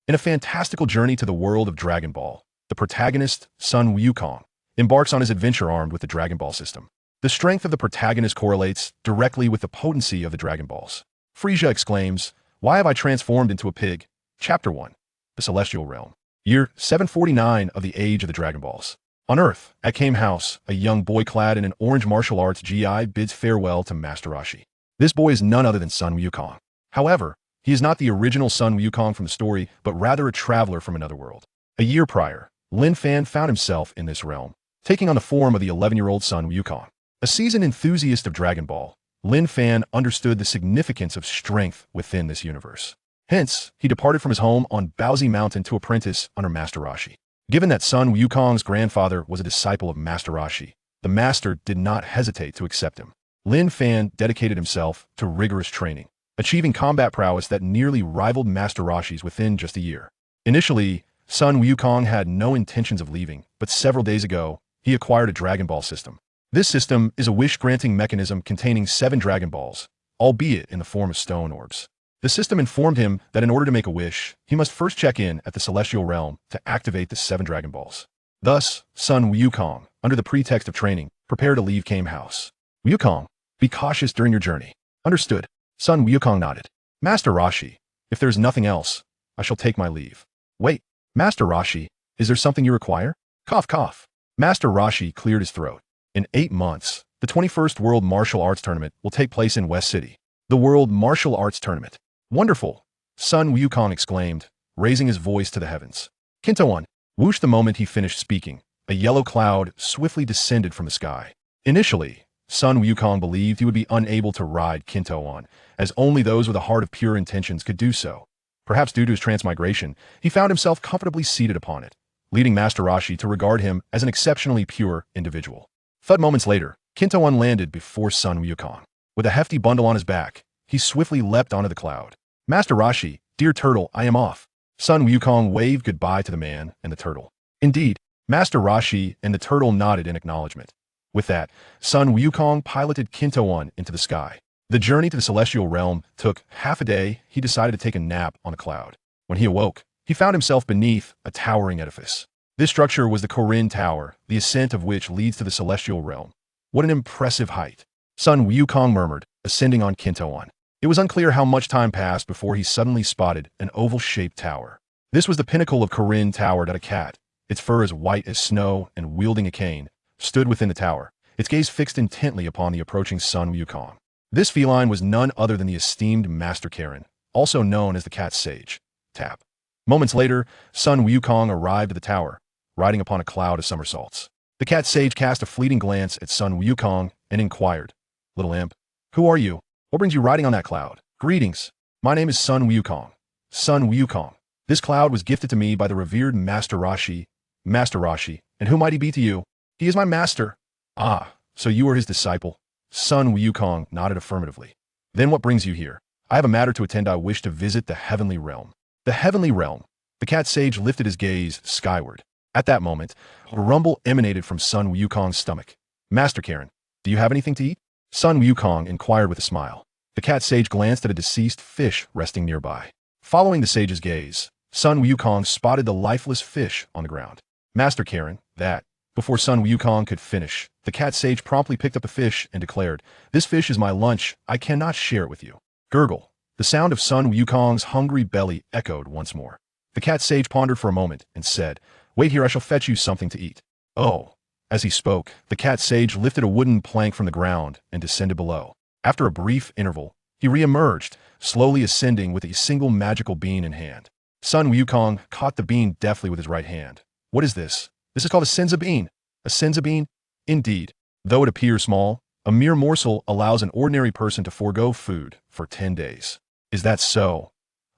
In a fantastical journey to the world of Dragon Ball, the protagonist, Sun Wukong, embarks on his adventure armed with the Dragon Ball system. The strength of the protagonist correlates directly with the potency of the Dragon Balls. Frieza exclaims, "Why have I transformed into a pig?" Chapter 1. The Celestial Realm. Year 749 of the Age of the Dragon Balls. On Earth, at Kame House, a young boy clad in an orange martial arts GI bids farewell to Master Roshi. This boy is none other than Sun Wukong. However, he is not the original Sun Wukong from the story, but rather a traveler from another world. A year prior, Lin Fan found himself in this realm, taking on the form of the 11-year-old Sun Wukong. A seasoned enthusiast of Dragon Ball, Lin Fan understood the significance of strength within this universe. Hence, he departed from his home on Baozi Mountain to apprentice under Master Roshi. Given that Sun Wukong's grandfather was a disciple of Master Roshi, the master did not hesitate to accept him. Lin Fan dedicated himself to rigorous training, achieving combat prowess that nearly rivaled Master Roshi's within just a year. Initially, Sun Wukong had no intentions of leaving, but several days ago, he acquired a Dragon Ball system. This system is a wish-granting mechanism containing 7 Dragon Balls, albeit in the form of stone orbs. The system informed him that in order to make a wish, he must first check in at the Celestial Realm to activate the 7 Dragon Balls. Thus, Sun Wukong, under the pretext of training, prepared to leave Kame House. "Wukong, be cautious during your journey." "Understood." Sun Wukong nodded. "Master Roshi, if there is nothing else, I shall take my leave." "Wait, Master Roshi, is there something you require?" Cough, cough. Master Roshi cleared his throat. "In 8 months, the 21st World Martial Arts Tournament will take place in West City. The World Martial Arts Tournament. Wonderful!" Sun Wukong exclaimed, raising his voice to the heavens. Kinto-on. Whoosh! The moment he finished speaking, a yellow cloud swiftly descended from the sky. Initially, Sun Wukong believed he would be unable to ride Kinto-on, as only those with a heart of pure intentions could do so. Perhaps due to his transmigration, he found himself comfortably seated upon it, leading Master Roshi to regard him as an exceptionally pure individual. Thud moments later, Kinto-on landed before Sun Wukong. With a hefty bundle on his back, he swiftly leapt onto the cloud. "Master Roshi, dear turtle, I am off." Sun Wukong waved goodbye to the man and the turtle. Indeed, Master Roshi and the turtle nodded in acknowledgement. With that, Sun Wukong piloted Kinto-on into the sky. The journey to the Celestial Realm took half a day. He decided to take a nap on a cloud. When he awoke, he found himself beneath a towering edifice. This structure was the Korin Tower, the ascent of which leads to the Celestial Realm. What an impressive height! Sun Wukong murmured, ascending on Kinto-on. It was unclear how much time passed before he suddenly spotted an oval-shaped tower. This was the pinnacle of Korin Tower that a cat, its fur as white as snow and wielding a cane, stood within the tower, its gaze fixed intently upon the approaching Sun Wukong. This feline was none other than the esteemed Master Korin, also known as the Cat Sage. Tap. Moments later, Sun Wukong arrived at the tower, riding upon a cloud of somersaults. The Cat Sage cast a fleeting glance at Sun Wukong and inquired, "Little imp, who are you? What brings you riding on that cloud?" "Greetings. My name is Sun Wukong." "Sun Wukong. This cloud was gifted to me by the revered Master Roshi." "Master Roshi, and who might he be to you?" "He is my master." "Ah, so you are his disciple." Sun Wukong nodded affirmatively. "Then what brings you here?" "I have a matter to attend. I wish to visit the Heavenly Realm." "The Heavenly Realm?" The Cat Sage lifted his gaze skyward. At that moment, a rumble emanated from Sun Wukong's stomach. "Master Korin, do you have anything to eat?" Sun Wukong inquired with a smile. The Cat Sage glanced at a deceased fish resting nearby. Following the sage's gaze, Sun Wukong spotted the lifeless fish on the ground. "Master Korin, that..." Before Sun Wukong could finish, the Cat Sage promptly picked up the fish and declared, "This fish is my lunch. I cannot share it with you." Gurgle. The sound of Sun Wukong's hungry belly echoed once more. The Cat Sage pondered for a moment and said, "Wait here, I shall fetch you something to eat." "Oh." As he spoke, the Cat Sage lifted a wooden plank from the ground and descended below. After a brief interval, he re-emerged, slowly ascending with a single magical bean in hand. Sun Wukong caught the bean deftly with his right hand. "What is this?" "This is called a senza bean." "A senza bean?" "Indeed. Though it appears small, a mere morsel allows an ordinary person to forego food for 10 days. "Is that so?"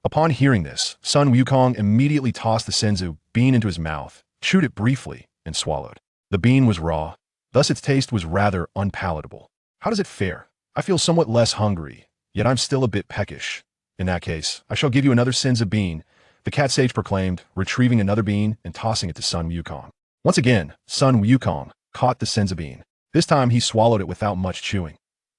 Upon hearing this, Sun Wukong immediately tossed the senzu bean into his mouth, chewed it briefly, and swallowed. The bean was raw, thus its taste was rather unpalatable. "How does it fare? I feel somewhat less hungry, yet I'm still a bit peckish." "In that case, I shall give you another senza bean," the Cat Sage proclaimed, retrieving another bean and tossing it to Sun Wukong. Once again, Sun Wukong caught the senza bean. This time he swallowed it without much chewing.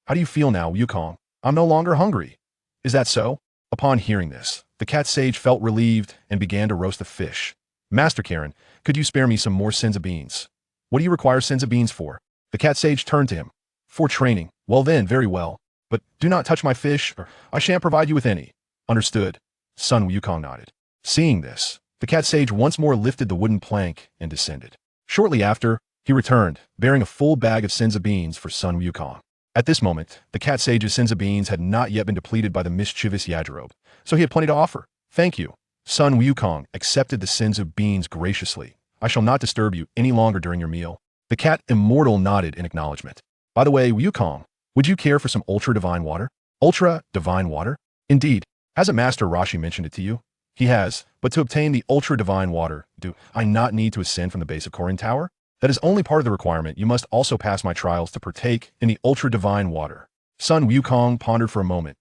"How do you feel now, Wukong?" "I'm no longer hungry." "Is that so?" Upon hearing this, the cat sage felt relieved and began to roast the fish. Master Korin, could you spare me some more senza beans? What do you require senza beans for? The cat sage turned to him. For training. Well then, very well. But do not touch my fish, or I shan't provide you with any. Understood. Sun Wukong nodded. Seeing this, the cat sage once more lifted the wooden plank and descended. Shortly after, he returned, bearing a full bag of senza beans for Sun Wukong. At this moment, the cat sage's senza beans had not yet been depleted by the mischievous Yajirobe, so he had plenty to offer. Thank you. Sun Wukong accepted the senza beans graciously. I shall not disturb you any longer during your meal. The cat immortal nodded in acknowledgement. By the way, Wukong, would you care for some ultra-divine water? Ultra-divine water? Indeed. Hasn't Master Roshi mentioned it to you? He has, but to obtain the ultra-divine water, do I not need to ascend from the base of Korin Tower? That is only part of the requirement. You must also pass my trials to partake in the ultra-divine water. Sun Wukong pondered for a moment.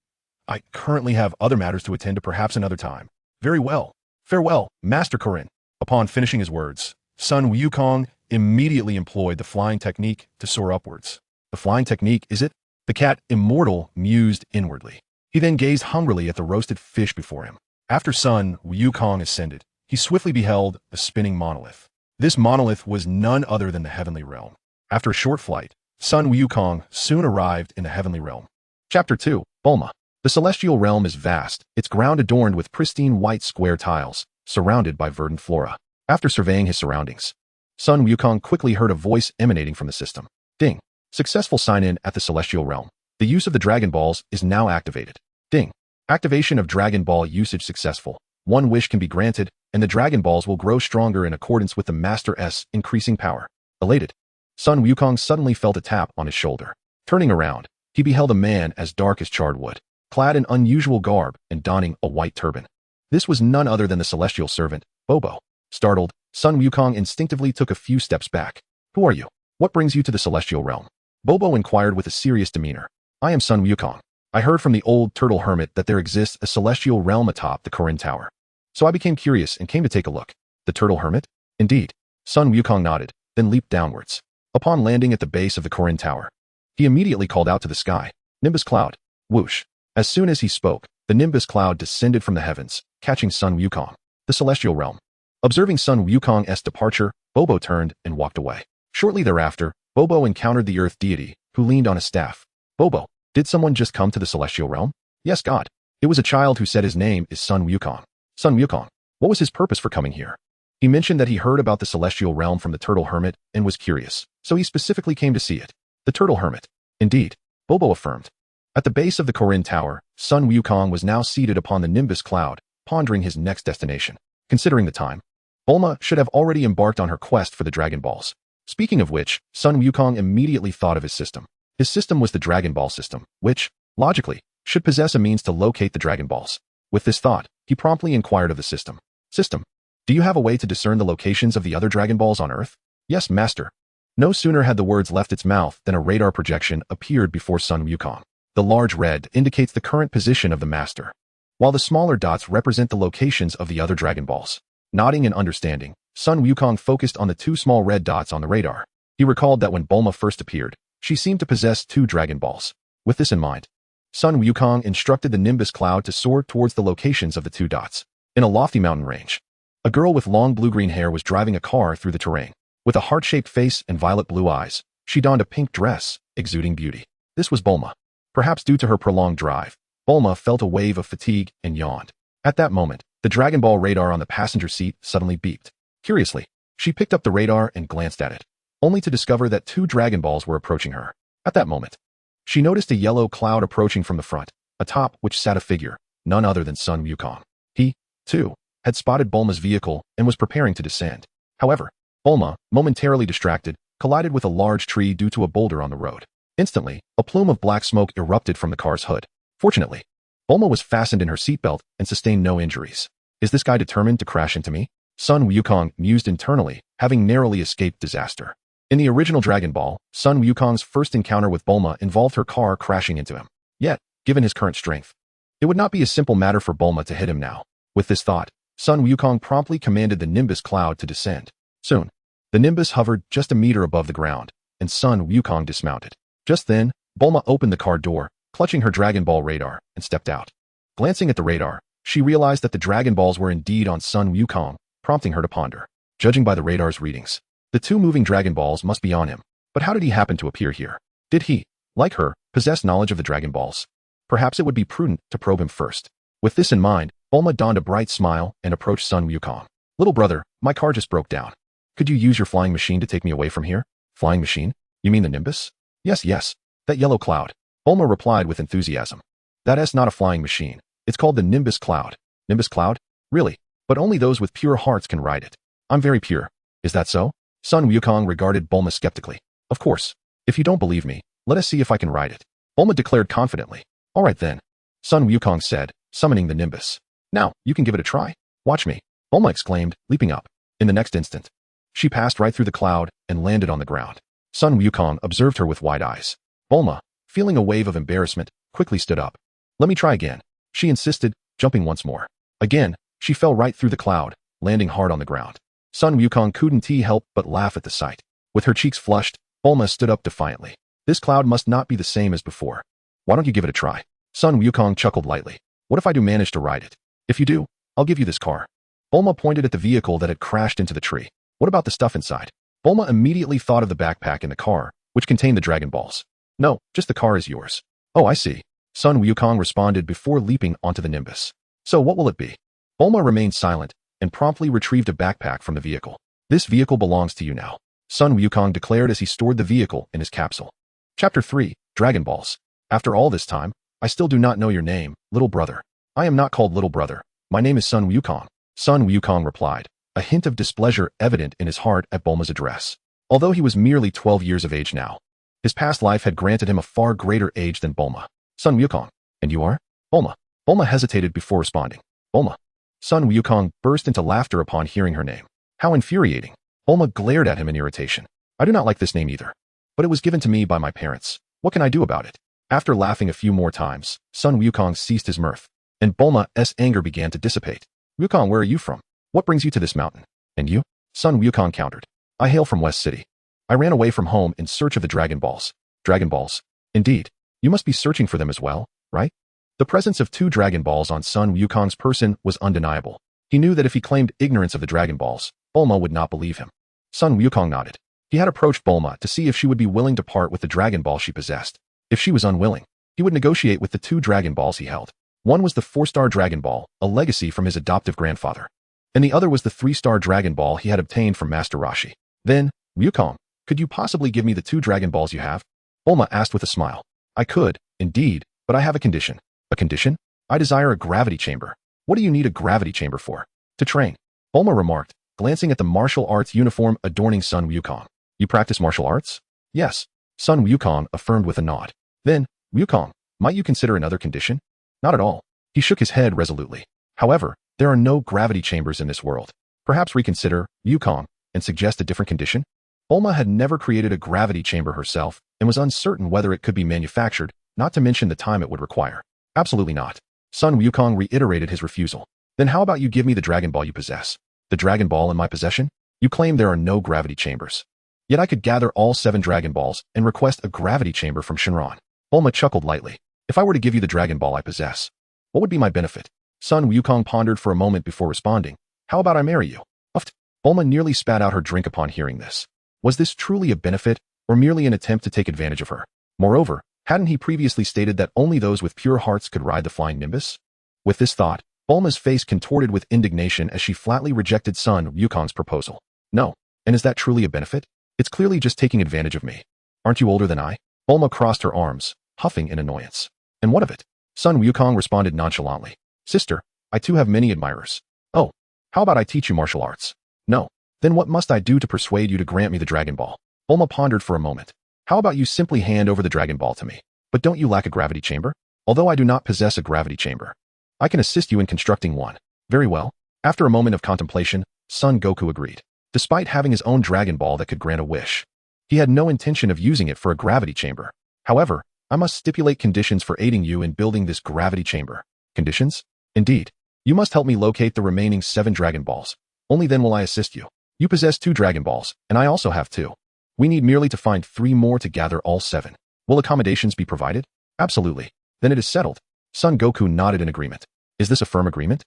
I currently have other matters to attend to, perhaps another time. Very well. Farewell, Master Korin. Upon finishing his words, Sun Wukong immediately employed the flying technique to soar upwards. The flying technique, is it? The cat immortal mused inwardly. He then gazed hungrily at the roasted fish before him. After Sun Wukong ascended, he swiftly beheld a spinning monolith. This monolith was none other than the heavenly realm. After a short flight, Sun Wukong soon arrived in the heavenly realm. Chapter 2, Bulma. The celestial realm is vast, its ground adorned with pristine white square tiles, surrounded by verdant flora. After surveying his surroundings, Sun Wukong quickly heard a voice emanating from the system. Ding. Successful sign-in at the celestial realm. The use of the Dragon Balls is now activated. Ding. Activation of Dragon Ball usage successful. One wish can be granted, and the Dragon Balls will grow stronger in accordance with the Master's increasing power. Elated, Sun Wukong suddenly felt a tap on his shoulder. Turning around, he beheld a man as dark as charred wood, clad in unusual garb and donning a white turban. This was none other than the celestial servant, Bobo. Startled, Sun Wukong instinctively took a few steps back. Who are you? What brings you to the celestial realm? Bobo inquired with a serious demeanor. I am Sun Wukong. I heard from the old turtle hermit that there exists a celestial realm atop the Korin Tower. So I became curious and came to take a look. The turtle hermit? Indeed. Sun Wukong nodded, then leaped downwards. Upon landing at the base of the Korin Tower, he immediately called out to the sky. Nimbus cloud. Whoosh. As soon as he spoke, the nimbus cloud descended from the heavens, catching Sun Wukong. The celestial realm. Observing Sun Wukong's departure, Bobo turned and walked away. Shortly thereafter, Bobo encountered the earth deity, who leaned on a staff. Bobo, did someone just come to the celestial realm? Yes, God. It was a child who said his name is Sun Wukong. Sun Wukong, what was his purpose for coming here? He mentioned that he heard about the celestial realm from the turtle hermit and was curious, so he specifically came to see it. The turtle hermit. Indeed, Bobo affirmed. At the base of the Korin Tower, Sun Wukong was now seated upon the nimbus cloud, pondering his next destination. Considering the time, Bulma should have already embarked on her quest for the Dragon Balls. Speaking of which, Sun Wukong immediately thought of his system. His system was the Dragon Ball system, which, logically, should possess a means to locate the Dragon Balls. With this thought, he promptly inquired of the system. System, do you have a way to discern the locations of the other Dragon Balls on Earth? Yes, Master. No sooner had the words left its mouth than a radar projection appeared before Sun Wukong. The large red indicates the current position of the Master, while the smaller dots represent the locations of the other Dragon Balls. Nodding in understanding, Sun Wukong focused on the two small red dots on the radar. He recalled that when Bulma first appeared, she seemed to possess 2 Dragon Balls. With this in mind, Sun Wukong instructed the nimbus cloud to soar towards the locations of the 2 dots. In a lofty mountain range, a girl with long blue-green hair was driving a car through the terrain. With a heart-shaped face and violet-blue eyes, she donned a pink dress, exuding beauty. This was Bulma. Perhaps due to her prolonged drive, Bulma felt a wave of fatigue and yawned. At that moment, the Dragon Ball radar on the passenger seat suddenly beeped. Curiously, she picked up the radar and glanced at it, only to discover that 2 Dragon Balls were approaching her. At that moment, she noticed a yellow cloud approaching from the front, atop which sat a figure, none other than Sun Wukong. He, too, had spotted Bulma's vehicle and was preparing to descend. However, Bulma, momentarily distracted, collided with a large tree due to a boulder on the road. Instantly, a plume of black smoke erupted from the car's hood. Fortunately, Bulma was fastened in her seatbelt and sustained no injuries. Is this guy determined to crash into me? Sun Wukong mused internally, having narrowly escaped disaster. In the original Dragon Ball, Sun Wukong's first encounter with Bulma involved her car crashing into him. Yet, given his current strength, it would not be a simple matter for Bulma to hit him now. With this thought, Sun Wukong promptly commanded the Nimbus cloud to descend. Soon, the Nimbus hovered just a meter above the ground, and Sun Wukong dismounted. Just then, Bulma opened the car door, clutching her Dragon Ball radar, and stepped out. Glancing at the radar, she realized that the Dragon Balls were indeed on Sun Wukong, prompting her to ponder. Judging by the radar's readings, the two moving Dragon Balls must be on him. But how did he happen to appear here? Did he, like her, possess knowledge of the Dragon Balls? Perhaps it would be prudent to probe him first. With this in mind, Bulma donned a bright smile and approached Sun Wukong. Little brother, my car just broke down. Could you use your flying machine to take me away from here? Flying machine? You mean the Nimbus? Yes, that yellow cloud. Bulma replied with enthusiasm. That's not a flying machine. It's called the Nimbus Cloud. Nimbus Cloud? Really? But only those with pure hearts can ride it. I'm very pure. Is that so? Sun Wukong regarded Bulma skeptically. Of course. If you don't believe me, let us see if I can ride it. Bulma declared confidently. All right then. Sun Wukong said, summoning the Nimbus. Now, you can give it a try. Watch me. Bulma exclaimed, leaping up. In the next instant, she passed right through the cloud and landed on the ground. Sun Wukong observed her with wide eyes. Bulma, feeling a wave of embarrassment, quickly stood up. Let me try again, she insisted, jumping once more. Again, she fell right through the cloud, landing hard on the ground. Sun Wukong couldn't help but laugh at the sight. With her cheeks flushed, Bulma stood up defiantly. This cloud must not be the same as before. Why don't you give it a try? Sun Wukong chuckled lightly. What if I do manage to ride it? If you do, I'll give you this car. Bulma pointed at the vehicle that had crashed into the tree. What about the stuff inside? Bulma immediately thought of the backpack in the car, which contained the Dragon Balls. No, just the car is yours. Oh, I see. Sun Wukong responded before leaping onto the Nimbus. So what will it be? Bulma remained silent and promptly retrieved a backpack from the vehicle. This vehicle belongs to you now, Sun Wukong declared as he stored the vehicle in his capsule. Chapter 3, Dragon Balls. After all this time, I still do not know your name, little brother. I am not called little brother. My name is Sun Wukong. Sun Wukong replied, a hint of displeasure evident in his heart at Bulma's address. Although he was merely 12 years of age now, his past life had granted him a far greater age than Bulma. Sun Wukong. And you are? Bulma. Bulma hesitated before responding. Bulma. Sun Wukong burst into laughter upon hearing her name. How infuriating. Bulma glared at him in irritation. I do not like this name either. But it was given to me by my parents. What can I do about it? After laughing a few more times, Sun Wukong ceased his mirth, and Bulma's anger began to dissipate. Wukong, where are you from? What brings you to this mountain? And you? Sun Wukong countered. I hail from West City. I ran away from home in search of the Dragon Balls. Dragon Balls? Indeed. You must be searching for them as well, right? The presence of 2 Dragon Balls on Sun Wukong's person was undeniable. He knew that if he claimed ignorance of the Dragon Balls, Bulma would not believe him. Sun Wukong nodded. He had approached Bulma to see if she would be willing to part with the Dragon Ball she possessed. If she was unwilling, he would negotiate with the 2 Dragon Balls he held. One was the 4-star Dragon Ball, a legacy from his adoptive grandfather, and the other was the 3-star Dragon Ball he had obtained from Master Roshi. Then, Wukong, could you possibly give me the 2 Dragon Balls you have? Bulma asked with a smile. I could, indeed, but I have a condition. A condition? I desire a gravity chamber. What do you need a gravity chamber for? To train. Bulma remarked, glancing at the martial arts uniform adorning Sun Wukong. You practice martial arts? Yes. Sun Wukong affirmed with a nod. Then, Wukong, might you consider another condition? Not at all. He shook his head resolutely. However, there are no gravity chambers in this world. Perhaps reconsider, Wukong, and suggest a different condition? Bulma had never created a gravity chamber herself and was uncertain whether it could be manufactured, not to mention the time it would require. Absolutely not. Sun Wukong reiterated his refusal. Then how about you give me the Dragon Ball you possess? The Dragon Ball in my possession? You claim there are no gravity chambers. Yet I could gather all 7 Dragon Balls and request a gravity chamber from Shinron. Bulma chuckled lightly. If I were to give you the Dragon Ball I possess, what would be my benefit? Sun Wukong pondered for a moment before responding. How about I marry you? Uft. Bulma nearly spat out her drink upon hearing this. Was this truly a benefit, or merely an attempt to take advantage of her? Moreover, hadn't he previously stated that only those with pure hearts could ride the flying Nimbus? With this thought, Bulma's face contorted with indignation as she flatly rejected Sun Wukong's proposal. No. And is that truly a benefit? It's clearly just taking advantage of me. Aren't you older than I? Bulma crossed her arms, huffing in annoyance. And what of it? Sun Wukong responded nonchalantly. Sister, I too have many admirers. Oh, how about I teach you martial arts? No. Then what must I do to persuade you to grant me the Dragon Ball? Bulma pondered for a moment. How about you simply hand over the Dragon Ball to me? But don't you lack a gravity chamber? Although I do not possess a gravity chamber, I can assist you in constructing one. Very well. After a moment of contemplation, Son Goku agreed. Despite having his own Dragon Ball that could grant a wish, he had no intention of using it for a gravity chamber. However, I must stipulate conditions for aiding you in building this gravity chamber. Conditions? Indeed. You must help me locate the remaining 7 Dragon Balls. Only then will I assist you. You possess 2 Dragon Balls, and I also have 2. We need merely to find 3 more to gather all 7. Will accommodations be provided? Absolutely. Then it is settled. Son Goku nodded in agreement. Is this a firm agreement?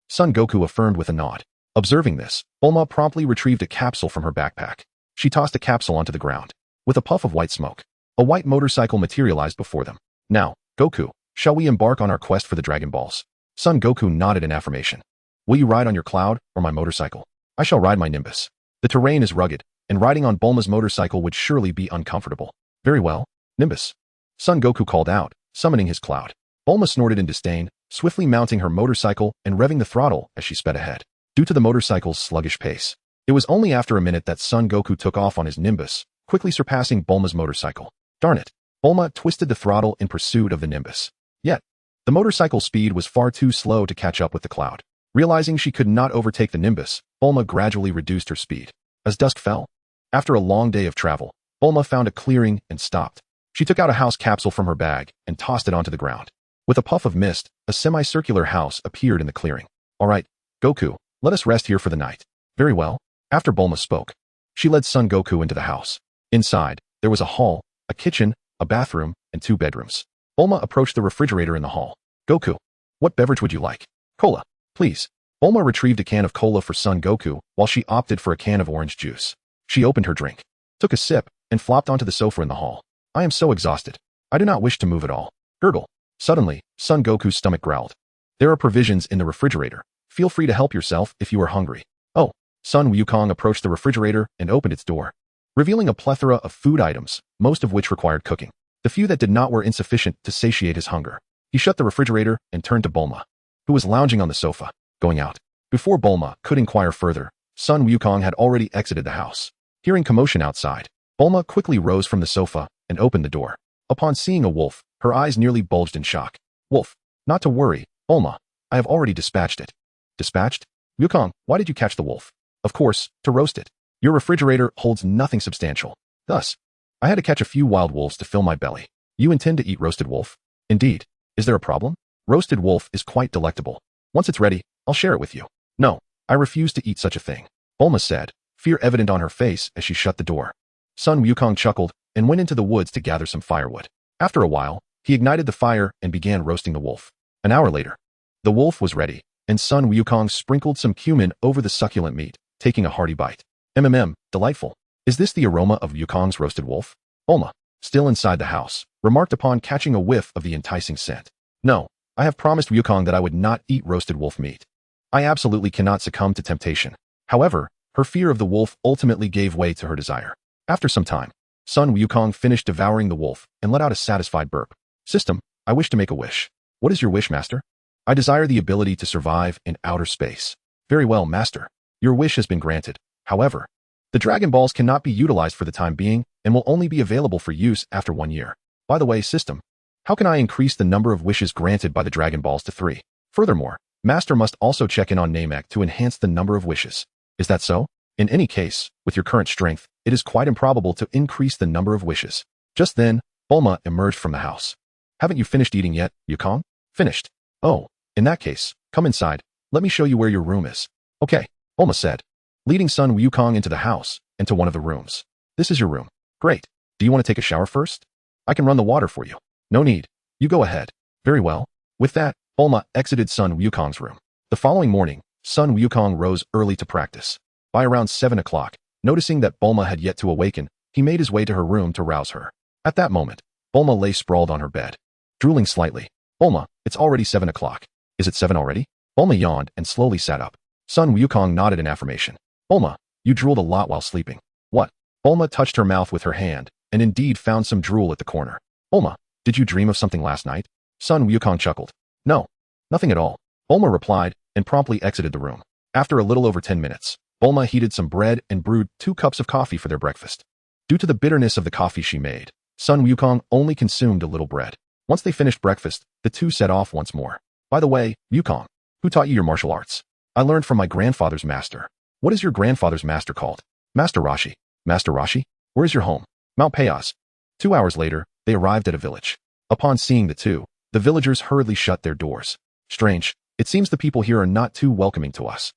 Son Goku affirmed with a nod. Observing this, Bulma promptly retrieved a capsule from her backpack. She tossed a capsule onto the ground. With a puff of white smoke, a white motorcycle materialized before them. Now, Goku, shall we embark on our quest for the Dragon Balls? Son Goku nodded in affirmation. Will you ride on your cloud or my motorcycle? I shall ride my Nimbus. The terrain is rugged, and riding on Bulma's motorcycle would surely be uncomfortable. Very well, Nimbus. Son Goku called out, summoning his cloud. Bulma snorted in disdain, swiftly mounting her motorcycle and revving the throttle as she sped ahead. Due to the motorcycle's sluggish pace, it was only after a minute that Son Goku took off on his Nimbus, quickly surpassing Bulma's motorcycle. Darn it! Bulma twisted the throttle in pursuit of the Nimbus. Yet, the motorcycle's speed was far too slow to catch up with the cloud. Realizing she could not overtake the Nimbus, Bulma gradually reduced her speed. As dusk fell, after a long day of travel, Bulma found a clearing and stopped. She took out a house capsule from her bag and tossed it onto the ground. With a puff of mist, a semicircular house appeared in the clearing. All right, Goku, let us rest here for the night. Very well. After Bulma spoke, she led Son Goku into the house. Inside, there was a hall, a kitchen, a bathroom, and 2 bedrooms. Bulma approached the refrigerator in the hall. Goku, what beverage would you like? Cola, please. Bulma retrieved a can of cola for Son Goku while she opted for a can of orange juice. She opened her drink, took a sip, and flopped onto the sofa in the hall. I am so exhausted. I do not wish to move at all. Gurgle. Suddenly, Son Goku's stomach growled. There are provisions in the refrigerator. Feel free to help yourself if you are hungry. Oh, Son Wukong approached the refrigerator and opened its door, revealing a plethora of food items, most of which required cooking. The few that did not were insufficient to satiate his hunger. He shut the refrigerator and turned to Bulma, who was lounging on the sofa, going out. Before Bulma could inquire further, Son Wukong had already exited the house. Hearing commotion outside, Bulma quickly rose from the sofa and opened the door. Upon seeing a wolf, her eyes nearly bulged in shock. Wolf, not to worry, Bulma. I have already dispatched it. Dispatched? Wukong, why did you catch the wolf? Of course, to roast it. Your refrigerator holds nothing substantial. Thus, I had to catch a few wild wolves to fill my belly. You intend to eat roasted wolf? Indeed. Is there a problem? Roasted wolf is quite delectable. Once it's ready, I'll share it with you. No, I refuse to eat such a thing, Bulma said, fear evident on her face as she shut the door. Son Wukong chuckled and went into the woods to gather some firewood. After a while, he ignited the fire and began roasting the wolf. An hour later, the wolf was ready, and Son Wukong sprinkled some cumin over the succulent meat, taking a hearty bite. Delightful. Is this the aroma of Wukong's roasted wolf? Bulma, still inside the house, remarked upon catching a whiff of the enticing scent. No, I have promised Wukong that I would not eat roasted wolf meat. I absolutely cannot succumb to temptation. However, her fear of the wolf ultimately gave way to her desire. After some time, Son Wukong finished devouring the wolf and let out a satisfied burp. System, I wish to make a wish. What is your wish, Master? I desire the ability to survive in outer space. Very well, Master. Your wish has been granted. However, the Dragon Balls cannot be utilized for the time being and will only be available for use after 1 year. By the way, System, how can I increase the number of wishes granted by the Dragon Balls to 3? Furthermore, Master must also check in on Namek to enhance the number of wishes. Is that so? In any case, with your current strength, it is quite improbable to increase the number of wishes. Just then, Bulma emerged from the house. Haven't you finished eating yet, Wukong? Finished. Oh, in that case, come inside. Let me show you where your room is. Okay, Bulma said, leading Son Wukong into the house and to one of the rooms. This is your room. Great. Do you want to take a shower first? I can run the water for you. No need. You go ahead. Very well. With that, Bulma exited Son Wukong's room. The following morning, Son Wukong rose early to practice. By around 7 o'clock, noticing that Bulma had yet to awaken, he made his way to her room to rouse her. At that moment, Bulma lay sprawled on her bed, drooling slightly. Bulma, it's already 7 o'clock. Is it 7 already? Bulma yawned and slowly sat up. Son Wukong nodded in affirmation. Bulma, you drooled a lot while sleeping. What? Bulma touched her mouth with her hand, and indeed found some drool at the corner. Bulma, did you dream of something last night? Son Wukong chuckled. No, nothing at all. Bulma replied, and promptly exited the room. After a little over 10 minutes, Bulma heated some bread and brewed 2 cups of coffee for their breakfast. Due to the bitterness of the coffee she made, Son Wukong only consumed a little bread. Once they finished breakfast, the two set off once more. By the way, Wukong, who taught you your martial arts? I learned from my grandfather's master. What is your grandfather's master called? Master Roshi. Master Roshi? Where is your home? Mount Payas. 2 hours later, they arrived at a village. Upon seeing the two, the villagers hurriedly shut their doors. Strange, it seems the people here are not too welcoming to us.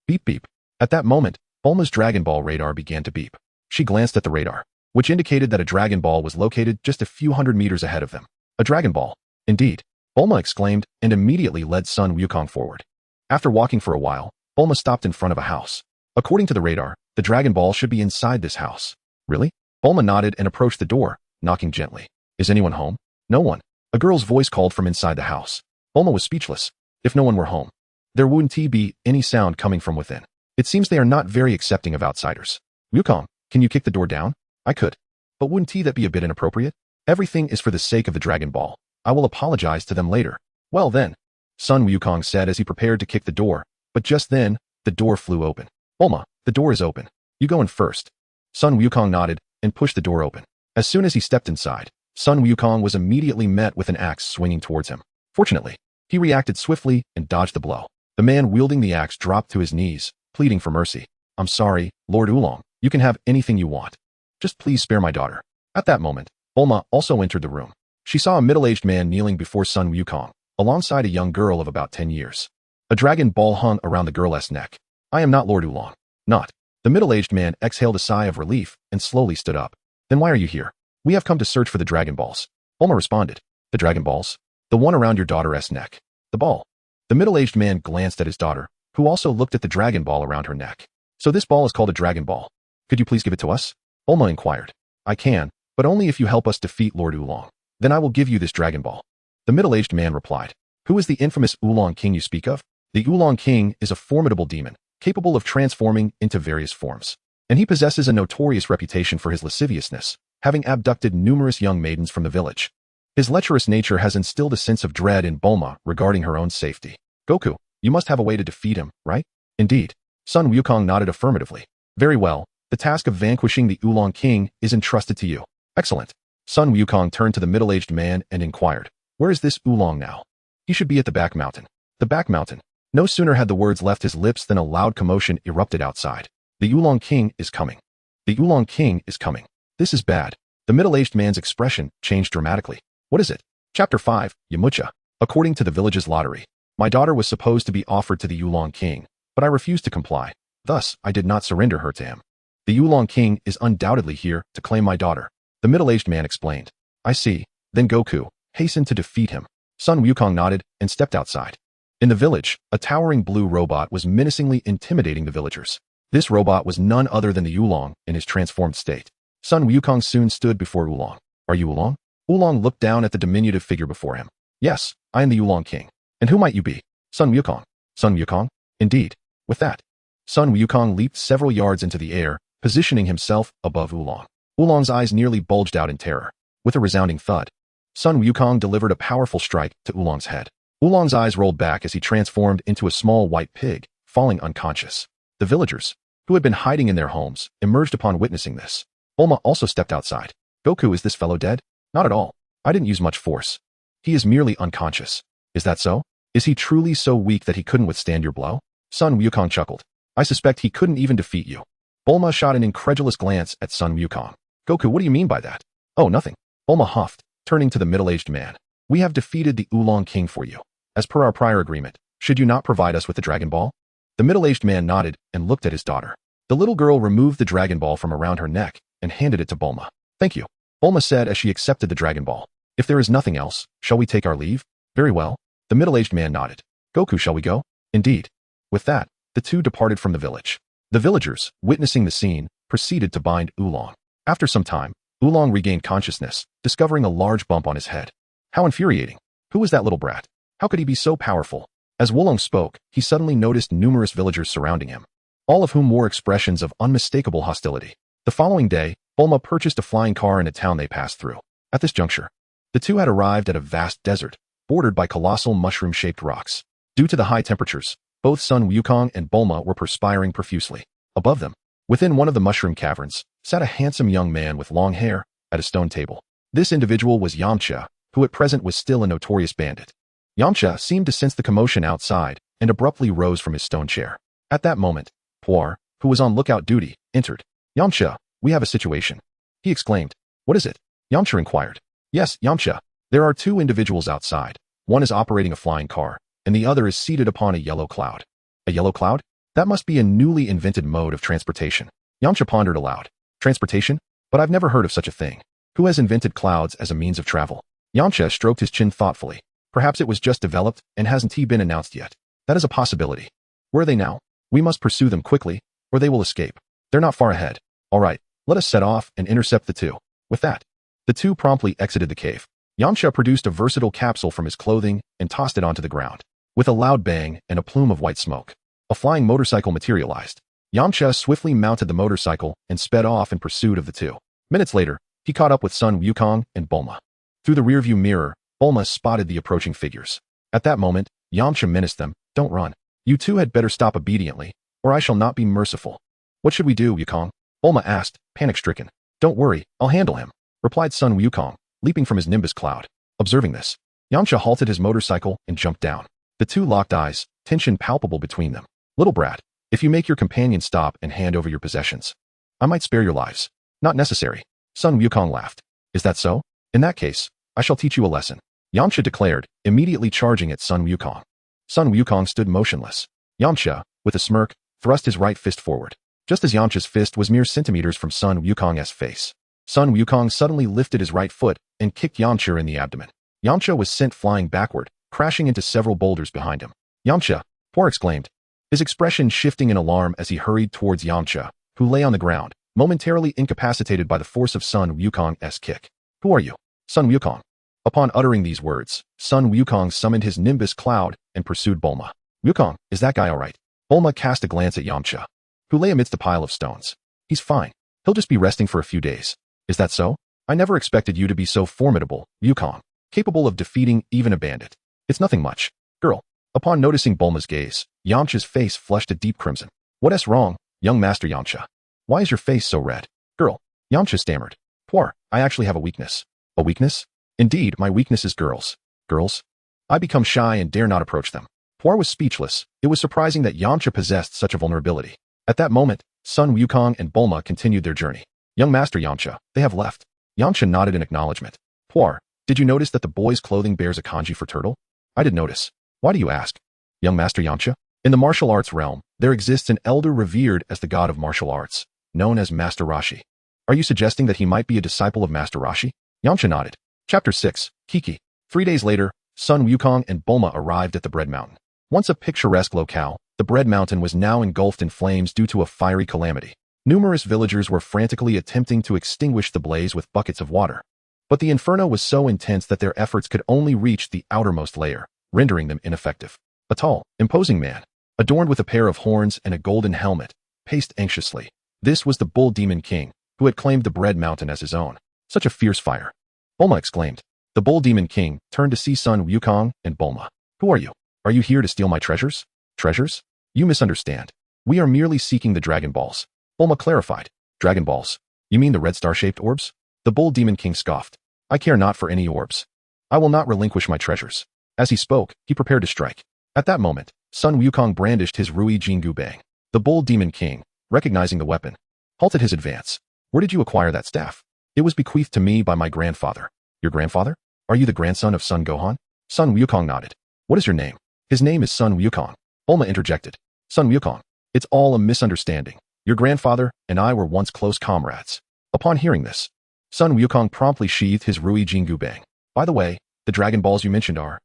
Beep beep. At that moment, Bulma's Dragon Ball radar began to beep. She glanced at the radar, which indicated that a Dragon Ball was located just a few hundred meters ahead of them. A Dragon Ball. Indeed, Bulma exclaimed and immediately led Sun Wukong forward. After walking for a while, Bulma stopped in front of a house. According to the radar, the Dragon Ball should be inside this house. Really? Bulma nodded and approached the door, knocking gently. Is anyone home? No one. A girl's voice called from inside the house. Bulma was speechless. If no one were home, there wouldn't be any sound coming from within. It seems they are not very accepting of outsiders. Wukong, can you kick the door down? I could. But wouldn't that be a bit inappropriate? Everything is for the sake of the Dragon Ball. I will apologize to them later. Well then, Sun Wukong said as he prepared to kick the door, but just then, the door flew open. Bulma, the door is open. You go in first. Sun Wukong nodded and pushed the door open. As soon as he stepped inside, Sun Wukong was immediately met with an axe swinging towards him. Fortunately, he reacted swiftly and dodged the blow. The man wielding the axe dropped to his knees, pleading for mercy. I'm sorry, Lord Oolong. You can have anything you want. Just please spare my daughter. At that moment, Bulma also entered the room. She saw a middle-aged man kneeling before Sun Wukong, alongside a young girl of about 10 years. A Dragon Ball hung around the girl's neck. I am not Lord Oolong. Not. The middle-aged man exhaled a sigh of relief and slowly stood up. Then why are you here? We have come to search for the Dragon Balls. Bulma responded. The Dragon Balls? The one around your daughter's neck. The ball. The middle-aged man glanced at his daughter, who also looked at the Dragon Ball around her neck. So this ball is called a Dragon Ball. Could you please give it to us? Bulma inquired. I can, but only if you help us defeat Lord Oolong. Then I will give you this Dragon Ball. The middle-aged man replied. Who is the infamous Oolong King you speak of? The Oolong King is a formidable demon, capable of transforming into various forms. And he possesses a notorious reputation for his lasciviousness, having abducted numerous young maidens from the village. His lecherous nature has instilled a sense of dread in Bulma regarding her own safety. Goku, you must have a way to defeat him, right? Indeed. Sun Wukong nodded affirmatively. Very well. The task of vanquishing the Oolong King is entrusted to you. Excellent. Sun Wukong turned to the middle-aged man and inquired, where is this Oolong now? He should be at the back mountain. The back mountain. No sooner had the words left his lips than a loud commotion erupted outside. The Oolong King is coming. The Oolong King is coming. This is bad. The middle-aged man's expression changed dramatically. What is it? Chapter 5, Yamcha. According to the village's lottery, my daughter was supposed to be offered to the Oolong King, but I refused to comply. Thus, I did not surrender her to him. The Oolong King is undoubtedly here to claim my daughter. The middle-aged man explained. I see. Then Goku hastened to defeat him. Sun Wukong nodded and stepped outside. In the village, a towering blue robot was menacingly intimidating the villagers. This robot was none other than the Oolong in his transformed state. Sun Wukong soon stood before Oolong. Are you Oolong? Oolong looked down at the diminutive figure before him. Yes, I am the Oolong King. And who might you be? Sun Wukong. Sun Wukong? Indeed. With that, Sun Wukong leaped several yards into the air, positioning himself above Oolong. Oolong's eyes nearly bulged out in terror. With a resounding thud, Sun Wukong delivered a powerful strike to Oolong's head. Oolong's eyes rolled back as he transformed into a small white pig, falling unconscious. The villagers, who had been hiding in their homes, emerged upon witnessing this. Bulma also stepped outside. Goku, is this fellow dead? Not at all. I didn't use much force. He is merely unconscious. Is that so? Is he truly so weak that he couldn't withstand your blow? Sun Wukong chuckled. I suspect he couldn't even defeat you. Bulma shot an incredulous glance at Sun Wukong. Goku, what do you mean by that? Oh, nothing. Bulma huffed, turning to the middle-aged man. We have defeated the Oolong King for you. As per our prior agreement, should you not provide us with the Dragon Ball? The middle-aged man nodded and looked at his daughter. The little girl removed the Dragon Ball from around her neck and handed it to Bulma. Thank you, Bulma said as she accepted the Dragon Ball. If there is nothing else, shall we take our leave? Very well. The middle-aged man nodded. Goku, shall we go? Indeed. With that, the two departed from the village. The villagers, witnessing the scene, proceeded to bind Oolong. After some time, Oolong regained consciousness, discovering a large bump on his head. How infuriating. Who was that little brat? How could he be so powerful? As Oolong spoke, he suddenly noticed numerous villagers surrounding him, all of whom wore expressions of unmistakable hostility. The following day, Bulma purchased a flying car in a town they passed through. At this juncture, the two had arrived at a vast desert, bordered by colossal mushroom-shaped rocks. Due to the high temperatures, both Sun Wukong and Bulma were perspiring profusely. Above them, within one of the mushroom caverns, sat a handsome young man with long hair at a stone table. This individual was Yamcha, who at present was still a notorious bandit. Yamcha seemed to sense the commotion outside and abruptly rose from his stone chair. At that moment, Puar, who was on lookout duty, entered. Yamcha, we have a situation, he exclaimed. What is it? Yamcha inquired. Yes, Yamcha. There are two individuals outside. One is operating a flying car, and the other is seated upon a yellow cloud. A yellow cloud? That must be a newly invented mode of transportation. Yamcha pondered aloud. Transportation? But I've never heard of such a thing. Who has invented clouds as a means of travel? Yamcha stroked his chin thoughtfully. Perhaps it was just developed and hasn't been announced yet. That is a possibility. Where are they now? We must pursue them quickly, or they will escape. They're not far ahead. All right, let us set off and intercept the two. With that, the two promptly exited the cave. Yamcha produced a versatile capsule from his clothing and tossed it onto the ground. With a loud bang and a plume of white smoke, a flying motorcycle materialized. Yamcha swiftly mounted the motorcycle and sped off in pursuit of the two. Minutes later, he caught up with Sun Wukong and Bulma. Through the rearview mirror, Bulma spotted the approaching figures. At that moment, Yamcha menaced them, "Don't run. You two had better stop obediently, or I shall not be merciful." "What should we do, Wukong?" Bulma asked, panic-stricken. "Don't worry, I'll handle him," replied Sun Wukong, leaping from his nimbus cloud. Observing this, Yamcha halted his motorcycle and jumped down. The two locked eyes, tension palpable between them. "Little brat, if you make your companion stop and hand over your possessions, I might spare your lives." "Not necessary." Sun Wukong laughed. "Is that so? In that case, I shall teach you a lesson," Yamcha declared, immediately charging at Sun Wukong. Sun Wukong stood motionless. Yamcha, with a smirk, thrust his right fist forward. Just as Yamcha's fist was mere centimeters from Sun Wukong's face, Sun Wukong suddenly lifted his right foot and kicked Yamcha in the abdomen. Yamcha was sent flying backward, crashing into several boulders behind him. "Yamcha!" Por exclaimed, his expression shifting in alarm as he hurried towards Yamcha, who lay on the ground, momentarily incapacitated by the force of Sun Wukong's kick. "Who are you?" "Sun Wukong." Upon uttering these words, Sun Wukong summoned his nimbus cloud and pursued Bulma. "Wukong, is that guy all right?" Bulma cast a glance at Yamcha, who lay amidst a pile of stones. "He's fine. He'll just be resting for a few days." "Is that so? I never expected you to be so formidable, Wukong, capable of defeating even a bandit." "It's nothing much, girl." Upon noticing Bulma's gaze, Yamcha's face flushed a deep crimson. "What's wrong, young Master Yamcha? Why is your face so red?" "Girl," Yamcha stammered. "Poor, I actually have a weakness." "A weakness?" "Indeed, my weakness is girls." "Girls?" "I become shy and dare not approach them." Poir was speechless. It was surprising that Yamcha possessed such a vulnerability. At that moment, Sun Wukong and Bulma continued their journey. "Young Master Yamcha, they have left." Yamcha nodded in acknowledgement. "Poir, did you notice that the boy's clothing bears a kanji for turtle?" "I did notice." "Why do you ask?" "Young Master Yamcha, in the martial arts realm, there exists an elder revered as the god of martial arts, known as Master Roshi. Are you suggesting that he might be a disciple of Master Roshi?" Yamcha nodded. Chapter 6, Kiki. 3 days later, Sun Wukong and Bulma arrived at the Bread Mountain. Once a picturesque locale, the Bread Mountain was now engulfed in flames due to a fiery calamity. Numerous villagers were frantically attempting to extinguish the blaze with buckets of water. But the inferno was so intense that their efforts could only reach the outermost layer, rendering them ineffective. A tall, imposing man, adorned with a pair of horns and a golden helmet, paced anxiously. This was the Bull Demon King, who had claimed the Bread Mountain as his own. Such a fierce fire. Bulma exclaimed. The Bull Demon King turned to see Sun Wukong and Bulma. "Who are you? Are you here to steal my treasures?" "Treasures? You misunderstand. We are merely seeking the Dragon Balls." Bulma clarified. "Dragon Balls? You mean the red star-shaped orbs?" The Bull Demon King scoffed. "I care not for any orbs. I will not relinquish my treasures." As he spoke, he prepared to strike. At that moment, Sun Wukong brandished his Rui Jingu Bang. The Bull Demon King, recognizing the weapon, halted his advance. "Where did you acquire that staff?" "It was bequeathed to me by my grandfather." "Your grandfather? Are you the grandson of Sun Gohan?" Sun Wukong nodded. "What is your name?" "His name is Sun Wukong." Bulma interjected. "Sun Wukong, it's all a misunderstanding. Your grandfather and I were once close comrades." Upon hearing this, Sun Wukong promptly sheathed his Rui Jingu Bang. "By the way, the Dragon Balls you mentioned are..."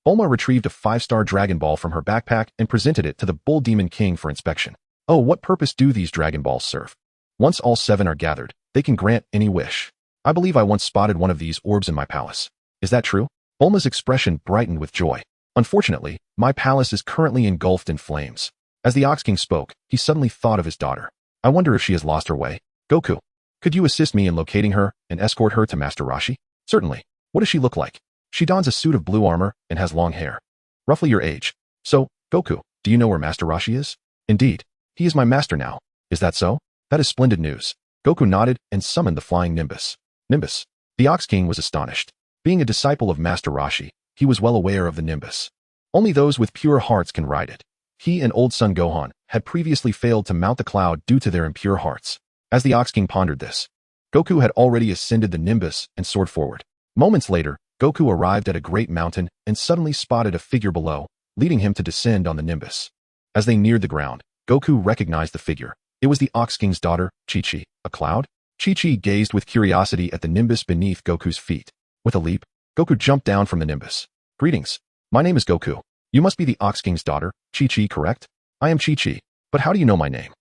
Bulma retrieved a 5-star Dragon Ball from her backpack and presented it to the Bull Demon King for inspection. "Oh, what purpose do these Dragon Balls serve?" "Once all 7 are gathered, they can grant any wish. I believe I once spotted one of these orbs in my palace." "Is that true?" Bulma's expression brightened with joy. "Unfortunately, my palace is currently engulfed in flames." As the Ox King spoke, he suddenly thought of his daughter. "I wonder if she has lost her way." "Goku, could you assist me in locating her and escort her to Master Roshi?" "Certainly. What does she look like?" "She dons a suit of blue armor and has long hair." "Roughly your age. So, Goku, do you know where Master Roshi is?" "Indeed. He is my master now." "Is that so? That is splendid news." Goku nodded and summoned the flying Nimbus. Nimbus. The Ox King was astonished. Being a disciple of Master Roshi, he was well aware of the Nimbus. Only those with pure hearts can ride it. He and old Son Gohan had previously failed to mount the cloud due to their impure hearts. As the Ox King pondered this, Goku had already ascended the Nimbus and soared forward. Moments later, Goku arrived at a great mountain and suddenly spotted a figure below, leading him to descend on the Nimbus. As they neared the ground, Goku recognized the figure. It was the Ox King's daughter, Chi-Chi. A cloud? Chi-Chi gazed with curiosity at the Nimbus beneath Goku's feet. With a leap, Goku jumped down from the Nimbus. Greetings. My name is Goku. You must be the Ox King's daughter, Chi-Chi, correct? I am Chi-Chi. But how do you know my name?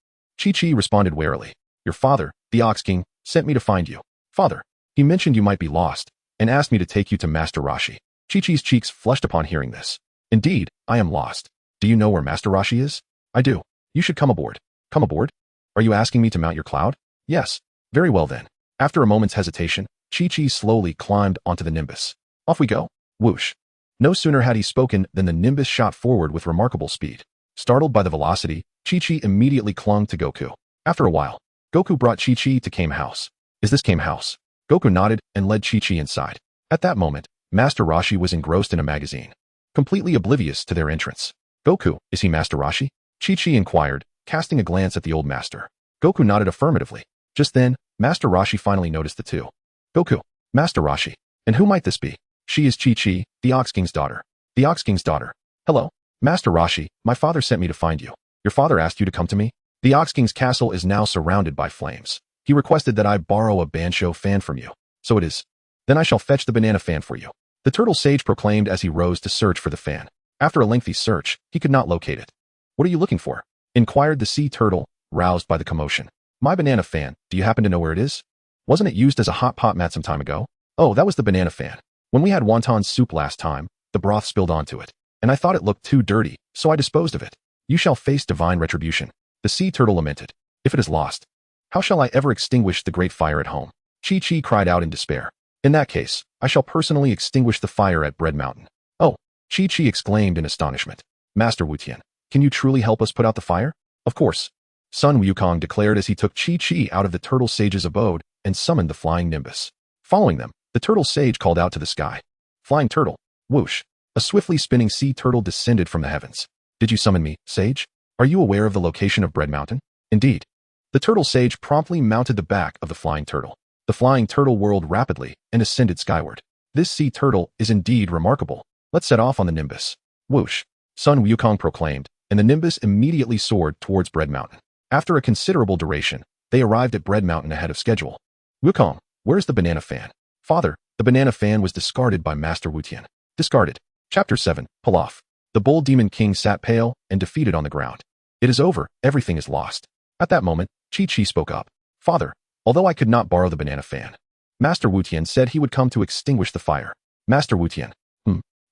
Chi-Chi responded warily. Your father, the Ox King, sent me to find you. Father. He mentioned you might be lost, and asked me to take you to Master Roshi. Chi-Chi's cheeks flushed upon hearing this. Indeed, I am lost. Do you know where Master Roshi is? I do. You should come aboard. Come aboard? Are you asking me to mount your cloud? Yes. Very well then. After a moment's hesitation, Chi-Chi slowly climbed onto the Nimbus. Off we go. Whoosh. No sooner had he spoken than the Nimbus shot forward with remarkable speed. Startled by the velocity, Chi-Chi immediately clung to Goku. After a while, Goku brought Chi-Chi to Kame House. Is this Kame House? Goku nodded and led Chi-Chi inside. At that moment, Master Roshi was engrossed in a magazine, completely oblivious to their entrance. Goku, is he Master Roshi? Chi-Chi inquired, casting a glance at the old master. Goku nodded affirmatively. Just then, Master Roshi finally noticed the two. Goku, Master Roshi. And who might this be? She is Chi-Chi, the Ox King's daughter. The Ox King's daughter. Hello. Master Roshi, my father sent me to find you. Your father asked you to come to me? The Ox King's castle is now surrounded by flames. He requested that I borrow a Bansho fan from you. So it is. Then I shall fetch the banana fan for you. The turtle sage proclaimed as he rose to search for the fan. After a lengthy search, he could not locate it. What are you looking for? Inquired the sea turtle, roused by the commotion. My banana fan, do you happen to know where it is? Wasn't it used as a hot pot mat some time ago? Oh, that was the banana fan. When we had wonton soup last time, the broth spilled onto it, and I thought it looked too dirty, so I disposed of it. You shall face divine retribution. The sea turtle lamented. If it is lost, how shall I ever extinguish the great fire at home? Chi-Chi cried out in despair. In that case, I shall personally extinguish the fire at Bread Mountain. Oh, Chi-Chi exclaimed in astonishment. Master Wu-Tian, can you truly help us put out the fire? Of course. Sun Wukong declared as he took Chi-Chi out of the turtle sage's abode and summoned the flying Nimbus. Following them, the turtle sage called out to the sky. Flying turtle, whoosh. A swiftly spinning sea turtle descended from the heavens. Did you summon me, sage? Are you aware of the location of Bread Mountain? Indeed. The turtle sage promptly mounted the back of the flying turtle. The flying turtle whirled rapidly and ascended skyward. This sea turtle is indeed remarkable. Let's set off on the Nimbus. Whoosh. Sun Wukong proclaimed, and the Nimbus immediately soared towards Bread Mountain. After a considerable duration, they arrived at Bread Mountain ahead of schedule. Wukong, where's the banana fan? Father, the banana fan was discarded by Master Wu-Tian. Discarded. Chapter 7, Pilaf. The Bull Demon King sat pale and defeated on the ground. It is over, everything is lost. At that moment, Chi-Chi spoke up. Father, although I could not borrow the banana fan, Master Wu-Tian said he would come to extinguish the fire. Master Wu-Tian.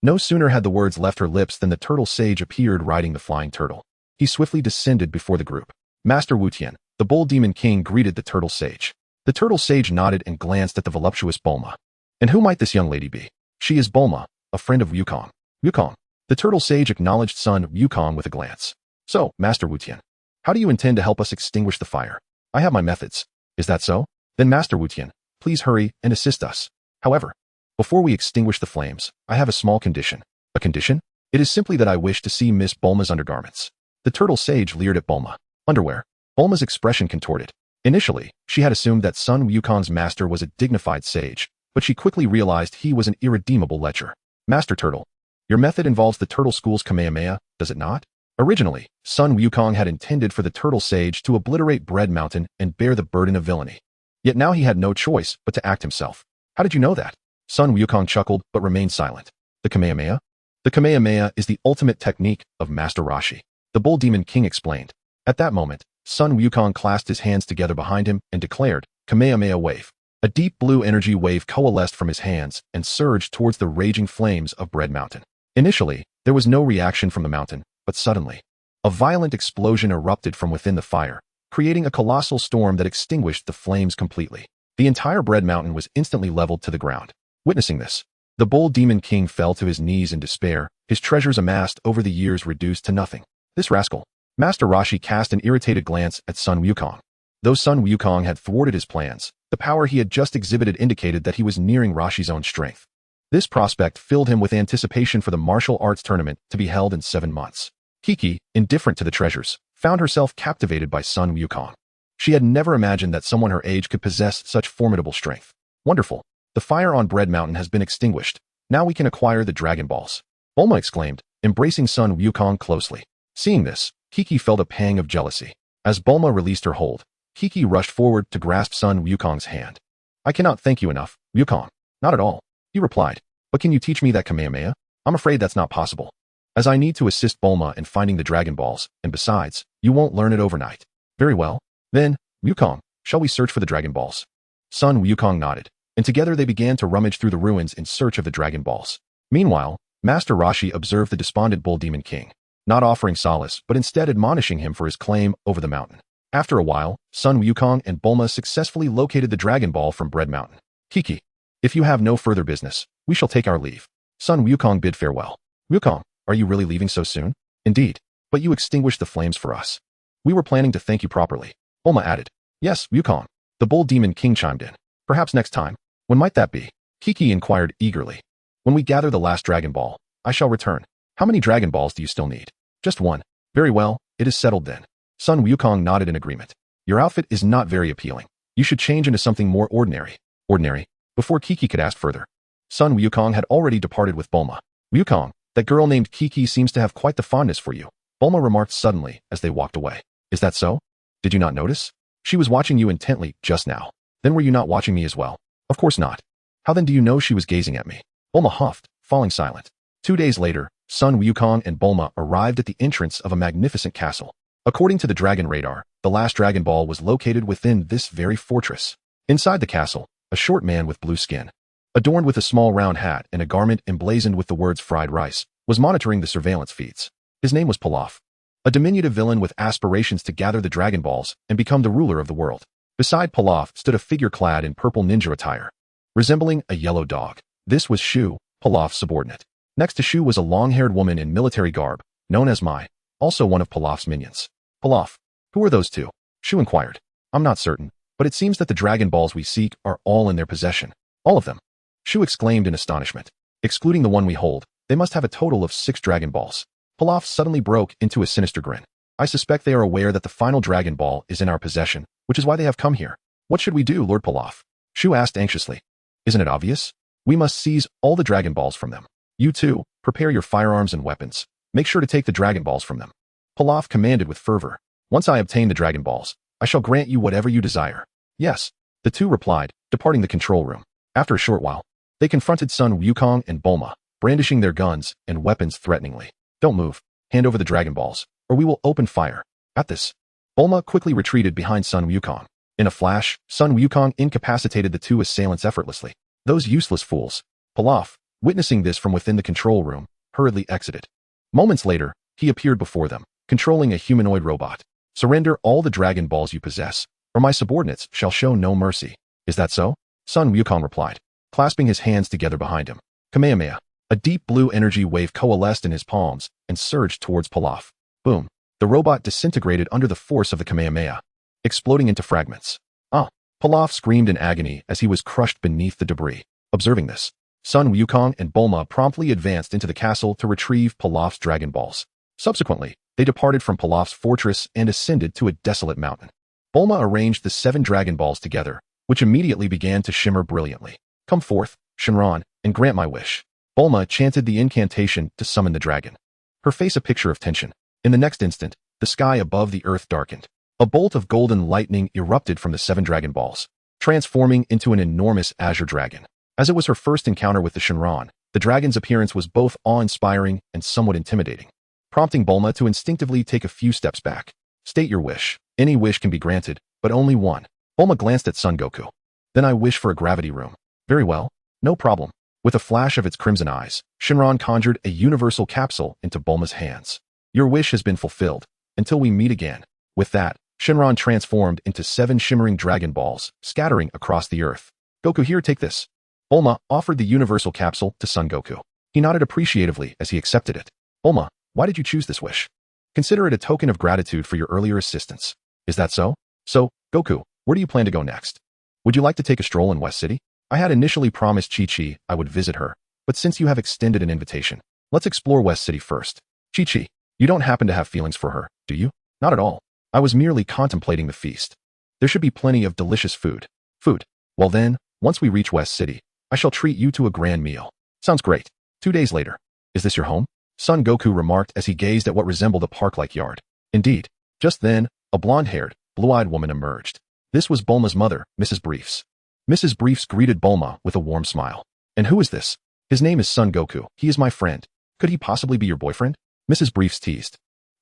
No sooner had the words left her lips than the turtle sage appeared riding the flying turtle. He swiftly descended before the group. Master Wu-Tian, the Bull Demon King greeted the turtle sage. The turtle sage nodded and glanced at the voluptuous Bulma. And who might this young lady be? She is Bulma, a friend of Wukong. Wukong. The turtle sage acknowledged son Wukong with a glance. So, Master Wu-Tian, how do you intend to help us extinguish the fire? I have my methods. Is that so? Then Master Wu-Tian, please hurry and assist us. However, before we extinguish the flames, I have a small condition. A condition? It is simply that I wish to see Miss Bulma's undergarments. The turtle sage leered at Bulma. Underwear. Bulma's expression contorted. Initially, she had assumed that Sun Wukong's master was a dignified sage, but she quickly realized he was an irredeemable lecher. Master Turtle, your method involves the Turtle School's Kamehameha, does it not? Originally, Sun Wukong had intended for the turtle sage to obliterate Bread Mountain and bear the burden of villainy. Yet now he had no choice but to act himself. How did you know that? Sun Wukong chuckled but remained silent. The Kamehameha? The Kamehameha is the ultimate technique of Master Roshi. The Bull Demon King explained. At that moment, Sun Wukong clasped his hands together behind him and declared, Kamehameha wave. A deep blue energy wave coalesced from his hands and surged towards the raging flames of Bread Mountain. Initially, there was no reaction from the mountain, but suddenly, a violent explosion erupted from within the fire, creating a colossal storm that extinguished the flames completely. The entire Bread Mountain was instantly leveled to the ground. Witnessing this, the Bull Demon King fell to his knees in despair, his treasures amassed over the years reduced to nothing. This rascal. Master Roshi cast an irritated glance at Sun Wukong. Though Sun Wukong had thwarted his plans, the power he had just exhibited indicated that he was nearing Roshi's own strength. This prospect filled him with anticipation for the martial arts tournament to be held in 7 months. Kiki, indifferent to the treasures, found herself captivated by Sun Wukong. She had never imagined that someone her age could possess such formidable strength. Wonderful. The fire on Bread Mountain has been extinguished. Now we can acquire the Dragon Balls. Bulma exclaimed, embracing Sun Wukong closely. Seeing this, Kiki felt a pang of jealousy. As Bulma released her hold, Kiki rushed forward to grasp Sun Wukong's hand. I cannot thank you enough, Wukong. Not at all, he replied. But can you teach me that Kamehameha? I'm afraid that's not possible, as I need to assist Bulma in finding the Dragon Balls, and besides, you won't learn it overnight. Very well. Then, Wukong, shall we search for the Dragon Balls? Son Wukong nodded, and together they began to rummage through the ruins in search of the Dragon Balls. Meanwhile, Master Roshi observed the despondent Bull Demon King, not offering solace but instead admonishing him for his claim over the mountain. After a while, Son Wukong and Bulma successfully located the Dragon Ball from Bread Mountain. Kiki, if you have no further business, we shall take our leave. Son Wukong bid farewell. Wukong, are you really leaving so soon? Indeed, but you extinguished the flames for us. We were planning to thank you properly. Bulma added. Yes, Wukong. The Bull Demon King chimed in. Perhaps next time. When might that be? Kiki inquired eagerly. When we gather the last Dragon Ball, I shall return. How many Dragon Balls do you still need? Just one. Very well, it is settled then. Son Wukong nodded in agreement. Your outfit is not very appealing. You should change into something more ordinary. Ordinary? Before Kiki could ask further. Son Wukong had already departed with Bulma. Wukong, that girl named Kiki seems to have quite the fondness for you, Bulma remarked suddenly as they walked away. Is that so? Did you not notice? She was watching you intently just now. Then were you not watching me as well? Of course not. How then do you know she was gazing at me? Bulma huffed, falling silent. 2 days later, Son Wukong and Bulma arrived at the entrance of a magnificent castle. According to the Dragon Radar, the last Dragon Ball was located within this very fortress. Inside the castle, a short man with blue skin, adorned with a small round hat and a garment emblazoned with the words fried rice, was monitoring the surveillance feeds. His name was Pilaf, a diminutive villain with aspirations to gather the Dragon Balls and become the ruler of the world. Beside Pilaf stood a figure clad in purple ninja attire, resembling a yellow dog. This was Shu, Pilaf's subordinate. Next to Shu was a long-haired woman in military garb, known as Mai, also one of Pilaf's minions. Pilaf, who are those two? Shu inquired. I'm not certain, but it seems that the Dragon Balls we seek are all in their possession. All of them. Shu exclaimed in astonishment. Excluding the one we hold, they must have a total of 6 Dragon Balls. Pilaf suddenly broke into a sinister grin. I suspect they are aware that the final Dragon Ball is in our possession, which is why they have come here. What should we do, Lord Pilaf? Shu asked anxiously. Isn't it obvious? We must seize all the Dragon Balls from them. You too, prepare your firearms and weapons. Make sure to take the Dragon Balls from them. Pilaf commanded with fervor. Once I obtain the Dragon Balls, I shall grant you whatever you desire. Yes, the two replied, departing the control room. After a short while, they confronted Son Wukong and Bulma, brandishing their guns and weapons threateningly. Don't move. Hand over the Dragon Balls, or we will open fire. At this, Bulma quickly retreated behind Son Wukong. In a flash, Son Wukong incapacitated the two assailants effortlessly. Those useless fools. Pilaf, witnessing this from within the control room, hurriedly exited. Moments later, he appeared before them, controlling a humanoid robot. Surrender all the Dragon Balls you possess, or my subordinates shall show no mercy. Is that so? Son Wukong replied, clasping his hands together behind him. Kamehameha. A deep blue energy wave coalesced in his palms and surged towards Pilaf. Boom. The robot disintegrated under the force of the Kamehameha, exploding into fragments. Ah! Pilaf screamed in agony as he was crushed beneath the debris. Observing this, Son Wukong and Bulma promptly advanced into the castle to retrieve Pilaf's Dragon Balls. Subsequently, they departed from Pilaf's fortress and ascended to a desolate mountain. Bulma arranged the 7 Dragon Balls together, which immediately began to shimmer brilliantly. Come forth, Shenron, and grant my wish. Bulma chanted the incantation to summon the dragon, her face a picture of tension. In the next instant, the sky above the earth darkened. A bolt of golden lightning erupted from the 7 Dragon Balls, transforming into an enormous azure dragon. As it was her first encounter with the Shenron, the dragon's appearance was both awe-inspiring and somewhat intimidating, prompting Bulma to instinctively take a few steps back. State your wish. Any wish can be granted, but only one. Bulma glanced at Son Goku. Then I wish for a gravity room. Very well. No problem. With a flash of its crimson eyes, Shenron conjured a universal capsule into Bulma's hands. Your wish has been fulfilled. Until we meet again. With that, Shenron transformed into 7 shimmering Dragon Balls, scattering across the earth. Goku, here, take this. Bulma offered the universal capsule to Son Goku. He nodded appreciatively as he accepted it. Bulma, why did you choose this wish? Consider it a token of gratitude for your earlier assistance. Is that so? So, Goku, where do you plan to go next? Would you like to take a stroll in West City? I had initially promised Chi-Chi I would visit her, but since you have extended an invitation, let's explore West City first. Chi-Chi, you don't happen to have feelings for her, do you? Not at all. I was merely contemplating the feast. There should be plenty of delicious food. Food. Well then, once we reach West City, I shall treat you to a grand meal. Sounds great. 2 days later. Is this your home? Son Goku remarked as he gazed at what resembled a park-like yard. Indeed. Just then, a blonde-haired, blue-eyed woman emerged. This was Bulma's mother, Mrs. Briefs. Mrs. Briefs greeted Bulma with a warm smile. And who is this? His name is Son Goku. He is my friend. Could he possibly be your boyfriend? Mrs. Briefs teased.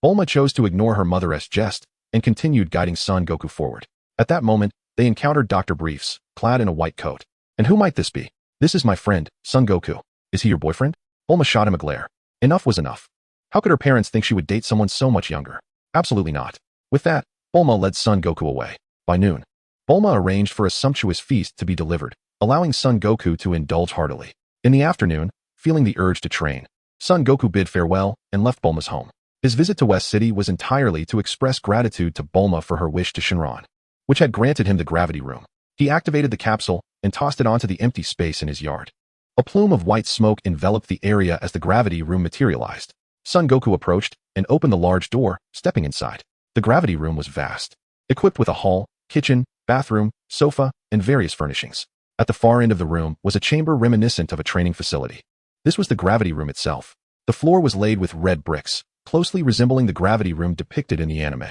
Bulma chose to ignore her mother's jest and continued guiding son Goku forward. At that moment, they encountered Dr. Briefs, clad in a white coat. And who might this be? This is my friend, son Goku. Is he your boyfriend? Bulma shot him a glare. Enough was enough. How could her parents think she would date someone so much younger? Absolutely not. With that, Bulma led son Goku away. By noon, Bulma arranged for a sumptuous feast to be delivered, allowing son Goku to indulge heartily. In the afternoon, feeling the urge to train, son Goku bid farewell and left Bulma's home. His visit to West City was entirely to express gratitude to Bulma for her wish to Shinron, which had granted him the gravity room. He activated the capsule and tossed it onto the empty space in his yard. A plume of white smoke enveloped the area as the gravity room materialized. Son Goku approached and opened the large door, stepping inside. The gravity room was vast, equipped with a hall, kitchen, bathroom, sofa, and various furnishings. At the far end of the room was a chamber reminiscent of a training facility. This was the gravity room itself. The floor was laid with red bricks, closely resembling the gravity room depicted in the anime.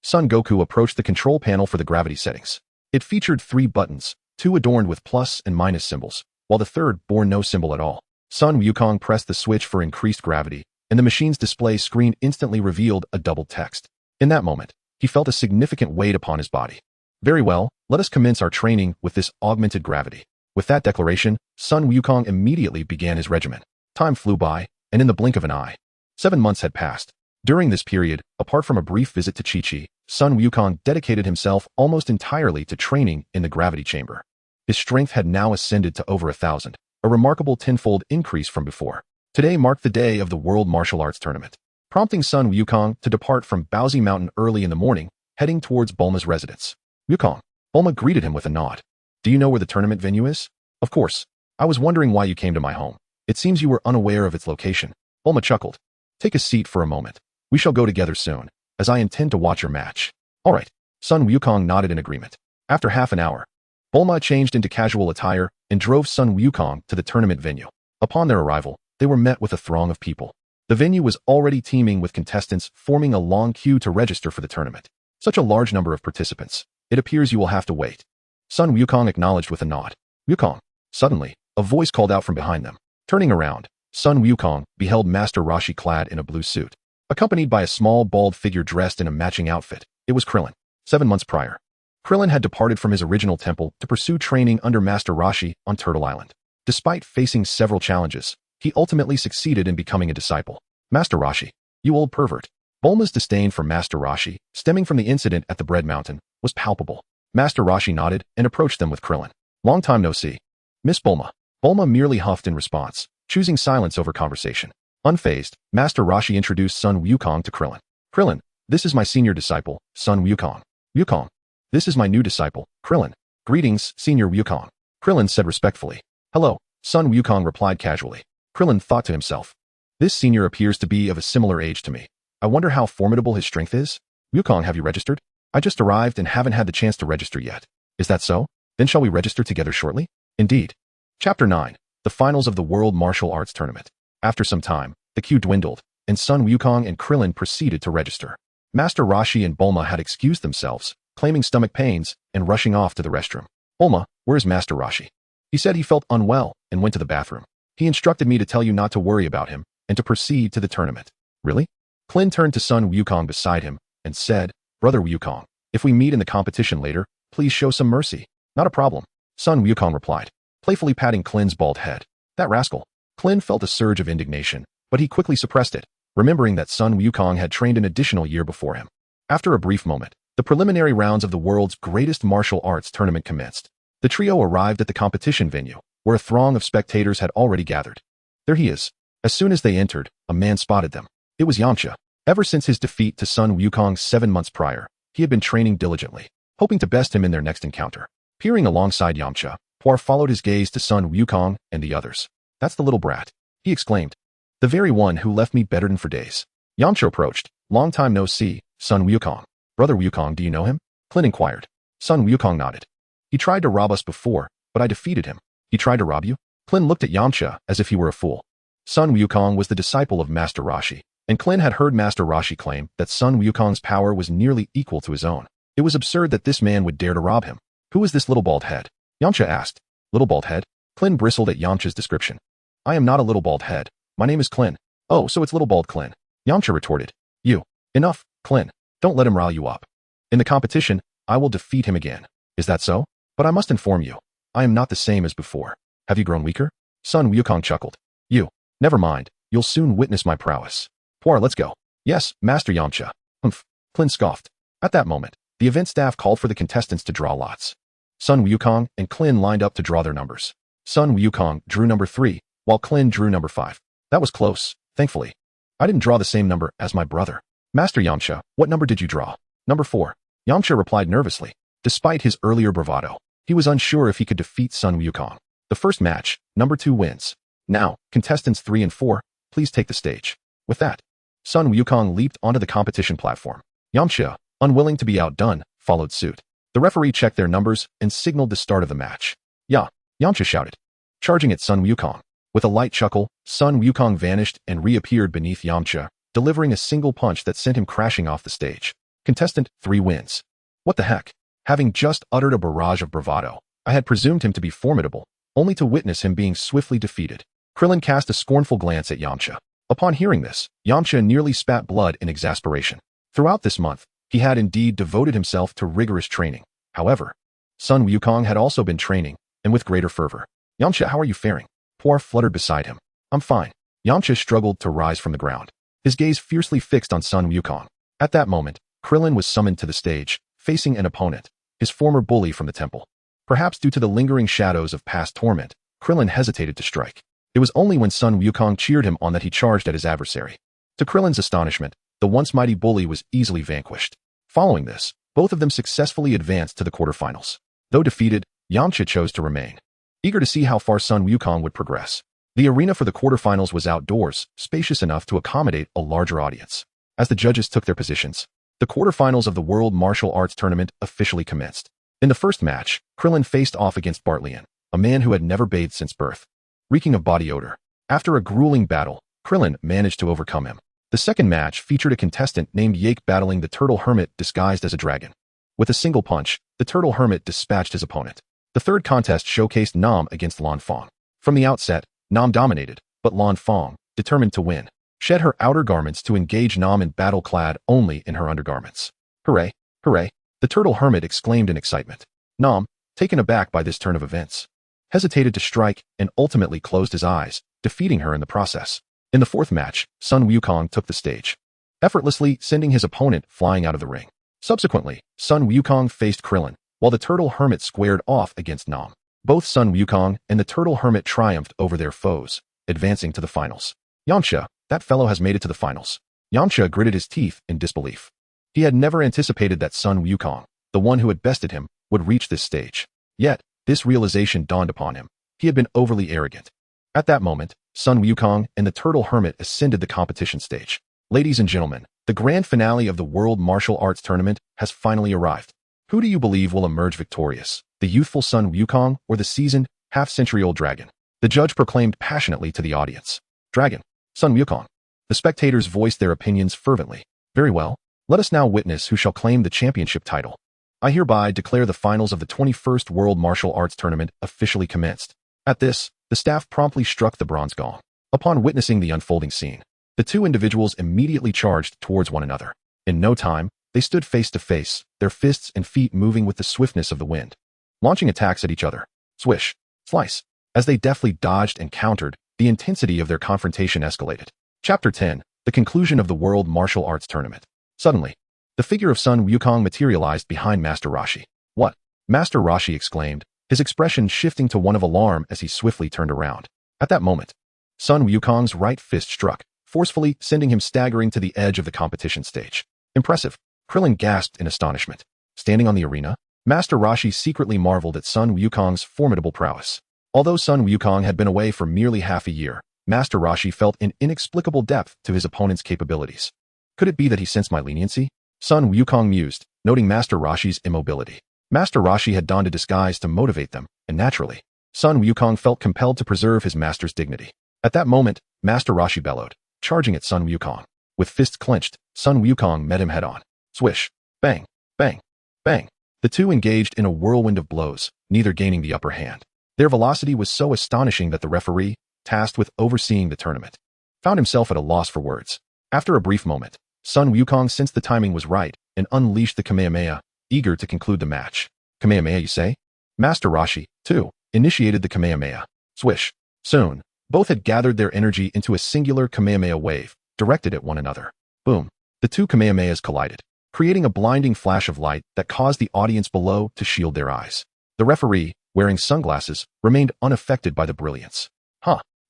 Son Goku approached the control panel for the gravity settings. It featured 3 buttons, 2 adorned with plus and minus symbols, while the third bore no symbol at all. Son Wukong pressed the switch for increased gravity, and the machine's display screen instantly revealed a double text. In that moment, he felt a significant weight upon his body. Very well, let us commence our training with this augmented gravity. With that declaration, Son Wukong immediately began his regimen. Time flew by, and in the blink of an eye, 7 months had passed. During this period, apart from a brief visit to Chi-Chi, Son Wukong dedicated himself almost entirely to training in the gravity chamber. His strength had now ascended to over 1,000, a remarkable tenfold increase from before. Today marked the day of the World Martial Arts Tournament, prompting Son Wukong to depart from Baozi Mountain early in the morning, heading towards Bulma's residence. Wukong. Bulma greeted him with a nod. Do you know where the tournament venue is? Of course. I was wondering why you came to my home. It seems you were unaware of its location. Bulma chuckled. Take a seat for a moment. We shall go together soon, as I intend to watch your match. All right. Son Wukong nodded in agreement. After half an hour, Bulma changed into casual attire and drove Son Wukong to the tournament venue. Upon their arrival, they were met with a throng of people. The venue was already teeming with contestants forming a long queue to register for the tournament. Such a large number of participants. It appears you will have to wait. Son Wukong acknowledged with a nod. Wukong. Suddenly, a voice called out from behind them. Turning around, Son Wukong beheld Master Roshi clad in a blue suit, accompanied by a small bald figure dressed in a matching outfit. It was Krillin. 7 months prior, Krillin had departed from his original temple to pursue training under Master Roshi on Turtle Island. Despite facing several challenges, he ultimately succeeded in becoming a disciple. Master Roshi, you old pervert. Bulma's disdain for Master Roshi, stemming from the incident at the Bread Mountain, was palpable. Master Roshi nodded and approached them with Krillin. Long time no see. Miss Bulma. Bulma merely huffed in response, choosing silence over conversation. Unfazed, Master Roshi introduced Son Wukong to Krillin. Krillin, this is my senior disciple, Son Wukong. Wukong, this is my new disciple, Krillin. Greetings, Senior Wukong. Krillin said respectfully. Hello, Son Wukong replied casually. Krillin thought to himself. This senior appears to be of a similar age to me. I wonder how formidable his strength is. Wukong, have you registered? I just arrived and haven't had the chance to register yet. Is that so? Then shall we register together shortly? Indeed. Chapter 9. The Finals of the World Martial Arts Tournament. After some time, the queue dwindled, and Son Wukong and Krillin proceeded to register. Master Roshi and Bulma had excused themselves, claiming stomach pains, and rushing off to the restroom. Bulma, where is Master Roshi? He said he felt unwell and went to the bathroom. He instructed me to tell you not to worry about him and to proceed to the tournament. Really? Klin turned to Son Wukong beside him and said, Brother Wukong, if we meet in the competition later, please show some mercy. Not a problem. Son Wukong replied, playfully patting Klin's bald head. That rascal. Klin felt a surge of indignation, but he quickly suppressed it, remembering that Son Wukong had trained an additional year before him. After a brief moment, the preliminary rounds of the world's greatest martial arts tournament commenced. The trio arrived at the competition venue, where a throng of spectators had already gathered. There he is. As soon as they entered, a man spotted them. It was Yamcha. Ever since his defeat to Son Wukong 7 months prior, he had been training diligently, hoping to best him in their next encounter. Peering alongside Yamcha, Poir followed his gaze to Son Wukong and the others. That's the little brat, he exclaimed. The very one who left me bettered for days. Yamcha approached. Long time no see, Son Wukong. Brother Wukong, do you know him? Clint inquired. Son Wukong nodded. He tried to rob us before, but I defeated him. He tried to rob you? Clint looked at Yamcha as if he were a fool. Son Wukong was the disciple of Master Roshi, and Clint had heard Master Roshi claim that Son Wukong's power was nearly equal to his own. It was absurd that this man would dare to rob him. Who is this little bald head? Yamcha asked. Little bald head? Clint bristled at Yamcha's description. I am not a little bald head. My name is Clint. Oh, so it's little bald Klin. Yamcha retorted. You. Enough, Klin. Don't let him rile you up. In the competition, I will defeat him again. Is that so? But I must inform you. I am not the same as before. Have you grown weaker? Sun Wukong chuckled. You. Never mind. You'll soon witness my prowess. Puar, let's go. Yes, Master Yamcha. Humph. Klin scoffed. At that moment, the event staff called for the contestants to draw lots. Sun Wukong and Klin lined up to draw their numbers. Sun Wukong drew number 3, while Klin drew number 5. That was close, thankfully. I didn't draw the same number as my brother. Master Yamcha, what number did you draw? Number 4. Yamcha replied nervously. Despite his earlier bravado, he was unsure if he could defeat Sun Wukong. The first match, number 2 wins. Now, contestants 3 and 4, please take the stage. With that, Sun Wukong leaped onto the competition platform. Yamcha, unwilling to be outdone, followed suit. The referee checked their numbers and signaled the start of the match. Yeah, Yamcha shouted, charging at Sun Wukong. With a light chuckle, Sun Wukong vanished and reappeared beneath Yamcha, delivering a single punch that sent him crashing off the stage. Contestant 3 wins. What the heck? Having just uttered a barrage of bravado, I had presumed him to be formidable, only to witness him being swiftly defeated. Krillin cast a scornful glance at Yamcha. Upon hearing this, Yamcha nearly spat blood in exasperation. Throughout this month, he had indeed devoted himself to rigorous training. However, Sun Wukong had also been training, and with greater fervor. Yamcha, how are you faring? Puar fluttered beside him. I'm fine. Yamcha struggled to rise from the ground, his gaze fiercely fixed on Sun Wukong. At that moment, Krillin was summoned to the stage, facing an opponent, his former bully from the temple. Perhaps due to the lingering shadows of past torment, Krillin hesitated to strike. It was only when Sun Wukong cheered him on that he charged at his adversary. To Krillin's astonishment, the once mighty bully was easily vanquished. Following this, both of them successfully advanced to the quarterfinals. Though defeated, Yamcha chose to remain, eager to see how far Sun Wukong would progress. The arena for the quarterfinals was outdoors, spacious enough to accommodate a larger audience. As the judges took their positions, the quarterfinals of the World Martial Arts Tournament officially commenced. In the first match, Krillin faced off against Bartlian, a man who had never bathed since birth, reeking of body odor. After a grueling battle, Krillin managed to overcome him. The second match featured a contestant named Yake battling the Turtle Hermit disguised as a dragon. With a single punch, the Turtle Hermit dispatched his opponent. The third contest showcased Nam against Lan Fong. From the outset, Nam dominated, but Lan Fong, determined to win, shed her outer garments to engage Nam in battle clad only in her undergarments. Hooray! Hooray! The Turtle Hermit exclaimed in excitement. Nam, taken aback by this turn of events, hesitated to strike and ultimately closed his eyes, defeating her in the process. In the fourth match, Sun Wukong took the stage, effortlessly sending his opponent flying out of the ring. Subsequently, Sun Wukong faced Krillin, while the Turtle Hermit squared off against Nam. Both Sun Wukong and the Turtle Hermit triumphed over their foes, advancing to the finals. Yamcha, that fellow has made it to the finals. Yamcha gritted his teeth in disbelief. He had never anticipated that Sun Wukong, the one who had bested him, would reach this stage. Yet, this realization dawned upon him. He had been overly arrogant. At that moment, Sun Wukong and the Turtle Hermit ascended the competition stage. Ladies and gentlemen, the grand finale of the World Martial Arts Tournament has finally arrived. Who do you believe will emerge victorious? The youthful Sun Wukong or the seasoned, half-century-old dragon? The judge proclaimed passionately to the audience. Dragon. Sun Wukong. The spectators voiced their opinions fervently. Very well. Let us now witness who shall claim the championship title. I hereby declare the finals of the 21st World Martial Arts Tournament officially commenced. At this, the staff promptly struck the bronze gong. Upon witnessing the unfolding scene, the two individuals immediately charged towards one another. In no time, they stood face to face, their fists and feet moving with the swiftness of the wind, launching attacks at each other. Swish, slice. As they deftly dodged and countered, the intensity of their confrontation escalated. Chapter 10, the conclusion of the World Martial Arts Tournament. Suddenly, the figure of Sun Wukong materialized behind Master Roshi. What? Master Roshi exclaimed, his expression shifting to one of alarm as he swiftly turned around. At that moment, Sun Wukong's right fist struck, forcefully sending him staggering to the edge of the competition stage. Impressive. Krillin gasped in astonishment. Standing on the arena, Master Roshi secretly marveled at Sun Wukong's formidable prowess. Although Sun Wukong had been away for merely half a year, Master Roshi felt an inexplicable depth to his opponent's capabilities. Could it be that he sensed my leniency? Sun Wukong mused, noting Master Roshi's immobility. Master Roshi had donned a disguise to motivate them, and naturally, Sun Wukong felt compelled to preserve his master's dignity. At that moment, Master Roshi bellowed, charging at Sun Wukong. With fists clenched, Sun Wukong met him head-on. Swish, bang, bang, bang. The two engaged in a whirlwind of blows, neither gaining the upper hand. Their velocity was so astonishing that the referee, tasked with overseeing the tournament, found himself at a loss for words. After a brief moment, Sun Wukong sensed the timing was right and unleashed the Kamehameha, eager to conclude the match. Kamehameha, you say? Master Roshi, too, initiated the Kamehameha. Swish. Soon, both had gathered their energy into a singular Kamehameha wave, directed at one another. Boom. The two Kamehamehas collided, creating a blinding flash of light that caused the audience below to shield their eyes. The referee, wearing sunglasses, remained unaffected by the brilliance.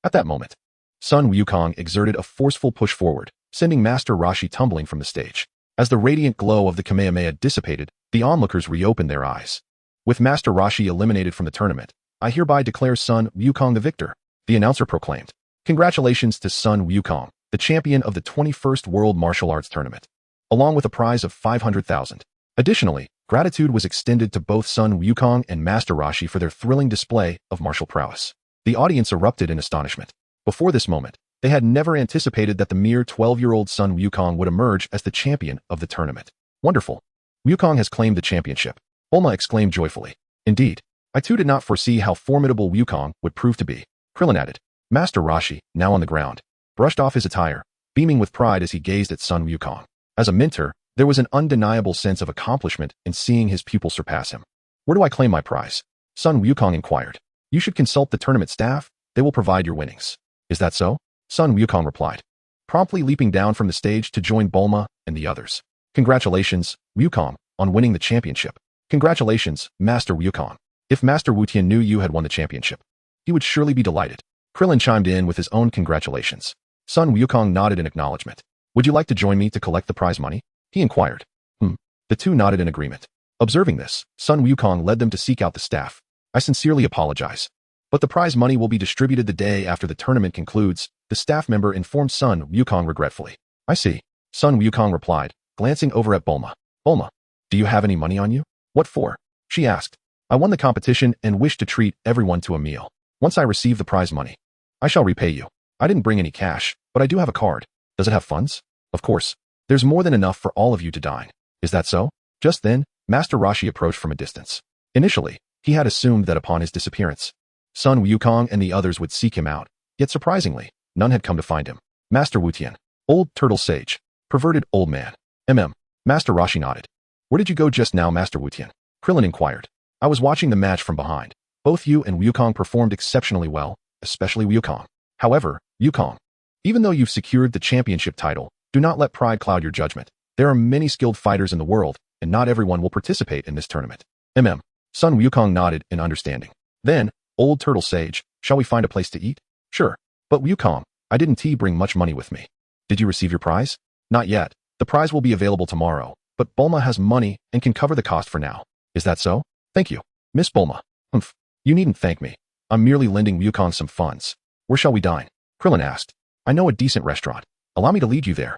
At that moment, Sun Wukong exerted a forceful push forward, sending Master Roshi tumbling from the stage. As the radiant glow of the Kamehameha dissipated, the onlookers reopened their eyes. With Master Roshi eliminated from the tournament, I hereby declare Sun Wukong the victor, the announcer proclaimed. Congratulations to Sun Wukong, the champion of the 21st World Martial Arts Tournament, along with a prize of 500,000. Additionally, gratitude was extended to both Sun Wukong and Master Roshi for their thrilling display of martial prowess. The audience erupted in astonishment. Before this moment, they had never anticipated that the mere 12-year-old Sun Wukong would emerge as the champion of the tournament. Wonderful. Wukong has claimed the championship, Bulma exclaimed joyfully. Indeed, I too did not foresee how formidable Wukong would prove to be. Krillin added. Master Roshi, now on the ground, brushed off his attire, beaming with pride as he gazed at Sun Wukong. As a mentor, there was an undeniable sense of accomplishment in seeing his pupil surpass him. Where do I claim my prize? Sun Wukong inquired. You should consult the tournament staff, they will provide your winnings. Is that so? Sun Wukong replied, promptly leaping down from the stage to join Bulma and the others. Congratulations, Wukong, on winning the championship. Congratulations, Master Wukong. If Master Wutian knew you had won the championship, he would surely be delighted. Krillin chimed in with his own congratulations. Sun Wukong nodded in acknowledgement. Would you like to join me to collect the prize money? He inquired. The two nodded in agreement. Observing this, Sun Wukong led them to seek out the staff. I sincerely apologize, but the prize money will be distributed the day after the tournament concludes, the staff member informed Sun Wukong regretfully. I see. Sun Wukong replied, glancing over at Bulma. Bulma, do you have any money on you? What for? She asked. I won the competition and wish to treat everyone to a meal. Once I receive the prize money, I shall repay you. I didn't bring any cash, but I do have a card. Does it have funds? Of course. There's more than enough for all of you to dine. Is that so? Just then, Master Roshi approached from a distance. Initially, he had assumed that upon his disappearance, Sun Wukong and the others would seek him out, yet surprisingly, none had come to find him. Master Wutian, old turtle sage, perverted old man. Master Roshi nodded. Where did you go just now, Master Wutian? Krillin inquired. I was watching the match from behind. Both you and Wukong performed exceptionally well, especially Wukong. However, Wukong, even though you've secured the championship title, do not let pride cloud your judgment. There are many skilled fighters in the world, and not everyone will participate in this tournament. Sun Wukong nodded in understanding. Then, old turtle sage, shall we find a place to eat? Sure. But Wukong, I didn't bring much money with me. Did you receive your prize? Not yet. The prize will be available tomorrow, but Bulma has money and can cover the cost for now. Is that so? Thank you, Miss Bulma. You needn't thank me. I'm merely lending Wukong some funds. Where shall we dine? Krillin asked. I know a decent restaurant. Allow me to lead you there.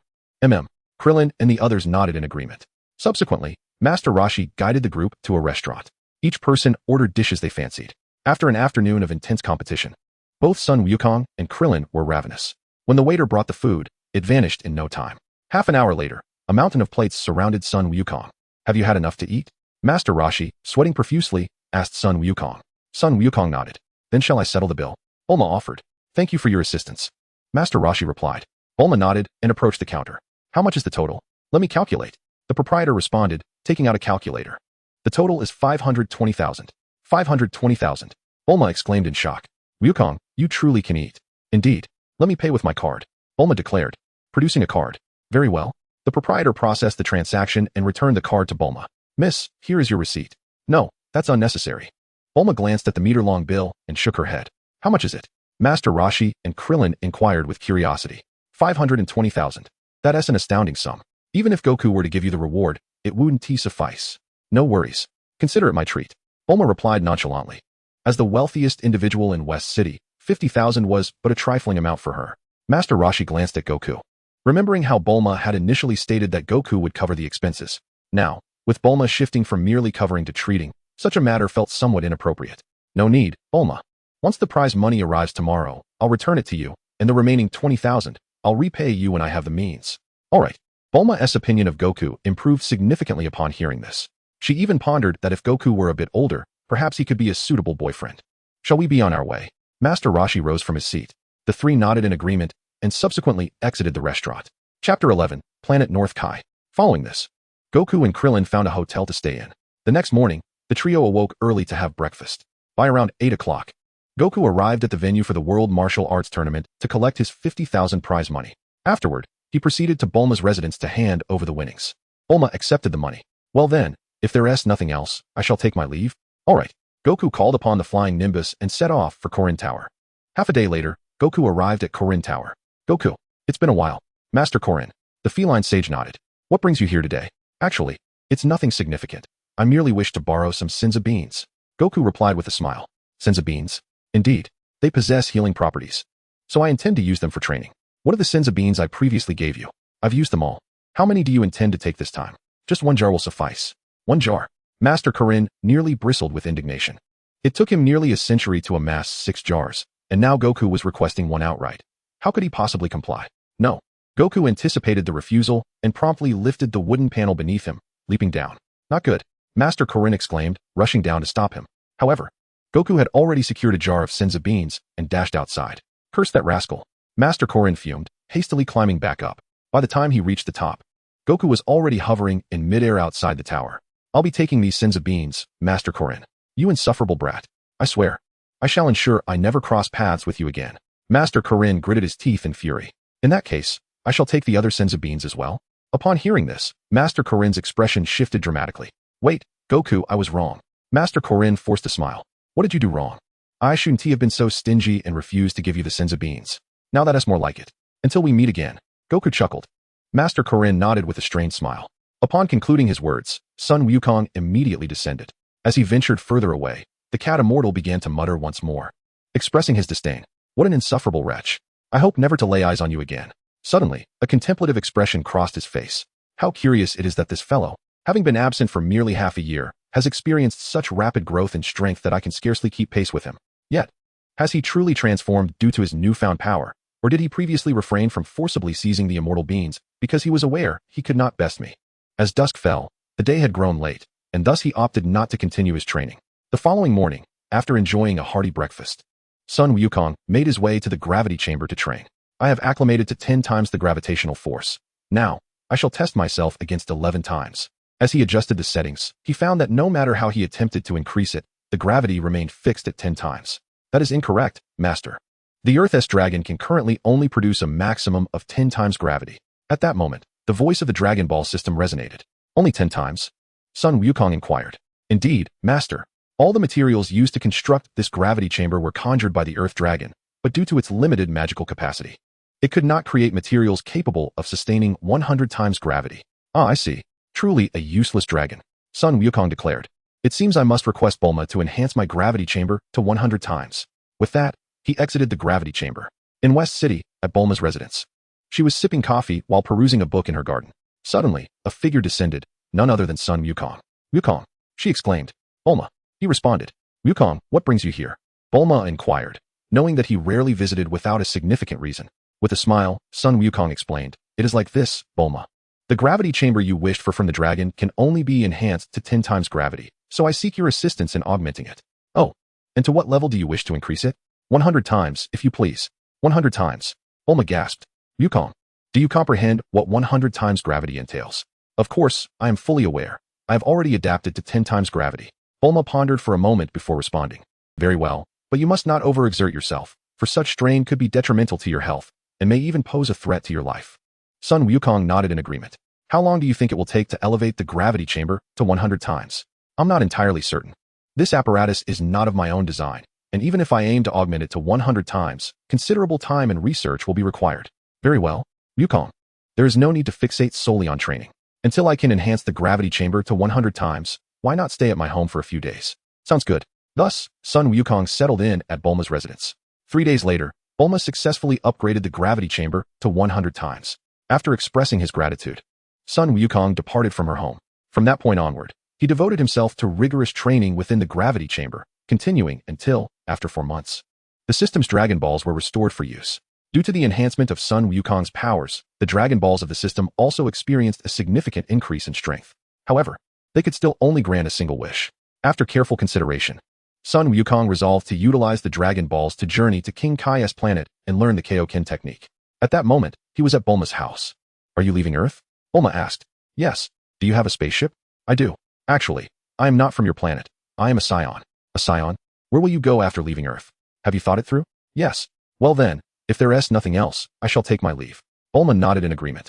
Krillin and the others nodded in agreement. Subsequently, Master Roshi guided the group to a restaurant. Each person ordered dishes they fancied. After an afternoon of intense competition, both Sun Wukong and Krillin were ravenous. When the waiter brought the food, it vanished in no time. Half an hour later, a mountain of plates surrounded Sun Wukong. Have you had enough to eat? Master Roshi, sweating profusely, asked Sun Wukong. Sun Wukong nodded. Then shall I settle the bill? Bulma offered. Thank you for your assistance. Master Roshi replied. Bulma nodded and approached the counter. How much is the total? Let me calculate. The proprietor responded, taking out a calculator. The total is 520,000. 520,000. Bulma exclaimed in shock. Wukong, you truly can eat. Indeed. Let me pay with my card. Bulma declared, producing a card. Very well. The proprietor processed the transaction and returned the card to Bulma. Miss, here is your receipt. No, that's unnecessary. Bulma glanced at the meter-long bill and shook her head. How much is it? Master Roshi and Krillin inquired with curiosity. 520,000. That's an astounding sum. Even if Goku were to give you the reward, it wouldn't suffice. No worries. Consider it my treat. Bulma replied nonchalantly. As the wealthiest individual in West City, 50,000 was but a trifling amount for her. Master Roshi glanced at Goku. Remembering how Bulma had initially stated that Goku would cover the expenses. Now, with Bulma shifting from merely covering to treating, such a matter felt somewhat inappropriate. No need, Bulma. Once the prize money arrives tomorrow, I'll return it to you, and the remaining 20,000, I'll repay you when I have the means. Alright. Bulma's opinion of Goku improved significantly upon hearing this. She even pondered that if Goku were a bit older, perhaps he could be a suitable boyfriend. Shall we be on our way? Master Roshi rose from his seat. The three nodded in agreement, and subsequently exited the restaurant. Chapter 11, Planet North Kai. Following this, Goku and Krillin found a hotel to stay in. The next morning, the trio awoke early to have breakfast. By around 8 o'clock, Goku arrived at the venue for the World Martial Arts Tournament to collect his 50,000 prize money. Afterward, he proceeded to Bulma's residence to hand over the winnings. Bulma accepted the money. Well then, if there is nothing else, I shall take my leave. Alright. Goku called upon the flying Nimbus and set off for Korin Tower. Half a day later, Goku arrived at Korin Tower. Goku, it's been a while. Master Korin. The feline sage nodded. What brings you here today? Actually, it's nothing significant. I merely wish to borrow some Senza beans. Goku replied with a smile. Senza beans? Indeed. They possess healing properties. So I intend to use them for training. What are the Senza beans I previously gave you? I've used them all. How many do you intend to take this time? Just 1 jar will suffice. 1 jar. Master Korin nearly bristled with indignation. It took him nearly a century to amass 6 jars, and now Goku was requesting 1 outright. How could he possibly comply? No. Goku anticipated the refusal and promptly lifted the wooden panel beneath him, leaping down. Not good. Master Korin exclaimed, rushing down to stop him. However, Goku had already secured a jar of Senza beans and dashed outside. Curse that rascal. Master Korin fumed, hastily climbing back up. By the time he reached the top, Goku was already hovering in midair outside the tower. I'll be taking these Senza beans, Master Korin. You insufferable brat. I swear. I shall ensure I never cross paths with you again. Master Korin gritted his teeth in fury. In that case, I shall take the other Senza beans as well. Upon hearing this, Master Korin's expression shifted dramatically. Wait, Goku, I was wrong. Master Korin forced a smile. What did you do wrong? I shouldn't have been so stingy and refused to give you the Senza beans. Now that is more like it. Until we meet again. Goku chuckled. Master Korin nodded with a strained smile. Upon concluding his words, Sun Wukong immediately descended. As he ventured further away, the cat immortal began to mutter once more, expressing his disdain. What an insufferable wretch. I hope never to lay eyes on you again. Suddenly, a contemplative expression crossed his face. How curious it is that this fellow, having been absent for merely half a year, has experienced such rapid growth and strength that I can scarcely keep pace with him. Yet, has he truly transformed due to his newfound power, or did he previously refrain from forcibly seizing the immortal beans because he was aware he could not best me? As dusk fell, the day had grown late, and thus he opted not to continue his training. The following morning, after enjoying a hearty breakfast, Sun Wukong made his way to the gravity chamber to train. I have acclimated to 10 times the gravitational force. Now, I shall test myself against 11 times. As he adjusted the settings, he found that no matter how he attempted to increase it, the gravity remained fixed at 10 times. That is incorrect, Master. The Earth's dragon can currently only produce a maximum of 10 times gravity. At that moment, the voice of the Dragon Ball system resonated. Only 10 times? Sun Wukong inquired. Indeed, Master. All the materials used to construct this gravity chamber were conjured by the Earth Dragon, but due to its limited magical capacity, it could not create materials capable of sustaining 100 times gravity. Ah, I see. Truly a useless dragon. Sun Wukong declared. It seems I must request Bulma to enhance my gravity chamber to 100 times. With that, he exited the gravity chamber. In West City, at Bulma's residence, she was sipping coffee while perusing a book in her garden. Suddenly, a figure descended, none other than Sun Wukong. Wukong, she exclaimed. Bulma, he responded. Wukong, what brings you here? Bulma inquired, knowing that he rarely visited without a significant reason. With a smile, Sun Wukong explained, it is like this, Bulma. The gravity chamber you wished for from the dragon can only be enhanced to 10 times gravity, so I seek your assistance in augmenting it. Oh, and to what level do you wish to increase it? 100 times, if you please. 100 times. Bulma gasped. Wukong, do you comprehend what 100 times gravity entails? Of course, I am fully aware. I have already adapted to 10 times gravity. Bulma pondered for a moment before responding. Very well, but you must not overexert yourself, for such strain could be detrimental to your health, and may even pose a threat to your life. Sun Wukong nodded in agreement. How long do you think it will take to elevate the gravity chamber to 100 times? I'm not entirely certain. This apparatus is not of my own design, and even if I aim to augment it to 100 times, considerable time and research will be required. Very well, Wukong. There is no need to fixate solely on training. Until I can enhance the gravity chamber to 100 times, why not stay at my home for a few days? Sounds good. Thus, Sun Wukong settled in at Bulma's residence. 3 days later, Bulma successfully upgraded the gravity chamber to 100 times. After expressing his gratitude, Sun Wukong departed from her home. From that point onward, he devoted himself to rigorous training within the gravity chamber, continuing until, after 4 months, the system's Dragon Balls were restored for use. Due to the enhancement of Sun Wukong's powers, the Dragon Balls of the system also experienced a significant increase in strength. However, they could still only grant a single wish. After careful consideration, Sun Wukong resolved to utilize the Dragon Balls to journey to King Kai's planet and learn the Kaioken technique. At that moment, he was at Bulma's house. Are you leaving Earth? Bulma asked. Yes. Do you have a spaceship? I do. Actually, I am not from your planet. I am a Saiyan. A Saiyan? Where will you go after leaving Earth? Have you thought it through? Yes. Well then, if there is nothing else, I shall take my leave. Bulma nodded in agreement.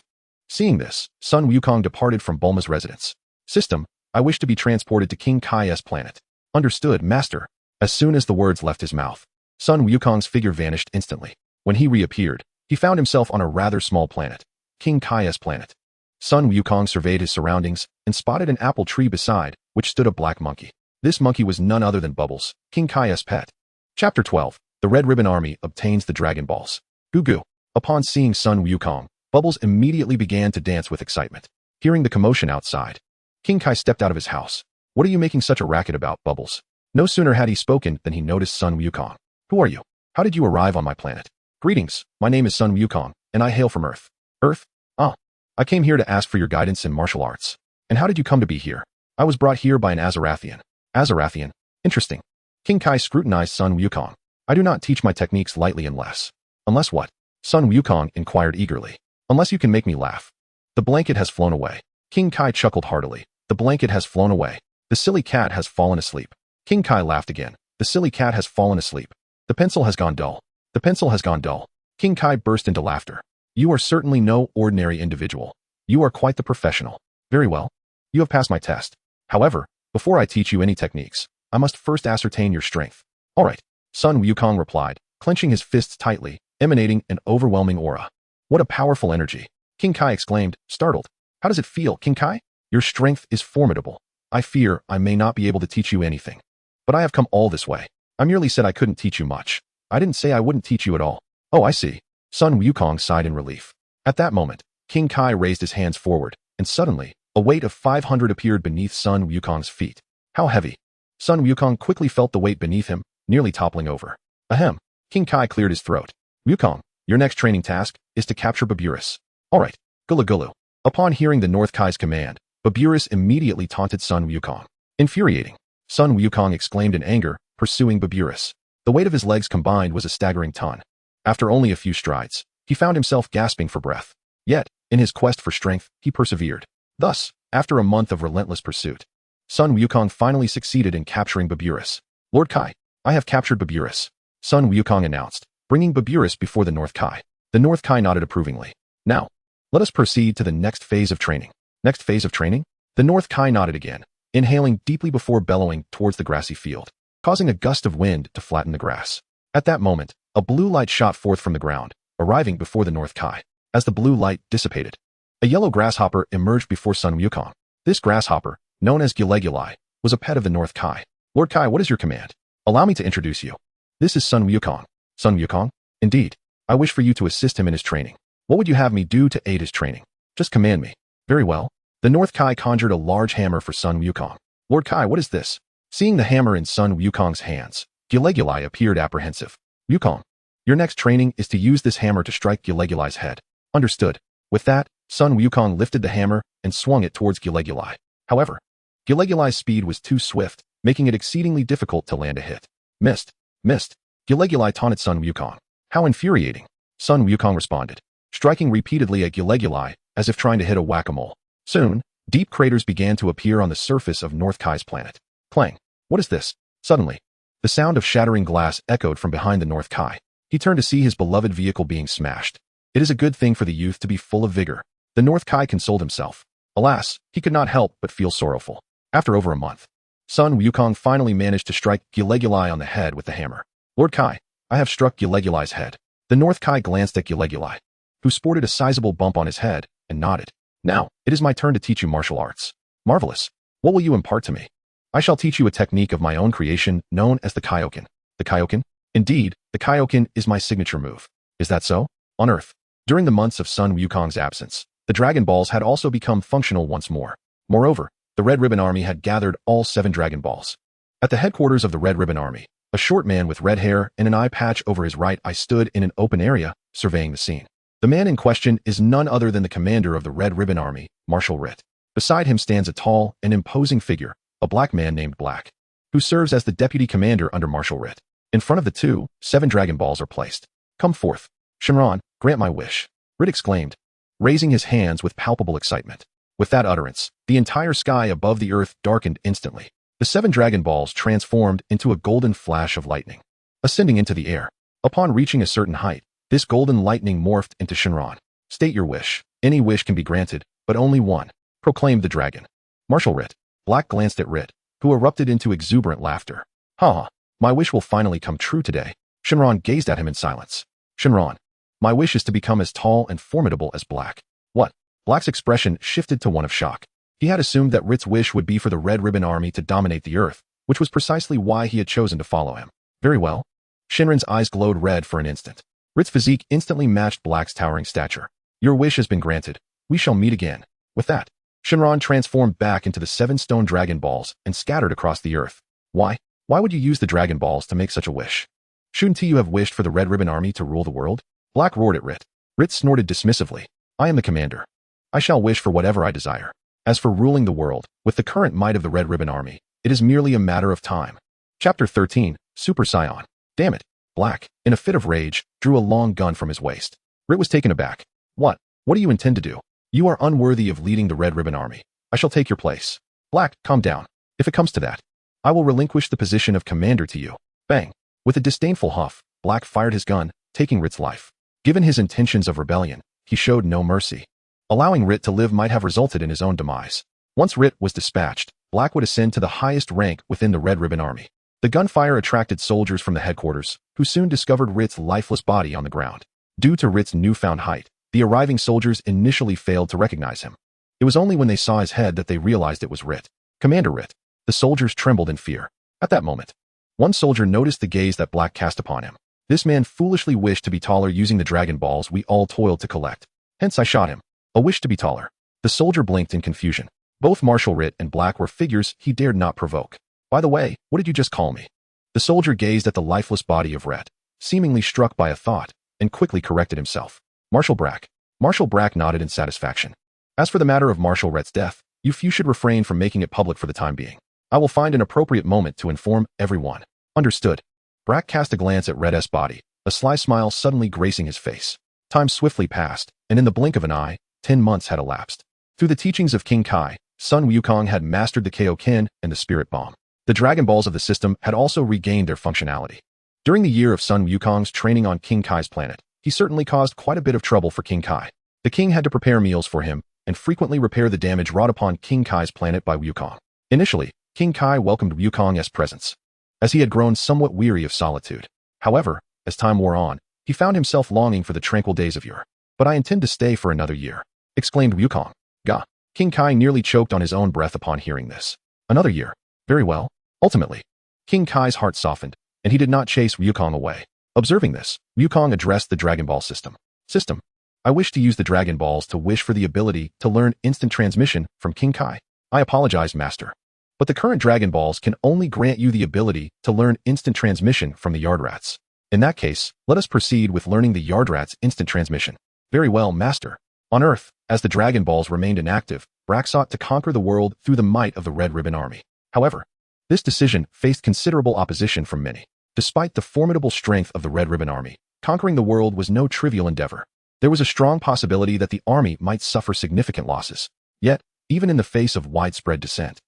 Seeing this, Sun Wukong departed from Bulma's residence. System, I wish to be transported to King Kai's planet. Understood, Master. As soon as the words left his mouth, Sun Wukong's figure vanished instantly. When he reappeared, he found himself on a rather small planet. King Kai's planet. Sun Wukong surveyed his surroundings and spotted an apple tree beside which stood a black monkey. This monkey was none other than Bubbles, King Kai's pet. Chapter 12. The Red Ribbon Army obtains the Dragon Balls. Gugu. Upon seeing Sun Wukong, Bubbles immediately began to dance with excitement. Hearing the commotion outside, King Kai stepped out of his house. What are you making such a racket about, Bubbles? No sooner had he spoken than he noticed Sun Wukong. Who are you? How did you arrive on my planet? Greetings, my name is Sun Wukong, and I hail from Earth. Earth? Ah. I came here to ask for your guidance in martial arts. And how did you come to be here? I was brought here by an Azarathian. Azarathian? Interesting. King Kai scrutinized Sun Wukong. I do not teach my techniques lightly unless. Unless what? Sun Wukong inquired eagerly. Unless you can make me laugh. The blanket has flown away. King Kai chuckled heartily. The blanket has flown away. The silly cat has fallen asleep. King Kai laughed again. The silly cat has fallen asleep. The pencil has gone dull. The pencil has gone dull. King Kai burst into laughter. You are certainly no ordinary individual. You are quite the professional. Very well. You have passed my test. However, before I teach you any techniques, I must first ascertain your strength. All right. Sun Wukong replied, clenching his fists tightly, emanating an overwhelming aura. What a powerful energy. King Kai exclaimed, startled. How does it feel, King Kai? Your strength is formidable. I fear I may not be able to teach you anything. But I have come all this way. I merely said I couldn't teach you much. I didn't say I wouldn't teach you at all. Oh, I see. Sun Wukong sighed in relief. At that moment, King Kai raised his hands forward, and suddenly, a weight of 500 appeared beneath Sun Wukong's feet. How heavy? Sun Wukong quickly felt the weight beneath him, nearly toppling over. Ahem. King Kai cleared his throat. Wukong, your next training task is to capture Baburis. All right. Gulu Gulu. Upon hearing the North Kai's command, Baburis immediately taunted Sun Wukong. Infuriating. Sun Wukong exclaimed in anger, pursuing Baburis. The weight of his legs combined was a staggering ton. After only a few strides, he found himself gasping for breath. Yet, in his quest for strength, he persevered. Thus, after a month of relentless pursuit, Sun Wukong finally succeeded in capturing Baburis. Lord Kai, I have captured Baburis, Sun Wukong announced, bringing Baburis before the North Kai. The North Kai nodded approvingly. Now, let us proceed to the next phase of training. Next phase of training? The North Kai nodded again, inhaling deeply before bellowing towards the grassy field, causing a gust of wind to flatten the grass. At that moment, a blue light shot forth from the ground, arriving before the North Kai. As the blue light dissipated, a yellow grasshopper emerged before Sun Wukong. This grasshopper, known as Gilegulai, was a pet of the North Kai. Lord Kai, what is your command? Allow me to introduce you. This is Sun Wukong. Sun Wukong? Indeed. I wish for you to assist him in his training. What would you have me do to aid his training? Just command me. Very well. The North Kai conjured a large hammer for Sun Wukong. Lord Kai, what is this? Seeing the hammer in Sun Wukong's hands, Gilegulai appeared apprehensive. Wukong, your next training is to use this hammer to strike Gilegulai's head. Understood. With that, Sun Wukong lifted the hammer and swung it towards Gilegulai. However, Gilegulai's speed was too swift, making it exceedingly difficult to land a hit. Missed. Missed. Gilegulai taunted Sun Wukong. How infuriating. Sun Wukong responded, striking repeatedly at Gilegulai, as if trying to hit a whack-a-mole. Soon, deep craters began to appear on the surface of North Kai's planet. Clang. What is this? Suddenly, the sound of shattering glass echoed from behind the North Kai. He turned to see his beloved vehicle being smashed. It is a good thing for the youth to be full of vigor. The North Kai consoled himself. Alas, he could not help but feel sorrowful. After over a month, Sun Wukong finally managed to strike Gilegulai on the head with the hammer. Lord Kai, I have struck Gilegulai's head. The North Kai glanced at Gilegulai, who sported a sizable bump on his head, and nodded. Now, it is my turn to teach you martial arts. Marvelous. What will you impart to me? I shall teach you a technique of my own creation known as the Kaioken. The Kaioken? Indeed, the Kaioken is my signature move. Is that so? On Earth, during the months of Sun Wukong's absence, the Dragon Balls had also become functional once more. Moreover, the Red Ribbon Army had gathered all 7 Dragon Balls. At the headquarters of the Red Ribbon Army, a short man with red hair and an eye patch over his right eye stood in an open area, surveying the scene. The man in question is none other than the commander of the Red Ribbon Army, Marshal Rit. Beside him stands a tall and imposing figure, a black man named Black, who serves as the deputy commander under Marshal Rit. In front of the two, 7 Dragon Balls are placed. Come forth. Shenron, Grant my wish, Rit exclaimed, raising his hands with palpable excitement. With that utterance, the entire sky above the earth darkened instantly. The 7 Dragon Balls transformed into a golden flash of lightning, ascending into the air. Upon reaching a certain height, this golden lightning morphed into Shenron. State your wish. Any wish can be granted, but only one, proclaimed the dragon. Martial Rit. Black glanced at Rit, who erupted into exuberant laughter. Ha! My wish will finally come true today. Shenron gazed at him in silence. Shenron, my wish is to become as tall and formidable as Black. What? Black's expression shifted to one of shock. He had assumed that Rit's wish would be for the Red Ribbon Army to dominate the earth, which was precisely why he had chosen to follow him. Very well. Shinran's eyes glowed red for an instant. Rit's physique instantly matched Black's towering stature. Your wish has been granted. We shall meet again. With that, Shenron transformed back into the 7 stone Dragon Balls and scattered across the earth. Why? Why would you use the Dragon Balls to make such a wish? Shouldn't you have wished for the Red Ribbon Army to rule the world? Black roared at Rit. Rit snorted dismissively. I am the commander. I shall wish for whatever I desire. As for ruling the world, with the current might of the Red Ribbon Army, it is merely a matter of time. Chapter 13, Super Saiyan. Damn it. Black, in a fit of rage, drew a long gun from his waist. Rit was taken aback. What? What do you intend to do? You are unworthy of leading the Red Ribbon Army. I shall take your place. Black, calm down. If it comes to that, I will relinquish the position of commander to you. Bang. With a disdainful huff, Black fired his gun, taking Rit's life. Given his intentions of rebellion, he showed no mercy. Allowing Rit to live might have resulted in his own demise. Once Rit was dispatched, Black would ascend to the highest rank within the Red Ribbon Army. The gunfire attracted soldiers from the headquarters, who soon discovered Rit's lifeless body on the ground. Due to Rit's newfound height, the arriving soldiers initially failed to recognize him. It was only when they saw his head that they realized it was Rit. Commander Rit. The soldiers trembled in fear. At that moment, one soldier noticed the gaze that Black cast upon him. This man foolishly wished to be taller using the Dragon Balls we all toiled to collect. Hence I shot him. A wish to be taller. The soldier blinked in confusion. Both Martial Rit and Black were figures he dared not provoke. By the way, what did you just call me? The soldier gazed at the lifeless body of Ret, seemingly struck by a thought, and quickly corrected himself. Marshal Brack. Marshal Brack nodded in satisfaction. As for the matter of Marshal Ret's death, you few should refrain from making it public for the time being. I will find an appropriate moment to inform everyone. Understood. Brack cast a glance at Red's body, a sly smile suddenly gracing his face. Time swiftly passed, and in the blink of an eye, 10 months had elapsed. Through the teachings of King Kai, Sun Wukong had mastered the Kaioken and the Spirit Bomb. The Dragon Balls of the system had also regained their functionality. During the year of Sun Wukong's training on King Kai's planet, he certainly caused quite a bit of trouble for King Kai. The king had to prepare meals for him and frequently repair the damage wrought upon King Kai's planet by Wukong. Initially, King Kai welcomed Wukong's presence, as he had grown somewhat weary of solitude. However, as time wore on, he found himself longing for the tranquil days of yore. But I intend to stay for another year, exclaimed Wukong. Gah! King Kai nearly choked on his own breath upon hearing this. Another year. Very well. Ultimately, King Kai's heart softened, and he did not chase Wukong away. Observing this, Wukong addressed the Dragon Ball system. System, I wish to use the Dragon Balls to wish for the ability to learn instant transmission from King Kai. I apologize, Master. But the current Dragon Balls can only grant you the ability to learn instant transmission from the Yardrats. In that case, let us proceed with learning the Yardrats' instant transmission. Very well, Master. On Earth, as the Dragon Balls remained inactive, Brack sought to conquer the world through the might of the Red Ribbon Army. However, this decision faced considerable opposition from many. Despite the formidable strength of the Red Ribbon Army, conquering the world was no trivial endeavor. There was a strong possibility that the army might suffer significant losses. Yet, even in the face of widespread dissent,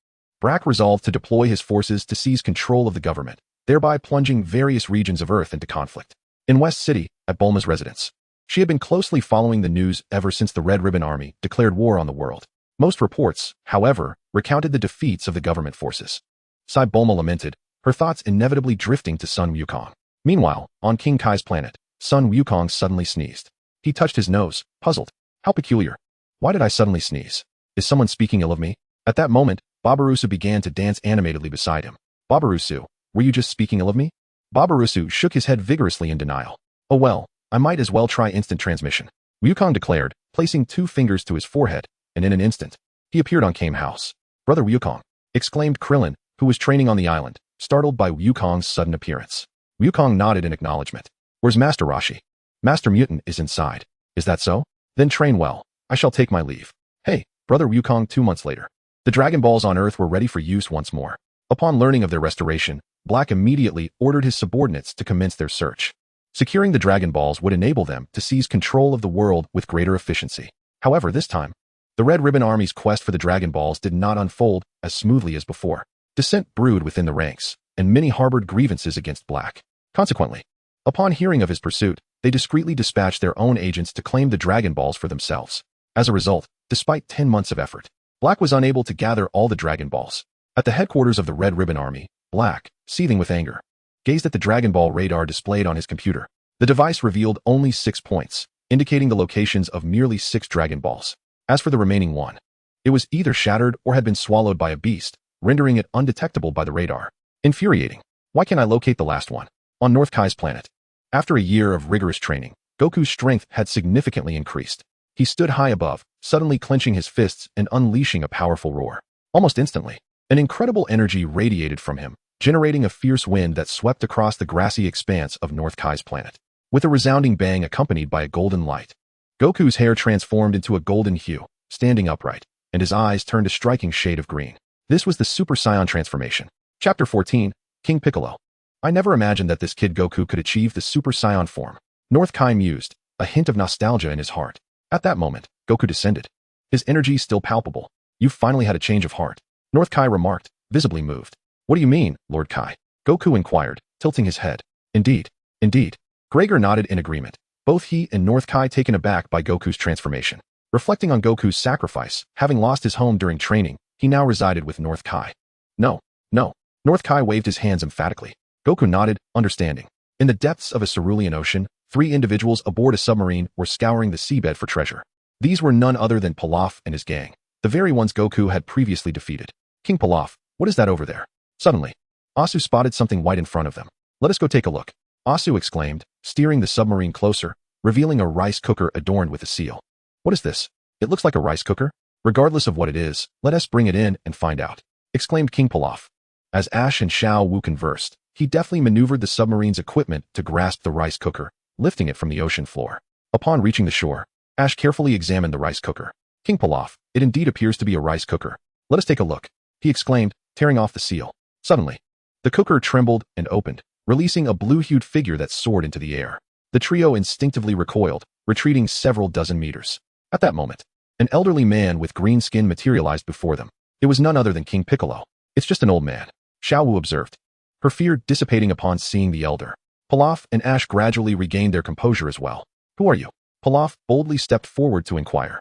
Brack resolved to deploy his forces to seize control of the government, thereby plunging various regions of Earth into conflict. In West City, at Bulma's residence, she had been closely following the news ever since the Red Ribbon Army declared war on the world. Most reports, however, recounted the defeats of the government forces. Sai Bulma lamented, her thoughts inevitably drifting to Sun Wukong. Meanwhile, on King Kai's planet, Sun Wukong suddenly sneezed. He touched his nose, puzzled. How peculiar. Why did I suddenly sneeze? Is someone speaking ill of me? At that moment, Babarusu began to dance animatedly beside him. Babarusu, were you just speaking ill of me? Babarusu shook his head vigorously in denial. Oh well, I might as well try instant transmission, Wukong declared, placing 2 fingers to his forehead, and in an instant, he appeared on Kame House. Brother Wukong, exclaimed Krillin, who was training on the island, startled by Wukong's sudden appearance. Wukong nodded in acknowledgement. Where's Master Roshi? Master Mutant is inside. Is that so? Then train well. I shall take my leave. Hey, Brother Wukong. 2 months later, the Dragon Balls on Earth were ready for use once more. Upon learning of their restoration, Black immediately ordered his subordinates to commence their search. Securing the Dragon Balls would enable them to seize control of the world with greater efficiency. However, this time, the Red Ribbon Army's quest for the Dragon Balls did not unfold as smoothly as before. Dissent brewed within the ranks, and many harbored grievances against Black. Consequently, upon hearing of his pursuit, they discreetly dispatched their own agents to claim the Dragon Balls for themselves. As a result, despite 10 months of effort, Black was unable to gather all the Dragon Balls. At the headquarters of the Red Ribbon Army, Black, seething with anger, gazed at the Dragon Ball radar displayed on his computer. The device revealed only 6 points, indicating the locations of merely 6 Dragon Balls. As for the remaining one, it was either shattered or had been swallowed by a beast, rendering it undetectable by the radar. Infuriating. Why can't I locate the last one? On North Kai's planet. After a year of rigorous training, Goku's strength had significantly increased. He stood high above, suddenly clenching his fists and unleashing a powerful roar. Almost instantly, an incredible energy radiated from him, generating a fierce wind that swept across the grassy expanse of North Kai's planet. With a resounding bang accompanied by a golden light, Goku's hair transformed into a golden hue, standing upright, and his eyes turned a striking shade of green. This was the Super Saiyan transformation. Chapter 14, King Piccolo. I never imagined that this kid Goku could achieve the Super Saiyan form. North Kai mused, a hint of nostalgia in his heart. At that moment, Goku descended. His energy still palpable. You've finally had a change of heart. North Kai remarked, visibly moved. What do you mean, Lord Kai? Goku inquired, tilting his head. Indeed. Indeed. Gregor nodded in agreement. Both he and North Kai taken aback by Goku's transformation. Reflecting on Goku's sacrifice, having lost his home during training, he now resided with North Kai. No. North Kai waved his hands emphatically. Goku nodded, understanding. In the depths of a cerulean ocean, 3 individuals aboard a submarine were scouring the seabed for treasure. These were none other than Pilaf and his gang, the very ones Goku had previously defeated. King Pilaf, what is that over there? Suddenly, Asu spotted something white in front of them. Let us go take a look. Asu exclaimed, steering the submarine closer, revealing a rice cooker adorned with a seal. What is this? It looks like a rice cooker. Regardless of what it is, let us bring it in and find out, exclaimed King Pilaf. As Ash and Xiao Wu conversed, he deftly maneuvered the submarine's equipment to grasp the rice cooker, lifting it from the ocean floor. Upon reaching the shore, Ash carefully examined the rice cooker. King Pilaf, it indeed appears to be a rice cooker. Let us take a look, he exclaimed, tearing off the seal. Suddenly, the cooker trembled and opened, releasing a blue-hued figure that soared into the air. The trio instinctively recoiled, retreating several dozen meters. At that moment, an elderly man with green skin materialized before them. It was none other than King Piccolo. It's just an old man, Xiao Wu observed, her fear dissipating upon seeing the elder. Pilaf and Ash gradually regained their composure as well. Who are you? Pilaf boldly stepped forward to inquire.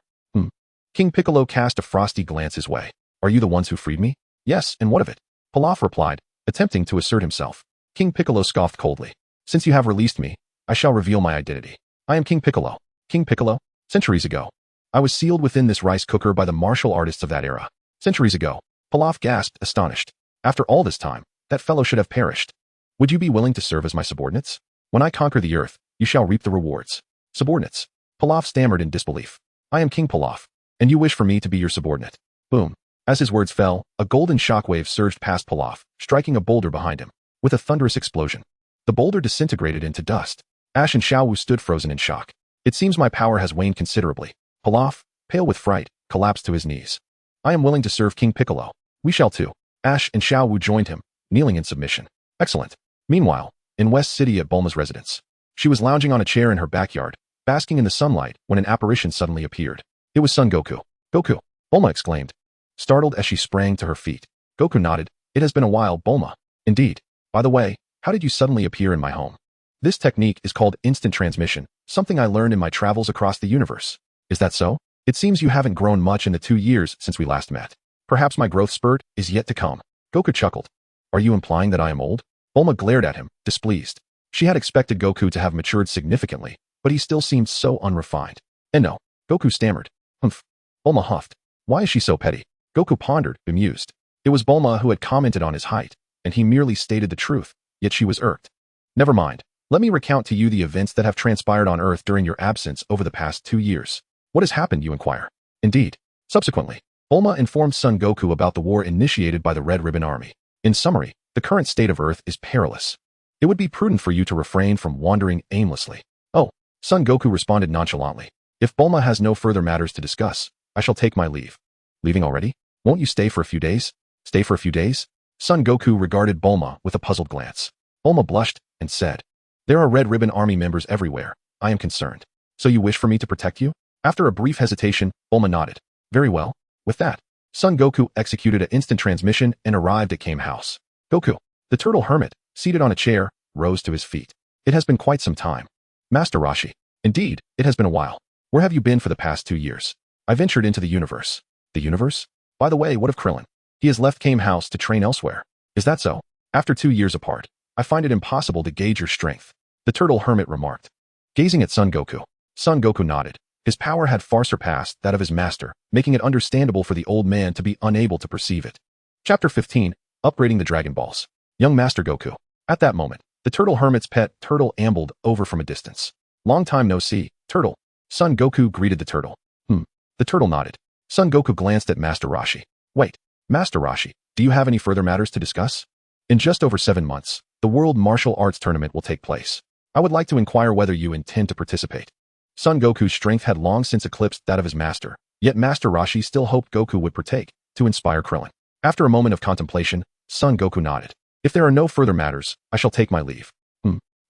King Piccolo cast a frosty glance his way. Are you the ones who freed me? Yes, and what of it? Pilaf replied, attempting to assert himself. King Piccolo scoffed coldly. Since you have released me, I shall reveal my identity. I am King Piccolo. King Piccolo? Centuries ago, I was sealed within this rice cooker by the martial artists of that era. Centuries ago, Pilaf gasped, astonished. After all this time, that fellow should have perished. Would you be willing to serve as my subordinates? When I conquer the earth, you shall reap the rewards. Subordinates. Pilaf stammered in disbelief. I am King Pilaf, and you wish for me to be your subordinate. Boom. As his words fell, a golden shockwave surged past Pilaf, striking a boulder behind him. With a thunderous explosion, the boulder disintegrated into dust. Ash and Xiao Wu stood frozen in shock. It seems my power has waned considerably. Pilaf, pale with fright, collapsed to his knees. I am willing to serve King Piccolo. We shall too. Ash and Xiao Wu joined him, kneeling in submission. Excellent. Meanwhile, in West City at Bulma's residence, she was lounging on a chair in her backyard, basking in the sunlight when an apparition suddenly appeared. It was Son Goku. Goku! Bulma exclaimed, startled as she sprang to her feet. Goku nodded. It has been a while, Bulma. Indeed. By the way, how did you suddenly appear in my home? This technique is called instant transmission, something I learned in my travels across the universe. Is that so? It seems you haven't grown much in the 2 years since we last met. Perhaps my growth spurt is yet to come. Goku chuckled. Are you implying that I am old? Bulma glared at him, displeased. She had expected Goku to have matured significantly, but he still seemed so unrefined. And no, Goku stammered. Humph. Bulma huffed. Why is she so petty? Goku pondered, bemused. It was Bulma who had commented on his height, and he merely stated the truth, yet she was irked. Never mind. Let me recount to you the events that have transpired on Earth during your absence over the past 2 years. What has happened, you inquire? Indeed. Subsequently, Bulma informed Son Goku about the war initiated by the Red Ribbon Army. In summary, the current state of Earth is perilous. It would be prudent for you to refrain from wandering aimlessly. Oh, Son Goku responded nonchalantly. If Bulma has no further matters to discuss, I shall take my leave. Leaving already? Won't you stay for a few days? Stay for a few days? Son Goku regarded Bulma with a puzzled glance. Bulma blushed and said, There are Red Ribbon Army members everywhere. I am concerned. So you wish for me to protect you? After a brief hesitation, Bulma nodded. Very well. With that, Son Goku executed an instant transmission and arrived at Kame House. Goku, the turtle hermit, seated on a chair, rose to his feet. It has been quite some time. Master Roshi. Indeed, it has been a while. Where have you been for the past 2 years? I ventured into the universe. The universe? By the way, what of Krillin? He has left Kame House to train elsewhere. Is that so? After 2 years apart, I find it impossible to gauge your strength, the turtle hermit remarked. Gazing at Son Goku nodded. His power had far surpassed that of his master, making it understandable for the old man to be unable to perceive it. Chapter 15, Upgrading the Dragon Balls. Young Master Goku. At that moment, the turtle hermit's pet turtle ambled over from a distance. Long time no see, turtle. Son Goku greeted the turtle. The turtle nodded. Son Goku glanced at Master Roshi. Wait, Master Roshi, do you have any further matters to discuss? In just over 7 months, the World Martial Arts Tournament will take place. I would like to inquire whether you intend to participate. Son Goku's strength had long since eclipsed that of his master, yet Master Roshi still hoped Goku would partake, to inspire Krillin. After a moment of contemplation, Son Goku nodded. If there are no further matters, I shall take my leave.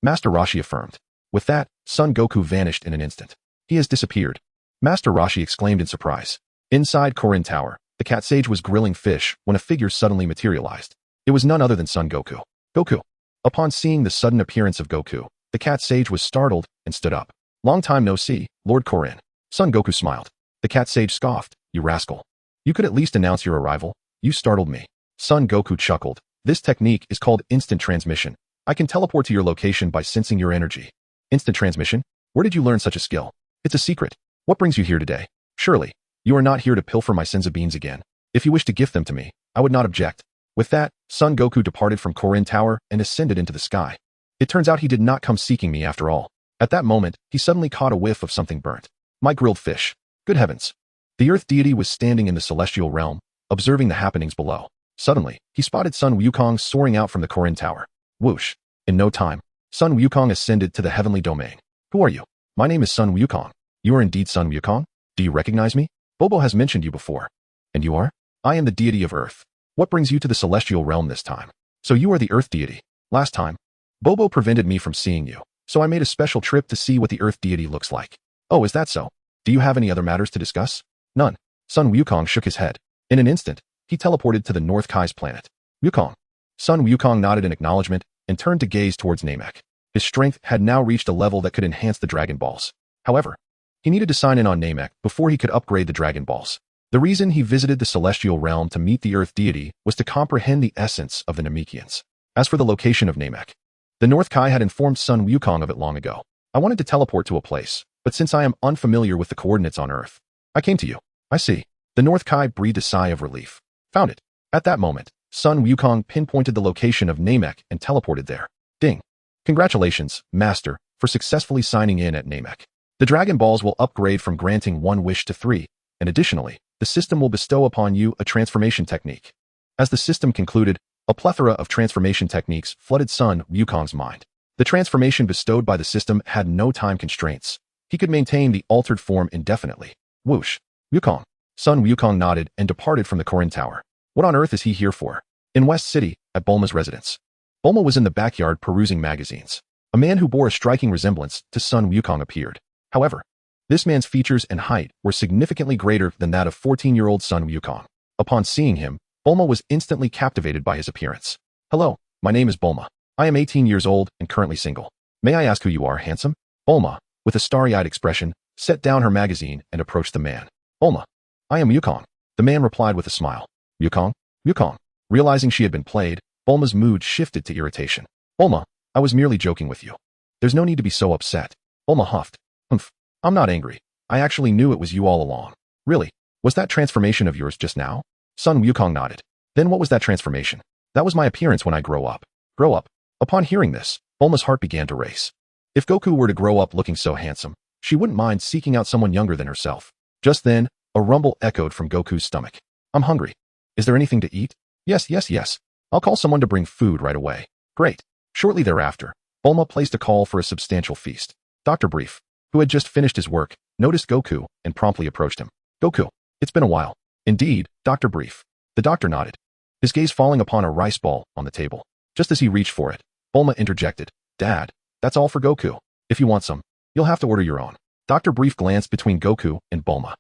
Master Roshi affirmed. With that, Son Goku vanished in an instant. He has disappeared. Master Roshi exclaimed in surprise. Inside Korin Tower, the cat sage was grilling fish when a figure suddenly materialized. It was none other than Son Goku. Goku. Upon seeing the sudden appearance of Goku, the cat sage was startled and stood up. Long time no see, Lord Korin. Son Goku smiled. The cat sage scoffed. You rascal. You could at least announce your arrival. You startled me. Son Goku chuckled. This technique is called instant transmission. I can teleport to your location by sensing your energy. Instant transmission? Where did you learn such a skill? It's a secret. What brings you here today? Surely, you are not here to pilfer my senzu beans again. If you wish to gift them to me, I would not object. With that, Son Goku departed from Korin Tower and ascended into the sky. It turns out he did not come seeking me after all. At that moment, he suddenly caught a whiff of something burnt. My grilled fish. Good heavens. The earth deity was standing in the celestial realm, observing the happenings below. Suddenly, he spotted Sun Wukong soaring out from the Korin Tower. Whoosh. In no time, Sun Wukong ascended to the heavenly domain. Who are you? My name is Sun Wukong. You are indeed Sun Wukong? Do you recognize me? Bobo has mentioned you before. And you are? I am the deity of Earth. What brings you to the celestial realm this time? So you are the Earth deity. Last time, Bobo prevented me from seeing you, so I made a special trip to see what the Earth deity looks like. Oh, is that so? Do you have any other matters to discuss? None. Sun Wukong shook his head. In an instant, he teleported to the North Kai's planet. Wukong. Sun Wukong nodded in acknowledgement and turned to gaze towards Namek. His strength had now reached a level that could enhance the Dragon Balls. However, he needed to sign in on Namek before he could upgrade the Dragon Balls. The reason he visited the celestial realm to meet the Earth deity was to comprehend the essence of the Namekians. As for the location of Namek, the North Kai had informed Sun Wukong of it long ago. I wanted to teleport to a place, but since I am unfamiliar with the coordinates on Earth, I came to you. I see. The North Kai breathed a sigh of relief. Found it. At that moment, Sun Wukong pinpointed the location of Namek and teleported there. Ding. Congratulations, Master, for successfully signing in at Namek. The Dragon Balls will upgrade from granting 1 wish to 3, and additionally, the system will bestow upon you a transformation technique. As the system concluded, a plethora of transformation techniques flooded Sun Wukong's mind. The transformation bestowed by the system had no time constraints. He could maintain the altered form indefinitely. Whoosh. Wukong. Sun Wukong nodded and departed from the Korin Tower. What on earth is he here for? In West City, at Bulma's residence. Bulma was in the backyard perusing magazines. A man who bore a striking resemblance to Sun Wukong appeared. However, this man's features and height were significantly greater than that of 14-year-old Sun Wukong. Upon seeing him, Bulma was instantly captivated by his appearance. Hello, my name is Bulma. I am 18 years old and currently single. May I ask who you are, handsome? Bulma, with a starry-eyed expression, set down her magazine and approached the man. Bulma, I am Wukong. The man replied with a smile. Wukong? Wukong. Realizing she had been played, Bulma's mood shifted to irritation. Bulma, I was merely joking with you. There's no need to be so upset. Bulma huffed. Humph. I'm not angry. I actually knew it was you all along. Really? Was that transformation of yours just now? Sun Wukong nodded. Then what was that transformation? That was my appearance when I grow up. Grow up? Upon hearing this, Bulma's heart began to race. If Goku were to grow up looking so handsome, she wouldn't mind seeking out someone younger than herself. Just then, a rumble echoed from Goku's stomach. I'm hungry. Is there anything to eat? Yes. I'll call someone to bring food right away. Great. Shortly thereafter, Bulma placed a call for a substantial feast. Dr. Brief, who had just finished his work, noticed Goku and promptly approached him. Goku, it's been a while. Indeed, Dr. Brief. The doctor nodded, his gaze falling upon a rice ball on the table. Just as he reached for it, Bulma interjected. Dad, That's all for Goku. If you want some, you'll have to order your own. Dr. Brief glanced between Goku and Bulma.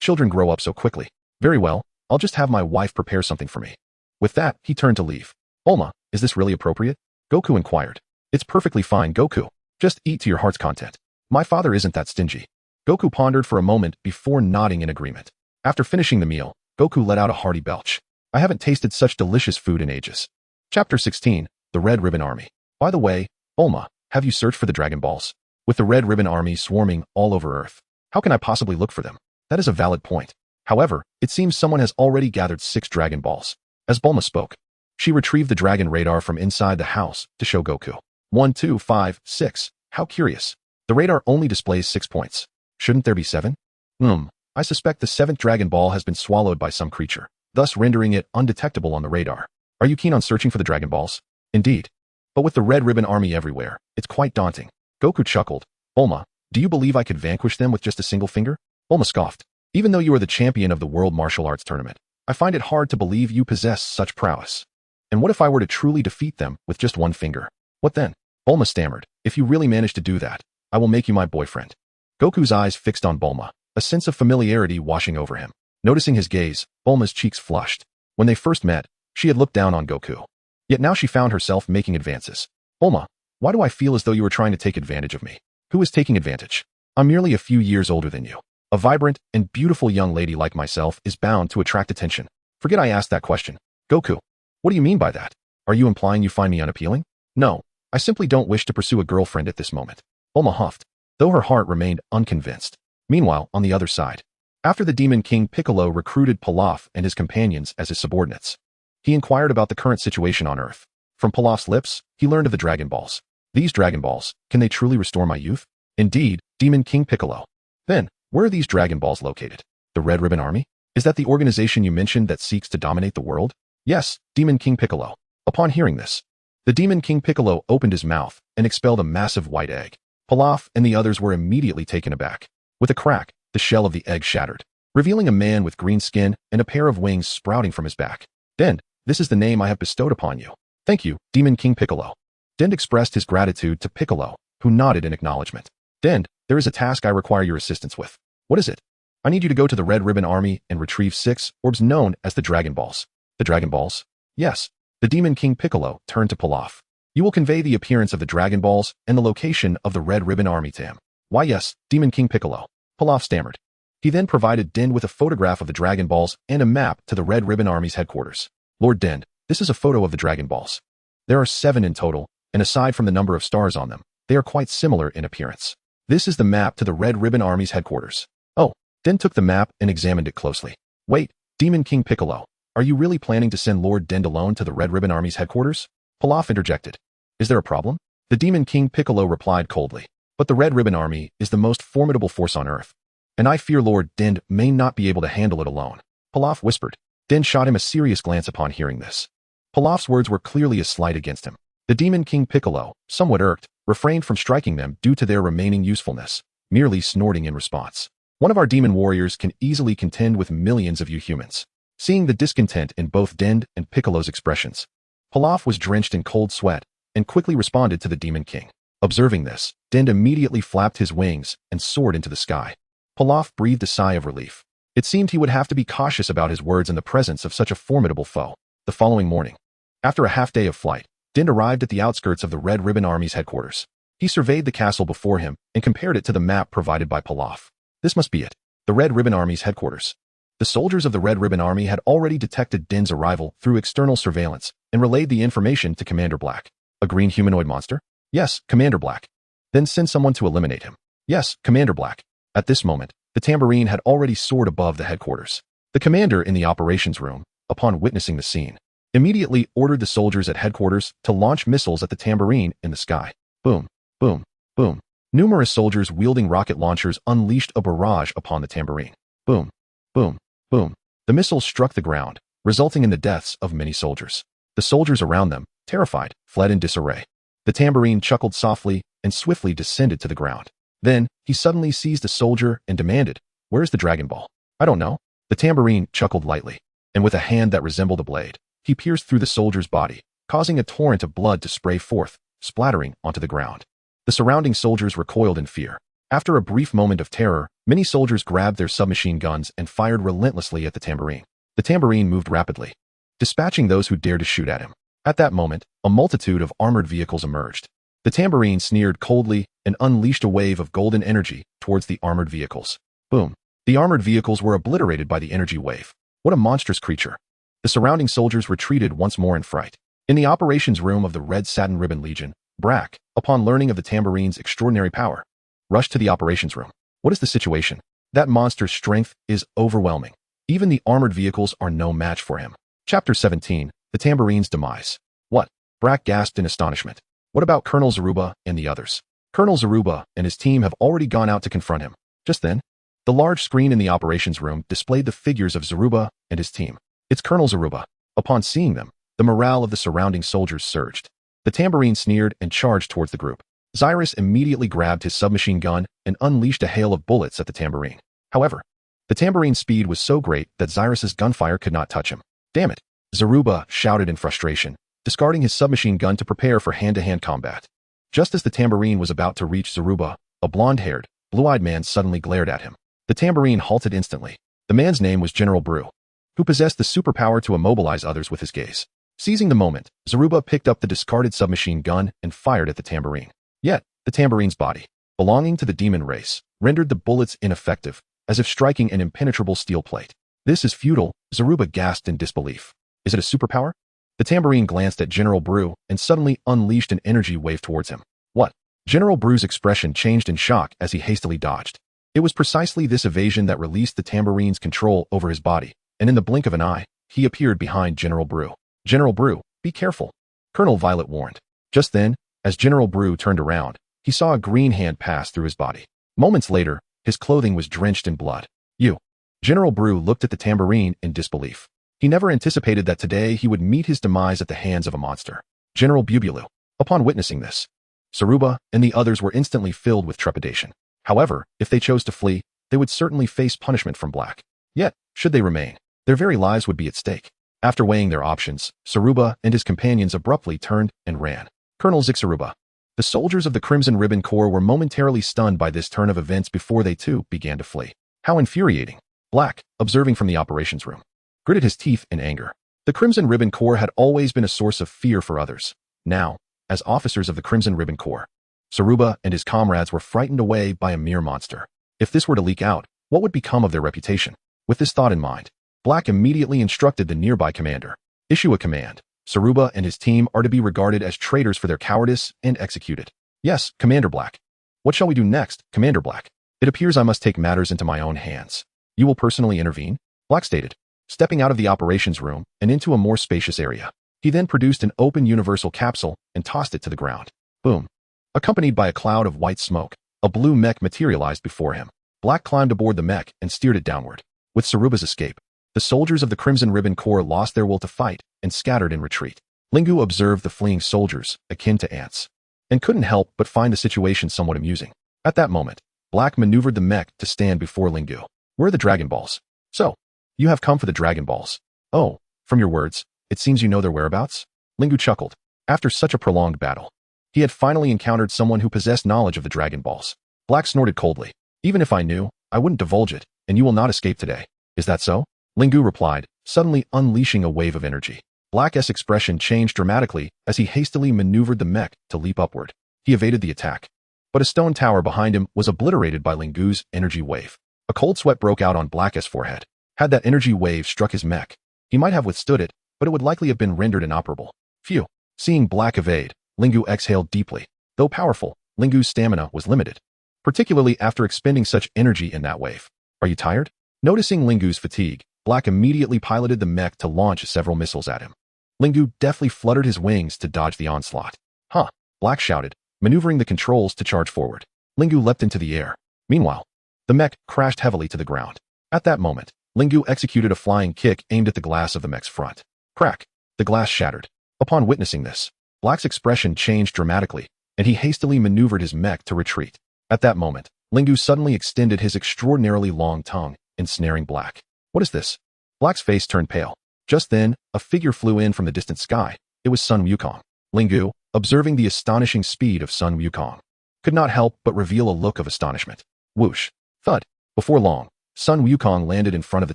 Children grow up so quickly. Very well, I'll just have my wife prepare something for me. With that, he turned to leave. Bulma, is this really appropriate? Goku inquired. It's perfectly fine, Goku. Just eat to your heart's content. My father isn't that stingy. Goku pondered for a moment before nodding in agreement. After finishing the meal, Goku let out a hearty belch. I haven't tasted such delicious food in ages. Chapter 16, The Red Ribbon Army. By the way, Bulma, have you searched for the Dragon Balls? With the Red Ribbon Army swarming all over Earth, how can I possibly look for them? That is a valid point. However, it seems someone has already gathered 6 Dragon Balls. As Bulma spoke, she retrieved the dragon radar from inside the house to show Goku. 1, 2, 5, 6. How curious. The radar only displays 6 points. Shouldn't there be 7? I suspect the 7th Dragon Ball has been swallowed by some creature, thus rendering it undetectable on the radar. Are you keen on searching for the Dragon Balls? Indeed. But with the Red Ribbon Army everywhere, it's quite daunting. Goku chuckled. Bulma, do you believe I could vanquish them with just a single finger? Bulma scoffed. Even though you are the champion of the World Martial Arts Tournament, I find it hard to believe you possess such prowess. And what if I were to truly defeat them with just one finger? What then? Bulma stammered. If you really manage to do that, I will make you my boyfriend. Goku's eyes fixed on Bulma, a sense of familiarity washing over him. Noticing his gaze, Bulma's cheeks flushed. When they first met, she had looked down on Goku. Yet now she found herself making advances. Bulma, why do I feel as though you were trying to take advantage of me? Who is taking advantage? I'm merely a few years older than you. A vibrant and beautiful young lady like myself is bound to attract attention. Forget I asked that question. Goku, what do you mean by that? Are you implying you find me unappealing? No, I simply don't wish to pursue a girlfriend at this moment. Bulma huffed, though her heart remained unconvinced. Meanwhile, on the other side, after the Demon King Piccolo recruited Pilaf and his companions as his subordinates, he inquired about the current situation on Earth. From Pilaf's lips, he learned of the Dragon Balls. These Dragon Balls, can they truly restore my youth? Indeed, Demon King Piccolo. Then, where are these Dragon Balls located? The Red Ribbon Army? Is that the organization you mentioned that seeks to dominate the world? Yes, Demon King Piccolo. Upon hearing this, the Demon King Piccolo opened his mouth and expelled a massive white egg. Pilaf and the others were immediately taken aback. With a crack, the shell of the egg shattered, revealing a man with green skin and a pair of wings sprouting from his back. Dend, this is the name I have bestowed upon you. Thank you, Demon King Piccolo. Dend expressed his gratitude to Piccolo, who nodded in acknowledgement. Dend, there is a task I require your assistance with. What is it? I need you to go to the Red Ribbon Army and retrieve 6 orbs known as the Dragon Balls. The Dragon Balls? Yes. The Demon King Piccolo turned to Pilaf. You will convey the appearance of the Dragon Balls and the location of the Red Ribbon Army to him. Why yes, Demon King Piccolo. Pilaf stammered. He then provided Dend with a photograph of the Dragon Balls and a map to the Red Ribbon Army's headquarters. Lord Dend, this is a photo of the Dragon Balls. There are 7 in total, and aside from the number of stars on them, they are quite similar in appearance. This is the map to the Red Ribbon Army's headquarters. Oh, Dend took the map and examined it closely. Wait, Demon King Piccolo, are you really planning to send Lord Dend alone to the Red Ribbon Army's headquarters? Pilaf interjected. Is there a problem? The Demon King Piccolo replied coldly. But the Red Ribbon Army is the most formidable force on Earth, and I fear Lord Dend may not be able to handle it alone. Pilaf whispered. Dend shot him a serious glance upon hearing this. Pilaf's words were clearly a slight against him. The Demon King Piccolo, somewhat irked, refrained from striking them due to their remaining usefulness, merely snorting in response. One of our demon warriors can easily contend with millions of you humans. Seeing the discontent in both Dend and Piccolo's expressions, Pilaf was drenched in cold sweat and quickly responded to the Demon King. Observing this, Dend immediately flapped his wings and soared into the sky. Pilaf breathed a sigh of relief. It seemed he would have to be cautious about his words in the presence of such a formidable foe. The following morning, after a half day of flight, Dend arrived at the outskirts of the Red Ribbon Army's headquarters. He surveyed the castle before him and compared it to the map provided by Pilaf. This must be it. The Red Ribbon Army's headquarters. The soldiers of the Red Ribbon Army had already detected Dend's arrival through external surveillance and relayed the information to Commander Black. A green humanoid monster? Yes, Commander Black. Then send someone to eliminate him. Yes, Commander Black. At this moment, the tambourine had already soared above the headquarters. The commander in the operations room, upon witnessing the scene, immediately ordered the soldiers at headquarters to launch missiles at the tambourine in the sky. Boom, boom, boom. Numerous soldiers wielding rocket launchers unleashed a barrage upon the tambourine. Boom, boom, boom. The missiles struck the ground, resulting in the deaths of many soldiers. The soldiers around them, terrified, fled in disarray. The tambourine chuckled softly and swiftly descended to the ground. Then, he suddenly seized a soldier and demanded, "Where's the Dragon Ball?" "I don't know." The tambourine chuckled lightly, and with a hand that resembled a blade, he pierced through the soldier's body, causing a torrent of blood to spray forth, splattering onto the ground. The surrounding soldiers recoiled in fear. After a brief moment of terror, many soldiers grabbed their submachine guns and fired relentlessly at the tambourine. The tambourine moved rapidly, dispatching those who dared to shoot at him. At that moment, a multitude of armored vehicles emerged. The tambourine sneered coldly and unleashed a wave of golden energy towards the armored vehicles. Boom. The armored vehicles were obliterated by the energy wave. What a monstrous creature. The surrounding soldiers retreated once more in fright. In the operations room of the Red Satin Ribbon Legion, Brack, upon learning of the tambourine's extraordinary power, rushed to the operations room. What is the situation? That monster's strength is overwhelming. Even the armored vehicles are no match for him. Chapter 17, The Tambourine's Demise. What? Brack gasped in astonishment. What about Colonel Zaruba and the others? Colonel Zaruba and his team have already gone out to confront him. Just then, the large screen in the operations room displayed the figures of Zaruba and his team. It's Colonel Zaruba. Upon seeing them, the morale of the surrounding soldiers surged. The tambourine sneered and charged towards the group. Zyrus immediately grabbed his submachine gun and unleashed a hail of bullets at the tambourine. However, the tambourine's speed was so great that Zyrus's gunfire could not touch him. Damn it! Zaruba shouted in frustration, discarding his submachine gun to prepare for hand-to-hand combat. Just as the tambourine was about to reach Zaruba, a blonde-haired, blue-eyed man suddenly glared at him. The tambourine halted instantly. The man's name was General Brew, who possessed the superpower to immobilize others with his gaze. Seizing the moment, Zaruba picked up the discarded submachine gun and fired at the tambourine. Yet, the tambourine's body, belonging to the demon race, rendered the bullets ineffective, as if striking an impenetrable steel plate. This is futile, Zaruba gasped in disbelief. Is it a superpower? The tambourine glanced at General Brew and suddenly unleashed an energy wave towards him. What? General Brew's expression changed in shock as he hastily dodged. It was precisely this evasion that released the tambourine's control over his body, and in the blink of an eye, he appeared behind General Brew. General Brew, be careful, Colonel Violet warned. Just then, as General Brew turned around, he saw a green hand pass through his body. Moments later, his clothing was drenched in blood. You. General Brew looked at the tambourine in disbelief. He never anticipated that today he would meet his demise at the hands of a monster. General Bubulu. Upon witnessing this, Zaruba and the others were instantly filled with trepidation. However, if they chose to flee, they would certainly face punishment from Black. Yet, should they remain, their very lives would be at stake. After weighing their options, Zaruba and his companions abruptly turned and ran. Colonel Zaruba. The soldiers of the Crimson Ribbon Corps were momentarily stunned by this turn of events before they too began to flee. How infuriating. Black, observing from the operations room, gritted his teeth in anger. The Crimson Ribbon Corps had always been a source of fear for others. Now, as officers of the Crimson Ribbon Corps, Zaruba and his comrades were frightened away by a mere monster. If this were to leak out, what would become of their reputation? With this thought in mind, Black immediately instructed the nearby commander. Issue a command. Zaruba and his team are to be regarded as traitors for their cowardice and executed. Yes, Commander Black. What shall we do next, Commander Black? It appears I must take matters into my own hands. You will personally intervene? Black stated, stepping out of the operations room and into a more spacious area. He then produced an open universal capsule and tossed it to the ground. Boom. Accompanied by a cloud of white smoke, a blue mech materialized before him. Black climbed aboard the mech and steered it downward. With Zaruba's escape, the soldiers of the Crimson Ribbon Corps lost their will to fight and scattered in retreat. Lingu observed the fleeing soldiers, akin to ants, and couldn't help but find the situation somewhat amusing. At that moment, Black maneuvered the mech to stand before Lingu. Where are the Dragon Balls? So, you have come for the Dragon Balls. Oh, from your words, it seems you know their whereabouts? Lingu chuckled. After such a prolonged battle, he had finally encountered someone who possessed knowledge of the Dragon Balls. Black snorted coldly. Even if I knew, I wouldn't divulge it, and you will not escape today. Is that so? Lingu replied, suddenly unleashing a wave of energy. Black's expression changed dramatically as he hastily maneuvered the mech to leap upward. He evaded the attack, but a stone tower behind him was obliterated by Lingu's energy wave. A cold sweat broke out on Black's forehead. Had that energy wave struck his mech, he might have withstood it, but it would likely have been rendered inoperable. Phew. Seeing Black evade, Lingu exhaled deeply. Though powerful, Lingu's stamina was limited, particularly after expending such energy in that wave. Are you tired? Noticing Lingu's fatigue, Black immediately piloted the mech to launch several missiles at him. Lingu deftly fluttered his wings to dodge the onslaught. Huh, Black shouted, maneuvering the controls to charge forward. Lingu leapt into the air. Meanwhile, the mech crashed heavily to the ground. At that moment, Lingu executed a flying kick aimed at the glass of the mech's front. Crack! The glass shattered. Upon witnessing this, Black's expression changed dramatically, and he hastily maneuvered his mech to retreat. At that moment, Lingu suddenly extended his extraordinarily long tongue, ensnaring Black. What is this? Black's face turned pale. Just then, a figure flew in from the distant sky. It was Sun Wukong. Lingu, observing the astonishing speed of Sun Wukong, could not help but reveal a look of astonishment. Whoosh. Thud. Before long, Sun Wukong landed in front of the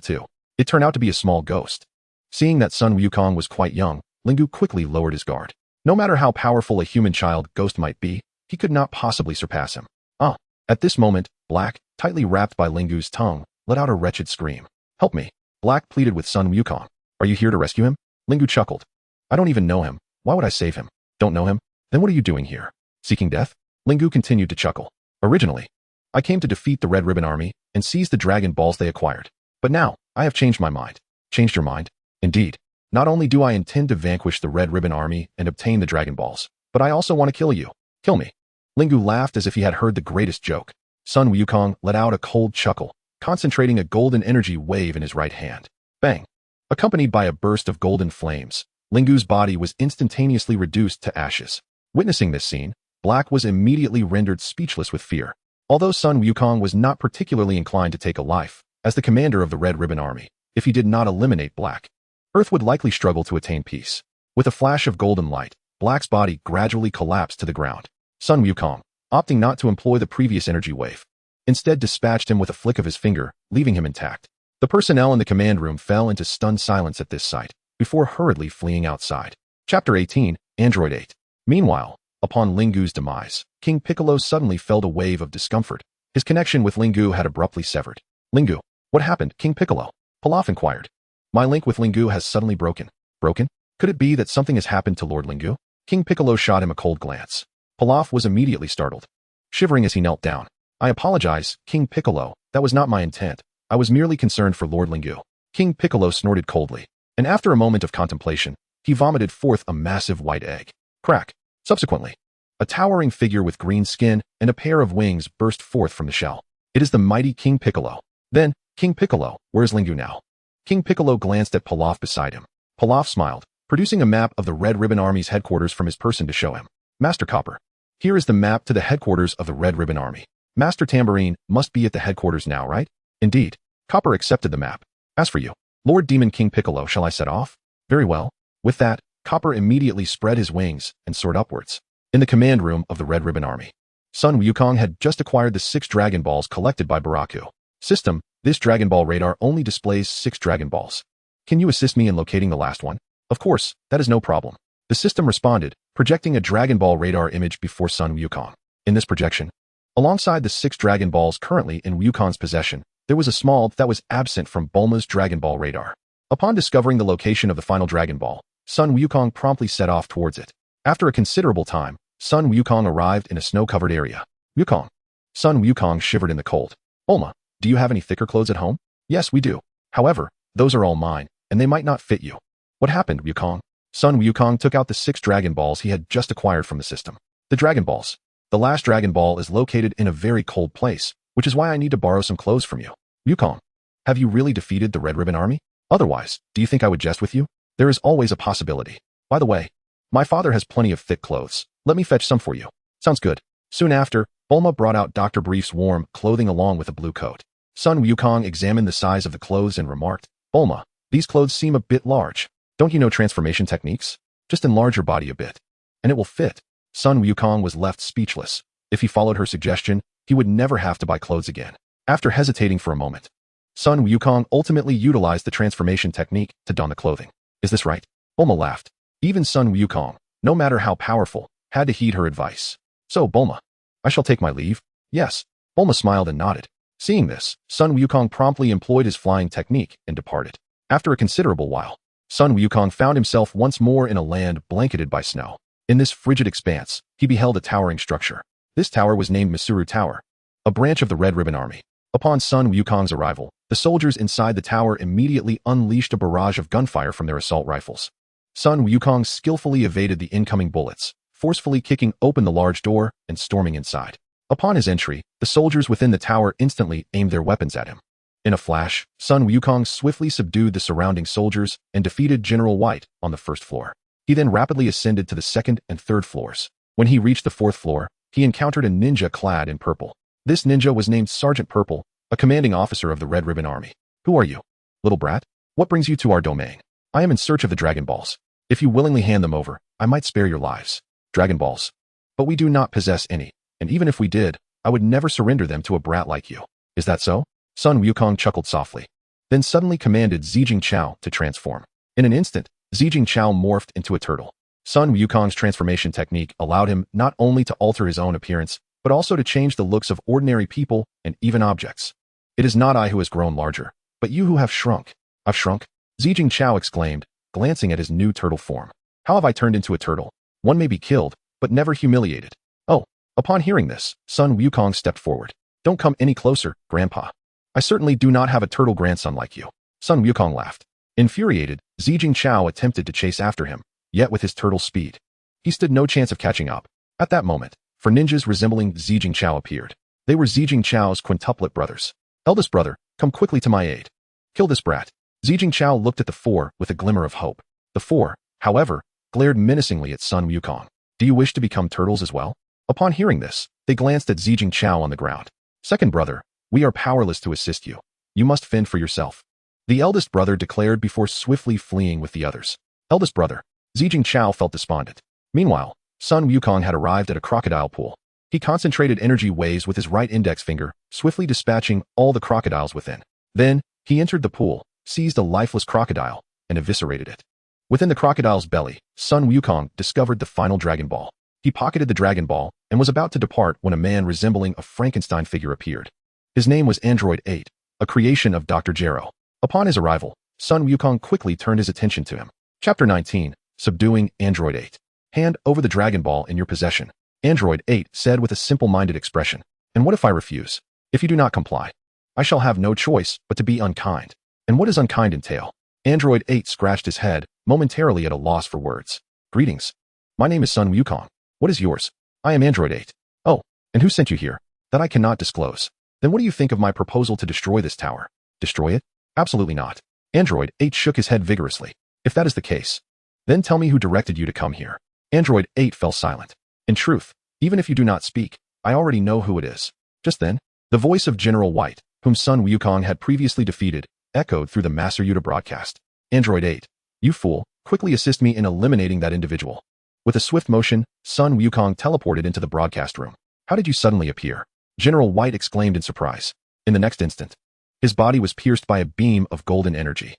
two. It turned out to be a small ghost. Seeing that Sun Wukong was quite young, Lingu quickly lowered his guard. No matter how powerful a human child ghost might be, he could not possibly surpass him. At this moment, Black, tightly wrapped by Lingu's tongue, let out a wretched scream. Help me. Black pleaded with Sun Wukong. Are you here to rescue him? Lingu chuckled. I don't even know him. Why would I save him? Don't know him? Then what are you doing here? Seeking death? Lingu continued to chuckle. Originally, I came to defeat the Red Ribbon Army and seize the Dragon Balls they acquired. But now, I have changed my mind. Changed your mind? Indeed. Not only do I intend to vanquish the Red Ribbon Army and obtain the Dragon Balls, but I also want to kill you. Kill me. Lingu laughed as if he had heard the greatest joke. Sun Wukong let out a cold chuckle, concentrating a golden energy wave in his right hand. Bang! Accompanied by a burst of golden flames, Lingu's body was instantaneously reduced to ashes. Witnessing this scene, Black was immediately rendered speechless with fear. Although Sun Wukong was not particularly inclined to take a life, as the commander of the Red Ribbon Army, if he did not eliminate Black, Earth would likely struggle to attain peace. With a flash of golden light, Black's body gradually collapsed to the ground. Sun Wukong, opting not to employ the previous energy wave, instead dispatched him with a flick of his finger, leaving him intact. The personnel in the command room fell into stunned silence at this sight, before hurriedly fleeing outside. Chapter 18, Android 8. Meanwhile, upon Lingu's demise, King Piccolo suddenly felt a wave of discomfort. His connection with Lingu had abruptly severed. Lingu, what happened, King Piccolo? Pilaf inquired. My link with Lingu has suddenly broken. Broken? Could it be that something has happened to Lord Lingu? King Piccolo shot him a cold glance. Pilaf was immediately startled, shivering as he knelt down. I apologize, King Piccolo, that was not my intent. I was merely concerned for Lord Lingu. King Piccolo snorted coldly, and after a moment of contemplation, he vomited forth a massive white egg. Crack. Subsequently, a towering figure with green skin and a pair of wings burst forth from the shell. It is the mighty King Piccolo. Then, King Piccolo, where's Lingu now? King Piccolo glanced at Pilaf beside him. Pilaf smiled, producing a map of the Red Ribbon Army's headquarters from his person to show him. Master Copper. Here is the map to the headquarters of the Red Ribbon Army. Master Tambourine must be at the headquarters now, right? Indeed. Copper accepted the map. As for you, Lord Demon King Piccolo, shall I set off? Very well. With that, Copper immediately spread his wings and soared upwards. In the command room of the Red Ribbon Army, Sun Wukong had just acquired the 6 Dragon Balls collected by Baraku. System, this Dragon Ball radar only displays 6 Dragon Balls. Can you assist me in locating the last one? Of course, that is no problem. The system responded, projecting a Dragon Ball radar image before Sun Wukong. In this projection, alongside the 6 Dragon Balls currently in Wukong's possession, there was a small that was absent from Bulma's Dragon Ball radar. Upon discovering the location of the final Dragon Ball, Sun Wukong promptly set off towards it. After a considerable time, Sun Wukong arrived in a snow-covered area. Wukong. Sun Wukong shivered in the cold. Bulma, do you have any thicker clothes at home? Yes, we do. However, those are all mine, and they might not fit you. What happened, Wukong? Sun Wukong took out the 6 Dragon Balls he had just acquired from the system. The Dragon Balls. The last Dragon Ball is located in a very cold place, which is why I need to borrow some clothes from you. Wukong, have you really defeated the Red Ribbon Army? Otherwise, do you think I would jest with you? There is always a possibility. By the way, my father has plenty of thick clothes. Let me fetch some for you. Sounds good. Soon after, Bulma brought out Dr. Brief's warm clothing along with a blue coat. Sun Wukong examined the size of the clothes and remarked, Bulma, these clothes seem a bit large. Don't you know transformation techniques? Just enlarge your body a bit, and it will fit. Sun Wukong was left speechless. If he followed her suggestion, he would never have to buy clothes again. After hesitating for a moment, Sun Wukong ultimately utilized the transformation technique to don the clothing. Is this right? Bulma laughed. Even Sun Wukong, no matter how powerful, had to heed her advice. So, Bulma, I shall take my leave? Yes. Bulma smiled and nodded. Seeing this, Sun Wukong promptly employed his flying technique and departed. After a considerable while, Sun Wukong found himself once more in a land blanketed by snow. In this frigid expanse, he beheld a towering structure. This tower was named Misuru Tower, a branch of the Red Ribbon Army. Upon Sun Wukong's arrival, the soldiers inside the tower immediately unleashed a barrage of gunfire from their assault rifles. Sun Wukong skillfully evaded the incoming bullets, forcefully kicking open the large door and storming inside. Upon his entry, the soldiers within the tower instantly aimed their weapons at him. In a flash, Sun Wukong swiftly subdued the surrounding soldiers and defeated General White on the first floor. He then rapidly ascended to the second and third floors. When he reached the fourth floor, he encountered a ninja clad in purple. This ninja was named Sergeant Purple, a commanding officer of the Red Ribbon Army. Who are you? Little brat? What brings you to our domain? I am in search of the Dragon Balls. If you willingly hand them over, I might spare your lives. Dragon Balls. But we do not possess any. and even if we did, I would never surrender them to a brat like you. Is that so? Sun Wukong chuckled softly, then suddenly commanded Zijing Chao to transform. In an instant, Zijing Chao morphed into a turtle. Sun Wukong's transformation technique allowed him not only to alter his own appearance, but also to change the looks of ordinary people and even objects. It is not I who has grown larger, but you who have shrunk. I've shrunk? Zijing Chao exclaimed, glancing at his new turtle form. How have I turned into a turtle? One may be killed, but never humiliated. Oh, upon hearing this, Sun Wukong stepped forward. Don't come any closer, Grandpa. I certainly do not have a turtle grandson like you. Sun Wukong laughed. Infuriated, Zijing Chao attempted to chase after him, yet with his turtle speed, he stood no chance of catching up. At that moment, four ninjas resembling Zijing Chao appeared. They were Zijing Chao's quintuplet brothers. Eldest brother, come quickly to my aid. Kill this brat. Zijing Chao looked at the four with a glimmer of hope. The four, however, glared menacingly at Sun Wukong. Do you wish to become turtles as well? Upon hearing this, they glanced at Zijing Chao on the ground. Second brother, we are powerless to assist you. You must fend for yourself. The eldest brother declared before swiftly fleeing with the others. Eldest brother, Zijing Chao felt despondent. Meanwhile, Sun Wukong had arrived at a crocodile pool. He concentrated energy waves with his right index finger, swiftly dispatching all the crocodiles within. Then, he entered the pool, seized a lifeless crocodile, and eviscerated it. Within the crocodile's belly, Sun Wukong discovered the final Dragon Ball. He pocketed the Dragon Ball and was about to depart when a man resembling a Frankenstein figure appeared. His name was Android 8, a creation of Dr. Gero. Upon his arrival, Sun Wukong quickly turned his attention to him. Chapter 19, Subduing Android 8. Hand over the Dragon Ball in your possession. Android 8 said with a simple-minded expression. And what if I refuse? If you do not comply, I shall have no choice but to be unkind. And what does unkind entail? Android 8 scratched his head, momentarily at a loss for words. Greetings. My name is Sun Wukong. What is yours? I am Android 8. Oh, and who sent you here? That I cannot disclose. Then what do you think of my proposal to destroy this tower? Destroy it? Absolutely not. Android 8 shook his head vigorously. If that is the case, then tell me who directed you to come here. Android 8 fell silent. In truth, even if you do not speak, I already know who it is. Just then, the voice of General White, whom Sun Wukong had previously defeated, echoed through the Master Yuta broadcast. Android 8, you fool, quickly assist me in eliminating that individual. With a swift motion, Sun Wukong teleported into the broadcast room. How did you suddenly appear? General White exclaimed in surprise. In the next instant, his body was pierced by a beam of golden energy.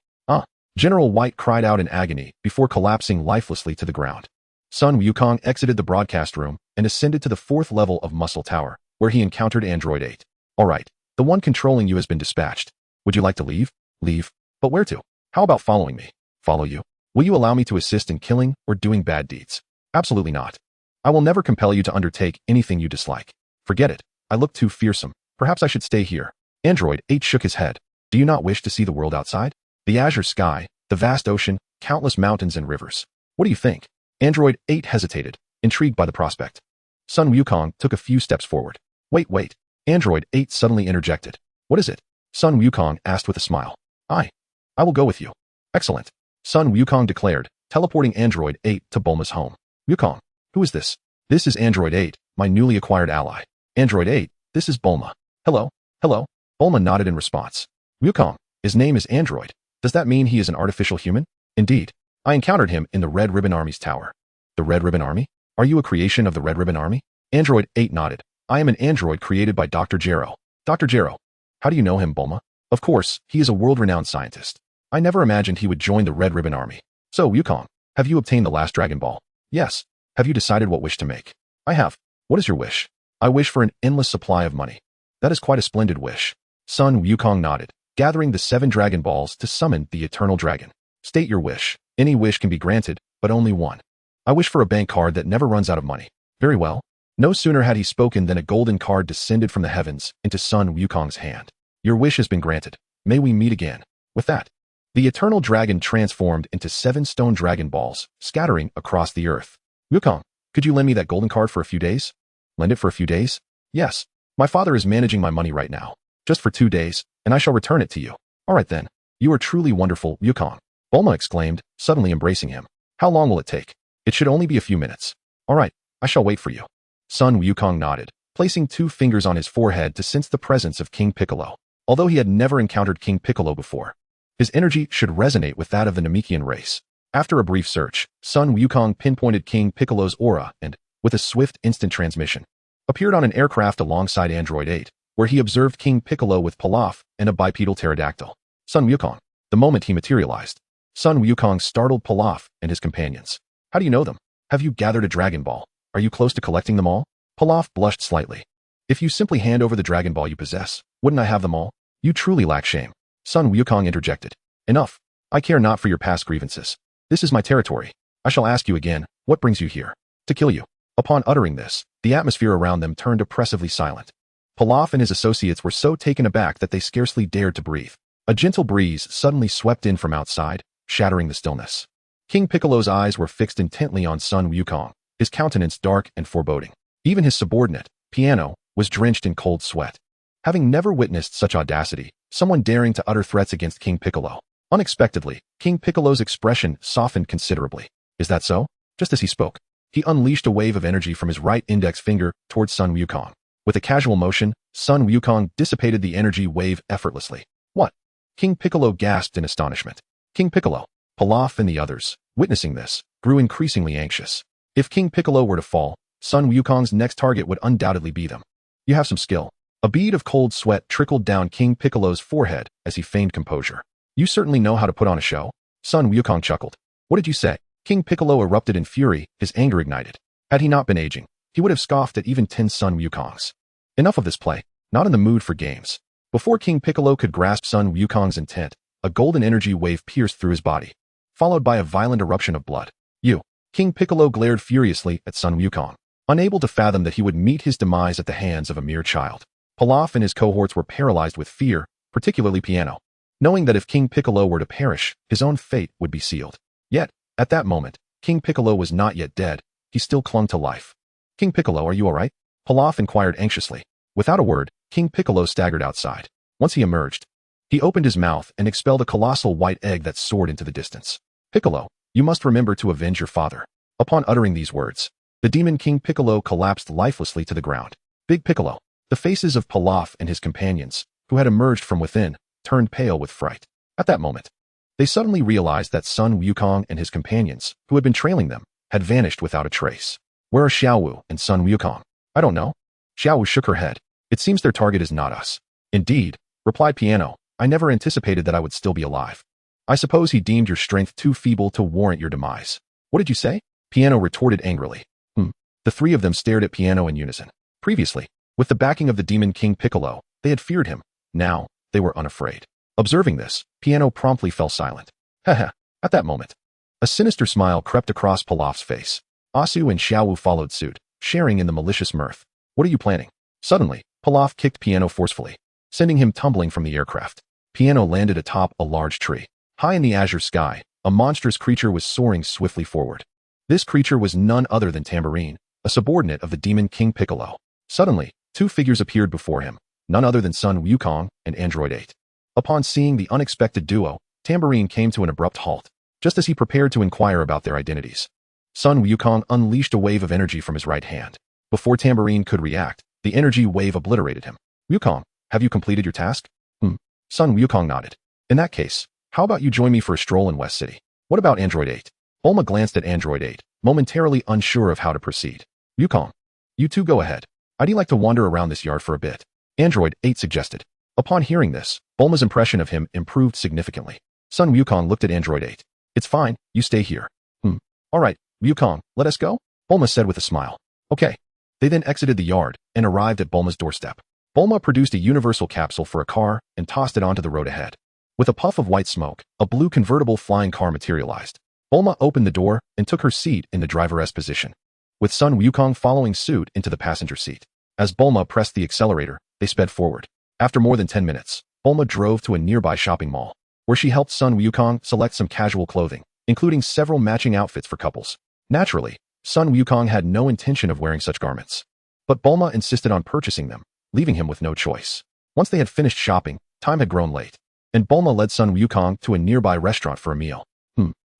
General White cried out in agony before collapsing lifelessly to the ground. Sun Wukong exited the broadcast room and ascended to the 4th level of Muscle Tower, where he encountered Android 8. All right, the one controlling you has been dispatched. Would you like to leave? Leave? But where to? How about following me? Follow you? Will you allow me to assist in killing or doing bad deeds? Absolutely not. I will never compel you to undertake anything you dislike. Forget it. I look too fearsome. Perhaps I should stay here. Android 8 shook his head. Do you not wish to see the world outside? The azure sky, the vast ocean, countless mountains and rivers. What do you think? Android 8 hesitated, intrigued by the prospect. Sun Wukong took a few steps forward. Wait. Android 8 suddenly interjected. What is it? Sun Wukong asked with a smile. I will go with you. Excellent. Sun Wukong declared, teleporting Android 8 to Bulma's home. Wukong, who is this? This is Android 8, my newly acquired ally. Android 8, this is Bulma. Hello. Bulma nodded in response. Wukong, his name is Android. Does that mean he is an artificial human? Indeed. I encountered him in the Red Ribbon Army's tower. The Red Ribbon Army? Are you a creation of the Red Ribbon Army? Android 8 nodded. I am an android created by Dr. Gero. Dr. Gero. How do you know him, Bulma? Of course, he is a world-renowned scientist. I never imagined he would join the Red Ribbon Army. So, Wukong, have you obtained the last Dragon Ball? Yes. Have you decided what wish to make? I have. What is your wish? I wish for an endless supply of money. That is quite a splendid wish. Sun Wukong nodded, gathering the 7 Dragon Balls to summon the Eternal Dragon. State your wish. Any wish can be granted, but only one. I wish for a bank card that never runs out of money. Very well. No sooner had he spoken than a golden card descended from the heavens into Sun Wukong's hand. Your wish has been granted. May we meet again. With that, the Eternal Dragon transformed into 7 stone Dragon Balls, scattering across the earth. Wukong, could you lend me that golden card for a few days? Lend it for a few days? Yes. My father is managing my money right now. Just for 2 days, and I shall return it to you. All right then. You are truly wonderful, Wukong. Bulma exclaimed, suddenly embracing him. How long will it take? It should only be a few minutes. All right, I shall wait for you. Sun Wukong nodded, placing 2 fingers on his forehead to sense the presence of King Piccolo. Although he had never encountered King Piccolo before, his energy should resonate with that of the Namekian race. After a brief search, Sun Wukong pinpointed King Piccolo's aura and, with a swift instant transmission, appeared on an aircraft alongside Android 8, where he observed King Piccolo with Pilaf and a bipedal pterodactyl. Sun Wukong. The moment he materialized, Sun Wukong startled Pilaf and his companions. How do you know them? Have you gathered a Dragon Ball? Are you close to collecting them all? Pilaf blushed slightly. If you simply hand over the Dragon Ball you possess, wouldn't I have them all? You truly lack shame. Sun Wukong interjected. Enough. I care not for your past grievances. This is my territory. I shall ask you again, what brings you here? To kill you. Upon uttering this, the atmosphere around them turned oppressively silent. Pilaf and his associates were so taken aback that they scarcely dared to breathe. A gentle breeze suddenly swept in from outside, shattering the stillness. King Piccolo's eyes were fixed intently on Sun Wukong, his countenance dark and foreboding. Even his subordinate, Piano, was drenched in cold sweat. Having never witnessed such audacity, someone daring to utter threats against King Piccolo. Unexpectedly, King Piccolo's expression softened considerably. Is that so? Just as he spoke, he unleashed a wave of energy from his right index finger towards Sun Wukong. With a casual motion, Sun Wukong dissipated the energy wave effortlessly. What? King Piccolo gasped in astonishment. King Piccolo, Pilaf and the others, witnessing this, grew increasingly anxious. If King Piccolo were to fall, Sun Wukong's next target would undoubtedly be them. You have some skill. A bead of cold sweat trickled down King Piccolo's forehead as he feigned composure. You certainly know how to put on a show. Sun Wukong chuckled. What did you say? King Piccolo erupted in fury, his anger ignited. Had he not been aging, he would have scoffed at even 10 Sun Wukongs. Enough of this play. Not in the mood for games. Before King Piccolo could grasp Sun Wukong's intent, a golden energy wave pierced through his body, followed by a violent eruption of blood. You. King Piccolo glared furiously at Sun Wukong, unable to fathom that he would meet his demise at the hands of a mere child. Pilaf and his cohorts were paralyzed with fear, particularly Piano, knowing that if King Piccolo were to perish, his own fate would be sealed. Yet, at that moment, King Piccolo was not yet dead. He still clung to life. King Piccolo, are you all right? Pilaf inquired anxiously. Without a word, King Piccolo staggered outside. Once he emerged, he opened his mouth and expelled a colossal white egg that soared into the distance. Piccolo, you must remember to avenge your father. Upon uttering these words, the demon King Piccolo collapsed lifelessly to the ground. Big Piccolo. The faces of Pilaf and his companions, who had emerged from within, turned pale with fright. At that moment, they suddenly realized that Sun Wukong and his companions, who had been trailing them, had vanished without a trace. Where are Xiaowu and Sun Wukong? I don't know. Xiaowu shook her head. It seems their target is not us. Indeed, replied Piano, I never anticipated that I would still be alive. I suppose he deemed your strength too feeble to warrant your demise. What did you say? Piano retorted angrily. The three of them stared at Piano in unison. Previously, with the backing of the demon King Piccolo, they had feared him. Now, they were unafraid. Observing this, Piano promptly fell silent. Haha, at that moment, a sinister smile crept across Pilaf's face. Asu and Xiaowu followed suit, sharing in the malicious mirth. What are you planning? Suddenly, Pilaf kicked Piano forcefully, sending him tumbling from the aircraft. Piano landed atop a large tree. High in the azure sky, a monstrous creature was soaring swiftly forward. This creature was none other than Tambourine, a subordinate of the demon King Piccolo. Suddenly, two figures appeared before him, none other than Sun Wukong and Android 8. Upon seeing the unexpected duo, Tambourine came to an abrupt halt, just as he prepared to inquire about their identities. Sun Wukong unleashed a wave of energy from his right hand. Before Tambourine could react, the energy wave obliterated him. Wukong, have you completed your task? Sun Wukong nodded. In that case, how about you join me for a stroll in West City? What about Android 8? Bulma glanced at Android 8, momentarily unsure of how to proceed. Wukong, you two go ahead. I'd like to wander around this yard for a bit. Android 8 suggested. Upon hearing this, Bulma's impression of him improved significantly. Sun Wukong looked at Android 8. It's fine, you stay here. All right, Wukong, let us go? Bulma said with a smile. Okay. They then exited the yard and arrived at Bulma's doorstep. Bulma produced a universal capsule for a car and tossed it onto the road ahead. With a puff of white smoke, a blue convertible flying car materialized. Bulma opened the door and took her seat in the driver's position, with Sun Wukong following suit into the passenger seat. As Bulma pressed the accelerator, they sped forward. After more than 10 minutes, Bulma drove to a nearby shopping mall, where she helped Sun Wukong select some casual clothing, including several matching outfits for couples. Naturally, Sun Wukong had no intention of wearing such garments, but Bulma insisted on purchasing them, leaving him with no choice. Once they had finished shopping, time had grown late, and Bulma led Sun Wukong to a nearby restaurant for a meal.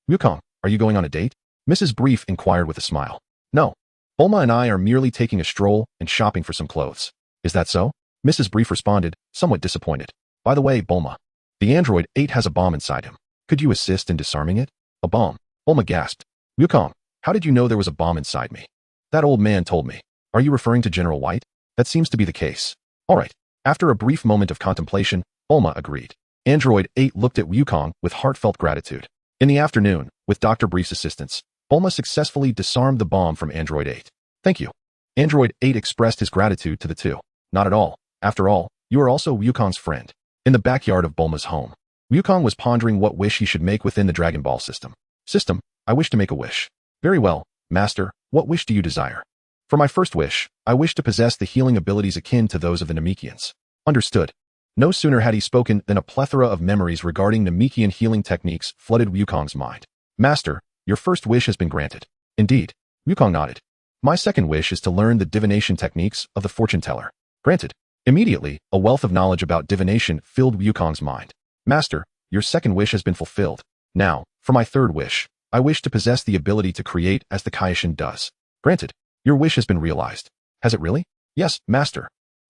Wukong, are you going on a date? Mrs. Brief inquired with a smile. No. Bulma and I are merely taking a stroll and shopping for some clothes. Is that so? Mrs. Brief responded, somewhat disappointed. By the way, Bulma, the Android 8 has a bomb inside him. Could you assist in disarming it? A bomb? Bulma gasped. Wukong, how did you know there was a bomb inside me? That old man told me. Are you referring to General White? That seems to be the case. All right. After a brief moment of contemplation, Bulma agreed. Android 8 looked at Wukong with heartfelt gratitude. In the afternoon, with Dr. Brief's assistance, Bulma successfully disarmed the bomb from Android 8. Thank you. Android 8 expressed his gratitude to the two. Not at all. After all, you are also Wukong's friend. In the backyard of Bulma's home, Wukong was pondering what wish he should make within the Dragon Ball system. System, I wish to make a wish. Very well, Master, what wish do you desire? For my first wish, I wish to possess the healing abilities akin to those of the Namekians. Understood. No sooner had he spoken than a plethora of memories regarding Namekian healing techniques flooded Wukong's mind. Master, your first wish has been granted. Indeed. Wukong nodded. My second wish is to learn the divination techniques of the fortune teller. Granted. Immediately, a wealth of knowledge about divination filled Wukong's mind. Master, your second wish has been fulfilled. Now, for my third wish, I wish to possess the ability to create as the Kaioshin does. Granted. Your wish has been realized. Has it really? Yes, Master.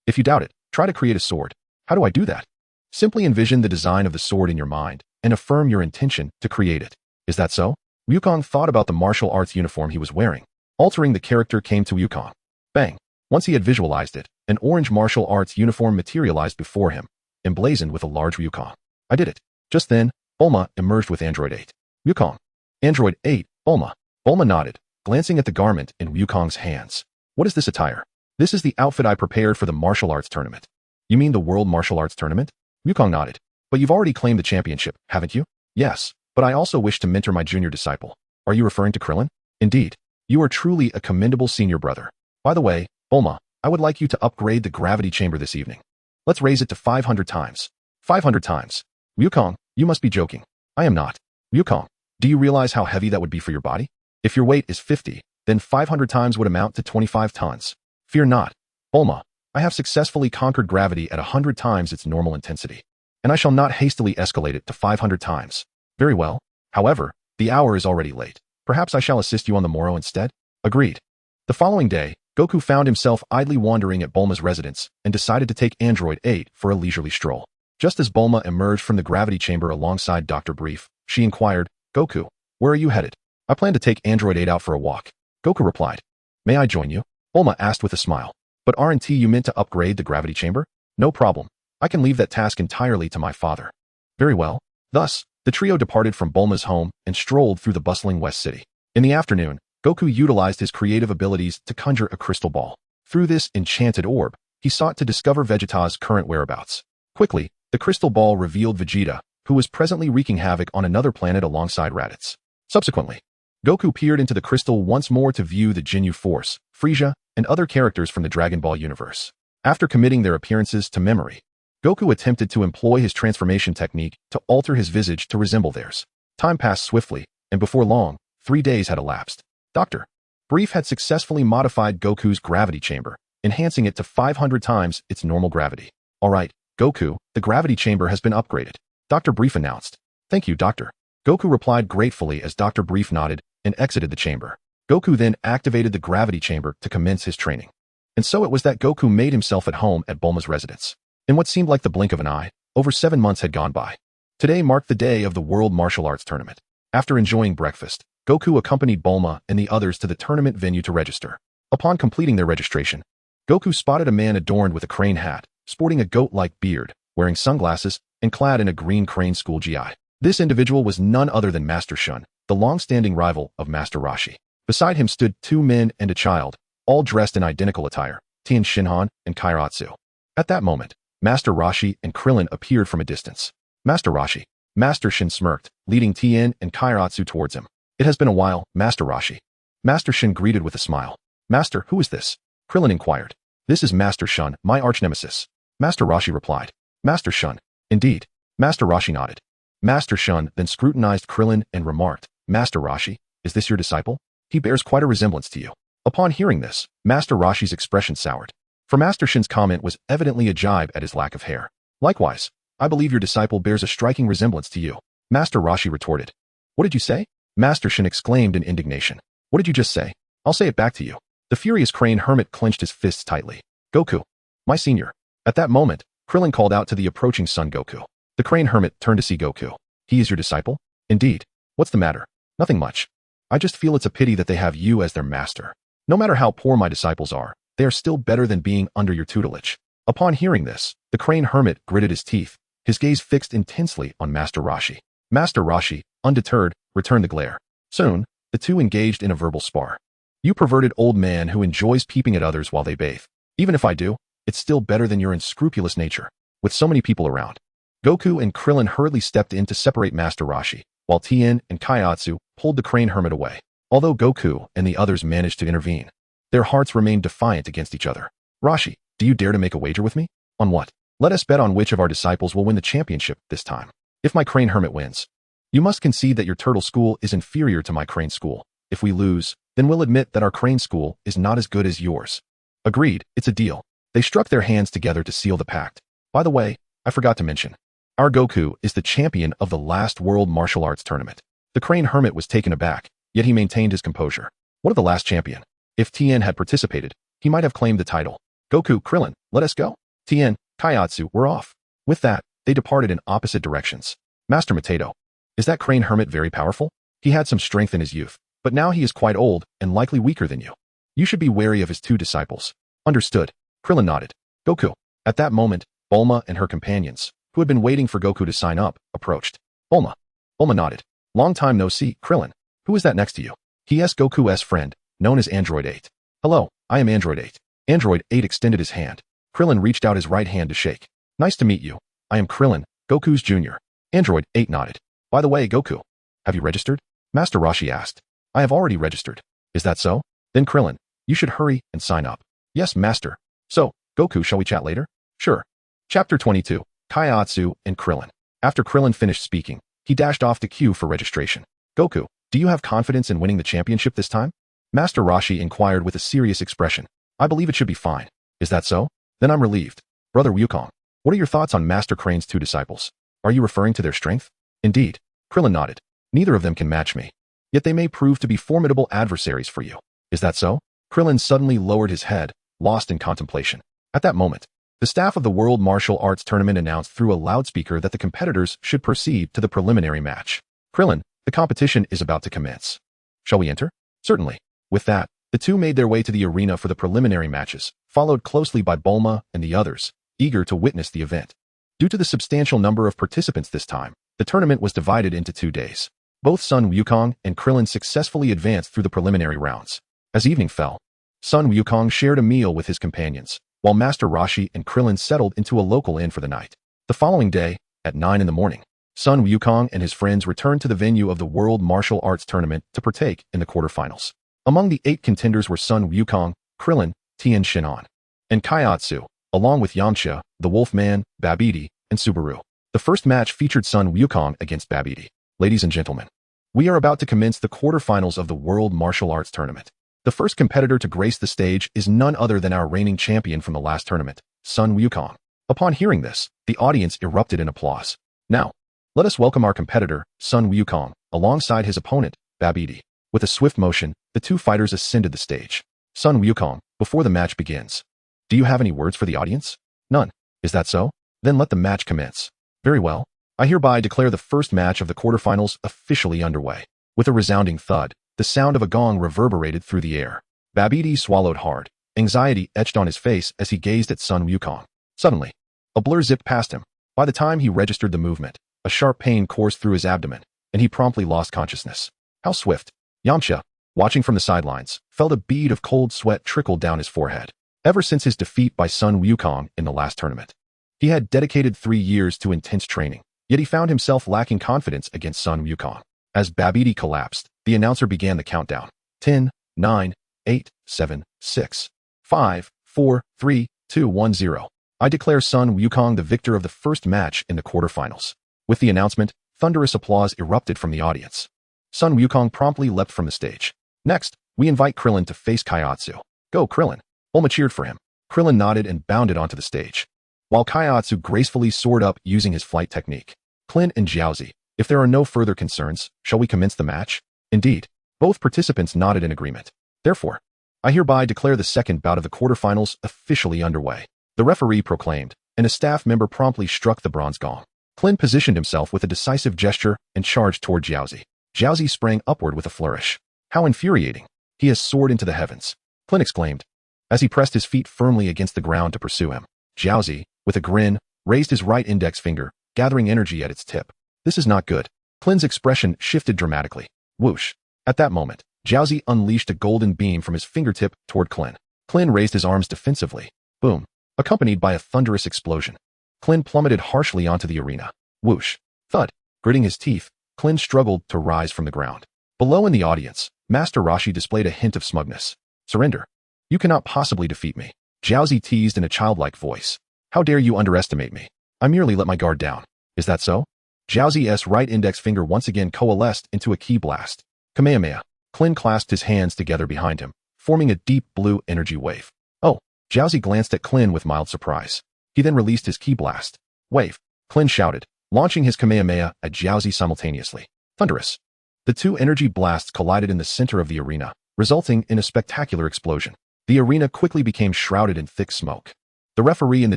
If you doubt it, try to create a sword. How do I do that? Simply envision the design of the sword in your mind and affirm your intention to create it. Is that so? Wukong thought about the martial arts uniform he was wearing. Altering the character came to Wukong. Bang. Once he had visualized it, an orange martial arts uniform materialized before him, emblazoned with a large Wukong. I did it. Just then, Bulma emerged with Android 8. Wukong. Android 8, Bulma. Bulma nodded, glancing at the garment in Wukong's hands. What is this attire? This is the outfit I prepared for the martial arts tournament. You mean the World Martial Arts Tournament? Wukong nodded. But you've already claimed the championship, haven't you? Yes, but I also wish to mentor my junior disciple. Are you referring to Krillin? Indeed. You are truly a commendable senior brother. By the way, Bulma, I would like you to upgrade the gravity chamber this evening. Let's raise it to 500 times. 500 times. Wukong, you must be joking. I am not. Wukong, do you realize how heavy that would be for your body? If your weight is 50, then 500 times would amount to 25 tons. Fear not. Bulma, I have successfully conquered gravity at 100 times its normal intensity, and I shall not hastily escalate it to 500 times. Very well. However, the hour is already late. Perhaps I shall assist you on the morrow instead? Agreed. The following day, Goku found himself idly wandering at Bulma's residence and decided to take Android 8 for a leisurely stroll. Just as Bulma emerged from the gravity chamber alongside Dr. Brief, she inquired, Goku, where are you headed? I plan to take Android 8 out for a walk. Goku replied. May I join you? Bulma asked with a smile. But aren't you meant to upgrade the gravity chamber? No problem. I can leave that task entirely to my father. Very well. Thus, the trio departed from Bulma's home and strolled through the bustling West City. In the afternoon, Goku utilized his creative abilities to conjure a crystal ball. Through this enchanted orb, he sought to discover Vegeta's current whereabouts. Quickly, the crystal ball revealed Vegeta, who was presently wreaking havoc on another planet alongside Raditz. Subsequently, Goku peered into the crystal once more to view the Ginyu Force, Frieza, and other characters from the Dragon Ball universe. After committing their appearances to memory, Goku attempted to employ his transformation technique to alter his visage to resemble theirs. Time passed swiftly, and before long, 3 days had elapsed. Dr. Brief had successfully modified Goku's gravity chamber, enhancing it to 500 times its normal gravity. All right, Goku, the gravity chamber has been upgraded. Dr. Brief announced. Thank you, Doctor. Goku replied gratefully as Dr. Brief nodded and exited the chamber. Goku then activated the gravity chamber to commence his training. And so it was that Goku made himself at home at Bulma's residence. In what seemed like the blink of an eye, over 7 months had gone by. Today marked the day of the World Martial Arts Tournament. After enjoying breakfast, Goku accompanied Bulma and the others to the tournament venue to register. Upon completing their registration, Goku spotted a man adorned with a crane hat, sporting a goat-like beard, wearing sunglasses, and clad in a green crane school GI. This individual was none other than Master Shun, the long-standing rival of Master Roshi. Beside him stood 2 men and a child, all dressed in identical attire, Tien Shinhan and Kairatsu. At that moment, Master Roshi and Krillin appeared from a distance. Master Roshi. Master Shin smirked, leading Tien and Kairatsu towards him. It has been a while, Master Roshi. Master Shin greeted with a smile. Master, who is this? Krillin inquired. This is Master Shun, my arch-nemesis. Master Roshi replied. Master Shun. Indeed. Master Roshi nodded. Master Shun then scrutinized Krillin and remarked, Master Roshi, is this your disciple? He bears quite a resemblance to you. Upon hearing this, Master Roshi's expression soured. For Master Shin's comment was evidently a jibe at his lack of hair. Likewise, I believe your disciple bears a striking resemblance to you. Master Roshi retorted. What did you say? Master Shin exclaimed in indignation. What did you just say? I'll say it back to you. The furious crane hermit clenched his fists tightly. Goku. My senior. At that moment, Krillin called out to the approaching son Goku. The crane hermit turned to see Goku. He is your disciple? Indeed. What's the matter? Nothing much. I just feel it's a pity that they have you as their master. No matter how poor my disciples are, they are still better than being under your tutelage. Upon hearing this, the crane hermit gritted his teeth, his gaze fixed intensely on Master Roshi. Master Roshi, undeterred, returned the glare. Soon, the two engaged in a verbal spar. You perverted old man who enjoys peeping at others while they bathe. Even if I do, it's still better than your unscrupulous nature. With so many people around, Goku and Krillin hurriedly stepped in to separate Master Roshi, while Tien and Kaiatsu pulled the crane hermit away. Although Goku and the others managed to intervene, their hearts remained defiant against each other. Roshi, do you dare to make a wager with me? On what? Let us bet on which of our disciples will win the championship this time. If my crane hermit wins, you must concede that your turtle school is inferior to my crane school. If we lose, then we'll admit that our crane school is not as good as yours. Agreed, it's a deal. They struck their hands together to seal the pact. By the way, I forgot to mention, our Goku is the champion of the last World Martial Arts Tournament. The crane hermit was taken aback, yet he maintained his composure. What of the last champion? If Tien had participated, he might have claimed the title. Goku, Krillin, let us go. Tien, Kaiatsu, we're off. With that, they departed in opposite directions. Master Mateto, is that crane hermit very powerful? He had some strength in his youth, but now he is quite old and likely weaker than you. You should be wary of his two disciples. Understood. Krillin nodded. Goku. At that moment, Bulma and her companions, who had been waiting for Goku to sign up, approached. Bulma. Bulma nodded. Long time no see, Krillin. Who is that next to you? He asked Goku's friend, known as Android 8. Hello, I am Android 8. Android 8 extended his hand. Krillin reached out his right hand to shake. Nice to meet you. I am Krillin, Goku's junior. Android 8 nodded. By the way, Goku, have you registered? Master Roshi asked. I have already registered. Is that so? Then Krillin, you should hurry and sign up. Yes, Master. So, Goku, shall we chat later? Sure. Chapter 22, Kaiatsu and Krillin. After Krillin finished speaking, he dashed off the queue for registration. Goku, do you have confidence in winning the championship this time? Master Roshi inquired with a serious expression. I believe it should be fine. Is that so? Then I'm relieved. Brother Wukong, what are your thoughts on Master Crane's two disciples? Are you referring to their strength? Indeed. Krillin nodded. Neither of them can match me. Yet they may prove to be formidable adversaries for you. Is that so? Krillin suddenly lowered his head, lost in contemplation. At that moment, the staff of the World Martial Arts Tournament announced through a loudspeaker that the competitors should proceed to the preliminary match. Krillin, the competition is about to commence. Shall we enter? Certainly. With that, the two made their way to the arena for the preliminary matches, followed closely by Bulma and the others, eager to witness the event. Due to the substantial number of participants this time, the tournament was divided into 2 days. Both Sun Wukong and Krillin successfully advanced through the preliminary rounds. As evening fell, Sun Wukong shared a meal with his companions, while Master Roshi and Krillin settled into a local inn for the night. The following day, at 9 in the morning, Sun Wukong and his friends returned to the venue of the World Martial Arts Tournament to partake in the quarterfinals. Among the 8 contenders were Sun Wukong, Krillin, Tien Shinhan, and Kaiatsu, along with Yamcha, the Wolfman, Babidi, and Subaru. The first match featured Sun Wukong against Babidi. Ladies and gentlemen, we are about to commence the quarterfinals of the World Martial Arts Tournament. The first competitor to grace the stage is none other than our reigning champion from the last tournament, Sun Wukong. Upon hearing this, the audience erupted in applause. Now, let us welcome our competitor, Sun Wukong, alongside his opponent, Babidi. With a swift motion, the two fighters ascended the stage. Sun Wukong, before the match begins, do you have any words for the audience? None. Is that so? Then let the match commence. Very well. I hereby declare the first match of the quarterfinals officially underway. With a resounding thud, the sound of a gong reverberated through the air. Babidi swallowed hard. Anxiety etched on his face as he gazed at Sun Wukong. Suddenly, a blur zipped past him. By the time he registered the movement, a sharp pain coursed through his abdomen, and he promptly lost consciousness. How swift! Yamcha, watching from the sidelines, felt a bead of cold sweat trickle down his forehead. Ever since his defeat by Sun Wukong in the last tournament, he had dedicated 3 years to intense training, yet he found himself lacking confidence against Sun Wukong. As Babidi collapsed, the announcer began the countdown. 10, 9, 8, 7, 6, 5, 4, 3, 2, 1, 0. I declare Sun Wukong the victor of the first match in the quarterfinals. With the announcement, thunderous applause erupted from the audience. Sun Wukong promptly leapt from the stage. Next, we invite Krillin to face Kaiatsu. Go, Krillin! Bulma cheered for him. Krillin nodded and bounded onto the stage, while Kaiatsu gracefully soared up using his flight technique. Clint and Jiaozi, if there are no further concerns, shall we commence the match? Indeed. Both participants nodded in agreement. Therefore, I hereby declare the second bout of the quarterfinals officially underway. The referee proclaimed, and a staff member promptly struck the bronze gong. Clint positioned himself with a decisive gesture and charged toward Jiaozi. Jiaozi sprang upward with a flourish. How infuriating! He has soared into the heavens. Clint exclaimed. as he pressed his feet firmly against the ground to pursue him. Jiaozi, with a grin, raised his right index finger, gathering energy at its tip. This is not good. Klin's expression shifted dramatically. Whoosh. At that moment, Jiaozi unleashed a golden beam from his fingertip toward Klin. Klin raised his arms defensively. Boom. Accompanied by a thunderous explosion. Klin plummeted harshly onto the arena. Whoosh. Thud. Gritting his teeth, Klin struggled to rise from the ground. Below in the audience, Master Roshi displayed a hint of smugness. Surrender. You cannot possibly defeat me. Jiaozi teased in a childlike voice. How dare you underestimate me? I merely let my guard down. Is that so? Jiaozi's right index finger once again coalesced into a ki blast. Kamehameha. Klin clasped his hands together behind him, forming a deep blue energy wave. Oh. Jiaozi glanced at Klin with mild surprise. He then released his ki blast. Wave. Klin shouted, launching his Kamehameha at Jiaozi simultaneously. Thunderous. The two energy blasts collided in the center of the arena, resulting in a spectacular explosion. The arena quickly became shrouded in thick smoke. The referee in the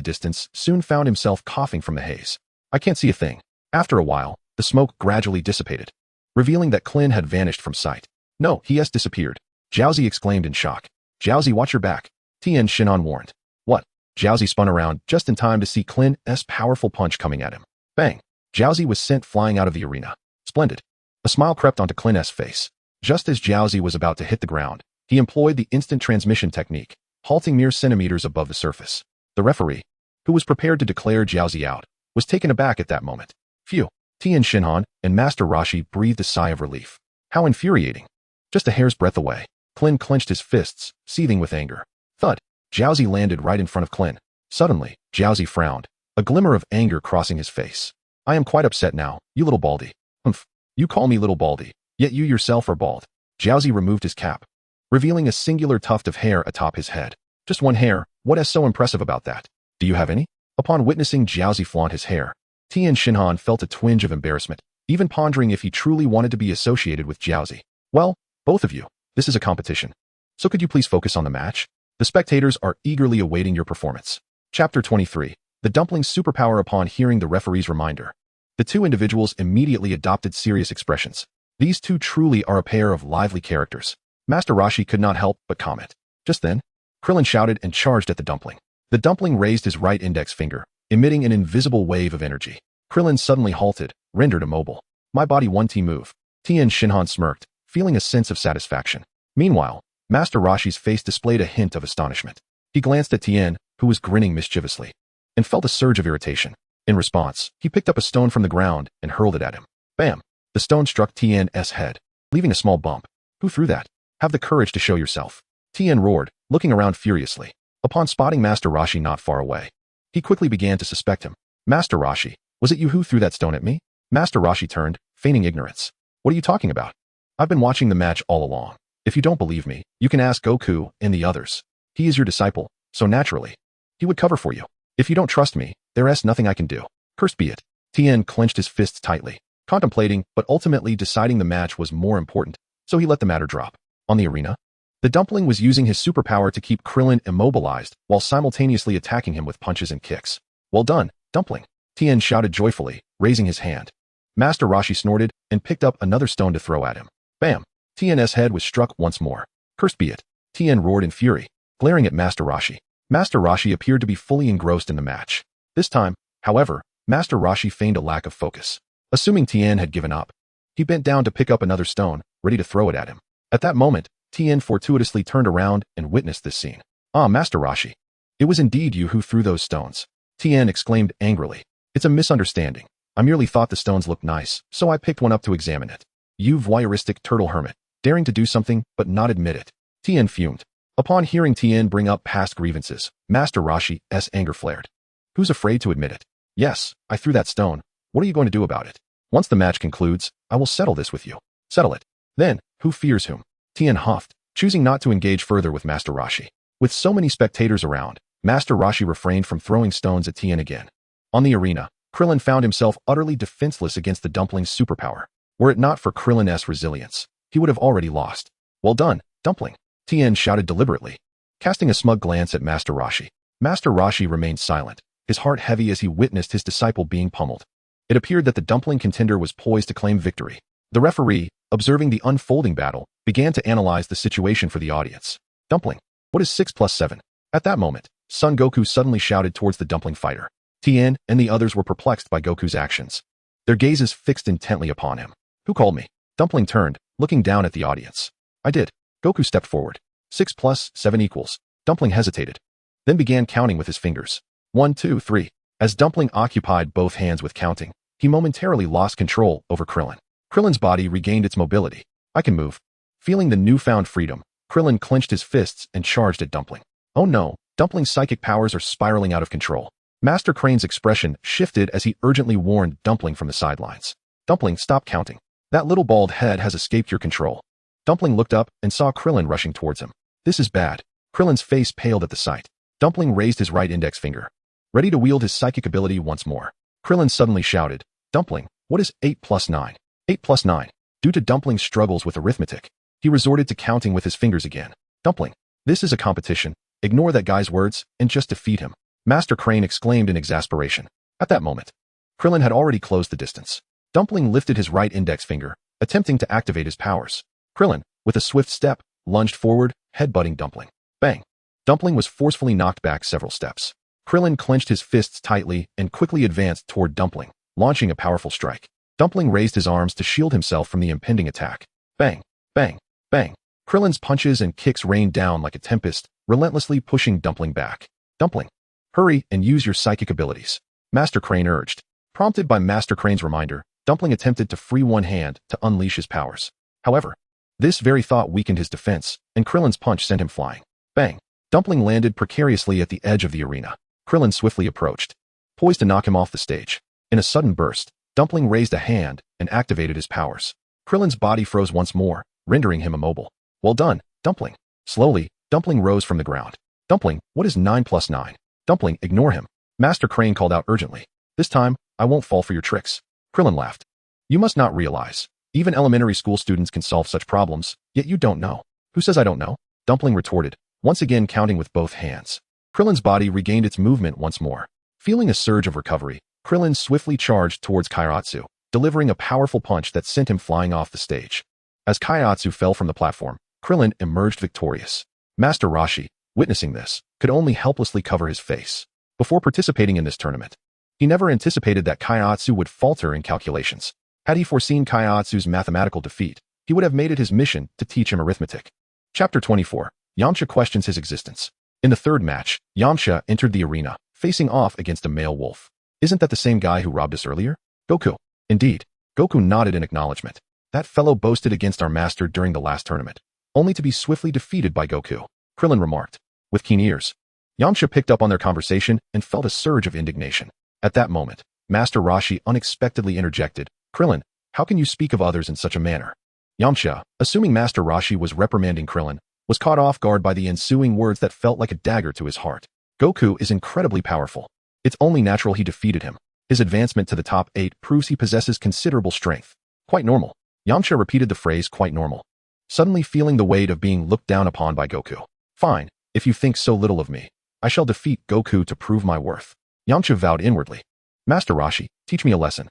distance soon found himself coughing from the haze. I can't see a thing. After a while, the smoke gradually dissipated, revealing that Klin had vanished from sight. No, he has disappeared. Jiaozi exclaimed in shock. Jiaozi, watch your back. Tien Shinhan warned. What? Jiaozi spun around just in time to see Klin's powerful punch coming at him. Bang! Jiaozi was sent flying out of the arena. Splendid. A smile crept onto Klin's face. Just as Jiaozi was about to hit the ground, he employed the instant transmission technique, halting mere centimeters above the surface. The referee, who was prepared to declare Jiaozi out, was taken aback at that moment. Phew. Tien Shinhan and Master Roshi breathed a sigh of relief. How infuriating. Just a hair's breadth away. Klin clenched his fists, seething with anger. Thud. Jiaozi landed right in front of Klin. Suddenly, Jiaozi frowned, a glimmer of anger crossing his face. I am quite upset now, you little baldy. Humph. You call me little baldy, yet you yourself are bald. Jiaozi removed his cap, revealing a singular tuft of hair atop his head. Just one hair, what is so impressive about that? Do you have any? Upon witnessing Jiaozi flaunt his hair, Tien Shinhan felt a twinge of embarrassment, even pondering if he truly wanted to be associated with Jiaozi. Well, both of you, this is a competition. So could you please focus on the match? The spectators are eagerly awaiting your performance. Chapter 23. The Dumpling's superpower. Upon hearing the referee's reminder, the two individuals immediately adopted serious expressions. These two truly are a pair of lively characters. Master Roshi could not help but comment. Just then, Krillin shouted and charged at the dumpling. The dumpling raised his right index finger, emitting an invisible wave of energy. Krillin suddenly halted, rendered immobile. My body 1T move. Tien Shinhan smirked, feeling a sense of satisfaction. Meanwhile, Master Roshi's face displayed a hint of astonishment. He glanced at Tien, who was grinning mischievously, and felt a surge of irritation. In response, he picked up a stone from the ground and hurled it at him. Bam! The stone struck Tien's head, leaving a small bump. Who threw that? Have the courage to show yourself. Tien roared, looking around furiously. Upon spotting Master Roshi not far away, he quickly began to suspect him. Master Roshi, was it you who threw that stone at me? Master Roshi turned, feigning ignorance. What are you talking about? I've been watching the match all along. If you don't believe me, you can ask Goku and the others. He is your disciple, so naturally, he would cover for you. If you don't trust me, there is nothing I can do. Cursed be it. Tien clenched his fists tightly, contemplating but ultimately deciding the match was more important, so he let the matter drop. On the arena, the dumpling was using his superpower to keep Krillin immobilized while simultaneously attacking him with punches and kicks. Well done, dumpling. Tien shouted joyfully, raising his hand. Master Roshi snorted and picked up another stone to throw at him. Bam! Tien's head was struck once more. Cursed be it. Tien roared in fury, glaring at Master Roshi. Master Roshi appeared to be fully engrossed in the match. This time, however, Master Roshi feigned a lack of focus. Assuming Tien had given up, he bent down to pick up another stone, ready to throw it at him. At that moment, Tien fortuitously turned around and witnessed this scene. Ah, Master Roshi. It was indeed you who threw those stones. Tien exclaimed angrily. It's a misunderstanding. I merely thought the stones looked nice, so I picked one up to examine it. You voyeuristic turtle hermit, daring to do something but not admit it. Tien fumed. Upon hearing Tien bring up past grievances, Master Roshi's anger flared. Who's afraid to admit it? Yes, I threw that stone. What are you going to do about it? Once the match concludes, I will settle this with you. Settle it. Then, who fears whom? Tien huffed, choosing not to engage further with Master Roshi. With so many spectators around, Master Roshi refrained from throwing stones at Tien again. On the arena, Krillin found himself utterly defenseless against the dumpling's superpower. Were it not for Krillin's resilience, he would have already lost. Well done, dumpling. Tien shouted deliberately, casting a smug glance at Master Roshi. Master Roshi remained silent, his heart heavy as he witnessed his disciple being pummeled. It appeared that the dumpling contender was poised to claim victory. The referee, observing the unfolding battle, began to analyze the situation for the audience. Dumpling, What is 6 plus 7? At that moment, Son Goku suddenly shouted towards the dumpling fighter. Tien and the others were perplexed by Goku's actions. Their gazes fixed intently upon him. Who called me? Dumpling turned, looking down at the audience. I did. Goku stepped forward. 6 plus 7 equals. Dumpling hesitated, then began counting with his fingers. 1, 2, 3. As Dumpling occupied both hands with counting, he momentarily lost control over Krillin. Krillin's body regained its mobility. I can move. Feeling the newfound freedom, Krillin clenched his fists and charged at Dumpling. Oh no, Dumpling's psychic powers are spiraling out of control. Master Crane's expression shifted as he urgently warned Dumpling from the sidelines. Dumpling, stop counting. That little bald head has escaped your control. Dumpling looked up and saw Krillin rushing towards him. This is bad. Krillin's face paled at the sight. Dumpling raised his right index finger, ready to wield his psychic ability once more. Krillin suddenly shouted, Dumpling, what is 8 plus 9? 8 plus 9. Due to Dumpling's struggles with arithmetic, he resorted to counting with his fingers again. Dumpling, this is a competition. Ignore that guy's words and just defeat him. Master Crane exclaimed in exasperation. At that moment, Krillin had already closed the distance. Dumpling lifted his right index finger, attempting to activate his powers. Krillin, with a swift step, lunged forward, headbutting Dumpling. Bang! Dumpling was forcefully knocked back several steps. Krillin clenched his fists tightly and quickly advanced toward Dumpling, launching a powerful strike. Dumpling raised his arms to shield himself from the impending attack. Bang! Bang! Bang! Krillin's punches and kicks rained down like a tempest, relentlessly pushing Dumpling back. Dumpling, hurry and use your psychic abilities, Master Crane urged. Prompted by Master Crane's reminder, Dumpling attempted to free one hand to unleash his powers. However, this very thought weakened his defense, and Krillin's punch sent him flying. Bang! Dumpling landed precariously at the edge of the arena. Krillin swiftly approached, poised to knock him off the stage. In a sudden burst, Dumpling raised a hand and activated his powers. Krillin's body froze once more, rendering him immobile. Well done, Dumpling. Slowly, Dumpling rose from the ground. Dumpling, what is 9 plus 9? Dumpling, ignore him. Master Crane called out urgently. This time, I won't fall for your tricks. Krillin laughed. You must not realize. Even elementary school students can solve such problems, yet you don't know. Who says I don't know? Dumpling retorted, once again counting with both hands. Krillin's body regained its movement once more. Feeling a surge of recovery, Krillin swiftly charged towards Kairatsu, delivering a powerful punch that sent him flying off the stage. As Kairatsu fell from the platform, Krillin emerged victorious. Master Roshi, witnessing this, could only helplessly cover his face. Before participating in this tournament, he never anticipated that Kairatsu would falter in calculations. Had he foreseen Kairatsu's mathematical defeat, he would have made it his mission to teach him arithmetic. Chapter 24. Yamcha questions his existence. In the third match, Yamcha entered the arena, facing off against a male wolf. Isn't that the same guy who robbed us earlier? Goku. Indeed. Goku nodded in acknowledgement. That fellow boasted against our master during the last tournament, only to be swiftly defeated by Goku. Krillin remarked, with keen ears. Yamcha picked up on their conversation and felt a surge of indignation. At that moment, Master Roshi unexpectedly interjected, Krillin, how can you speak of others in such a manner? Yamcha, assuming Master Roshi was reprimanding Krillin, was caught off guard by the ensuing words that felt like a dagger to his heart. Goku is incredibly powerful. It's only natural he defeated him. His advancement to the top 8 proves he possesses considerable strength. Quite normal. Yamcha repeated the phrase quite normal, suddenly feeling the weight of being looked down upon by Goku. Fine, if you think so little of me, I shall defeat Goku to prove my worth. Yamcha vowed inwardly. Master Roshi, teach me a lesson.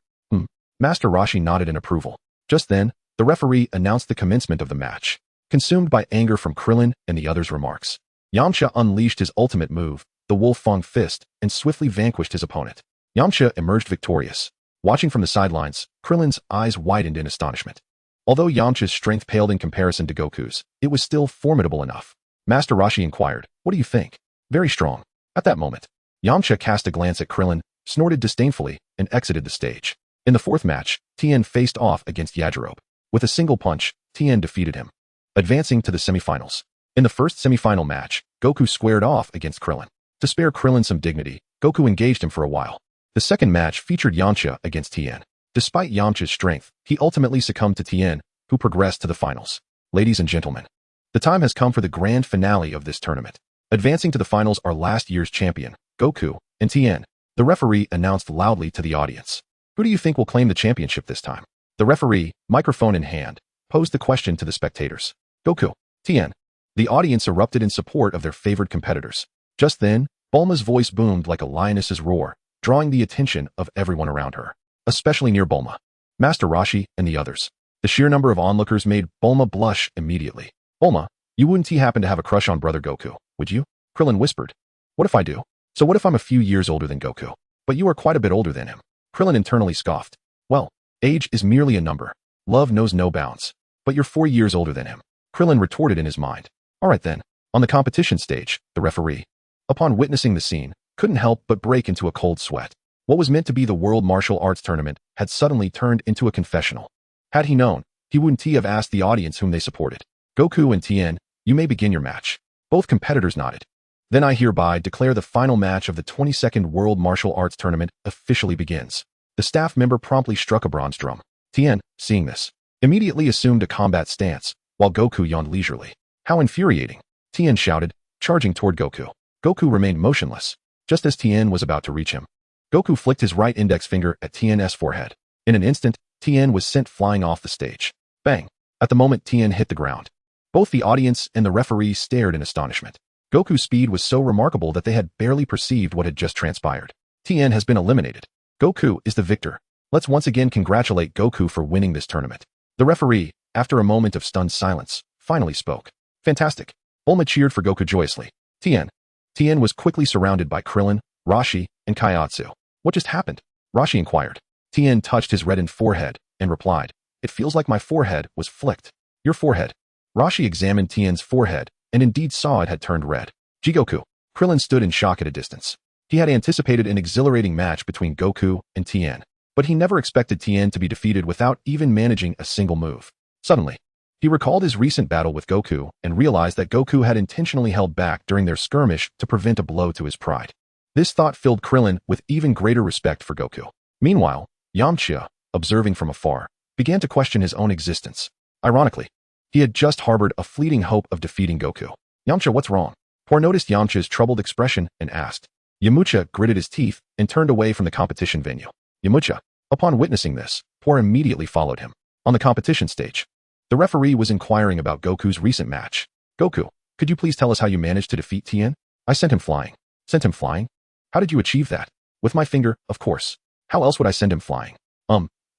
Master Roshi nodded in approval. Just then, the referee announced the commencement of the match. Consumed by anger from Krillin and the others' remarks, Yamcha unleashed his ultimate move, the Wolf Fang Fist, and swiftly vanquished his opponent. Yamcha emerged victorious. Watching from the sidelines, Krillin's eyes widened in astonishment. Although Yamcha's strength paled in comparison to Goku's, it was still formidable enough. Master Roshi inquired, what do you think? Very strong. At that moment, Yamcha cast a glance at Krillin, snorted disdainfully, and exited the stage. In the fourth match, Tien faced off against Yajirobe. With a single punch, Tien defeated him, advancing to the semifinals. In the first semifinal match, Goku squared off against Krillin. To spare Krillin some dignity, Goku engaged him for a while. The second match featured Yamcha against Tien. Despite Yamcha's strength, he ultimately succumbed to Tien, who progressed to the finals. Ladies and gentlemen, the time has come for the grand finale of this tournament. Advancing to the finals are last year's champion, Goku, and Tien. The referee announced loudly to the audience. Who do you think will claim the championship this time? The referee, microphone in hand, posed the question to the spectators. Goku, Tien. The audience erupted in support of their favored competitors. Just then, Bulma's voice boomed like a lioness's roar, drawing the attention of everyone around her, especially near Bulma, Master Roshi, and the others. The sheer number of onlookers made Bulma blush immediately. Bulma, you wouldn't happen to have a crush on brother Goku, would you? Krillin whispered. What if I do? So what if I'm a few years older than Goku? But you are quite a bit older than him. Krillin internally scoffed. Well, age is merely a number. Love knows no bounds. But you're 4 years older than him. Krillin retorted in his mind. All right then. On the competition stage, the referee, upon witnessing the scene, couldn't help but break into a cold sweat. What was meant to be the World Martial Arts Tournament had suddenly turned into a confessional. Had he known, he wouldn't have asked the audience whom they supported. Goku and Tien, you may begin your match. Both competitors nodded. Then I hereby declare the final match of the 22nd World Martial Arts Tournament officially begins. The staff member promptly struck a bronze drum. Tien, seeing this, immediately assumed a combat stance, while Goku yawned leisurely. How infuriating! Tien shouted, charging toward Goku. Goku remained motionless, just as Tien was about to reach him. Goku flicked his right index finger at Tien's forehead. In an instant, Tien was sent flying off the stage. Bang! At the moment Tien hit the ground. Both the audience and the referee stared in astonishment. Goku's speed was so remarkable that they had barely perceived what had just transpired. Tien has been eliminated. Goku is the victor. Let's once again congratulate Goku for winning this tournament. The referee, after a moment of stunned silence, finally spoke. Fantastic. Bulma cheered for Goku joyously. Tien. Tien was quickly surrounded by Krillin, Roshi, and Kaiatsu. What just happened? Roshi inquired. Tien touched his reddened forehead and replied, it feels like my forehead was flicked. Your forehead. Roshi examined Tien's forehead and indeed saw it had turned red. Jigoku. Krillin stood in shock at a distance. He had anticipated an exhilarating match between Goku and Tien, but he never expected Tien to be defeated without even managing a single move. Suddenly, he recalled his recent battle with Goku and realized that Goku had intentionally held back during their skirmish to prevent a blow to his pride. This thought filled Krillin with even greater respect for Goku. Meanwhile, Yamcha, observing from afar, began to question his own existence. Ironically, he had just harbored a fleeting hope of defeating Goku. Yamcha, what's wrong? Poor noticed Yamcha's troubled expression and asked. Yamcha gritted his teeth and turned away from the competition venue. Yamcha, upon witnessing this, Poor immediately followed him. On the competition stage, the referee was inquiring about Goku's recent match. Goku, could you please tell us how you managed to defeat Tien? I sent him flying. Sent him flying? How did you achieve that? With my finger, of course. How else would I send him flying?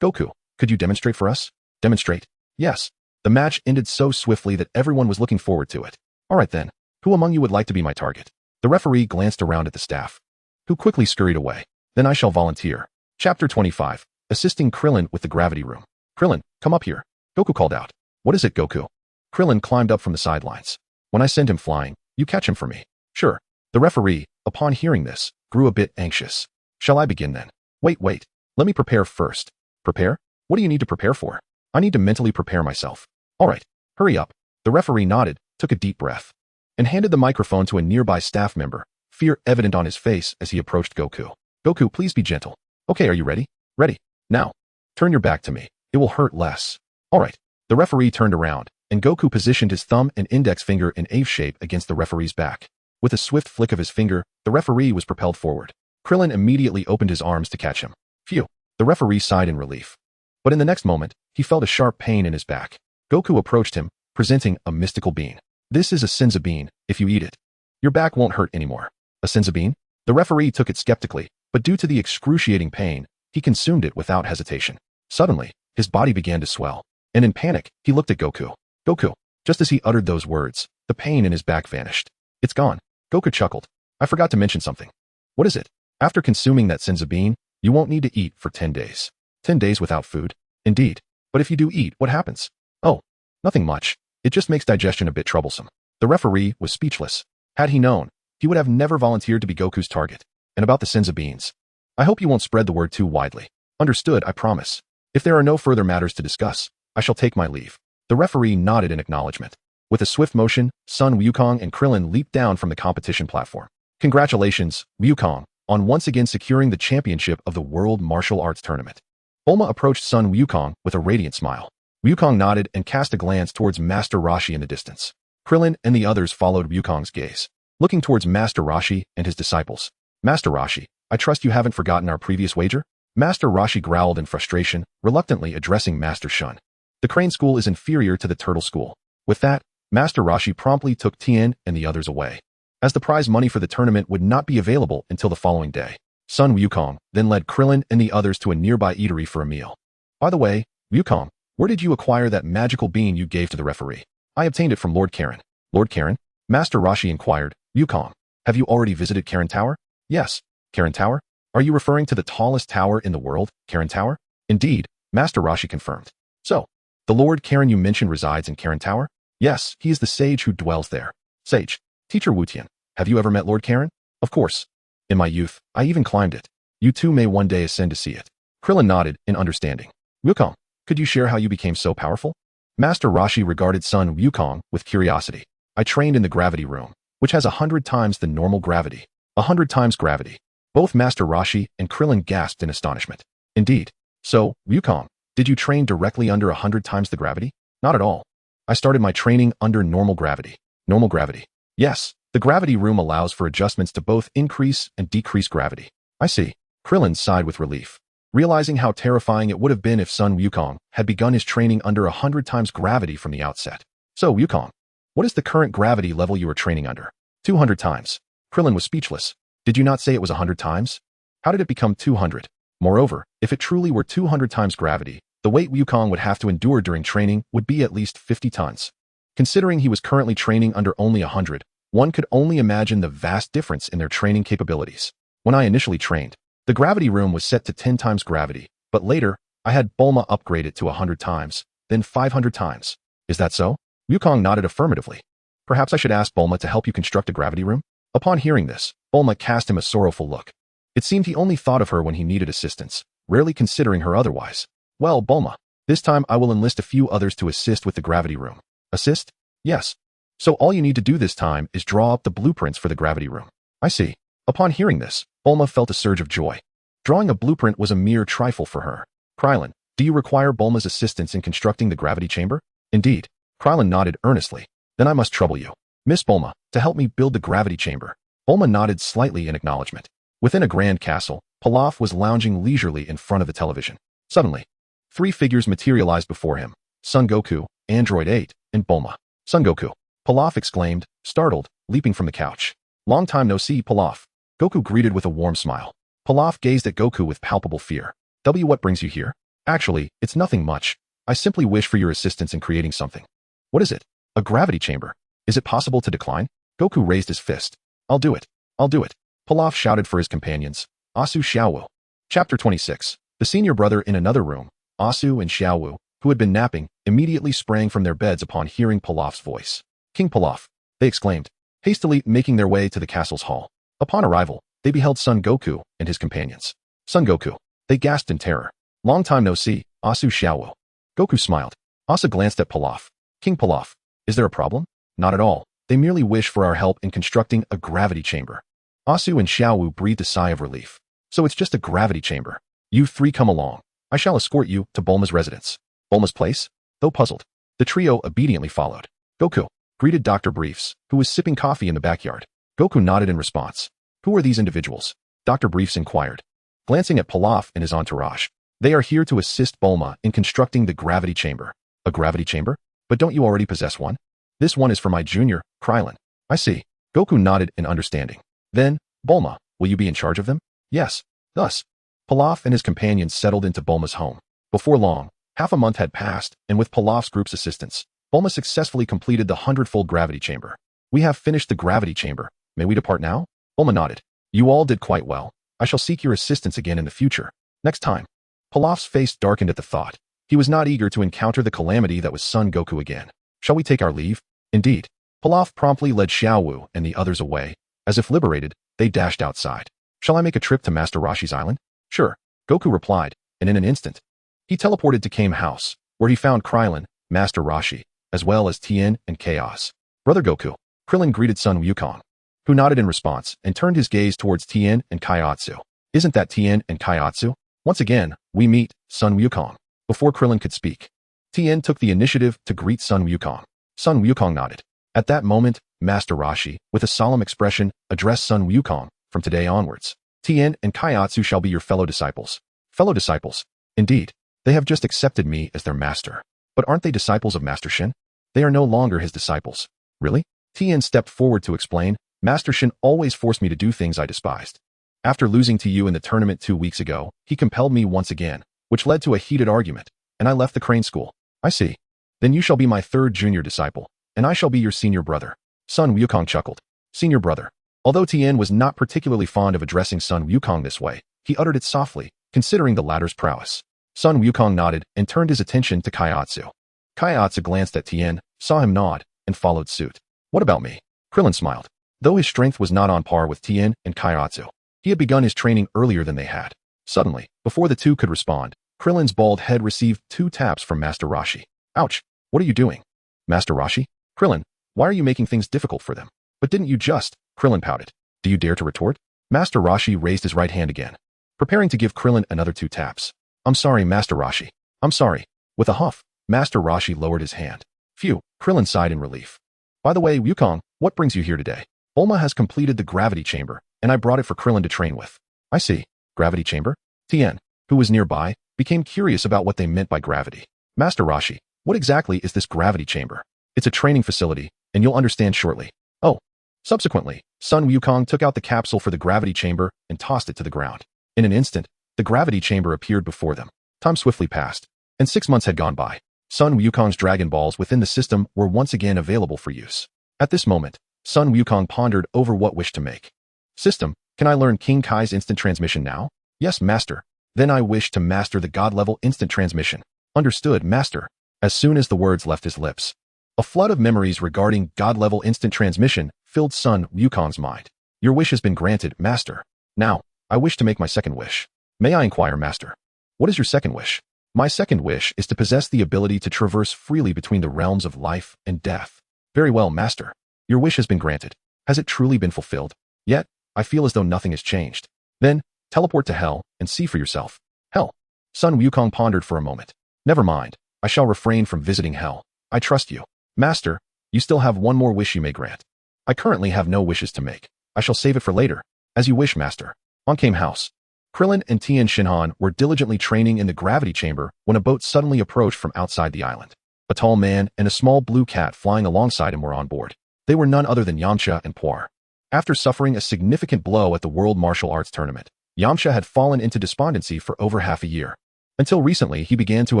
Goku, could you demonstrate for us? Demonstrate? Yes. The match ended so swiftly that everyone was looking forward to it. All right then, who among you would like to be my target? The referee glanced around at the staff, who quickly scurried away. Then I shall volunteer. Chapter 25, Assisting Krillin with the Gravity Room. Krillin, come up here. Goku called out. What is it, Goku? Krillin climbed up from the sidelines. When I send him flying, you catch him for me. Sure. The referee, upon hearing this, grew a bit anxious. Shall I begin then? Wait. Let me prepare first. Prepare? What do you need to prepare for? I need to mentally prepare myself. All right, hurry up. The referee nodded, took a deep breath, and handed the microphone to a nearby staff member, fear evident on his face as he approached Goku. Goku, please be gentle. Okay, are you ready? Ready. Now, turn your back to me. It will hurt less. All right. The referee turned around, and Goku positioned his thumb and index finger in A shape against the referee's back. With a swift flick of his finger, the referee was propelled forward. Krillin immediately opened his arms to catch him. Phew. The referee sighed in relief. But in the next moment, he felt a sharp pain in his back. Goku approached him, presenting a mystical bean. This is a Senza bean. If you eat it, your back won't hurt anymore. A Senza bean? The referee took it skeptically, but due to the excruciating pain, he consumed it without hesitation. Suddenly, his body began to swell, and in panic, he looked at Goku. Goku. Just as he uttered those words, the pain in his back vanished. It's gone. Goku chuckled. I forgot to mention something. What is it? After consuming that Senza bean, you won't need to eat for 10 days. 10 days without food? Indeed. But if you do eat, what happens? Oh, nothing much. It just makes digestion a bit troublesome. The referee was speechless. Had he known, he would have never volunteered to be Goku's target. And about the Senza beans, I hope you won't spread the word too widely. Understood, I promise. If there are no further matters to discuss, I shall take my leave. The referee nodded in acknowledgement. With a swift motion, Sun Wukong and Krillin leaped down from the competition platform. Congratulations, Wukong, on once again securing the championship of the World Martial Arts Tournament. Bulma approached Sun Wukong with a radiant smile. Wukong nodded and cast a glance towards Master Roshi in the distance. Krillin and the others followed Wukong's gaze, looking towards Master Roshi and his disciples. Master Roshi, I trust you haven't forgotten our previous wager? Master Roshi growled in frustration, reluctantly addressing Master Shun. The Crane School is inferior to the Turtle School. With that, Master Roshi promptly took Tien and the others away, as the prize money for the tournament would not be available until the following day. Sun Wukong then led Krillin and the others to a nearby eatery for a meal. By the way, Wukong, where did you acquire that magical bean you gave to the referee? I obtained it from Lord Korin. Lord Korin? Master Roshi inquired, Wukong, have you already visited Korin Tower? Yes. Korin Tower? Are you referring to the tallest tower in the world, Korin Tower? Indeed, Master Roshi confirmed. So, the Lord Korin you mentioned resides in Korin Tower? Yes, he is the sage who dwells there. Sage. Teacher Wutian, have you ever met Lord Korin? Of course. In my youth, I even climbed it. You too may one day ascend to see it. Krillin nodded in understanding. Wukong, could you share how you became so powerful? Master Roshi regarded son Wukong with curiosity. I trained in the gravity room, which has 100 times the normal gravity. 100 times gravity. Both Master Roshi and Krillin gasped in astonishment. Indeed. So, Wukong, did you train directly under 100 times the gravity? Not at all. I started my training under normal gravity. Normal gravity. Yes, the gravity room allows for adjustments to both increase and decrease gravity. I see. Krillin sighed with relief, realizing how terrifying it would have been if son Wukong had begun his training under 100 times gravity from the outset. So, Wukong, what is the current gravity level you are training under? 200 times. Krillin was speechless. Did you not say it was 100 times? How did it become 200? Moreover, if it truly were 200 times gravity, the weight Wukong would have to endure during training would be at least 50 tons. Considering he was currently training under only 100, one could only imagine the vast difference in their training capabilities. When I initially trained, the gravity room was set to 10 times gravity, but later, I had Bulma upgrade it to 100 times, then 500 times. Is that so? Wukong nodded affirmatively. Perhaps I should ask Bulma to help you construct a gravity room? Upon hearing this, Bulma cast him a sorrowful look. It seemed he only thought of her when he needed assistance, rarely considering her otherwise. Well, Bulma, this time I will enlist a few others to assist with the gravity room. Assist? Yes. So all you need to do this time is draw up the blueprints for the gravity room. I see. Upon hearing this, Bulma felt a surge of joy. Drawing a blueprint was a mere trifle for her. Krillin, do you require Bulma's assistance in constructing the gravity chamber? Indeed. Krillin nodded earnestly. Then I must trouble you, Miss Bulma, to help me build the gravity chamber. Bulma nodded slightly in acknowledgement. Within a grand castle, Pilaf was lounging leisurely in front of the television. Suddenly, 3 figures materialized before him. Son Goku, Android 8, and Bulma. Son Goku. Pilaf exclaimed, startled, leaping from the couch. Long time no see, Pilaf. Goku greeted with a warm smile. Pilaf gazed at Goku with palpable fear. What brings you here? Actually, it's nothing much. I simply wish for your assistance in creating something. What is it? A gravity chamber. Is it possible to decline? Goku raised his fist. I'll do it. I'll do it. Pilaf shouted for his companions. Asu Xiaowu. Chapter 26. The senior brother in another room, Asu and Xiaowu, who had been napping, immediately sprang from their beds upon hearing Pilaf's voice. King Pilaf, they exclaimed, hastily making their way to the castle's hall. Upon arrival, they beheld Son Goku and his companions. Son Goku. They gasped in terror. Long time no see, Asu Xiaowu. Goku smiled. Asa glanced at Pilaf. King Pilaf, is there a problem? Not at all. They merely wish for our help in constructing a gravity chamber. Asu and Xiaowu breathed a sigh of relief. So it's just a gravity chamber. You 3 come along. I shall escort you to Bulma's residence. Bulma's place? Though puzzled, the trio obediently followed. Goku greeted Dr. Briefs, who was sipping coffee in the backyard. Goku nodded in response. Who are these individuals? Dr. Briefs inquired. Glancing at Pilaf and his entourage. They are here to assist Bulma in constructing the gravity chamber. A gravity chamber? But don't you already possess one? This one is for my junior, Krillin. I see. Goku nodded in understanding. Then, Bulma, will you be in charge of them? Yes. Thus, Pilaf and his companions settled into Bulma's home. Before long, half a month had passed, and with Pilaf's group's assistance, Bulma successfully completed the 100-fold gravity chamber. We have finished the gravity chamber. May we depart now? Bulma nodded. You all did quite well. I shall seek your assistance again in the future. Next time. Pilaf's face darkened at the thought. He was not eager to encounter the calamity that was Son Goku again. Shall we take our leave? Indeed. Pilaf promptly led Xiaowu and the others away. As if liberated, they dashed outside. Shall I make a trip to Master Roshi's island? Sure. Goku replied, and in an instant, he teleported to Kame House, where he found Krillin, Master Roshi, as well as Tien and Chaos. Brother Goku. Krillin greeted son Wukong, who nodded in response and turned his gaze towards Tien and Kaiotsu. Isn't that Tien and Kaiotsu? Once again, we meet, son Wukong. Before Krillin could speak, Tien took the initiative to greet son Wukong. Son Wukong nodded. At that moment, Master Roshi, with a solemn expression, addressed son Wukong. From today onwards, Tien and Kaiotsu shall be your fellow disciples. Fellow disciples? Indeed. They have just accepted me as their master. But aren't they disciples of Master Shin? They are no longer his disciples. Really? Tien stepped forward to explain, Master Shin always forced me to do things I despised. After losing to you in the tournament 2 weeks ago, he compelled me once again, which led to a heated argument, and I left the Crane School. I see. Then you shall be my 3rd junior disciple, and I shall be your senior brother. Son Wukong chuckled. Senior brother. Although Tien was not particularly fond of addressing Sun Wukong this way, he uttered it softly, considering the latter's prowess. Sun Wukong nodded and turned his attention to Kaiatsu. Kaiatsu glanced at Tien, saw him nod, and followed suit. What about me? Krillin smiled. Though his strength was not on par with Tien and Kaiatsu, he had begun his training earlier than they had. Suddenly, before the two could respond, Krillin's bald head received 2 taps from Master Roshi. Ouch! What are you doing? Master Roshi? Krillin, why are you making things difficult for them? But didn't you just? Krillin pouted. Do you dare to retort? Master Roshi raised his right hand again, preparing to give Krillin another 2 taps. I'm sorry, Master Roshi. I'm sorry. With a huff, Master Roshi lowered his hand. Phew, Krillin sighed in relief. By the way, Wukong, what brings you here today? Bulma has completed the gravity chamber, and I brought it for Krillin to train with. I see. Gravity chamber? Tien, who was nearby, became curious about what they meant by gravity. Master Roshi, what exactly is this gravity chamber? It's a training facility, and you'll understand shortly. Oh. Subsequently, Sun Wukong took out the capsule for the gravity chamber and tossed it to the ground. In an instant, the gravity chamber appeared before them. Time swiftly passed, and 6 months had gone by. Sun Wukong's Dragon Balls within the system were once again available for use. At this moment, Sun Wukong pondered over what wish to make. System, can I learn King Kai's instant transmission now? Yes, Master. Then I wish to master the God-level instant transmission. Understood, Master. As soon as the words left his lips, a flood of memories regarding God-level instant transmission filled Sun Wukong's mind. Your wish has been granted, Master. Now, I wish to make my second wish. May I inquire, Master? What is your second wish? My second wish is to possess the ability to traverse freely between the realms of life and death. Very well, Master. Your wish has been granted. Has it truly been fulfilled? Yet, I feel as though nothing has changed. Then, teleport to Hell and see for yourself. Hell. Sun Wukong pondered for a moment. Never mind. I shall refrain from visiting Hell. I trust you. Master, you still have one more wish you may grant. I currently have no wishes to make. I shall save it for later. As you wish, Master. On came House. Krillin and Tien Shinhan were diligently training in the gravity chamber when a boat suddenly approached from outside the island. A tall man and a small blue cat flying alongside him were on board. They were none other than Yamcha and Puar. After suffering a significant blow at the World Martial Arts Tournament, Yamcha had fallen into despondency for over half a year. Until recently, he began to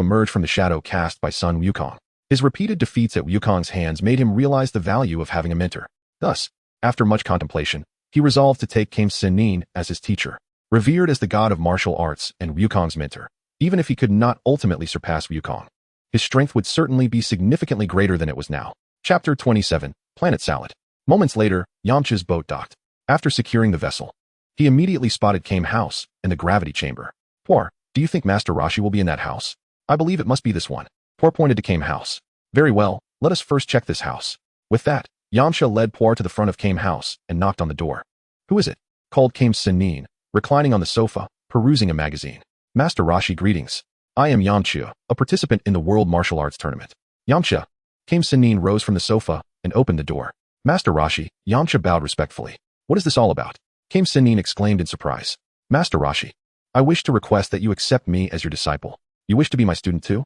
emerge from the shadow cast by Sun Wukong. His repeated defeats at Wukong's hands made him realize the value of having a mentor. Thus, after much contemplation, he resolved to take Kame Sennin as his teacher. Revered as the god of martial arts and Wukong's mentor, even if he could not ultimately surpass Wukong, his strength would certainly be significantly greater than it was now. Chapter 27, Planet Salad. Moments later, Yamcha's boat docked. After securing the vessel, he immediately spotted Kame House and the gravity chamber. Puar, do you think Master Roshi will be in that house? I believe it must be this one. Puar pointed to Kame House. Very well, let us first check this house. With that, Yamcha led Puar to the front of Kame House and knocked on the door. Who is it? Called Kame Sennin, reclining on the sofa, perusing a magazine. Master Roshi, greetings. I am Yamcha, a participant in the World Martial Arts Tournament. Yamcha. Kame Sennin rose from the sofa and opened the door. Master Roshi, Yamcha bowed respectfully. What is this all about? Kame Sennin exclaimed in surprise. Master Roshi, I wish to request that you accept me as your disciple. You wish to be my student too?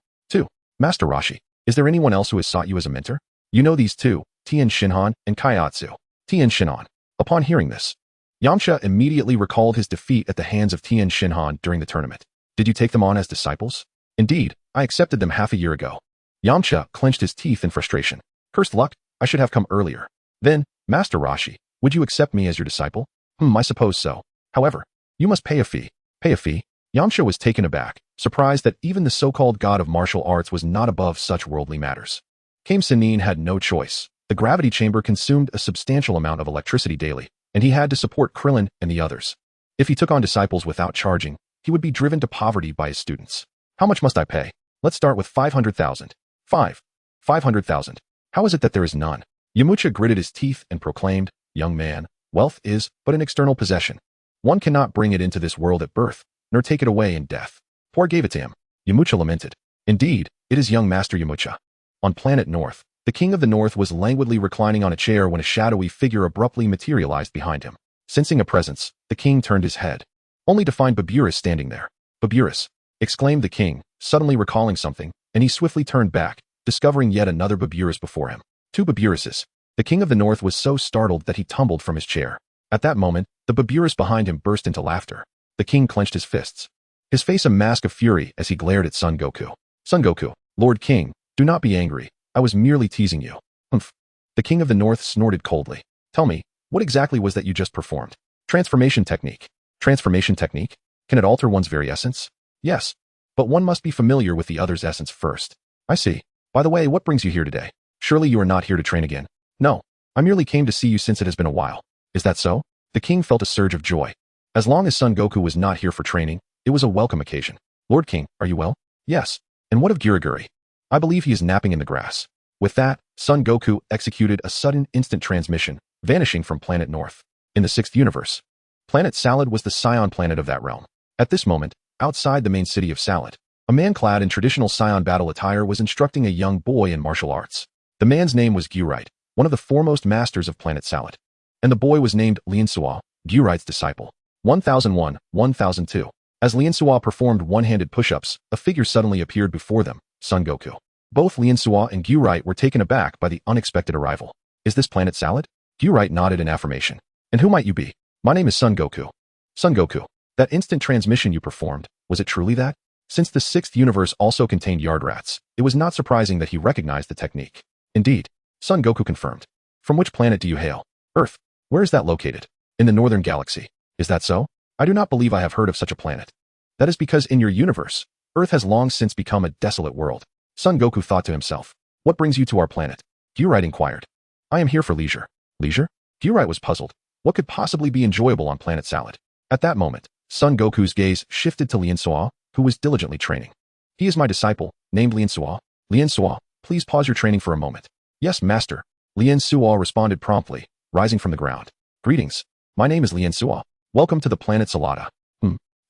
Master Roshi, is there anyone else who has sought you as a mentor? You know these two, Tien Shinhan and Kaiatsu. Tien Shinhan. Upon hearing this, Yamcha immediately recalled his defeat at the hands of Tien Shinhan during the tournament. Did you take them on as disciples? Indeed, I accepted them half a year ago. Yamcha clenched his teeth in frustration. Cursed luck, I should have come earlier. Then, Master Roshi, would you accept me as your disciple? I suppose so. However, you must pay a fee. Pay a fee? Yamcha was taken aback, surprised that even the so-called god of martial arts was not above such worldly matters. Kame Sennin had no choice. The gravity chamber consumed a substantial amount of electricity daily, and he had to support Krillin and the others. If he took on disciples without charging, he would be driven to poverty by his students. How much must I pay? Let's start with 500,000. 500,000. How is it that there is none? Yamcha gritted his teeth and proclaimed, Young man, wealth is but an external possession. One cannot bring it into this world at birth, nor take it away in death. Puar gave it to him. Yamcha lamented. Indeed, it is young Master Yamcha. On planet North, the King of the North was languidly reclining on a chair when a shadowy figure abruptly materialized behind him. Sensing a presence, the king turned his head, only to find Baburis standing there. Baburis, exclaimed the king, suddenly recalling something, and he swiftly turned back, discovering yet another Baburis before him. 2 Baburises. The King of the North was so startled that he tumbled from his chair. At that moment, the Baburis behind him burst into laughter. The king clenched his fists, his face a mask of fury as he glared at Son Goku. Son Goku, Lord King, do not be angry. I was merely teasing you. Humph. The King of the North snorted coldly. Tell me, What exactly was that you just performed? Transformation technique. Transformation technique? Can it alter one's very essence? Yes. But one must be familiar with the other's essence first. I see. By the way, what brings you here today? Surely you are not here to train again. No. I merely came to see you since it has been a while. Is that so? The king felt a surge of joy. As long as Son Goku was not here for training, it was a welcome occasion. Lord King, are you well? Yes. And what of Girigiri? I believe he is napping in the grass. With that, Son Goku executed a sudden instant transmission, vanishing from Planet North. In the 6th universe, Planet Salad was the Saiyan planet of that realm. At this moment, outside the main city of Salad, a man clad in traditional Saiyan battle attire was instructing a young boy in martial arts. The man's name was Gyurite, one of the foremost masters of Planet Salad. And the boy was named Lien Suo, Gyurite's disciple. 1001, 1002. As Lien Suo performed one-handed push-ups, a figure suddenly appeared before them, Son Goku. Both Lien Suo and Gyurite were taken aback by the unexpected arrival. Is this Planet Salad? Gyurite nodded in affirmation. And who might you be? My name is Son Goku. Son Goku, that instant transmission you performed, was it truly that? Since the 6th universe also contained yard rats, it was not surprising that he recognized the technique. Indeed, Son Goku confirmed. From which planet do you hail? Earth. Where is that located? In the northern galaxy. Is that so? I do not believe I have heard of such a planet. That is because in your universe, Earth has long since become a desolate world. Son Goku thought to himself. What brings you to our planet? Gyurite inquired. I am here for leisure. Leisure? Gyurite was puzzled. What could possibly be enjoyable on Planet Salad? At that moment, Son Goku's gaze shifted to Lien Suo, who was diligently training. He is my disciple, named Lien Suo. Lien Suo, please pause your training for a moment. Yes, master. Lien Suo responded promptly, rising from the ground. Greetings. My name is Lien Suo. Welcome to the planet Salada.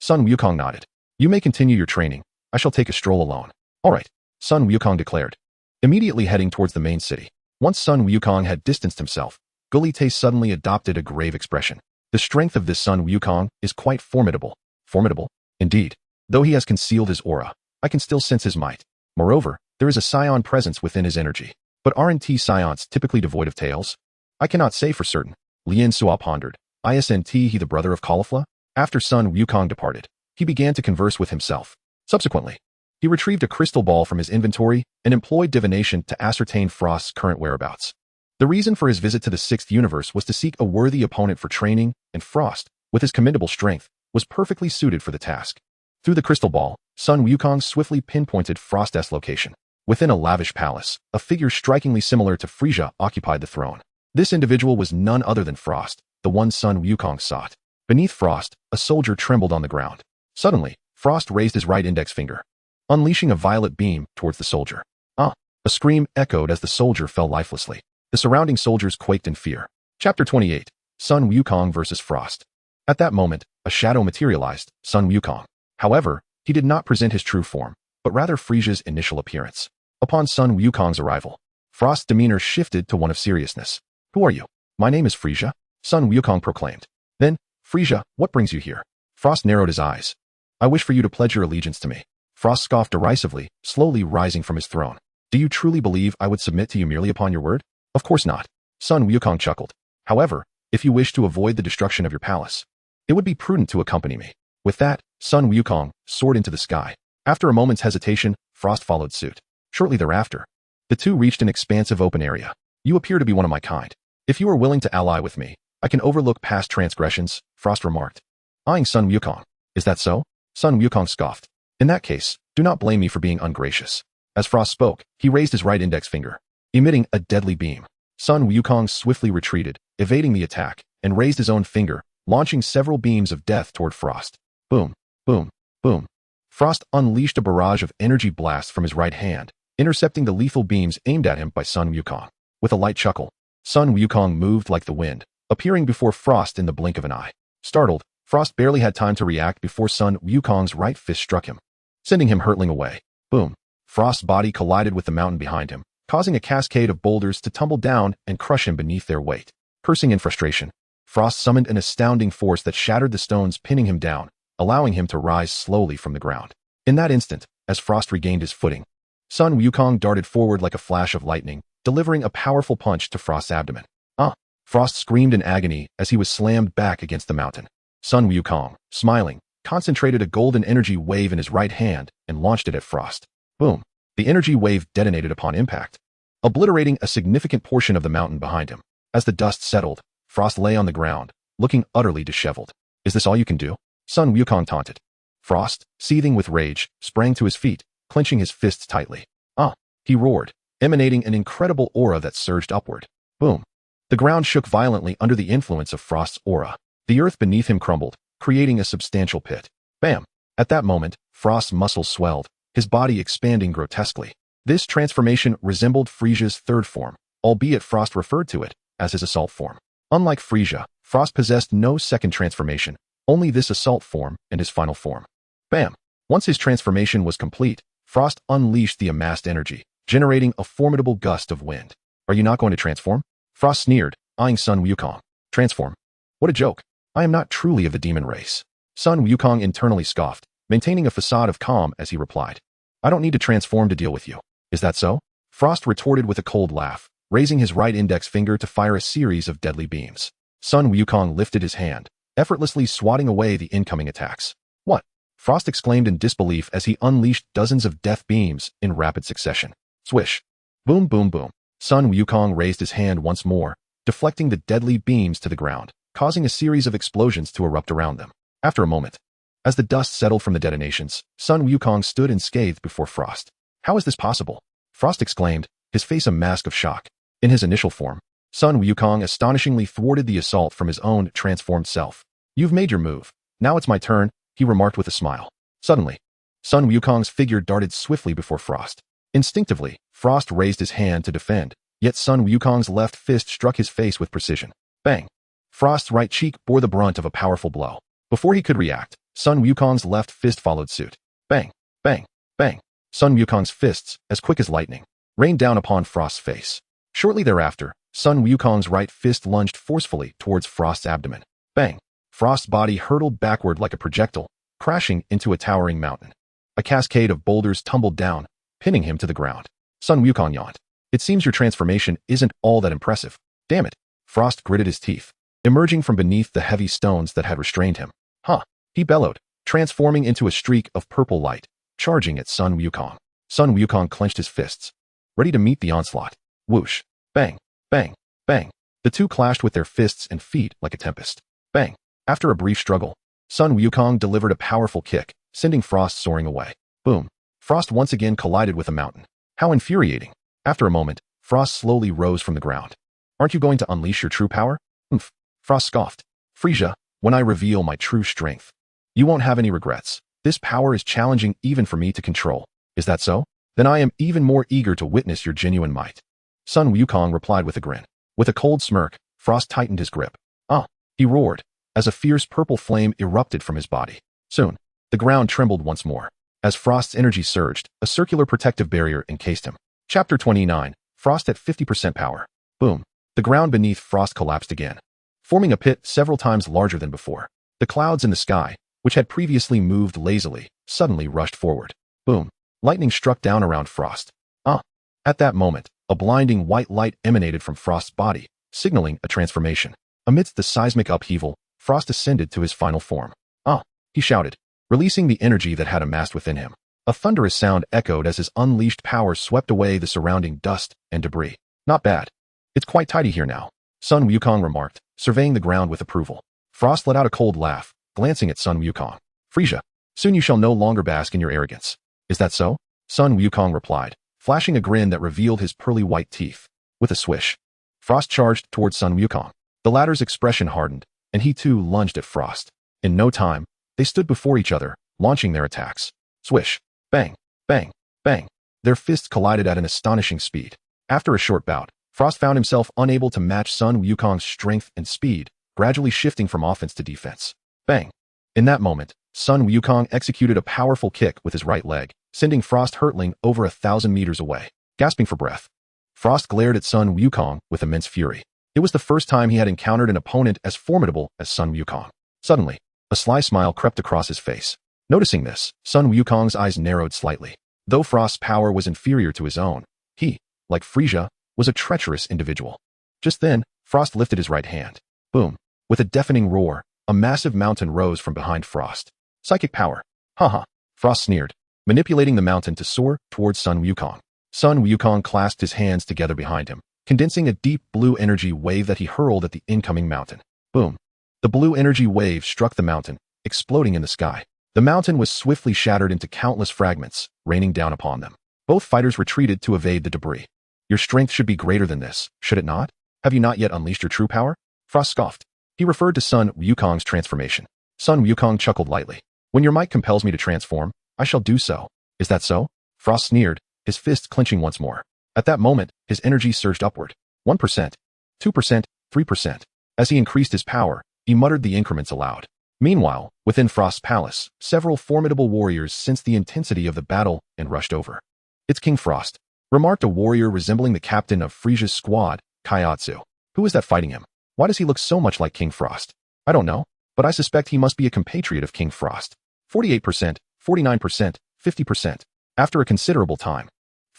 Son Wukong nodded. You may continue your training. I shall take a stroll alone. All right, Son Wukong declared. Immediately heading towards the main city. Once Son Wukong had distanced himself, Gulite suddenly adopted a grave expression. The strength of this Son Wukong is quite formidable. Formidable? Indeed. Though he has concealed his aura, I can still sense his might. Moreover, there is a Saiyan presence within his energy. But aren't Saiyans typically devoid of tails? I cannot say for certain. Lien Suo pondered. Isn't he the brother of Caulifla? After Son Wukong departed, he began to converse with himself. Subsequently, he retrieved a crystal ball from his inventory and employed divination to ascertain Frost's current whereabouts. The reason for his visit to the 6th universe was to seek a worthy opponent for training, and Frost, with his commendable strength, was perfectly suited for the task. Through the crystal ball, Son Wukong swiftly pinpointed Frost's location. Within a lavish palace, a figure strikingly similar to Frieza occupied the throne. This individual was none other than Frost, the one Son Wukong sought. Beneath Frost, a soldier trembled on the ground. Suddenly, Frost raised his right index finger, unleashing a violet beam towards the soldier. Ah! A scream echoed as the soldier fell lifelessly. The surrounding soldiers quaked in fear. Chapter 28. Son Wukong vs. Frost. At that moment, a shadow materialized, Son Wukong. However, he did not present his true form, but rather Frieza's initial appearance. Upon Son Wukong's arrival, Frost's demeanor shifted to one of seriousness. Who are you? My name is Frieza, Son Wukong proclaimed. Then, Frieza, what brings you here? Frost narrowed his eyes. I wish for you to pledge your allegiance to me. Frost scoffed derisively, slowly rising from his throne. Do you truly believe I would submit to you merely upon your word? Of course not. Son Wukong chuckled. However, if you wish to avoid the destruction of your palace, it would be prudent to accompany me. With that, Son Wukong soared into the sky. After a moment's hesitation, Frost followed suit. Shortly thereafter, the two reached an expansive open area. You appear to be one of my kind. If you are willing to ally with me, I can overlook past transgressions, Frost remarked, eyeing Son Wukong. Is that so? Son Wukong scoffed. In that case, do not blame me for being ungracious. As Frost spoke, he raised his right index finger, emitting a deadly beam. Son Wukong swiftly retreated, evading the attack, and raised his own finger, launching several beams of death toward Frost. Boom, boom, boom. Frost unleashed a barrage of energy blasts from his right hand, intercepting the lethal beams aimed at him by Son Wukong. With a light chuckle, Son Wukong moved like the wind, appearing before Frost in the blink of an eye. Startled, Frost barely had time to react before Son Wukong's right fist struck him, sending him hurtling away. Boom. Frost's body collided with the mountain behind him, causing a cascade of boulders to tumble down and crush him beneath their weight. Cursing in frustration, Frost summoned an astounding force that shattered the stones, pinning him down, allowing him to rise slowly from the ground. In that instant, as Frost regained his footing, Son Wukong darted forward like a flash of lightning, delivering a powerful punch to Frost's abdomen. Ah! Frost screamed in agony as he was slammed back against the mountain. Son Wukong, smiling, concentrated a golden energy wave in his right hand and launched it at Frost. Boom! The energy wave detonated upon impact, obliterating a significant portion of the mountain behind him. As the dust settled, Frost lay on the ground, looking utterly disheveled. Is this all you can do? Sun Wukong taunted. Frost, seething with rage, sprang to his feet, clenching his fists tightly. Ah! He roared, emanating an incredible aura that surged upward. Boom! The ground shook violently under the influence of Frost's aura. The earth beneath him crumbled, creating a substantial pit. Bam! At that moment, Frost's muscles swelled, his body expanding grotesquely. This transformation resembled Frieza's third form, albeit Frost referred to it as his assault form. Unlike Frieza, Frost possessed no second transformation, only this assault form and his final form. Bam! Once his transformation was complete, Frost unleashed the amassed energy, generating a formidable gust of wind. Are you not going to transform? Frost sneered, eyeing Sun Wukong. Transform? What a joke. I am not truly of the demon race. Sun Wukong internally scoffed, maintaining a facade of calm as he replied. I don't need to transform to deal with you. Is that so? Frost retorted with a cold laugh, raising his right index finger to fire a series of deadly beams. Sun Wukong lifted his hand, effortlessly swatting away the incoming attacks. What? Frost exclaimed in disbelief as he unleashed dozens of death beams in rapid succession. Swish. Boom, boom, boom. Sun Wukong raised his hand once more, deflecting the deadly beams to the ground, causing a series of explosions to erupt around them. After a moment, as the dust settled from the detonations, Sun Wukong stood unscathed before Frost. How is this possible? Frost exclaimed, his face a mask of shock. In his initial form, Sun Wukong astonishingly thwarted the assault from his own transformed self. You've made your move. Now it's my turn, he remarked with a smile. Suddenly, Sun Wukong's figure darted swiftly before Frost. Instinctively, Frost raised his hand to defend, yet Sun Wukong's left fist struck his face with precision. Bang! Frost's right cheek bore the brunt of a powerful blow. Before he could react, Sun Wukong's left fist followed suit. Bang! Bang! Bang! Sun Wukong's fists, as quick as lightning, rained down upon Frost's face. Shortly thereafter, Sun Wukong's right fist lunged forcefully towards Frost's abdomen. Bang! Frost's body hurtled backward like a projectile, crashing into a towering mountain. A cascade of boulders tumbled down, pinning him to the ground. Sun Wukong yawned. It seems your transformation isn't all that impressive. Damn it! Frost gritted his teeth, emerging from beneath the heavy stones that had restrained him. Huh! He bellowed, transforming into a streak of purple light, charging at Sun Wukong. Sun Wukong clenched his fists, ready to meet the onslaught. Whoosh! Bang! Bang! Bang! The two clashed with their fists and feet like a tempest. Bang! After a brief struggle, Sun Wukong delivered a powerful kick, sending Frost soaring away. Boom! Frost once again collided with a mountain. How infuriating! After a moment, Frost slowly rose from the ground. Aren't you going to unleash your true power? Oomph! Frost scoffed. Frieza, when I reveal my true strength, you won't have any regrets. This power is challenging even for me to control. Is that so? Then I am even more eager to witness your genuine might. Sun Wukong replied with a grin. With a cold smirk, Frost tightened his grip. Ah! He roared, as a fierce purple flame erupted from his body. Soon, the ground trembled once more. As Frost's energy surged, a circular protective barrier encased him. Chapter 29, Frost at 50% power. Boom! The ground beneath Frost collapsed again, forming a pit several times larger than before. The clouds in the sky, which had previously moved lazily, suddenly rushed forward. Boom! Lightning struck down around Frost. Ah! At that moment, a blinding white light emanated from Frost's body, signaling a transformation. Amidst the seismic upheaval, Frost ascended to his final form. Ah! He shouted, releasing the energy that had amassed within him. A thunderous sound echoed as his unleashed power swept away the surrounding dust and debris. Not bad. It's quite tidy here now, Sun Wukong remarked, surveying the ground with approval. Frost let out a cold laugh, glancing at Sun Wukong. Frieza, soon you shall no longer bask in your arrogance. Is that so? Sun Wukong replied, flashing a grin that revealed his pearly white teeth. With a swish, Frost charged towards Sun Wukong. The latter's expression hardened, and he too lunged at Frost. In no time, they stood before each other, launching their attacks. Swish! Bang! Bang! Bang! Their fists collided at an astonishing speed. After a short bout, Frost found himself unable to match Sun Wukong's strength and speed, gradually shifting from offense to defense. Bang! In that moment, Sun Wukong executed a powerful kick with his right leg, sending Frost hurtling over 1,000 meters away. Gasping for breath, Frost glared at Sun Wukong with immense fury. It was the first time he had encountered an opponent as formidable as Sun Wukong. Suddenly, a sly smile crept across his face. Noticing this, Sun Wukong's eyes narrowed slightly. Though Frost's power was inferior to his own, he, like Frieza, was a treacherous individual. Just then, Frost lifted his right hand. Boom! With a deafening roar, a massive mountain rose from behind Frost. Psychic power. Haha! Frost sneered, manipulating the mountain to soar towards Sun Wukong. Sun Wukong clasped his hands together behind him, condensing a deep blue energy wave that he hurled at the incoming mountain. Boom. The blue energy wave struck the mountain, exploding in the sky. The mountain was swiftly shattered into countless fragments, raining down upon them. Both fighters retreated to evade the debris. Your strength should be greater than this, should it not? Have you not yet unleashed your true power? Frost scoffed. He referred to Sun Wukong's transformation. Sun Wukong chuckled lightly. When your might compels me to transform, I shall do so. Is that so? Frost sneered, his fists clenching once more. At that moment, his energy surged upward. 1%, 2%, 3%. As he increased his power, he muttered the increments aloud. Meanwhile, within Frost's palace, several formidable warriors sensed the intensity of the battle and rushed over. It's King Frost, remarked a warrior resembling the captain of Frieza's squad, Kaiatsu. Who is that fighting him? Why does he look so much like King Frost? I don't know, but I suspect he must be a compatriot of King Frost. 48%, 49%, 50%. After a considerable time,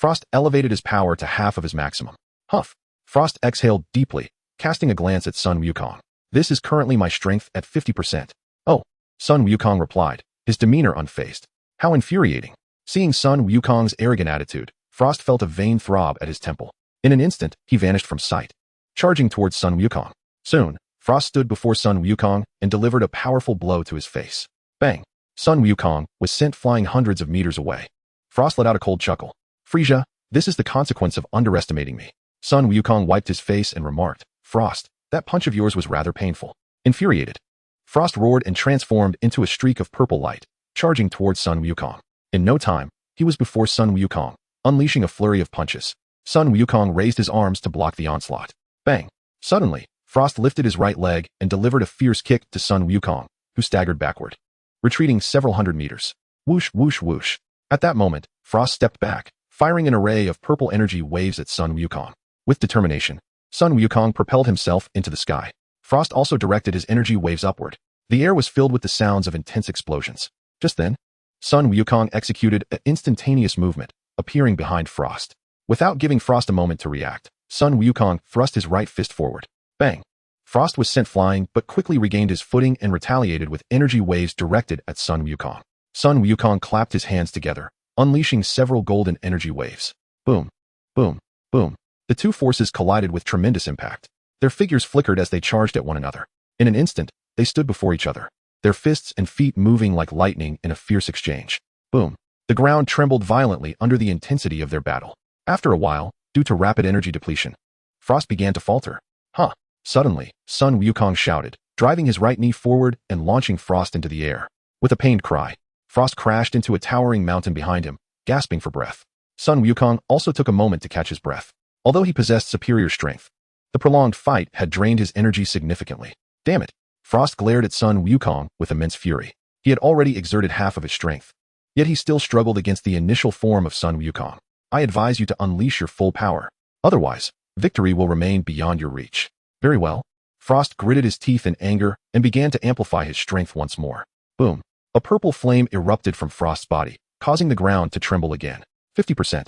Frost elevated his power to half of his maximum. Huff. Frost exhaled deeply, casting a glance at Sun Wukong. This is currently my strength at 50%. Oh, Sun Wukong replied, his demeanor unfazed. How infuriating. Seeing Sun Wukong's arrogant attitude, Frost felt a vain throb at his temple. In an instant, he vanished from sight, charging towards Sun Wukong. Soon, Frost stood before Sun Wukong and delivered a powerful blow to his face. Bang! Sun Wukong was sent flying hundreds of meters away. Frost let out a cold chuckle. Frieza, this is the consequence of underestimating me. Sun Wukong wiped his face and remarked, Frost, that punch of yours was rather painful. Infuriated, Frost roared and transformed into a streak of purple light, charging towards Sun Wukong. In no time, he was before Sun Wukong, unleashing a flurry of punches. Sun Wukong raised his arms to block the onslaught. Bang! Suddenly, Frost lifted his right leg and delivered a fierce kick to Sun Wukong, who staggered backward, retreating several hundred meters. Whoosh, whoosh, whoosh. At that moment, Frost stepped back, firing an array of purple energy waves at Sun Wukong. With determination, Sun Wukong propelled himself into the sky. Frost also directed his energy waves upward. The air was filled with the sounds of intense explosions. Just then, Sun Wukong executed an instantaneous movement, appearing behind Frost. Without giving Frost a moment to react, Sun Wukong thrust his right fist forward. Bang! Frost was sent flying but quickly regained his footing and retaliated with energy waves directed at Sun Wukong. Sun Wukong clapped his hands together, unleashing several golden energy waves. Boom! Boom! Boom! The two forces collided with tremendous impact. Their figures flickered as they charged at one another. In an instant, they stood before each other, their fists and feet moving like lightning in a fierce exchange. Boom! The ground trembled violently under the intensity of their battle. After a while, due to rapid energy depletion, Frost began to falter. Huh! Suddenly, Sun Wukong shouted, driving his right knee forward and launching Frost into the air. With a pained cry, Frost crashed into a towering mountain behind him, gasping for breath. Sun Wukong also took a moment to catch his breath. Although he possessed superior strength, the prolonged fight had drained his energy significantly. Damn it! Frost glared at Sun Wukong with immense fury. He had already exerted half of his strength, yet he still struggled against the initial form of Sun Wukong. I advise you to unleash your full power. Otherwise, victory will remain beyond your reach. Very well. Frost gritted his teeth in anger and began to amplify his strength once more. Boom! A purple flame erupted from Frost's body, causing the ground to tremble again. 50%,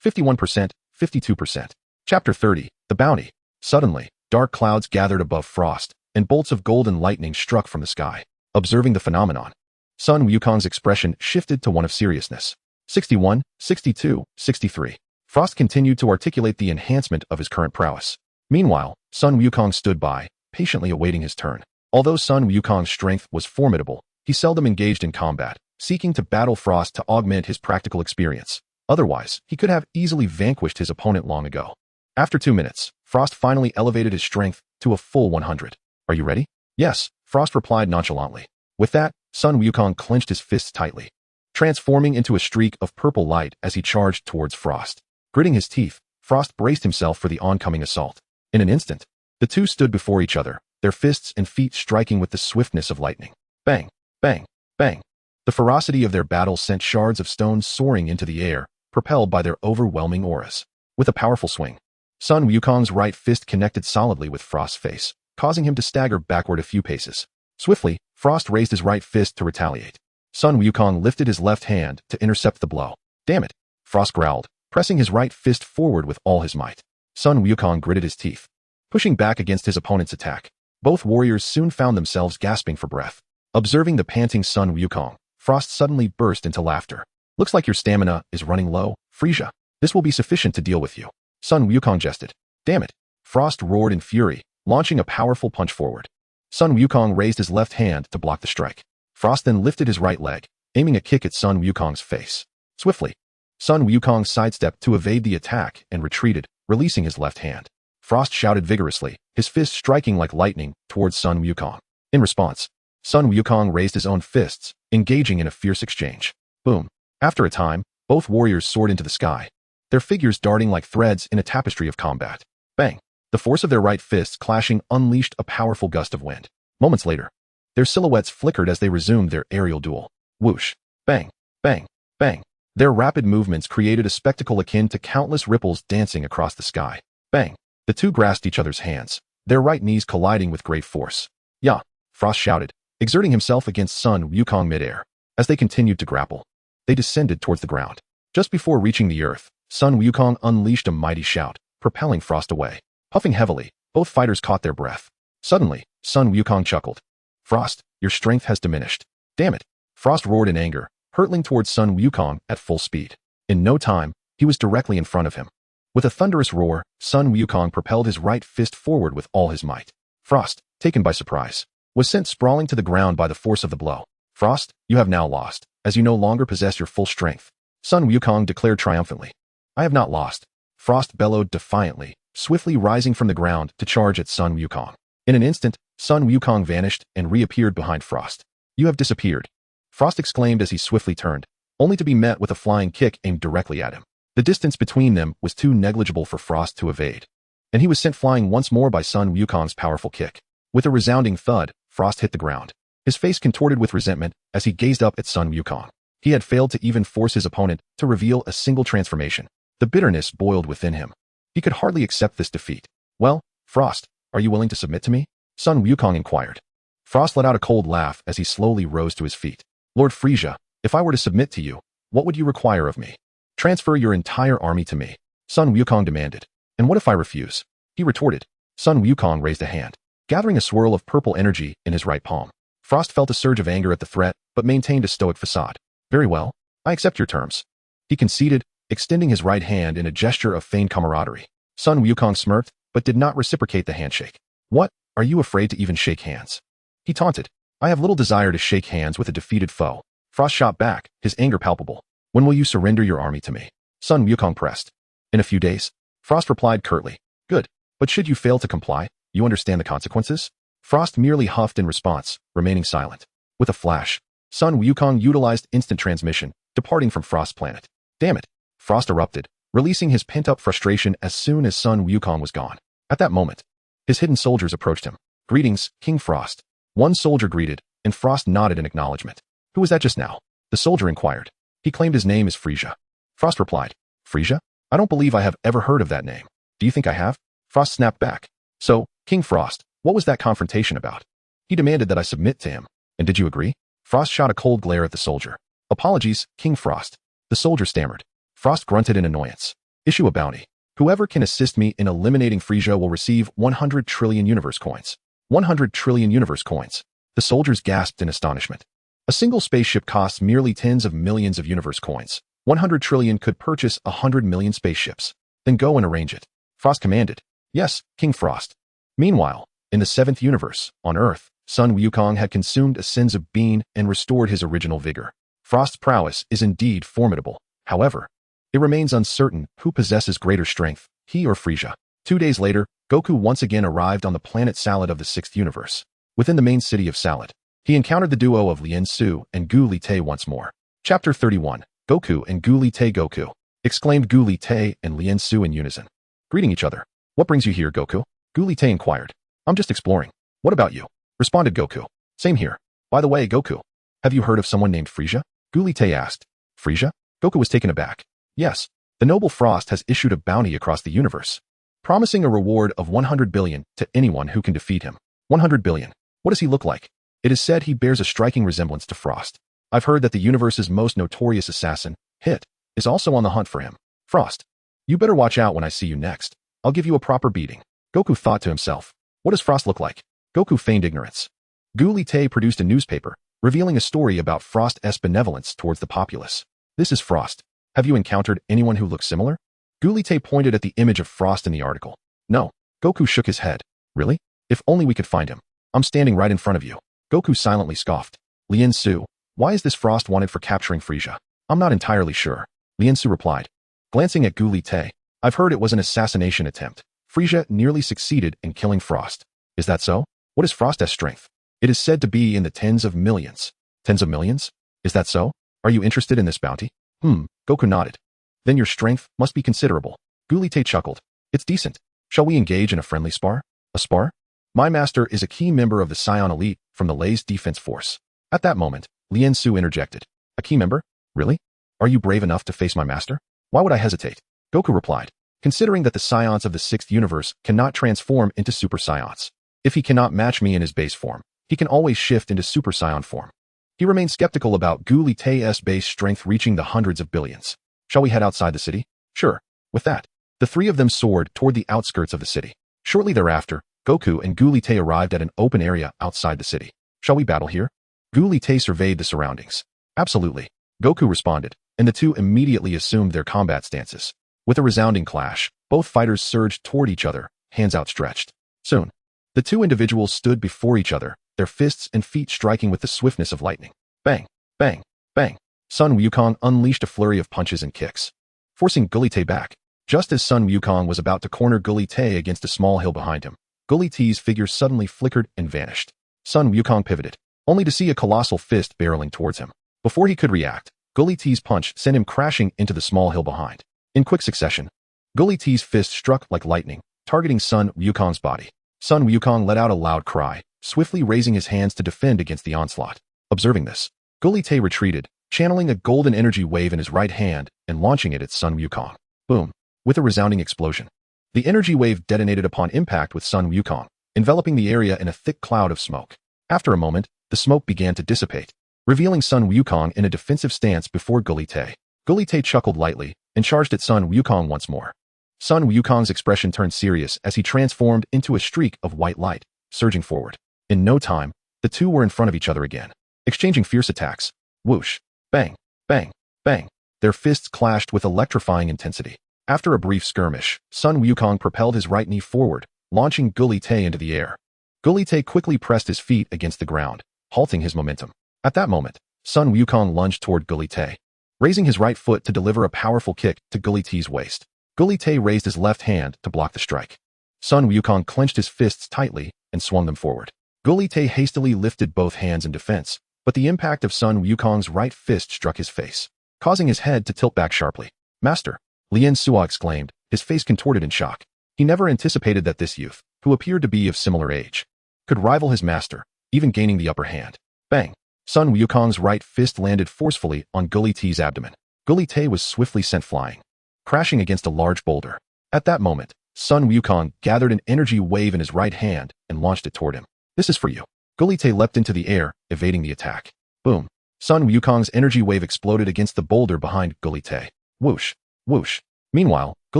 51%, 52%. Chapter 30, The Bounty. Suddenly, dark clouds gathered above Frost, and bolts of golden lightning struck from the sky. Observing the phenomenon, Sun Wukong's expression shifted to one of seriousness. 61, 62, 63. Frost continued to articulate the enhancement of his current prowess. Meanwhile, Sun Wukong stood by, patiently awaiting his turn. Although Sun Wukong's strength was formidable, he seldom engaged in combat, seeking to battle Frost to augment his practical experience. Otherwise, he could have easily vanquished his opponent long ago. After 2 minutes, Frost finally elevated his strength to a full 100. Are you ready? Yes, Frost replied nonchalantly. With that, Sun Wukong clenched his fists tightly, transforming into a streak of purple light as he charged towards Frost. Gritting his teeth, Frost braced himself for the oncoming assault. In an instant, the two stood before each other, their fists and feet striking with the swiftness of lightning. Bang! Bang! Bang! The ferocity of their battle sent shards of stone soaring into the air, propelled by their overwhelming auras. With a powerful swing, Sun Wukong's right fist connected solidly with Frost's face, causing him to stagger backward a few paces. Swiftly, Frost raised his right fist to retaliate. Sun Wukong lifted his left hand to intercept the blow. Damn it! Frost growled, pressing his right fist forward with all his might. Sun Wukong gritted his teeth, pushing back against his opponent's attack. Both warriors soon found themselves gasping for breath. Observing the panting Sun Wukong, Frost suddenly burst into laughter. Looks like your stamina is running low, Frieza. This will be sufficient to deal with you. Sun Wukong jested. Damn it! Frost roared in fury, launching a powerful punch forward. Sun Wukong raised his left hand to block the strike. Frost then lifted his right leg, aiming a kick at Sun Wukong's face. Swiftly, Sun Wukong sidestepped to evade the attack and retreated, releasing his left hand. Frost shouted vigorously, his fist striking like lightning towards Sun Wukong. In response, Sun Wukong raised his own fists, engaging in a fierce exchange. Boom. After a time, both warriors soared into the sky, their figures darting like threads in a tapestry of combat. Bang! The force of their right fists clashing unleashed a powerful gust of wind. Moments later, their silhouettes flickered as they resumed their aerial duel. Whoosh! Bang! Bang! Bang! Their rapid movements created a spectacle akin to countless ripples dancing across the sky. Bang! The two grasped each other's hands, their right knees colliding with great force. "Yeah!" Frost shouted, exerting himself against Sun Wukong midair. As they continued to grapple, they descended towards the ground. Just before reaching the earth, Sun Wukong unleashed a mighty shout, propelling Frost away. Puffing heavily, both fighters caught their breath. Suddenly, Sun Wukong chuckled. "Frost, your strength has diminished." "Damn it!" Frost roared in anger, hurtling towards Sun Wukong at full speed. In no time, he was directly in front of him. With a thunderous roar, Sun Wukong propelled his right fist forward with all his might. Frost, taken by surprise, was sent sprawling to the ground by the force of the blow. "Frost, you have now lost, as you no longer possess your full strength," Sun Wukong declared triumphantly. "I have not lost," Frost bellowed defiantly, swiftly rising from the ground to charge at Sun Wukong. In an instant, Sun Wukong vanished and reappeared behind Frost. "You have disappeared," Frost exclaimed as he swiftly turned, only to be met with a flying kick aimed directly at him. The distance between them was too negligible for Frost to evade, and he was sent flying once more by Sun Wukong's powerful kick. With a resounding thud, Frost hit the ground, his face contorted with resentment as he gazed up at Sun Wukong. He had failed to even force his opponent to reveal a single transformation. The bitterness boiled within him. He could hardly accept this defeat. "Well, Frost, are you willing to submit to me?" Sun Wukong inquired. Frost let out a cold laugh as he slowly rose to his feet. "Lord Frieza, if I were to submit to you, what would you require of me?" "Transfer your entire army to me," Sun Wukong demanded. "And what if I refuse?" he retorted. Sun Wukong raised a hand, gathering a swirl of purple energy in his right palm. Frost felt a surge of anger at the threat, but maintained a stoic facade. "Very well, I accept your terms," he conceded, extending his right hand in a gesture of feigned camaraderie. Sun Wukong smirked, but did not reciprocate the handshake. "What, are you afraid to even shake hands?" he taunted. "I have little desire to shake hands with a defeated foe." Frost shot back, his anger palpable. "When will you surrender your army to me?" Sun Wukong pressed. "In a few days," Frost replied curtly. "Good, but should you fail to comply, you understand the consequences?" Frost merely huffed in response, remaining silent. With a flash, Sun Wukong utilized instant transmission, departing from Frost's planet. "Damn it!" Frost erupted, releasing his pent-up frustration as soon as Sun Wukong was gone. At that moment, his hidden soldiers approached him. "Greetings, King Frost." One soldier greeted, and Frost nodded in acknowledgement. "Who was that just now?" the soldier inquired. "He claimed his name is Frieza." Frost replied. "Frieza? I don't believe I have ever heard of that name." "Do you think I have?" Frost snapped back. "So, King Frost, what was that confrontation about?" "He demanded that I submit to him. And did you agree?" Frost shot a cold glare at the soldier. "Apologies, King Frost." The soldier stammered. Frost grunted in annoyance. "Issue a bounty. Whoever can assist me in eliminating Frieza will receive 100 trillion universe coins." 100 trillion universe coins. The soldiers gasped in astonishment. A single spaceship costs merely tens of millions of universe coins. 100 trillion could purchase 100 million spaceships. "Then go and arrange it," Frost commanded. "Yes, King Frost." Meanwhile, in the 7th universe, on Earth, Sun Wukong had consumed a senzu bean and restored his original vigor. Frost's prowess is indeed formidable. However, it remains uncertain who possesses greater strength, he or Frieza. 2 days later, Goku once again arrived on the planet Salad of the 6th universe. Within the main city of Salad, he encountered the duo of Lien Su and Gu Li Te once more. Chapter 31, Goku and Gu Li Te. "Goku!" exclaimed Gu Li Te and Lien Su in unison, greeting each other. "What brings you here, Goku?" Gu Li Te inquired. "I'm just exploring." "What about you?" responded Goku. "Same here. By the way, Goku, have you heard of someone named Frieza?" Gu Li Te asked. "Frieza?" Goku was taken aback. "Yes, the noble Frost has issued a bounty across the universe, promising a reward of 100 billion to anyone who can defeat him." 100 billion. What does he look like? It is said he bears a striking resemblance to Frost. I've heard that the universe's most notorious assassin, Hit, is also on the hunt for him. Frost, you better watch out when I see you next. I'll give you a proper beating. Goku thought to himself. What does Frost look like? Goku feigned ignorance. Gu Li Te produced a newspaper, revealing a story about Frost's benevolence towards the populace. This is Frost. Have you encountered anyone who looks similar? Gu Li Te pointed at the image of Frost in the article. No. Goku shook his head. Really? If only we could find him. I'm standing right in front of you. Goku silently scoffed. Lien Su, why is this frost wanted for capturing Frieza? I'm not entirely sure. Lien Su replied. Glancing at Gu Li Te, I've heard it was an assassination attempt. Frieza nearly succeeded in killing Frost. Is that so? What is Frost's strength? It is said to be in the tens of millions. Tens of millions? Is that so? Are you interested in this bounty? Goku nodded. Then your strength must be considerable. Gu Li Te chuckled. It's decent. Shall we engage in a friendly spar? A spar? My master is a key member of the Saiyan elite from the Lei's defense force. At that moment, Lien Su interjected. A key member? Really? Are you brave enough to face my master? Why would I hesitate? Goku replied. Considering that the Saiyans of the 6th universe cannot transform into Super Saiyans. If he cannot match me in his base form, he can always shift into Super Saiyan form. He remained skeptical about Gu Li Te's base strength reaching the hundreds of billions. Shall we head outside the city? Sure. With that, the three of them soared toward the outskirts of the city. Shortly thereafter, Goku and Gu Li Te arrived at an open area outside the city. Shall we battle here? Gu Li Te surveyed the surroundings. Absolutely. Goku responded, and the two immediately assumed their combat stances. With a resounding clash, both fighters surged toward each other, hands outstretched. Soon, the two individuals stood before each other, their fists and feet striking with the swiftness of lightning. Bang, bang, bang. Sun Wukong unleashed a flurry of punches and kicks, forcing Gu Li Te back. Just as Sun Wukong was about to corner Gu Li Te against a small hill behind him, Gu Li Te's figure suddenly flickered and vanished. Sun Wukong pivoted, only to see a colossal fist barreling towards him. Before he could react, Gu Li Te's punch sent him crashing into the small hill behind. In quick succession, Gu Li Te's fist struck like lightning, targeting Sun Wukong's body. Sun Wukong let out a loud cry, swiftly raising his hands to defend against the onslaught. Observing this, Gu Li Te retreated, channeling a golden energy wave in his right hand and launching it at Sun Wukong. Boom! With a resounding explosion. The energy wave detonated upon impact with Sun Wukong, enveloping the area in a thick cloud of smoke. After a moment, the smoke began to dissipate, revealing Sun Wukong in a defensive stance before Gu Li Te. Gu Li Te chuckled lightly and charged at Sun Wukong once more. Sun Wukong's expression turned serious as he transformed into a streak of white light, surging forward. In no time, the two were in front of each other again, exchanging fierce attacks. Whoosh! Bang! Bang! Bang! Their fists clashed with electrifying intensity. After a brief skirmish, Sun Wukong propelled his right knee forward, launching Gu Li Te into the air. Gu Li Te quickly pressed his feet against the ground, halting his momentum. At that moment, Sun Wukong lunged toward Gu Li Te, raising his right foot to deliver a powerful kick to Gu Li Te's waist. Gu Li Te raised his left hand to block the strike. Sun Wukong clenched his fists tightly and swung them forward. Gu Li Te hastily lifted both hands in defense, but the impact of Sun Wukong's right fist struck his face, causing his head to tilt back sharply. Master! Lien Su exclaimed, his face contorted in shock. He never anticipated that this youth, who appeared to be of similar age, could rival his master, even gaining the upper hand. Bang! Sun Wukong's right fist landed forcefully on Gu Li Te's abdomen. Gu Li Te was swiftly sent flying, crashing against a large boulder. At that moment, Sun Wukong gathered an energy wave in his right hand and launched it toward him. This is for you. Gu Li Te leapt into the air, evading the attack. Boom! Sun Wukong's energy wave exploded against the boulder behind Gu Li Te. Whoosh! Whoosh! Meanwhile, Gu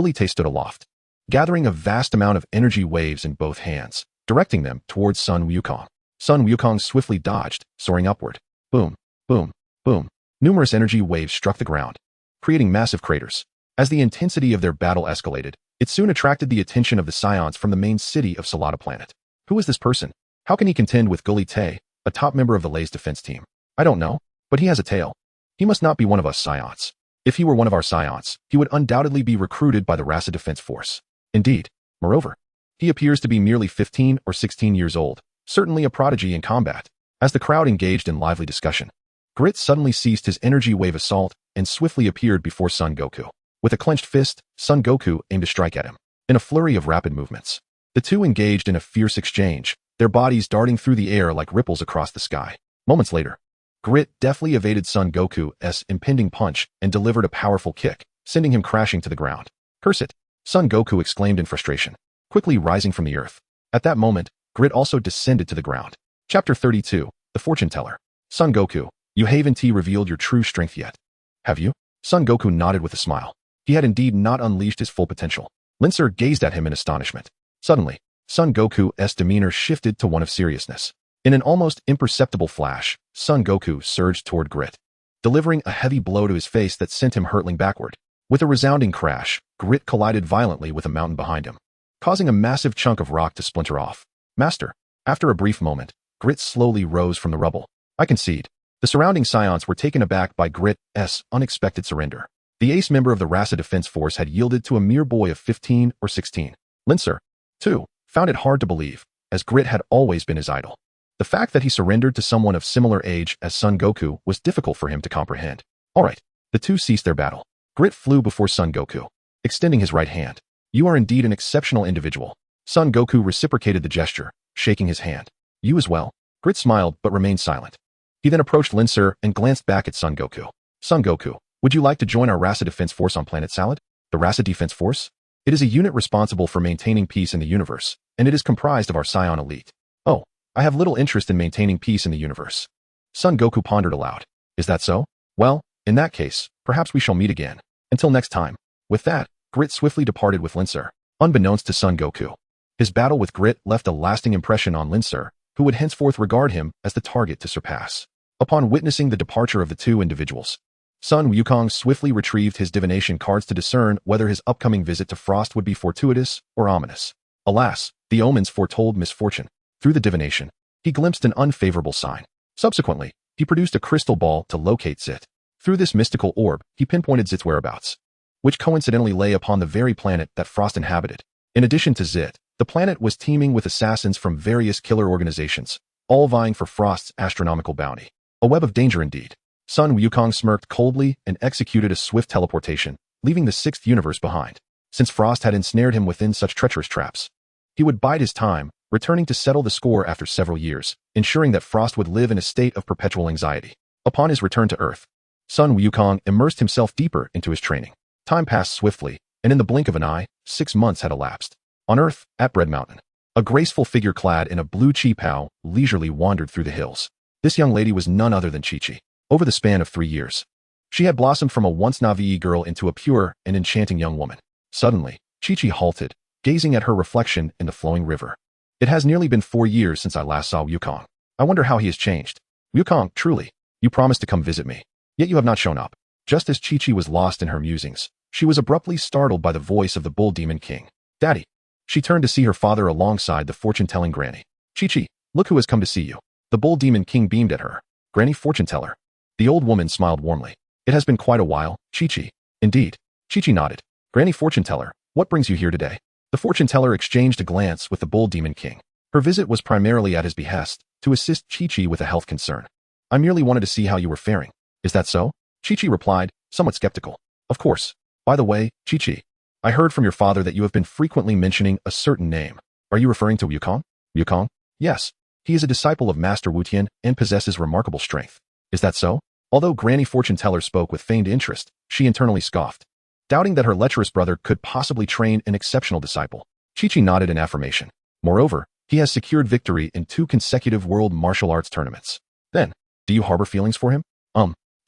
Li Te stood aloft, gathering a vast amount of energy waves in both hands, directing them towards Sun Wukong. Sun Wukong swiftly dodged, soaring upward. Boom! Boom! Boom! Numerous energy waves struck the ground, creating massive craters. As the intensity of their battle escalated, it soon attracted the attention of the Saiyans from the main city of Salada Planet. Who is this person? How can he contend with Gu Li Te, a top member of the Lei's defense team? I don't know, but he has a tail. He must not be one of us Saiyans. If he were one of our Saiyans, he would undoubtedly be recruited by the Rasa Defense Force. Indeed. Moreover, he appears to be merely 15 or 16 years old, certainly a prodigy in combat. As the crowd engaged in lively discussion, Grit suddenly ceased his energy wave assault and swiftly appeared before Son Goku. With a clenched fist, Son Goku aimed to strike at him. In a flurry of rapid movements, the two engaged in a fierce exchange, their bodies darting through the air like ripples across the sky. Moments later, Grit deftly evaded Son Goku's impending punch and delivered a powerful kick, sending him crashing to the ground. Curse it! Son Goku exclaimed in frustration, quickly rising from the earth. At that moment, Grit also descended to the ground. Chapter 32, The Fortune Teller. Son Goku, you haven't revealed your true strength yet. Have you? Son Goku nodded with a smile. He had indeed not unleashed his full potential. Lincer gazed at him in astonishment. Suddenly, Son Goku's demeanor shifted to one of seriousness. In an almost imperceptible flash, Son Goku surged toward Grit, delivering a heavy blow to his face that sent him hurtling backward. With a resounding crash, Grit collided violently with a mountain behind him. causing a massive chunk of rock to splinter off. Master. After a brief moment, Grit slowly rose from the rubble. I concede. The surrounding Scions were taken aback by Grit's unexpected surrender. The ace member of the Rasa Defense Force had yielded to a mere boy of 15 or 16. Lincer, too, found it hard to believe, as Grit had always been his idol. The fact that he surrendered to someone of similar age as Son Goku was difficult for him to comprehend. All right, the two ceased their battle. Grit flew before Son Goku, extending his right hand. You are indeed an exceptional individual. Son Goku reciprocated the gesture, shaking his hand. You as well. Grit smiled but remained silent. He then approached Lincer and glanced back at Son Goku. Son Goku, would you like to join our Rasa Defense Force on Planet Salad? The Rasa Defense Force? It is a unit responsible for maintaining peace in the universe, and it is comprised of our Scion elite. Oh, I have little interest in maintaining peace in the universe. Son Goku pondered aloud. Is that so? Well, in that case, perhaps we shall meet again. Until next time. With that, Grit swiftly departed with Lincer, unbeknownst to Son Goku. His battle with Grit left a lasting impression on Lincer, who would henceforth regard him as the target to surpass. Upon witnessing the departure of the two individuals, Son Wukong swiftly retrieved his divination cards to discern whether his upcoming visit to Frost would be fortuitous or ominous. Alas, the omens foretold misfortune. Through the divination, he glimpsed an unfavorable sign. Subsequently, he produced a crystal ball to locate Zit. Through this mystical orb, he pinpointed Zit's whereabouts, which coincidentally lay upon the very planet that Frost inhabited. In addition to Zit, the planet was teeming with assassins from various killer organizations, all vying for Frost's astronomical bounty. A web of danger indeed. Son Wukong smirked coldly and executed a swift teleportation, leaving the sixth universe behind. Since Frost had ensnared him within such treacherous traps, he would bide his time, returning to settle the score after several years, ensuring that Frost would live in a state of perpetual anxiety. Upon his return to Earth, Son Wukong immersed himself deeper into his training. Time passed swiftly, and in the blink of an eye, 6 months had elapsed. On Earth, at Bread Mountain, a graceful figure clad in a blue chi-pao leisurely wandered through the hills. This young lady was none other than Chi-Chi. Over the span of 3 years, she had blossomed from a once naive girl into a pure and enchanting young woman. Suddenly, Chi-Chi halted, gazing at her reflection in the flowing river. It has nearly been 4 years since I last saw Wukong. I wonder how he has changed. Wukong, truly, you promised to come visit me, yet you have not shown up. Just as Chi-Chi was lost in her musings, she was abruptly startled by the voice of the Bull Demon King. Daddy. She turned to see her father alongside the fortune-telling Granny. Chi-Chi, look who has come to see you. The Bull Demon King beamed at her. Granny Fortune-teller. The old woman smiled warmly. It has been quite a while, Chi-Chi. Indeed. Chi-Chi nodded. Granny Fortune-teller, what brings you here today? The Fortune-teller exchanged a glance with the Bull Demon King. Her visit was primarily at his behest, to assist Chi-Chi with a health concern. I merely wanted to see how you were faring. Is that so? Chi-Chi replied, somewhat skeptical. Of course. By the way, Chi-Chi, I heard from your father that you have been frequently mentioning a certain name. Are you referring to Wukong? Wukong? Yes. He is a disciple of Master Wutian and possesses remarkable strength. Is that so? Although Granny Fortune-teller spoke with feigned interest, she internally scoffed, doubting that her lecherous brother could possibly train an exceptional disciple. Chi-Chi nodded in affirmation. Moreover, he has secured victory in 2 consecutive world martial arts tournaments. Then, do you harbor feelings for him?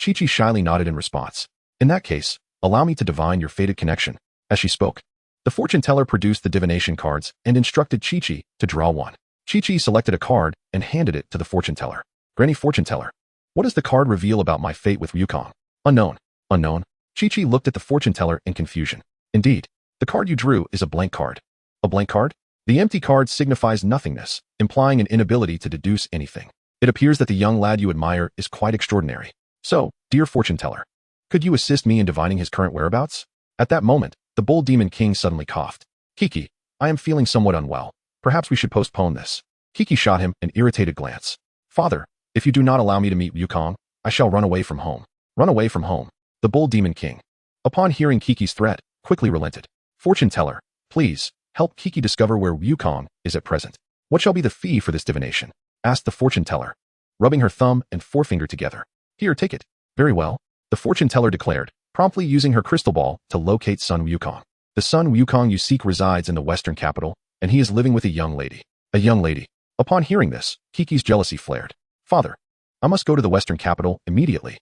Chi-Chi shyly nodded in response. In that case, allow me to divine your fated connection. As she spoke, the fortune-teller produced the divination cards and instructed Chi-Chi to draw one. Chi-Chi selected a card and handed it to the fortune-teller. Granny Fortune-teller, what does the card reveal about my fate with Wukong? Unknown. Unknown? Chi-Chi looked at the fortune-teller in confusion. Indeed, the card you drew is a blank card. A blank card? The empty card signifies nothingness, implying an inability to deduce anything. It appears that the young lad you admire is quite extraordinary. So, dear fortune-teller, could you assist me in divining his current whereabouts? At that moment, the Bull Demon King suddenly coughed. Kiki, I am feeling somewhat unwell. Perhaps we should postpone this. Kiki shot him an irritated glance. Father, if you do not allow me to meet Wukong, I shall run away from home. Run away from home. The Bull Demon King, upon hearing Kiki's threat, quickly relented. Fortune-teller, please, help Kiki discover where Wukong is at present. What shall be the fee for this divination? Asked the fortune-teller, rubbing her thumb and forefinger together. Here, take it. Very well, the fortune-teller declared, promptly using her crystal ball to locate Son Wukong. The Son Wukong you seek resides in the western capital, and he is living with a young lady. A young lady. Upon hearing this, Kiki's jealousy flared. Father, I must go to the western capital immediately.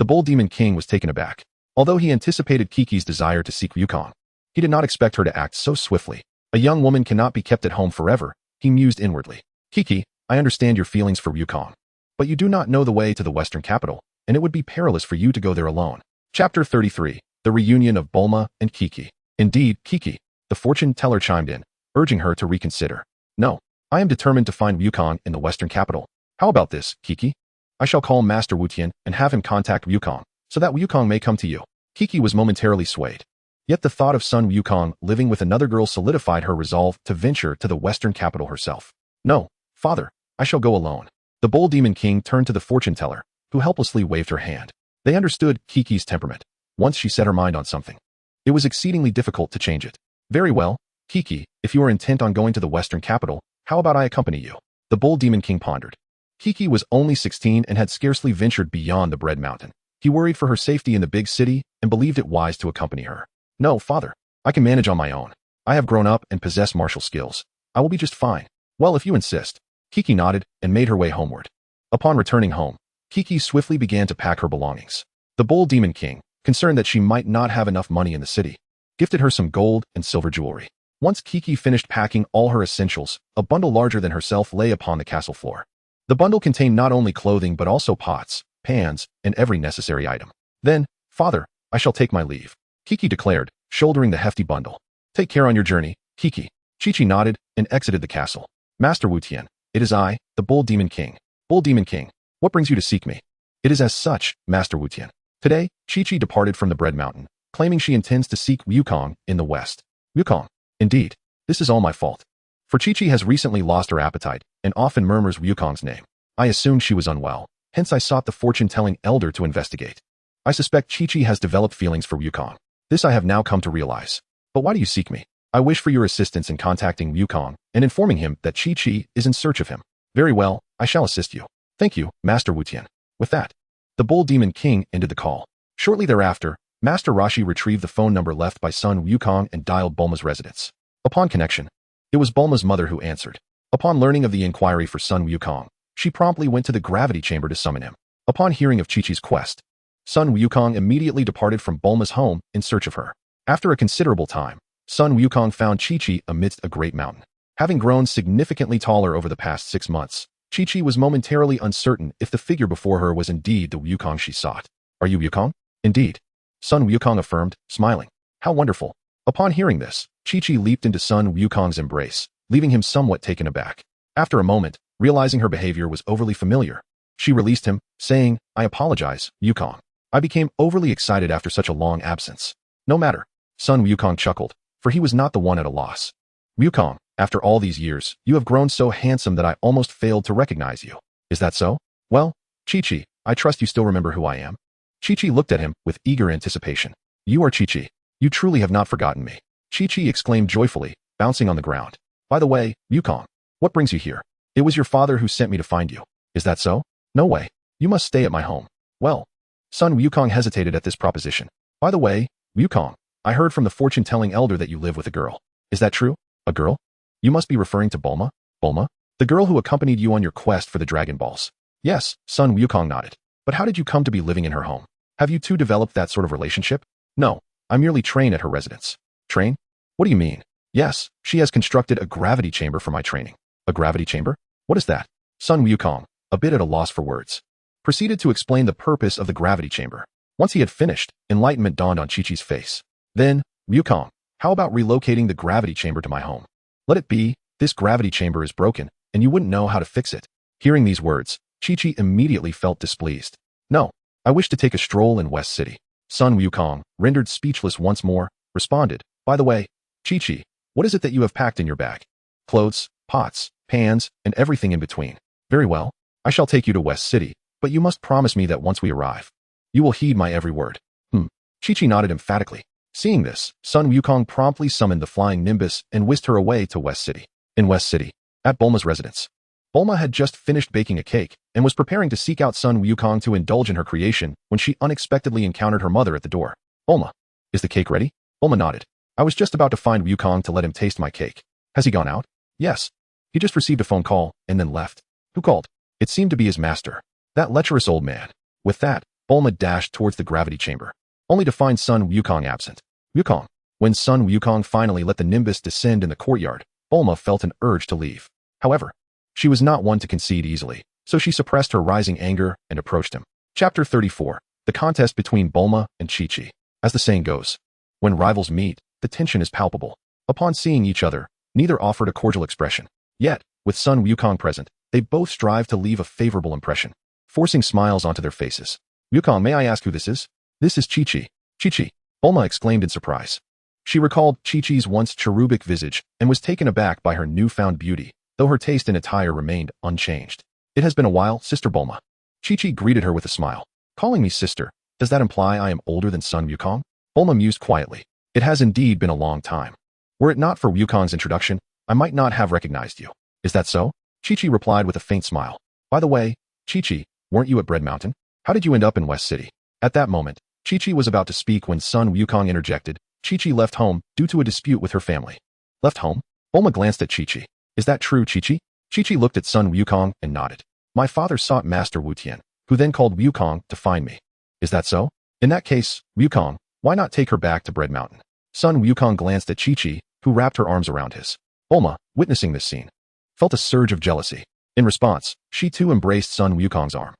The Bull Demon King was taken aback. Although he anticipated Kiki's desire to seek Wukong, he did not expect her to act so swiftly. A young woman cannot be kept at home forever, he mused inwardly. Kiki, I understand your feelings for Wukong, but you do not know the way to the western capital, and it would be perilous for you to go there alone. Chapter 33. The Reunion of Bulma and Kiki. Indeed, Kiki, The fortune teller chimed in, urging her to reconsider. No, I am determined to find Wukong in the western capital. How about this, Kiki? I shall call Master Wutian and have him contact Wukong, so that Wukong may come to you. Kiki was momentarily swayed. Yet the thought of son Wukong living with another girl solidified her resolve to venture to the western capital herself. No, father, I shall go alone. The Bull Demon King turned to the fortune teller, who helplessly waved her hand. They understood Kiki's temperament. Once she set her mind on something, it was exceedingly difficult to change it. Very well, Kiki, if you are intent on going to the western capital, how about I accompany you? The Bull Demon King pondered. Kiki was only 16 and had scarcely ventured beyond the Bread Mountain. He worried for her safety in the big city and believed it wise to accompany her. No, father, I can manage on my own. I have grown up and possess martial skills. I will be just fine. Well, if you insist. Kiki nodded and made her way homeward. Upon returning home, Kiki swiftly began to pack her belongings. The Bull Demon King, concerned that she might not have enough money in the city, gifted her some gold and silver jewelry. Once Kiki finished packing all her essentials, a bundle larger than herself lay upon the castle floor. The bundle contained not only clothing but also pots, pans, and every necessary item. Then, father, I shall take my leave, Kiki declared, shouldering the hefty bundle. Take care on your journey, Kiki. Chi-Chi nodded and exited the castle. Master Wutian, it is I, the Bull Demon King. Bull Demon King, what brings you to seek me? It is as such, Master Wutian. Today, Chi-Chi departed from the Bread Mountain, claiming she intends to seek Wukong in the west. Wukong. Indeed, this is all my fault. For Chi-Chi has recently lost her appetite and often murmurs Wukong's name. I assumed she was unwell, hence I sought the fortune-telling elder to investigate. I suspect Chi-Chi has developed feelings for Wukong. This I have now come to realize. But why do you seek me? I wish for your assistance in contacting Wukong and informing him that Chi-Chi is in search of him. Very well, I shall assist you. Thank you, Master Wutian. With that, the Bull Demon King ended the call. Shortly thereafter, Master Roshi retrieved the phone number left by son Wukong and dialed Bulma's residence. Upon connection, it was Bulma's mother who answered. Upon learning of the inquiry for son Wukong, she promptly went to the gravity chamber to summon him. Upon hearing of Chi-Chi's quest, son Wukong immediately departed from Bulma's home in search of her. After a considerable time, son Wukong found Chi-Chi amidst a great mountain. Having grown significantly taller over the past 6 months, Chi-Chi was momentarily uncertain if the figure before her was indeed the Wukong she sought. Are you Wukong? Indeed. Son Wukong affirmed, smiling. How wonderful. Upon hearing this, Chi-Chi leaped into son Wukong's embrace, leaving him somewhat taken aback. After a moment, realizing her behavior was overly familiar, she released him, saying, I apologize, Wukong. I became overly excited after such a long absence. No matter. Son Wukong chuckled, for he was not the one at a loss. Wukong, after all these years, you have grown so handsome that I almost failed to recognize you. Is that so? Well, Chi-Chi, I trust you still remember who I am. Chi-Chi looked at him with eager anticipation. You are Chi-Chi. You truly have not forgotten me. Chi-Chi exclaimed joyfully, bouncing on the ground. By the way, Wukong, what brings you here? It was your father who sent me to find you. Is that so? No way. You must stay at my home. Well, son Wukong hesitated at this proposition. By the way, Wukong, I heard from the fortune-telling elder that you live with a girl. Is that true? A girl? You must be referring to Bulma? Bulma? The girl who accompanied you on your quest for the Dragon Balls. Yes, son Wukong nodded. But how did you come to be living in her home? Have you two developed that sort of relationship? No, I merely train at her residence. Train? What do you mean? Yes, she has constructed a gravity chamber for my training. A gravity chamber? What is that? Son Wukong, a bit at a loss for words, proceeded to explain the purpose of the gravity chamber. Once he had finished, enlightenment dawned on Chi-Chi's face. Then, Wukong, how about relocating the gravity chamber to my home? Let it be. This gravity chamber is broken, and you wouldn't know how to fix it. Hearing these words, Chi-Chi immediately felt displeased. No, I wish to take a stroll in West City. Son Wukong, rendered speechless once more, responded, By the way, Chi-Chi, what is it that you have packed in your bag? Clothes, pots, pans, and everything in between. Very well, I shall take you to West City, but you must promise me that once we arrive, you will heed my every word. Chi-Chi nodded emphatically. Seeing this, son Wukong promptly summoned the flying Nimbus and whisked her away to West City. In West City, at Bulma's residence, Bulma had just finished baking a cake and was preparing to seek out son Wukong to indulge in her creation when she unexpectedly encountered her mother at the door. Bulma, is the cake ready? Bulma nodded. I was just about to find Wukong to let him taste my cake. Has he gone out? Yes. He just received a phone call and then left. Who called? It seemed to be his master. That lecherous old man. With that, Bulma dashed towards the gravity chamber, only to find son Wukong absent. Wukong. When son Wukong finally let the Nimbus descend in the courtyard, Bulma felt an urge to leave. However, she was not one to concede easily, so she suppressed her rising anger and approached him. Chapter 34. The contest between Bulma and Chi-Chi. As the saying goes, when rivals meet, the tension is palpable. Upon seeing each other, neither offered a cordial expression. Yet, with Sun Wukong present, they both strive to leave a favorable impression, forcing smiles onto their faces. Wukong, may I ask who this is? This is Chi-Chi. Chi-Chi, Bulma exclaimed in surprise. She recalled Chi-Chi's once cherubic visage and was taken aback by her newfound beauty, though her taste in attire remained unchanged. It has been a while, Sister Bulma. Chi-Chi greeted her with a smile. Calling me sister, does that imply I am older than Sun Wukong? Bulma mused quietly. It has indeed been a long time. Were it not for Wukong's introduction, I might not have recognized you. Is that so? Chi-Chi replied with a faint smile. By the way, Chi-Chi, weren't you at Bread Mountain? How did you end up in West City? At that moment, Chi-Chi was about to speak when Sun Wukong interjected. Chi-Chi left home due to a dispute with her family. Left home? Bulma glanced at Chi-Chi. Is that true, Chi-Chi? Chi-Chi looked at Sun Wukong and nodded. My father sought Master Wu-Tian, who then called Wukong to find me. Is that so? In that case, Wukong, why not take her back to Bread Mountain? Sun Wukong glanced at Chi-Chi, who wrapped her arms around his. Bulma, witnessing this scene, felt a surge of jealousy. In response, she too embraced Sun Wukong's arm.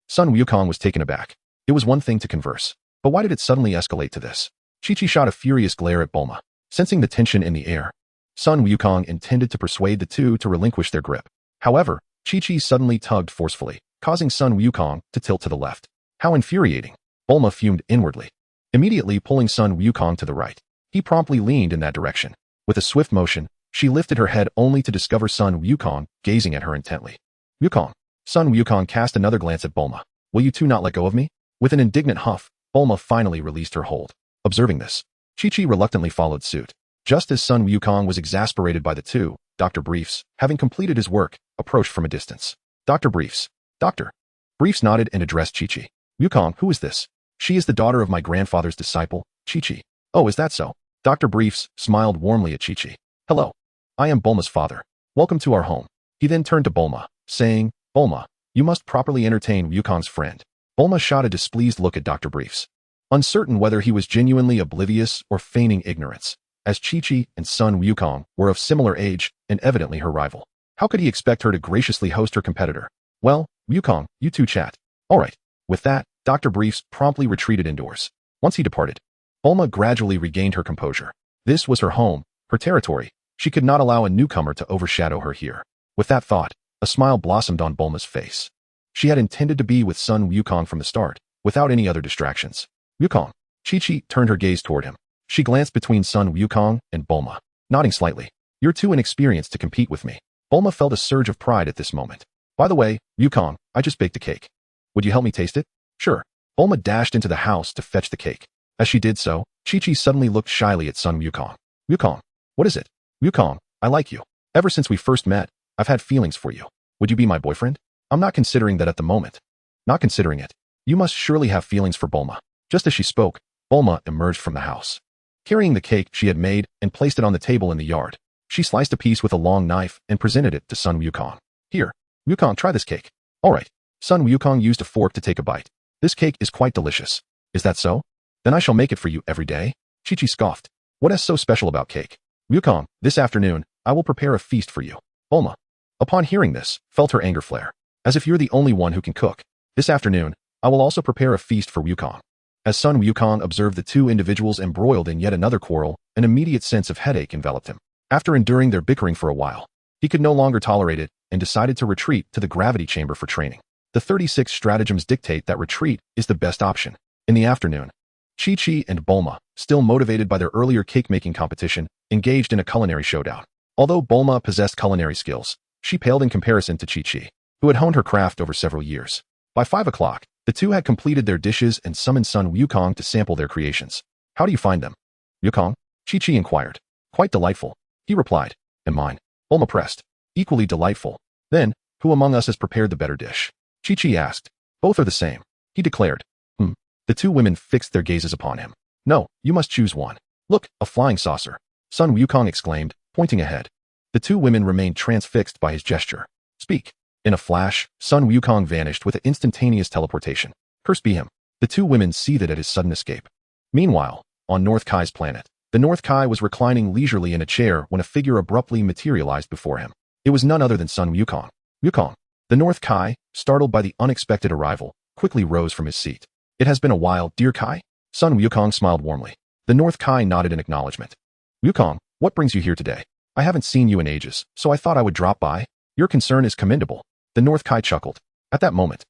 Sun Wukong was taken aback. It was one thing to converse, but why did it suddenly escalate to this? Chi-Chi shot a furious glare at Bulma, sensing the tension in the air. Sun Wukong intended to persuade the two to relinquish their grip. However, Chi-Chi suddenly tugged forcefully, causing Sun Wukong to tilt to the left. How infuriating! Bulma fumed inwardly, immediately pulling Sun Wukong to the right. He promptly leaned in that direction. With a swift motion, she lifted her head only to discover Sun Wukong gazing at her intently. Wukong. Sun Wukong cast another glance at Bulma. Will you two not let go of me? With an indignant huff, Bulma finally released her hold. Observing this, Chi-Chi reluctantly followed suit. Just as Sun Wukong was exasperated by the two, Dr. Briefs, having completed his work, approached from a distance. Dr. Briefs. Doctor. Briefs nodded and addressed Chi-Chi. Wukong, who is this? She is the daughter of my grandfather's disciple, Chi-Chi. Oh, is that so? Dr. Briefs smiled warmly at Chi-Chi. Hello. I am Bulma's father. Welcome to our home. He then turned to Bulma, saying, Bulma, you must properly entertain Wukong's friend. Bulma shot a displeased look at Dr. Briefs, uncertain whether he was genuinely oblivious or feigning ignorance, as Chi-Chi and Sun Wukong were of similar age and evidently her rival. How could he expect her to graciously host her competitor? Well, Wukong, you two chat. All right. With that, Dr. Briefs promptly retreated indoors. Once he departed, Bulma gradually regained her composure. This was her home, her territory. She could not allow a newcomer to overshadow her here. With that thought, a smile blossomed on Bulma's face. She had intended to be with Sun Wukong from the start, without any other distractions. Wukong. Chi-Chi turned her gaze toward him. She glanced between Sun Wukong and Bulma, nodding slightly. You're too inexperienced to compete with me. Bulma felt a surge of pride at this moment. By the way, Wukong, I just baked a cake. Would you help me taste it? Sure. Bulma dashed into the house to fetch the cake. As she did so, Chi-Chi suddenly looked shyly at Sun Wukong. Wukong. What is it? Wukong, I like you. Ever since we first met, I've had feelings for you. Would you be my boyfriend? I'm not considering that at the moment. Not considering it. You must surely have feelings for Bulma. Just as she spoke, Bulma emerged from the house, carrying the cake she had made and placed it on the table in the yard. She sliced a piece with a long knife and presented it to Sun Wukong. Here, Wukong, try this cake. All right. Sun Wukong used a fork to take a bite. This cake is quite delicious. Is that so? Then I shall make it for you every day. Chi-Chi scoffed. What is so special about cake? Wukong, this afternoon, I will prepare a feast for you. Bulma, upon hearing this, felt her anger flare. As if you're the only one who can cook. This afternoon, I will also prepare a feast for Wukong. As Sun Wukong observed the two individuals embroiled in yet another quarrel, an immediate sense of headache enveloped him. After enduring their bickering for a while, he could no longer tolerate it and decided to retreat to the gravity chamber for training. The 36 stratagems dictate that retreat is the best option. In the afternoon, Chi-Chi and Bulma, still motivated by their earlier cake-making competition, engaged in a culinary showdown. Although Bulma possessed culinary skills, she paled in comparison to Chi-Chi, who had honed her craft over several years. By 5 o'clock, the two had completed their dishes and summoned Sun Wukong to sample their creations. How do you find them? Wukong? Chi-Chi inquired. Quite delightful. He replied. And mine? Bulma pressed. Equally delightful. Then, who among us has prepared the better dish? Chi-Chi asked. Both are the same. He declared. The two women fixed their gazes upon him. No, you must choose one. Look, a flying saucer. Sun Wukong exclaimed, pointing ahead. The two women remained transfixed by his gesture. Speak. In a flash, Sun Wukong vanished with an instantaneous teleportation. Cursed be him. The two women seethed at his sudden escape. Meanwhile, on North Kai's planet, the North Kai was reclining leisurely in a chair when a figure abruptly materialized before him. It was none other than Sun Wukong. Wukong. The North Kai, startled by the unexpected arrival, quickly rose from his seat. It has been a while, dear Kai? Sun Wukong smiled warmly. The North Kai nodded in acknowledgement. Wukong, What brings you here today? I haven't seen you in ages, so I thought I would drop by. Your concern is commendable. The North Kai chuckled. At that moment,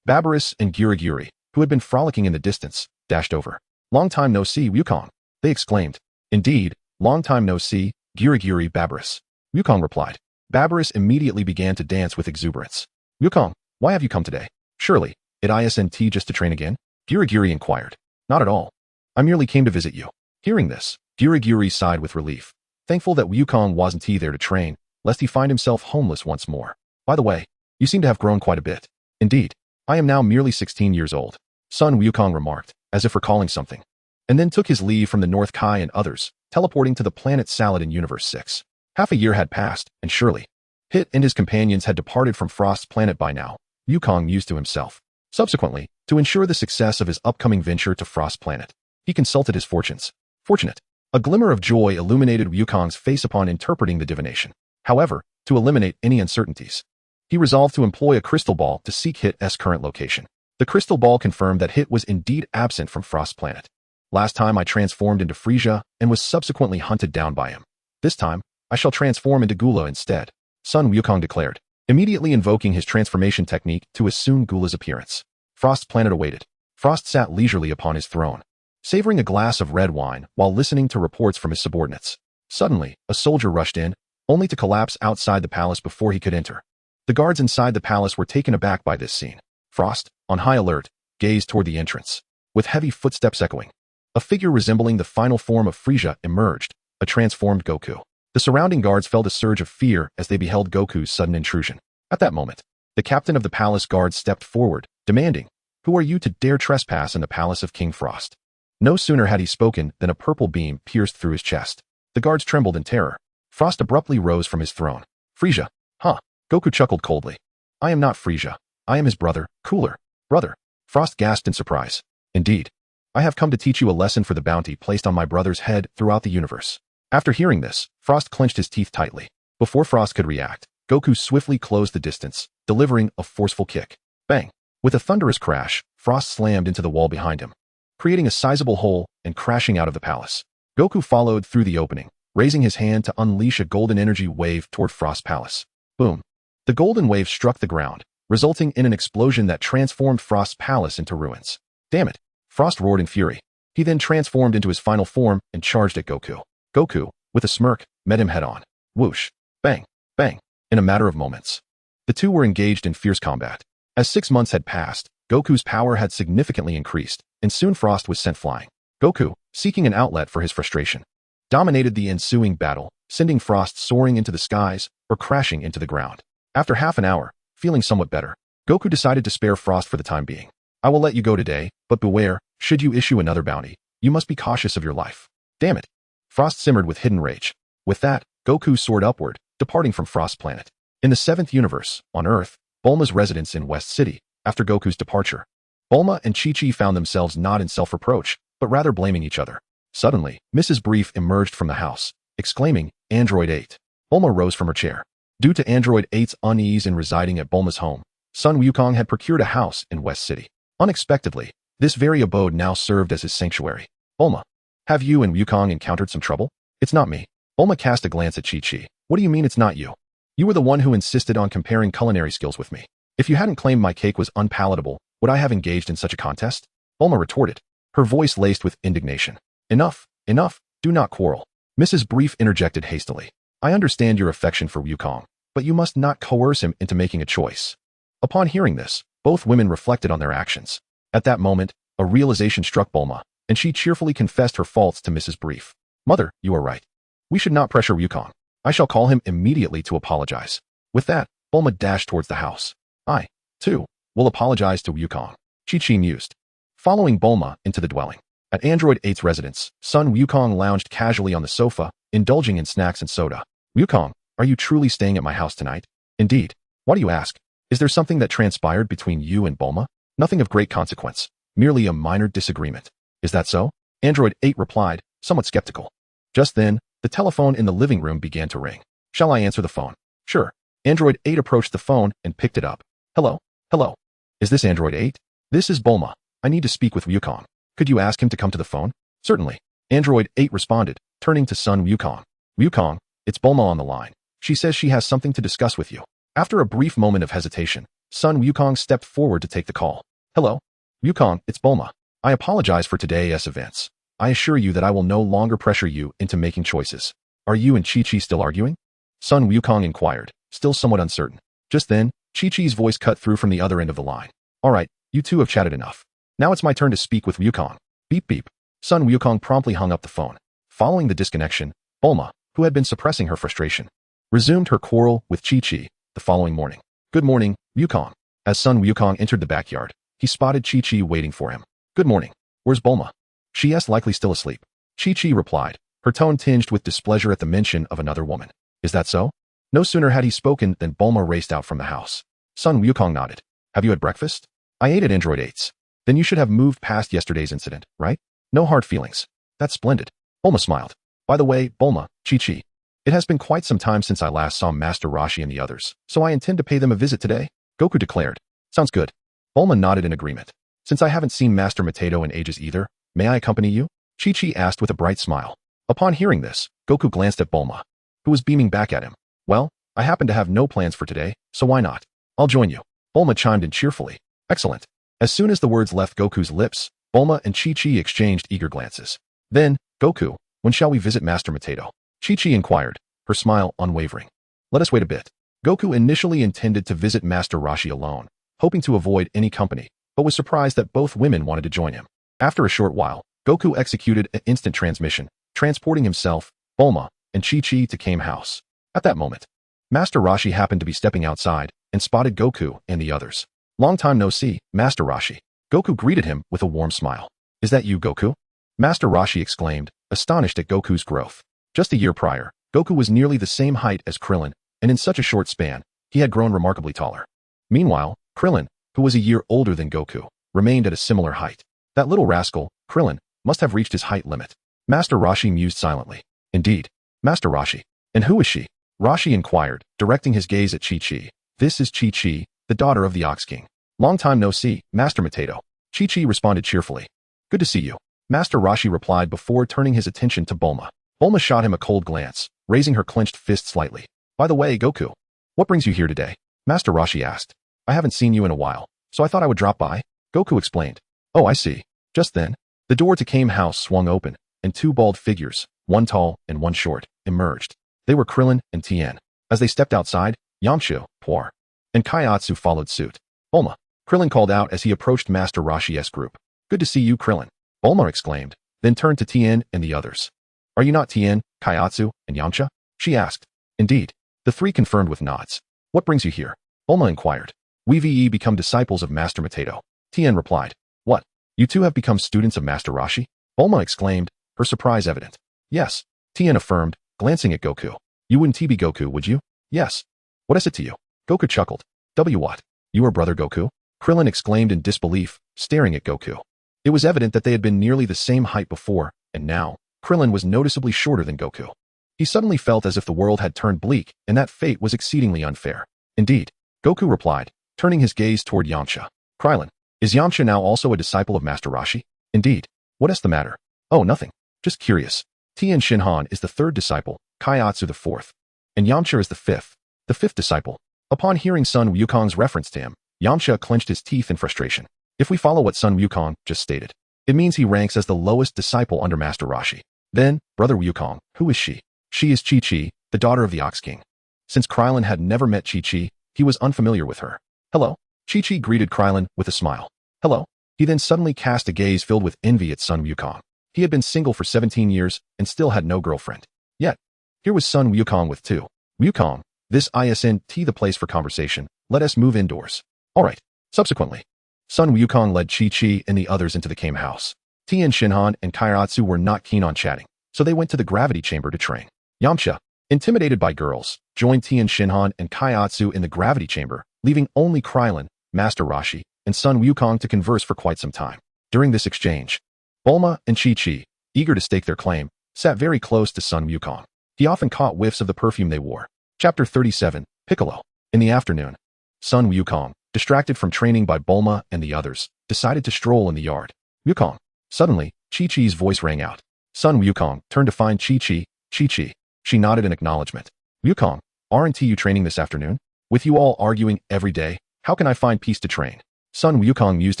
Babarus and Guriguri, who had been frolicking in the distance, dashed over. Long time no see, Wukong, they exclaimed. Indeed, long time no see, Guriguri Babarus. Wukong replied. Babarus immediately began to dance with exuberance. Wukong, why have you come today? Surely, at Ascent just to train again? Guriguri inquired. Not at all. I merely came to visit you. Hearing this, Guriguri sighed with relief, thankful that Wukong wasn't there to train, lest he find himself homeless once more. By the way, you seem to have grown quite a bit. Indeed, I am now merely 16 years old, son Wukong remarked, as if recalling something, and then took his leave from the North Kai and others, teleporting to the planet Salad in Universe 6. Half a year had passed, and surely, Hit and his companions had departed from Frost's planet by now, Wukong mused to himself. Subsequently, to ensure the success of his upcoming venture to Frost Planet, he consulted his fortunes. Fortunate. A glimmer of joy illuminated Wukong's face upon interpreting the divination. However, to eliminate any uncertainties, he resolved to employ a crystal ball to seek Hit's current location. The crystal ball confirmed that Hit was indeed absent from Frost Planet. Last time I transformed into Frieza and was subsequently hunted down by him. This time, I shall transform into Gula instead, Sun Wukong declared, immediately invoking his transformation technique to assume Gula's appearance. Frost Planet awaited. Frost sat leisurely upon his throne, savoring a glass of red wine while listening to reports from his subordinates. Suddenly, a soldier rushed in, only to collapse outside the palace before he could enter. The guards inside the palace were taken aback by this scene. Frost, on high alert, gazed toward the entrance, with heavy footsteps echoing. A figure resembling the final form of Frieza emerged, a transformed Goku. The surrounding guards felt a surge of fear as they beheld Goku's sudden intrusion. At that moment, the captain of the palace guard stepped forward, demanding, "Who are you to dare trespass in the palace of King Frost?" No sooner had he spoken than a purple beam pierced through his chest. The guards trembled in terror. Frost abruptly rose from his throne. Frieza? Huh? Goku chuckled coldly. I am not Frieza. I am his brother, Cooler. Brother. Frost gasped in surprise. Indeed. I have come to teach you a lesson for the bounty placed on my brother's head throughout the universe. After hearing this, Frost clenched his teeth tightly. Before Frost could react, Goku swiftly closed the distance, delivering a forceful kick. Bang! With a thunderous crash, Frost slammed into the wall behind him, creating a sizable hole and crashing out of the palace. Goku followed through the opening, raising his hand to unleash a golden energy wave toward Frost Palace. Boom! The golden wave struck the ground, resulting in an explosion that transformed Frost's palace into ruins. Damn it! Frost roared in fury. He then transformed into his final form and charged at Goku. Goku, with a smirk, met him head-on. Whoosh! Bang! Bang! In a matter of moments, the two were engaged in fierce combat. As 6 months had passed, Goku's power had significantly increased, and soon Frost was sent flying. Goku, seeking an outlet for his frustration, dominated the ensuing battle, sending Frost soaring into the skies or crashing into the ground. After half an hour, feeling somewhat better, Goku decided to spare Frost for the time being. I will let you go today, but beware, should you issue another bounty, you must be cautious of your life. Damn it! Frost simmered with hidden rage. With that, Goku soared upward, departing from Frost Planet. In the 7th universe, on Earth, Bulma's residence in West City, after Goku's departure, Bulma and Chi-Chi found themselves not in self-reproach, but rather blaming each other. Suddenly, Mrs. Brief emerged from the house, exclaiming, Android 8. Bulma rose from her chair. Due to Android 8's unease in residing at Bulma's home, Sun Wukong had procured a house in West City. Unexpectedly, this very abode now served as his sanctuary. Bulma, have you and Wukong encountered some trouble? It's not me. Bulma cast a glance at Chi-Chi. What do you mean it's not you? You were the one who insisted on comparing culinary skills with me. If you hadn't claimed my cake was unpalatable, would I have engaged in such a contest? Bulma retorted, her voice laced with indignation. Enough, enough, do not quarrel. Mrs. Brief interjected hastily. I understand your affection for Wukong, but you must not coerce him into making a choice. Upon hearing this, both women reflected on their actions. At that moment, a realization struck Bulma, and she cheerfully confessed her faults to Mrs. Brief. Mother, you are right. We should not pressure Wukong. I shall call him immediately to apologize. With that, Bulma dashed towards the house. I, too, will apologize to Wukong. Chi-Chi mused. Following Bulma into the dwelling. At Android 8's residence, Sun Wukong lounged casually on the sofa, indulging in snacks and soda. Wukong, are you truly staying at my house tonight? Indeed. Why do you ask? Is there something that transpired between you and Bulma? Nothing of great consequence. Merely a minor disagreement. Is that so? Android 8 replied, somewhat skeptical. Just then, the telephone in the living room began to ring. Shall I answer the phone? Sure. Android 8 approached the phone and picked it up. Hello? Hello? Is this Android 8? This is Bulma. I need to speak with Wukong. Could you ask him to come to the phone? Certainly. Android 8 responded, turning to Sun Wukong. Wukong, it's Bulma on the line. She says she has something to discuss with you. After a brief moment of hesitation, Sun Wukong stepped forward to take the call. Hello? Wukong, it's Bulma. I apologize for today's events. I assure you that I will no longer pressure you into making choices. Are you and Chi-Chi still arguing? Sun Wukong inquired, still somewhat uncertain. Just then, Chi-Chi's voice cut through from the other end of the line. All right, you two have chatted enough. Now it's my turn to speak with Wukong. Beep beep. Sun Wukong promptly hung up the phone. Following the disconnection, Bulma, who had been suppressing her frustration, resumed her quarrel with Chi-Chi the following morning. Good morning, Wukong. As Sun Wukong entered the backyard, he spotted Chi-Chi waiting for him. Good morning. Where's Bulma? She is likely still asleep. Chi-Chi replied, her tone tinged with displeasure at the mention of another woman. Is that so? No sooner had he spoken than Bulma raced out from the house. Sun Wukong nodded. Have you had breakfast? I ate at Android 8's. Then you should have moved past yesterday's incident, right? No hard feelings. That's splendid. Bulma smiled. By the way, Bulma, Chi-Chi. It has been quite some time since I last saw Master Roshi and the others, so I intend to pay them a visit today, Goku declared. Sounds good. Bulma nodded in agreement. Since I haven't seen Master Mateto in ages either, may I accompany you? Chi-Chi asked with a bright smile. Upon hearing this, Goku glanced at Bulma, who was beaming back at him. Well, I happen to have no plans for today, so why not? I'll join you. Bulma chimed in cheerfully. Excellent. As soon as the words left Goku's lips, Bulma and Chi-Chi exchanged eager glances. Then, Goku, when shall we visit Master Mateto? Chi-Chi inquired, her smile unwavering. Let us wait a bit. Goku initially intended to visit Master Roshi alone, hoping to avoid any company, but was surprised that both women wanted to join him. After a short while, Goku executed an instant transmission, transporting himself, Bulma, and Chi-Chi to Kame House. At that moment, Master Roshi happened to be stepping outside and spotted Goku and the others. Long time no see, Master Roshi. Goku greeted him with a warm smile. Is that you, Goku? Master Roshi exclaimed, astonished at Goku's growth. Just a year prior, Goku was nearly the same height as Krillin, and in such a short span, he had grown remarkably taller. Meanwhile, Krillin, who was a year older than Goku, remained at a similar height. That little rascal, Krillin, must have reached his height limit. Master Roshi mused silently. Indeed. Master Roshi. And who is she? Roshi inquired, directing his gaze at Chi-Chi. This is Chi-Chi, the daughter of the Ox King. Long time no see, Master Mateto. Chi-Chi responded cheerfully. Good to see you. Master Roshi replied before turning his attention to Bulma. Bulma shot him a cold glance, raising her clenched fist slightly. By the way, Goku, what brings you here today? Master Roshi asked. I haven't seen you in a while, so I thought I would drop by. Goku explained. Oh, I see. Just then, the door to Kame House swung open, and two bald figures, one tall and one short, emerged. They were Krillin and Tien. As they stepped outside, Yamcha, Poir, and Kaiatsu followed suit. Bulma, Krillin called out as he approached Master Roshi's group. Good to see you, Krillin. Bulma exclaimed, then turned to Tien and the others. Are you not Tien, Kaiatsu, and Yamcha? She asked. Indeed. The three confirmed with nods. What brings you here? Bulma inquired. We become disciples of Master Mateto. Tien replied. What? You two have become students of Master Roshi? Bulma exclaimed, her surprise evident. Yes. Tien affirmed, glancing at Goku. You wouldn't be Goku, would you? Yes. What is it to you? Goku chuckled. What? You are brother Goku? Krillin exclaimed in disbelief, staring at Goku. It was evident that they had been nearly the same height before, and now, Krillin was noticeably shorter than Goku. He suddenly felt as if the world had turned bleak, and that fate was exceedingly unfair. Indeed. Goku replied, turning his gaze toward Yamcha. Krillin, is Yamcha now also a disciple of Master Roshi? Indeed. What is the matter? Oh, nothing. Just curious. Tien Shinhan is the third disciple, Kaiatsu the fourth, and Yamcha is the fifth disciple. Upon hearing Sun Wukong's reference to him, Yamcha clenched his teeth in frustration. If we follow what Sun Wukong just stated, it means he ranks as the lowest disciple under Master Roshi. Then, brother Wukong, who is she? She is Chi-Chi, the daughter of the Ox King. Since Krillin had never met Chi-Chi, he was unfamiliar with her. Hello? Chi-Chi greeted Krillin with a smile. Hello? He then suddenly cast a gaze filled with envy at Sun Wukong. He had been single for 17 years and still had no girlfriend. Yet, here was Sun Wukong with two. Wukong, this isn't the place for conversation. Let us move indoors. Alright. Subsequently, Sun Wukong led Chi-Chi and the others into the Kame House. Tien Shinhan and Kaiatsu were not keen on chatting, so they went to the gravity chamber to train. Yamcha, intimidated by girls, joined Tien Shinhan and Kaiatsu in the gravity chamber, leaving only Krillin, Master Roshi, and Sun Wukong to converse for quite some time. During this exchange, Bulma and Chi-Chi, eager to stake their claim, sat very close to Sun Wukong. He often caught whiffs of the perfume they wore. Chapter 37, Piccolo. In the afternoon, Sun Wukong, distracted from training by Bulma and the others, decided to stroll in the yard. Wukong. Suddenly, Chi-Chi's voice rang out. Sun Wukong turned to find Chi-Chi. Chi-Chi. She nodded in acknowledgement. Wukong, aren't you training this afternoon? With you all arguing every day, how can I find peace to train? Son Wukong mused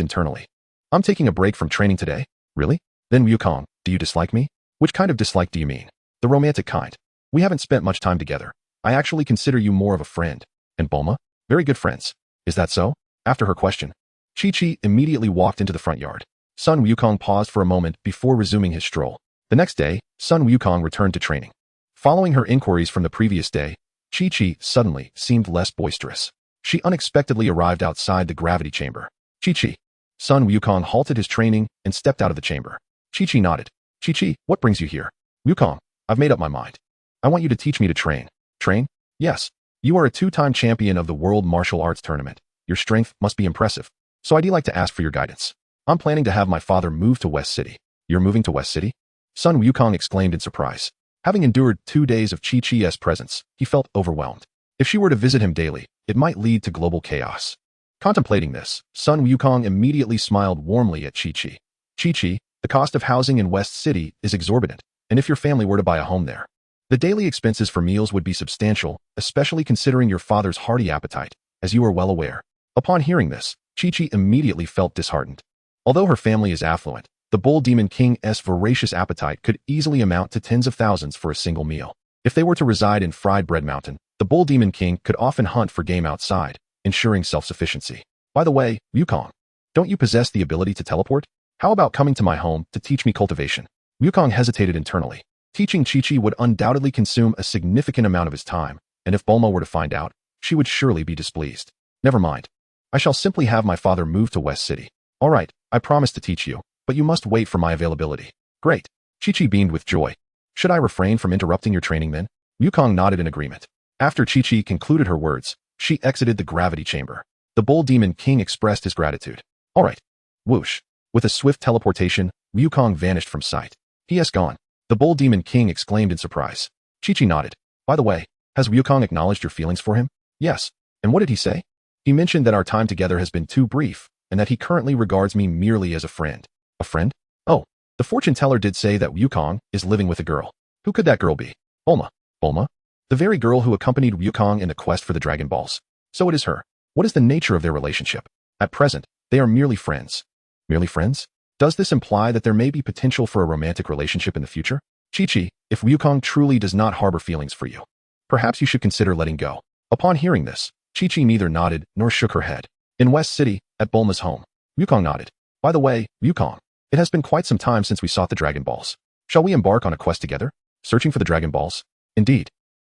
internally. I'm taking a break from training today? Really? Then Wukong, do you dislike me? Which kind of dislike do you mean? The romantic kind. We haven't spent much time together. I actually consider you more of a friend. And Bulma? Very good friends. Is that so? After her question, Chi-Chi immediately walked into the front yard. Son Wukong paused for a moment before resuming his stroll. The next day, Son Wukong returned to training. Following her inquiries from the previous day, Chi-Chi suddenly seemed less boisterous. She unexpectedly arrived outside the gravity chamber. Chi-Chi. Son Wukong halted his training and stepped out of the chamber. Chi-Chi nodded. Chi-Chi, what brings you here? Wukong, I've made up my mind. I want you to teach me to train. Train? Yes. You are a two-time champion of the World Martial Arts Tournament. Your strength must be impressive. So I'd like to ask for your guidance. I'm planning to have my father move to West City. You're moving to West City? Son Wukong exclaimed in surprise. Having endured 2 days of Chi-Chi's presence, he felt overwhelmed. If she were to visit him daily, it might lead to global chaos. Contemplating this, Son Wukong immediately smiled warmly at Chi-Chi. Chi-Chi, the cost of housing in West City is exorbitant, and if your family were to buy a home there, the daily expenses for meals would be substantial, especially considering your father's hearty appetite, as you are well aware. Upon hearing this, Chi-Chi immediately felt disheartened. Although her family is affluent, the Bull Demon King's voracious appetite could easily amount to tens of thousands for a single meal. If they were to reside in Fried Bread Mountain, the Bull Demon King could often hunt for game outside, ensuring self-sufficiency. By the way, Wukong, don't you possess the ability to teleport? How about coming to my home to teach me cultivation? Wukong hesitated internally. Teaching Chi-Chi would undoubtedly consume a significant amount of his time, and if Bulma were to find out, she would surely be displeased. Never mind. I shall simply have my father move to West City. All right, I promise to teach you, but you must wait for my availability. Great. Chi-Chi beamed with joy. Should I refrain from interrupting your training then? Wukong nodded in agreement. After Chi-Chi concluded her words, she exited the gravity chamber. The Bull Demon King expressed his gratitude. All right. Whoosh. With a swift teleportation, Wukong vanished from sight. He has gone. The Bull Demon King exclaimed in surprise. Chi-Chi nodded. By the way, has Wukong acknowledged your feelings for him? Yes. And what did he say? He mentioned that our time together has been too brief, and that he currently regards me merely as a friend. A friend? Oh, the fortune teller did say that Wukong is living with a girl. Who could that girl be? Bulma. Bulma? The very girl who accompanied Wukong in the quest for the Dragon Balls. So it is her. What is the nature of their relationship? At present, they are merely friends. Merely friends? Does this imply that there may be potential for a romantic relationship in the future? Chi-Chi, if Wukong truly does not harbor feelings for you, perhaps you should consider letting go. Upon hearing this, Chi-Chi neither nodded nor shook her head. In West City, at Bulma's home, Wukong nodded. By the way, Wukong, it has been quite some time since we sought the Dragon Balls. Shall we embark on a quest together? Searching for the Dragon Balls? Indeed.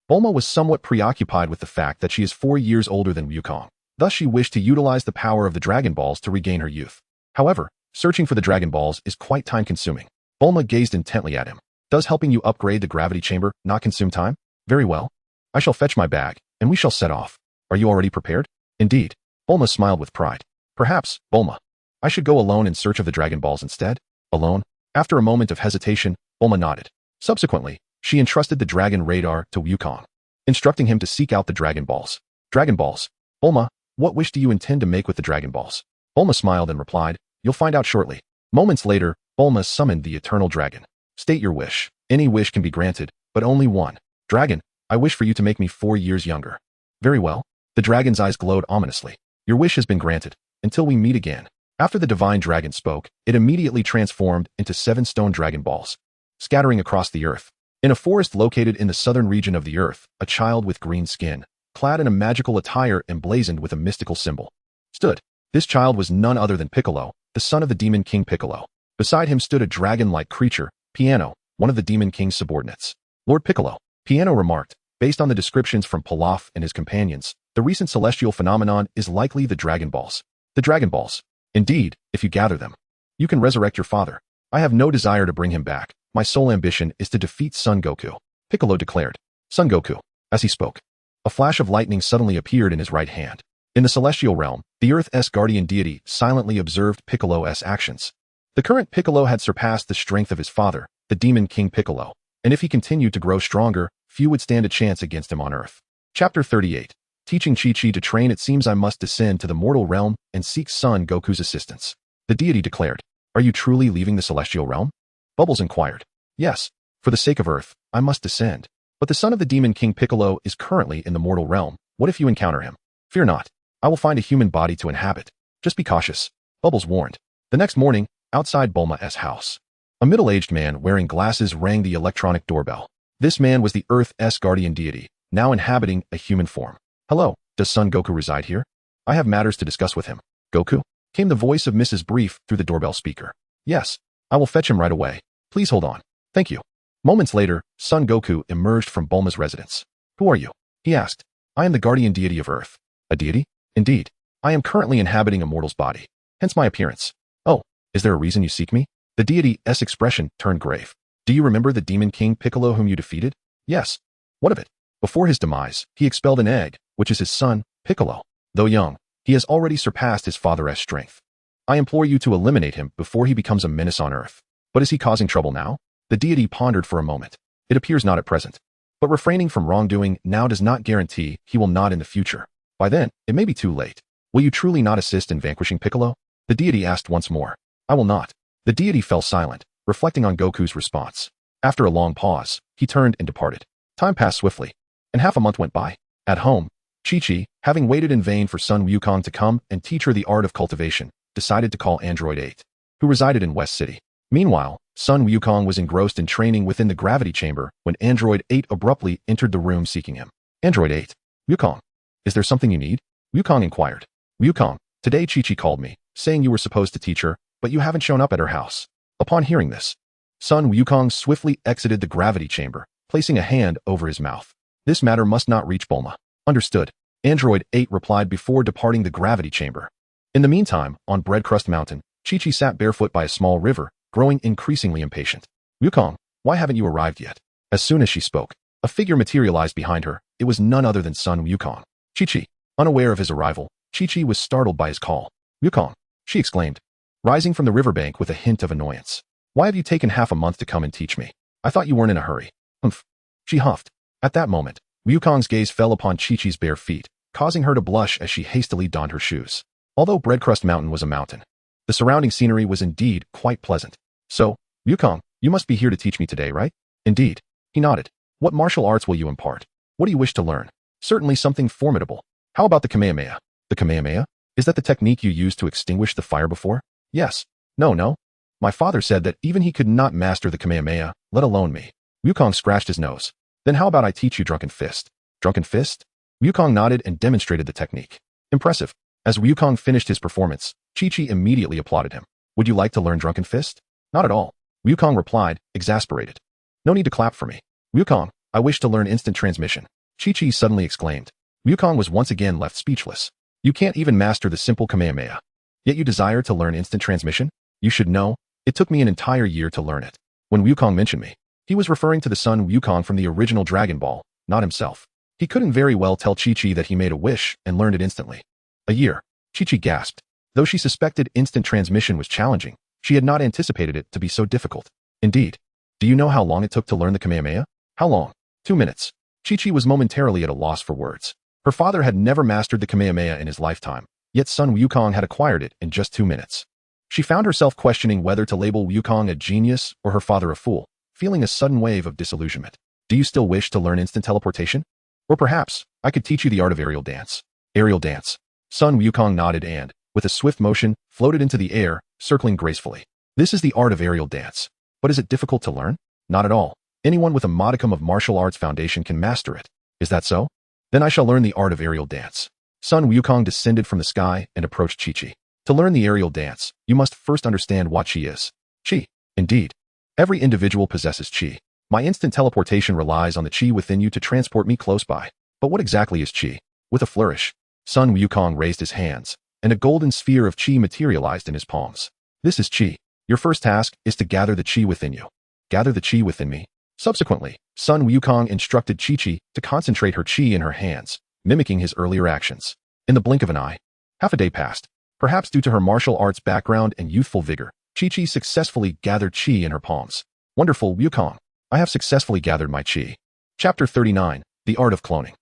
Bulma was somewhat preoccupied with the fact that she is 4 years older than Wukong. Thus she wished to utilize the power of the Dragon Balls to regain her youth. However, searching for the Dragon Balls is quite time-consuming. Bulma gazed intently at him. Does helping you upgrade the gravity chamber not consume time? Very well. I shall fetch my bag, and we shall set off. Are you already prepared? Indeed. Bulma smiled with pride. Perhaps, Bulma, I should go alone in search of the Dragon Balls instead? Alone? After a moment of hesitation, Bulma nodded. Subsequently, she entrusted the Dragon Radar to Wukong, instructing him to seek out the Dragon Balls. Dragon Balls. Bulma, what wish do you intend to make with the Dragon Balls? Bulma smiled and replied, you'll find out shortly. Moments later, Bulma summoned the Eternal Dragon. State your wish. Any wish can be granted, but only one. Dragon, I wish for you to make me 4 years younger. Very well. The dragon's eyes glowed ominously. Your wish has been granted. Until we meet again. After the divine dragon spoke, it immediately transformed into 7 stone Dragon Balls, scattering across the earth. In a forest located in the southern region of the earth, a child with green skin, clad in a magical attire emblazoned with a mystical symbol, stood. This child was none other than Piccolo, the son of the Demon King Piccolo. Beside him stood a dragon-like creature, Piano, one of the Demon King's subordinates. Lord Piccolo, Piano remarked, based on the descriptions from Pilaf and his companions, the recent celestial phenomenon is likely the Dragon Balls. The Dragon Balls. Indeed, if you gather them, you can resurrect your father. I have no desire to bring him back. My sole ambition is to defeat Son Goku, Piccolo declared. Son Goku. As he spoke, a flash of lightning suddenly appeared in his right hand. In the celestial realm, the Earth's guardian deity silently observed Piccolo's actions. The current Piccolo had surpassed the strength of his father, the Demon King Piccolo, and if he continued to grow stronger, few would stand a chance against him on Earth. Chapter 38. Teaching Chi-Chi to train. It seems I must descend to the mortal realm and seek Son Goku's assistance. The deity declared. Are you truly leaving the celestial realm? Bubbles inquired. Yes. For the sake of Earth, I must descend. But the son of the Demon King Piccolo is currently in the mortal realm. What if you encounter him? Fear not. I will find a human body to inhabit. Just be cautious. Bubbles warned. The next morning, outside Bulma's house, a middle-aged man wearing glasses rang the electronic doorbell. This man was the Earth's guardian deity, now inhabiting a human form. Hello, does Son Goku reside here? I have matters to discuss with him. Goku? Came the voice of Mrs. Brief through the doorbell speaker. Yes, I will fetch him right away. Please hold on. Thank you. Moments later, Son Goku emerged from Bulma's residence. Who are you? He asked. I am the guardian deity of Earth. A deity? Indeed. I am currently inhabiting a mortal's body. Hence my appearance. Oh, is there a reason you seek me? The deity's expression turned grave. Do you remember the Demon King Piccolo whom you defeated? Yes. What of it? Before his demise, he expelled an egg, which is his son, Piccolo. Though young, he has already surpassed his father's strength. I implore you to eliminate him before he becomes a menace on Earth. But is he causing trouble now? The deity pondered for a moment. It appears not at present. But refraining from wrongdoing now does not guarantee he will not in the future. By then, it may be too late. Will you truly not assist in vanquishing Piccolo? The deity asked once more. I will not. The deity fell silent, reflecting on Goku's response. After a long pause, he turned and departed. Time passed swiftly, and half a month went by. At home, Chi-Chi, having waited in vain for Sun Wukong to come and teach her the art of cultivation, decided to call Android 8, who resided in West City. Meanwhile, Sun Wukong was engrossed in training within the gravity chamber when Android 8 abruptly entered the room seeking him. Android 8. Wukong. Is there something you need? Wukong inquired. Wukong, today Chi-Chi called me, saying you were supposed to teach her, but you haven't shown up at her house. Upon hearing this, Sun Wukong swiftly exited the gravity chamber, placing a hand over his mouth. This matter must not reach Bulma. Understood. Android 8 replied before departing the gravity chamber. In the meantime, on Breadcrust Mountain, Chi-Chi sat barefoot by a small river, growing increasingly impatient. Wukong, why haven't you arrived yet? As soon as she spoke, a figure materialized behind her. It was none other than Sun Wukong. Chi-Chi. Unaware of his arrival, Chi-Chi was startled by his call. Wukong, she exclaimed, rising from the riverbank with a hint of annoyance. Why have you taken half a month to come and teach me? I thought you weren't in a hurry. Humph. She huffed. At that moment, Wukong's gaze fell upon Chi-Chi's bare feet, causing her to blush as she hastily donned her shoes. Although Breadcrust Mountain was a mountain, the surrounding scenery was indeed quite pleasant. So, Wukong, you must be here to teach me today, right? Indeed. He nodded. What martial arts will you impart? What do you wish to learn? Certainly something formidable. How about the Kamehameha? The Kamehameha? Is that the technique you used to extinguish the fire before? Yes. No. My father said that even he could not master the Kamehameha, let alone me. Wukong scratched his nose. Then how about I teach you Drunken Fist? Drunken Fist? Wukong nodded and demonstrated the technique. Impressive. As Wukong finished his performance, Chi-Chi immediately applauded him. Would you like to learn Drunken Fist? Not at all. Wukong replied, exasperated. No need to clap for me. Wukong, I wish to learn instant transmission. Chi-Chi suddenly exclaimed. Wukong was once again left speechless. You can't even master the simple Kamehameha. Yet you desire to learn instant transmission? You should know, it took me an entire year to learn it. When Wukong mentioned me, he was referring to the son Wukong from the original Dragon Ball, not himself. He couldn't very well tell Chi-Chi that he made a wish and learned it instantly. A year. Chi-Chi gasped. Though she suspected instant transmission was challenging, she had not anticipated it to be so difficult. Indeed. Do you know how long it took to learn the Kamehameha? How long? 2 minutes. Chi-Chi was momentarily at a loss for words. Her father had never mastered the Kamehameha in his lifetime, yet Sun Wukong had acquired it in just 2 minutes. She found herself questioning whether to label Wukong a genius or her father a fool, feeling a sudden wave of disillusionment. Do you still wish to learn instant teleportation? Or perhaps, I could teach you the art of aerial dance. Aerial dance. Sun Wukong nodded and, with a swift motion, floated into the air, circling gracefully. This is the art of aerial dance. But is it difficult to learn? Not at all. Anyone with a modicum of martial arts foundation can master it. Is that so? Then I shall learn the art of aerial dance. Sun Wukong descended from the sky and approached Chi-Chi. To learn the aerial dance, you must first understand what Chi is. Chi. Indeed. Every individual possesses Chi. My instant teleportation relies on the Chi within you to transport me close by. But what exactly is Chi? With a flourish, Sun Wukong raised his hands, and a golden sphere of Chi materialized in his palms. This is Chi. Your first task is to gather the Chi within you. Gather the Chi within me. Subsequently, Sun Wukong instructed Chi-Chi to concentrate her Chi in her hands, mimicking his earlier actions. In the blink of an eye, half a day passed. Perhaps due to her martial arts background and youthful vigor, Chi-Chi successfully gathered Chi in her palms. Wonderful, Wukong. I have successfully gathered my Chi. Chapter 39, The Art of Cloning.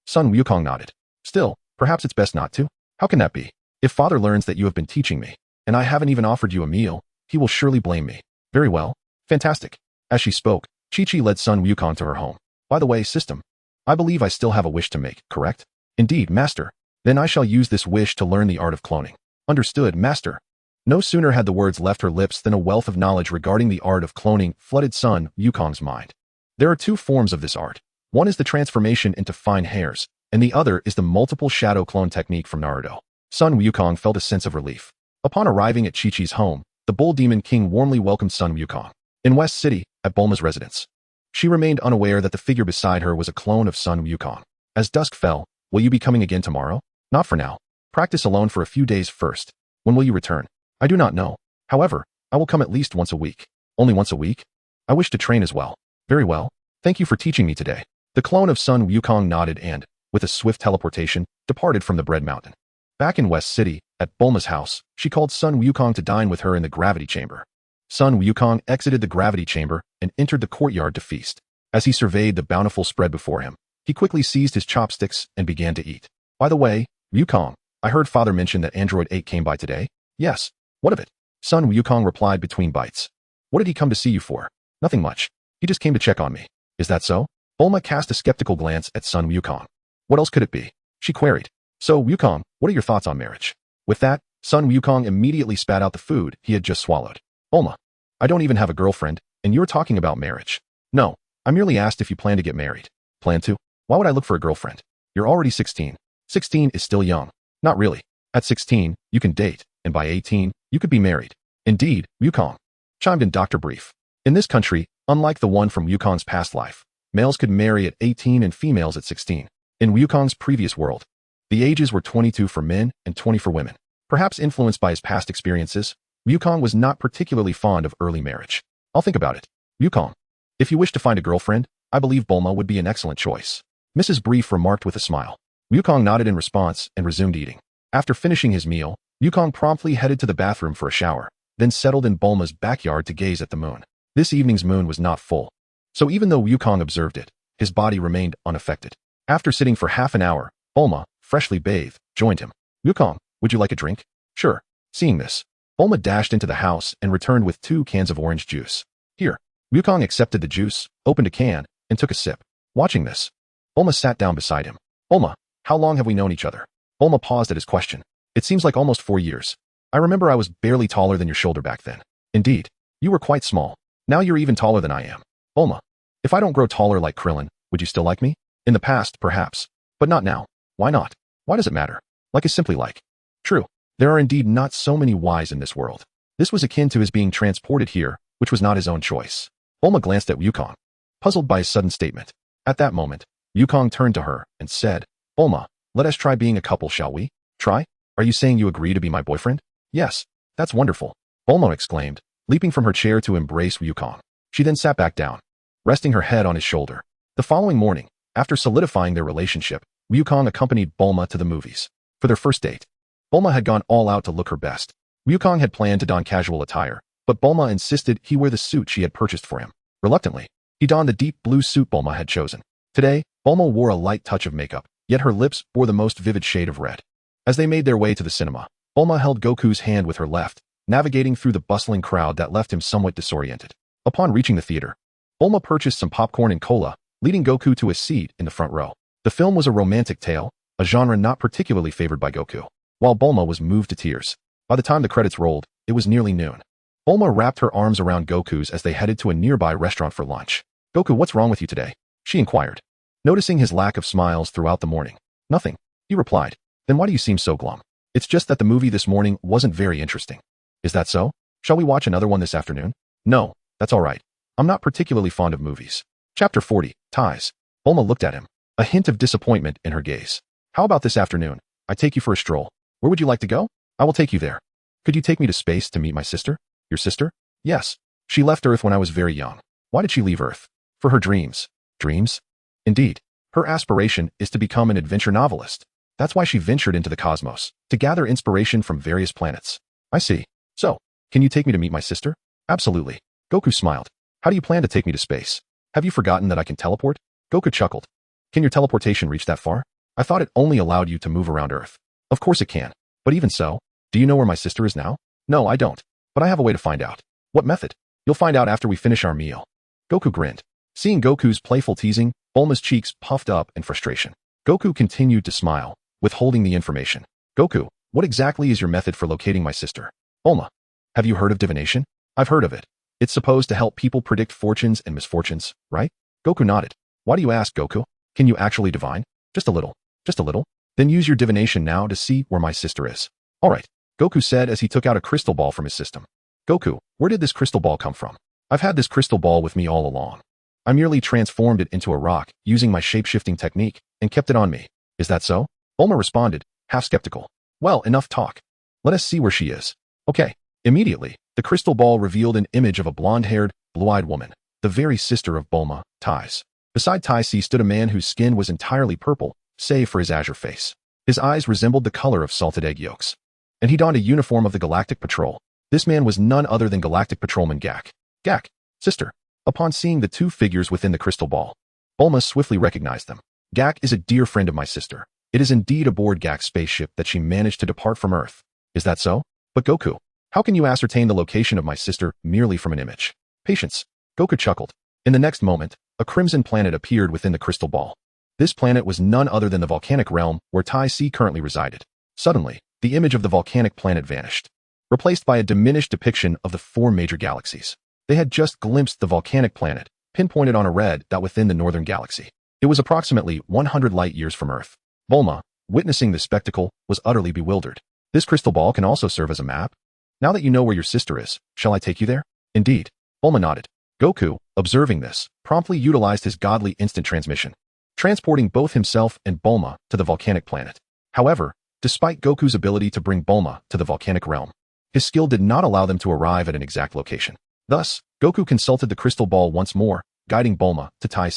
Sun Wukong nodded. Still, perhaps it's best not to? How can that be? If father learns that you have been teaching me, and I haven't even offered you a meal, he will surely blame me. Very well. Fantastic. As she spoke, Chi-Chi led Sun Wukong to her home. By the way, system, I believe I still have a wish to make, correct? Indeed, master. Then I shall use this wish to learn the art of cloning. Understood, master. No sooner had the words left her lips than a wealth of knowledge regarding the art of cloning flooded Sun Wukong's mind. There are two forms of this art. One is the transformation into fine hairs, and the other is the multiple shadow clone technique from Naruto. Sun Wukong felt a sense of relief. Upon arriving at Chi-Chi's home, the Bull Demon King warmly welcomed Sun Wukong. In West City, at Bulma's residence, she remained unaware that the figure beside her was a clone of Sun Wukong. As dusk fell, will you be coming again tomorrow? Not for now. Practice alone for a few days first. When will you return? I do not know. However, I will come at least once a week. Only once a week? I wish to train as well. Very well. Thank you for teaching me today. The clone of Sun Wukong nodded and, with a swift teleportation, departed from the Bread Mountain. Back in West City, at Bulma's house, she called Sun Wukong to dine with her in the gravity chamber. Sun Wukong exited the gravity chamber and entered the courtyard to feast. As he surveyed the bountiful spread before him, he quickly seized his chopsticks and began to eat. By the way, Wukong, I heard father mention that Android 8 came by today? Yes. What of it? Sun Wukong replied between bites. What did he come to see you for? Nothing much. He just came to check on me. Is that so? Bulma cast a skeptical glance at Sun Wukong. What else could it be? She queried. So, Wukong, what are your thoughts on marriage? With that, Sun Wukong immediately spat out the food he had just swallowed. Bulma, I don't even have a girlfriend, and you're talking about marriage. No, I merely asked if you plan to get married. Plan to? Why would I look for a girlfriend? You're already 16. 16 is still young. Not really. At 16, you can date, and by 18, you could be married. Indeed, Wukong, chimed in Dr. Brief. In this country, unlike the one from Wukong's past life, males could marry at 18 and females at 16. In Wukong's previous world, the ages were 22 for men and 20 for women. Perhaps influenced by his past experiences, Wukong was not particularly fond of early marriage. I'll think about it. Wukong, if you wish to find a girlfriend, I believe Bulma would be an excellent choice. Mrs. Brief remarked with a smile. Wukong nodded in response and resumed eating. After finishing his meal, Wukong promptly headed to the bathroom for a shower, then settled in Bulma's backyard to gaze at the moon. This evening's moon was not full, so even though Wukong observed it, his body remained unaffected. After sitting for half an hour, Bulma, freshly bathed, joined him. Wukong, would you like a drink? Sure. Seeing this, Bulma dashed into the house and returned with 2 cans of orange juice. Here. Wukong accepted the juice, opened a can, and took a sip. Watching this, Bulma sat down beside him. Bulma, how long have we known each other? Bulma paused at his question. It seems like almost 4 years. I remember I was barely taller than your shoulder back then. Indeed, you were quite small. Now you're even taller than I am. Bulma, if I don't grow taller like Krillin, would you still like me? In the past, perhaps. But not now. Why not? Why does it matter? Like is simply like. True. There are indeed not so many whys in this world. This was akin to his being transported here, which was not his own choice. Bulma glanced at Wukong, puzzled by his sudden statement. At that moment, Wukong turned to her and said, Bulma, let us try being a couple, shall we? Try? Are you saying you agree to be my boyfriend? Yes. That's wonderful. Bulma exclaimed, leaping from her chair to embrace Wukong. She then sat back down, resting her head on his shoulder. The following morning, after solidifying their relationship, Wukong accompanied Bulma to the movies. For their first date, Bulma had gone all out to look her best. Wukong had planned to don casual attire, but Bulma insisted he wear the suit she had purchased for him. Reluctantly, he donned the deep blue suit Bulma had chosen. Today, Bulma wore a light touch of makeup, yet her lips bore the most vivid shade of red. As they made their way to the cinema, Bulma held Goku's hand with her left, navigating through the bustling crowd that left him somewhat disoriented. Upon reaching the theater, Bulma purchased some popcorn and cola, leading Goku to a seat in the front row. The film was a romantic tale, a genre not particularly favored by Goku. While Bulma was moved to tears, by the time the credits rolled, it was nearly noon. Bulma wrapped her arms around Goku's as they headed to a nearby restaurant for lunch. Goku, what's wrong with you today? She inquired, noticing his lack of smiles throughout the morning. Nothing, he replied. Then why do you seem so glum? It's just that the movie this morning wasn't very interesting. Is that so? Shall we watch another one this afternoon? No, that's all right. I'm not particularly fond of movies. Chapter 40, Ties. Bulma looked at him, a hint of disappointment in her gaze. How about this afternoon? I take you for a stroll. Where would you like to go? I will take you there. Could you take me to space to meet my sister? Your sister? Yes. She left Earth when I was very young. Why did she leave Earth? For her dreams. Dreams? Indeed. Her aspiration is to become an adventure novelist. That's why she ventured into the cosmos, to gather inspiration from various planets. I see. So, can you take me to meet my sister? Absolutely. Goku smiled. How do you plan to take me to space? Have you forgotten that I can teleport? Goku chuckled. Can your teleportation reach that far? I thought it only allowed you to move around Earth. Of course it can. But even so, do you know where my sister is now? No, I don't. But I have a way to find out. What method? You'll find out after we finish our meal. Goku grinned. Seeing Goku's playful teasing, Bulma's cheeks puffed up in frustration. Goku continued to smile, withholding the information. Goku, what exactly is your method for locating my sister? Bulma, have you heard of divination? I've heard of it. It's supposed to help people predict fortunes and misfortunes, right? Goku nodded. Why do you ask, Goku? Can you actually divine? Just a little. Just a little? Then use your divination now to see where my sister is. All right, Goku said as he took out a crystal ball from his system. Goku, where did this crystal ball come from? I've had this crystal ball with me all along. I merely transformed it into a rock using my shape-shifting technique and kept it on me. Is that so? Bulma responded, half skeptical. Well, enough talk. Let us see where she is. Okay. Immediately, the crystal ball revealed an image of a blonde-haired, blue-eyed woman, the very sister of Bulma, Tai's. Beside Tai stood a man whose skin was entirely purple, save for his azure face. His eyes resembled the color of salted egg yolks. And he donned a uniform of the Galactic Patrol. This man was none other than Galactic Patrolman Gak. Gak, sister. Upon seeing the two figures within the crystal ball, Bulma swiftly recognized them. Gak is a dear friend of my sister. It is indeed aboard Gak's spaceship that she managed to depart from Earth. Is that so? But Goku, how can you ascertain the location of my sister merely from an image? Patience. Goku chuckled. In the next moment, a crimson planet appeared within the crystal ball. This planet was none other than the volcanic realm where Tai currently resided. Suddenly, the image of the volcanic planet vanished, replaced by a diminished depiction of the four major galaxies. They had just glimpsed the volcanic planet, pinpointed on a red dot within the northern galaxy. It was approximately 100 light-years from Earth. Bulma, witnessing this spectacle, was utterly bewildered. This crystal ball can also serve as a map? Now that you know where your sister is, shall I take you there? Indeed. Bulma nodded. Goku, observing this, promptly utilized his godly instant transmission, transporting both himself and Bulma to the volcanic planet. However, despite Goku's ability to bring Bulma to the volcanic realm, his skill did not allow them to arrive at an exact location. Thus, Goku consulted the crystal ball once more, guiding Bulma to Tai.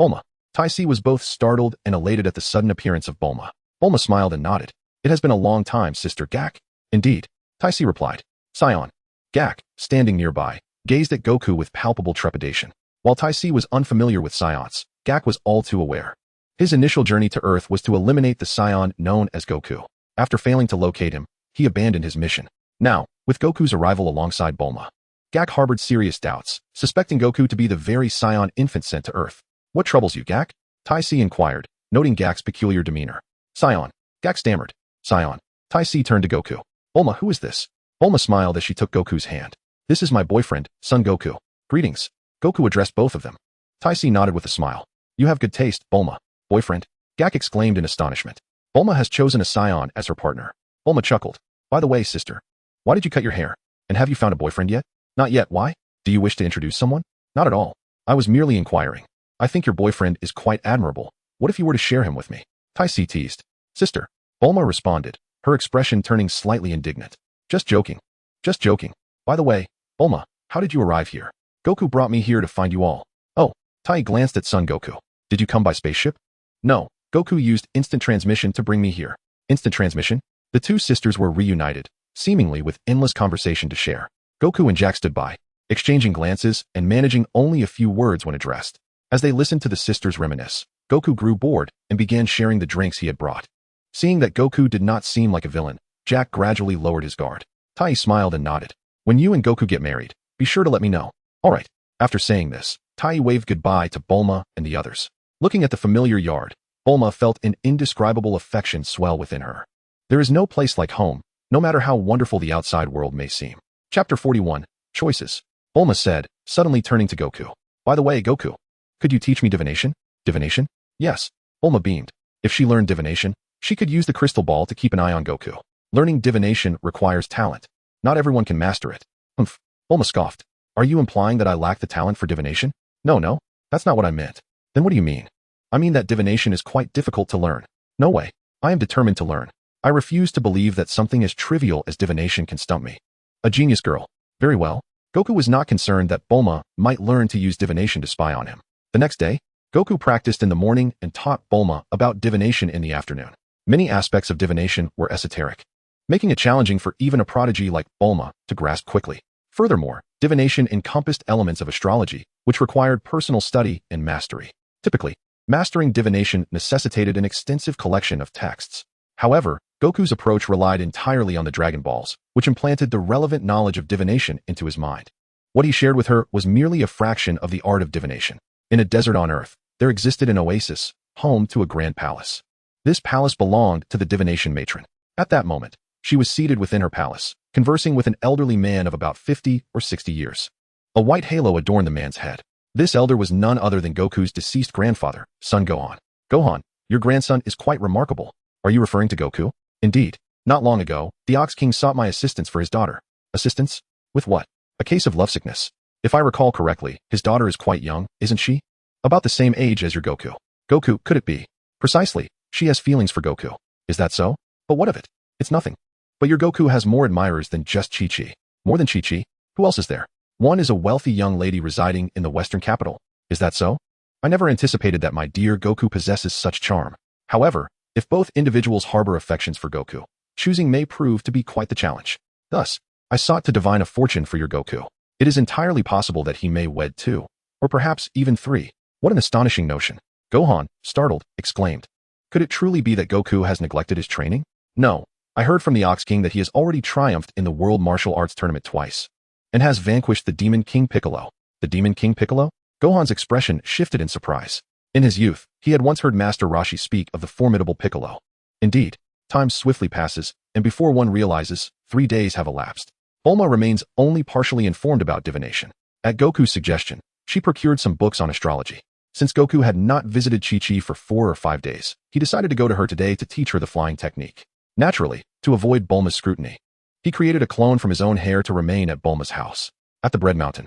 Bulma. Tai was both startled and elated at the sudden appearance of Bulma. Bulma smiled and nodded. It has been a long time, Sister Gak. Indeed. Tai replied. Saiyan. Gak, standing nearby, gazed at Goku with palpable trepidation. While Tai was unfamiliar with Saiyans, Gak was all too aware. His initial journey to Earth was to eliminate the Saiyan known as Goku. After failing to locate him, he abandoned his mission. Now, with Goku's arrival alongside Bulma, Gak harbored serious doubts, suspecting Goku to be the very Saiyan infant sent to Earth. What troubles you, Gak? Tai inquired, noting Gak's peculiar demeanor. Saiyan. Gak stammered. Saiyan. Tai turned to Goku. Bulma, who is this? Bulma smiled as she took Goku's hand. This is my boyfriend, Son Goku. Greetings. Goku addressed both of them. Tai nodded with a smile. You have good taste, Bulma. Boyfriend? Gak exclaimed in astonishment. Bulma has chosen a Saiyan as her partner. Bulma chuckled. By the way, sister, why did you cut your hair? And have you found a boyfriend yet? Not yet, why? Do you wish to introduce someone? Not at all. I was merely inquiring. I think your boyfriend is quite admirable. What if you were to share him with me? Tai teased. Sister. Bulma responded, her expression turning slightly indignant. Just joking. Just joking. By the way, Bulma, how did you arrive here? Goku brought me here to find you all. Oh. Tai glanced at Son Goku. Did you come by spaceship? No. Goku used instant transmission to bring me here. Instant transmission? The two sisters were reunited, seemingly with endless conversation to share. Goku and Jack stood by, exchanging glances and managing only a few words when addressed. As they listened to the sisters reminisce, Goku grew bored and began sharing the drinks he had brought. Seeing that Goku did not seem like a villain, Jack gradually lowered his guard. Tai smiled and nodded. When you and Goku get married, be sure to let me know. All right. After saying this, Tai waved goodbye to Bulma and the others. Looking at the familiar yard, Bulma felt an indescribable affection swell within her. There is no place like home, no matter how wonderful the outside world may seem. Chapter 41, Choices. Bulma said, suddenly turning to Goku. By the way, Goku, could you teach me divination? Divination? Yes. Bulma beamed. If she learned divination, she could use the crystal ball to keep an eye on Goku. Learning divination requires talent. Not everyone can master it. Humph. Bulma scoffed. Are you implying that I lack the talent for divination? No, that's not what I meant. Then what do you mean? I mean that divination is quite difficult to learn. No way. I am determined to learn. I refuse to believe that something as trivial as divination can stump me. A genius girl. Very well. Goku was not concerned that Bulma might learn to use divination to spy on him. The next day, Goku practiced in the morning and taught Bulma about divination in the afternoon. Many aspects of divination were esoteric, making it challenging for even a prodigy like Bulma to grasp quickly. Furthermore, divination encompassed elements of astrology, which required personal study and mastery. Typically, mastering divination necessitated an extensive collection of texts. However, Goku's approach relied entirely on the Dragon Balls, which implanted the relevant knowledge of divination into his mind. What he shared with her was merely a fraction of the art of divination. In a desert on Earth, there existed an oasis, home to a grand palace. This palace belonged to the divination matron. At that moment, she was seated within her palace, conversing with an elderly man of about 50 or 60 years. A white halo adorned the man's head. This elder was none other than Goku's deceased grandfather, son Gohan. Gohan, your grandson is quite remarkable. Are you referring to Goku? Indeed. Not long ago, the Ox King sought my assistance for his daughter. Assistance? With what? A case of lovesickness. If I recall correctly, his daughter is quite young, isn't she? About the same age as your Goku. Goku, could it be? Precisely. She has feelings for Goku. Is that so? But what of it? It's nothing. But your Goku has more admirers than just Chi-Chi. More than Chi-Chi? Who else is there? One is a wealthy young lady residing in the western capital. Is that so? I never anticipated that my dear Goku possesses such charm. However, if both individuals harbor affections for Goku, choosing may prove to be quite the challenge. Thus, I sought to divine a fortune for your Goku. It is entirely possible that he may wed two, or perhaps even three. What an astonishing notion. Gohan, startled, exclaimed. Could it truly be that Goku has neglected his training? No. I heard from the Ox King that he has already triumphed in the World Martial Arts Tournament twice, and has vanquished the Demon King Piccolo. The Demon King Piccolo? Gohan's expression shifted in surprise. In his youth, he had once heard Master Roshi speak of the formidable Piccolo. Indeed, time swiftly passes, and before one realizes, 3 days have elapsed. Bulma remains only partially informed about divination. At Goku's suggestion, she procured some books on astrology. Since Goku had not visited Chi-Chi for 4 or 5 days, he decided to go to her today to teach her the flying technique. Naturally, to avoid Bulma's scrutiny, he created a clone from his own hair to remain at Bulma's house. At the Bread Mountain,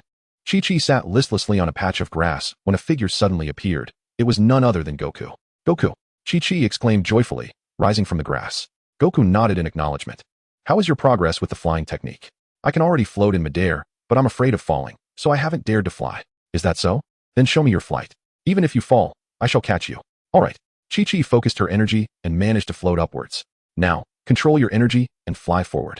Chi-Chi sat listlessly on a patch of grass when a figure suddenly appeared. It was none other than Goku. Goku! Chi-Chi exclaimed joyfully, rising from the grass. Goku nodded in acknowledgement. How is your progress with the flying technique? I can already float in midair, but I'm afraid of falling, so I haven't dared to fly. Is that so? Then show me your flight. Even if you fall, I shall catch you. Alright. Chi-Chi focused her energy and managed to float upwards. Now, control your energy and fly forward.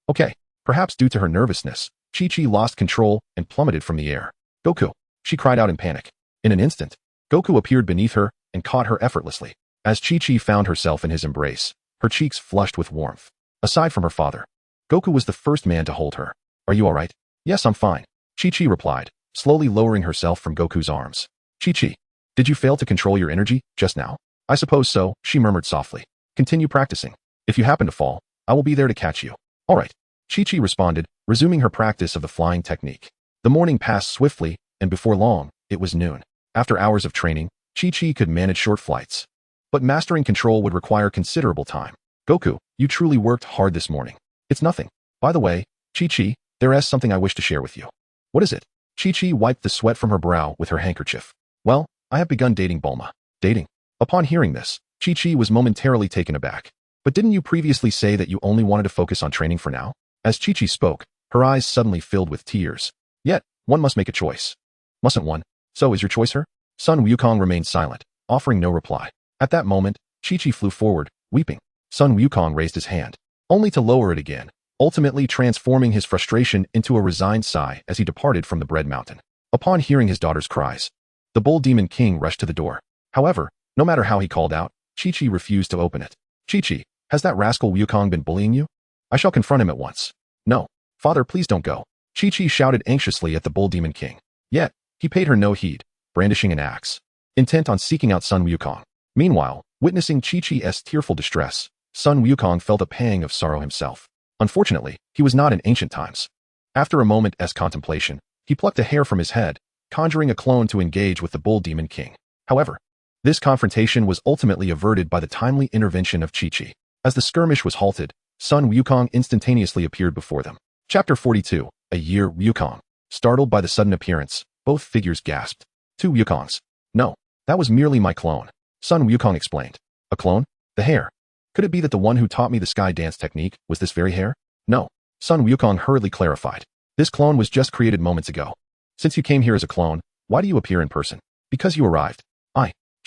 Okay. Perhaps due to her nervousness, Chi-Chi lost control and plummeted from the air. Goku! She cried out in panic. In an instant, Goku appeared beneath her and caught her effortlessly. As Chi-Chi found herself in his embrace, her cheeks flushed with warmth. Aside from her father, Goku was the first man to hold her. Are you alright? Yes, I'm fine. Chi-Chi replied, slowly lowering herself from Goku's arms. Chi-Chi, did you fail to control your energy just now? I suppose so, she murmured softly. Continue practicing. If you happen to fall, I will be there to catch you. Alright. Chi-Chi responded, resuming her practice of the flying technique. The morning passed swiftly, and before long, it was noon. After hours of training, Chi-Chi could manage short flights. But mastering control would require considerable time. Goku, you truly worked hard this morning. It's nothing. By the way, Chi-Chi, there is something I wish to share with you. What is it? Chi-Chi wiped the sweat from her brow with her handkerchief. Well, I have begun dating Bulma. Dating? Upon hearing this, Chi-Chi was momentarily taken aback. But didn't you previously say that you only wanted to focus on training for now? As Chi-Chi spoke, her eyes suddenly filled with tears. Yet, one must make a choice. Mustn't one? So is your choice her? Sun Wukong remained silent, offering no reply. At that moment, Chi-Chi flew forward, weeping. Sun Wukong raised his hand, only to lower it again, ultimately transforming his frustration into a resigned sigh as he departed from the Bread Mountain. Upon hearing his daughter's cries, the Bull Demon King rushed to the door. However, no matter how he called out, Chi-Chi refused to open it. Chi-Chi, has that rascal Wukong been bullying you? I shall confront him at once. No. Father, please don't go. Chi-Chi shouted anxiously at the Bull Demon King. Yet, he paid her no heed, brandishing an axe, intent on seeking out Sun Wukong. Meanwhile, witnessing Chi-Chi's tearful distress, Sun Wukong felt a pang of sorrow himself. Unfortunately, he was not in ancient times. After a moment's contemplation, he plucked a hair from his head, conjuring a clone to engage with the Bull Demon King. However, this confrontation was ultimately averted by the timely intervention of Chi-Chi. As the skirmish was halted, Sun Wukong instantaneously appeared before them. Chapter 42, A Year Wukong. Startled by the sudden appearance, both figures gasped. 2 Wukongs. No, that was merely my clone. Sun Wukong explained. A clone? The hair. Could it be that the one who taught me the sky dance technique was this very hair? No. Sun Wukong hurriedly clarified. This clone was just created moments ago. Since you came here as a clone, why do you appear in person? Because you arrived.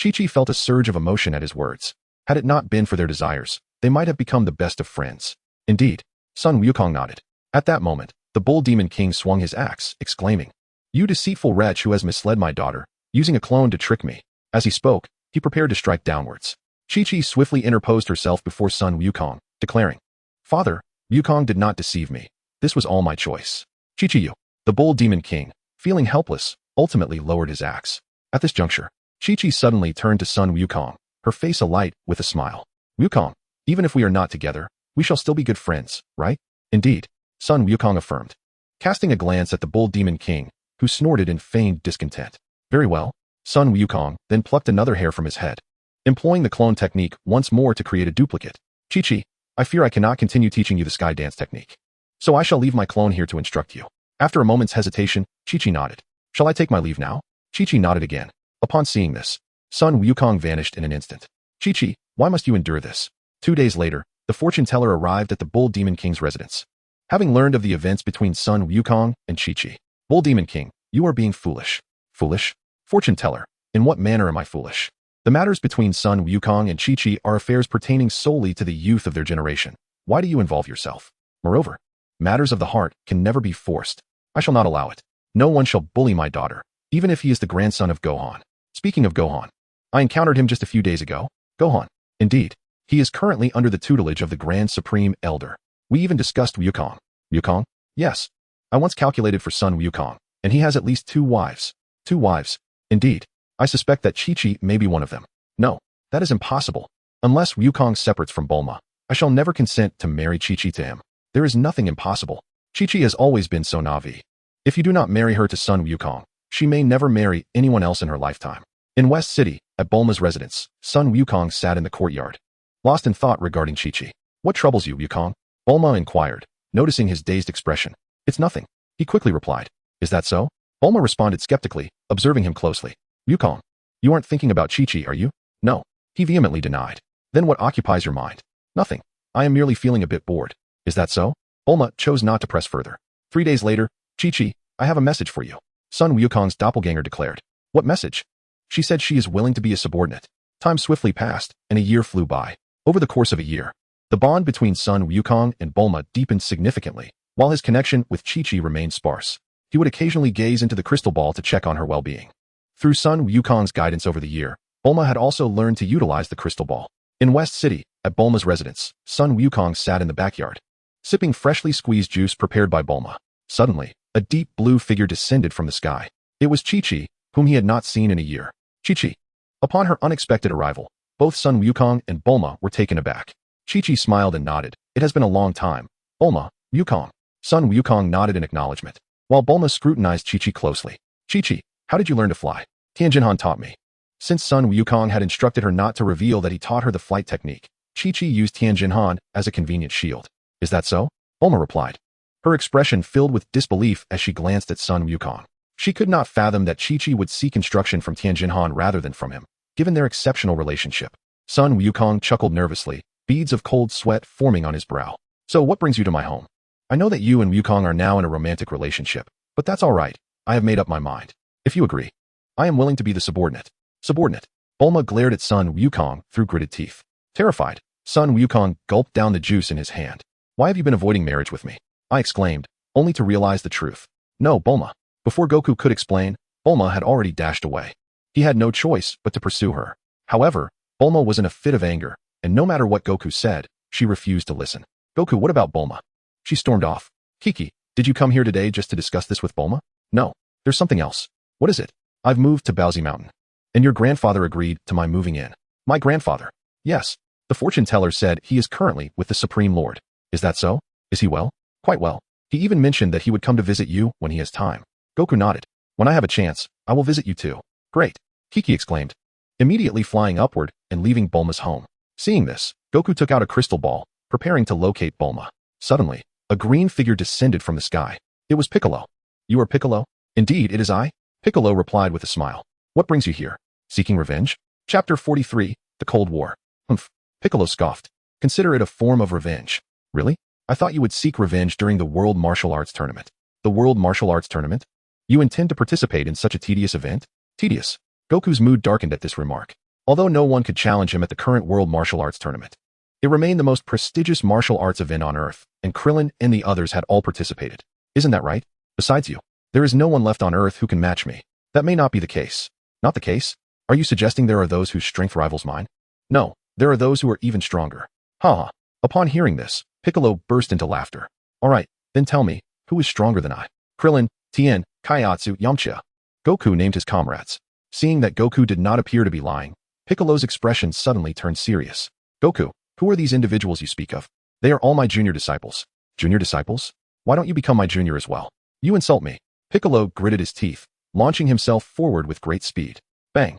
Chi-Chi felt a surge of emotion at his words. Had it not been for their desires, they might have become the best of friends. Indeed. Sun Wukong nodded. At that moment, the Bull Demon King swung his axe, exclaiming, You deceitful wretch who has misled my daughter, using a clone to trick me. As he spoke, he prepared to strike downwards. Chi-Chi swiftly interposed herself before Sun Wukong, declaring, Father, Wukong did not deceive me. This was all my choice. Chi-Chi, the Bull Demon King, feeling helpless, ultimately lowered his axe. At this juncture, Chi-Chi suddenly turned to Sun Wukong, her face alight with a smile. Wukong, even if we are not together, we shall still be good friends, right? Indeed, Sun Wukong affirmed, casting a glance at the Bull Demon King, who snorted in feigned discontent. Very well. Sun Wukong then plucked another hair from his head, employing the clone technique once more to create a duplicate. Chi-Chi, I fear I cannot continue teaching you the sky dance technique. So I shall leave my clone here to instruct you. After a moment's hesitation, Chi-Chi nodded. Shall I take my leave now? Chi-Chi nodded again. Upon seeing this, Sun Wukong vanished in an instant. Chi-Chi, why must you endure this? 2 days later, the fortune teller arrived at the Bull Demon King's residence. Having learned of the events between Sun Wukong and Chi-Chi, Bull Demon King, you are being foolish. Foolish? Fortune teller, in what manner am I foolish? The matters between Sun Wukong and Chi-Chi are affairs pertaining solely to the youth of their generation. Why do you involve yourself? Moreover, matters of the heart can never be forced. I shall not allow it. No one shall bully my daughter, even if he is the grandson of Gohan. Speaking of Gohan, I encountered him just a few days ago. Gohan. Indeed. He is currently under the tutelage of the Grand Supreme Elder. We even discussed Wukong. Wukong? Yes. I once calculated for Sun Wukong, and he has at least 2 wives. 2 wives. Indeed. I suspect that Chi-Chi may be one of them. No, that is impossible. Unless Wukong separates from Bulma, I shall never consent to marry Chi-Chi to him. There is nothing impossible. Chi-Chi has always been so Navi. If you do not marry her to Sun Wukong, she may never marry anyone else in her lifetime. In West City, at Bulma's residence, Sun Wukong sat in the courtyard, lost in thought regarding Chi-Chi. What troubles you, Wukong? Bulma inquired, noticing his dazed expression. It's nothing, he quickly replied. Is that so? Bulma responded skeptically, observing him closely. Wukong, you aren't thinking about Chi-Chi, are you? No, he vehemently denied. Then what occupies your mind? Nothing. I am merely feeling a bit bored. Is that so? Bulma chose not to press further. 3 days later, Chi-Chi, I have a message for you. Sun Wukong's doppelganger declared. What message? She said she is willing to be a subordinate. Time swiftly passed, and a year flew by. Over the course of a year, the bond between Sun Wukong and Bulma deepened significantly, while his connection with Chi-Chi remained sparse. He would occasionally gaze into the crystal ball to check on her well-being. Through Sun Wukong's guidance over the year, Bulma had also learned to utilize the crystal ball. In West City, at Bulma's residence, Sun Wukong sat in the backyard, sipping freshly squeezed juice prepared by Bulma. Suddenly, a deep blue figure descended from the sky. It was Chi-Chi, whom he had not seen in a year. Chi-Chi. Upon her unexpected arrival, both Sun Wukong and Bulma were taken aback. Chi-Chi smiled and nodded. It has been a long time. Bulma, Wukong. Sun Wukong nodded in acknowledgement, while Bulma scrutinized Chi-Chi closely. Chi-Chi, how did you learn to fly? Tianjinhan taught me. Since Sun Wukong had instructed her not to reveal that he taught her the flight technique, Chi-Chi used Tianjinhan as a convenient shield. Is that so? Bulma replied, her expression filled with disbelief as she glanced at Sun Wukong. She could not fathom that Chi-Chi would seek instruction from Tianjinhan rather than from him, given their exceptional relationship. Sun Wukong chuckled nervously, beads of cold sweat forming on his brow. So what brings you to my home? I know that you and Wukong are now in a romantic relationship, but that's all right. I have made up my mind. If you agree, I am willing to be the subordinate. Subordinate. Bulma glared at Sun Wukong through gritted teeth. Terrified, Sun Wukong gulped down the juice in his hand. Why have you been avoiding marriage with me? I exclaimed, only to realize the truth. No, Bulma. Before Goku could explain, Bulma had already dashed away. He had no choice but to pursue her. However, Bulma was in a fit of anger, and no matter what Goku said, she refused to listen. Goku, what about Bulma? She stormed off. Kiki, did you come here today just to discuss this with Bulma? No, there's something else. What is it? I've moved to Baozi Mountain. And your grandfather agreed to my moving in. My grandfather? Yes. The fortune teller said he is currently with the Supreme Lord. Is that so? Is he well? Quite well. He even mentioned that he would come to visit you when he has time. Goku nodded. When I have a chance, I will visit you too. Great. Kiki exclaimed, immediately flying upward and leaving Bulma's home. Seeing this, Goku took out a crystal ball, preparing to locate Bulma. Suddenly, a green figure descended from the sky. It was Piccolo. You are Piccolo? Indeed, it is I. Piccolo replied with a smile. What brings you here? Seeking revenge? Chapter 43, The Cold War. Humph. Piccolo scoffed. Consider it a form of revenge. Really? I thought you would seek revenge during the World Martial Arts Tournament. The World Martial Arts Tournament? You intend to participate in such a tedious event? Tedious. Goku's mood darkened at this remark. Although no one could challenge him at the current World Martial Arts Tournament, it remained the most prestigious martial arts event on Earth, and Krillin and the others had all participated. Isn't that right? Besides you, there is no one left on Earth who can match me. That may not be the case. Not the case? Are you suggesting there are those whose strength rivals mine? No, there are those who are even stronger. Ha ha. Upon hearing this, Piccolo burst into laughter. All right, then tell me, who is stronger than I? Krillin, Tien, Kaiatsu, Yamcha. Goku named his comrades. Seeing that Goku did not appear to be lying, Piccolo's expression suddenly turned serious. Goku, who are these individuals you speak of? They are all my junior disciples. Junior disciples? Why don't you become my junior as well? You insult me. Piccolo gritted his teeth, launching himself forward with great speed. Bang!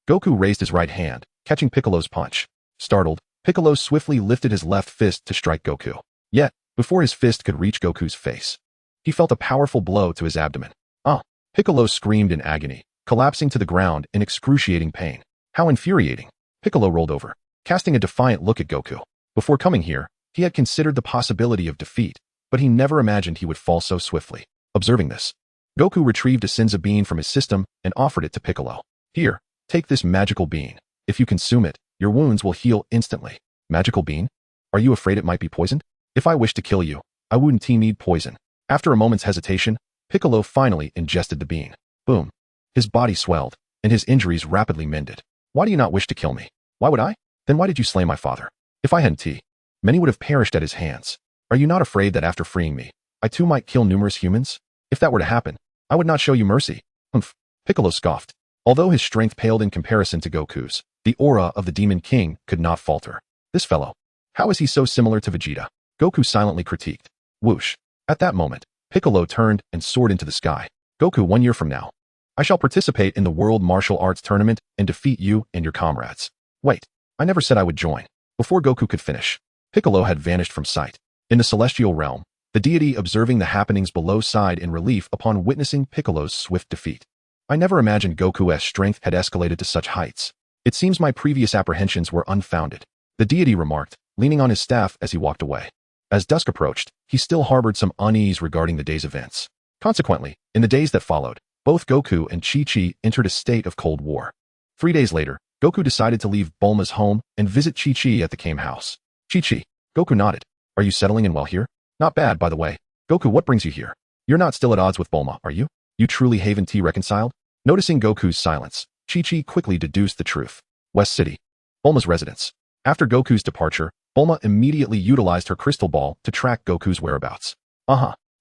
Goku raised his right hand, catching Piccolo's punch. Startled, Piccolo swiftly lifted his left fist to strike Goku. Yet, before his fist could reach Goku's face, he felt a powerful blow to his abdomen. Ah! Piccolo screamed in agony, collapsing to the ground in excruciating pain. How infuriating! Piccolo rolled over, casting a defiant look at Goku. Before coming here, he had considered the possibility of defeat, but he never imagined he would fall so swiftly. Observing this, Goku retrieved a Senzu bean from his system and offered it to Piccolo. Here, take this magical bean. If you consume it, your wounds will heal instantly. Magical bean? Are you afraid it might be poisoned? If I wish to kill you, I wouldn't need poison. After a moment's hesitation, Piccolo finally ingested the bean. Boom. His body swelled, and his injuries rapidly mended. Why do you not wish to kill me? Why would I? Then why did you slay my father? If I hadn't, many would have perished at his hands. Are you not afraid that after freeing me, I too might kill numerous humans? If that were to happen, I would not show you mercy. Humph. Piccolo scoffed. Although his strength paled in comparison to Goku's, the aura of the Demon King could not falter. This fellow. How is he so similar to Vegeta? Goku silently critiqued. Whoosh. At that moment, Piccolo turned and soared into the sky. Goku, 1 year from now, I shall participate in the World Martial Arts Tournament and defeat you and your comrades. Wait, I never said I would join. Before Goku could finish, Piccolo had vanished from sight. In the celestial realm, the deity observing the happenings below sighed in relief upon witnessing Piccolo's swift defeat. I never imagined Goku's strength had escalated to such heights. It seems my previous apprehensions were unfounded, the deity remarked, leaning on his staff as he walked away. As dusk approached, he still harbored some unease regarding the day's events. Consequently, in the days that followed, both Goku and Chi-Chi entered a state of Cold War. 3 days later, Goku decided to leave Bulma's home and visit Chi-Chi at the Kame house. Chi-Chi. Goku nodded. Are you settling in well here? Not bad, by the way. Goku, what brings you here? You're not still at odds with Bulma, are you? You truly haven't reconciled? Noticing Goku's silence, Chi-Chi quickly deduced the truth. West City. Bulma's residence. After Goku's departure, Bulma immediately utilized her crystal ball to track Goku's whereabouts.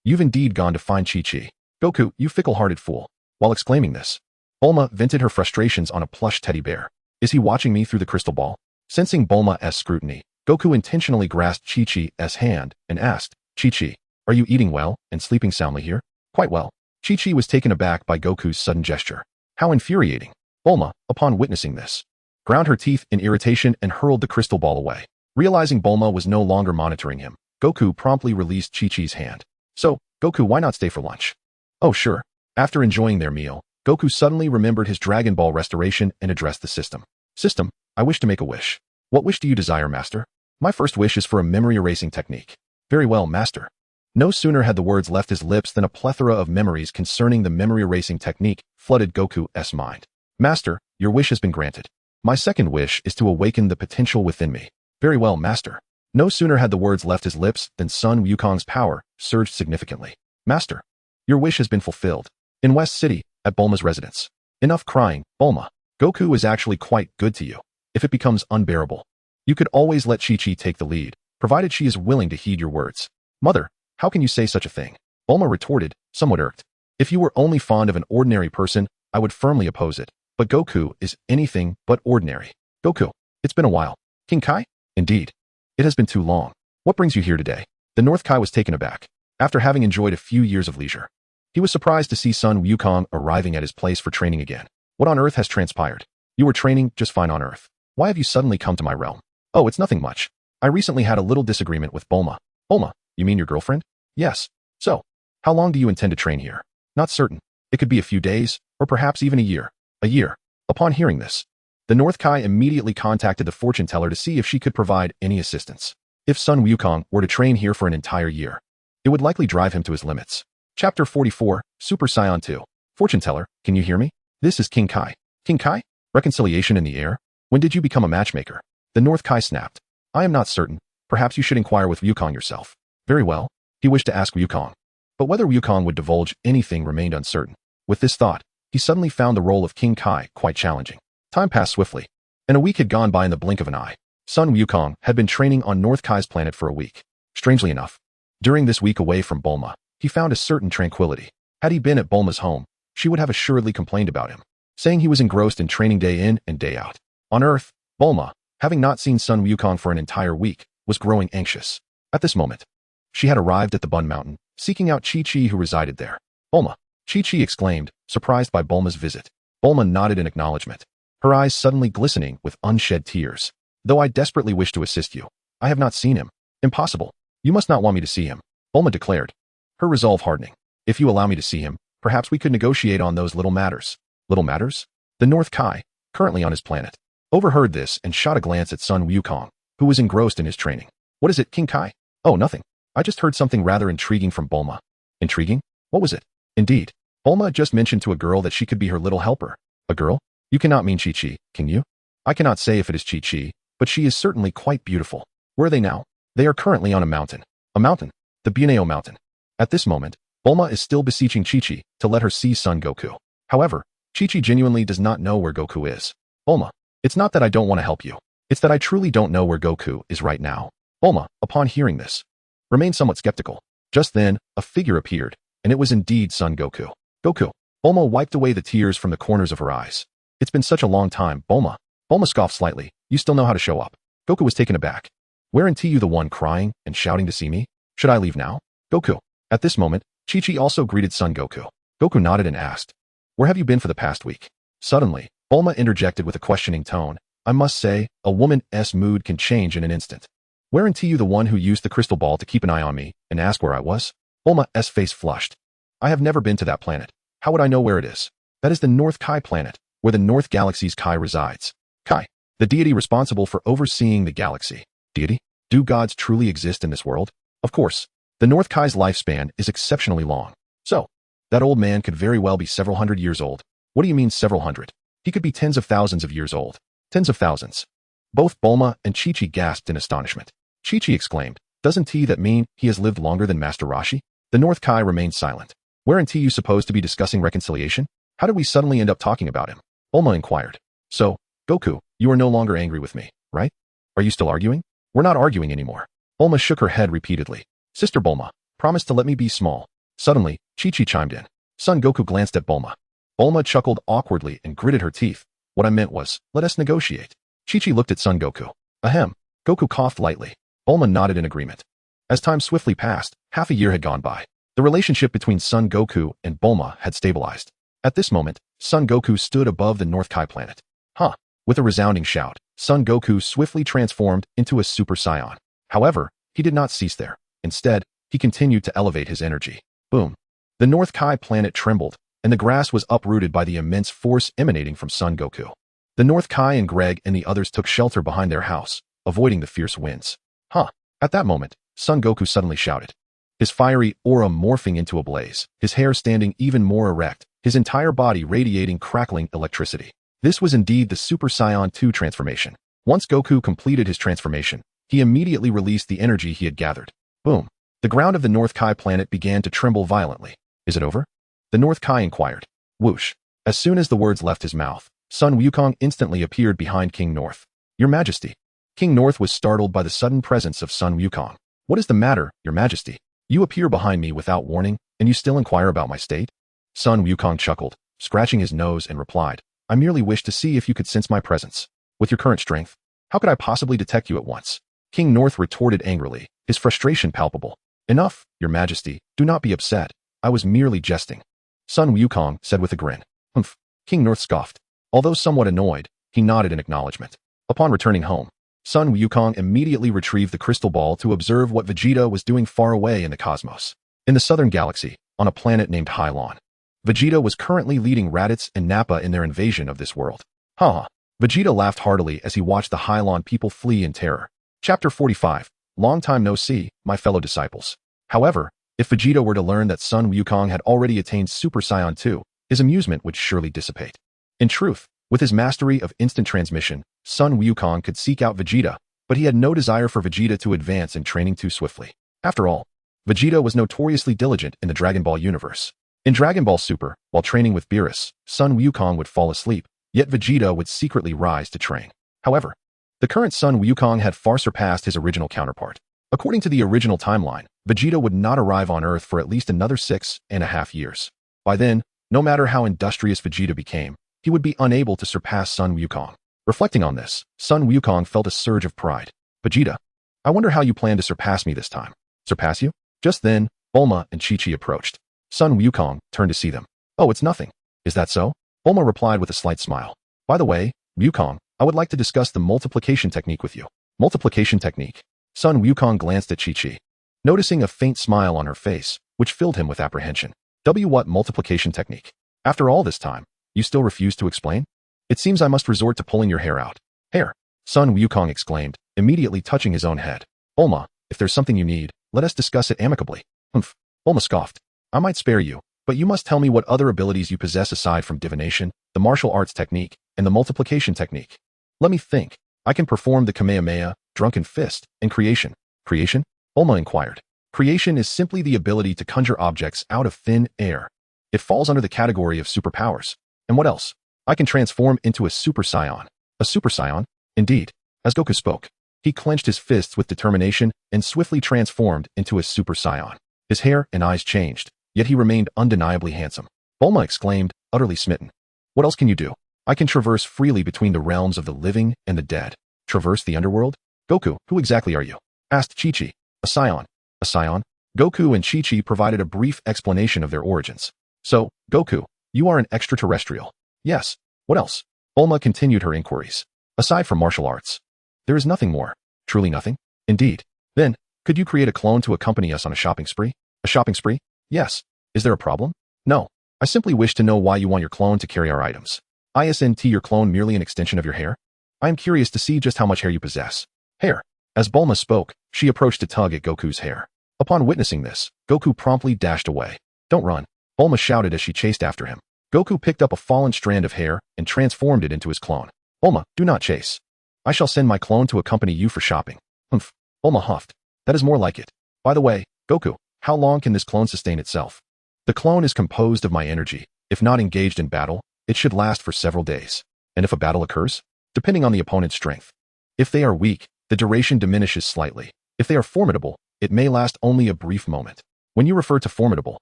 You've indeed gone to find Chi-Chi. Goku, you fickle-hearted fool. While exclaiming this, Bulma vented her frustrations on a plush teddy bear. Is he watching me through the crystal ball? Sensing Bulma's scrutiny, Goku intentionally grasped Chi-Chi's hand and asked, Chi-Chi, are you eating well and sleeping soundly here? Quite well. Chi-Chi was taken aback by Goku's sudden gesture. How infuriating. Bulma, upon witnessing this, ground her teeth in irritation and hurled the crystal ball away. Realizing Bulma was no longer monitoring him, Goku promptly released Chi-Chi's hand. So, Goku, why not stay for lunch? Oh sure. After enjoying their meal, Goku suddenly remembered his Dragon Ball restoration and addressed the system. System, I wish to make a wish. What wish do you desire, Master? My first wish is for a memory erasing technique. Very well, Master. No sooner had the words left his lips than a plethora of memories concerning the memory erasing technique flooded Goku's mind. Master, your wish has been granted. My second wish is to awaken the potential within me. Very well, Master. No sooner had the words left his lips than Sun Wukong's power surged significantly. Master, your wish has been fulfilled. In West City, at Bulma's residence. Enough crying, Bulma. Goku is actually quite good to you. If it becomes unbearable, you could always let Chi-Chi take the lead, provided she is willing to heed your words. Mother, how can you say such a thing? Bulma retorted, somewhat irked. If you were only fond of an ordinary person, I would firmly oppose it. But Goku is anything but ordinary. Goku, it's been a while. King Kai? Indeed. It has been too long. What brings you here today? The North Kai was taken aback. After having enjoyed a few years of leisure, he was surprised to see Sun Wukong arriving at his place for training again. What on earth has transpired? You were training just fine on Earth. Why have you suddenly come to my realm? Oh, it's nothing much. I recently had a little disagreement with Bulma. Bulma, you mean your girlfriend? Yes. So, how long do you intend to train here? Not certain. It could be a few days, or perhaps even a year. A year. Upon hearing this, the North Kai immediately contacted the fortune teller to see if she could provide any assistance. If Sun Wukong were to train here for an entire year, it would likely drive him to his limits. Chapter 44, Super Saiyan 2. Fortune teller, can you hear me? This is King Kai. King Kai? Reconciliation in the air? When did you become a matchmaker? The North Kai snapped. I am not certain. Perhaps you should inquire with Wukong yourself. Very well. He wished to ask Wukong. But whether Wukong would divulge anything remained uncertain. With this thought, he suddenly found the role of King Kai quite challenging. Time passed swiftly, and a week had gone by in the blink of an eye. Sun Wukong had been training on North Kai's planet for a week. Strangely enough, during this week away from Bulma, he found a certain tranquility. Had he been at Bulma's home, she would have assuredly complained about him. saying he was engrossed in training day in and day out. On Earth, Bulma, having not seen Sun Wukong for an entire week, was growing anxious. At this moment, she had arrived at the Bun Mountain, seeking out Chi-Chi who resided there. Bulma, Chi-Chi exclaimed, surprised by Bulma's visit. Bulma nodded in acknowledgement, her eyes suddenly glistening with unshed tears. Though I desperately wish to assist you, I have not seen him. Impossible. You must not want me to see him, Bulma declared, her resolve hardening. If you allow me to see him, perhaps we could negotiate on those little matters. Little matters? The North Kai, currently on his planet, overheard this and shot a glance at Sun Wukong, who was engrossed in his training. What is it, King Kai? Oh, nothing. I just heard something rather intriguing from Bulma. Intriguing? What was it? Indeed. Bulma just mentioned to a girl that she could be her little helper. A girl? You cannot mean Chi-Chi, can you? I cannot say if it is Chi-Chi, but she is certainly quite beautiful. Where are they now? They are currently on a mountain. A mountain? The Buneo Mountain. At this moment, Bulma is still beseeching Chi-Chi to let her see Son Goku. However, Chi-Chi genuinely does not know where Goku is. Bulma, it's not that I don't want to help you. It's that I truly don't know where Goku is right now. Bulma, upon hearing this, remained somewhat skeptical. Just then, a figure appeared, and it was indeed Son Goku. Goku. Bulma wiped away the tears from the corners of her eyes. It's been such a long time, Bulma. Bulma scoffed slightly. You still know how to show up. Goku was taken aback. Weren't you the one crying and shouting to see me? Should I leave now? Goku. At this moment, Chi-Chi also greeted Son Goku. Goku nodded and asked, where have you been for the past week? Suddenly, Bulma interjected with a questioning tone. I must say, a woman's mood can change in an instant. Weren't you the one who used the crystal ball to keep an eye on me and ask where I was? Bulma's face flushed. I have never been to that planet. How would I know where it is? That is the North Kai planet, where the North Galaxy's Kai resides. Kai, the deity responsible for overseeing the galaxy. Deity? Do gods truly exist in this world? Of course. The North Kai's lifespan is exceptionally long. So, that old man could very well be several hundred years old. What do you mean several hundred? He could be tens of thousands of years old. Tens of thousands. Both Bulma and Chi-Chi gasped in astonishment. Chi-Chi exclaimed, doesn't that mean he has lived longer than Master Roshi? The North Kai remained silent. Weren't you supposed to be discussing reconciliation? How did we suddenly end up talking about him? Bulma inquired. So, Goku, you are no longer angry with me, right? Are you still arguing? We're not arguing anymore. Bulma shook her head repeatedly. Sister Bulma, promise to let me be small. Suddenly, Chi-Chi chimed in. Son Goku glanced at Bulma. Bulma chuckled awkwardly and gritted her teeth. What I meant was, let us negotiate. Chi-Chi looked at Son Goku. Ahem. Goku coughed lightly. Bulma nodded in agreement. As time swiftly passed, half a year had gone by. The relationship between Son Goku and Bulma had stabilized. At this moment, Son Goku stood above the North Kai planet. Huh. With a resounding shout, Son Goku swiftly transformed into a Super Saiyan. However, he did not cease there. Instead, he continued to elevate his energy. Boom. The North Kai planet trembled, and the grass was uprooted by the immense force emanating from Son Goku. The North Kai and Greg and the others took shelter behind their house, avoiding the fierce winds. Huh. At that moment, Son Goku suddenly shouted, his fiery aura morphing into a blaze, his hair standing even more erect, his entire body radiating crackling electricity. This was indeed the Super Saiyan 2 transformation. Once Goku completed his transformation, he immediately released the energy he had gathered. Boom. The ground of the North Kai planet began to tremble violently. Is it over? The North Kai inquired. Whoosh. As soon as the words left his mouth, Sun Wukong instantly appeared behind King North. Your Majesty. King North was startled by the sudden presence of Sun Wukong. What is the matter, Your Majesty? You appear behind me without warning, and you still inquire about my state? Sun Wukong chuckled, scratching his nose and replied, I merely wish to see if you could sense my presence. With your current strength, how could I possibly detect you at once? King North retorted angrily, his frustration palpable. Enough, Your Majesty, do not be upset. I was merely jesting. Sun Wukong said with a grin. Humph. King North scoffed. Although somewhat annoyed, he nodded in acknowledgement. Upon returning home, Sun Wukong immediately retrieved the crystal ball to observe what Vegeta was doing far away in the cosmos. In the southern galaxy, on a planet named Hylon, Vegeta was currently leading Raditz and Nappa in their invasion of this world. Haha. Vegeta laughed heartily as he watched the Hylon people flee in terror. Chapter 45. Long time no see, my fellow disciples. However, if Vegeta were to learn that Sun Wukong had already attained Super Saiyan 2, his amusement would surely dissipate. In truth, with his mastery of instant transmission, Sun Wukong could seek out Vegeta, but he had no desire for Vegeta to advance in training too swiftly. After all, Vegeta was notoriously diligent in the Dragon Ball universe. In Dragon Ball Super, while training with Beerus, Sun Wukong would fall asleep, yet Vegeta would secretly rise to train. However, the current Sun Wukong had far surpassed his original counterpart. According to the original timeline, Vegeta would not arrive on Earth for at least another 6.5 years. By then, no matter how industrious Vegeta became, he would be unable to surpass Sun Wukong. Reflecting on this, Sun Wukong felt a surge of pride. Vegeta, I wonder how you plan to surpass me this time. Surpass you? Just then, Bulma and Chi-Chi approached. Sun Wukong turned to see them. Oh, it's nothing. Is that so? Bulma replied with a slight smile. By the way, Wukong, I would like to discuss the multiplication technique with you. Multiplication technique. Sun Wukong glanced at Chi-Chi, noticing a faint smile on her face, which filled him with apprehension. What multiplication technique? After all this time, you still refuse to explain? It seems I must resort to pulling your hair out. Hair! Sun Wukong exclaimed, immediately touching his own head. Bulma, if there's something you need, let us discuss it amicably. Humph. Bulma scoffed. I might spare you, but you must tell me what other abilities you possess aside from divination, the martial arts technique, and the multiplication technique. Let me think. I can perform the Kamehameha, Drunken Fist, and Creation. Creation? Bulma inquired. Creation is simply the ability to conjure objects out of thin air. It falls under the category of superpowers. And what else? I can transform into a Super Saiyan. A Super Saiyan? Indeed. As Goku spoke, he clenched his fists with determination and swiftly transformed into a Super Saiyan. His hair and eyes changed, yet he remained undeniably handsome. Bulma exclaimed, utterly smitten. What else can you do? I can traverse freely between the realms of the living and the dead. Traverse the underworld? Goku, who exactly are you? Asked Chi-Chi. A Saiyan. A Saiyan? Goku and Chi-Chi provided a brief explanation of their origins. So, Goku, you are an extraterrestrial. Yes. What else? Bulma continued her inquiries. Aside from martial arts, there is nothing more. Truly nothing? Indeed. Then, could you create a clone to accompany us on a shopping spree? A shopping spree? Yes. Is there a problem? No. I simply wish to know why you want your clone to carry our items. Isn't your clone merely an extension of your hair? I am curious to see just how much hair you possess. Hair. As Bulma spoke, she approached to tug at Goku's hair. Upon witnessing this, Goku promptly dashed away. Don't run. Bulma shouted as she chased after him. Goku picked up a fallen strand of hair and transformed it into his clone. Bulma, do not chase. I shall send my clone to accompany you for shopping. Humph. Bulma huffed. That is more like it. By the way, Goku, how long can this clone sustain itself? The clone is composed of my energy. If not engaged in battle, it should last for several days. And if a battle occurs? Depending on the opponent's strength. If they are weak, the duration diminishes slightly. If they are formidable, it may last only a brief moment. When you refer to formidable,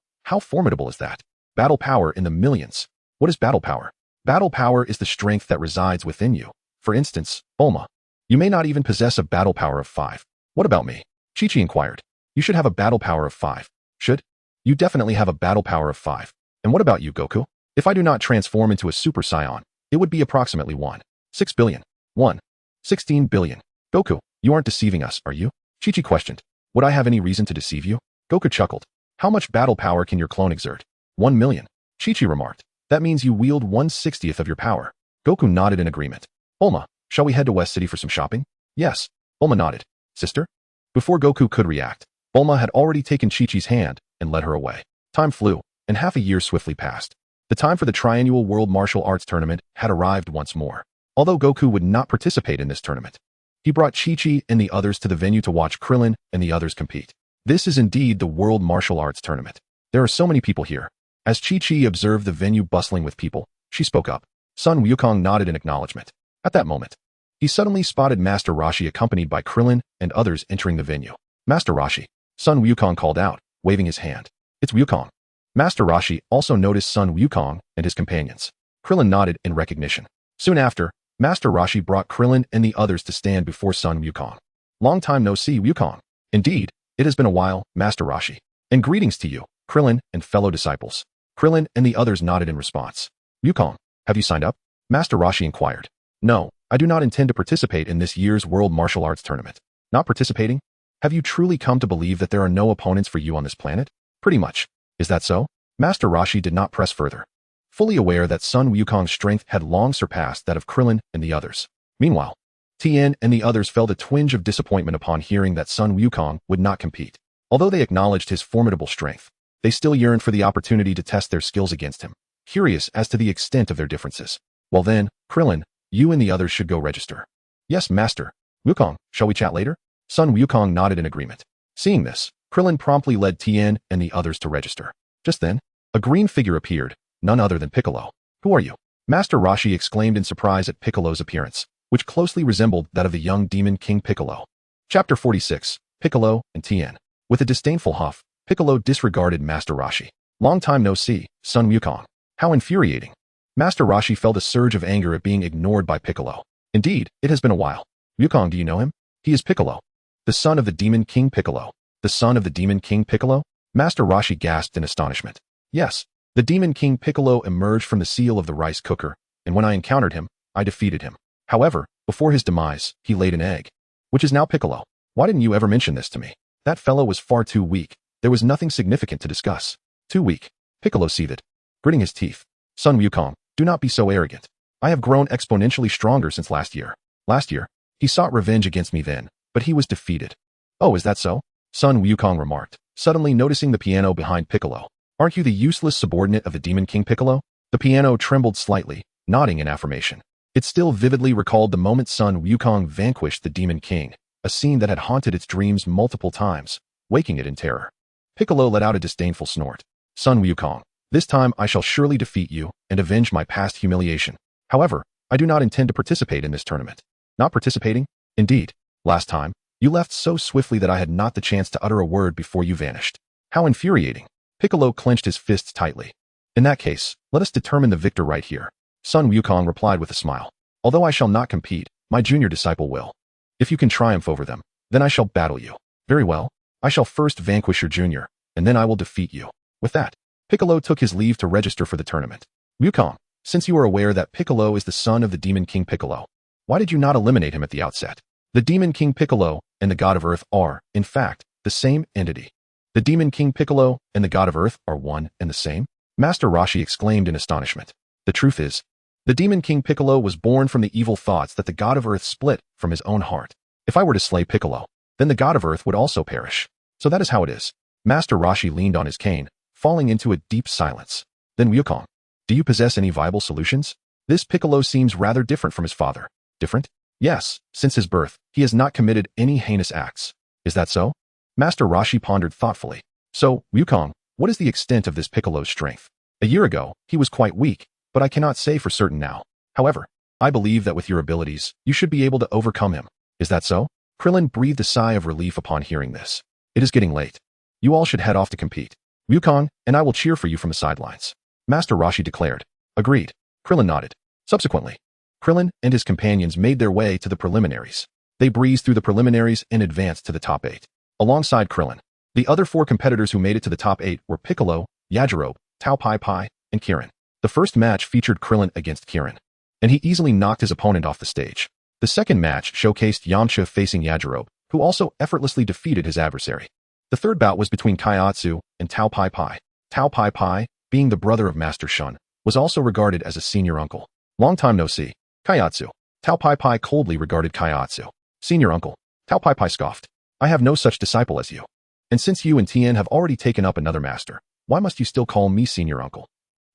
how formidable is that? Battle power in the millions. What is battle power? Battle power is the strength that resides within you. For instance, Bulma, you may not even possess a battle power of 5. What about me? Chi-Chi inquired. You should have a battle power of 5. Should? You definitely have a battle power of 5. And what about you, Goku? If I do not transform into a Super Saiyan, it would be approximately 1.6 billion. 1.16 billion. Goku, you aren't deceiving us, are you? Chi-Chi questioned. Would I have any reason to deceive you? Goku chuckled. How much battle power can your clone exert? 1 million. Chi-Chi remarked. That means you wield 1/60th of your power. Goku nodded in agreement. Bulma, shall we head to West City for some shopping? Yes. Bulma nodded. Sister? Before Goku could react, Bulma had already taken Chi-Chi's hand and led her away. Time flew, and half a year swiftly passed. The time for the triannual World Martial Arts Tournament had arrived once more. Although Goku would not participate in this tournament, he brought Chi-Chi and the others to the venue to watch Krillin and the others compete. This is indeed the World Martial Arts Tournament. There are so many people here. As Chi-Chi observed the venue bustling with people, she spoke up. Sun Wukong nodded in acknowledgement. At that moment, he suddenly spotted Master Roshi accompanied by Krillin and others entering the venue. Master Roshi. Sun Wukong called out, waving his hand. It's Wukong. Master Roshi also noticed Sun Wukong and his companions. Krillin nodded in recognition. Soon after, Master Roshi brought Krillin and the others to stand before Sun Wukong. Long time no see, Wukong. Indeed, it has been a while, Master Roshi. And greetings to you, Krillin and fellow disciples. Krillin and the others nodded in response. Wukong, have you signed up? Master Roshi inquired. No, I do not intend to participate in this year's World Martial Arts Tournament. Not participating? Have you truly come to believe that there are no opponents for you on this planet? Pretty much. Is that so? Master Roshi did not press further, fully aware that Sun Wukong's strength had long surpassed that of Krillin and the others. Meanwhile, Tien and the others felt a twinge of disappointment upon hearing that Sun Wukong would not compete. Although they acknowledged his formidable strength, they still yearned for the opportunity to test their skills against him, curious as to the extent of their differences. Well then, Krillin, you and the others should go register. Yes, Master. Wukong, shall we chat later? Sun Wukong nodded in agreement. Seeing this, Krillin promptly led Tien and the others to register. Just then, a green figure appeared, none other than Piccolo. Who are you? Master Roshi exclaimed in surprise at Piccolo's appearance, which closely resembled that of the young demon King Piccolo. Chapter 46, Piccolo and Tien. With a disdainful huff, Piccolo disregarded Master Roshi. Long time no see, Sun Wukong. How infuriating. Master Roshi felt a surge of anger at being ignored by Piccolo. Indeed, it has been a while. Oolong, do you know him? He is Piccolo. The son of the Demon King Piccolo. The son of the Demon King Piccolo? Master Roshi gasped in astonishment. Yes, the Demon King Piccolo emerged from the seal of the rice cooker, and when I encountered him, I defeated him. However, before his demise, he laid an egg, which is now Piccolo. Why didn't you ever mention this to me? That fellow was far too weak. There was nothing significant to discuss. Too weak. Piccolo seethed, gritting his teeth. Son Wukong, do not be so arrogant. I have grown exponentially stronger since last year. Last year, he sought revenge against me then, but he was defeated. Oh, is that so? Son Wukong remarked, suddenly noticing the piano behind Piccolo. Aren't you the useless subordinate of the Demon King Piccolo? The piano trembled slightly, nodding in affirmation. It still vividly recalled the moment Son Wukong vanquished the Demon King, a scene that had haunted its dreams multiple times, waking it in terror. Piccolo let out a disdainful snort. Son Wukong, this time I shall surely defeat you and avenge my past humiliation. However, I do not intend to participate in this tournament. Not participating? Indeed. Last time, you left so swiftly that I had not the chance to utter a word before you vanished. How infuriating. Piccolo clenched his fists tightly. In that case, let us determine the victor right here. Son Wukong replied with a smile. Although I shall not compete, my junior disciple will. If you can triumph over them, then I shall battle you. Very well. I shall first vanquish your junior, and then I will defeat you. With that, Piccolo took his leave to register for the tournament. Wukong, since you are aware that Piccolo is the son of the Demon King Piccolo, why did you not eliminate him at the outset? The Demon King Piccolo and the God of Earth are, in fact, the same entity. The Demon King Piccolo and the God of Earth are one and the same? Master Roshi exclaimed in astonishment. The truth is, the Demon King Piccolo was born from the evil thoughts that the God of Earth split from his own heart. If I were to slay Piccolo, then the God of Earth would also perish. So that is how it is. Master Roshi leaned on his cane, falling into a deep silence. Then Wukong, do you possess any viable solutions? This Piccolo seems rather different from his father. Different? Yes, since his birth, he has not committed any heinous acts. Is that so? Master Roshi pondered thoughtfully. So, Wukong, what is the extent of this Piccolo's strength? A year ago, he was quite weak, but I cannot say for certain now. However, I believe that with your abilities, you should be able to overcome him. Is that so? Krillin breathed a sigh of relief upon hearing this. It is getting late. You all should head off to compete. Wukong, and I will cheer for you from the sidelines. Master Roshi declared. Agreed. Krillin nodded. Subsequently, Krillin and his companions made their way to the preliminaries. They breezed through the preliminaries and advanced to the top 8. Alongside Krillin, the other 4 competitors who made it to the top 8 were Piccolo, Yajirobe, Tao Pai Pai, and Korin. The first match featured Krillin against Korin, and he easily knocked his opponent off the stage. The second match showcased Yamcha facing Yajirobe, who also effortlessly defeated his adversary. The third bout was between Kaiatsu and Tao Pai Pai. Tao Pai Pai, being the brother of Master Shun, was also regarded as a senior uncle. Long time no see. Kaiatsu. Tao Pai Pai coldly regarded Kaiatsu. Senior uncle. Tao Pai Pai scoffed. I have no such disciple as you. And since you and Tien have already taken up another master, why must you still call me senior uncle?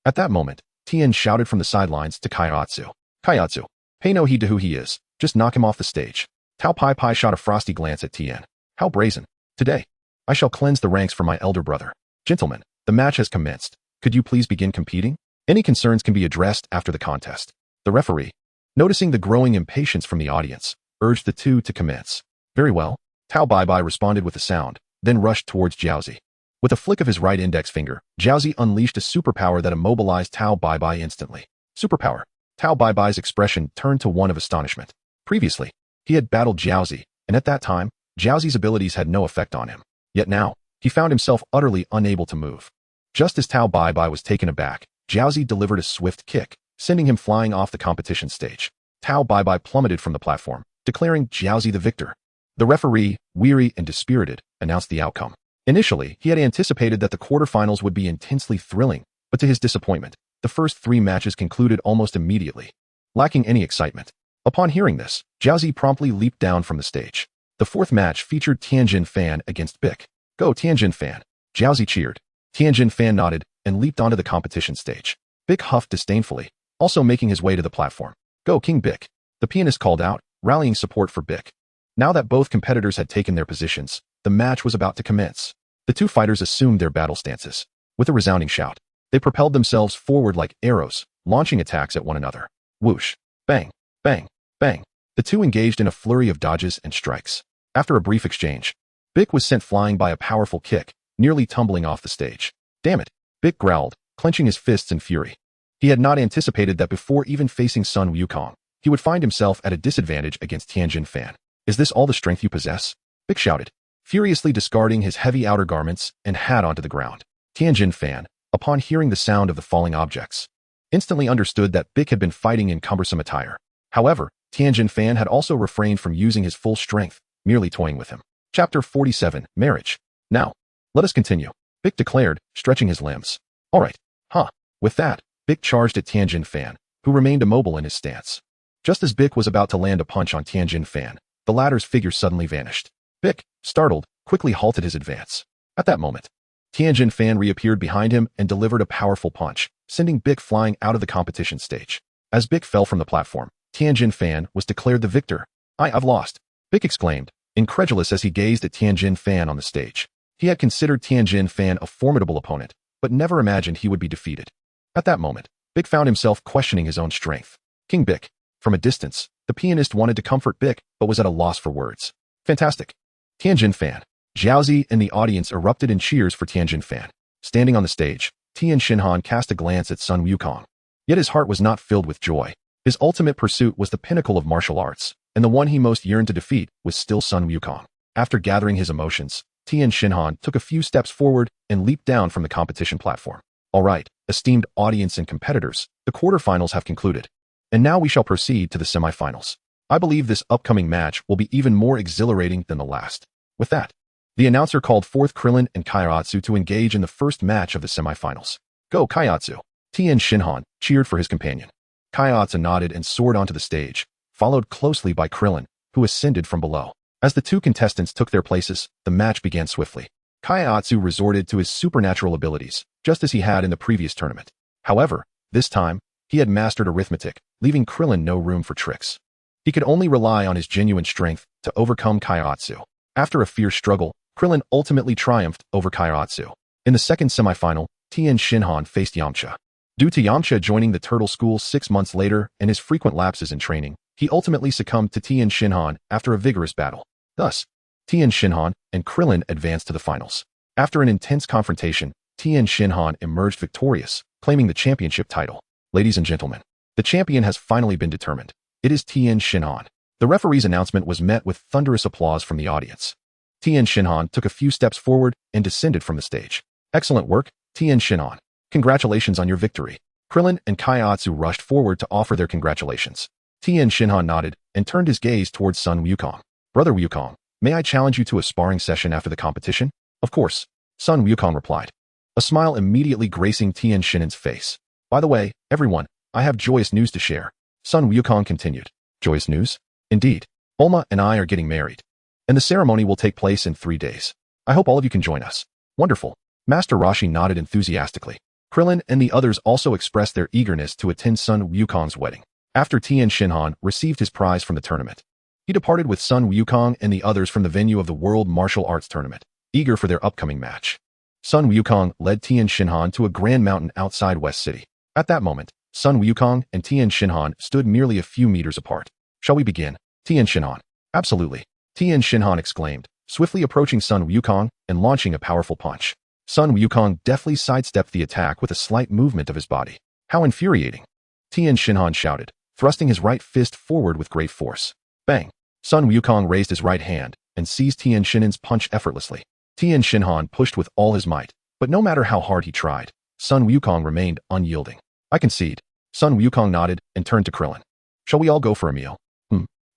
At that moment, Tien shouted from the sidelines to Kaiatsu. Kaiatsu, pay no heed to who he is. Just knock him off the stage. Tao Pai Pai shot a frosty glance at Tien. How brazen. Today, I shall cleanse the ranks for my elder brother. Gentlemen, the match has commenced. Could you please begin competing? Any concerns can be addressed after the contest. The referee, noticing the growing impatience from the audience, urged the two to commence. Very well. Tao Bai Bai responded with a sound, then rushed towards Jiaozi. With a flick of his right index finger, Jiaozi unleashed a superpower that immobilized Tao Bai Bai instantly. Superpower. Tao Bai Bai's expression turned to one of astonishment. Previously, he had battled Jiaozi, and at that time, Jiaozi's abilities had no effect on him. Yet now, he found himself utterly unable to move. Just as Tao Bai Bai was taken aback, Jiaozi delivered a swift kick, sending him flying off the competition stage. Tao Bai Bai plummeted from the platform, declaring Jiaozi the victor. The referee, weary and dispirited, announced the outcome. Initially, he had anticipated that the quarterfinals would be intensely thrilling, but to his disappointment, the first 3 matches concluded almost immediately, lacking any excitement. Upon hearing this, Jiaozi promptly leaped down from the stage. The 4th match featured Tianjin Fan against Bic. Go Tianjin Fan! Jiaozi cheered. Tianjin Fan nodded and leaped onto the competition stage. Bic huffed disdainfully, also making his way to the platform. Go King Bic! The pianist called out, rallying support for Bic. Now that both competitors had taken their positions, the match was about to commence. The 2 fighters assumed their battle stances. With a resounding shout, they propelled themselves forward like arrows, launching attacks at one another. Whoosh! Bang! Bang! Bang! The 2 engaged in a flurry of dodges and strikes. After a brief exchange, Bic was sent flying by a powerful kick, nearly tumbling off the stage. Damn it! Bic growled, clenching his fists in fury. He had not anticipated that before even facing Sun Wukong, he would find himself at a disadvantage against Tianjin Fan. Is this all the strength you possess? Big shouted, furiously discarding his heavy outer garments and hat onto the ground. Tianjin Fan, upon hearing the sound of the falling objects, instantly understood that Big had been fighting in cumbersome attire. However, Tianjin Fan had also refrained from using his full strength, merely toying with him. Chapter 47, Marriage. Now, let us continue, Big declared, stretching his limbs. All right, huh. With that, Big charged at Tianjin Fan, who remained immobile in his stance. Just as Big was about to land a punch on Tianjin Fan, the latter's figure suddenly vanished. Big, startled, quickly halted his advance. At that moment, Tianjin Fan reappeared behind him and delivered a powerful punch, sending Big flying out of the competition stage. As Big fell from the platform, Tianjin Fan was declared the victor. I've lost, Big exclaimed, incredulous as he gazed at Tianjin Fan on the stage. He had considered Tianjin Fan a formidable opponent, but never imagined he would be defeated. At that moment, Big found himself questioning his own strength. King Big. From a distance, the pianist wanted to comfort Big, but was at a loss for words. Fantastic. Tianjin Fan. Jiaozi and the audience erupted in cheers for Tianjin Fan. Standing on the stage, Tian Xinhan cast a glance at Sun Wukong. Yet his heart was not filled with joy. His ultimate pursuit was the pinnacle of martial arts, and the one he most yearned to defeat was still Sun Wukong. After gathering his emotions, Tian Xinhan took a few steps forward and leaped down from the competition platform. All right, esteemed audience and competitors, the quarterfinals have concluded. And now we shall proceed to the semifinals. I believe this upcoming match will be even more exhilarating than the last. With that, the announcer called forth Krillin and Kairatsu to engage in the first match of the semifinals. Go Kairatsu! Tian Xinhan cheered for his companion. Kairatsu nodded and soared onto the stage, followed closely by Krillin, who ascended from below. As the two contestants took their places, the match began swiftly. Kairatsu resorted to his supernatural abilities, just as he had in the previous tournament. However, this time, he had mastered arithmetic, leaving Krillin no room for tricks. He could only rely on his genuine strength to overcome Kairatsu. After a fierce struggle, Krillin ultimately triumphed over Kairatsu. In the second semifinal, Tian Xinhan faced Yamcha. Due to Yamcha joining the Turtle School 6 months later and his frequent lapses in training, he ultimately succumbed to Tian Xinhan after a vigorous battle. Thus, Tian Xinhan and Krillin advanced to the finals. After an intense confrontation, Tian Xinhan emerged victorious, claiming the championship title. Ladies and gentlemen, the champion has finally been determined. It is Tian Xinhan. The referee's announcement was met with thunderous applause from the audience. Tian Xinhan took a few steps forward and descended from the stage. Excellent work, Tian Xinhan. Congratulations on your victory. Krillin and Kairatsu rushed forward to offer their congratulations. Tian Xinhan nodded and turned his gaze towards Sun Wukong. Brother Wukong, may I challenge you to a sparring session after the competition? Of course, Sun Wukong replied, a smile immediately gracing Tian Xinhan's face. By the way, everyone, I have joyous news to share. Sun Wukong continued. Joyous news? Indeed. Bulma and I are getting married. And the ceremony will take place in 3 days. I hope all of you can join us. Wonderful. Master Roshi nodded enthusiastically. Krillin and the others also expressed their eagerness to attend Sun Wukong's wedding. After Tian Xinhan received his prize from the tournament, he departed with Sun Wukong and the others from the venue of the World Martial Arts Tournament, eager for their upcoming match. Sun Wukong led Tian Xinhan to a grand mountain outside West City. At that moment, Sun Wukong and Tian Xinhan stood merely a few meters apart. Shall we begin? Tian Xinhan. Absolutely. Tian Xinhan exclaimed, swiftly approaching Sun Wukong and launching a powerful punch. Sun Wukong deftly sidestepped the attack with a slight movement of his body. How infuriating! Tian Xinhan shouted, thrusting his right fist forward with great force. Bang! Sun Wukong raised his right hand and seized Tian Xinhan's punch effortlessly. Tian Xinhan pushed with all his might, but no matter how hard he tried, Sun Wukong remained unyielding. I concede. Sun Wukong nodded and turned to Krillin. Shall we all go for a meal?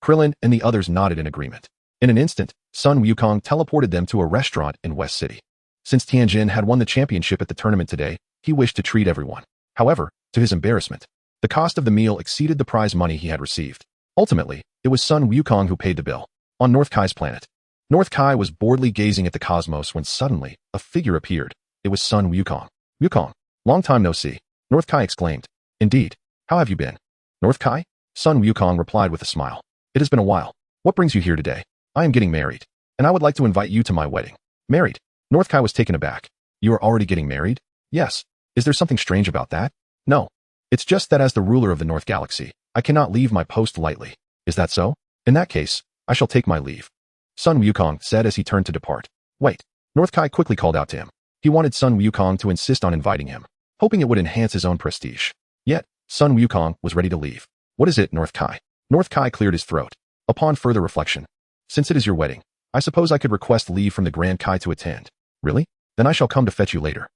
Krillin and the others nodded in agreement. In an instant, Sun Wukong teleported them to a restaurant in West City. Since Tianjin had won the championship at the tournament today, he wished to treat everyone. However, to his embarrassment, the cost of the meal exceeded the prize money he had received. Ultimately, it was Sun Wukong who paid the bill. On North Kai's planet, North Kai was boredly gazing at the cosmos when suddenly, a figure appeared. It was Sun Wukong. Wukong, long time no see. North Kai exclaimed. Indeed. How have you been? North Kai? Sun Wukong replied with a smile. It has been a while. What brings you here today? I am getting married, and I would like to invite you to my wedding. Married? North Kai was taken aback. You are already getting married? Yes. Is there something strange about that? No. It's just that as the ruler of the North Galaxy, I cannot leave my post lightly. Is that so? In that case, I shall take my leave. Sun Wukong said as he turned to depart. Wait. North Kai quickly called out to him. He wanted Sun Wukong to insist on inviting him, hoping it would enhance his own prestige. Yet, Sun Wukong was ready to leave. What is it, North Kai? North Kai cleared his throat. Upon further reflection, since it is your wedding, I suppose I could request leave from the Grand Kai to attend. Really? Then I shall come to fetch you later.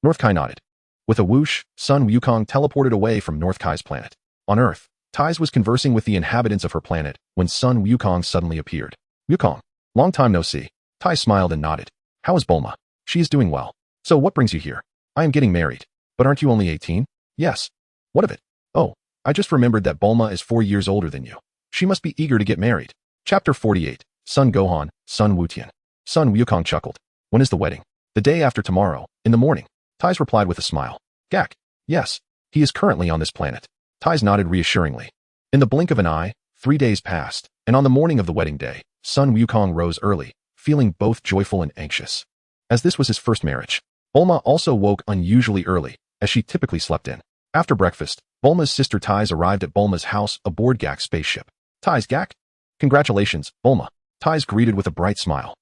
North Kai nodded. With a whoosh, Sun Wukong teleported away from North Kai's planet. On Earth, Tais was conversing with the inhabitants of her planet when Sun Wukong suddenly appeared. Wukong, long time no see. Tais smiled and nodded. How is Bulma? She is doing well. So what brings you here? I am getting married. But aren't you only 18? Yes. What of it? Oh, I just remembered that Bulma is 4 years older than you. She must be eager to get married. Chapter 48, Sun Gohan, Sun Wutian. Sun Wukong chuckled. When is the wedding? The day after tomorrow, in the morning. Tais replied with a smile. Gak. Yes. He is currently on this planet. Tais nodded reassuringly. In the blink of an eye, 3 days passed, and on the morning of the wedding day, Sun Wukong rose early, feeling both joyful and anxious. As this was his first marriage, Bulma also woke unusually early, as she typically slept in. After breakfast, Bulma's sister Tais arrived at Bulma's house aboard Gak's spaceship. Tais, Gak? Congratulations, Bulma. Tais greeted with a bright smile.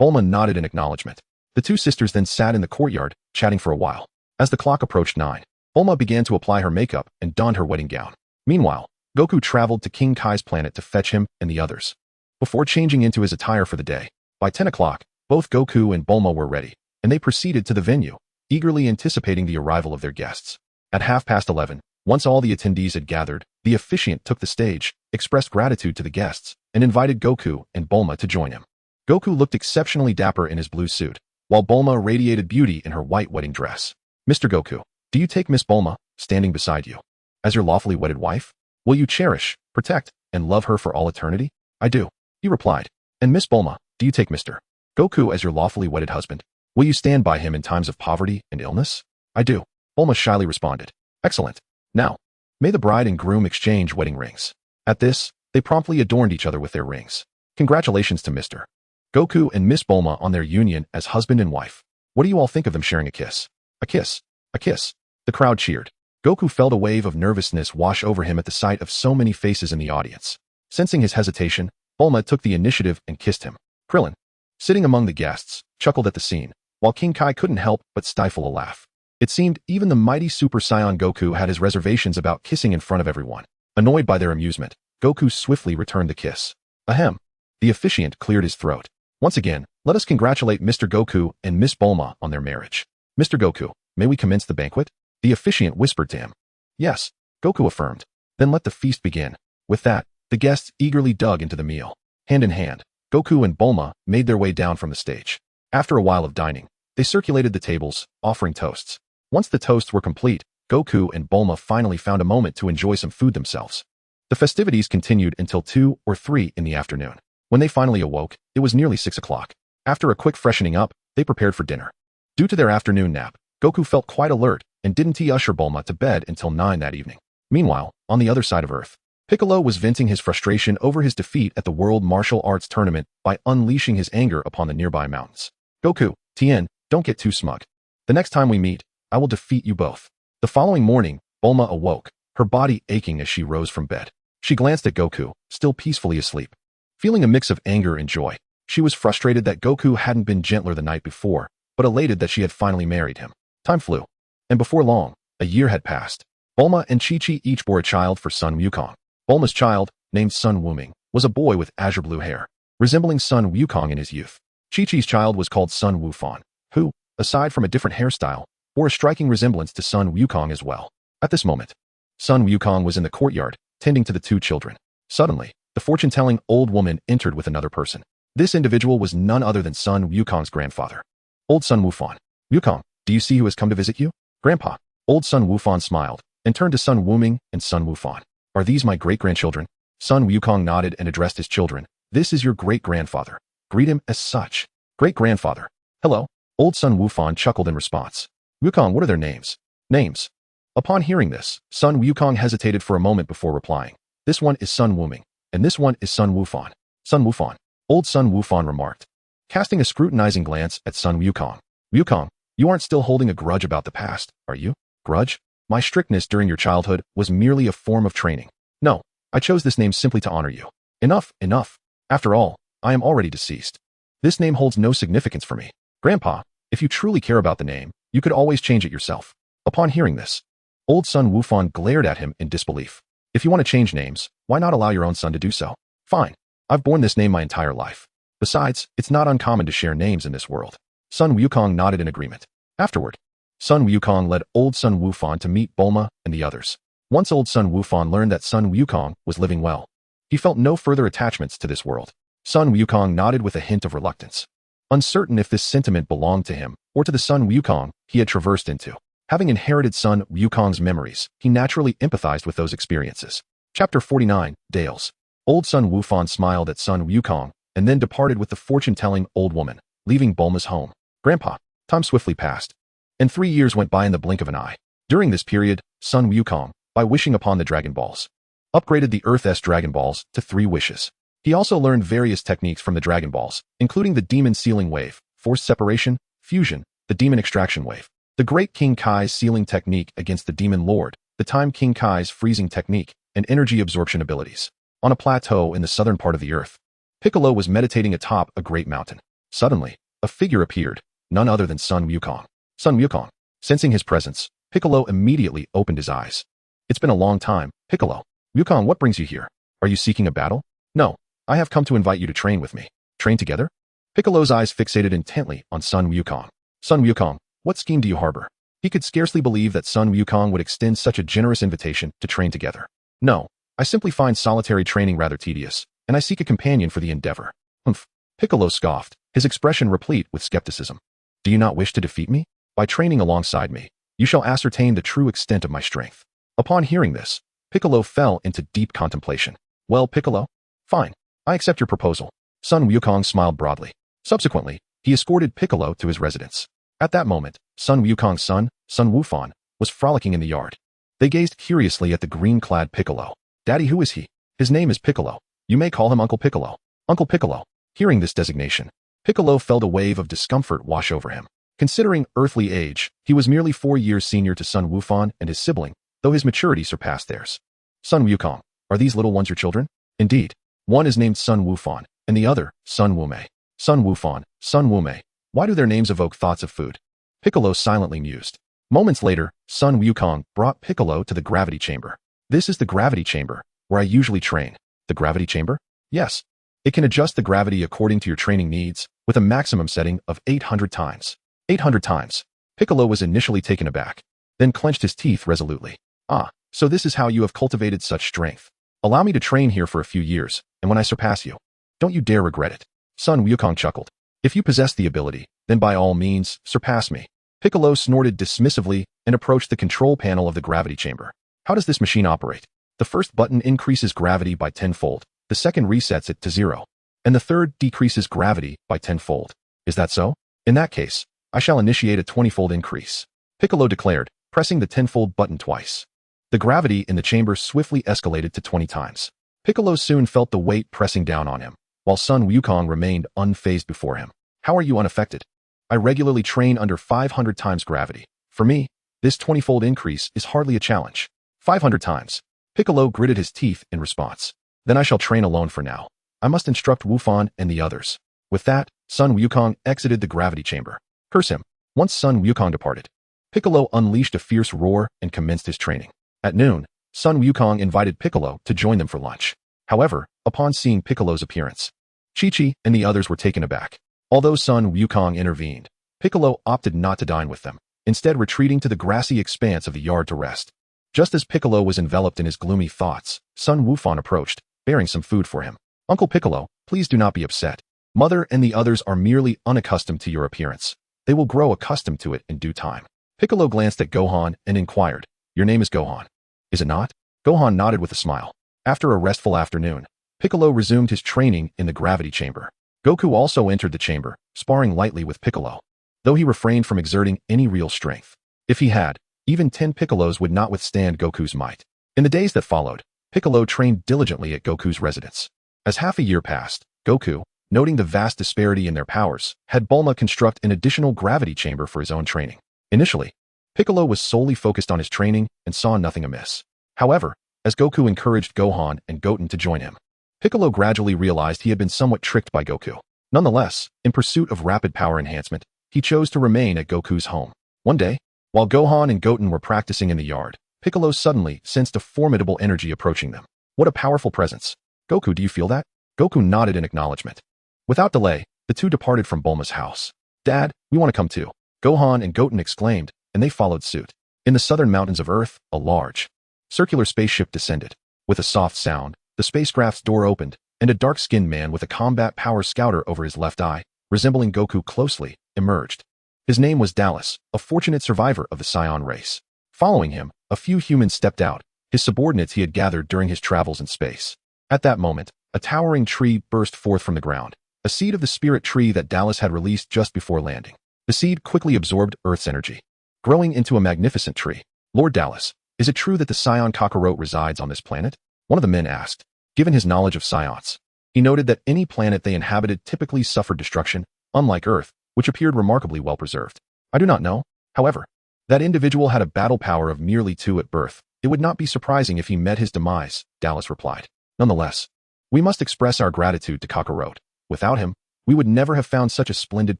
Bulma nodded in acknowledgement. The two sisters then sat in the courtyard, chatting for a while. As the clock approached 9, Bulma began to apply her makeup and donned her wedding gown. Meanwhile, Goku traveled to King Kai's planet to fetch him and the others. Before changing into his attire for the day, by 10 o'clock, both Goku and Bulma were ready, and they proceeded to the venue, eagerly anticipating the arrival of their guests. At 11:30, once all the attendees had gathered, the officiant took the stage, expressed gratitude to the guests, and invited Goku and Bulma to join him. Goku looked exceptionally dapper in his blue suit, while Bulma radiated beauty in her white wedding dress. Mr. Goku, do you take Miss Bulma, standing beside you, as your lawfully wedded wife? Will you cherish, protect, and love her for all eternity? I do, he replied. And Miss Bulma, do you take Mr. Goku as your lawfully wedded husband? Will you stand by him in times of poverty and illness? I do, Bulma shyly responded. Excellent. Now, may the bride and groom exchange wedding rings. At this, they promptly adorned each other with their rings. Congratulations to Mr. Goku and Miss Bulma on their union as husband and wife. What do you all think of them sharing a kiss? A kiss. A kiss. The crowd cheered. Goku felt a wave of nervousness wash over him at the sight of so many faces in the audience. Sensing his hesitation, Bulma took the initiative and kissed him. Krillin, sitting among the guests, chuckled at the scene, while King Kai couldn't help but stifle a laugh. It seemed even the mighty Super Saiyan Goku had his reservations about kissing in front of everyone. Annoyed by their amusement, Goku swiftly returned the kiss. Ahem. The officiant cleared his throat. Once again, let us congratulate Mr. Goku and Miss Bulma on their marriage. Mr. Goku, may we commence the banquet? The officiant whispered to him. Yes, Goku affirmed. Then let the feast begin. With that, the guests eagerly dug into the meal. Hand in hand, Goku and Bulma made their way down from the stage. After a while of dining, they circulated the tables, offering toasts. Once the toasts were complete, Goku and Bulma finally found a moment to enjoy some food themselves. The festivities continued until 2 or 3 in the afternoon. When they finally awoke, it was nearly 6 o'clock. After a quick freshening up, they prepared for dinner. Due to their afternoon nap, Goku felt quite alert and didn't usher Bulma to bed until 9 that evening. Meanwhile, on the other side of Earth, Piccolo was venting his frustration over his defeat at the World Martial Arts Tournament by unleashing his anger upon the nearby mountains. Goku, Tien, don't get too smug. The next time we meet, I will defeat you both. The following morning, Bulma awoke, her body aching as she rose from bed. She glanced at Goku, still peacefully asleep. Feeling a mix of anger and joy, she was frustrated that Goku hadn't been gentler the night before, but elated that she had finally married him. Time flew. And before long, a year had passed. Bulma and Chi-Chi each bore a child for Sun Wukong. Bulma's child, named Sun Wuming, was a boy with azure blue hair, resembling Sun Wukong in his youth. Chi-Chi's child was called Sun Wufan, who, aside from a different hairstyle, bore a striking resemblance to Sun Wukong as well. At this moment, Sun Wukong was in the courtyard, tending to the two children. Suddenly, the fortune-telling old woman entered with another person. This individual was none other than Sun Wukong's grandfather. Old Sun Wufan. Wukong, do you see who has come to visit you? Grandpa. Old Sun Wufan smiled, and turned to Sun Wuming and Sun Wufan. Are these my great-grandchildren? Sun Wukong nodded and addressed his children. This is your great-grandfather. Greet him as such. Great-grandfather. Hello. Old Sun Wufan chuckled in response. Wukong, what are their names? Names. Upon hearing this, Sun Wukong hesitated for a moment before replying. This one is Sun Wuming, and this one is Sun Wufan. Sun Wufan. Old Sun Wufan remarked, casting a scrutinizing glance at Sun Wukong. Wukong, you aren't still holding a grudge about the past, are you? Grudge? My strictness during your childhood was merely a form of training. No, I chose this name simply to honor you. Enough, enough. After all, I am already deceased. This name holds no significance for me. Grandpa, if you truly care about the name, you could always change it yourself. Upon hearing this, Old son Wufan glared at him in disbelief. If you want to change names, why not allow your own son to do so? Fine. I've borne this name my entire life. Besides, it's not uncommon to share names in this world. Son Wukong nodded in agreement. Afterward, son Wukong led old son Wufan to meet Bulma and the others. Once old son Wufan learned that son Wukong was living well, he felt no further attachments to this world. Son Wukong nodded with a hint of reluctance, uncertain if this sentiment belonged to him or to the son Wukong he had traversed into. Having inherited son Wukong's memories, he naturally empathized with those experiences. Chapter 49, Dales. Old son Wufan smiled at son Wukong and then departed with the fortune-telling old woman, leaving Bulma's home. Grandpa, time swiftly passed, and 3 years went by in the blink of an eye. During this period, son Wukong, by wishing upon the Dragon Balls, upgraded the Earth's Dragon Balls to 3 wishes. He also learned various techniques from the Dragon Balls, including the Demon Sealing Wave, Force Separation, Fusion, the Demon Extraction Wave, the Great King Kai's Sealing Technique against the Demon Lord, the Time King Kai's Freezing Technique, and Energy Absorption abilities. On a plateau in the southern part of the Earth, Piccolo was meditating atop a great mountain. Suddenly, a figure appeared, none other than son Wukong. Son Wukong. Sensing his presence, Piccolo immediately opened his eyes. It's been a long time, Piccolo. Wukong, what brings you here? Are you seeking a battle? No, I have come to invite you to train with me. Train together? Piccolo's eyes fixated intently on son Wukong. Son Wukong, what scheme do you harbor? He could scarcely believe that son Wukong would extend such a generous invitation to train together. No, I simply find solitary training rather tedious, and I seek a companion for the endeavor. Humph. Piccolo scoffed, his expression replete with skepticism. Do you not wish to defeat me? By training alongside me, you shall ascertain the true extent of my strength. Upon hearing this, Piccolo fell into deep contemplation. Well, Piccolo? Fine. I accept your proposal. Son Wukong smiled broadly. Subsequently, he escorted Piccolo to his residence. At that moment, son Wukong's son, son Wufan, was frolicking in the yard. They gazed curiously at the green-clad Piccolo. Daddy, who is he? His name is Piccolo. You may call him Uncle Piccolo. Uncle Piccolo. Hearing this designation, Piccolo felt a wave of discomfort wash over him. Considering earthly age, he was merely 4 years senior to son Wufan and his sibling, though his maturity surpassed theirs. Son Wukong, are these little ones your children? Indeed. One is named son Wufan, and the other, son Wumei. Son Wufan, son Wumei. Why do their names evoke thoughts of food? Piccolo silently mused. Moments later, son Wukong brought Piccolo to the gravity chamber. This is the gravity chamber, where I usually train. The gravity chamber? Yes. It can adjust the gravity according to your training needs, with a maximum setting of 800 times. 800 times. Piccolo was initially taken aback, then clenched his teeth resolutely. Ah, so this is how you have cultivated such strength. Allow me to train here for a few years, and when I surpass you, don't you dare regret it. Son Wukong chuckled. If you possess the ability, then by all means, surpass me. Piccolo snorted dismissively and approached the control panel of the gravity chamber. How does this machine operate? The first button increases gravity by 10-fold, the second resets it to 0, and the third decreases gravity by 10-fold. Is that so? In that case, I shall initiate a 20-fold increase, Piccolo declared, pressing the 10-fold button twice. The gravity in the chamber swiftly escalated to 20 times. Piccolo soon felt the weight pressing down on him, while son Wukong remained unfazed before him. How are you unaffected? I regularly train under 500 times gravity. For me, this 20-fold increase is hardly a challenge. 500 times. Piccolo gritted his teeth in response. Then I shall train alone for now. I must instruct Wufan and the others. With that, son Wukong exited the gravity chamber. Curse him. Once son Wukong departed, Piccolo unleashed a fierce roar and commenced his training. At noon, son Wukong invited Piccolo to join them for lunch. However, upon seeing Piccolo's appearance, Chi-Chi and the others were taken aback. Although son Wukong intervened, Piccolo opted not to dine with them, instead retreating to the grassy expanse of the yard to rest. Just as Piccolo was enveloped in his gloomy thoughts, son Wufan approached, bearing some food for him. Uncle Piccolo, please do not be upset. Mother and the others are merely unaccustomed to your appearance. They will grow accustomed to it in due time. Piccolo glanced at Gohan and inquired, your name is Gohan, is it not? Gohan nodded with a smile. After a restful afternoon, Piccolo resumed his training in the gravity chamber. Goku also entered the chamber, sparring lightly with Piccolo, though he refrained from exerting any real strength. If he had, even 10 Piccolos would not withstand Goku's might. In the days that followed, Piccolo trained diligently at Goku's residence. As half a year passed, Goku, noting the vast disparity in their powers, had Bulma construct an additional gravity chamber for his own training. Initially, Piccolo was solely focused on his training and saw nothing amiss. However, as Goku encouraged Gohan and Goten to join him, Piccolo gradually realized he had been somewhat tricked by Goku. Nonetheless, in pursuit of rapid power enhancement, he chose to remain at Goku's home. One day, while Gohan and Goten were practicing in the yard, Piccolo suddenly sensed a formidable energy approaching them. What a powerful presence. Goku, do you feel that? Goku nodded in acknowledgement. Without delay, the two departed from Bulma's house. Dad, we want to come too. Gohan and Goten exclaimed, and they followed suit. In the southern mountains of Earth, a large, circular spaceship descended. With a soft sound, the spacecraft's door opened, and a dark-skinned man with a combat power scouter over his left eye, resembling Goku closely, emerged. His name was Dallas, a fortunate survivor of the Saiyan race. Following him, a few humans stepped out, his subordinates he had gathered during his travels in space. At that moment, a towering tree burst forth from the ground, a seed of the spirit tree that Dallas had released just before landing. The seed quickly absorbed Earth's energy, growing into a magnificent tree. Lord Dallas, is it true that the Saiyan Kakarot resides on this planet? One of the men asked. Given his knowledge of Saiyans, he noted that any planet they inhabited typically suffered destruction, unlike Earth, which appeared remarkably well preserved. I do not know, however. That individual had a battle power of merely 2 at birth. It would not be surprising if he met his demise, Dallas replied. Nonetheless, we must express our gratitude to Kakarot. Without him, we would never have found such a splendid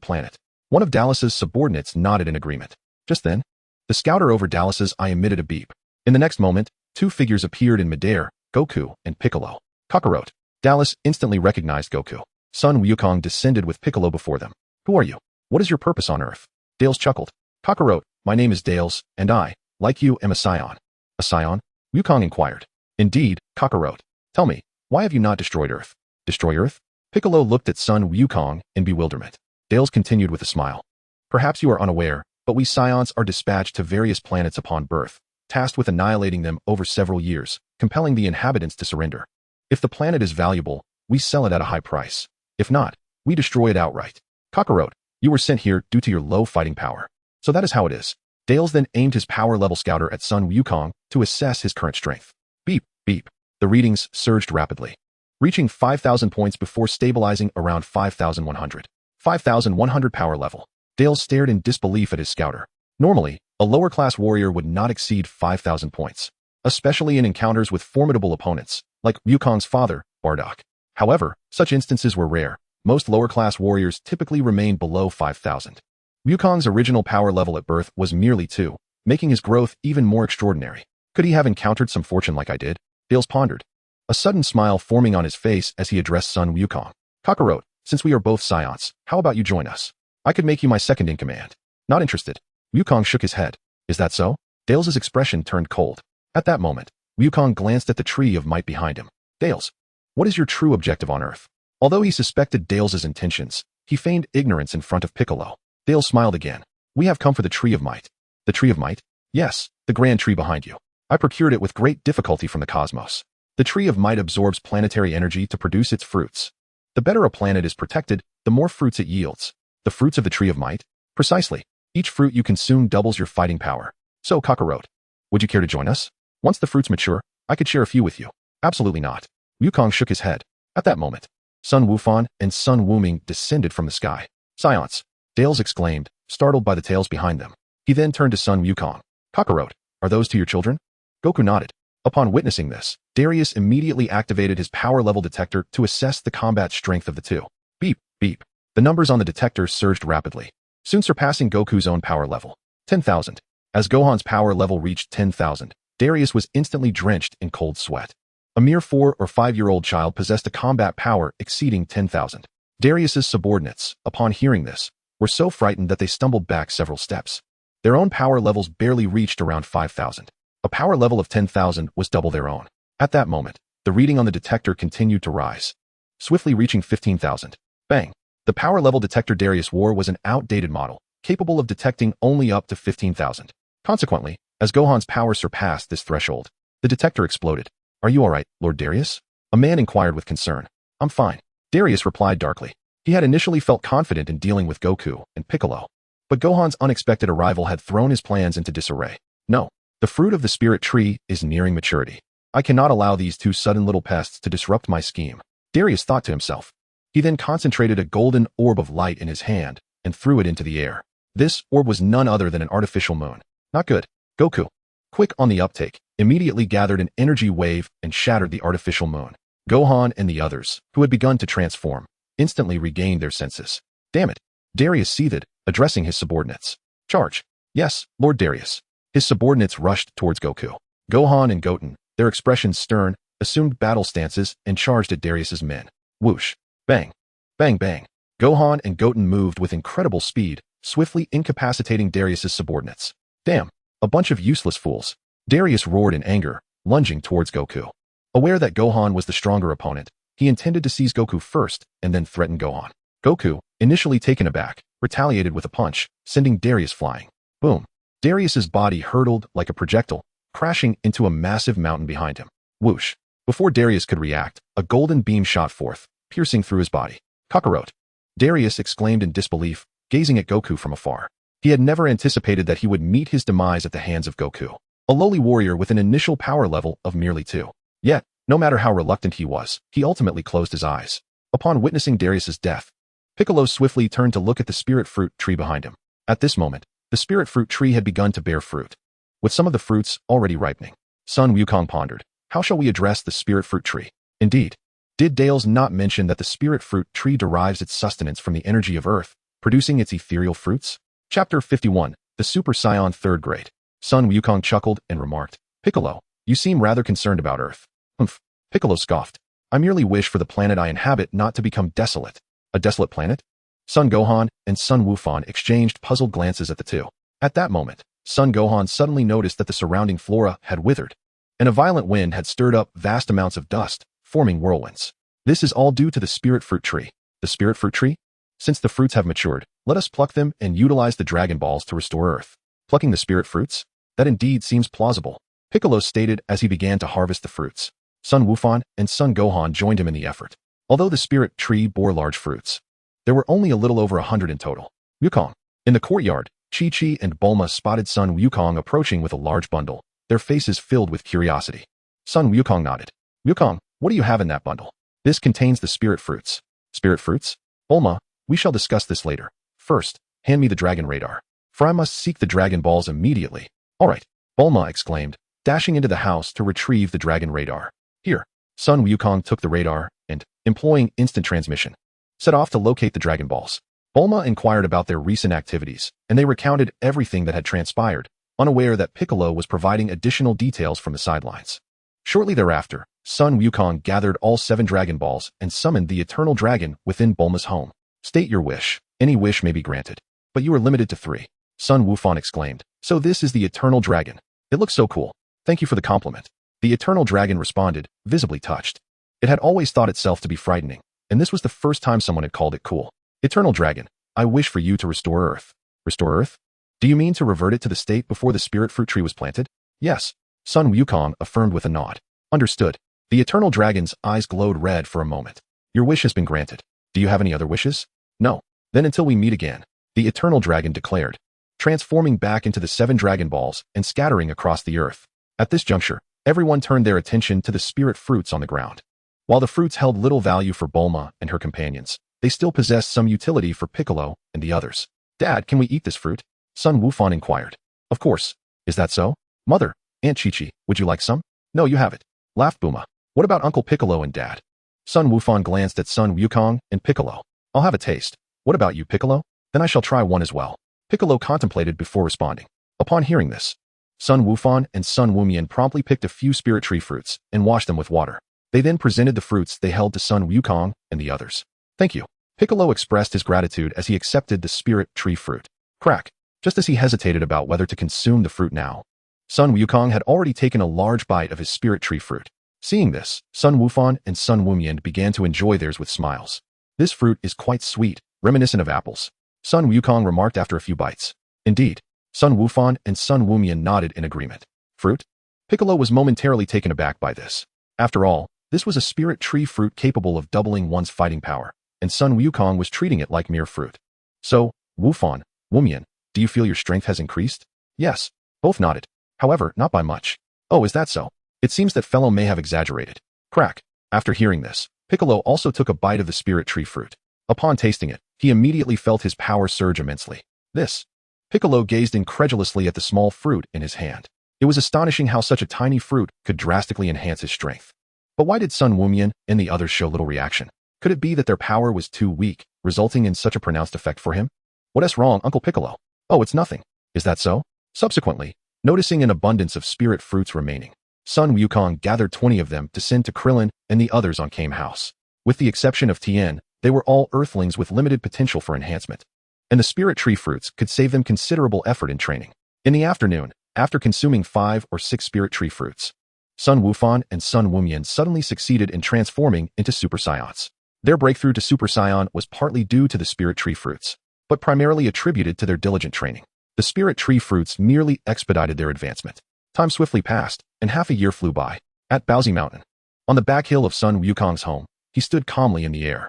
planet. One of Dallas's subordinates nodded in agreement. Just then, the scouter over Dallas's eye emitted a beep. In the next moment, 2 figures appeared in midair, Goku and Piccolo. Kakarot. Dallas instantly recognized Goku. Son Wukong descended with Piccolo before them. Who are you? What is your purpose on Earth? Dales chuckled. Kakarot, my name is Dales, and I, like you, am a Saiyan. A Saiyan? Wukong inquired. Indeed, Kakarot. Tell me, why have you not destroyed Earth? Destroy Earth? Piccolo looked at son Wukong in bewilderment. Dales continued with a smile. Perhaps you are unaware, but we Saiyans are dispatched to various planets upon birth, tasked with annihilating them over several years, compelling the inhabitants to surrender. If the planet is valuable, we sell it at a high price. If not, we destroy it outright. Kakarot, you were sent here due to your low fighting power. So that is how it is. Dales then aimed his power level scouter at son Wukong to assess his current strength. Beep, beep. The readings surged rapidly, reaching 5,000 points before stabilizing around 5,100. 5,100 power level. Dales stared in disbelief at his scouter. Normally, a lower-class warrior would not exceed 5,000 points, especially in encounters with formidable opponents, like Wukong's father, Bardock. However, such instances were rare. Most lower-class warriors typically remained below 5,000. Wukong's original power level at birth was merely 2, making his growth even more extraordinary. Could he have encountered some fortune like I did? Dales pondered, a sudden smile forming on his face as he addressed son Wukong. Kakarot, since we are both Saiyans, how about you join us? I could make you my second in command. Not interested. Wukong shook his head. Is that so? Dales's expression turned cold. At that moment, Wukong glanced at the tree of might behind him. Dales, what is your true objective on Earth? Although he suspected Dales's intentions, he feigned ignorance in front of Piccolo. Dales smiled again. We have come for the Tree of Might. The Tree of Might? Yes, the grand tree behind you. I procured it with great difficulty from the cosmos. The Tree of Might absorbs planetary energy to produce its fruits. The better a planet is protected, the more fruits it yields. The fruits of the Tree of Might? Precisely. Each fruit you consume doubles your fighting power. So, Kakarot, would you care to join us? Once the fruits mature, I could share a few with you. Absolutely not. Wukong shook his head. At that moment, Sun Wufan and Sun Wuming descended from the sky. Science! Dales exclaimed, startled by the tales behind them. He then turned to Sun Wukong. Kakarot, are those 2 your children? Goku nodded. Upon witnessing this, Darius immediately activated his power level detector to assess the combat strength of the 2. Beep, beep. The numbers on the detector surged rapidly, soon surpassing Goku's own power level. 10,000. As Gohan's power level reached 10,000, Darius was instantly drenched in cold sweat. A mere 4 or 5-year-old child possessed a combat power exceeding 10,000. Darius's subordinates, upon hearing this, were so frightened that they stumbled back several steps. Their own power levels barely reached around 5,000. A power level of 10,000 was double their own. At that moment, the reading on the detector continued to rise, swiftly reaching 15,000. Bang! The power level detector Darius wore was an outdated model, capable of detecting only up to 15,000. Consequently, as Gohan's power surpassed this threshold, the detector exploded. Are you alright, Lord Darius? A man inquired with concern. I'm fine. Darius replied darkly. He had initially felt confident in dealing with Goku and Piccolo, but Gohan's unexpected arrival had thrown his plans into disarray. No, the fruit of the spirit tree is nearing maturity. I cannot allow these 2 sudden little pests to disrupt my scheme, Darius thought to himself. He then concentrated a golden orb of light in his hand and threw it into the air. This orb was none other than an artificial moon. Not good. Goku, quick on the uptake, immediately gathered an energy wave and shattered the artificial moon. Gohan and the others, who had begun to transform, instantly regained their senses. Damn it! Darius seethed, addressing his subordinates. Charge! Yes, Lord Darius. His subordinates rushed towards Goku. Gohan and Goten, their expressions stern, assumed battle stances and charged at Darius's men. Whoosh. Bang. Bang bang. Gohan and Goten moved with incredible speed, swiftly incapacitating Darius's subordinates. Damn. A bunch of useless fools. Darius roared in anger, lunging towards Goku. Aware that Gohan was the stronger opponent, he intended to seize Goku first and then threaten Gohan. Goku, initially taken aback, retaliated with a punch, sending Darius flying. Boom. Darius's body hurtled like a projectile, crashing into a massive mountain behind him. Whoosh. Before Darius could react, a golden beam shot forth, piercing through his body. Kakarot. Darius exclaimed in disbelief, gazing at Goku from afar. He had never anticipated that he would meet his demise at the hands of Goku, a lowly warrior with an initial power level of merely 2. Yet, no matter how reluctant he was, he ultimately closed his eyes. Upon witnessing Darius's death, Piccolo swiftly turned to look at the spirit fruit tree behind him. At this moment, the spirit fruit tree had begun to bear fruit, with some of the fruits already ripening. Sun Wukong pondered, how shall we address the spirit fruit tree? Indeed, did Dales not mention that the spirit fruit tree derives its sustenance from the energy of Earth, producing its ethereal fruits? Chapter 51, The Super Saiyan 3rd Grade. Sun Wukong chuckled and remarked, Piccolo, you seem rather concerned about Earth. Humph. Piccolo scoffed. I merely wish for the planet I inhabit not to become desolate. A desolate planet? Son Gohan and Sun Wufan exchanged puzzled glances at the two. At that moment, Son Gohan suddenly noticed that the surrounding flora had withered, and a violent wind had stirred up vast amounts of dust, forming whirlwinds. This is all due to the spirit fruit tree. The spirit fruit tree? Since the fruits have matured, let us pluck them and utilize the Dragon Balls to restore Earth. Plucking the spirit fruits? That indeed seems plausible, Piccolo stated as he began to harvest the fruits. Sun Wufan and Son Gohan joined him in the effort. Although the spirit tree bore large fruits, there were only a little over 100 in total. Wukong. In the courtyard, Chi-Chi and Bulma spotted Sun Wukong approaching with a large bundle, their faces filled with curiosity. Sun Wukong nodded. Wukong, what do you have in that bundle? This contains the spirit fruits. Spirit fruits? Bulma, we shall discuss this later. First, hand me the dragon radar, for I must seek the Dragon Balls immediately. All right, Bulma exclaimed, dashing into the house to retrieve the dragon radar. Here, Sun Wukong took the radar and, employing instant transmission, set off to locate the Dragon Balls. Bulma inquired about their recent activities, and they recounted everything that had transpired, unaware that Piccolo was providing additional details from the sidelines. Shortly thereafter, Sun Wukong gathered all 7 Dragon Balls and summoned the Eternal Dragon within Bulma's home. State your wish. Any wish may be granted, but you are limited to 3. Sun Wufan exclaimed. So this is the Eternal Dragon. It looks so cool. Thank you for the compliment. The Eternal Dragon responded, visibly touched. It had always thought itself to be frightening, and this was the first time someone had called it cool. Eternal Dragon, I wish for you to restore Earth. Restore Earth? Do you mean to revert it to the state before the spirit fruit tree was planted? Yes. Sun Wukong affirmed with a nod. Understood. The Eternal Dragon's eyes glowed red for a moment. Your wish has been granted. Do you have any other wishes? No. Then until we meet again, the Eternal Dragon declared, transforming back into the 7 Dragon Balls and scattering across the earth. At this juncture, everyone turned their attention to the spirit fruits on the ground. While the fruits held little value for Bulma and her companions, they still possessed some utility for Piccolo and the others. Dad, can we eat this fruit? Sun Wufan inquired. Of course. Is that so? Mother, Aunt Chi-Chi, would you like some? No, you have it, laughed Bulma. What about Uncle Piccolo and Dad? Sun Wufan glanced at Sun Wukong and Piccolo. I'll have a taste. What about you, Piccolo? Then I shall try one as well. Piccolo contemplated before responding. Upon hearing this, Sun Wufan and Sun Wumian promptly picked a few spirit tree fruits and washed them with water. They then presented the fruits they held to Sun Wukong and the others. Thank you. Piccolo expressed his gratitude as he accepted the spirit tree fruit. Crack. Just as he hesitated about whether to consume the fruit now, Sun Wukong had already taken a large bite of his spirit tree fruit. Seeing this, Sun Wufan and Sun Wumian began to enjoy theirs with smiles. This fruit is quite sweet, reminiscent of apples, Sun Wukong remarked after a few bites. Indeed, Sun Wufan and Sun Wumian nodded in agreement. Fruit? Piccolo was momentarily taken aback by this. After all, this was a spirit tree fruit capable of doubling one's fighting power, and Sun Wukong was treating it like mere fruit. So, Wufan, Wumian, do you feel your strength has increased? Yes. Both nodded. However, not by much. Oh, is that so? It seems that fellow may have exaggerated. Crack. After hearing this, Piccolo also took a bite of the spirit tree fruit. Upon tasting it, he immediately felt his power surge immensely. This. Piccolo gazed incredulously at the small fruit in his hand. It was astonishing how such a tiny fruit could drastically enhance his strength. But why did Sun Wumian and the others show little reaction? Could it be that their power was too weak, resulting in such a pronounced effect for him? What's wrong, Uncle Piccolo? Oh, it's nothing. Is that so? Subsequently, noticing an abundance of spirit fruits remaining, Sun Wukong gathered 20 of them to send to Krillin and the others on Kame House. With the exception of Tien, they were all Earthlings with limited potential for enhancement. And the spirit tree fruits could save them considerable effort in training. In the afternoon, after consuming 5 or 6 spirit tree fruits, Sun Wufan and Sun Wumyan suddenly succeeded in transforming into Super Saiyans. Their breakthrough to Super Saiyan was partly due to the spirit tree fruits, but primarily attributed to their diligent training. The spirit tree fruits merely expedited their advancement. Time swiftly passed, and half a year flew by. At Baozi Mountain, on the back hill of Sun Wukong's home, he stood calmly in the air.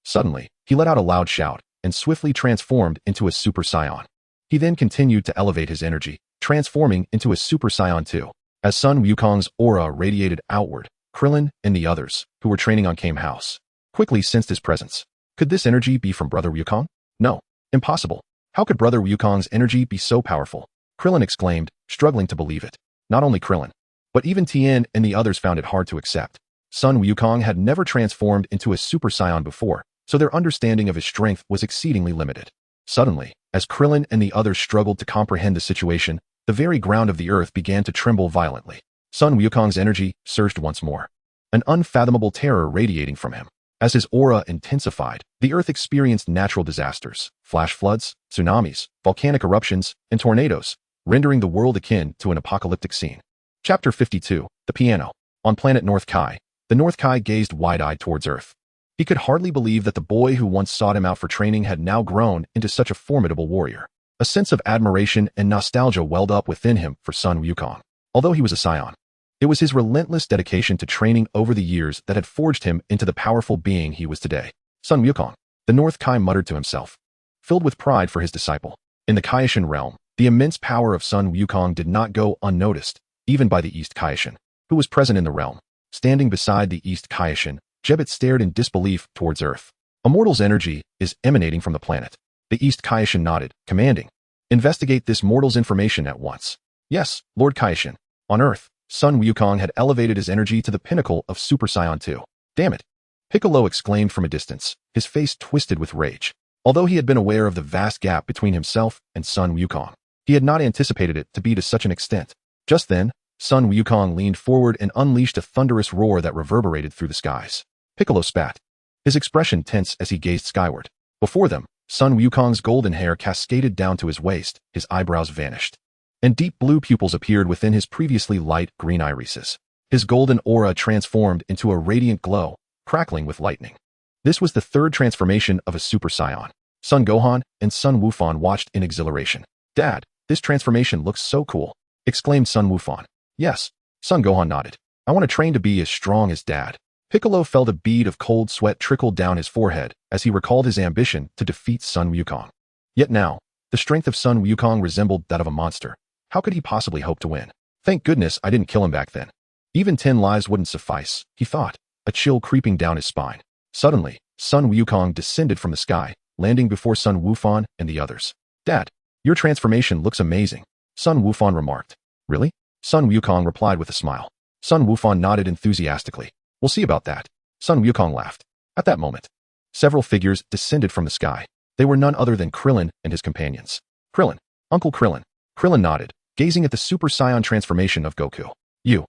Suddenly, he let out a loud shout, and swiftly transformed into a Super Saiyan. He then continued to elevate his energy, transforming into a Super Saiyan 2. As Sun Wukong's aura radiated outward, Krillin and the others, who were training on Kame House, quickly sensed his presence. Could this energy be from Brother Wukong? No. Impossible. How could Brother Wukong's energy be so powerful? Krillin exclaimed, struggling to believe it. Not only Krillin, but even Tien and the others found it hard to accept. Sun Wukong had never transformed into a Super Saiyan before, so their understanding of his strength was exceedingly limited. Suddenly, as Krillin and the others struggled to comprehend the situation, the very ground of the earth began to tremble violently. Sun Wukong's energy surged once more, an unfathomable terror radiating from him. As his aura intensified, the earth experienced natural disasters, flash floods, tsunamis, volcanic eruptions, and tornadoes, rendering the world akin to an apocalyptic scene. Chapter 52, The Piano. On planet North Kai, the North Kai gazed wide-eyed towards Earth. He could hardly believe that the boy who once sought him out for training had now grown into such a formidable warrior. A sense of admiration and nostalgia welled up within him for Sun Wukong. Although he was a Saiyan, it was his relentless dedication to training over the years that had forged him into the powerful being he was today. Sun Wukong, the North Kai muttered to himself, filled with pride for his disciple. In the Kaishan realm, the immense power of Sun Wukong did not go unnoticed, even by the East Kaishan, who was present in the realm. Standing beside the East Kaishan, Jebet stared in disbelief towards Earth. A mortal's energy is emanating from the planet. The East Kaishan nodded, commanding, investigate this mortal's information at once. Yes, Lord Kaishan. On Earth, Sun Wukong had elevated his energy to the pinnacle of Super Saiyan 2. Damn it! Piccolo exclaimed from a distance, his face twisted with rage. Although he had been aware of the vast gap between himself and Sun Wukong, he had not anticipated it to be to such an extent. Just then, Sun Wukong leaned forward and unleashed a thunderous roar that reverberated through the skies. Piccolo spat, his expression tense as he gazed skyward. Before them, Sun Wukong's golden hair cascaded down to his waist, his eyebrows vanished, and deep blue pupils appeared within his previously light green irises. His golden aura transformed into a radiant glow, crackling with lightning. This was the third transformation of a Super Saiyan. Sun Gohan and Sun Wufan watched in exhilaration. Dad, this transformation looks so cool, exclaimed Sun Wufan. Yes, Sun Gohan nodded. I want to train to be as strong as Dad. Piccolo felt a bead of cold sweat trickle down his forehead as he recalled his ambition to defeat Sun Wukong. Yet now, the strength of Sun Wukong resembled that of a monster. How could he possibly hope to win? Thank goodness I didn't kill him back then. Even 10 lives wouldn't suffice, he thought, a chill creeping down his spine. Suddenly, Sun Wukong descended from the sky, landing before Sun Wufan and the others. Dad, your transformation looks amazing, Sun Wufan remarked. Really? Sun Wukong replied with a smile. Sun Wufan nodded enthusiastically. We'll see about that. Sun Wukong laughed. At that moment, several figures descended from the sky. They were none other than Krillin and his companions. Krillin. Uncle Krillin. Krillin nodded, gazing at the Super Saiyan transformation of Goku. You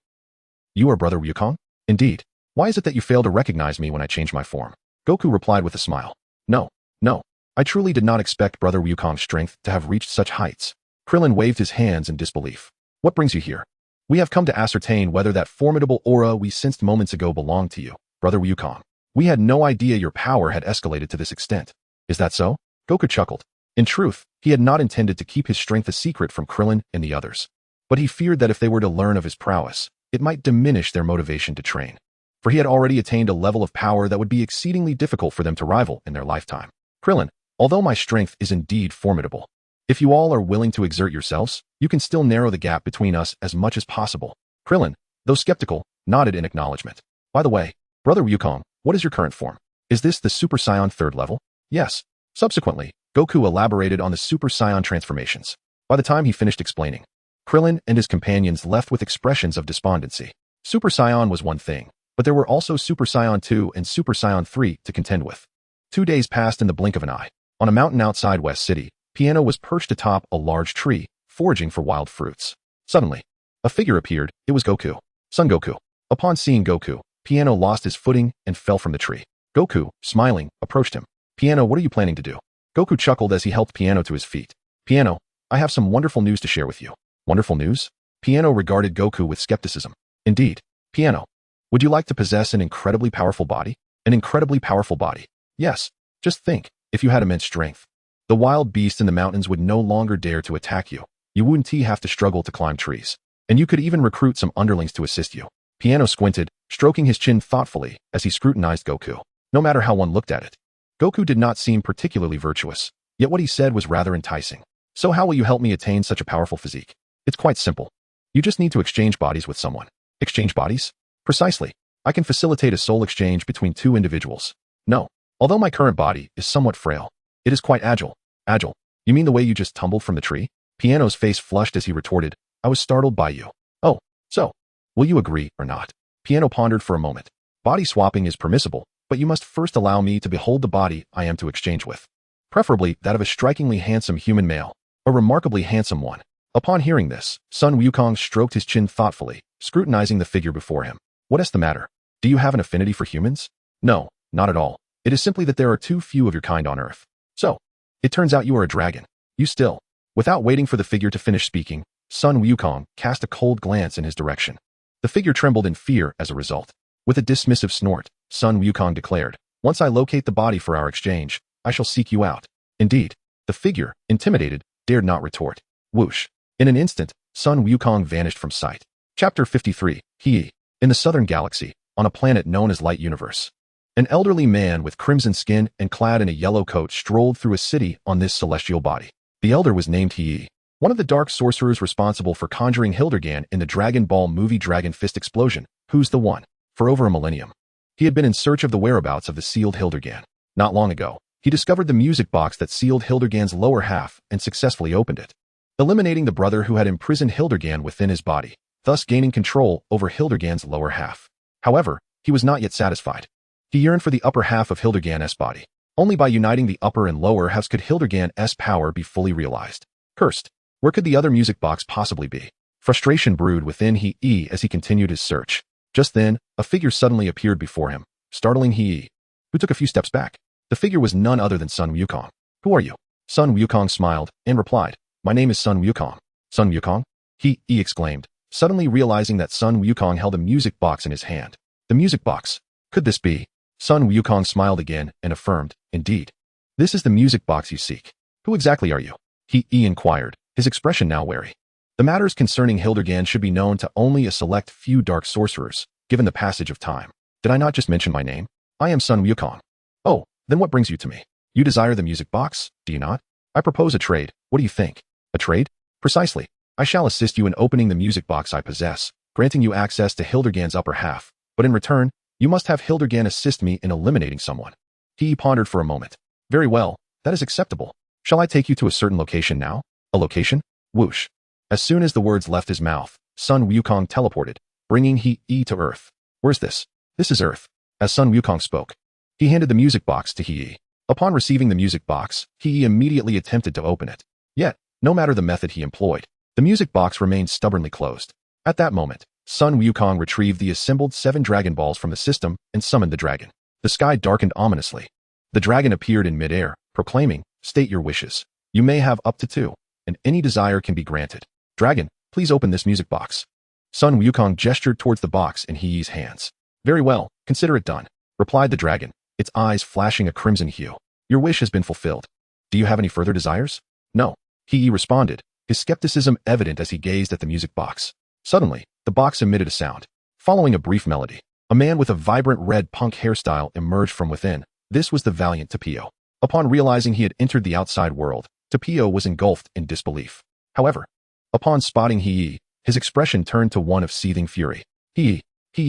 are Brother Wukong? Indeed. Why is it that you fail to recognize me when I change my form? Goku replied with a smile. No. I truly did not expect Brother Wukong's strength to have reached such heights. Krillin waved his hands in disbelief. What brings you here? We have come to ascertain whether that formidable aura we sensed moments ago belonged to you, Brother Wukong. We had no idea your power had escalated to this extent. Is that so? Goku chuckled. In truth, he had not intended to keep his strength a secret from Krillin and the others. But he feared that if they were to learn of his prowess, it might diminish their motivation to train. For he had already attained a level of power that would be exceedingly difficult for them to rival in their lifetime. Krillin, although my strength is indeed formidable, if you all are willing to exert yourselves, you can still narrow the gap between us as much as possible. Krillin, though skeptical, nodded in acknowledgement. By the way, Brother Wukong, what is your current form? Is this the Super Saiyan 3rd level? Yes. Subsequently, Goku elaborated on the Super Saiyan transformations. By the time he finished explaining, Krillin and his companions left with expressions of despondency. Super Saiyan was one thing, but there were also Super Saiyan 2 and Super Saiyan 3 to contend with. 2 days passed in the blink of an eye. On a mountain outside West City, Piano was perched atop a large tree, foraging for wild fruits. Suddenly, A figure appeared. It was Goku. Son Goku. Upon seeing Goku, Piano lost his footing and fell from the tree. Goku, smiling, approached him. Piano, what are you planning to do? Goku chuckled as he helped Piano to his feet. Piano, I have some wonderful news to share with you. Wonderful news? Piano regarded Goku with skepticism. Indeed. Piano, would you like to possess an incredibly powerful body? An incredibly powerful body. Yes. Just think, if you had immense strength. The wild beasts in the mountains would no longer dare to attack you. You wouldn't have to struggle to climb trees. And you could even recruit some underlings to assist you. Piano squinted, stroking his chin thoughtfully as he scrutinized Goku. No matter how one looked at it, Goku did not seem particularly virtuous, yet what he said was rather enticing. So how will you help me attain such a powerful physique? It's quite simple. You just need to exchange bodies with someone. Exchange bodies? Precisely. I can facilitate a soul exchange between two individuals. No. Although my current body is somewhat frail, it is quite agile. Agile? You mean the way you just tumbled from the tree? Piano's face flushed as he retorted, I was startled by you. Oh, so. Will you agree or not? Piano pondered for a moment. Body swapping is permissible, but you must first allow me to behold the body I am to exchange with. Preferably that of a strikingly handsome human male. A remarkably handsome one. Upon hearing this, Sun Wukong stroked his chin thoughtfully, scrutinizing the figure before him. What is the matter? Do you have an affinity for humans? No, not at all. It is simply that there are too few of your kind on Earth. So, it turns out you are a dragon. You still. Without waiting for the figure to finish speaking, Sun Wukong cast a cold glance in his direction. The figure trembled in fear as a result. With a dismissive snort, Sun Wukong declared, once I locate the body for our exchange, I shall seek you out. Indeed. The figure, intimidated, dared not retort. Whoosh. In an instant, Sun Wukong vanished from sight. Chapter 53, He. In the southern galaxy, on a planet known as Light Universe. An elderly man with crimson skin and clad in a yellow coat strolled through a city on this celestial body. The elder was named He, one of the dark sorcerers responsible for conjuring Hildergan in the Dragon Ball movie Dragon Fist Explosion. Who's the one? For over a millennium. He had been in search of the whereabouts of the sealed Hildergan. Not long ago, he discovered the music box that sealed Hildergan's lower half and successfully opened it, eliminating the brother who had imprisoned Hildergan within his body, thus gaining control over Hildergan's lower half. However, he was not yet satisfied. He yearned for the upper half of Hildergan's body. Only by uniting the upper and lower halves could Hildergan's power be fully realized. Cursed. Where could the other music box possibly be? Frustration brewed within He as he continued his search. Just then, a figure suddenly appeared before him, startling He, who took a few steps back. The figure was none other than Sun Wukong. Who are you? Sun Wukong smiled and replied, my name is Sun Wukong. Sun Wukong? He exclaimed, suddenly realizing that Sun Wukong held a music box in his hand. The music box. Could this be? Sun Wukong smiled again and affirmed, indeed. This is the music box you seek. Who exactly are you? He inquired, his expression now wary. The matters concerning Hildergan should be known to only a select few dark sorcerers, given the passage of time. Did I not just mention my name? I am Sun Wukong. Oh, then what brings you to me? You desire the music box, do you not? I propose a trade. What do you think? A trade? Precisely. I shall assist you in opening the music box I possess, granting you access to Hildergan's upper half, but in return, you must have Hildergan assist me in eliminating someone. He pondered for a moment. Very well, that is acceptable. Shall I take you to a certain location now? A location? Whoosh. As soon as the words left his mouth, Sun Wukong teleported, bringing He to Earth. Where's this? This is Earth. As Sun Wukong spoke, he handed the music box to He. Upon receiving the music box, He immediately attempted to open it. Yet, no matter the method he employed, the music box remained stubbornly closed. At that moment, Sun Wukong retrieved the assembled 7 Dragon Balls from the system and summoned the dragon. The sky darkened ominously. The dragon appeared in midair, proclaiming, state your wishes. You may have up to 2, and any desire can be granted. Dragon, please open this music box. Sun Wukong gestured towards the box in He's hands. Very well, consider it done, replied the dragon, its eyes flashing a crimson hue. Your wish has been fulfilled. Do you have any further desires? No. He responded, his skepticism evident as he gazed at the music box. Suddenly, the box emitted a sound. Following a brief melody, a man with a vibrant red punk hairstyle emerged from within. This was the valiant Tapio. Upon realizing he had entered the outside world, Tapio was engulfed in disbelief. However, upon spotting He, his expression turned to one of seething fury. He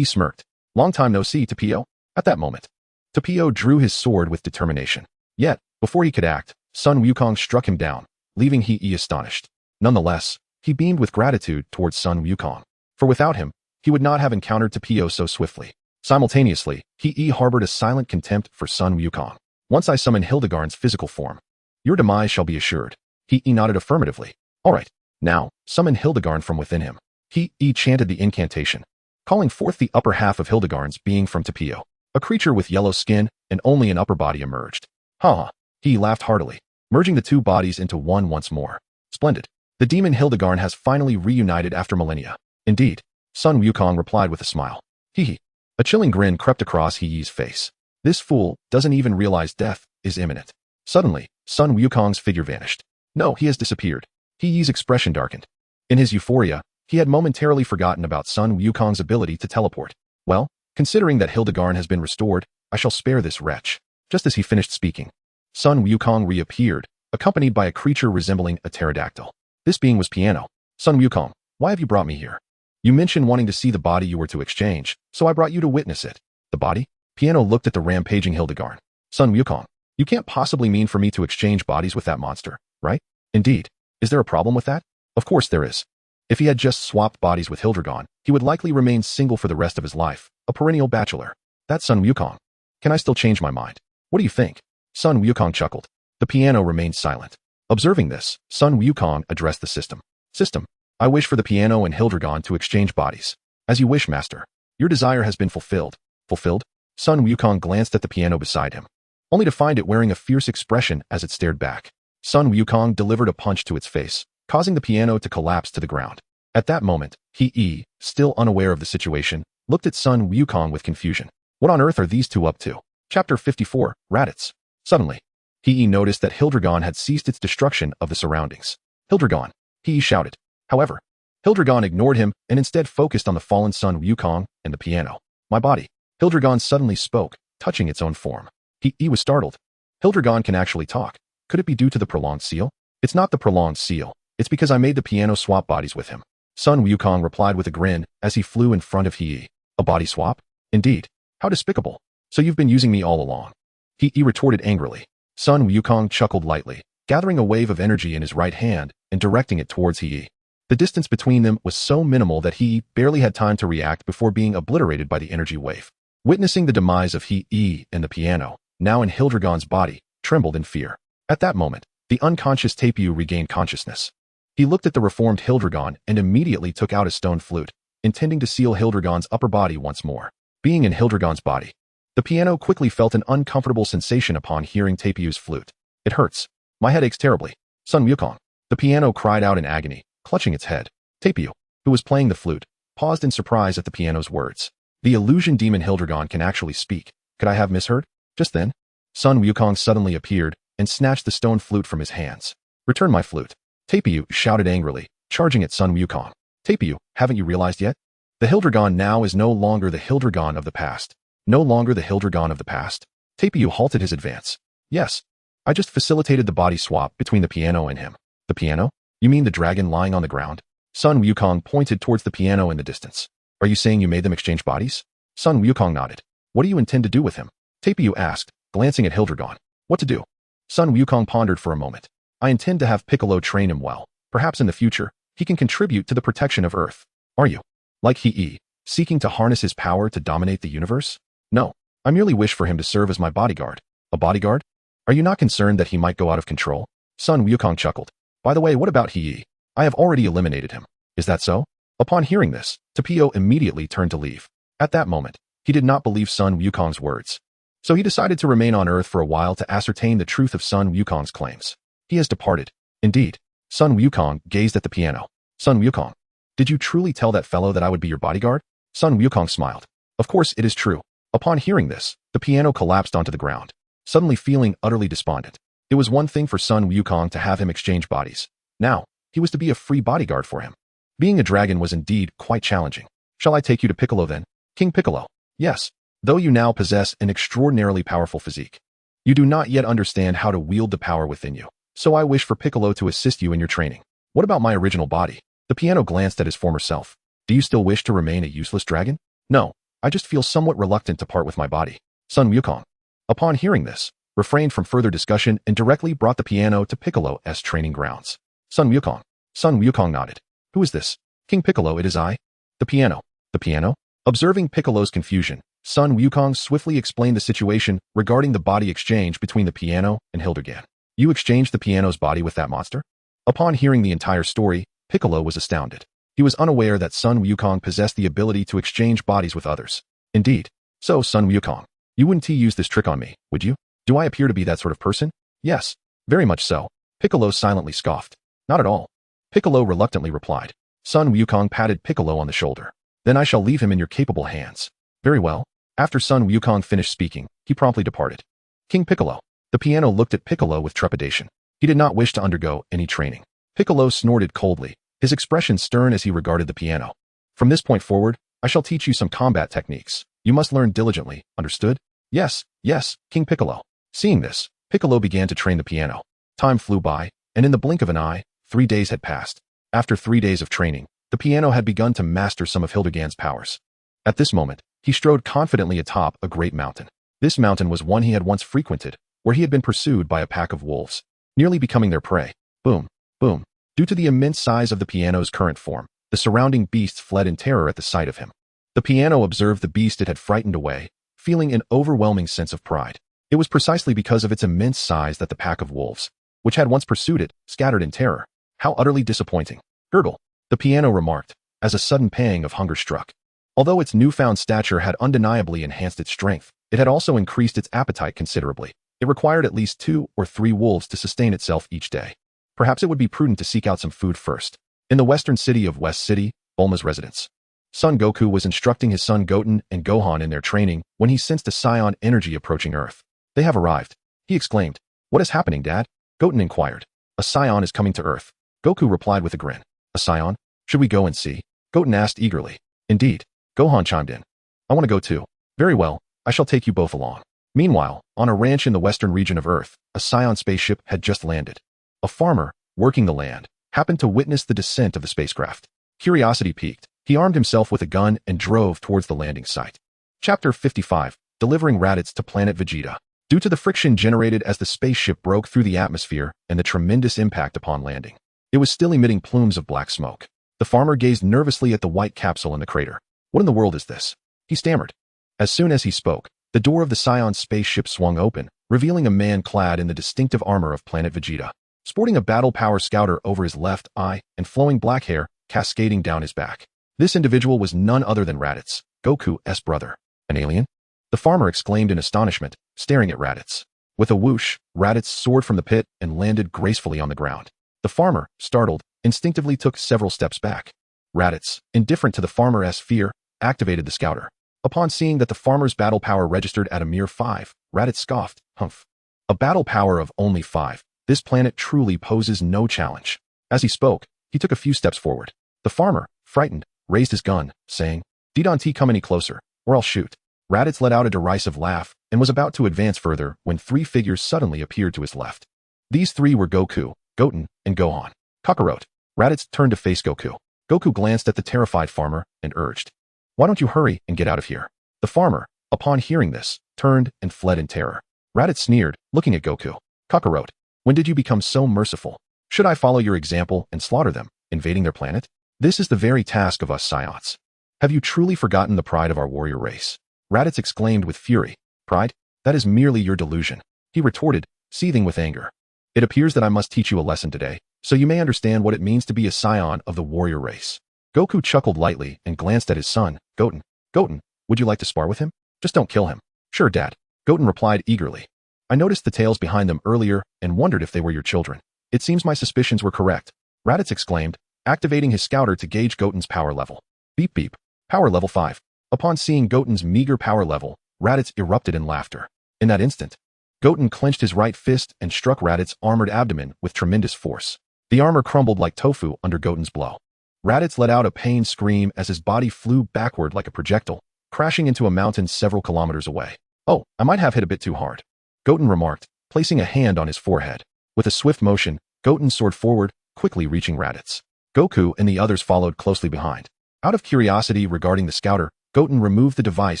smirked. Long time no see, Tapio. At that moment, Tapio drew his sword with determination. Yet, before he could act, Sun Wukong struck him down, leaving He astonished. Nonetheless, he beamed with gratitude towards Sun Wukong. For without him, he would not have encountered Tapio so swiftly. Simultaneously, He harbored a silent contempt for Sun Wukong. Once I summon Hildegarn's physical form, your demise shall be assured. He nodded affirmatively. All right, now, summon Hildegarn from within him. He chanted the incantation, calling forth the upper half of Hildegarn's being from Tapio. A creature with yellow skin and only an upper body emerged. Ha! He laughed heartily, merging the two bodies into one once more. Splendid. The demon Hildegarn has finally reunited after millennia. Indeed. Sun Wukong replied with a smile. Hee. A chilling grin crept across He's face. This fool doesn't even realize death is imminent. Suddenly, Sun Wukong's figure vanished. No, he has disappeared. He's expression darkened. In his euphoria, he had momentarily forgotten about Sun Wukong's ability to teleport. Well, considering that Hildegarn has been restored, I shall spare this wretch. Just as he finished speaking, Sun Wukong reappeared, accompanied by a creature resembling a pterodactyl. This being was Piano. Sun Wukong, why have you brought me here? You mentioned wanting to see the body you were to exchange, so I brought you to witness it. The body? Piano looked at the rampaging Hildegarn. Sun Wukong, you can't possibly mean for me to exchange bodies with that monster, right? Indeed. Is there a problem with that? Of course there is. If he had just swapped bodies with Hildegarn, he would likely remain single for the rest of his life, a perennial bachelor. That's Sun Wukong. Can I still change my mind? What do you think? Sun Wukong chuckled. The piano remained silent. Observing this, Sun Wukong addressed the system. System, I wish for the piano and Hildegarn to exchange bodies. As you wish, master. Your desire has been fulfilled. Fulfilled? Sun Wukong glanced at the piano beside him, only to find it wearing a fierce expression as it stared back. Sun Wukong delivered a punch to its face, causing the piano to collapse to the ground. At that moment, he, still unaware of the situation, looked at Sun Wukong with confusion. What on earth are these two up to? Chapter 54, Raditz. Suddenly, he noticed that Hildegarn had ceased its destruction of the surroundings. Hildegarn, he shouted. However, Hildegarn ignored him and instead focused on the fallen Sun Wukong and the piano. My body. Hildegarn suddenly spoke, touching its own form. He was startled. Hildegarn can actually talk. Could it be due to the prolonged seal? It's not the prolonged seal. It's because I made the piano swap bodies with him. Sun Wukong replied with a grin as he flew in front of He. A body swap? Indeed. How despicable. So you've been using me all along. He retorted angrily. Sun Wukong chuckled lightly, gathering a wave of energy in his right hand and directing it towards He. The distance between them was so minimal that He barely had time to react before being obliterated by the energy wave. Witnessing the demise of He and the piano, now in Hildegarn's body, trembled in fear. At that moment, the unconscious Tapio regained consciousness. He looked at the reformed Hildegarn and immediately took out a stone flute, intending to seal Hildegarn's upper body once more. Being in Hildegarn's body, the piano quickly felt an uncomfortable sensation upon hearing Tapio's flute. It hurts. My head aches terribly. Sun Wukong. The piano cried out in agony, clutching its head. Tapio, who was playing the flute, paused in surprise at the piano's words. The illusion demon Hildegarn can actually speak. Could I have misheard? Just then, Sun Wukong suddenly appeared and snatched the stone flute from his hands. Return my flute. Tapio shouted angrily, charging at Sun Wukong. Tapio, haven't you realized yet? The Hildegarn now is no longer the Hildegarn of the past. No longer the Hildegarn of the past. Tapio halted his advance. Yes. I just facilitated the body swap between the piano and him. The piano? You mean the dragon lying on the ground? Sun Wukong pointed towards the piano in the distance. Are you saying you made them exchange bodies? Sun Wukong nodded. What do you intend to do with him? Tapio asked, glancing at Hildegarn. What to do? Sun Wukong pondered for a moment. I intend to have Piccolo train him well. Perhaps in the future, he can contribute to the protection of Earth. Are you, like He, seeking to harness his power to dominate the universe? No, I merely wish for him to serve as my bodyguard. A bodyguard? Are you not concerned that he might go out of control? Sun Wukong chuckled. By the way, what about He? I have already eliminated him. Is that so? Upon hearing this, Tapio immediately turned to leave. At that moment, he did not believe Sun Wukong's words. So he decided to remain on Earth for a while to ascertain the truth of Sun Wukong's claims. He has departed. Indeed. Sun Wukong gazed at the piano. Sun Wukong, did you truly tell that fellow that I would be your bodyguard? Sun Wukong smiled. Of course it is true. Upon hearing this, the piano collapsed onto the ground, suddenly feeling utterly despondent. It was one thing for Sun Wukong to have him exchange bodies. Now, he was to be a free bodyguard for him. Being a dragon was indeed quite challenging. Shall I take you to Piccolo then? King Piccolo. Yes. Though you now possess an extraordinarily powerful physique, you do not yet understand how to wield the power within you. So I wish for Piccolo to assist you in your training. What about my original body? The piano glanced at his former self. Do you still wish to remain a useless dragon? No, I just feel somewhat reluctant to part with my body. Sun Wukong, upon hearing this, refrained from further discussion and directly brought the piano to Piccolo's training grounds. Sun Wukong nodded. Who is this? King Piccolo, it is I. The piano. The piano? Observing Piccolo's confusion, Sun Wukong swiftly explained the situation regarding the body exchange between the piano and Hildegarn. You exchanged the piano's body with that monster? Upon hearing the entire story, Piccolo was astounded. He was unaware that Sun Wukong possessed the ability to exchange bodies with others. Indeed. So, Sun Wukong, you wouldn't use this trick on me, would you? Do I appear to be that sort of person? Yes. Very much so. Piccolo silently scoffed. Not at all. Piccolo reluctantly replied. Sun Wukong patted Piccolo on the shoulder. Then I shall leave him in your capable hands. Very well. After Sun Wukong finished speaking, he promptly departed. King Piccolo. The piano looked at Piccolo with trepidation. He did not wish to undergo any training. Piccolo snorted coldly, his expression stern as he regarded the piano. From this point forward, I shall teach you some combat techniques. You must learn diligently, understood? Yes, yes, King Piccolo. Seeing this, Piccolo began to train the piano. Time flew by, and in the blink of an eye, 3 days had passed. After 3 days of training, the piano had begun to master some of Hildegard's powers. At this moment, he strode confidently atop a great mountain. This mountain was one he had once frequented, where he had been pursued by a pack of wolves, nearly becoming their prey. Boom, boom. Due to the immense size of the piano's current form, the surrounding beasts fled in terror at the sight of him. The piano observed the beast it had frightened away, feeling an overwhelming sense of pride. It was precisely because of its immense size that the pack of wolves, which had once pursued it, scattered in terror. How utterly disappointing. Gurgle, the piano remarked, as a sudden pang of hunger struck. Although its newfound stature had undeniably enhanced its strength, it had also increased its appetite considerably. It required at least 2 or 3 wolves to sustain itself each day. Perhaps it would be prudent to seek out some food first. In the western city of West City, Bulma's residence, Son Goku was instructing his son Goten and Gohan in their training when he sensed a Saiyan energy approaching Earth. They have arrived, he exclaimed. What is happening, Dad? Goten inquired. A Saiyan is coming to Earth. Goku replied with a grin. A Saiyan? Should we go and see? Goten asked eagerly. Indeed. Gohan chimed in. I want to go too. Very well, I shall take you both along. Meanwhile, on a ranch in the western region of Earth, a Saiyan spaceship had just landed. A farmer, working the land, happened to witness the descent of the spacecraft. Curiosity piqued. He armed himself with a gun and drove towards the landing site. Chapter 55. Delivering Raditz to planet Vegeta. Due to the friction generated as the spaceship broke through the atmosphere and the tremendous impact upon landing, it was still emitting plumes of black smoke. The farmer gazed nervously at the white capsule in the crater. What in the world is this? He stammered. As soon as he spoke, the door of the Saiyan spaceship swung open, revealing a man clad in the distinctive armor of planet Vegeta, sporting a battle power scouter over his left eye and flowing black hair cascading down his back. This individual was none other than Raditz, Goku's brother. An alien? The farmer exclaimed in astonishment, staring at Raditz. With a whoosh, Raditz soared from the pit and landed gracefully on the ground. The farmer, startled, instinctively took several steps back. Raditz, indifferent to the farmer's fear, activated the scouter. Upon seeing that the farmer's battle power registered at a mere 5, Raditz scoffed, humph. A battle power of only 5. This planet truly poses no challenge. As he spoke, he took a few steps forward. The farmer, frightened, raised his gun, saying, Don't come any closer, or I'll shoot. Raditz let out a derisive laugh and was about to advance further when 3 figures suddenly appeared to his left. These 3 were Goku, Goten, and Gohan. Kakarot. Raditz turned to face Goku. Goku glanced at the terrified farmer and urged, Why don't you hurry and get out of here? The farmer, upon hearing this, turned and fled in terror. Raditz sneered, looking at Goku. Kakarot, when did you become so merciful? Should I follow your example and slaughter them, invading their planet? This is the very task of us Saiyans. Have you truly forgotten the pride of our warrior race? Raditz exclaimed with fury. Pride? That is merely your delusion. He retorted, seething with anger. It appears that I must teach you a lesson today, so you may understand what it means to be a Saiyan of the warrior race. Goku chuckled lightly and glanced at his son, Goten. Goten, would you like to spar with him? Just don't kill him. Sure, Dad. Goten replied eagerly. I noticed the tails behind them earlier and wondered if they were your children. It seems my suspicions were correct. Raditz exclaimed, activating his scouter to gauge Goten's power level. Beep beep. Power level 5. Upon seeing Goten's meager power level, Raditz erupted in laughter. In that instant, Goten clenched his right fist and struck Raditz's armored abdomen with tremendous force. The armor crumbled like tofu under Goten's blow. Raditz let out a pained scream as his body flew backward like a projectile, crashing into a mountain several kilometers away. Oh, I might have hit a bit too hard, Goten remarked, placing a hand on his forehead. With a swift motion, Goten soared forward, quickly reaching Raditz. Goku and the others followed closely behind. Out of curiosity regarding the scouter, Goten removed the device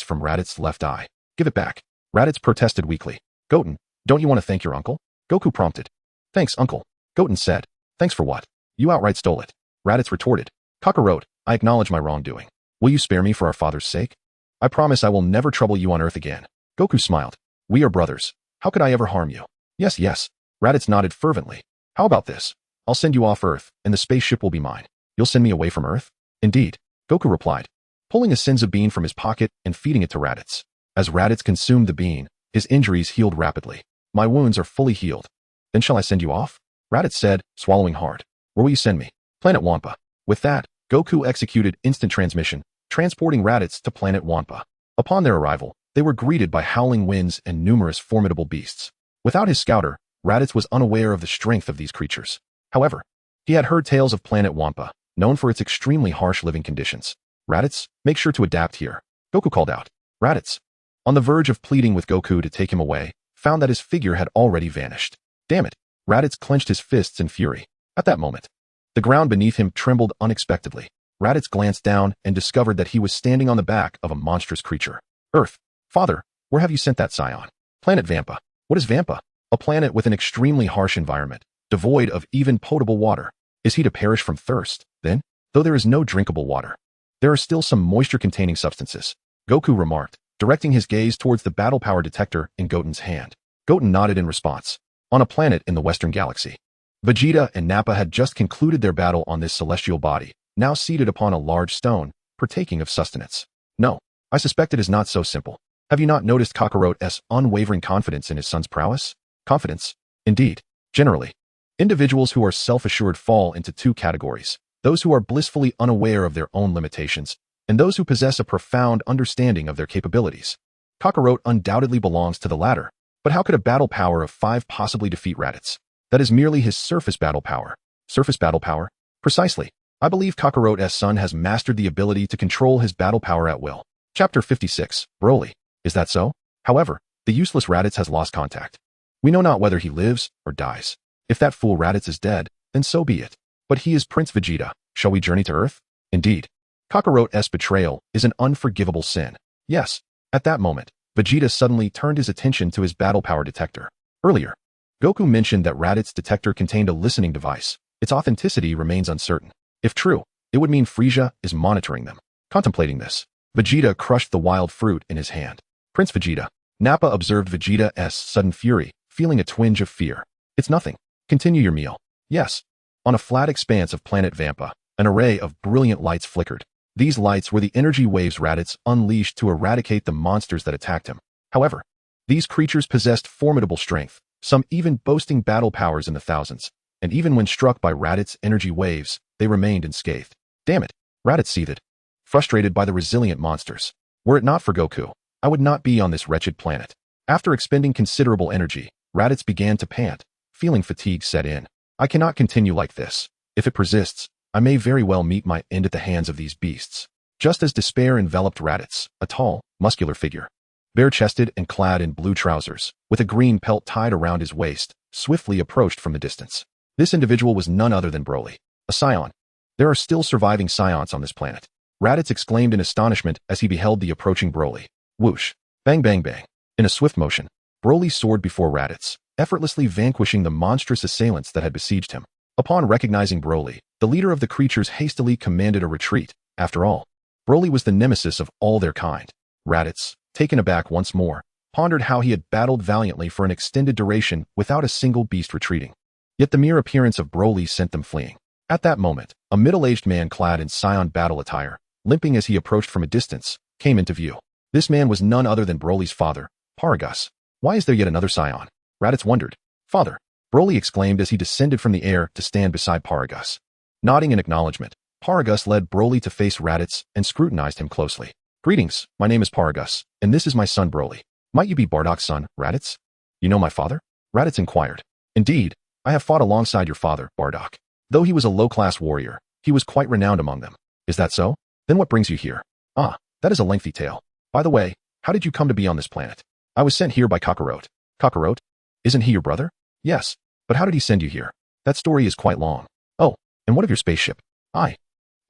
from Raditz's left eye. Give it back. Raditz protested weakly. Goten, don't you want to thank your uncle? Goku prompted. Thanks, uncle. Goten said. Thanks for what? You outright stole it. Raditz retorted. Kakarot, I acknowledge my wrongdoing. Will you spare me for our father's sake? I promise I will never trouble you on Earth again. Goku smiled. We are brothers. How could I ever harm you? Yes, yes. Raditz nodded fervently. How about this? I'll send you off Earth, and the spaceship will be mine. You'll send me away from Earth? Indeed, Goku replied, pulling a Senzu bean from his pocket and feeding it to Raditz. As Raditz consumed the bean, his injuries healed rapidly. My wounds are fully healed. Then shall I send you off? Raditz said, swallowing hard. Where will you send me? Planet Wampa. With that, Goku executed instant transmission, transporting Raditz to planet Wampa. Upon their arrival, they were greeted by howling winds and numerous formidable beasts. Without his scouter, Raditz was unaware of the strength of these creatures. However, he had heard tales of planet Wampa, known for its extremely harsh living conditions. Raditz, make sure to adapt here. Goku called out. Raditz, on the verge of pleading with Goku to take him away, found that his figure had already vanished. Damn it! Raditz clenched his fists in fury. At that moment, the ground beneath him trembled unexpectedly. Raditz glanced down and discovered that he was standing on the back of a monstrous creature. Earth. Father, where have you sent that Saiyan? Planet Vampa. What is Vampa? A planet with an extremely harsh environment, devoid of even potable water. Is he to perish from thirst, then? Though there is no drinkable water, there are still some moisture-containing substances, Goku remarked, directing his gaze towards the battle power detector in Goten's hand. Goten nodded in response. On a planet in the Western Galaxy, Vegeta and Nappa had just concluded their battle on this celestial body, now seated upon a large stone, partaking of sustenance. No, I suspect it is not so simple. Have you not noticed Kakarot's unwavering confidence in his son's prowess? Confidence? Indeed. Generally, individuals who are self-assured fall into two categories: those who are blissfully unaware of their own limitations, and those who possess a profound understanding of their capabilities. Kakarot undoubtedly belongs to the latter, but how could a battle power of 5 possibly defeat Raditz? That is merely his surface battle power. Surface battle power? Precisely. I believe Kakarot's son has mastered the ability to control his battle power at will. Chapter 56, Broly. Is that so? However, the useless Raditz has lost contact. We know not whether he lives or dies. If that fool Raditz is dead, then so be it. But he is Prince Vegeta. Shall we journey to Earth? Indeed. Kakarot's betrayal is an unforgivable sin. Yes. At that moment, Vegeta suddenly turned his attention to his battle power detector. Earlier, Goku mentioned that Raditz's detector contained a listening device. Its authenticity remains uncertain. If true, it would mean Frieza is monitoring them. Contemplating this, Vegeta crushed the wild fruit in his hand. Prince Vegeta. Nappa observed Vegeta's sudden fury, feeling a twinge of fear. It's nothing. Continue your meal. Yes. On a flat expanse of planet Vampa, an array of brilliant lights flickered. These lights were the energy waves Raditz unleashed to eradicate the monsters that attacked him. However, these creatures possessed formidable strength, some even boasting battle powers in the thousands, and even when struck by Raditz's energy waves, they remained unscathed. Damn it, Raditz seethed, frustrated by the resilient monsters. Were it not for Goku, I would not be on this wretched planet. After expending considerable energy, Raditz began to pant, feeling fatigue set in. I cannot continue like this. If it persists, I may very well meet my end at the hands of these beasts. Just as despair enveloped Raditz, a tall, muscular figure, bare-chested and clad in blue trousers, with a green pelt tied around his waist, swiftly approached from the distance. This individual was none other than Broly, a Saiyan. There are still surviving Saiyans on this planet. Raditz exclaimed in astonishment as he beheld the approaching Broly. Whoosh! Bang bang bang! In a swift motion, Broly soared before Raditz, effortlessly vanquishing the monstrous assailants that had besieged him. Upon recognizing Broly, the leader of the creatures hastily commanded a retreat. After all, Broly was the nemesis of all their kind. Raditz, taken aback once more, pondered how he had battled valiantly for an extended duration without a single beast retreating. Yet the mere appearance of Broly sent them fleeing. At that moment, a middle-aged man clad in Saiyan battle attire, limping as he approached from a distance, came into view. This man was none other than Broly's father, Paragus. Why is there yet another Saiyan? Raditz wondered. Father, Broly exclaimed as he descended from the air to stand beside Paragus. Nodding in acknowledgement, Paragus led Broly to face Raditz and scrutinized him closely. Greetings, my name is Paragus, and this is my son Broly. Might you be Bardock's son, Raditz? You know my father? Raditz inquired. Indeed, I have fought alongside your father, Bardock. Though he was a low-class warrior, he was quite renowned among them. Is that so? Then what brings you here? Ah, that is a lengthy tale. By the way, how did you come to be on this planet? I was sent here by Kakarot. Kakarot? Isn't he your brother? Yes, but how did he send you here? That story is quite long. Oh, and what of your spaceship? I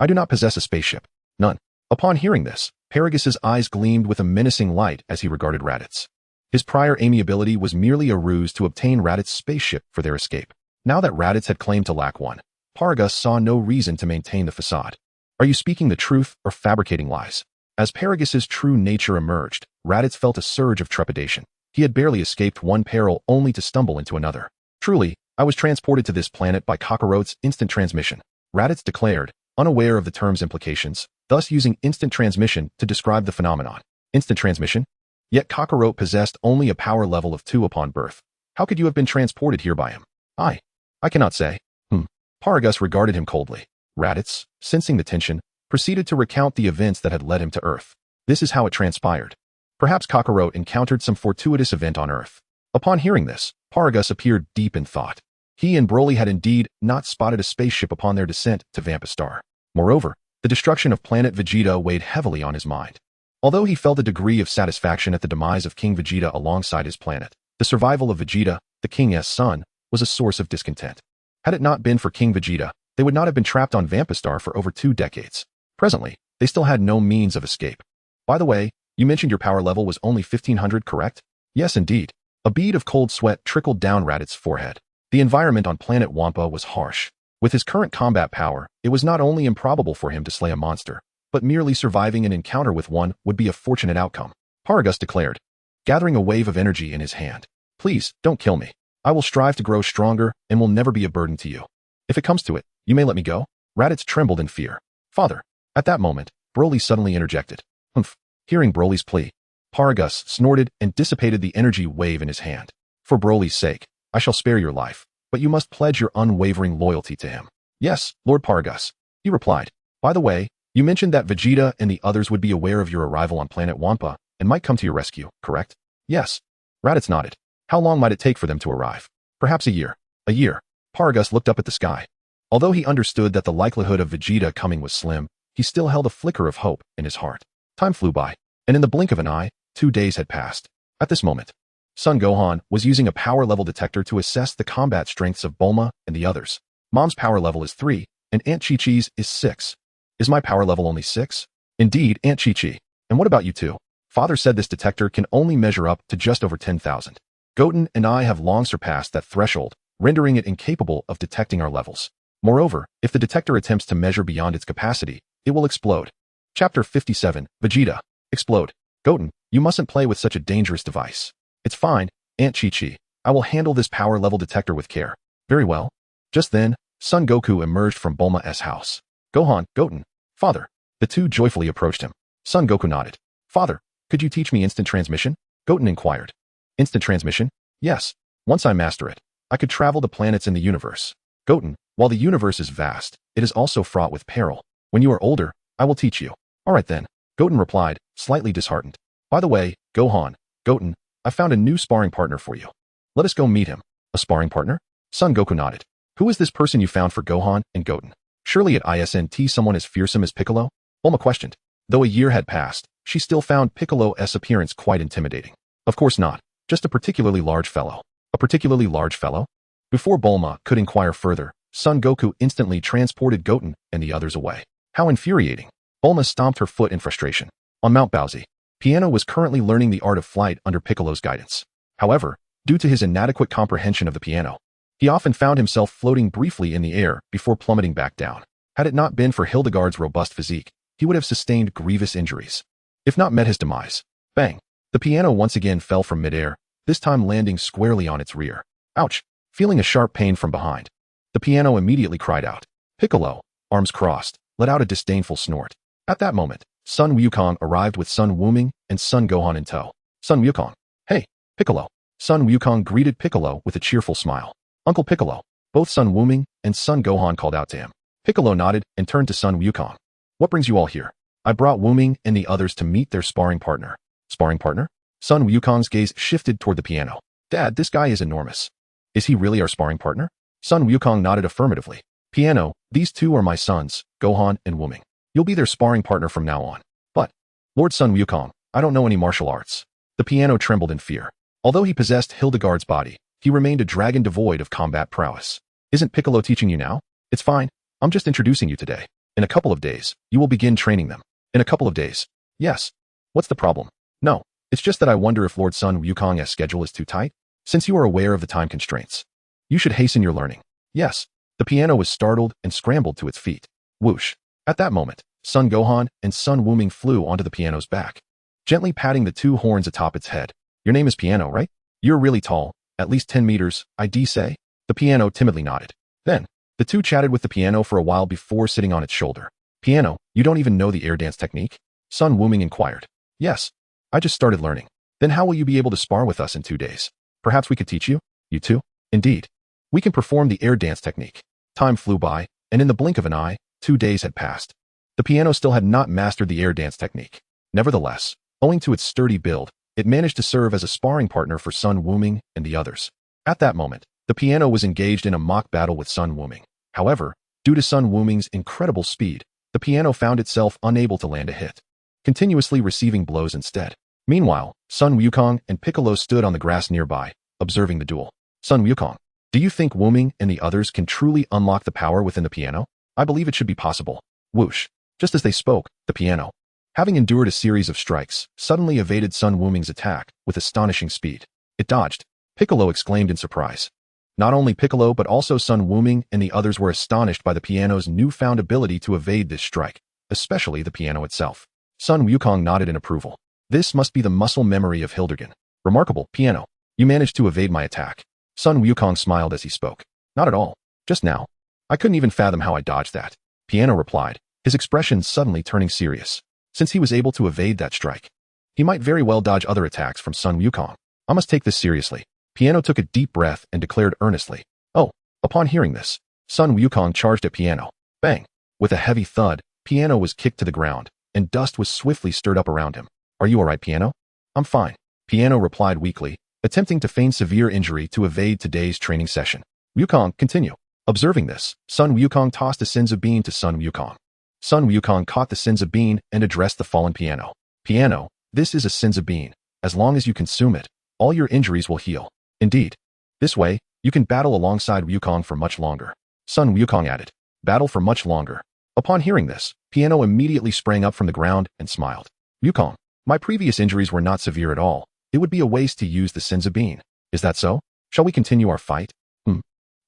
do not possess a spaceship. None. Upon hearing this, Paragus's eyes gleamed with a menacing light as he regarded Raditz. His prior amiability was merely a ruse to obtain Raditz's spaceship for their escape. Now that Raditz had claimed to lack one, Paragus saw no reason to maintain the facade. Are you speaking the truth or fabricating lies? As Paragus's true nature emerged, Raditz felt a surge of trepidation. He had barely escaped one peril only to stumble into another. Truly, I was transported to this planet by Kakarot's instant transmission, Raditz declared, unaware of the term's implications, thus using instant transmission to describe the phenomenon. Instant transmission? Yet Kakarot possessed only a power level of 2 upon birth. How could you have been transported here by him? I cannot say. Paragus regarded him coldly. Raditz, sensing the tension, proceeded to recount the events that had led him to Earth. This is how it transpired. Perhaps Kakarot encountered some fortuitous event on Earth. Upon hearing this, Paragus appeared deep in thought. He and Broly had indeed not spotted a spaceship upon their descent to Vampistar. Moreover, the destruction of planet Vegeta weighed heavily on his mind. Although he felt a degree of satisfaction at the demise of King Vegeta alongside his planet, the survival of Vegeta, the king's son, was a source of discontent. Had it not been for King Vegeta, they would not have been trapped on Vampistar for over 2 decades. Presently, they still had no means of escape. By the way, you mentioned your power level was only 1500, correct? Yes, indeed. A bead of cold sweat trickled down Raditz's forehead. The environment on planet Wampa was harsh. With his current combat power, it was not only improbable for him to slay a monster, but merely surviving an encounter with one would be a fortunate outcome. Paragus declared, gathering a wave of energy in his hand. Please, don't kill me. I will strive to grow stronger and will never be a burden to you. If it comes to it, you may let me go. Raditz trembled in fear. Father. At that moment, Broly suddenly interjected. Humph. Hearing Broly's plea, Paragus snorted and dissipated the energy wave in his hand. For Broly's sake, I shall spare your life, but you must pledge your unwavering loyalty to him. Yes, Lord Paragus. He replied. By the way, you mentioned that Vegeta and the others would be aware of your arrival on planet Wampa and might come to your rescue, correct? Yes. Raditz nodded. How long might it take for them to arrive? Perhaps a year. A year. Paragus looked up at the sky. Although he understood that the likelihood of Vegeta coming was slim, he still held a flicker of hope in his heart. Time flew by, and in the blink of an eye, 2 days had passed. At this moment, Son Gohan was using a power level detector to assess the combat strengths of Bulma and the others. Mom's power level is 3, and Aunt Chi-Chi's is 6. Is my power level only 6? Indeed, Aunt Chi-Chi. And what about you two? Father said this detector can only measure up to just over 10,000. Goten and I have long surpassed that threshold, rendering it incapable of detecting our levels. Moreover, if the detector attempts to measure beyond its capacity, it will explode. Chapter 57, Vegeta. Explode. Goten, you mustn't play with such a dangerous device. It's fine, Aunt Chi-Chi. I will handle this power level detector with care. Very well. Just then, Son Goku emerged from Bulma's house. Gohan, Goten. Father. The two joyfully approached him. Son Goku nodded. Father, could you teach me instant transmission? Goten inquired. Instant transmission? Yes. Once I master it, I could travel to planets in the universe. Goten, while the universe is vast, it is also fraught with peril. When you are older, I will teach you. All right then. Goten replied, slightly disheartened. By the way, Gohan, Goten, I found a new sparring partner for you. Let us go meet him. A sparring partner? Son Goku nodded. Who is this person you found for Gohan and Goten? Surely at Ascent someone as fearsome as Piccolo? Bulma questioned. Though a year had passed, she still found Piccolo's appearance quite intimidating. Of course not. Just a particularly large fellow. A particularly large fellow? Before Bulma could inquire further, Son Goku instantly transported Goten and the others away. How infuriating. Bulma stomped her foot in frustration. On Mount Bowsy, Piano was currently learning the art of flight under Piccolo's guidance. However, due to his inadequate comprehension of the piano, he often found himself floating briefly in the air before plummeting back down. Had it not been for Hildegard's robust physique, he would have sustained grievous injuries, if not met his demise. Bang! The piano once again fell from midair, this time landing squarely on its rear. Ouch! Feeling a sharp pain from behind, the piano immediately cried out. Piccolo, arms crossed, let out a disdainful snort. At that moment, Sun Wukong arrived with Sun Wuming and Sun Gohan in tow. Sun Wukong. Hey, Piccolo. Sun Wukong greeted Piccolo with a cheerful smile. Uncle Piccolo. Both Sun Wuming and Sun Gohan called out to him. Piccolo nodded and turned to Sun Wukong. What brings you all here? I brought Wuming and the others to meet their sparring partner. Sparring partner? Sun Wukong's gaze shifted toward the piano. Dad, this guy is enormous. Is he really our sparring partner? Sun Wukong nodded affirmatively. Piano, these two are my sons, Gohan and Wuming. You'll be their sparring partner from now on. But, Lord Sun Wukong, I don't know any martial arts. The piano trembled in fear. Although he possessed Hildegard's body, he remained a dragon devoid of combat prowess. Isn't Piccolo teaching you now? It's fine. I'm just introducing you today. In a couple of days, you will begin training them. In a couple of days. Yes. What's the problem? No. It's just that I wonder if Lord Sun Wukong's schedule is too tight. Since you are aware of the time constraints, you should hasten your learning. Yes. The piano was startled and scrambled to its feet. Whoosh. At that moment, Sun Gohan and Sun Wuming flew onto the piano's back, gently patting the two horns atop its head. Your name is Piano, right? You're really tall, at least 10 meters, I'd say. The piano timidly nodded. Then, the The two chatted with the piano for a while before sitting on its shoulder. Piano, you don't even know the air dance technique? Sun Wuming inquired. Yes. I just started learning. Then how will you be able to spar with us in 2 days? Perhaps we could teach you? You too? Indeed. We can perform the air dance technique. Time flew by, and in the blink of an eye, 2 days had passed. The piano still had not mastered the air dance technique. Nevertheless, owing to its sturdy build, it managed to serve as a sparring partner for Sun Wuming and the others. At that moment, the piano was engaged in a mock battle with Sun Wuming. However, due to Sun Wuming's incredible speed, the piano found itself unable to land a hit, continuously receiving blows instead. Meanwhile, Sun Wukong and Piccolo stood on the grass nearby, observing the duel. Sun Wukong, do you think Wuming and the others can truly unlock the power within the piano? I believe it should be possible. Whoosh. Just as they spoke, the piano, having endured a series of strikes, suddenly evaded Sun Wuming's attack with astonishing speed. It dodged. Piccolo exclaimed in surprise. Not only Piccolo but also Sun Wuming and the others were astonished by the piano's newfound ability to evade this strike, especially the piano itself. Sun Wukong nodded in approval. This must be the muscle memory of Hildegard. Remarkable, piano. You managed to evade my attack. Sun Wukong smiled as he spoke. Not at all. Just now. I couldn't even fathom how I dodged that. Piano replied, his expression suddenly turning serious. Since he was able to evade that strike, he might very well dodge other attacks from Sun Wukong. I must take this seriously. Piano took a deep breath and declared earnestly. Oh, upon hearing this, Sun Wukong charged at Piano. Bang! With a heavy thud, Piano was kicked to the ground, and dust was swiftly stirred up around him. Are you alright, Piano? I'm fine. Piano replied weakly, attempting to feign severe injury to evade today's training session. Wukong, continue. Observing this, Sun Wukong tossed a Senzu bean to Sun Wukong. Sun Wukong caught the Senzu bean and addressed the fallen Piano. Piano, this is a Senzu bean. As long as you consume it, all your injuries will heal. Indeed. This way, you can battle alongside Wukong for much longer. Sun Wukong added. Battle for much longer. Upon hearing this, Piano immediately sprang up from the ground and smiled. Wukong, my previous injuries were not severe at all. It would be a waste to use the Senzu bean. Is that so? Shall we continue our fight?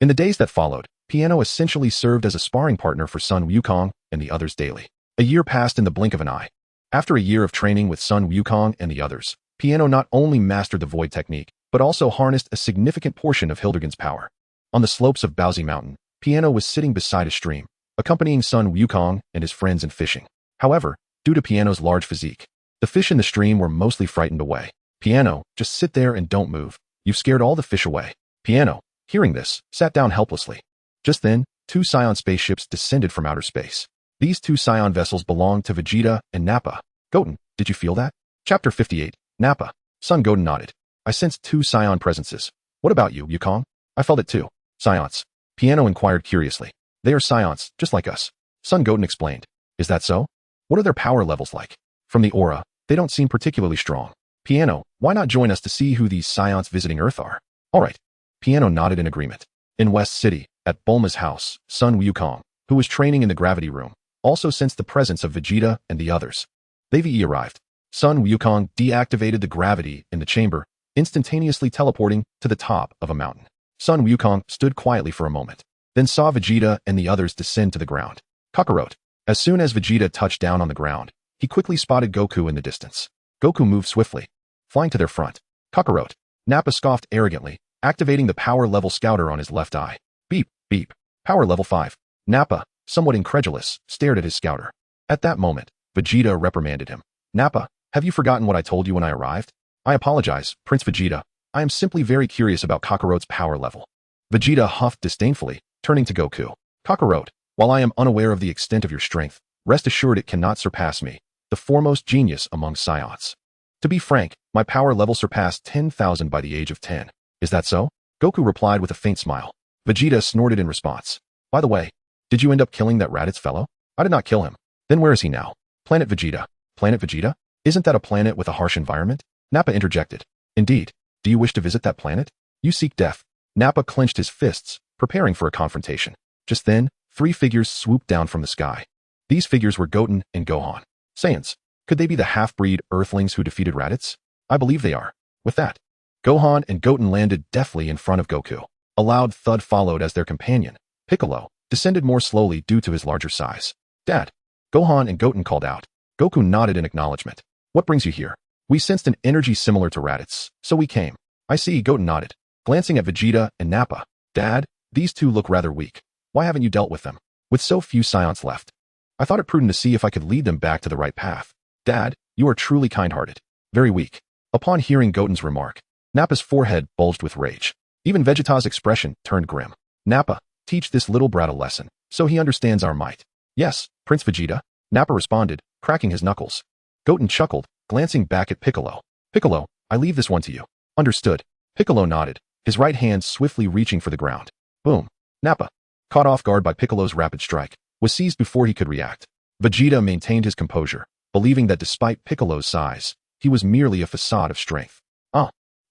In the days that followed, Piano essentially served as a sparring partner for Sun Wukong and the others daily. A year passed in the blink of an eye. After a year of training with Sun Wukong and the others, Piano not only mastered the void technique, but also harnessed a significant portion of Hildegard's power. On the slopes of Baozi Mountain, Piano was sitting beside a stream, accompanying Sun Wukong and his friends in fishing. However, due to Piano's large physique, the fish in the stream were mostly frightened away. Piano, just sit there and don't move. You've scared all the fish away. Piano, hearing this, sat down helplessly. Just then, 2 Saiyan spaceships descended from outer space. These 2 Saiyan vessels belonged to Vegeta and Nappa. Goten, did you feel that? Chapter 58, Nappa. Son Goten nodded. I sensed 2 Saiyan presences. What about you, Wukong? I felt it too. Science. Piano inquired curiously. They are Science, just like us. Son Goten explained. Is that so? What are their power levels like? From the aura, they don't seem particularly strong. Piano, why not join us to see who these Science visiting Earth are? Alright. Piano nodded in agreement. In West City, at Bulma's house, Sun Wukong, who was training in the gravity room, also sensed the presence of Vegeta and the others. They arrived. Sun Wukong deactivated the gravity in the chamber, instantaneously teleporting to the top of a mountain. Sun Wukong stood quietly for a moment, then saw Vegeta and the others descend to the ground. Kakarot. As soon as Vegeta touched down on the ground, he quickly spotted Goku in the distance. Goku moved swiftly, flying to their front. Kakarot. Nappa scoffed arrogantly, activating the power level scouter on his left eye. Beep, beep. Power level 5. Nappa, somewhat incredulous, stared at his scouter. At that moment, Vegeta reprimanded him. Nappa, have you forgotten what I told you when I arrived? I apologize, Prince Vegeta. I am simply very curious about Kakarot's power level. Vegeta huffed disdainfully, turning to Goku. Kakarot, while I am unaware of the extent of your strength, rest assured it cannot surpass me, the foremost genius among Saiyans. To be frank, my power level surpassed 10,000 by the age of 10. Is that so? Goku replied with a faint smile. Vegeta snorted in response. By the way, did you end up killing that Raditz fellow? I did not kill him. Then where is he now? Planet Vegeta. Planet Vegeta? Isn't that a planet with a harsh environment? Nappa interjected. Indeed. Do you wish to visit that planet? You seek death. Nappa clenched his fists, preparing for a confrontation. Just then, 3 figures swooped down from the sky. These figures were Goten and Gohan. Saiyans. Could they be the half-breed Earthlings who defeated Raditz? I believe they are. With that, Gohan and Goten landed deftly in front of Goku. A loud thud followed as their companion, Piccolo, descended more slowly due to his larger size. Dad. Gohan and Goten called out. Goku nodded in acknowledgement. What brings you here? We sensed an energy similar to Raditz, so we came. I see, Goten nodded, glancing at Vegeta and Nappa. Dad, these 2 look rather weak. Why haven't you dealt with them? With so few Saiyans left. I thought it prudent to see if I could lead them back to the right path. Dad, you are truly kind-hearted. Very weak. Upon hearing Goten's remark, Nappa's forehead bulged with rage. Even Vegeta's expression turned grim. Nappa, teach this little brat a lesson, so he understands our might. Yes, Prince Vegeta, Nappa responded, cracking his knuckles. Goten chuckled, glancing back at Piccolo. Piccolo, I leave this one to you. Understood. Piccolo nodded, his right hand swiftly reaching for the ground. Boom. Nappa, caught off guard by Piccolo's rapid strike, was seized before he could react. Vegeta maintained his composure, believing that despite Piccolo's size, he was merely a facade of strength.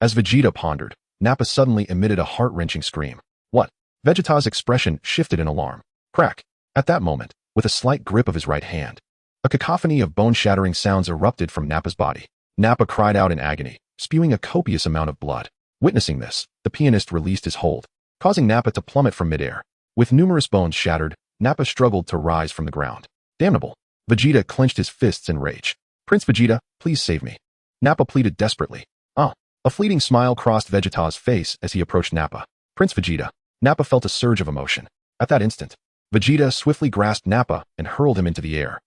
As Vegeta pondered, Nappa suddenly emitted a heart-wrenching scream. What? Vegeta's expression shifted in alarm. Crack. At that moment, with a slight grip of his right hand, a cacophony of bone-shattering sounds erupted from Nappa's body. Nappa cried out in agony, spewing a copious amount of blood. Witnessing this, the pianist released his hold, causing Nappa to plummet from midair. With numerous bones shattered, Nappa struggled to rise from the ground. Damnable. Vegeta clenched his fists in rage. Prince Vegeta, please save me. Nappa pleaded desperately. A fleeting smile crossed Vegeta's face as he approached Nappa. Prince Vegeta. Nappa felt a surge of emotion. At that instant, Vegeta swiftly grasped Nappa and hurled him into the air.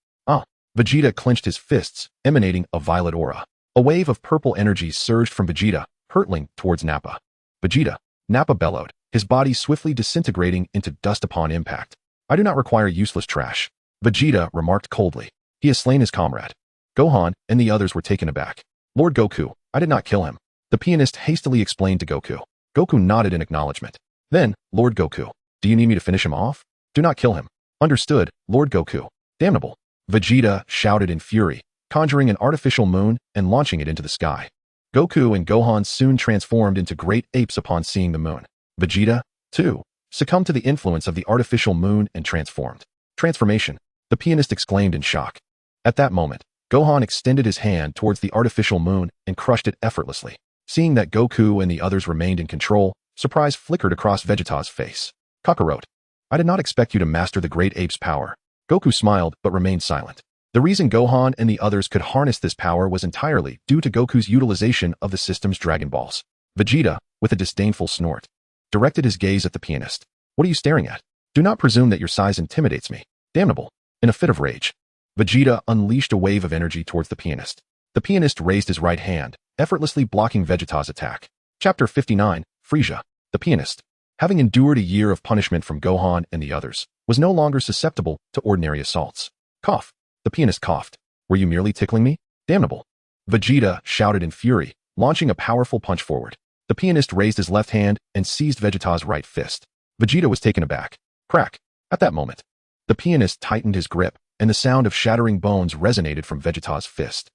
Vegeta clenched his fists, emanating a violet aura. A wave of purple energy surged from Vegeta, hurtling towards Nappa. Vegeta. Nappa bellowed, his body swiftly disintegrating into dust upon impact. I do not require useless trash. Vegeta remarked coldly. He has slain his comrade. Gohan and the others were taken aback. Lord Goku, I did not kill him. The pianist hastily explained to Goku. Goku nodded in acknowledgement. Then, Lord Goku, do you need me to finish him off? Do not kill him. Understood, Lord Goku. Damnable. Vegeta shouted in fury, conjuring an artificial moon and launching it into the sky. Goku and Gohan soon transformed into great apes upon seeing the moon. Vegeta, too, succumbed to the influence of the artificial moon and transformed. Transformation, the pianist exclaimed in shock. At that moment, Gohan extended his hand towards the artificial moon and crushed it effortlessly. Seeing that Goku and the others remained in control, surprise flickered across Vegeta's face. Kakarot, I did not expect you to master the great ape's power. Goku smiled but remained silent. The reason Gohan and the others could harness this power was entirely due to Goku's utilization of the system's Dragon Balls. Vegeta, with a disdainful snort, directed his gaze at the pianist. What are you staring at? Do not presume that your size intimidates me. Damnable. In a fit of rage, Vegeta unleashed a wave of energy towards the pianist. The pianist raised his right hand, effortlessly blocking Vegeta's attack. Chapter 59, Frieza. The pianist, having endured a year of punishment from Gohan and the others, was no longer susceptible to ordinary assaults. Cough. The pianist coughed. Were you merely tickling me? Damnable. Vegeta shouted in fury, launching a powerful punch forward. The pianist raised his left hand and seized Vegeta's right fist. Vegeta was taken aback. Crack. At that moment, the pianist tightened his grip, and the sound of shattering bones resonated from Vegeta's fist.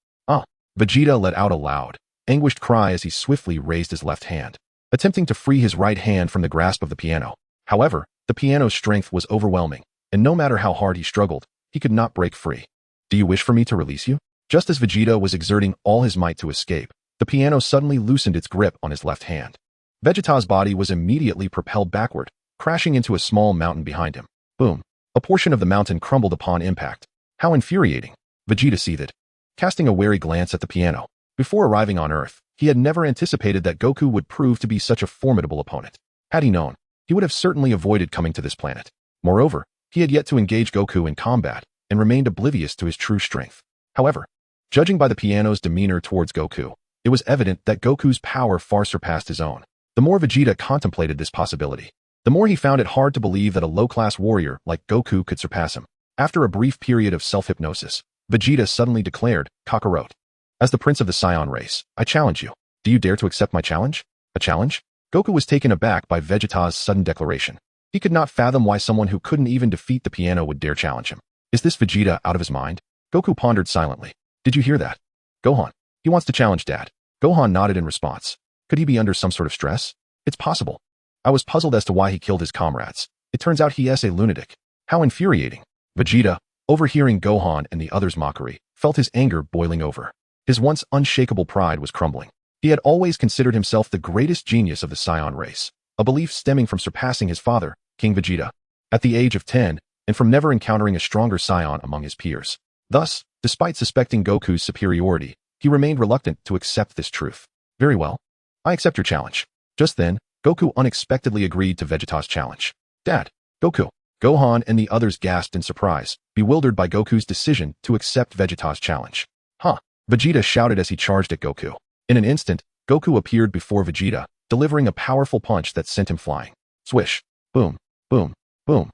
Vegeta let out a loud, anguished cry as he swiftly raised his left hand, attempting to free his right hand from the grasp of the piano. However, the piano's strength was overwhelming, and no matter how hard he struggled, he could not break free. Do you wish for me to release you? Just as Vegeta was exerting all his might to escape, the piano suddenly loosened its grip on his left hand. Vegeta's body was immediately propelled backward, crashing into a small mountain behind him. Boom. A portion of the mountain crumbled upon impact. How infuriating. Vegeta seethed, casting a wary glance at the piano. Before arriving on Earth, he had never anticipated that Goku would prove to be such a formidable opponent. Had he known, he would have certainly avoided coming to this planet. Moreover, he had yet to engage Goku in combat and remained oblivious to his true strength. However, judging by the piano's demeanor towards Goku, it was evident that Goku's power far surpassed his own. The more Vegeta contemplated this possibility, the more he found it hard to believe that a low-class warrior like Goku could surpass him. After a brief period of self-hypnosis, Vegeta suddenly declared, Kakarot, as the prince of the Saiyan race, I challenge you. Do you dare to accept my challenge? A challenge? Goku was taken aback by Vegeta's sudden declaration. He could not fathom why someone who couldn't even defeat the piano would dare challenge him. Is this Vegeta out of his mind? Goku pondered silently. Did you hear that? Gohan. He wants to challenge Dad. Gohan nodded in response. Could he be under some sort of stress? It's possible. I was puzzled as to why he killed his comrades. It turns out he is a lunatic. How infuriating. Vegeta, overhearing Gohan and the others' mockery, felt his anger boiling over. His once unshakable pride was crumbling. He had always considered himself the greatest genius of the Saiyan race, a belief stemming from surpassing his father, King Vegeta, at the age of 10, and from never encountering a stronger Saiyan among his peers. Thus, despite suspecting Goku's superiority, he remained reluctant to accept this truth. Very well. I accept your challenge. Just then, Goku unexpectedly agreed to Vegeta's challenge. Dad, Goku, Gohan and the others gasped in surprise, bewildered by Goku's decision to accept Vegeta's challenge. Huh? Vegeta shouted as he charged at Goku. In an instant, Goku appeared before Vegeta, delivering a powerful punch that sent him flying. Swish. Boom. Boom. Boom.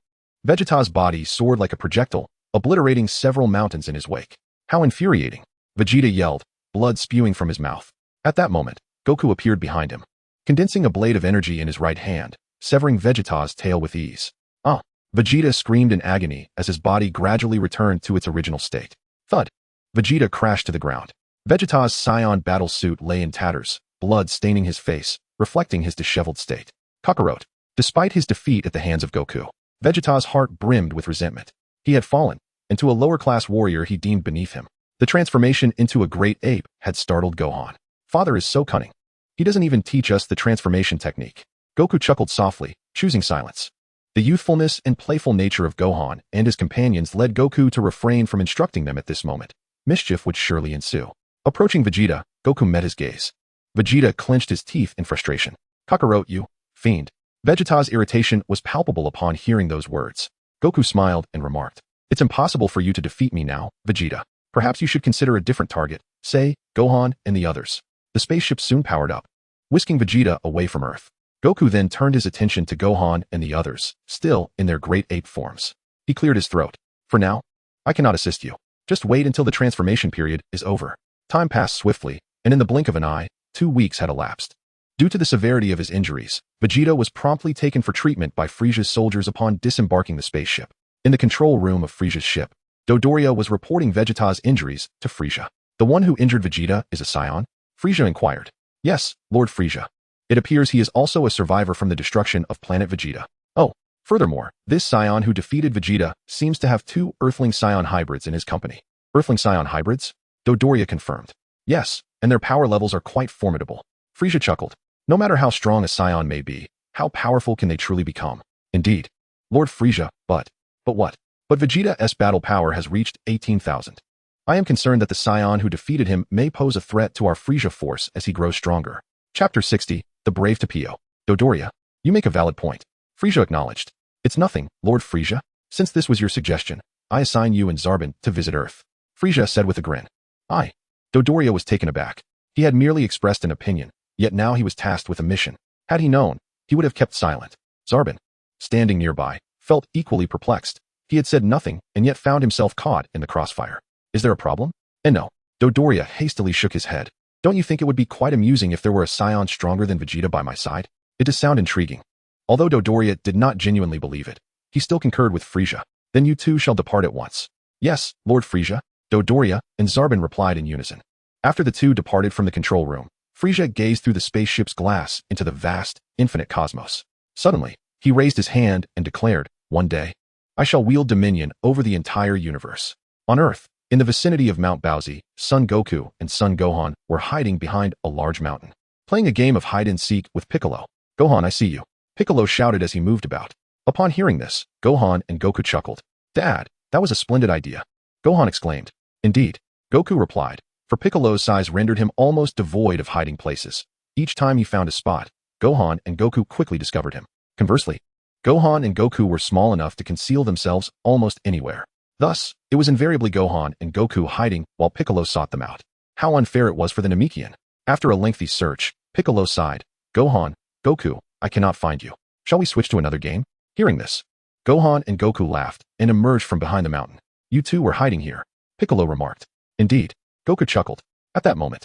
Vegeta's body soared like a projectile, obliterating several mountains in his wake. How infuriating! Vegeta yelled, blood spewing from his mouth. At that moment, Goku appeared behind him, condensing a blade of energy in his right hand, severing Vegeta's tail with ease. Ah! Vegeta screamed in agony as his body gradually returned to its original state. Thud! Vegeta crashed to the ground. Vegeta's Saiyan battle suit lay in tatters, blood staining his face, reflecting his disheveled state. Kakarot. Despite his defeat at the hands of Goku, Vegeta's heart brimmed with resentment. He had fallen, and to a lower-class warrior he deemed beneath him. The transformation into a great ape had startled Gohan. Father is so cunning. He doesn't even teach us the transformation technique. Goku chuckled softly, choosing silence. The youthfulness and playful nature of Gohan and his companions led Goku to refrain from instructing them at this moment. Mischief would surely ensue. Approaching Vegeta, Goku met his gaze. Vegeta clenched his teeth in frustration. Kakarot, you fiend. Vegeta's irritation was palpable upon hearing those words. Goku smiled and remarked, "It's impossible for you to defeat me now, Vegeta. Perhaps you should consider a different target, say, Gohan and the others." The spaceship soon powered up, whisking Vegeta away from Earth. Goku then turned his attention to Gohan and the others, still in their great ape forms. He cleared his throat. "For now, I cannot assist you. Just wait until the transformation period is over." Time passed swiftly, and in the blink of an eye, 2 weeks had elapsed. Due to the severity of his injuries, Vegeta was promptly taken for treatment by Frieza's soldiers upon disembarking the spaceship. In the control room of Frieza's ship, Dodoria was reporting Vegeta's injuries to Frieza. "The one who injured Vegeta is a Saiyan?" Frieza inquired. "Yes, Lord Frieza. It appears he is also a survivor from the destruction of planet Vegeta. Oh, furthermore, this Saiyan who defeated Vegeta seems to have 2 Earthling Saiyan hybrids in his company." "Earthling Saiyan hybrids?" Dodoria confirmed. "Yes, and their power levels are quite formidable." Frieza chuckled. "No matter how strong a Saiyan may be, how powerful can they truly become?" "Indeed, Lord Frieza, but what? But Vegeta's battle power has reached 18,000. I am concerned that the Saiyan who defeated him may pose a threat to our Frieza force as he grows stronger." Chapter 60, The Brave Tapio. Dodoria, you make a valid point. Frieza acknowledged. "It's nothing, Lord Frieza. Since this was your suggestion, I assign you and Zarbin to visit Earth." Frieza said with a grin. "Aye." Dodoria was taken aback. He had merely expressed an opinion, yet now he was tasked with a mission. Had he known, he would have kept silent. Zarbin, standing nearby, felt equally perplexed. He had said nothing and yet found himself caught in the crossfire. "Is there a problem?" "And no." Dodoria hastily shook his head. "Don't you think it would be quite amusing if there were a Saiyan stronger than Vegeta by my side? It does sound intriguing." Although Dodoria did not genuinely believe it, he still concurred with Frieza. "Then you two shall depart at once." "Yes, Lord Frieza." Dodoria and Zarbin replied in unison. After the two departed from the control room, Frieza gazed through the spaceship's glass into the vast, infinite cosmos. Suddenly, he raised his hand and declared, "One day, I shall wield dominion over the entire universe." On Earth, in the vicinity of Mount Bowsy, Son Goku and Son Gohan were hiding behind a large mountain, playing a game of hide-and-seek with Piccolo. "Gohan, I see you," Piccolo shouted as he moved about. Upon hearing this, Gohan and Goku chuckled. "Dad, that was a splendid idea," Gohan exclaimed. "Indeed," Goku replied, for Piccolo's size rendered him almost devoid of hiding places. Each time he found a spot, Gohan and Goku quickly discovered him. Conversely, Gohan and Goku were small enough to conceal themselves almost anywhere. Thus, it was invariably Gohan and Goku hiding while Piccolo sought them out. How unfair it was for the Namekian. After a lengthy search, Piccolo sighed. "Gohan, Goku, I cannot find you. Shall we switch to another game?" Hearing this, Gohan and Goku laughed and emerged from behind the mountain. "You two were hiding here," Piccolo remarked. "Indeed," Goku chuckled. At that moment,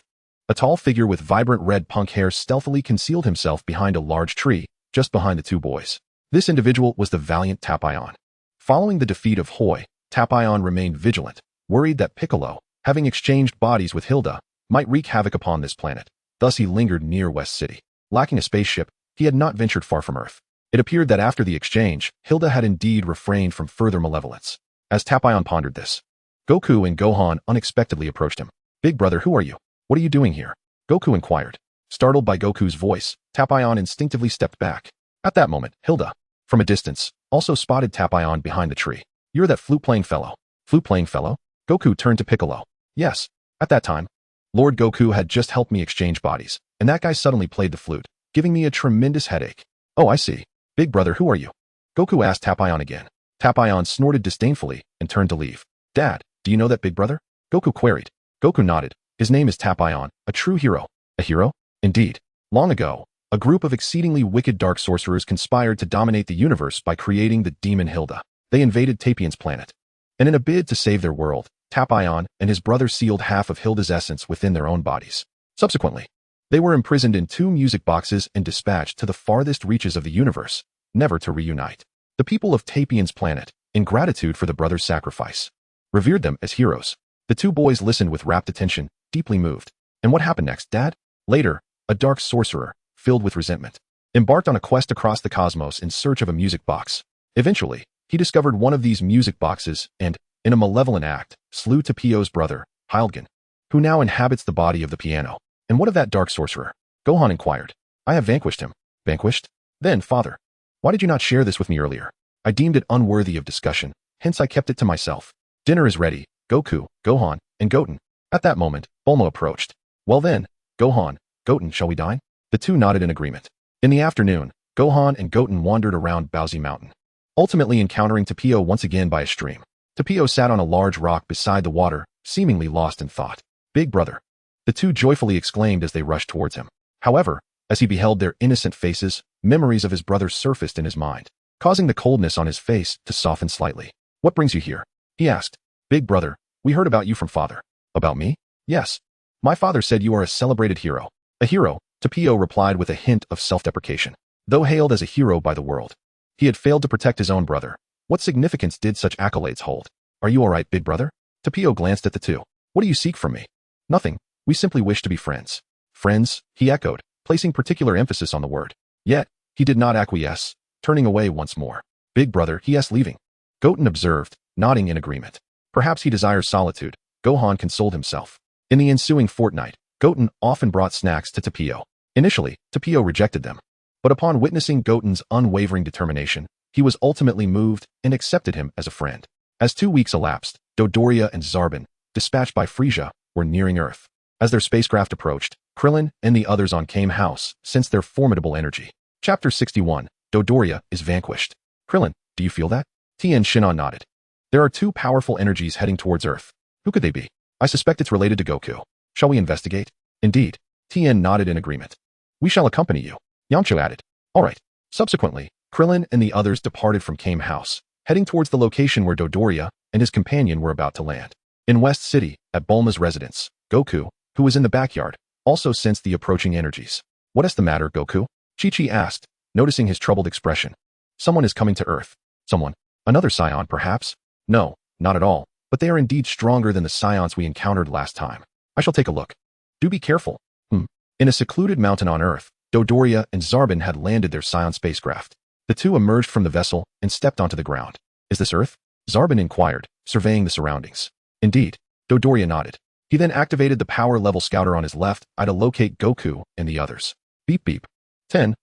a tall figure with vibrant red punk hair stealthily concealed himself behind a large tree, just behind the two boys. This individual was the valiant Tapion. Following the defeat of Hoi, Tapion remained vigilant, worried that Piccolo, having exchanged bodies with Hilda, might wreak havoc upon this planet. Thus he lingered near West City. Lacking a spaceship, he had not ventured far from Earth. It appeared that after the exchange, Hilda had indeed refrained from further malevolence. As Tapion pondered this, Goku and Gohan unexpectedly approached him. "Big brother, who are you? What are you doing here?" Goku inquired. Startled by Goku's voice, Tapion instinctively stepped back. At that moment, Hilda, from a distance, also spotted Tapion behind the tree. "You're that flute-playing fellow." "Flute-playing fellow?" Goku turned to Piccolo. "Yes. At that time, Lord Goku had just helped me exchange bodies, and that guy suddenly played the flute, giving me a tremendous headache." "Oh, I see. Big brother, who are you?" Goku asked Tapion again. Tapion snorted disdainfully and turned to leave. Dad, do you know that big brother? Goku queried. Goku nodded. His name is Tapion, a true hero. A hero? Indeed. Long ago, a group of exceedingly wicked dark sorcerers conspired to dominate the universe by creating the demon Hilda. They invaded Tapion's planet. And in a bid to save their world, Tapion and his brother sealed half of Hilda's essence within their own bodies. Subsequently, they were imprisoned in 2 music boxes and dispatched to the farthest reaches of the universe, never to reunite. The people of Tapion's planet, in gratitude for the brothers' sacrifice, revered them as heroes. The 2 boys listened with rapt attention, deeply moved. And what happened next, Dad? Later, a dark sorcerer, filled with resentment, embarked on a quest across the cosmos in search of a music box. Eventually, he discovered one of these music boxes and, in a malevolent act, slew Tapio's brother, Hildgen, who now inhabits the body of the piano. And what of that dark sorcerer? Gohan inquired. I have vanquished him. Vanquished? Then, father, why did you not share this with me earlier? I deemed it unworthy of discussion, hence I kept it to myself. Dinner is ready. Goku, Gohan, and Goten. At that moment, Bulma approached. Well then, Gohan, Goten, shall we dine? The 2 nodded in agreement. In the afternoon, Gohan and Goten wandered around Bowsy Mountain, ultimately encountering Tapio once again by a stream. Tapio sat on a large rock beside the water, seemingly lost in thought. Big brother. The 2 joyfully exclaimed as they rushed towards him. However, as he beheld their innocent faces, memories of his brother surfaced in his mind, causing the coldness on his face to soften slightly. What brings you here? He asked. Big brother, we heard about you from father. About me? Yes. My father said you are a celebrated hero. A hero, Tapio replied with a hint of self-deprecation. Though hailed as a hero by the world, he had failed to protect his own brother. What significance did such accolades hold? Are you all right, big brother? Tapio glanced at the 2. What do you seek from me? Nothing. We simply wish to be friends. Friends, he echoed, placing particular emphasis on the word. Yet, he did not acquiesce, turning away once more. Big brother, he asked, leaving. Goten observed, nodding in agreement. Perhaps he desires solitude, Gohan consoled himself. In the ensuing fortnight, Goten often brought snacks to Tapio. Initially, Tapio rejected them. But upon witnessing Goten's unwavering determination, he was ultimately moved and accepted him as a friend. As 2 weeks elapsed, Dodoria and Zarbon, dispatched by Frieza, were nearing Earth. As their spacecraft approached, Krillin and the others on Kame House sensed their formidable energy. Chapter 61, Dodoria is vanquished. Krillin, do you feel that? Tien Shinhan nodded. There are 2 powerful energies heading towards Earth. Who could they be? I suspect it's related to Goku. Shall we investigate? Indeed. Tien nodded in agreement. We shall accompany you. Yamcha added. All right. Subsequently, Krillin and the others departed from Kame House, heading towards the location where Dodoria and his companion were about to land. In West City, at Bulma's residence, Goku, who was in the backyard, also sensed the approaching energies. What is the matter, Goku? Chi-Chi asked, noticing his troubled expression. Someone is coming to Earth. Someone. Another Saiyan, perhaps? No, not at all, but they are indeed stronger than the Saiyans we encountered last time. I shall take a look. Do be careful. In a secluded mountain on Earth, Dodoria and Zarbon had landed their Saiyan spacecraft. The 2 emerged from the vessel and stepped onto the ground. Is this Earth? Zarbon inquired, surveying the surroundings. Indeed. Dodoria nodded. He then activated the power level scouter on his left eye to locate Goku and the others. Beep beep. 10,000.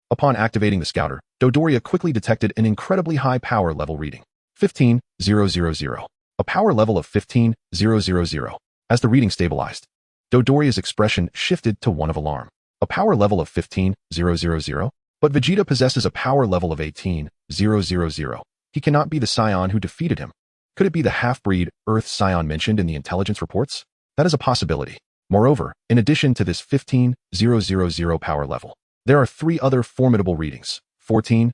Upon activating the scouter, Dodoria quickly detected an incredibly high power level reading. 15,000. A power level of 15,000. As the reading stabilized, Dodoria's expression shifted to one of alarm. A power level of 15,000? But Vegeta possesses a power level of 18,000. He cannot be the Saiyan who defeated him. Could it be the half-breed Earth Saiyan mentioned in the intelligence reports? That is a possibility. Moreover, in addition to this 15,000 power level, there are 3 other formidable readings, 14,000,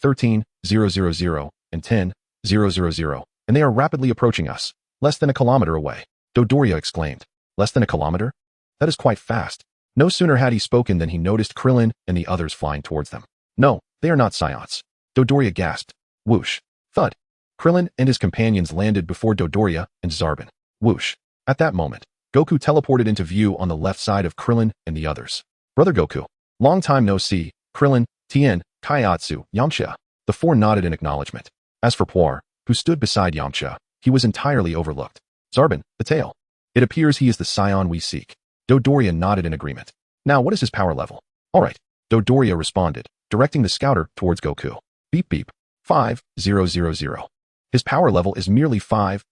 13,000, and 10,000, and they are rapidly approaching us, less than a kilometer away. Dodoria exclaimed. Less than a kilometer? That is quite fast. No sooner had he spoken than he noticed Krillin and the others flying towards them. No, they are not Saiyans. Dodoria gasped. Whoosh. Thud. Krillin and his companions landed before Dodoria and Zarbon. Whoosh. At that moment, Goku teleported into view on the left side of Krillin and the others. Brother Goku. Long time no see. Krillin, Tien, Kaiatsu, Yamcha. The 4 nodded in acknowledgement. As for Puar, who stood beside Yamcha, he was entirely overlooked. Zarbon, the tail. It appears he is the Saiyan we seek. Dodoria nodded in agreement. Now what is his power level? All right. Dodoria responded, directing the scouter towards Goku. Beep beep. 5,000. His power level is merely 5,000.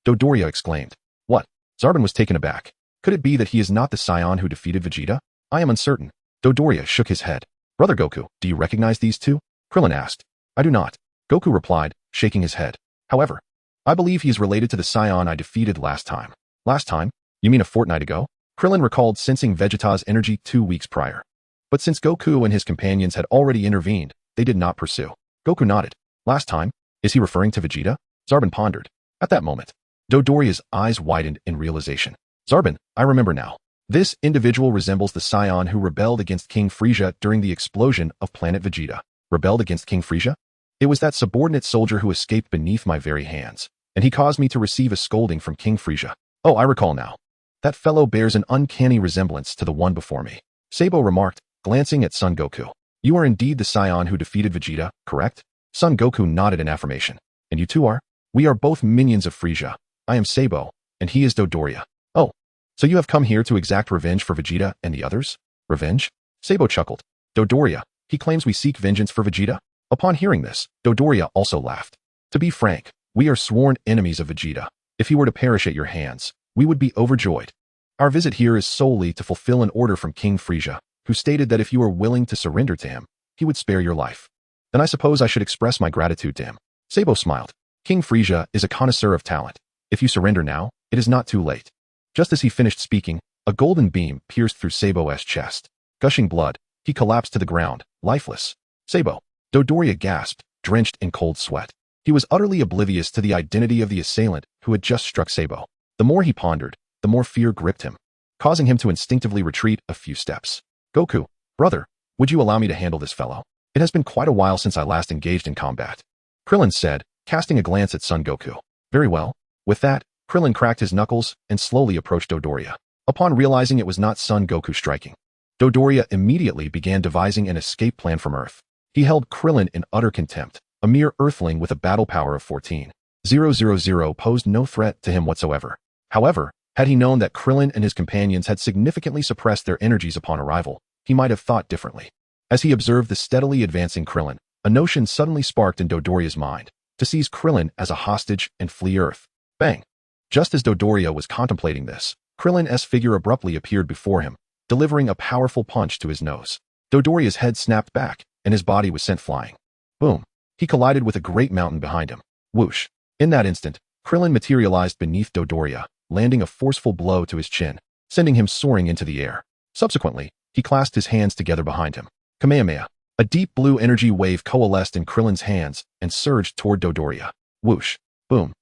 Dodoria exclaimed. What? Zarbon was taken aback. Could it be that he is not the Saiyan who defeated Vegeta? I am uncertain. Dodoria shook his head. Brother Goku, do you recognize these 2? Krillin asked. I do not. Goku replied, shaking his head. However, I believe he is related to the Saiyan I defeated last time. Last time? You mean a fortnight ago? Krillin recalled sensing Vegeta's energy 2 weeks prior. But since Goku and his companions had already intervened, they did not pursue. Goku nodded. Last time? Is he referring to Vegeta? Zarbon pondered. At that moment, Dodoria's eyes widened in realization. Zarbon, I remember now. This individual resembles the Saiyan who rebelled against King Frieza during the explosion of planet Vegeta. Rebelled against King Frieza? It was that subordinate soldier who escaped beneath my very hands, and he caused me to receive a scolding from King Frieza. Oh, I recall now. That fellow bears an uncanny resemblance to the one before me. Sabo remarked, glancing at Son Goku. You are indeed the Saiyan who defeated Vegeta, correct? Son Goku nodded in affirmation. And you two are? We are both minions of Frieza. I am Sabo, and he is Dodoria. Oh, so you have come here to exact revenge for Vegeta and the others? Revenge? Sabo chuckled. Dodoria, he claims we seek vengeance for Vegeta? Upon hearing this, Dodoria also laughed. To be frank, we are sworn enemies of Vegeta. If he were to perish at your hands, we would be overjoyed. Our visit here is solely to fulfill an order from King Frieza, who stated that if you are willing to surrender to him, he would spare your life. Then I suppose I should express my gratitude to him. Sabo smiled. King Frieza is a connoisseur of talent. If you surrender now, it is not too late. Just as he finished speaking, a golden beam pierced through Sabo's chest. Gushing blood, he collapsed to the ground, lifeless. Sabo. Dodoria gasped, drenched in cold sweat. He was utterly oblivious to the identity of the assailant who had just struck Sabo. The more he pondered, the more fear gripped him, causing him to instinctively retreat a few steps. Goku, brother, would you allow me to handle this fellow? It has been quite a while since I last engaged in combat. Krillin said, casting a glance at Son Goku. Very well. With that, Krillin cracked his knuckles and slowly approached Dodoria. Upon realizing it was not Son Goku striking, Dodoria immediately began devising an escape plan from Earth. He held Krillin in utter contempt. A mere Earthling with a battle power of 14,000 posed no threat to him whatsoever. However, had he known that Krillin and his companions had significantly suppressed their energies upon arrival, he might have thought differently. As he observed the steadily advancing Krillin, a notion suddenly sparked in Dodoria's mind, to seize Krillin as a hostage and flee Earth. Bang! Just as Dodoria was contemplating this, Krillin's figure abruptly appeared before him, delivering a powerful punch to his nose. Dodoria's head snapped back, and his body was sent flying. Boom! He collided with a great mountain behind him. Whoosh! In that instant, Krillin materialized beneath Dodoria, landing a forceful blow to his chin, sending him soaring into the air. Subsequently, he clasped his hands together behind him. Kamehameha! A deep blue energy wave coalesced in Krillin's hands and surged toward Dodoria. Whoosh! Boom!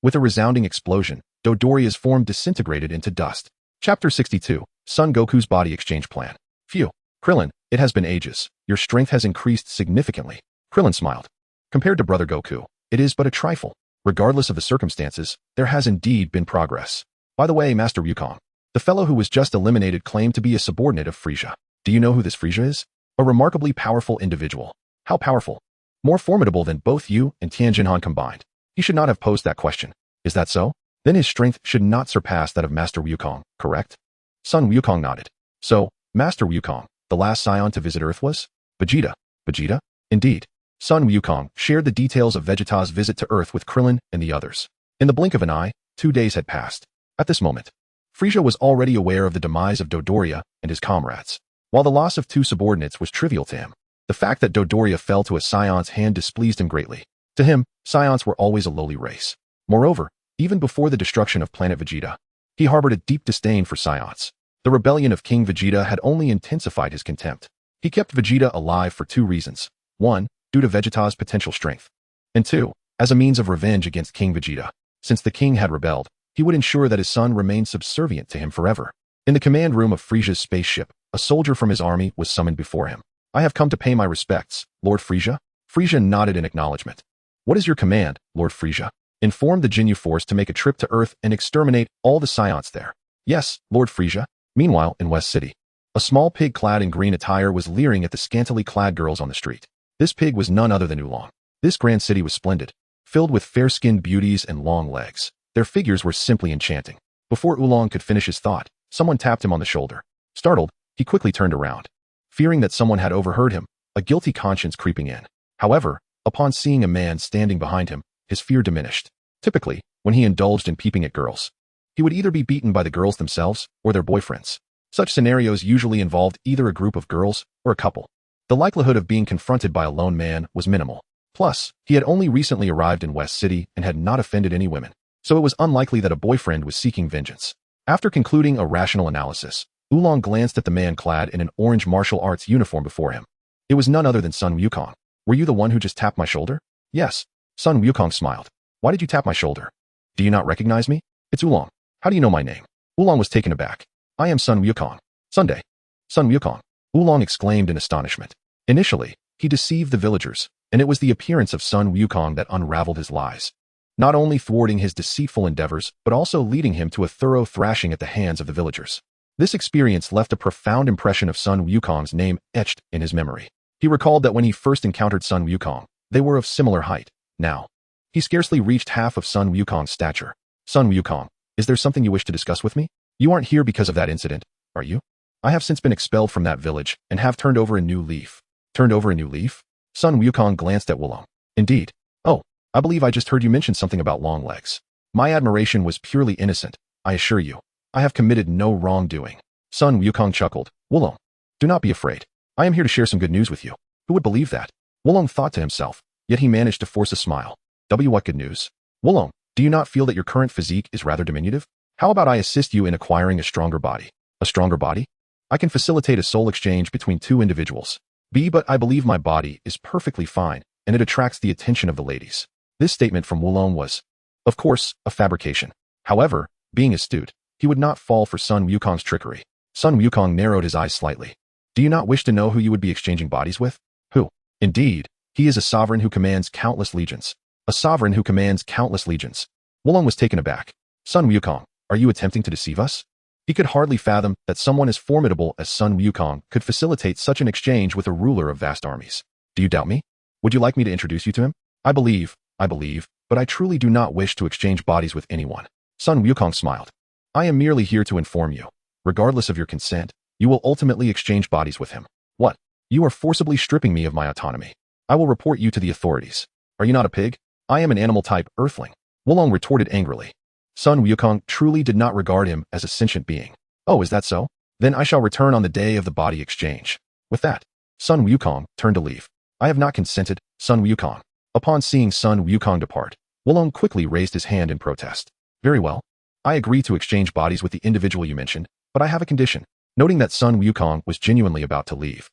With a resounding explosion, Dodoria's form disintegrated into dust. Chapter 62, Son Goku's Body Exchange Plan. Phew! Krillin, it has been ages. Your strength has increased significantly. Krillin smiled. Compared to Brother Goku, it is but a trifle. Regardless of the circumstances, there has indeed been progress. By the way, Master Wukong, the fellow who was just eliminated claimed to be a subordinate of Frieza. Do you know who this Frieza is? A remarkably powerful individual. How powerful? More formidable than both you and Tianjin Han combined. He should not have posed that question. Is that so? Then his strength should not surpass that of Master Wukong, correct? Son Wukong nodded. So, Master Wukong, the last Saiyan to visit Earth was? Vegeta. Vegeta? Indeed. Son Wukong shared the details of Vegeta's visit to Earth with Krillin and the others. In the blink of an eye, 2 days had passed. At this moment, Frieza was already aware of the demise of Dodoria and his comrades. While the loss of 2 subordinates was trivial to him, the fact that Dodoria fell to a Saiyan's hand displeased him greatly. To him, Saiyans were always a lowly race. Moreover, even before the destruction of planet Vegeta, he harbored a deep disdain for Saiyans. The rebellion of King Vegeta had only intensified his contempt. He kept Vegeta alive for 2 reasons. 1, due to Vegeta's potential strength. And 2, as a means of revenge against King Vegeta. Since the king had rebelled, he would ensure that his son remained subservient to him forever. In the command room of Frieza's spaceship, a soldier from his army was summoned before him. I have come to pay my respects, Lord Frieza. Frieza nodded in acknowledgement. What is your command, Lord Frieza? Inform the Ginyu force to make a trip to Earth and exterminate all the Saiyans there. Yes, Lord Frieza. Meanwhile, in West City, a small pig clad in green attire was leering at the scantily clad girls on the street. This pig was none other than Oolong. This grand city was splendid, filled with fair-skinned beauties and long legs. Their figures were simply enchanting. Before Oolong could finish his thought, someone tapped him on the shoulder. Startled, he quickly turned around, fearing that someone had overheard him, a guilty conscience creeping in. However, upon seeing a man standing behind him, his fear diminished. Typically, when he indulged in peeping at girls, he would either be beaten by the girls themselves or their boyfriends. Such scenarios usually involved either a group of girls or a couple. The likelihood of being confronted by a lone man was minimal. Plus, he had only recently arrived in West City and had not offended any women, so it was unlikely that a boyfriend was seeking vengeance. After concluding a rational analysis, Oolong glanced at the man clad in an orange martial arts uniform before him. It was none other than Sun Wukong. Were you the one who just tapped my shoulder? Yes. Sun Wukong smiled. Why did you tap my shoulder? Do you not recognize me? It's Oolong. How do you know my name? Oolong was taken aback. I am Sun Wukong. Sunday. Sun Wukong. Oolong exclaimed in astonishment. Initially, he deceived the villagers, and it was the appearance of Sun Wukong that unraveled his lies. Not only thwarting his deceitful endeavors, but also leading him to a thorough thrashing at the hands of the villagers. This experience left a profound impression of Sun Wukong's name etched in his memory. He recalled that when he first encountered Sun Wukong, they were of similar height. Now, he scarcely reached half of Sun Wukong's stature. Sun Wukong, is there something you wish to discuss with me? You aren't here because of that incident, are you? I have since been expelled from that village and have turned over a new leaf. Turned over a new leaf? Sun Wukong glanced at Oolong. Indeed. Oh, I believe I just heard you mention something about long legs. My admiration was purely innocent, I assure you. I have committed no wrongdoing. Sun Wukong chuckled. Oolong, do not be afraid. I am here to share some good news with you. Who would believe that? Oolong thought to himself, yet he managed to force a smile. What good news? Oolong, do you not feel that your current physique is rather diminutive? How about I assist you in acquiring a stronger body? A stronger body? I can facilitate a soul exchange between two individuals. But I believe my body is perfectly fine, and it attracts the attention of the ladies. This statement from Oolong was, of course, a fabrication. However, being astute, he would not fall for Sun Wukong's trickery. Sun Wukong narrowed his eyes slightly. Do you not wish to know who you would be exchanging bodies with? Who? Indeed, he is a sovereign who commands countless legions. A sovereign who commands countless legions. Oolong was taken aback. Sun Wukong, are you attempting to deceive us? He could hardly fathom that someone as formidable as Sun Wukong could facilitate such an exchange with a ruler of vast armies. Do you doubt me? Would you like me to introduce you to him? I believe, but I truly do not wish to exchange bodies with anyone. Sun Wukong smiled. I am merely here to inform you. Regardless of your consent, you will ultimately exchange bodies with him. What? You are forcibly stripping me of my autonomy. I will report you to the authorities. Are you not a pig? I am an animal-type earthling. Oolong retorted angrily. Sun Wukong truly did not regard him as a sentient being. Oh, is that so? Then I shall return on the day of the body exchange. With that, Sun Wukong turned to leave. I have not consented, Sun Wukong. Upon seeing Sun Wukong depart, Oolong quickly raised his hand in protest. Very well. I agree to exchange bodies with the individual you mentioned, but I have a condition. Noting that Sun Wukong was genuinely about to leave,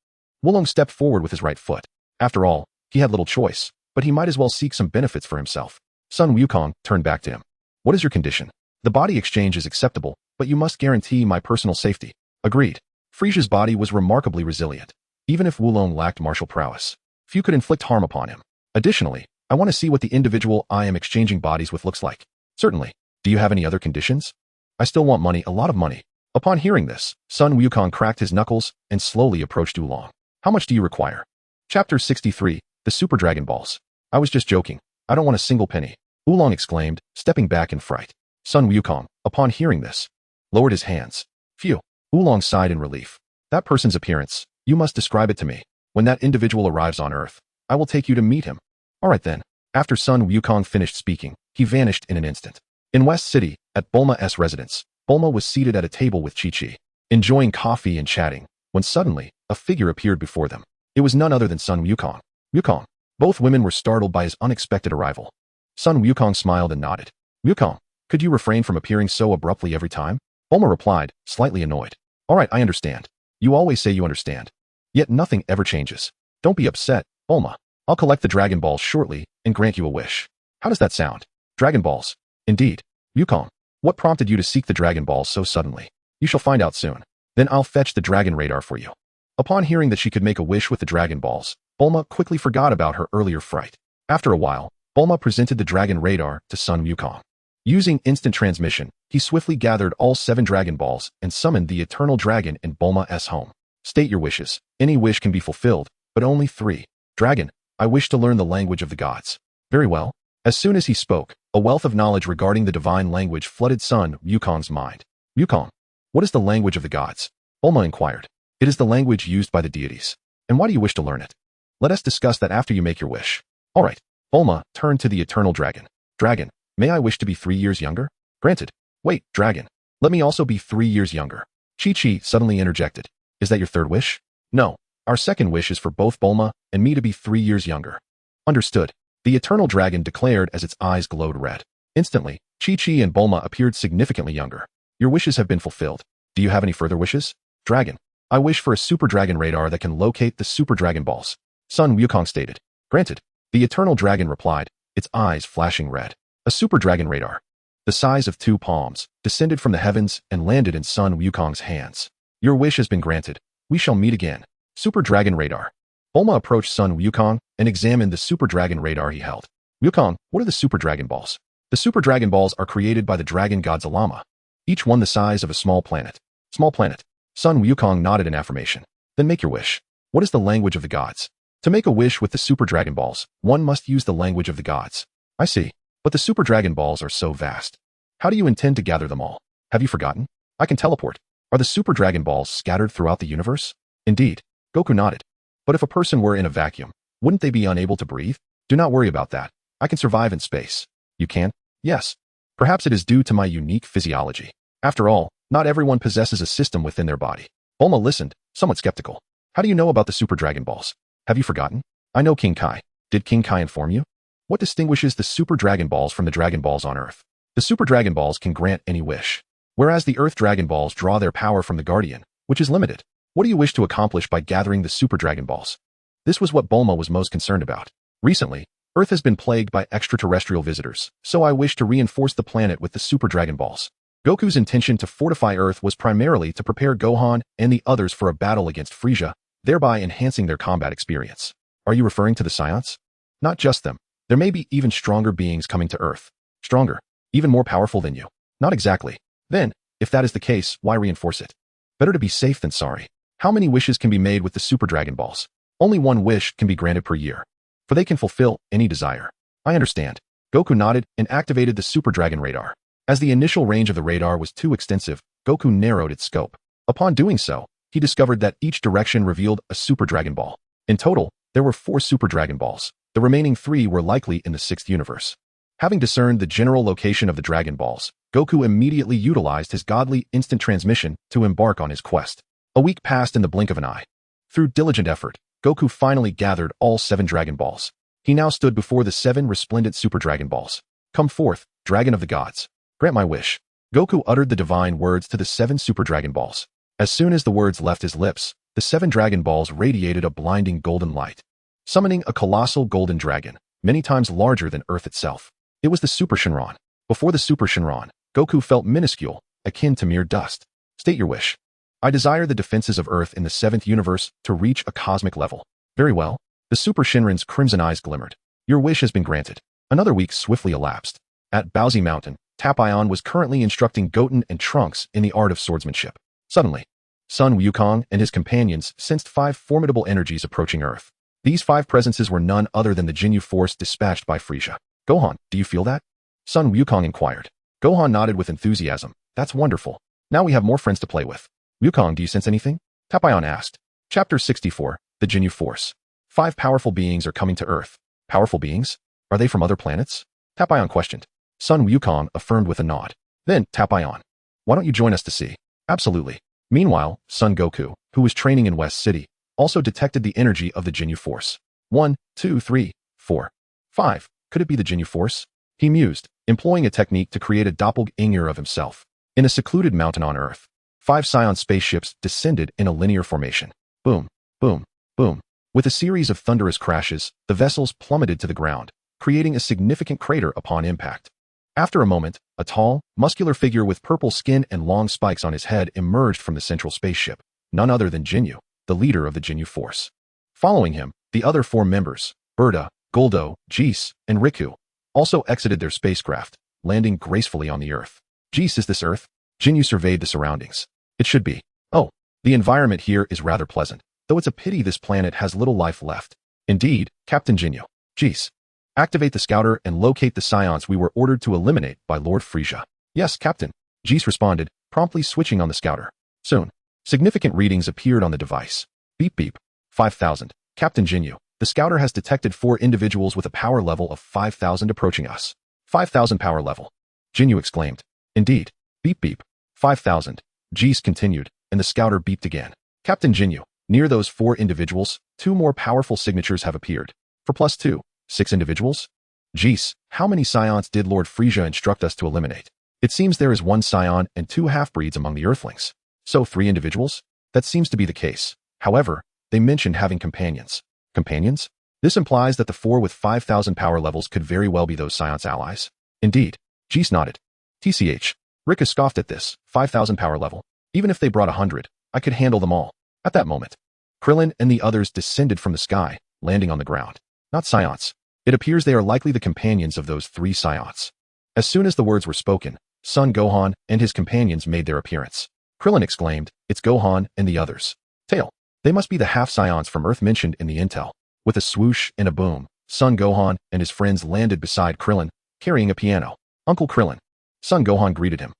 Oolong stepped forward with his right foot. After all, he had little choice, but he might as well seek some benefits for himself. Sun Wukong turned back to him. What is your condition? The body exchange is acceptable, but you must guarantee my personal safety. Agreed. Frieza's body was remarkably resilient. Even if Oolong lacked martial prowess, few could inflict harm upon him. Additionally, I want to see what the individual I am exchanging bodies with looks like. Certainly. Do you have any other conditions? I still want money, a lot of money. Upon hearing this, Sun Wukong cracked his knuckles and slowly approached Oolong. How much do you require? Chapter 63, The Super Dragon Balls. I was just joking. I don't want a single penny. Oolong exclaimed, stepping back in fright. Sun Wukong, upon hearing this, lowered his hands. Phew. Oolong sighed in relief. That person's appearance, you must describe it to me. When that individual arrives on Earth, I will take you to meet him. All right then. After Sun Wukong finished speaking, he vanished in an instant. In West City, at Bulma's residence, Bulma was seated at a table with Chi-Chi, enjoying coffee and chatting, when suddenly, a figure appeared before them. It was none other than Sun Wukong. Wukong. Both women were startled by his unexpected arrival. Sun Wukong smiled and nodded. Wukong, could you refrain from appearing so abruptly every time? Bulma replied, slightly annoyed. All right, I understand. You always say you understand. Yet nothing ever changes. Don't be upset, Bulma. I'll collect the Dragon Balls shortly and grant you a wish. How does that sound? Dragon Balls. Indeed. Wukong, what prompted you to seek the Dragon Balls so suddenly? You shall find out soon. Then I'll fetch the Dragon Radar for you. Upon hearing that she could make a wish with the Dragon Balls, Bulma quickly forgot about her earlier fright. After a while, Bulma presented the Dragon Radar to Sun Wukong. Using instant transmission, he swiftly gathered all 7 Dragon Balls and summoned the Eternal Dragon in Bulma's home. State your wishes. Any wish can be fulfilled, but only 3. Dragon, I wish to learn the language of the gods. Very well. As soon as he spoke, a wealth of knowledge regarding the divine language flooded Sun Wukong's mind. Wukong, what is the language of the gods? Bulma inquired. It is the language used by the deities. And why do you wish to learn it? Let us discuss that after you make your wish. All right. Bulma turned to the Eternal Dragon. Dragon, may I wish to be 3 years younger? Granted. Wait, Dragon. Let me also be 3 years younger. Chi-Chi suddenly interjected. Is that your third wish? No. Our second wish is for both Bulma and me to be 3 years younger. Understood. The eternal dragon declared as its eyes glowed red. Instantly, Chi-Chi and Bulma appeared significantly younger. Your wishes have been fulfilled. Do you have any further wishes? Dragon. I wish for a Super Dragon radar that can locate the Super Dragon Balls. Sun Wukong stated. Granted. The eternal dragon replied, its eyes flashing red. A Super Dragon radar, the size of 2 palms, descended from the heavens and landed in Sun Wukong's hands. Your wish has been granted. We shall meet again. Super Dragon radar. Bulma approached Sun Wukong and examined the Super Dragon radar he held. Wukong, what are the Super Dragon Balls? The Super Dragon Balls are created by the dragon god Zalama, each one the size of a small planet. Small planet. Sun Wukong nodded in affirmation. Then make your wish. What is the language of the gods? To make a wish with the Super Dragon Balls, one must use the language of the gods. I see. But the Super Dragon Balls are so vast. How do you intend to gather them all? Have you forgotten? I can teleport. Are the Super Dragon Balls scattered throughout the universe? Indeed. Goku nodded. But if a person were in a vacuum, wouldn't they be unable to breathe? Do not worry about that. I can survive in space. You can? Yes. Perhaps it is due to my unique physiology. After all, not everyone possesses a system within their body. Bulma listened, somewhat skeptical. How do you know about the Super Dragon Balls? Have you forgotten? I know King Kai. Did King Kai inform you? What distinguishes the Super Dragon Balls from the Dragon Balls on Earth? The Super Dragon Balls can grant any wish, whereas the Earth Dragon Balls draw their power from the Guardian, which is limited. What do you wish to accomplish by gathering the Super Dragon Balls? This was what Bulma was most concerned about. Recently, Earth has been plagued by extraterrestrial visitors, so I wish to reinforce the planet with the Super Dragon Balls. Goku's intention to fortify Earth was primarily to prepare Gohan and the others for a battle against Frieza, thereby enhancing their combat experience. Are you referring to the Saiyans? Not just them. There may be even stronger beings coming to Earth. Stronger. Even more powerful than you. Not exactly. Then, if that is the case, why reinforce it? Better to be safe than sorry. How many wishes can be made with the Super Dragon Balls? Only one wish can be granted per year, for they can fulfill any desire. I understand. Goku nodded and activated the Super Dragon radar. As the initial range of the radar was too extensive, Goku narrowed its scope. Upon doing so, he discovered that each direction revealed a Super Dragon Ball. In total, there were 4 Super Dragon Balls. The remaining 3 were likely in the 6th universe. Having discerned the general location of the Dragon Balls, Goku immediately utilized his godly instant transmission to embark on his quest. A week passed in the blink of an eye. Through diligent effort, Goku finally gathered all 7 Dragon Balls. He now stood before the 7 resplendent Super Dragon Balls. Come forth, Dragon of the Gods. Grant my wish. Goku uttered the divine words to the 7 Super Dragon Balls. As soon as the words left his lips, the 7 Dragon Balls radiated a blinding golden light, summoning a colossal golden dragon, many times larger than Earth itself. It was the Super Shenron. Before the Super Shenron, Goku felt minuscule, akin to mere dust. State your wish. I desire the defenses of Earth in the 7th universe to reach a cosmic level. Very well. The Super Shenron's crimson eyes glimmered. Your wish has been granted. Another week swiftly elapsed. At Baozi Mountain, Tapion was currently instructing Goten and Trunks in the art of swordsmanship. Suddenly, Sun Wukong and his companions sensed 5 formidable energies approaching Earth. These 5 presences were none other than the Ginyu force dispatched by Frieza. Gohan, do you feel that? Sun Wukong inquired. Gohan nodded with enthusiasm. That's wonderful. Now we have more friends to play with. Wukong, do you sense anything? Tapion asked. Chapter 64, The Ginyu Force. 5 powerful beings are coming to Earth. Powerful beings? Are they from other planets? Tapion questioned. Sun Wukong affirmed with a nod. Then, Tapion, why don't you join us to see? Absolutely. Meanwhile, Son Goku, who was training in West City, also detected the energy of the Ginyu Force. 1, 2, 3, 4, 5. Could it be the Ginyu Force? He mused, employing a technique to create a doppelganger of himself. In a secluded mountain on Earth, 5 Saiyan spaceships descended in a linear formation. Boom, boom, boom. With a series of thunderous crashes, the vessels plummeted to the ground, creating a significant crater upon impact. After a moment, a tall, muscular figure with purple skin and long spikes on his head emerged from the central spaceship, none other than Ginyu, the leader of the Ginyu Force. Following him, the other 4 members, Berta, Guldo, Jis, and Riku, also exited their spacecraft, landing gracefully on the Earth. Jis, is this Earth? Ginyu surveyed the surroundings. It should be. Oh, the environment here is rather pleasant, though it's a pity this planet has little life left. Indeed, Captain Ginyu. Jis. Activate the scouter and locate the Saiyans we were ordered to eliminate by Lord Frieza. Yes, Captain. Jis responded, promptly switching on the scouter. Soon, significant readings appeared on the device. Beep beep. 5,000. Captain Ginyu, the scouter has detected 4 individuals with a power level of 5,000 approaching us. 5,000 power level. Ginyu exclaimed. Indeed. Beep beep. 5,000. Jis continued, and the scouter beeped again. Captain Ginyu, Near those 4 individuals, 2 more powerful signatures have appeared. For +2, 6 individuals? Jeez, how many Saiyans did Lord Frieza instruct us to eliminate? It seems there is 1 Saiyan and 2 half-breeds among the Earthlings. So 3 individuals? That seems to be the case. However, they mentioned having companions. Companions? This implies that the 4 with 5,000 power levels could very well be those Saiyan's allies. Indeed. Jeez nodded. TCH. Rika scoffed at this, 5,000 power level. Even if they brought 100, I could handle them all. At that moment, Krillin and the others descended from the sky, landing on the ground. Not Saiyans. It appears they are likely the companions of those 3 Saiyans. As soon as the words were spoken, Son Gohan and his companions made their appearance. Krillin exclaimed, "It's Gohan and the others." Tail. They must be the half-Saiyans from Earth mentioned in the intel. With a swoosh and a boom, Son Gohan and his friends landed beside Krillin, carrying a piano. "Uncle Krillin." Son Gohan greeted him.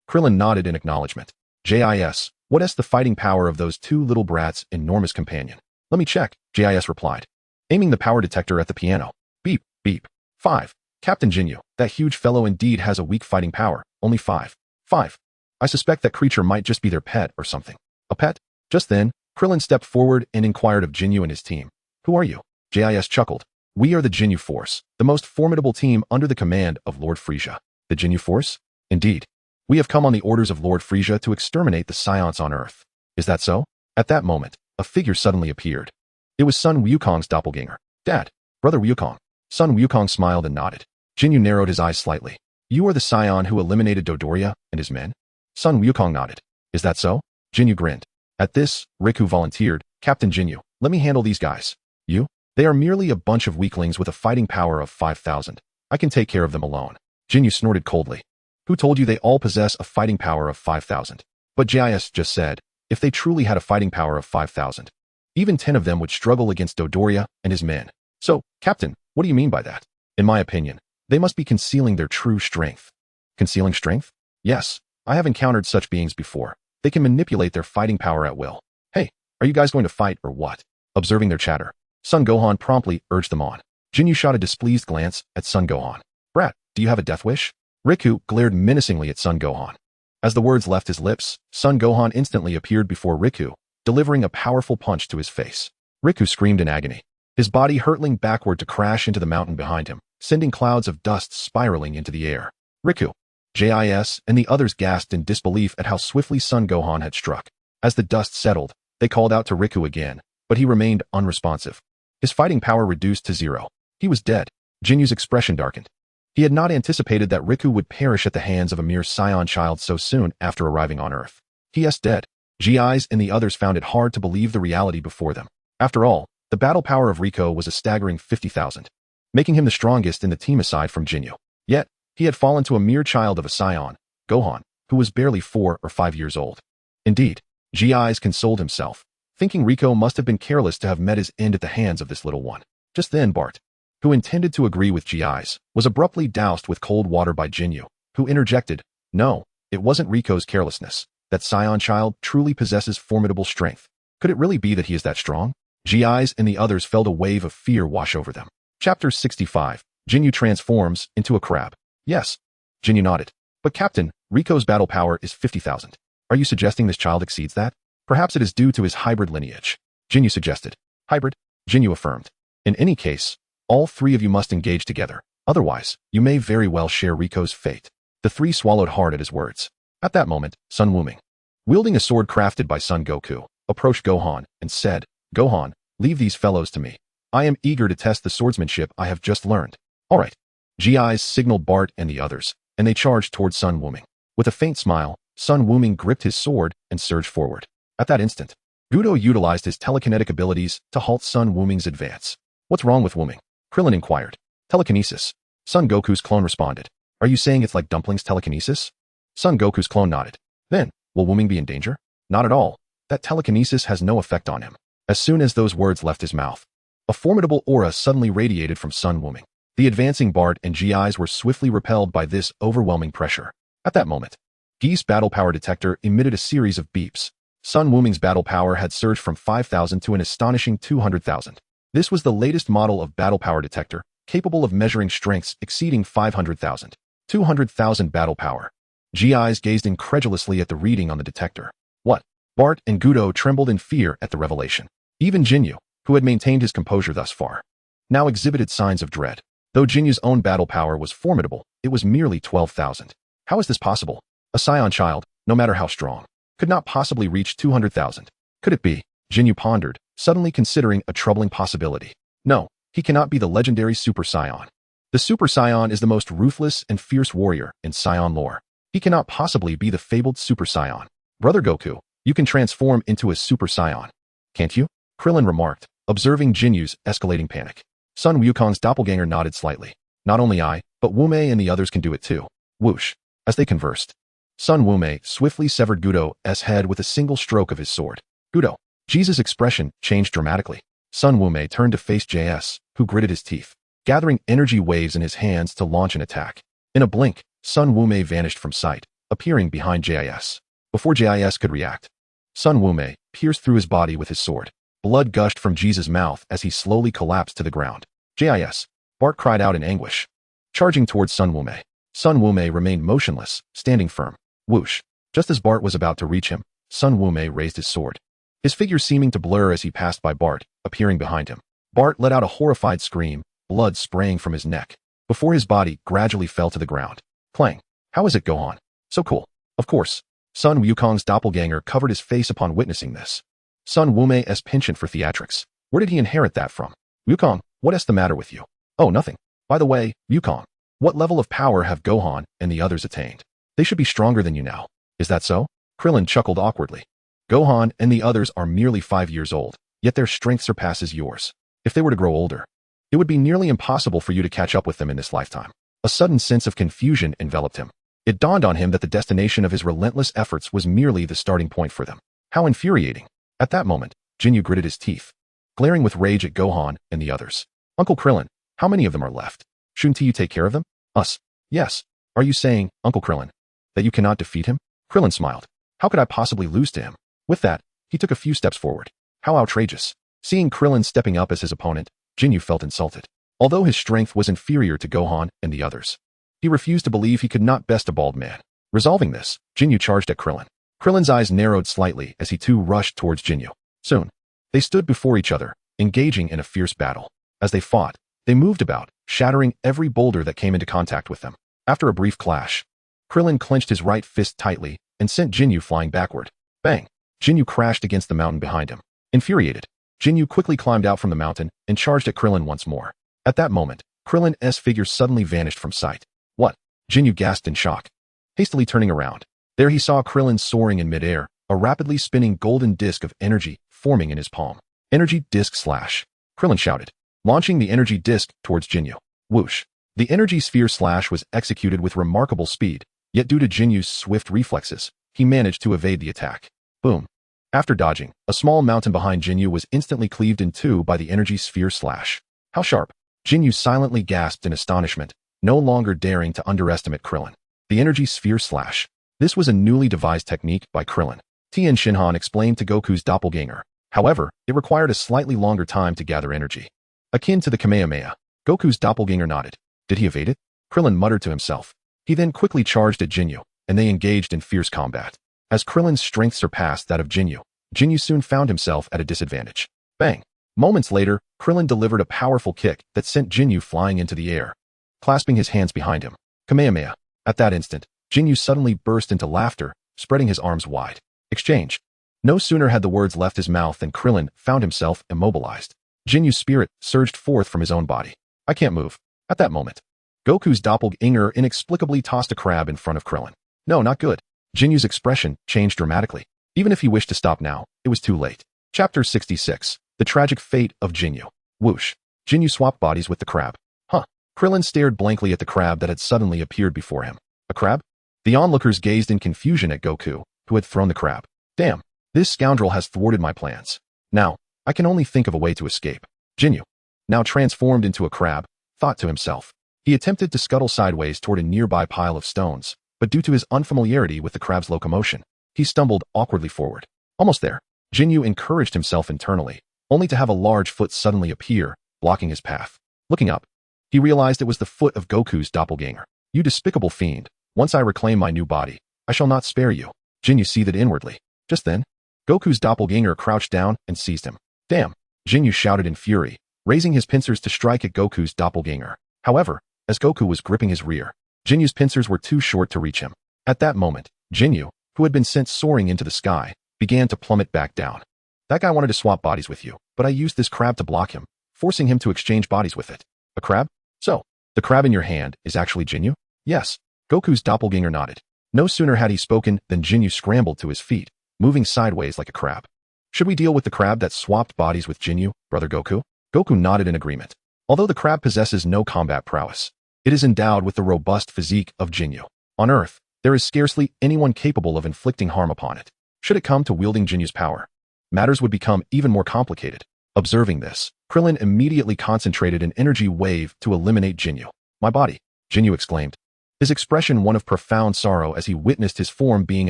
Krillin nodded in acknowledgement. "JIS, what is the fighting power of those 2 little brats' enormous companion?" "Let me check," JIS replied, aiming the power detector at the piano. Beep, beep. 5. Captain Ginyu, that huge fellow indeed has a weak fighting power, only 5. 5. I suspect that creature might just be their pet or something. A pet? Just then, Krillin stepped forward and inquired of Ginyu and his team. "Who are you?" JIS chuckled. "We are the Ginyu Force, the most formidable team under the command of Lord Frieza." "The Ginyu Force?" "Indeed. We have come on the orders of Lord Frieza to exterminate the Saiyans on Earth." "Is that so?" At that moment, a figure suddenly appeared. It was Sun Wukong's doppelganger. "Dad, Brother Wukong." Sun Wukong smiled and nodded. Ginyu narrowed his eyes slightly. "You are the Saiyan who eliminated Dodoria and his men?" Sun Wukong nodded. "Is that so?" Ginyu grinned. At this, Riku volunteered, "Captain Ginyu, let me handle these guys." "You? They are merely a bunch of weaklings with a fighting power of 5,000. I can take care of them alone." Ginyu snorted coldly. "Who told you they all possess a fighting power of 5,000? But JIS just said, if they truly had a fighting power of 5,000, even 10 of them would struggle against Dodoria and his men. So, Captain, what do you mean by that? In my opinion, they must be concealing their true strength." "Concealing strength?" "Yes, I have encountered such beings before. They can manipulate their fighting power at will." "Hey, are you guys going to fight or what?" Observing their chatter, Son Gohan promptly urged them on. Ginyu shot a displeased glance at Son Gohan. "Brat, do you have a death wish?" Riku glared menacingly at Son Gohan. As the words left his lips, Son Gohan instantly appeared before Riku, delivering a powerful punch to his face. Riku screamed in agony, his body hurtling backward to crash into the mountain behind him, sending clouds of dust spiraling into the air. Riku, JIS, and the others gasped in disbelief at how swiftly Son Gohan had struck. As the dust settled, they called out to Riku again, but he remained unresponsive. His fighting power reduced to 0. He was dead. Jinyu's expression darkened. He had not anticipated that Riku would perish at the hands of a mere Saiyan child so soon after arriving on Earth. He is dead. GIs and the others found it hard to believe the reality before them. After all, the battle power of Riku was a staggering 50,000, making him the strongest in the team aside from Ginyu. Yet, he had fallen to a mere child of a Saiyan, Gohan, who was barely 4 or 5 years old. Indeed, GIs consoled himself, thinking Riku must have been careless to have met his end at the hands of this little one. Just then Bart, who intended to agree with GIs, was abruptly doused with cold water by Ginyu, who interjected, "No, it wasn't Riku's carelessness. That Saiyan child truly possesses formidable strength. Could it really be that he is that strong?" GIs and the others felt a wave of fear wash over them. Chapter 65. Ginyu transforms into a crab. "Yes." Ginyu nodded. "But Captain, Riku's battle power is 50,000. Are you suggesting this child exceeds that? Perhaps it is due to his hybrid lineage." Ginyu suggested. "Hybrid?" Ginyu affirmed. "In any case, all 3 of you must engage together. Otherwise, you may very well share Riku's fate." The 3 swallowed hard at his words. At that moment, Sun Wuming, wielding a sword crafted by Son Goku, approached Gohan and said, "Gohan, leave these fellows to me. I am eager to test the swordsmanship I have just learned." "All right." GIs signaled Bart and the others, and they charged towards Sun Wuming. With a faint smile, Sun Wuming gripped his sword and surged forward. At that instant, Gudo utilized his telekinetic abilities to halt Sun Wuming's advance. "What's wrong with Wuming?" Krillin inquired. "Telekinesis." Son Goku's clone responded. "Are you saying it's like Dumpling's telekinesis?" Son Goku's clone nodded. "Then, will Wuming be in danger?" "Not at all. That telekinesis has no effect on him." As soon as those words left his mouth, a formidable aura suddenly radiated from Sun Wuming. The advancing Bart and GIs were swiftly repelled by this overwhelming pressure. At that moment, Gi's battle power detector emitted a series of beeps. Sun Wuming's battle power had surged from 5,000 to an astonishing 200,000. This was the latest model of battle power detector, capable of measuring strengths exceeding 500,000. 200,000 battle power. GIs gazed incredulously at the reading on the detector. "What? Bart and Gudo trembled in fear at the revelation. Even Ginyu, who had maintained his composure thus far, now exhibited signs of dread. Though Jinyu's own battle power was formidable, it was merely 12,000. How is this possible? A Saiyan child, no matter how strong, could not possibly reach 200,000. Could it be? Ginyu pondered, suddenly considering a troubling possibility. No, he cannot be the legendary Super Saiyan. The Super Saiyan is the most ruthless and fierce warrior in Saiyan lore. He cannot possibly be the fabled Super Saiyan. Brother Goku, you can transform into a Super Saiyan, can't you? Krillin remarked, observing Jinyu's escalating panic. Sun Wukong's doppelganger nodded slightly. Not only I, but Wumei and the others can do it too. Whoosh. As they conversed, Sun Wumei swiftly severed Gudo's head with a single stroke of his sword. Gudo. Jesus' expression changed dramatically. Sun Wumei turned to face JS, who gritted his teeth, gathering energy waves in his hands to launch an attack. In a blink, Sun Wumei vanished from sight, appearing behind JIS. Before JIS could react, Sun Wumei pierced through his body with his sword. Blood gushed from Jesus' mouth as he slowly collapsed to the ground. JIS. Bart cried out in anguish. Charging towards Sun Wumei. Sun Wumei remained motionless, standing firm. Whoosh. Just as Bart was about to reach him, Sun Wumei raised his sword, his figure seeming to blur as he passed by Bart, appearing behind him. Bart let out a horrified scream, blood spraying from his neck, before his body gradually fell to the ground. Clang. How is it, Gohan? So cool. Of course. Sun Wukong's doppelganger covered his face upon witnessing this. Sun Wumei's penchant for theatrics. Where did he inherit that from? Wukong, what's the matter with you? Oh, nothing. By the way, Wukong, what level of power have Gohan and the others attained? They should be stronger than you now. Is that so? Krillin chuckled awkwardly. Gohan and the others are merely 5 years old, yet their strength surpasses yours. If they were to grow older, it would be nearly impossible for you to catch up with them in this lifetime. A sudden sense of confusion enveloped him. It dawned on him that the destination of his relentless efforts was merely the starting point for them. How infuriating. At that moment, Ginyu gritted his teeth, glaring with rage at Gohan and the others. Uncle Krillin, how many of them are left? Shouldn't you take care of them? Us. Yes. Are you saying, Uncle Krillin, that you cannot defeat him? Krillin smiled. How could I possibly lose to him? With that, he took a few steps forward. How outrageous. Seeing Krillin stepping up as his opponent, Ginyu felt insulted. Although his strength was inferior to Gohan and the others, he refused to believe he could not best a bald man. Resolving this, Ginyu charged at Krillin. Krillin's eyes narrowed slightly as he too rushed towards Ginyu. Soon, they stood before each other, engaging in a fierce battle. As they fought, they moved about, shattering every boulder that came into contact with them. After a brief clash, Krillin clenched his right fist tightly and sent Ginyu flying backward. Bang! Ginyu crashed against the mountain behind him. Infuriated, Ginyu quickly climbed out from the mountain and charged at Krillin once more. At that moment, Krillin's figure suddenly vanished from sight. What? Ginyu gasped in shock. Hastily turning around, there he saw Krillin soaring in midair, a rapidly spinning golden disc of energy forming in his palm. Energy disc slash. Krillin shouted, launching the energy disc towards Ginyu. Whoosh. The energy sphere slash was executed with remarkable speed, yet due to Jinyu's swift reflexes, he managed to evade the attack. Boom. After dodging, a small mountain behind Ginyu was instantly cleaved in two by the energy sphere slash. How sharp. Ginyu silently gasped in astonishment, no longer daring to underestimate Krillin. The energy sphere slash. This was a newly devised technique by Krillin. Tien Shinhan explained to Goku's doppelganger. However, it required a slightly longer time to gather energy. Akin to the Kamehameha, Goku's doppelganger nodded. Did he evade it? Krillin muttered to himself. He then quickly charged at Ginyu, and they engaged in fierce combat. As Krillin's strength surpassed that of Ginyu, Ginyu soon found himself at a disadvantage. Bang! Moments later, Krillin delivered a powerful kick that sent Ginyu flying into the air, clasping his hands behind him. Kamehameha. At that instant, Ginyu suddenly burst into laughter, spreading his arms wide. Exchange. No sooner had the words left his mouth than Krillin found himself immobilized. Jinyu's spirit surged forth from his own body. I can't move. At that moment, Goku's doppelganger inexplicably tossed a crab in front of Krillin. No, not good. Jinyu's expression changed dramatically. Even if he wished to stop now, it was too late. Chapter 66. The Tragic Fate of Ginyu. Whoosh. Ginyu swapped bodies with the crab. Huh. Krillin stared blankly at the crab that had suddenly appeared before him. A crab? The onlookers gazed in confusion at Goku, who had thrown the crab. Damn, this scoundrel has thwarted my plans. Now, I can only think of a way to escape. Ginyu, now transformed into a crab, thought to himself. He attempted to scuttle sideways toward a nearby pile of stones, but due to his unfamiliarity with the crab's locomotion, he stumbled awkwardly forward. Almost there, Ginyu encouraged himself internally, only to have a large foot suddenly appear, blocking his path. Looking up, he realized it was the foot of Goku's doppelganger. You despicable fiend, once I reclaim my new body, I shall not spare you. Ginyu seethed inwardly. Just then, Goku's doppelganger crouched down and seized him. Damn! Ginyu shouted in fury, raising his pincers to strike at Goku's doppelganger. However, as Goku was gripping his rear, Jinyu's pincers were too short to reach him. At that moment, Ginyu, who had been sent soaring into the sky, began to plummet back down. That guy wanted to swap bodies with you, but I used this crab to block him, forcing him to exchange bodies with it. A crab? So, the crab in your hand is actually Ginyu? Yes. Goku's doppelganger nodded. No sooner had he spoken than Ginyu scrambled to his feet, moving sideways like a crab. Should we deal with the crab that swapped bodies with Ginyu, brother Goku? Goku nodded in agreement. Although the crab possesses no combat prowess, it is endowed with the robust physique of Ginyu. On Earth, there is scarcely anyone capable of inflicting harm upon it. Should it come to wielding Ginyu's power, matters would become even more complicated. Observing this, Krillin immediately concentrated an energy wave to eliminate Ginyu. My body, Ginyu exclaimed, his expression one of profound sorrow as he witnessed his form being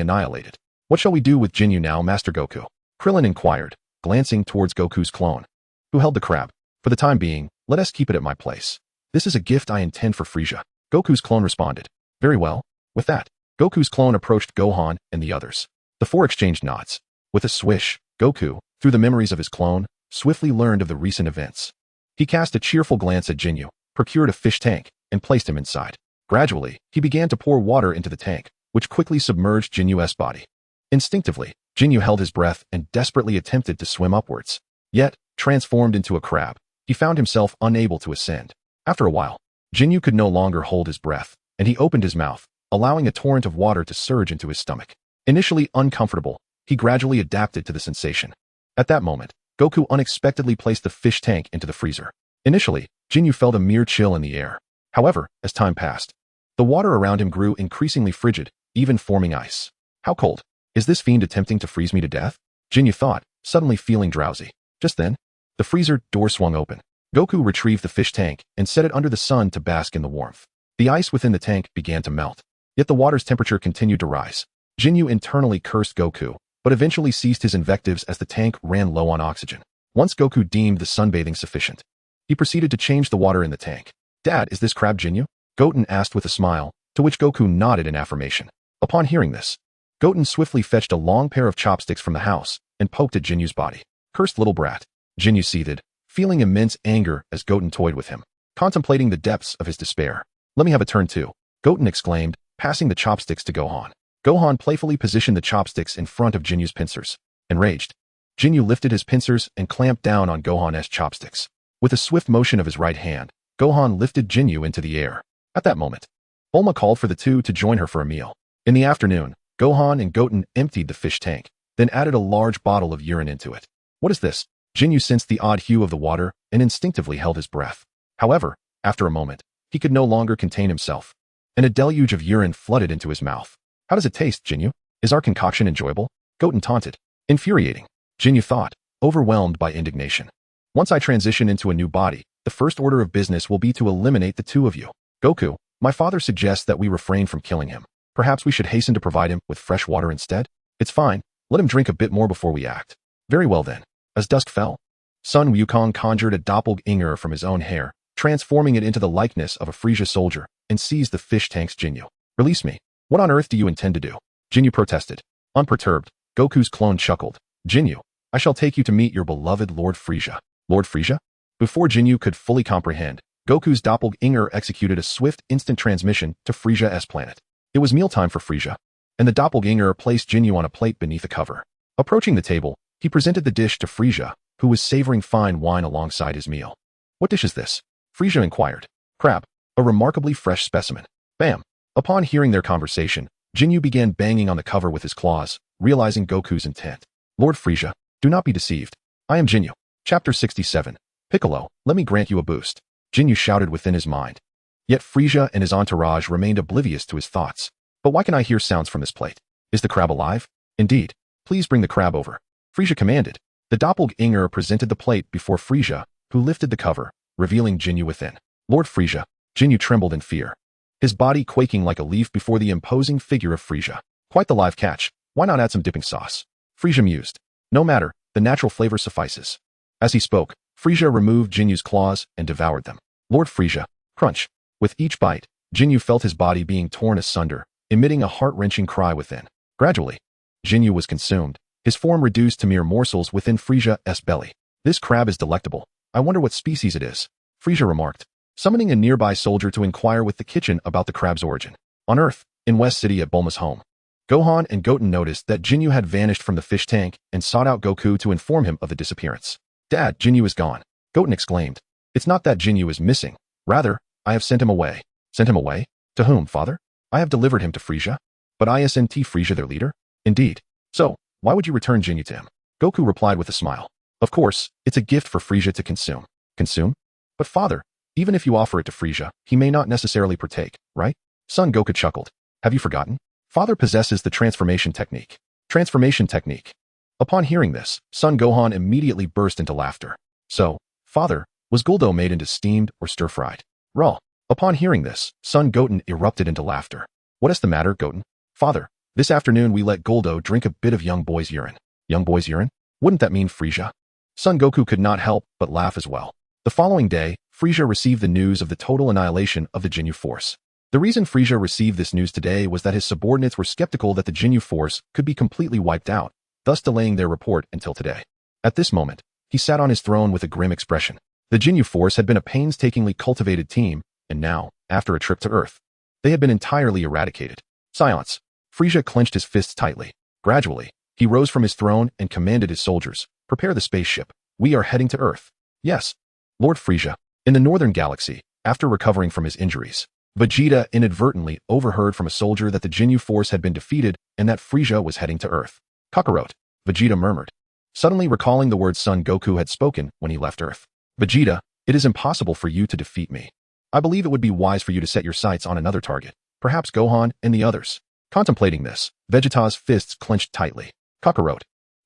annihilated. What shall we do with Ginyu now, Master Goku? Krillin inquired, glancing towards Goku's clone, who held the crab. For the time being, let us keep it at my place. This is a gift I intend for Frieza. Goku's clone responded. Very well. With that, Goku's clone approached Gohan and the others. The four exchanged nods. With a swish, Goku, through the memories of his clone, swiftly learned of the recent events. He cast a cheerful glance at Ginyu, procured a fish tank, and placed him inside. Gradually, he began to pour water into the tank, which quickly submerged Ginyu's body. Instinctively, Ginyu held his breath and desperately attempted to swim upwards. Yet, transformed into a crab, he found himself unable to ascend. After a while, Ginyu could no longer hold his breath, and he opened his mouth, allowing a torrent of water to surge into his stomach. Initially uncomfortable, he gradually adapted to the sensation. At that moment, Goku unexpectedly placed the fish tank into the freezer. Initially, Ginyu felt a mere chill in the air. However, as time passed, the water around him grew increasingly frigid, even forming ice. How cold? Is this fiend attempting to freeze me to death? Ginyu thought, suddenly feeling drowsy. Just then, the freezer door swung open. Goku retrieved the fish tank and set it under the sun to bask in the warmth. The ice within the tank began to melt, yet the water's temperature continued to rise. Ginyu internally cursed Goku, but eventually ceased his invectives as the tank ran low on oxygen. Once Goku deemed the sunbathing sufficient, he proceeded to change the water in the tank. Dad, is this crab Ginyu? Goten asked with a smile, to which Goku nodded in affirmation. Upon hearing this, Goten swiftly fetched a long pair of chopsticks from the house and poked at Ginyu's body. Cursed little brat. Ginyu seethed, feeling immense anger as Goten toyed with him, contemplating the depths of his despair. Let me have a turn too, Goten exclaimed, passing the chopsticks to Gohan. Gohan playfully positioned the chopsticks in front of Ginyu's pincers. Enraged, Ginyu lifted his pincers and clamped down on Gohan's chopsticks. With a swift motion of his right hand, Gohan lifted Ginyu into the air. At that moment, Bulma called for the two to join her for a meal. In the afternoon, Gohan and Goten emptied the fish tank, then added a large bottle of urine into it. What is this? Ginyu sensed the odd hue of the water and instinctively held his breath. However, after a moment, he could no longer contain himself, and a deluge of urine flooded into his mouth. How does it taste, Ginyu? Is our concoction enjoyable? Goten taunted. Infuriating, Ginyu thought, overwhelmed by indignation. Once I transition into a new body, the first order of business will be to eliminate the two of you. Goku, my father suggests that we refrain from killing him. Perhaps we should hasten to provide him with fresh water instead? It's fine, let him drink a bit more before we act. Very well then. As dusk fell, Sun Wukong conjured a doppelganger from his own hair, transforming it into the likeness of a Frieza soldier, and seized the fish tank's Ginyu. Release me. What on earth do you intend to do? Ginyu protested. Unperturbed, Goku's clone chuckled. Ginyu, I shall take you to meet your beloved Lord Frieza. Lord Frieza? Before Ginyu could fully comprehend, Goku's doppelganger executed a swift instant transmission to Frieza's planet. It was mealtime for Frieza, and the doppelganger placed Ginyu on a plate beneath a cover. Approaching the table, he presented the dish to Frieza, who was savoring fine wine alongside his meal. What dish is this? Frieza inquired. Crab, a remarkably fresh specimen. Bam! Upon hearing their conversation, Ginyu began banging on the cover with his claws, realizing Goku's intent. Lord Frieza, do not be deceived. I am Ginyu. Chapter 67. Piccolo, let me grant you a boost. Ginyu shouted within his mind. Yet Frieza and his entourage remained oblivious to his thoughts. But why can I hear sounds from this plate? Is the crab alive? Indeed. Please bring the crab over. Frieza commanded. The doppelganger presented the plate before Frieza, who lifted the cover, revealing Ginyu within. Lord Frieza, Ginyu trembled in fear, his body quaking like a leaf before the imposing figure of Frieza. Quite the live catch. Why not add some dipping sauce? Frieza mused. No matter, the natural flavor suffices. As he spoke, Frieza removed Ginyu's claws and devoured them. Lord Frieza, crunch. With each bite, Ginyu felt his body being torn asunder, emitting a heart-wrenching cry within. Gradually, Ginyu was consumed, his form reduced to mere morsels within Frieza's belly. This crab is delectable. I wonder what species it is, Frieza remarked, summoning a nearby soldier to inquire with the kitchen about the crab's origin. On Earth, in West City at Bulma's home, Gohan and Goten noticed that Ginyu had vanished from the fish tank and sought out Goku to inform him of the disappearance. Dad, Ginyu is gone, Goten exclaimed. It's not that Ginyu is missing. Rather, I have sent him away. Sent him away? To whom, father? I have delivered him to Frieza. But Ascent Frieza their leader? Indeed. So, why would you return Ginyu to him? Goku replied with a smile. Of course, it's a gift for Frieza to consume. Consume? But father, even if you offer it to Frieza, he may not necessarily partake, right? Son Goku chuckled. Have you forgotten? Father possesses the transformation technique. Transformation technique. Upon hearing this, Son Gohan immediately burst into laughter. So, father, was Guldo made into steamed or stir-fried? Raw. Upon hearing this, Son Goten erupted into laughter. What is the matter, Goten? Father, this afternoon we let Guldo drink a bit of young boy's urine. Young boy's urine? Wouldn't that mean Frieza? Son Goku could not help but laugh as well. The following day, Frieza received the news of the total annihilation of the Ginyu Force. The reason Frieza received this news today was that his subordinates were skeptical that the Ginyu Force could be completely wiped out, thus delaying their report until today. At this moment, he sat on his throne with a grim expression. The Ginyu Force had been a painstakingly cultivated team, and now, after a trip to Earth, they had been entirely eradicated. Silence. Frieza clenched his fists tightly. Gradually, he rose from his throne and commanded his soldiers, prepare the spaceship. We are heading to Earth. Yes. Lord Frieza. In the northern galaxy, after recovering from his injuries, Vegeta inadvertently overheard from a soldier that the Ginyu Force had been defeated and that Frieza was heading to Earth. Kakarot, Vegeta murmured, suddenly recalling the words Son Goku had spoken when he left Earth. Vegeta, it is impossible for you to defeat me. I believe it would be wise for you to set your sights on another target, perhaps Gohan and the others. Contemplating this, Vegeta's fists clenched tightly. Kakarot,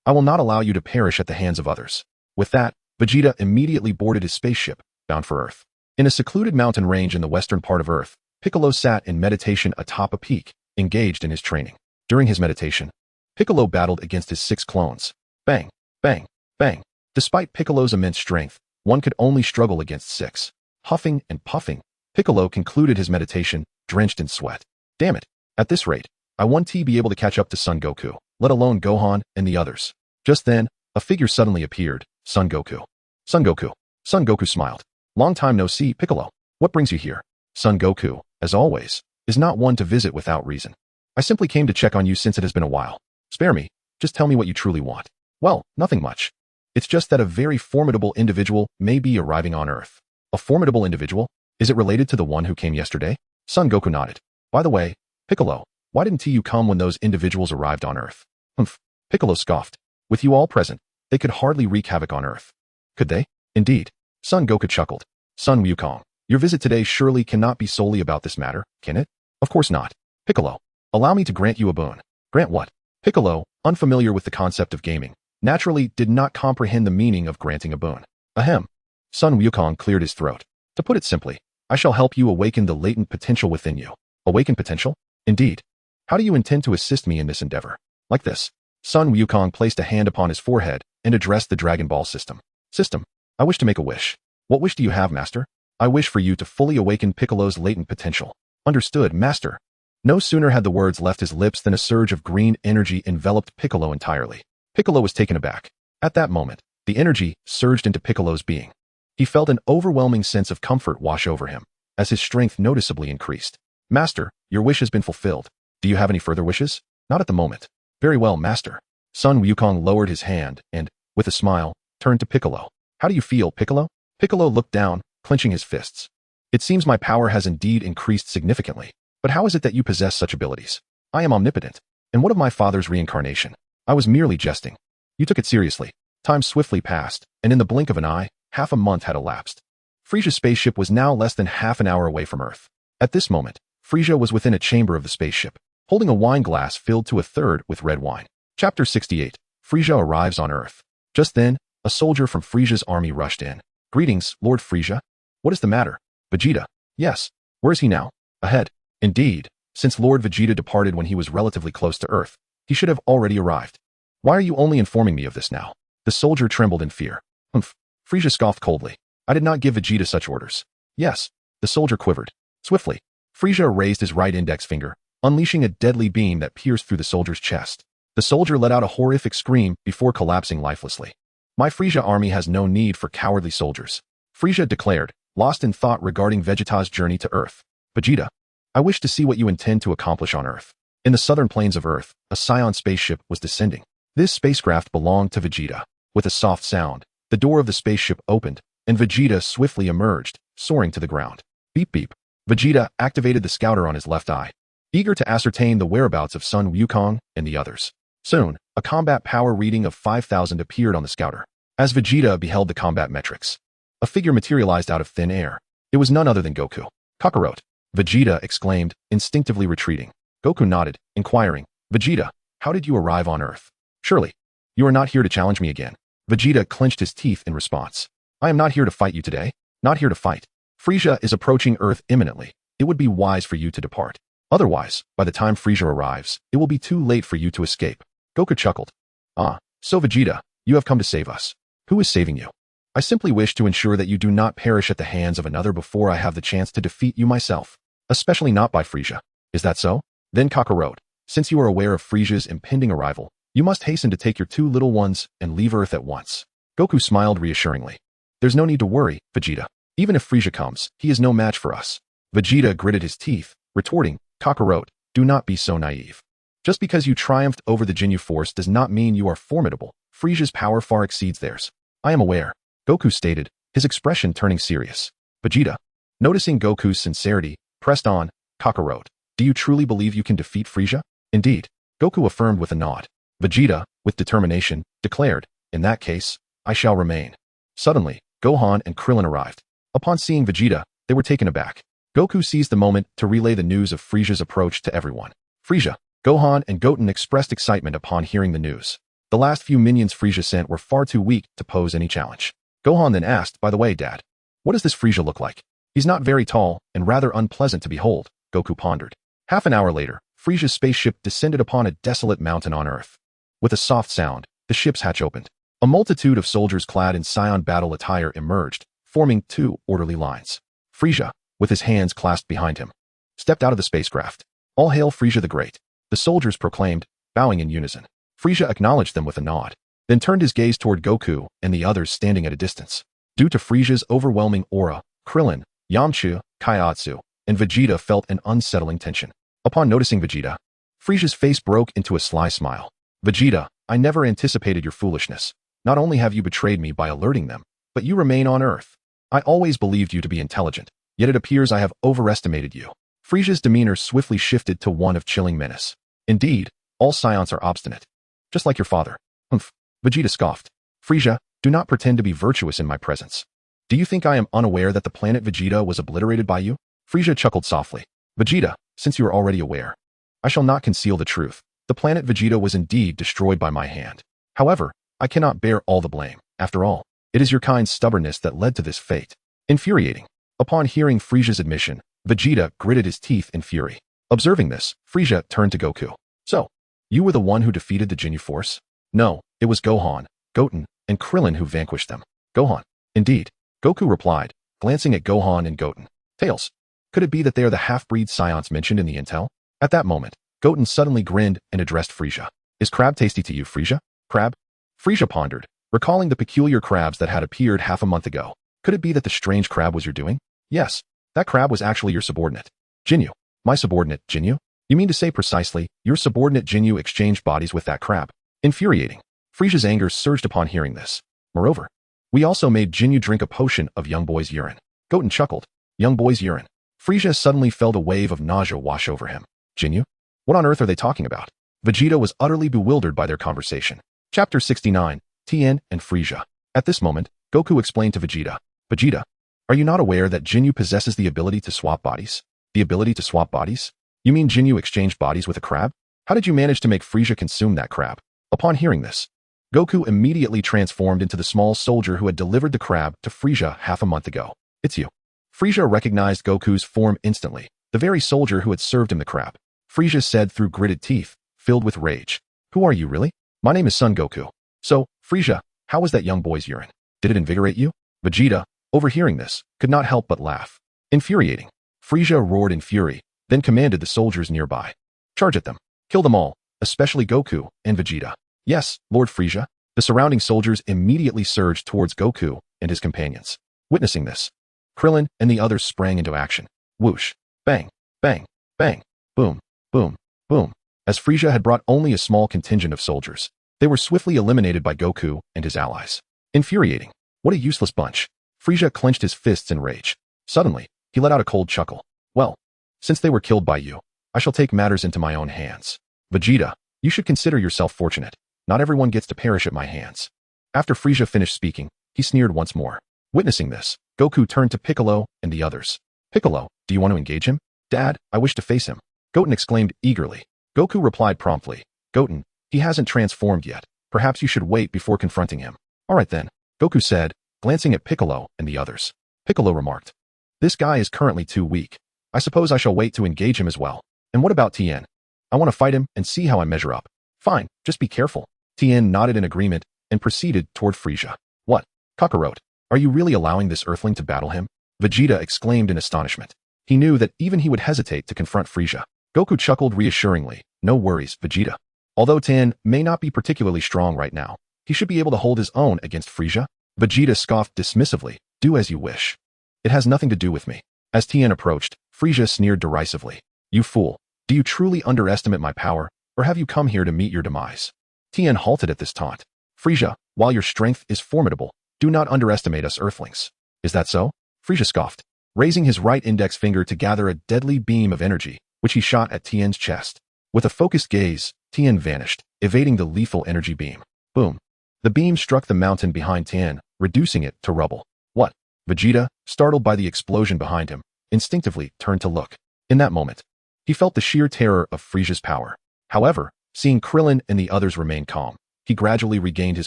I will not allow you to perish at the hands of others. With that, Vegeta immediately boarded his spaceship, bound for Earth. In a secluded mountain range in the western part of Earth, Piccolo sat in meditation atop a peak, engaged in his training. During his meditation, Piccolo battled against his 6 clones. Bang, bang, bang. Despite Piccolo's immense strength, one could only struggle against 6. Huffing and puffing, Piccolo concluded his meditation, drenched in sweat. Damn it. At this rate, I won't be able to catch up to Son Goku, let alone Gohan and the others. Just then, a figure suddenly appeared. Son Goku. Son Goku. Son Goku smiled. Long time no see, Piccolo. What brings you here? Son Goku, as always, is not one to visit without reason. I simply came to check on you since it has been a while. Spare me. Just tell me what you truly want. Well, nothing much. It's just that a very formidable individual may be arriving on Earth. A formidable individual? Is it related to the one who came yesterday? Son Goku nodded. By the way, Piccolo, why didn't you come when those individuals arrived on Earth? Humph. Piccolo scoffed. With you all present, they could hardly wreak havoc on Earth. Could they? Indeed. Son Goku chuckled. Son Wukong, your visit today surely cannot be solely about this matter, can it? Of course not. Piccolo, allow me to grant you a boon. Grant what? Piccolo, unfamiliar with the concept of gaming, naturally did not comprehend the meaning of granting a boon. Ahem. Son Wukong cleared his throat. To put it simply, I shall help you awaken the latent potential within you. Awaken potential? Indeed. How do you intend to assist me in this endeavor? Like this. Son Wukong placed a hand upon his forehead and addressed the Dragon Ball system. System, I wish to make a wish. What wish do you have, Master? I wish for you to fully awaken Piccolo's latent potential. Understood, Master. No sooner had the words left his lips than a surge of green energy enveloped Piccolo entirely. Piccolo was taken aback. At that moment, the energy surged into Piccolo's being. He felt an overwhelming sense of comfort wash over him, as his strength noticeably increased. Master, your wish has been fulfilled. Do you have any further wishes? Not at the moment. Very well, Master. Son Wukong lowered his hand and, with a smile, turned to Piccolo. How do you feel, Piccolo? Piccolo looked down, clenching his fists. It seems my power has indeed increased significantly. But how is it that you possess such abilities? I am omnipotent. And what of my father's reincarnation? I was merely jesting. You took it seriously. Time swiftly passed, and in the blink of an eye, half a month had elapsed. Frieza's spaceship was now less than half an hour away from Earth. At this moment, Frieza was within a chamber of the spaceship, holding a wine glass filled to a third with red wine. Chapter 68. Frieza arrives on Earth. Just then, a soldier from Frieza's army rushed in. Greetings, Lord Frieza. What is the matter? Vegeta. Yes. Where is he now? Ahead. Indeed, since Lord Vegeta departed when he was relatively close to Earth, he should have already arrived. Why are you only informing me of this now? The soldier trembled in fear. Humph. Frieza scoffed coldly. I did not give Vegeta such orders. Yes. The soldier quivered. Swiftly, Frieza raised his right index finger, unleashing a deadly beam that pierced through the soldier's chest. The soldier let out a horrific scream before collapsing lifelessly. My Frieza army has no need for cowardly soldiers, Frieza declared, lost in thought regarding Vegeta's journey to Earth. Vegeta, I wish to see what you intend to accomplish on Earth. In the southern plains of Earth, a Saiyan spaceship was descending. This spacecraft belonged to Vegeta. With a soft sound, the door of the spaceship opened, and Vegeta swiftly emerged, soaring to the ground. Beep beep. Vegeta activated the scouter on his left eye, eager to ascertain the whereabouts of Sun Wukong and the others. Soon, a combat power reading of 5,000 appeared on the scouter. As Vegeta beheld the combat metrics, a figure materialized out of thin air. It was none other than Goku. Kakarot! Vegeta exclaimed, instinctively retreating. Goku nodded, inquiring, Vegeta, how did you arrive on Earth? Surely, you are not here to challenge me again. Vegeta clenched his teeth in response. I am not here to fight you today. Not here to fight. Frieza is approaching Earth imminently. It would be wise for you to depart. Otherwise, by the time Frieza arrives, it will be too late for you to escape. Goku chuckled. Ah, so Vegeta, you have come to save us. Who is saving you? I simply wish to ensure that you do not perish at the hands of another before I have the chance to defeat you myself. Especially not by Frieza. Is that so? Then Kakarot, since you are aware of Frieza's impending arrival, you must hasten to take your two little ones and leave Earth at once. Goku smiled reassuringly. There's no need to worry, Vegeta. Even if Frieza comes, he is no match for us. Vegeta gritted his teeth, retorting, Kakarot, do not be so naive. Just because you triumphed over the Ginyu Force does not mean you are formidable. Frieza's power far exceeds theirs. I am aware, Goku stated, his expression turning serious. Vegeta, noticing Goku's sincerity, pressed on, Kakarot, do you truly believe you can defeat Frieza? Indeed, Goku affirmed with a nod. Vegeta, with determination, declared, in that case, I shall remain. Suddenly, Gohan and Krillin arrived. Upon seeing Vegeta, they were taken aback. Goku seized the moment to relay the news of Frieza's approach to everyone. Frieza, Gohan and Goten expressed excitement upon hearing the news. The last few minions Frieza sent were far too weak to pose any challenge. Gohan then asked, by the way, Dad, what does this Frieza look like? He's not very tall and rather unpleasant to behold, Goku pondered. Half an hour later, Frieza's spaceship descended upon a desolate mountain on Earth. With a soft sound, the ship's hatch opened. A multitude of soldiers clad in Saiyan battle attire emerged, forming two orderly lines. Frieza, with his hands clasped behind him, stepped out of the spacecraft. All hail Frieza the Great, the soldiers proclaimed, bowing in unison. Frieza acknowledged them with a nod, then turned his gaze toward Goku and the others standing at a distance. Due to Frieza's overwhelming aura, Krillin, Yamcha, Kaiatsu, and Vegeta felt an unsettling tension. Upon noticing Vegeta, Frieza's face broke into a sly smile. Vegeta, I never anticipated your foolishness. Not only have you betrayed me by alerting them, but you remain on Earth. I always believed you to be intelligent, yet it appears I have overestimated you. Frieza's demeanor swiftly shifted to one of chilling menace. Indeed, all Saiyans are obstinate. Just like your father. Humph. Vegeta scoffed. Frieza, do not pretend to be virtuous in my presence. Do you think I am unaware that the planet Vegeta was obliterated by you? Frieza chuckled softly. Vegeta, since you are already aware, I shall not conceal the truth. The planet Vegeta was indeed destroyed by my hand. However, I cannot bear all the blame. After all, it is your kind's stubbornness that led to this fate. Infuriating. Upon hearing Frieza's admission, Vegeta gritted his teeth in fury. Observing this, Frieza turned to Goku. So, you were the one who defeated the Ginyu Force? No, it was Gohan, Goten, and Krillin who vanquished them. Gohan. Indeed. Goku replied, glancing at Gohan and Goten. Tails. Could it be that they are the half-breed Saiyans mentioned in the intel? At that moment, Goten suddenly grinned and addressed Frieza. Is crab tasty to you, Frieza? Crab? Frieza pondered, recalling the peculiar crabs that had appeared half a month ago. Could it be that the strange crab was your doing? Yes, that crab was actually your subordinate. Ginyu. My subordinate, Ginyu? You mean to say precisely, your subordinate Ginyu exchanged bodies with that crab? Infuriating. Frieza's anger surged upon hearing this. Moreover, we also made Ginyu drink a potion of young boy's urine. Goten chuckled. Young boy's urine. Frieza suddenly felt a wave of nausea wash over him. Ginyu? What on earth are they talking about? Vegeta was utterly bewildered by their conversation. Chapter 69, Tien and Frieza. At this moment, Goku explained to Vegeta, Vegeta, are you not aware that Ginyu possesses the ability to swap bodies? The ability to swap bodies? You mean Ginyu exchanged bodies with a crab? How did you manage to make Frieza consume that crab? Upon hearing this, Goku immediately transformed into the small soldier who had delivered the crab to Frieza half a month ago. It's you. Frieza recognized Goku's form instantly, the very soldier who had served him the crab. Frieza said through gritted teeth, filled with rage. Who are you really? My name is Son Goku. So, Frieza, how was that young boy's urine? Did it invigorate you? Vegeta, overhearing this, could not help but laugh. Infuriating. Frieza roared in fury, then commanded the soldiers nearby. Charge at them. Kill them all. especially Goku and Vegeta. Yes, Lord Frieza. The surrounding soldiers immediately surged towards Goku and his companions. Witnessing this, Krillin and the others sprang into action. Whoosh. Bang. Bang. Bang. Boom. Boom. Boom. As Frieza had brought only a small contingent of soldiers, they were swiftly eliminated by Goku and his allies. Infuriating. What a useless bunch. Frieza clenched his fists in rage. Suddenly, he let out a cold chuckle. Well, since they were killed by you, I shall take matters into my own hands. Vegeta, you should consider yourself fortunate. Not everyone gets to perish at my hands. After Frieza finished speaking, he sneered once more. Witnessing this, Goku turned to Piccolo and the others. Piccolo, do you want to engage him? Dad, I wish to face him. Goten exclaimed eagerly. Goku replied promptly. Goten, he hasn't transformed yet. Perhaps you should wait before confronting him. All right then, Goku said, glancing at Piccolo and the others. Piccolo remarked. This guy is currently too weak. I suppose I shall wait to engage him as well. And what about Tien? I want to fight him and see how I measure up. Fine, just be careful. Tien nodded in agreement and proceeded toward Frieza. What? Kakarot, are you really allowing this earthling to battle him? Vegeta exclaimed in astonishment. He knew that even he would hesitate to confront Frieza. Goku chuckled reassuringly. No worries, Vegeta. Although Tien may not be particularly strong right now, he should be able to hold his own against Frieza. Vegeta scoffed dismissively. Do as you wish. It has nothing to do with me. As Tien approached, Frieza sneered derisively. You fool. Do you truly underestimate my power, or have you come here to meet your demise? Tien halted at this taunt. Frieza, while your strength is formidable, do not underestimate us earthlings. Is that so? Frieza scoffed, raising his right index finger to gather a deadly beam of energy, which he shot at Tien's chest. With a focused gaze, Tien vanished, evading the lethal energy beam. Boom. The beam struck the mountain behind Tien, reducing it to rubble. What? Vegeta, startled by the explosion behind him, instinctively turned to look. In that moment, he felt the sheer terror of Frieza's power. However, seeing Krillin and the others remain calm, he gradually regained his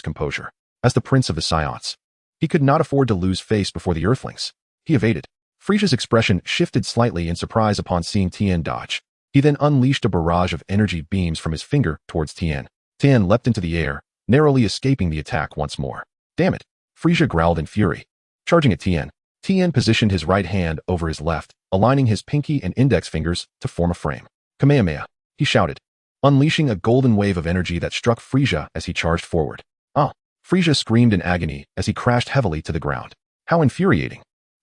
composure. As the prince of the Saiyans, he could not afford to lose face before the earthlings. He evaded. Frieza's expression shifted slightly in surprise upon seeing Tien dodge. He then unleashed a barrage of energy beams from his finger towards Tien. Tien leapt into the air, narrowly escaping the attack once more. Damn it! Frieza growled in fury. Charging at Tien, Tien positioned his right hand over his left, aligning his pinky and index fingers to form a frame. Kamehameha, he shouted, unleashing a golden wave of energy that struck Frieza as he charged forward. Ah! Frieza screamed in agony as he crashed heavily to the ground. How infuriating!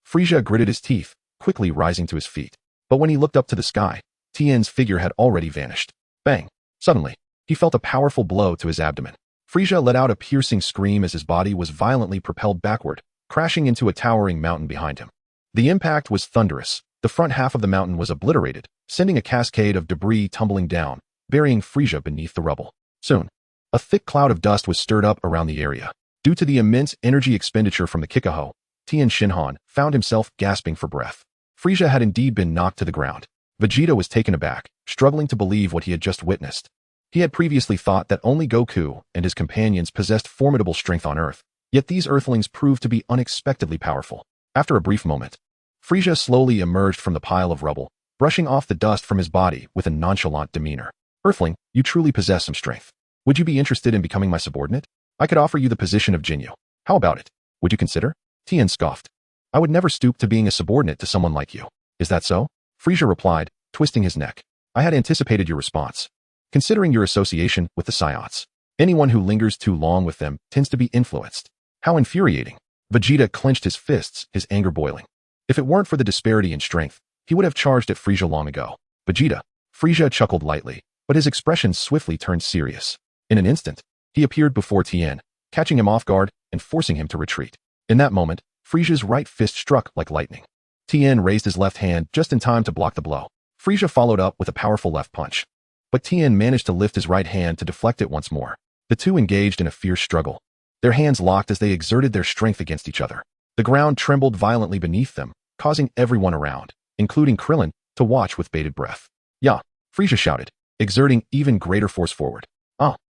Frieza gritted his teeth, quickly rising to his feet. But when he looked up to the sky, Tien's figure had already vanished. Bang! Suddenly, he felt a powerful blow to his abdomen. Frieza let out a piercing scream as his body was violently propelled backward, crashing into a towering mountain behind him. The impact was thunderous. The front half of the mountain was obliterated, sending a cascade of debris tumbling down, burying Frieza beneath the rubble. Soon, a thick cloud of dust was stirred up around the area. Due to the immense energy expenditure from the Kikaho, Tien Shinhan found himself gasping for breath. Frieza had indeed been knocked to the ground. Vegeta was taken aback, struggling to believe what he had just witnessed. He had previously thought that only Goku and his companions possessed formidable strength on Earth, yet these Earthlings proved to be unexpectedly powerful. After a brief moment, Frieza slowly emerged from the pile of rubble, brushing off the dust from his body with a nonchalant demeanor. Earthling, you truly possess some strength. Would you be interested in becoming my subordinate? I could offer you the position of Ginyu. How about it? Would you consider? Tien scoffed. I would never stoop to being a subordinate to someone like you. Is that so? Frieza replied, twisting his neck. I had anticipated your response. Considering your association with the Saiyans, anyone who lingers too long with them tends to be influenced. How infuriating. Vegeta clenched his fists, his anger boiling. If it weren't for the disparity in strength, he would have charged at Frieza long ago. Vegeta. Frieza chuckled lightly, but his expression swiftly turned serious. In an instant, he appeared before Tien, catching him off guard and forcing him to retreat. In that moment, Frieza's right fist struck like lightning. Tien raised his left hand just in time to block the blow. Frieza followed up with a powerful left punch. But Tien managed to lift his right hand to deflect it once more. The two engaged in a fierce struggle. Their hands locked as they exerted their strength against each other. The ground trembled violently beneath them, causing everyone around, including Krillin, to watch with bated breath. Yeah, Frieza shouted, exerting even greater force forward.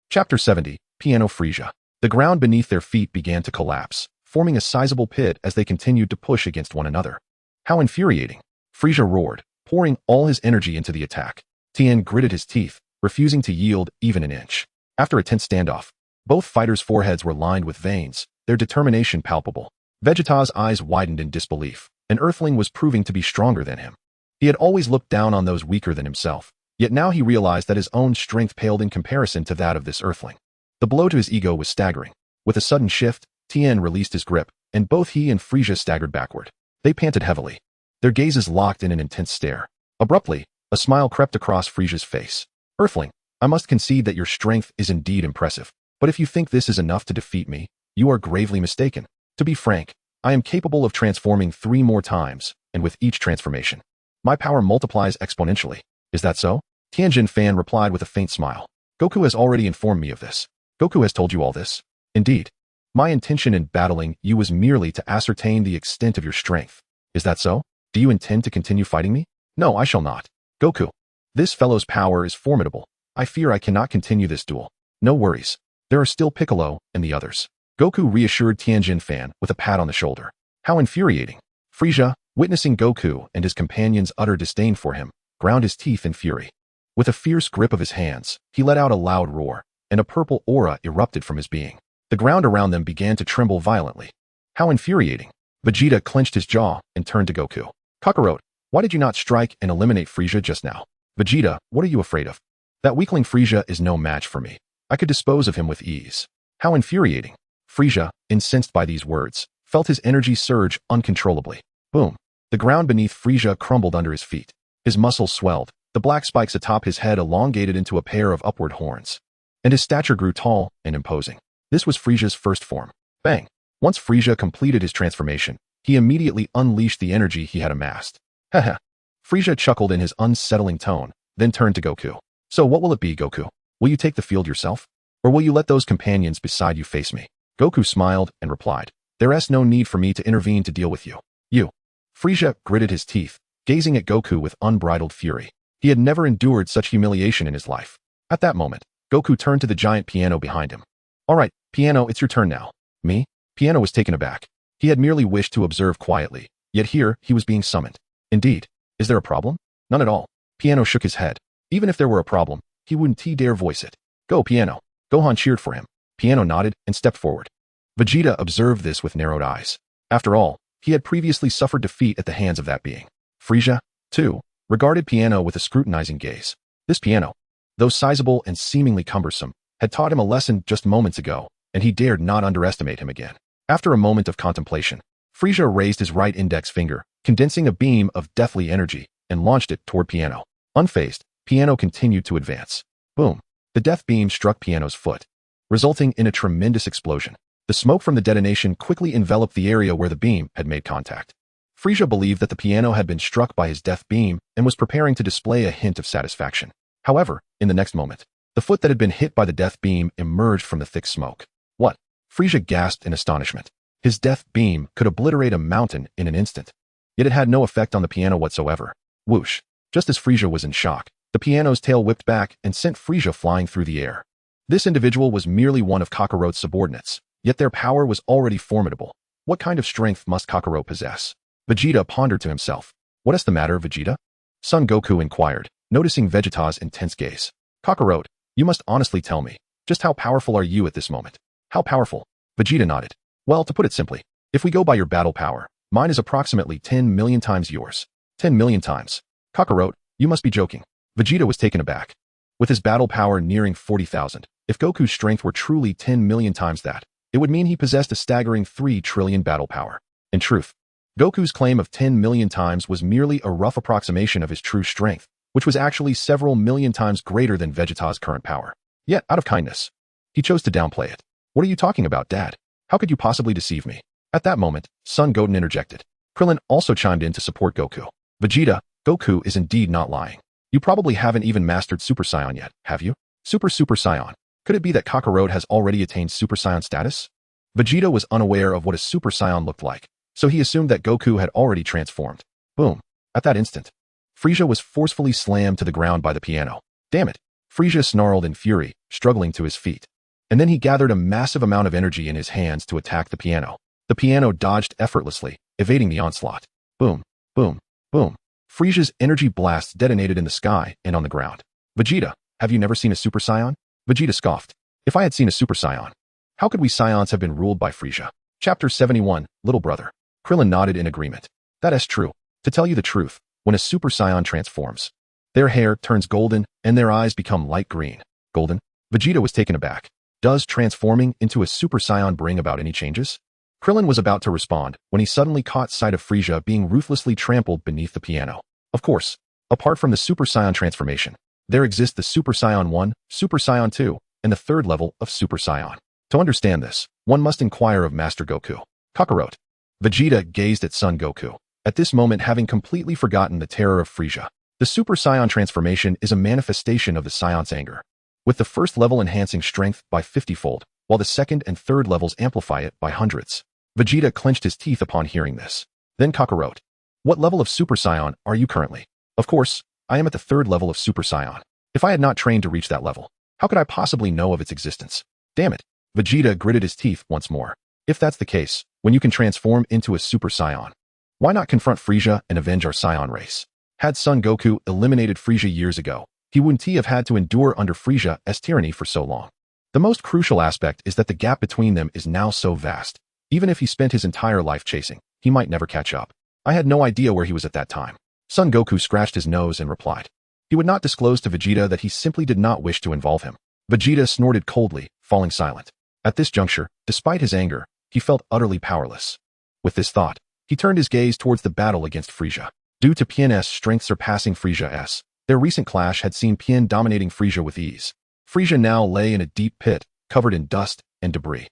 Chapter 70, Piano Frieza. The ground beneath their feet began to collapse, forming a sizable pit as they continued to push against one another. How infuriating. Frieza roared, pouring all his energy into the attack. Tien gritted his teeth, refusing to yield even an inch. After a tense standoff, both fighters' foreheads were lined with veins, their determination palpable. Vegeta's eyes widened in disbelief. An Earthling was proving to be stronger than him. He had always looked down on those weaker than himself, Yet now he realized that his own strength paled in comparison to that of this earthling. The blow to his ego was staggering. With a sudden shift, Tien released his grip, and both he and Frieza staggered backward. They panted heavily. Their gazes locked in an intense stare. Abruptly, a smile crept across Frieza's face. Earthling, I must concede that your strength is indeed impressive. But if you think this is enough to defeat me, you are gravely mistaken. To be frank, I am capable of transforming 3 more times, and with each transformation, my power multiplies exponentially. Is that so? Tianjin Fan replied with a faint smile. Goku has already informed me of this. Goku has told you all this? Indeed. My intention in battling you was merely to ascertain the extent of your strength. Is that so? Do you intend to continue fighting me? No, I shall not. Goku. This fellow's power is formidable. I fear I cannot continue this duel. No worries. There are still Piccolo and the others. Goku reassured Tianjin Fan with a pat on the shoulder. How infuriating. Frieza, witnessing Goku and his companions' utter disdain for him, ground his teeth in fury. With a fierce grip of his hands, he let out a loud roar, and a purple aura erupted from his being. The ground around them began to tremble violently. How infuriating. Vegeta clenched his jaw and turned to Goku. Kakarot, why did you not strike and eliminate Frieza just now? Vegeta, what are you afraid of? That weakling Frieza is no match for me. I could dispose of him with ease. How infuriating. Frieza, incensed by these words, felt his energy surge uncontrollably. Boom. The ground beneath Frieza crumbled under his feet. His muscles swelled, the black spikes atop his head elongated into a pair of upward horns. And his stature grew tall and imposing. This was Frieza's first form. Bang. Once Frieza completed his transformation, he immediately unleashed the energy he had amassed. Haha. Frieza chuckled in his unsettling tone, then turned to Goku. So what will it be, Goku? Will you take the field yourself? Or will you let those companions beside you face me? Goku smiled and replied, there is no need for me to intervene to deal with you. You. Frieza gritted his teeth, gazing at Goku with unbridled fury. He had never endured such humiliation in his life. At that moment, Goku turned to the giant piano behind him. All right, Piano, it's your turn now. Me? Piano was taken aback. He had merely wished to observe quietly, yet here he was being summoned. Indeed. Is there a problem? None at all. Piano shook his head. Even if there were a problem, he wouldn't dare voice it. Go, Piano. Gohan cheered for him. Piano nodded and stepped forward. Vegeta observed this with narrowed eyes. After all, he had previously suffered defeat at the hands of that being. Frieza, too, regarded Piano with a scrutinizing gaze. This Piano, though sizable and seemingly cumbersome, had taught him a lesson just moments ago, and he dared not underestimate him again. After a moment of contemplation, Frieza raised his right index finger, condensing a beam of deathly energy, and launched it toward Piano. Unfazed, Piano continued to advance. Boom. The death beam struck Piano's foot, resulting in a tremendous explosion. The smoke from the detonation quickly enveloped the area where the beam had made contact. Frieza believed that the Piano had been struck by his death beam and was preparing to display a hint of satisfaction. However, in the next moment, the foot that had been hit by the death beam emerged from the thick smoke. What? Frieza gasped in astonishment. His death beam could obliterate a mountain in an instant. Yet it had no effect on the Piano whatsoever. Whoosh. Just as Frieza was in shock, the Piano's tail whipped back and sent Frieza flying through the air. This individual was merely one of Kakarot's subordinates, yet their power was already formidable. What kind of strength must Kakarot possess? Vegeta pondered to himself. What is the matter, Vegeta? Son Goku inquired, noticing Vegeta's intense gaze. Kakarot, you must honestly tell me, just how powerful are you at this moment? How powerful? Vegeta nodded. Well, to put it simply, if we go by your battle power, mine is approximately 10 million times yours. 10 million times. Kakarot, you must be joking. Vegeta was taken aback. With his battle power nearing 40,000, if Goku's strength were truly 10 million times that, it would mean he possessed a staggering 3 trillion battle power. In truth, Goku's claim of 10 million times was merely a rough approximation of his true strength, which was actually several million times greater than Vegeta's current power. Yet, out of kindness, he chose to downplay it. What are you talking about, Dad? How could you possibly deceive me? At that moment, Son Goten interjected. Krillin also chimed in to support Goku. Vegeta, Goku is indeed not lying. You probably haven't even mastered Super Saiyan yet, have you? Super Saiyan. Could it be that Kakarot has already attained Super Saiyan status? Vegeta was unaware of what a Super Saiyan looked like, so he assumed that Goku had already transformed. Boom. At that instant, Frieza was forcefully slammed to the ground by the Piano. Damn it. Frieza snarled in fury, struggling to his feet. And then he gathered a massive amount of energy in his hands to attack the Piano. The Piano dodged effortlessly, evading the onslaught. Boom, boom, boom. Frieza's energy blasts detonated in the sky and on the ground. Vegeta, have you never seen a Super Saiyan? Vegeta scoffed. If I had seen a Super Saiyan, how could we Saiyans have been ruled by Frieza? Chapter 71, Little Brother. Krillin nodded in agreement. That is true. To tell you the truth, when a Super Saiyan transforms, Their hair turns golden, and their eyes become light green. Golden? Vegeta was taken aback. Does transforming into a Super Saiyan bring about any changes? Krillin was about to respond when he suddenly caught sight of Frieza being ruthlessly trampled beneath the piano. Of course, apart from the Super Saiyan transformation, there exists the Super Saiyan 1, Super Saiyan 2, and the third level of Super Saiyan. To understand this, one must inquire of Master Goku. Kakarot. Vegeta gazed at Son Goku, at this moment having completely forgotten the terror of Frieza. The Super Saiyan transformation is a manifestation of the Saiyant's anger, with the first level enhancing strength by 50-fold, while the second and third levels amplify it by hundreds. Vegeta clenched his teeth upon hearing this. Then Kakarot. What level of Super Saiyan are you currently? Of course, I am at the third level of Super Saiyan. If I had not trained to reach that level, how could I possibly know of its existence? Damn it. Vegeta gritted his teeth once more. If that's the case, when you can transform into a Super Saiyan, why not confront Frieza and avenge our Saiyan race? Had Son Goku eliminated Frieza years ago, he wouldn't have had to endure under Frieza's tyranny for so long. The most crucial aspect is that the gap between them is now so vast. Even if he spent his entire life chasing, he might never catch up. I had no idea where he was at that time. Son Goku scratched his nose and replied. He would not disclose to Vegeta that he simply did not wish to involve him. Vegeta snorted coldly, falling silent. At this juncture, despite his anger, he felt utterly powerless. With this thought, he turned his gaze towards the battle against Frieza. Due to Pien's strength surpassing Frieza's, their recent clash had seen Pien dominating Frieza with ease. Frieza now lay in a deep pit, covered in dust and debris.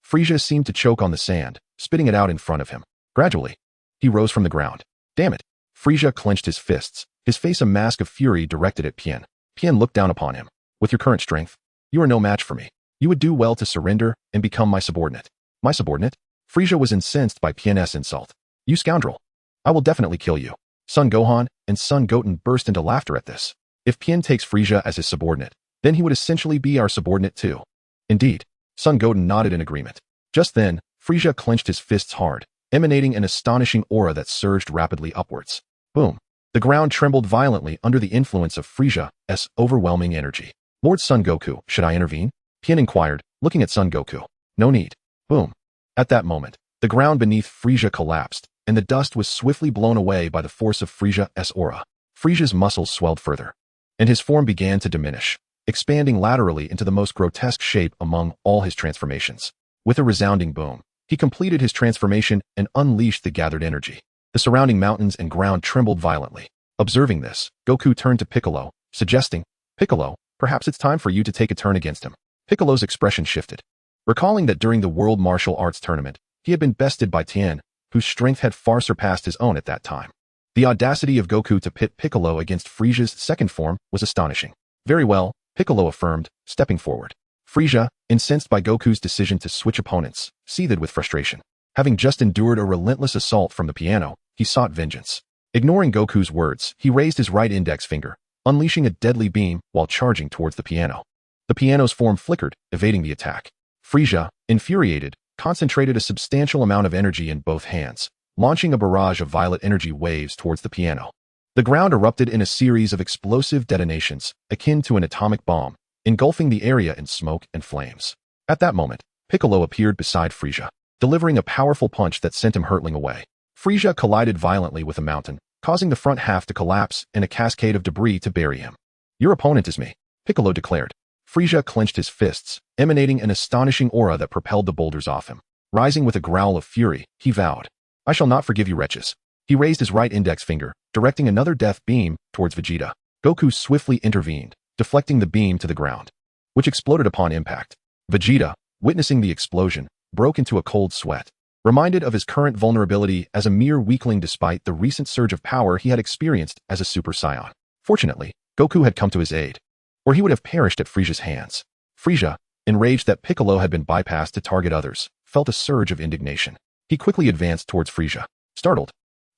Frieza seemed to choke on the sand, spitting it out in front of him. Gradually, he rose from the ground. Damn it! Frieza clenched his fists, his face a mask of fury directed at Pien. Pien looked down upon him. With your current strength, you are no match for me. You would do well to surrender and become my subordinate. My subordinate? Frieza was incensed by Pien's insult. You scoundrel! I will definitely kill you. Son Gohan and Son Goten burst into laughter at this. If Pien takes Frieza as his subordinate, then he would essentially be our subordinate too. Indeed. Son Goten nodded in agreement. Just then, Frieza clenched his fists hard, emanating an astonishing aura that surged rapidly upwards. Boom. The ground trembled violently under the influence of Frieza's overwhelming energy. Lord Son Goku, should I intervene? Pien inquired, looking at Son Goku. No need. Boom. At that moment, the ground beneath Frieza collapsed, and the dust was swiftly blown away by the force of Frieza's aura. Frieza's muscles swelled further, and his form began to diminish, expanding laterally into the most grotesque shape among all his transformations. With a resounding boom, he completed his transformation and unleashed the gathered energy. The surrounding mountains and ground trembled violently. Observing this, Goku turned to Piccolo, suggesting, Piccolo, perhaps it's time for you to take a turn against him. Piccolo's expression shifted. Recalling that during the World Martial Arts Tournament, he had been bested by Tien, whose strength had far surpassed his own at that time. The audacity of Goku to pit Piccolo against Frieza's second form was astonishing. Very well, Piccolo affirmed, stepping forward. Frieza, incensed by Goku's decision to switch opponents, seethed with frustration. Having just endured a relentless assault from the piano, he sought vengeance. Ignoring Goku's words, he raised his right index finger, unleashing a deadly beam while charging towards the piano. The piano's form flickered, evading the attack. Frieza, infuriated, concentrated a substantial amount of energy in both hands, launching a barrage of violet energy waves towards the piano. The ground erupted in a series of explosive detonations, akin to an atomic bomb, engulfing the area in smoke and flames. At that moment, Piccolo appeared beside Frieza, delivering a powerful punch that sent him hurtling away. Frieza collided violently with a mountain, causing the front half to collapse and a cascade of debris to bury him. Your opponent is me, Piccolo declared. Frieza clenched his fists, emanating an astonishing aura that propelled the boulders off him. Rising with a growl of fury, he vowed, I shall not forgive you wretches. He raised his right index finger, directing another death beam towards Vegeta. Goku swiftly intervened, deflecting the beam to the ground, which exploded upon impact. Vegeta, witnessing the explosion, broke into a cold sweat, reminded of his current vulnerability as a mere weakling despite the recent surge of power he had experienced as a Super Saiyan. Fortunately, Goku had come to his aid, or he would have perished at Frieza's hands. Frieza, enraged that Piccolo had been bypassed to target others, felt a surge of indignation. He quickly advanced towards Frieza. Startled,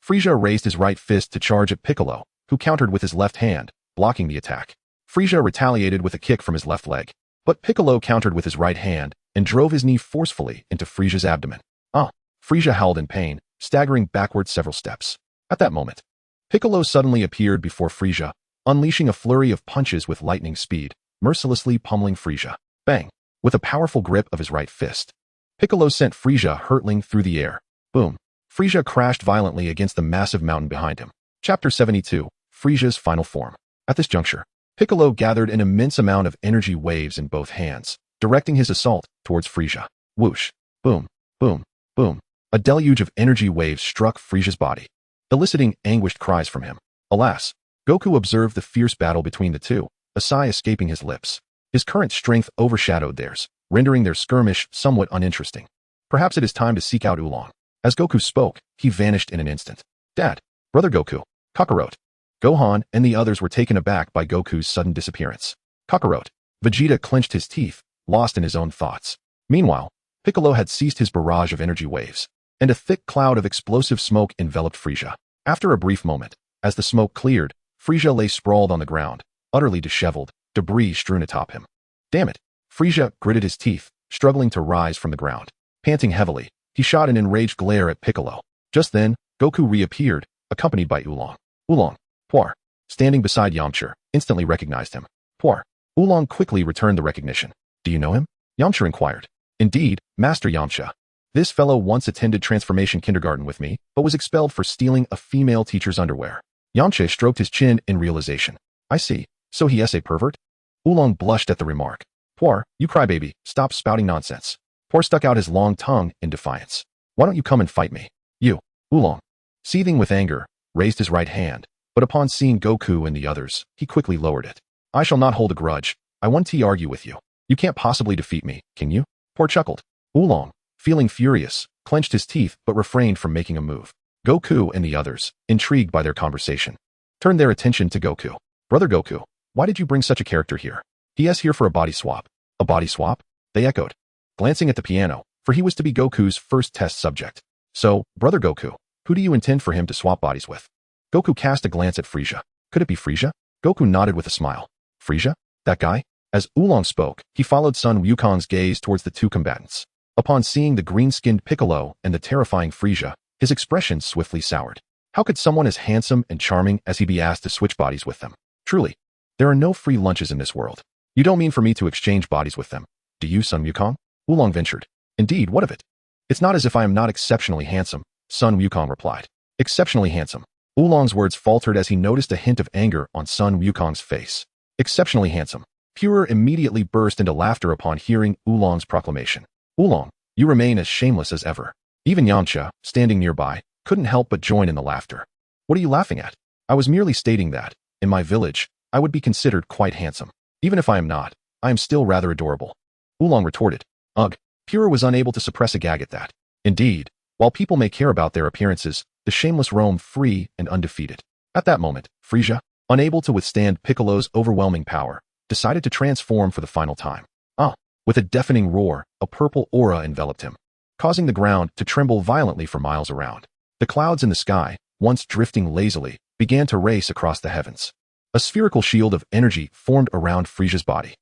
Frieza raised his right fist to charge at Piccolo, who countered with his left hand, blocking the attack. Frieza retaliated with a kick from his left leg, but Piccolo countered with his right hand and drove his knee forcefully into Frieza's abdomen. Frieza howled in pain, staggering backward several steps. At that moment, Piccolo suddenly appeared before Frieza, unleashing a flurry of punches with lightning speed, mercilessly pummeling Frieza. Bang! With a powerful grip of his right fist, Piccolo sent Frieza hurtling through the air. Boom! Frieza crashed violently against the massive mountain behind him. Chapter 72, Frieza's Final Form. At this juncture, Piccolo gathered an immense amount of energy waves in both hands, directing his assault towards Frieza. Whoosh, boom, boom, boom. A deluge of energy waves struck Frieza's body, eliciting anguished cries from him. Alas, Goku observed the fierce battle between the two, a sigh escaping his lips. His current strength overshadowed theirs, rendering their skirmish somewhat uninteresting. Perhaps it is time to seek out Oolong. As Goku spoke, he vanished in an instant. Dad, Brother Goku, Kakarot. Gohan and the others were taken aback by Goku's sudden disappearance. Kakarot. Vegeta clenched his teeth, lost in his own thoughts. Meanwhile, Piccolo had ceased his barrage of energy waves, and a thick cloud of explosive smoke enveloped Frieza. After a brief moment, as the smoke cleared, Frieza lay sprawled on the ground, utterly disheveled, debris strewn atop him. Damn it! Frieza gritted his teeth, struggling to rise from the ground. Panting heavily, he shot an enraged glare at Piccolo. Just then, Goku reappeared, accompanied by Oolong. Oolong, Poir, standing beside Yamcha, instantly recognized him. Poir. Oolong quickly returned the recognition. Do you know him? Yamcha inquired. Indeed, Master Yamcha. This fellow once attended transformation kindergarten with me, but was expelled for stealing a female teacher's underwear. Yamcha stroked his chin in realization. I see. So he is a pervert? Oolong blushed at the remark. Poir, you crybaby, stop spouting nonsense. Poir stuck out his long tongue in defiance. Why don't you come and fight me? You, Oolong. Seething with anger, raised his right hand, but upon seeing Goku and the others, he quickly lowered it. I shall not hold a grudge. I want to argue with you. You can't possibly defeat me, can you? Poir chuckled. Oolong, feeling furious, clenched his teeth but refrained from making a move. Goku and the others, intrigued by their conversation, turned their attention to Goku. Brother Goku, why did you bring such a character here? He is here for a body swap. A body swap? They echoed, glancing at the piano, for he was to be Goku's first test subject. So, Brother Goku, who do you intend for him to swap bodies with? Goku cast a glance at Frieza. Could it be Frieza? Goku nodded with a smile. Frieza? That guy? As Oolong spoke, he followed Sun Wukong's gaze towards the two combatants. Upon seeing the green-skinned Piccolo and the terrifying Frieza, his expression swiftly soured. How could someone as handsome and charming as he be asked to switch bodies with them? Truly, there are no free lunches in this world. You don't mean for me to exchange bodies with them, do you, Sun Wukong? Oolong ventured. Indeed, what of it? It's not as if I am not exceptionally handsome, Sun Wukong replied. Exceptionally handsome. Oolong's words faltered as he noticed a hint of anger on Sun Wukong's face. Exceptionally handsome. Pure immediately burst into laughter upon hearing Oolong's proclamation. Oolong, you remain as shameless as ever. Even Yamcha, standing nearby, couldn't help but join in the laughter. What are you laughing at? I was merely stating that, in my village, I would be considered quite handsome. Even if I am not, I am still rather adorable. Oolong retorted. Ugh. Pure was unable to suppress a gag at that. Indeed, while people may care about their appearances, the shameless roam free and undefeated. At that moment, Frieza, unable to withstand Piccolo's overwhelming power, decided to transform for the final time. With a deafening roar, a purple aura enveloped him, causing the ground to tremble violently for miles around. The clouds in the sky, once drifting lazily, began to race across the heavens. A spherical shield of energy formed around Frieza's body.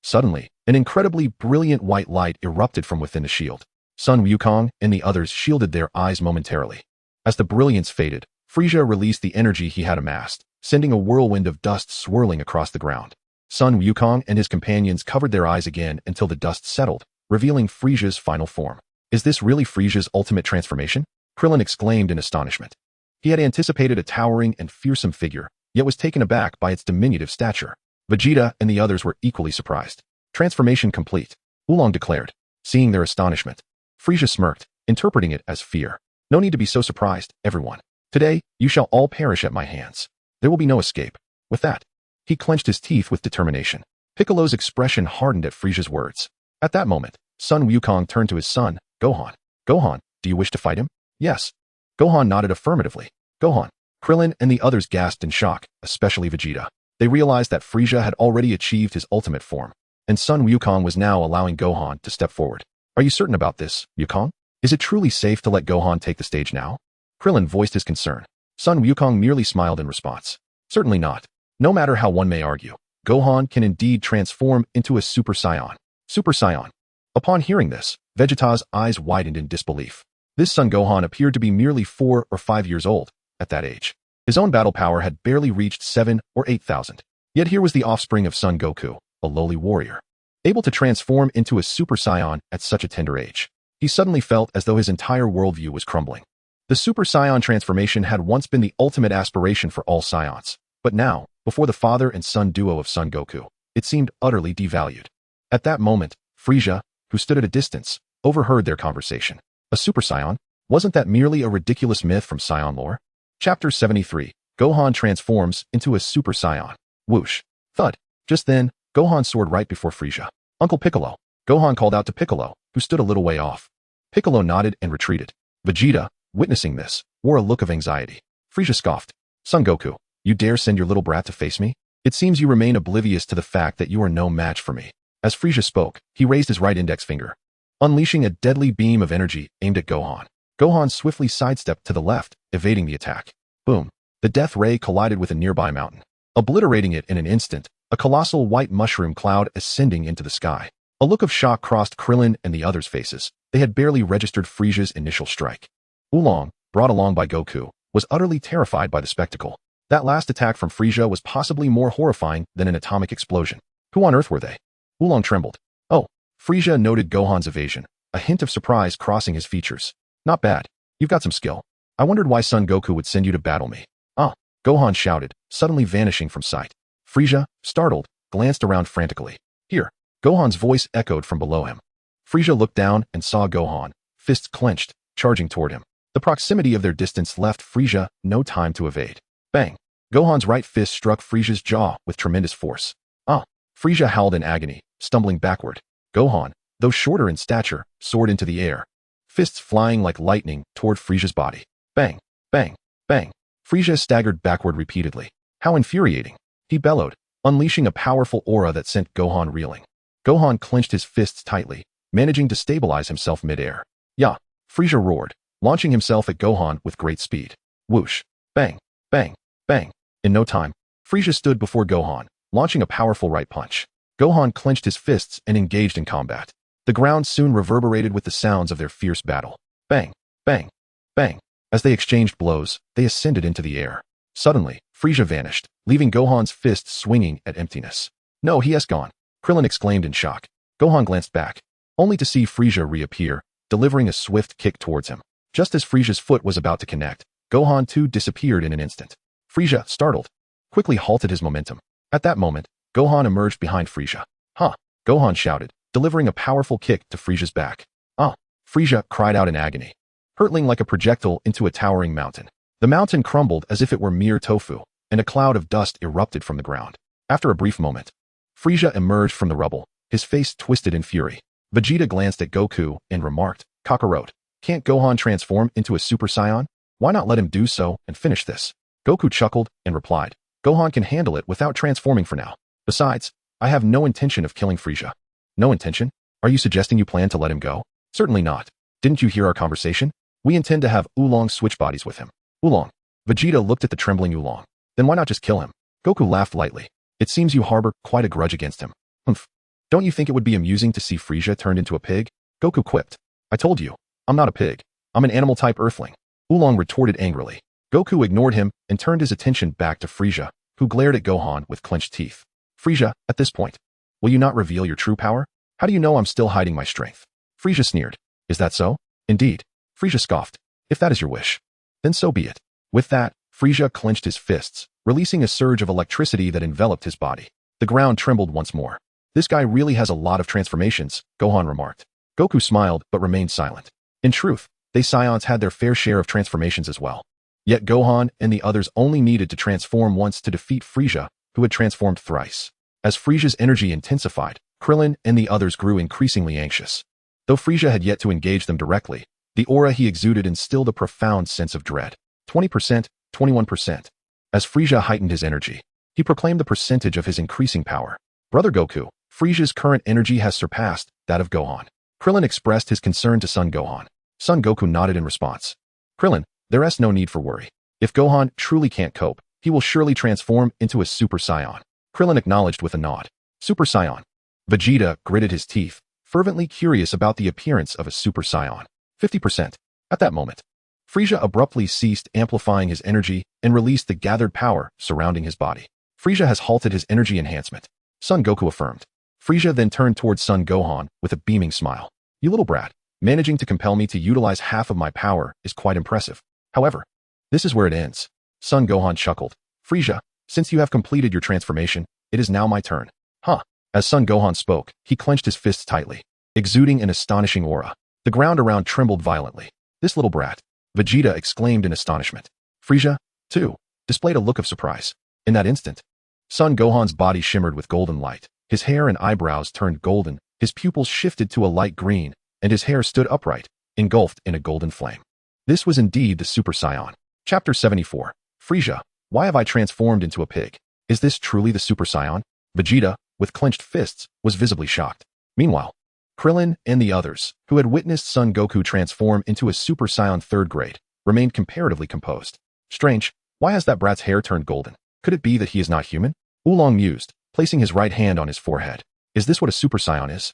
Suddenly, an incredibly brilliant white light erupted from within the shield. Sun Wukong and the others shielded their eyes momentarily. As the brilliance faded, Frieza released the energy he had amassed, sending a whirlwind of dust swirling across the ground. Sun Wukong and his companions covered their eyes again until the dust settled, revealing Frieza's final form. Is this really Frieza's ultimate transformation? Krillin exclaimed in astonishment. He had anticipated a towering and fearsome figure, yet was taken aback by its diminutive stature. Vegeta and the others were equally surprised. Transformation complete, Oolong declared. Seeing their astonishment, Frieza smirked, interpreting it as fear. No need to be so surprised, everyone. Today, you shall all perish at my hands. There will be no escape. With that, he clenched his teeth with determination. Piccolo's expression hardened at Frieza's words. At that moment, Sun Wukong turned to his son, Gohan. Gohan, do you wish to fight him? Yes. Gohan nodded affirmatively. Gohan. Krillin and the others gasped in shock, especially Vegeta. They realized that Frieza had already achieved his ultimate form, and Sun Wukong was now allowing Gohan to step forward. Are you certain about this, Wukong? Is it truly safe to let Gohan take the stage now? Krillin voiced his concern. Sun Wukong merely smiled in response. Certainly not. No matter how one may argue, Gohan can indeed transform into a Super Saiyan. Super Saiyan. Upon hearing this, Vegeta's eyes widened in disbelief. This Son Gohan appeared to be merely 4 or 5 years old at that age. His own battle power had barely reached 7 or 8,000. Yet here was the offspring of Son Goku, a lowly warrior, able to transform into a Super Saiyan at such a tender age. He suddenly felt as though his entire worldview was crumbling. The Super Saiyan transformation had once been the ultimate aspiration for all Saiyans, but now, Before the father and son duo of Son Goku, it seemed utterly devalued. At that moment, Frieza, who stood at a distance, overheard their conversation. A Super Saiyan? Wasn't that merely a ridiculous myth from Saiyan lore? Chapter 73. Gohan transforms into a Super Saiyan. Whoosh. Thud. Just then, Gohan soared right before Frieza. Uncle Piccolo. Gohan called out to Piccolo, who stood a little way off. Piccolo nodded and retreated. Vegeta, witnessing this, wore a look of anxiety. Frieza scoffed. Son Goku, you dare send your little brat to face me? It seems you remain oblivious to the fact that you are no match for me. As Frieza spoke, he raised his right index finger, unleashing a deadly beam of energy aimed at Gohan. Gohan swiftly sidestepped to the left, evading the attack. Boom. The death ray collided with a nearby mountain, obliterating it in an instant, a colossal white mushroom cloud ascending into the sky. A look of shock crossed Krillin and the others' faces. They had barely registered Frieza's initial strike. Oolong, brought along by Goku, was utterly terrified by the spectacle. That last attack from Frieza was possibly more horrifying than an atomic explosion. Who on earth were they? Oolong trembled. Oh. Frieza noted Gohan's evasion, a hint of surprise crossing his features. Not bad. You've got some skill. I wondered why Son Goku would send you to battle me. Ah. Gohan shouted, suddenly vanishing from sight. Frieza, startled, glanced around frantically. Here. Gohan's voice echoed from below him. Frieza looked down and saw Gohan, fists clenched, charging toward him. The proximity of their distance left Frieza no time to evade. Bang! Gohan's right fist struck Frieza's jaw with tremendous force. Ah! Frieza howled in agony, stumbling backward. Gohan, though shorter in stature, soared into the air, fists flying like lightning toward Frieza's body. Bang! Bang! Bang! Frieza staggered backward repeatedly. How infuriating! He bellowed, unleashing a powerful aura that sent Gohan reeling. Gohan clenched his fists tightly, managing to stabilize himself mid-air. Yeah! Frieza roared, launching himself at Gohan with great speed. Whoosh! Bang! Bang! Bang! In no time, Frieza stood before Gohan, launching a powerful right punch. Gohan clenched his fists and engaged in combat. The ground soon reverberated with the sounds of their fierce battle. Bang! Bang! Bang! As they exchanged blows, they ascended into the air. Suddenly, Frieza vanished, leaving Gohan's fists swinging at emptiness. No, he has gone. Krillin exclaimed in shock. Gohan glanced back, only to see Frieza reappear, delivering a swift kick towards him. Just as Frieza's foot was about to connect, Gohan too disappeared in an instant. Frieza, startled, quickly halted his momentum. At that moment, Gohan emerged behind Frieza. Huh! Gohan shouted, delivering a powerful kick to Frieza's back. Ah! Frieza cried out in agony, hurtling like a projectile into a towering mountain. The mountain crumbled as if it were mere tofu, and a cloud of dust erupted from the ground. After a brief moment, Frieza emerged from the rubble, his face twisted in fury. Vegeta glanced at Goku and remarked, Kakarot, can't Gohan transform into a Super Saiyan? Why not let him do so and finish this? Goku chuckled and replied, Gohan can handle it without transforming for now. Besides, I have no intention of killing Frieza. No intention? Are you suggesting you plan to let him go? Certainly not. Didn't you hear our conversation? We intend to have Oolong switch bodies with him. Oolong. Vegeta looked at the trembling Oolong. Then why not just kill him? Goku laughed lightly. It seems you harbor quite a grudge against him. Humph. Don't you think it would be amusing to see Frieza turned into a pig? Goku quipped. I told you, I'm not a pig. I'm an animal-type earthling. Oolong retorted angrily. Goku ignored him and turned his attention back to Frieza, who glared at Gohan with clenched teeth. Frieza, at this point, will you not reveal your true power? How do you know I'm still hiding my strength? Frieza sneered. Is that so? Indeed. Frieza scoffed. If that is your wish, then so be it. With that, Frieza clenched his fists, releasing a surge of electricity that enveloped his body. The ground trembled once more. This guy really has a lot of transformations, Gohan remarked. Goku smiled but remained silent. In truth, they Saiyans had their fair share of transformations as well. Yet Gohan and the others only needed to transform once to defeat Frieza, who had transformed thrice. As Frieza's energy intensified, Krillin and the others grew increasingly anxious. Though Frieza had yet to engage them directly, the aura he exuded instilled a profound sense of dread. 20%, 21%. As Frieza heightened his energy, he proclaimed the percentage of his increasing power. Brother Goku, Frieza's current energy has surpassed that of Gohan. Krillin expressed his concern to Son Gohan. Son Goku nodded in response. Krillin, there is no need for worry. If Gohan truly can't cope, he will surely transform into a Super Saiyan. Krillin acknowledged with a nod. Super Saiyan. Vegeta gritted his teeth, fervently curious about the appearance of a Super Saiyan. 50%. At that moment, Frieza abruptly ceased amplifying his energy and released the gathered power surrounding his body. Frieza has halted his energy enhancement, Son Goku affirmed. Frieza then turned towards Son Gohan with a beaming smile. You little brat, managing to compel me to utilize half of my power is quite impressive. However, this is where it ends. Son Gohan chuckled. Frieza, Since you have completed your transformation, it is now my turn. Huh. As Son Gohan spoke, he clenched his fists tightly, exuding an astonishing aura. The ground around trembled violently. This little brat, Vegeta exclaimed in astonishment. Frieza, too, displayed a look of surprise. In that instant, Son Gohan's body shimmered with golden light. His hair and eyebrows turned golden, his pupils shifted to a light green, and his hair stood upright, engulfed in a golden flame. This was indeed the Super Saiyan. Chapter 74. Frieza, why have I transformed into a pig? Is this truly the Super Saiyan? Vegeta, with clenched fists, was visibly shocked. Meanwhile, Krillin and the others, who had witnessed Son Goku transform into a Super Saiyan 3rd grade, remained comparatively composed. Strange, why has that brat's hair turned golden? Could it be that he is not human? Oolong mused, placing his right hand on his forehead. Is this what a Super Saiyan is?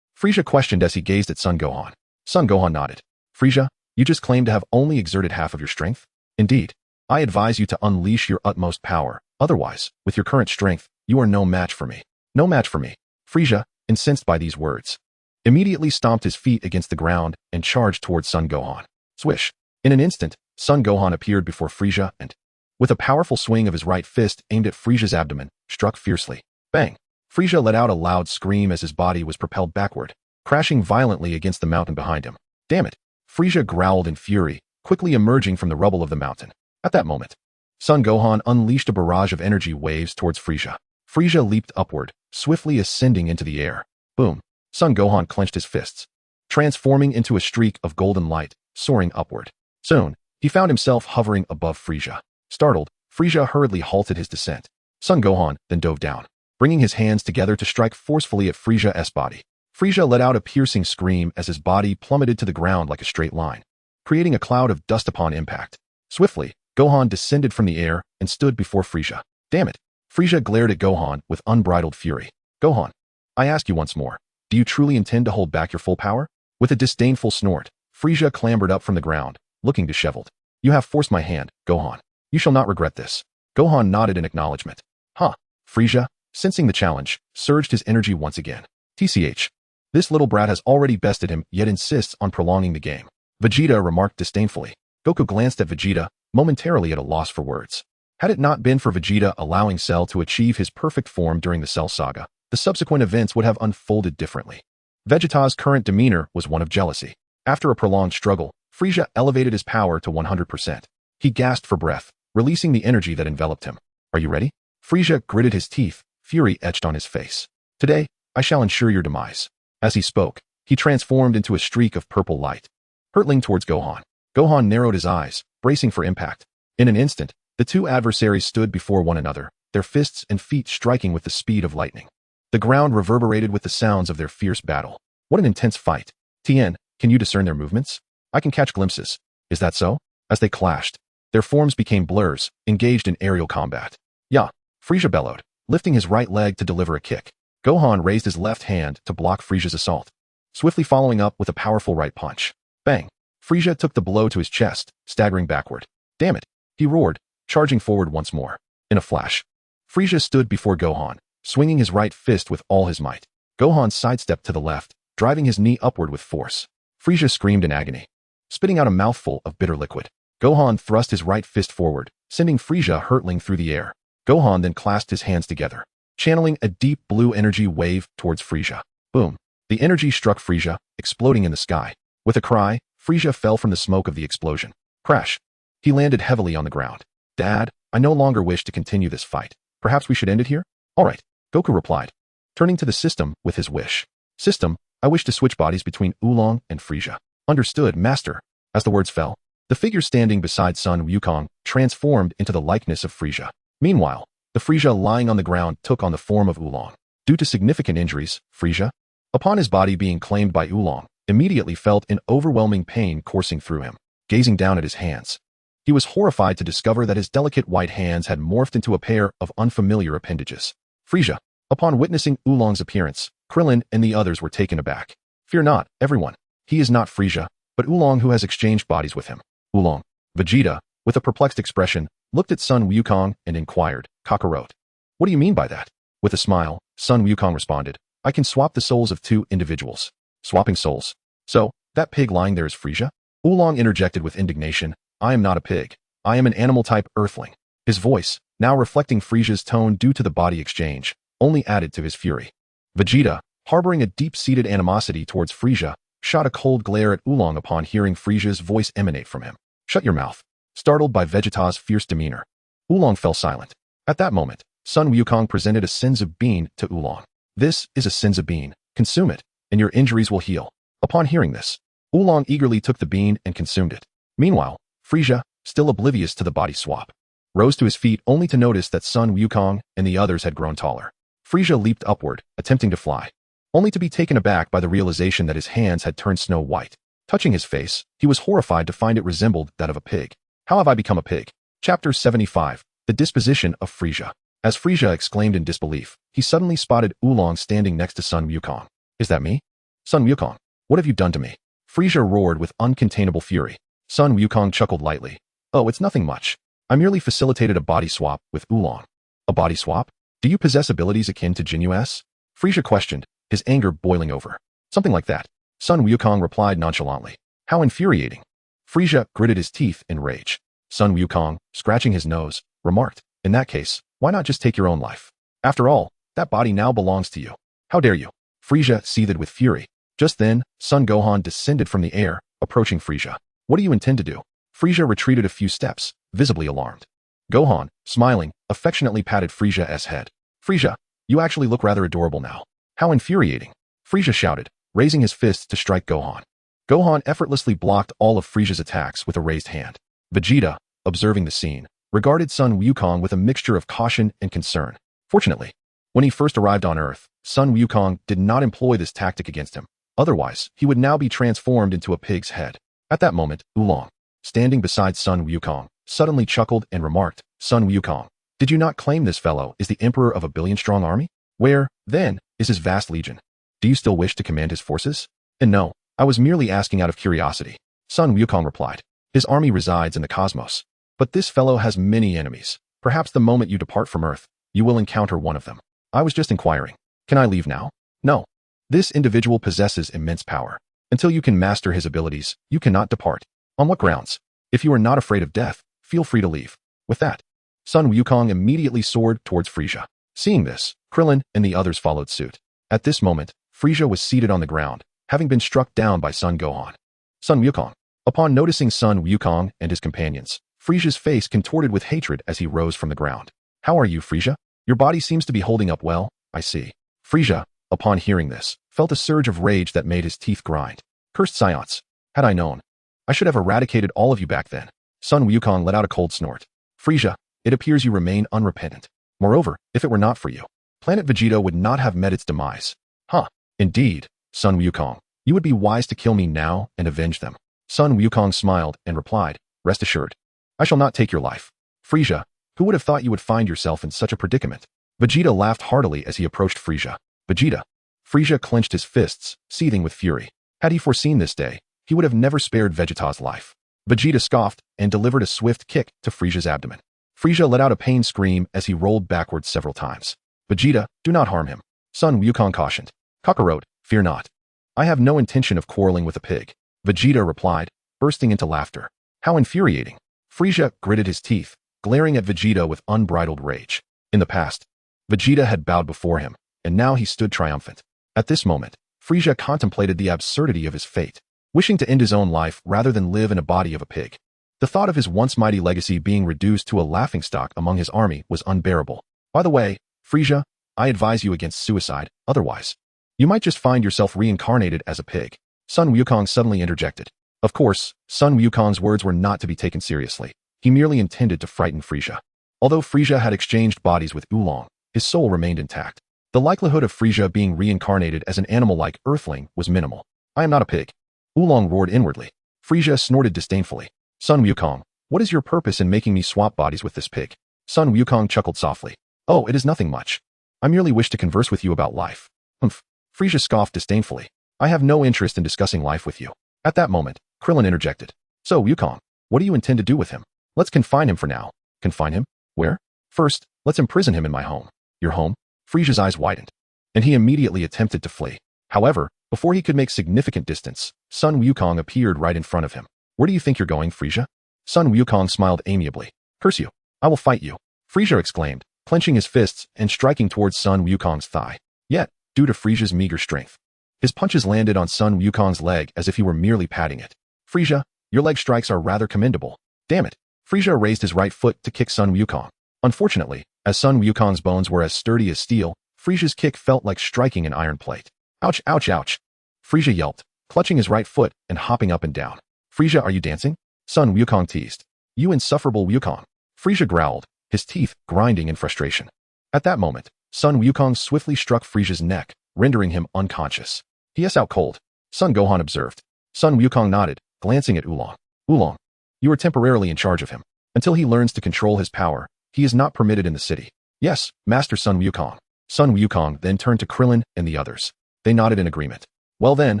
Frieza questioned as he gazed at Son Gohan. Son Gohan nodded. Frieza, you just claim to have only exerted half of your strength? Indeed. I advise you to unleash your utmost power. Otherwise, with your current strength, you are no match for me. No match for me. Frieza, incensed by these words, immediately stomped his feet against the ground and charged towards Son Gohan. Swish. In an instant, Son Gohan appeared before Frieza and, with a powerful swing of his right fist aimed at Frieza's abdomen, struck fiercely. Bang! Frieza let out a loud scream as his body was propelled backward, crashing violently against the mountain behind him. Damn it! Frieza growled in fury, quickly emerging from the rubble of the mountain. At that moment, Son Gohan unleashed a barrage of energy waves towards Frieza. Frieza leaped upward, swiftly ascending into the air. Boom! Son Gohan clenched his fists, transforming into a streak of golden light, soaring upward. Soon, he found himself hovering above Frieza. Startled, Frieza hurriedly halted his descent. Son Gohan then dove down, bringing his hands together to strike forcefully at Frieza's body. Frieza let out a piercing scream as his body plummeted to the ground like a straight line, creating a cloud of dust upon impact. Swiftly, Gohan descended from the air and stood before Frieza. Damn it! Frieza glared at Gohan with unbridled fury. Gohan, I ask you once more, do you truly intend to hold back your full power? With a disdainful snort, Frieza clambered up from the ground, looking disheveled. You have forced my hand, Gohan. You shall not regret this. Gohan nodded in acknowledgement. Huh. Frieza, sensing the challenge, surged his energy once again. TCH. This little brat has already bested him, yet insists on prolonging the game. Vegeta remarked disdainfully. Goku glanced at Vegeta, momentarily at a loss for words. Had it not been for Vegeta allowing Cell to achieve his perfect form during the Cell saga, the subsequent events would have unfolded differently. Vegeta's current demeanor was one of jealousy. After a prolonged struggle, Frieza elevated his power to 100%. He gasped for breath, releasing the energy that enveloped him. Are you ready? Frieza gritted his teeth, fury etched on his face. Today, I shall ensure your demise. As he spoke, he transformed into a streak of purple light, hurtling towards Gohan. Gohan narrowed his eyes, bracing for impact. In an instant, the two adversaries stood before one another, their fists and feet striking with the speed of lightning. The ground reverberated with the sounds of their fierce battle. What an intense fight. Tien, can you discern their movements? I can catch glimpses. Is that so? As they clashed, their forms became blurs, engaged in aerial combat. Yeah, Frieza bellowed, lifting his right leg to deliver a kick. Gohan raised his left hand to block Frieza's assault, swiftly following up with a powerful right punch. Bang! Frieza took the blow to his chest, staggering backward. Damn it! He roared, charging forward once more. In a flash, Frieza stood before Gohan, swinging his right fist with all his might. Gohan sidestepped to the left, driving his knee upward with force. Frieza screamed in agony, spitting out a mouthful of bitter liquid. Gohan thrust his right fist forward, sending Frieza hurtling through the air. Gohan then clasped his hands together, channeling a deep blue energy wave towards Frieza. Boom! The energy struck Frieza, exploding in the sky. With a cry, Frieza fell from the smoke of the explosion. Crash! He landed heavily on the ground. Dad, I no longer wish to continue this fight. Perhaps we should end it here? All right, Goku replied, turning to the system with his wish. System, I wish to switch bodies between Oolong and Frieza. Understood, Master. As the words fell, the figure standing beside Son Wukong transformed into the likeness of Frieza. Meanwhile, the Frieza lying on the ground took on the form of Oolong. Due to significant injuries, Frieza, upon his body being claimed by Oolong, immediately felt an overwhelming pain coursing through him. Gazing down at his hands, he was horrified to discover that his delicate white hands had morphed into a pair of unfamiliar appendages. Frieza, upon witnessing Oolong's appearance, Krillin and the others were taken aback. Fear not, everyone. He is not Frieza, but Oolong who has exchanged bodies with him. Oolong. Vegeta, with a perplexed expression, looked at Son Wukong and inquired, Kakarot. What do you mean by that? With a smile, Son Wukong responded, I can swap the souls of two individuals. Swapping souls. So, that pig lying there is Frieza? Oolong interjected with indignation, I am not a pig. I am an animal-type earthling. His voice, now reflecting Frieza's tone due to the body exchange, only added to his fury. Vegeta, harboring a deep-seated animosity towards Frieza, shot a cold glare at Oolong upon hearing Frieza's voice emanate from him. "Shut your mouth." Startled by Vegeta's fierce demeanor, Oolong fell silent. At that moment, Sun Wukong presented a Senzu bean to Oolong. "This is a Senzu bean. Consume it, and your injuries will heal." Upon hearing this, Oolong eagerly took the bean and consumed it. Meanwhile, Frieza, still oblivious to the body swap, rose to his feet only to notice that Sun Wukong and the others had grown taller. Frieza leaped upward, attempting to fly, only to be taken aback by the realization that his hands had turned snow white. Touching his face, he was horrified to find it resembled that of a pig. "How have I become a pig?" Chapter 75. The Disposition of Frieza. As Frieza exclaimed in disbelief, he suddenly spotted Oolong standing next to Sun Wukong. "Is that me? Sun Wukong, what have you done to me?" Frieza roared with uncontainable fury. Sun Wukong chuckled lightly. "Oh, it's nothing much. I merely facilitated a body swap with Oolong." "A body swap? Do you possess abilities akin to Ginyu? Frieza questioned, his anger boiling over. "Something like that," Sun Wukong replied nonchalantly. "How infuriating." Frieza gritted his teeth in rage. Sun Wukong, scratching his nose, remarked, "In that case, why not just take your own life? After all, that body now belongs to you. How dare you?" Frieza seethed with fury. Just then, Sun Gohan descended from the air, approaching Frieza. "What do you intend to do?" Frieza retreated a few steps, visibly alarmed. Gohan, smiling, affectionately patted Frieza's head. "Frieza, you actually look rather adorable now." "How infuriating!" Frieza shouted, raising his fists to strike Gohan. Gohan effortlessly blocked all of Frieza's attacks with a raised hand. Vegeta, observing the scene, regarded Sun Wukong with a mixture of caution and concern. Fortunately, when he first arrived on Earth, Sun Wukong did not employ this tactic against him. Otherwise, he would now be transformed into a pig's head. At that moment, Oolong, standing beside Sun Wukong, suddenly chuckled and remarked, "Sun Wukong, did you not claim this fellow is the emperor of a billion-strong army? Where, then, is his vast legion? Do you still wish to command his forces?" "And no, I was merely asking out of curiosity," Sun Wukong replied. "His army resides in the cosmos. But this fellow has many enemies. Perhaps the moment you depart from Earth, you will encounter one of them. I was just inquiring. Can I leave now?" "No. This individual possesses immense power. Until you can master his abilities, you cannot depart." "On what grounds?" "If you are not afraid of death, feel free to leave." With that, Sun Wukong immediately soared towards Frieza. Seeing this, Krillin and the others followed suit. At this moment, Frieza was seated on the ground, having been struck down by Sun Gohan. Sun Wukong. Upon noticing Sun Wukong and his companions, Frieza's face contorted with hatred as he rose from the ground. "How are you, Frieza? Your body seems to be holding up well, I see." Frieza, upon hearing this, felt a surge of rage that made his teeth grind. "Cursed Saiyans. Had I known, I should have eradicated all of you back then." Sun Wukong let out a cold snort. "Frieza, it appears you remain unrepentant. Moreover, if it were not for you, Planet Vegeta would not have met its demise." "Huh. Indeed, Sun Wukong. You would be wise to kill me now and avenge them." Sun Wukong smiled and replied, "Rest assured, I shall not take your life." "Frieza, who would have thought you would find yourself in such a predicament?" Vegeta laughed heartily as he approached Frieza. "Vegeta." Frieza clenched his fists, seething with fury. Had he foreseen this day, he would have never spared Vegeta's life. Vegeta scoffed and delivered a swift kick to Frieza's abdomen. Frieza let out a pain scream as he rolled backwards several times. "Vegeta, do not harm him," Sun Wukong cautioned. "Kakarot, fear not. I have no intention of quarreling with a pig," Vegeta replied, bursting into laughter. "How infuriating." Frieza gritted his teeth, glaring at Vegeta with unbridled rage. In the past, Vegeta had bowed before him, and now he stood triumphant. At this moment, Frieza contemplated the absurdity of his fate, wishing to end his own life rather than live in a body of a pig. The thought of his once mighty legacy being reduced to a laughingstock among his army was unbearable. "By the way, Frieza, I advise you against suicide, otherwise, you might just find yourself reincarnated as a pig," Sun Wukong suddenly interjected. Of course, Sun Wukong's words were not to be taken seriously. He merely intended to frighten Frieza. Although Frieza had exchanged bodies with Oolong, his soul remained intact. The likelihood of Frieza being reincarnated as an animal-like earthling was minimal. "I am not a pig," Oolong roared inwardly. Frieza snorted disdainfully. "Sun Wukong, what is your purpose in making me swap bodies with this pig?" Sun Wukong chuckled softly. "Oh, it is nothing much. I merely wish to converse with you about life." "Humph." Frieza scoffed disdainfully. "I have no interest in discussing life with you." At that moment, Krillin interjected. "So, Wukong, what do you intend to do with him?" "Let's confine him for now." "Confine him? Where?" "First, let's imprison him in my home." "Your home?" Frieza's eyes widened, and he immediately attempted to flee. However, before he could make significant distance, Sun Wukong appeared right in front of him. "Where do you think you're going, Frieza?" Sun Wukong smiled amiably. "Curse you. I will fight you." Frieza exclaimed, clenching his fists and striking towards Sun Wukong's thigh. Yet, due to Frieza's meager strength, his punches landed on Sun Wukong's leg as if he were merely patting it. Frieza, your leg strikes are rather commendable. Damn it. Frieza raised his right foot to kick Sun Wukong. Unfortunately, as Sun Wukong's bones were as sturdy as steel, Frieza's kick felt like striking an iron plate. Ouch, ouch, ouch. Frieza yelped, clutching his right foot and hopping up and down. Frieza, are you dancing? Sun Wukong teased. You insufferable Wukong. Frieza growled, his teeth grinding in frustration. At that moment, Sun Wukong swiftly struck Frieza's neck, rendering him unconscious. He is out cold, Son Gohan observed. Sun Wukong nodded, glancing at Oolong. Oolong, you are temporarily in charge of him. Until he learns to control his power, he is not permitted in the city. Yes, Master Sun Wukong. Sun Wukong then turned to Krillin and the others. They nodded in agreement. Well then,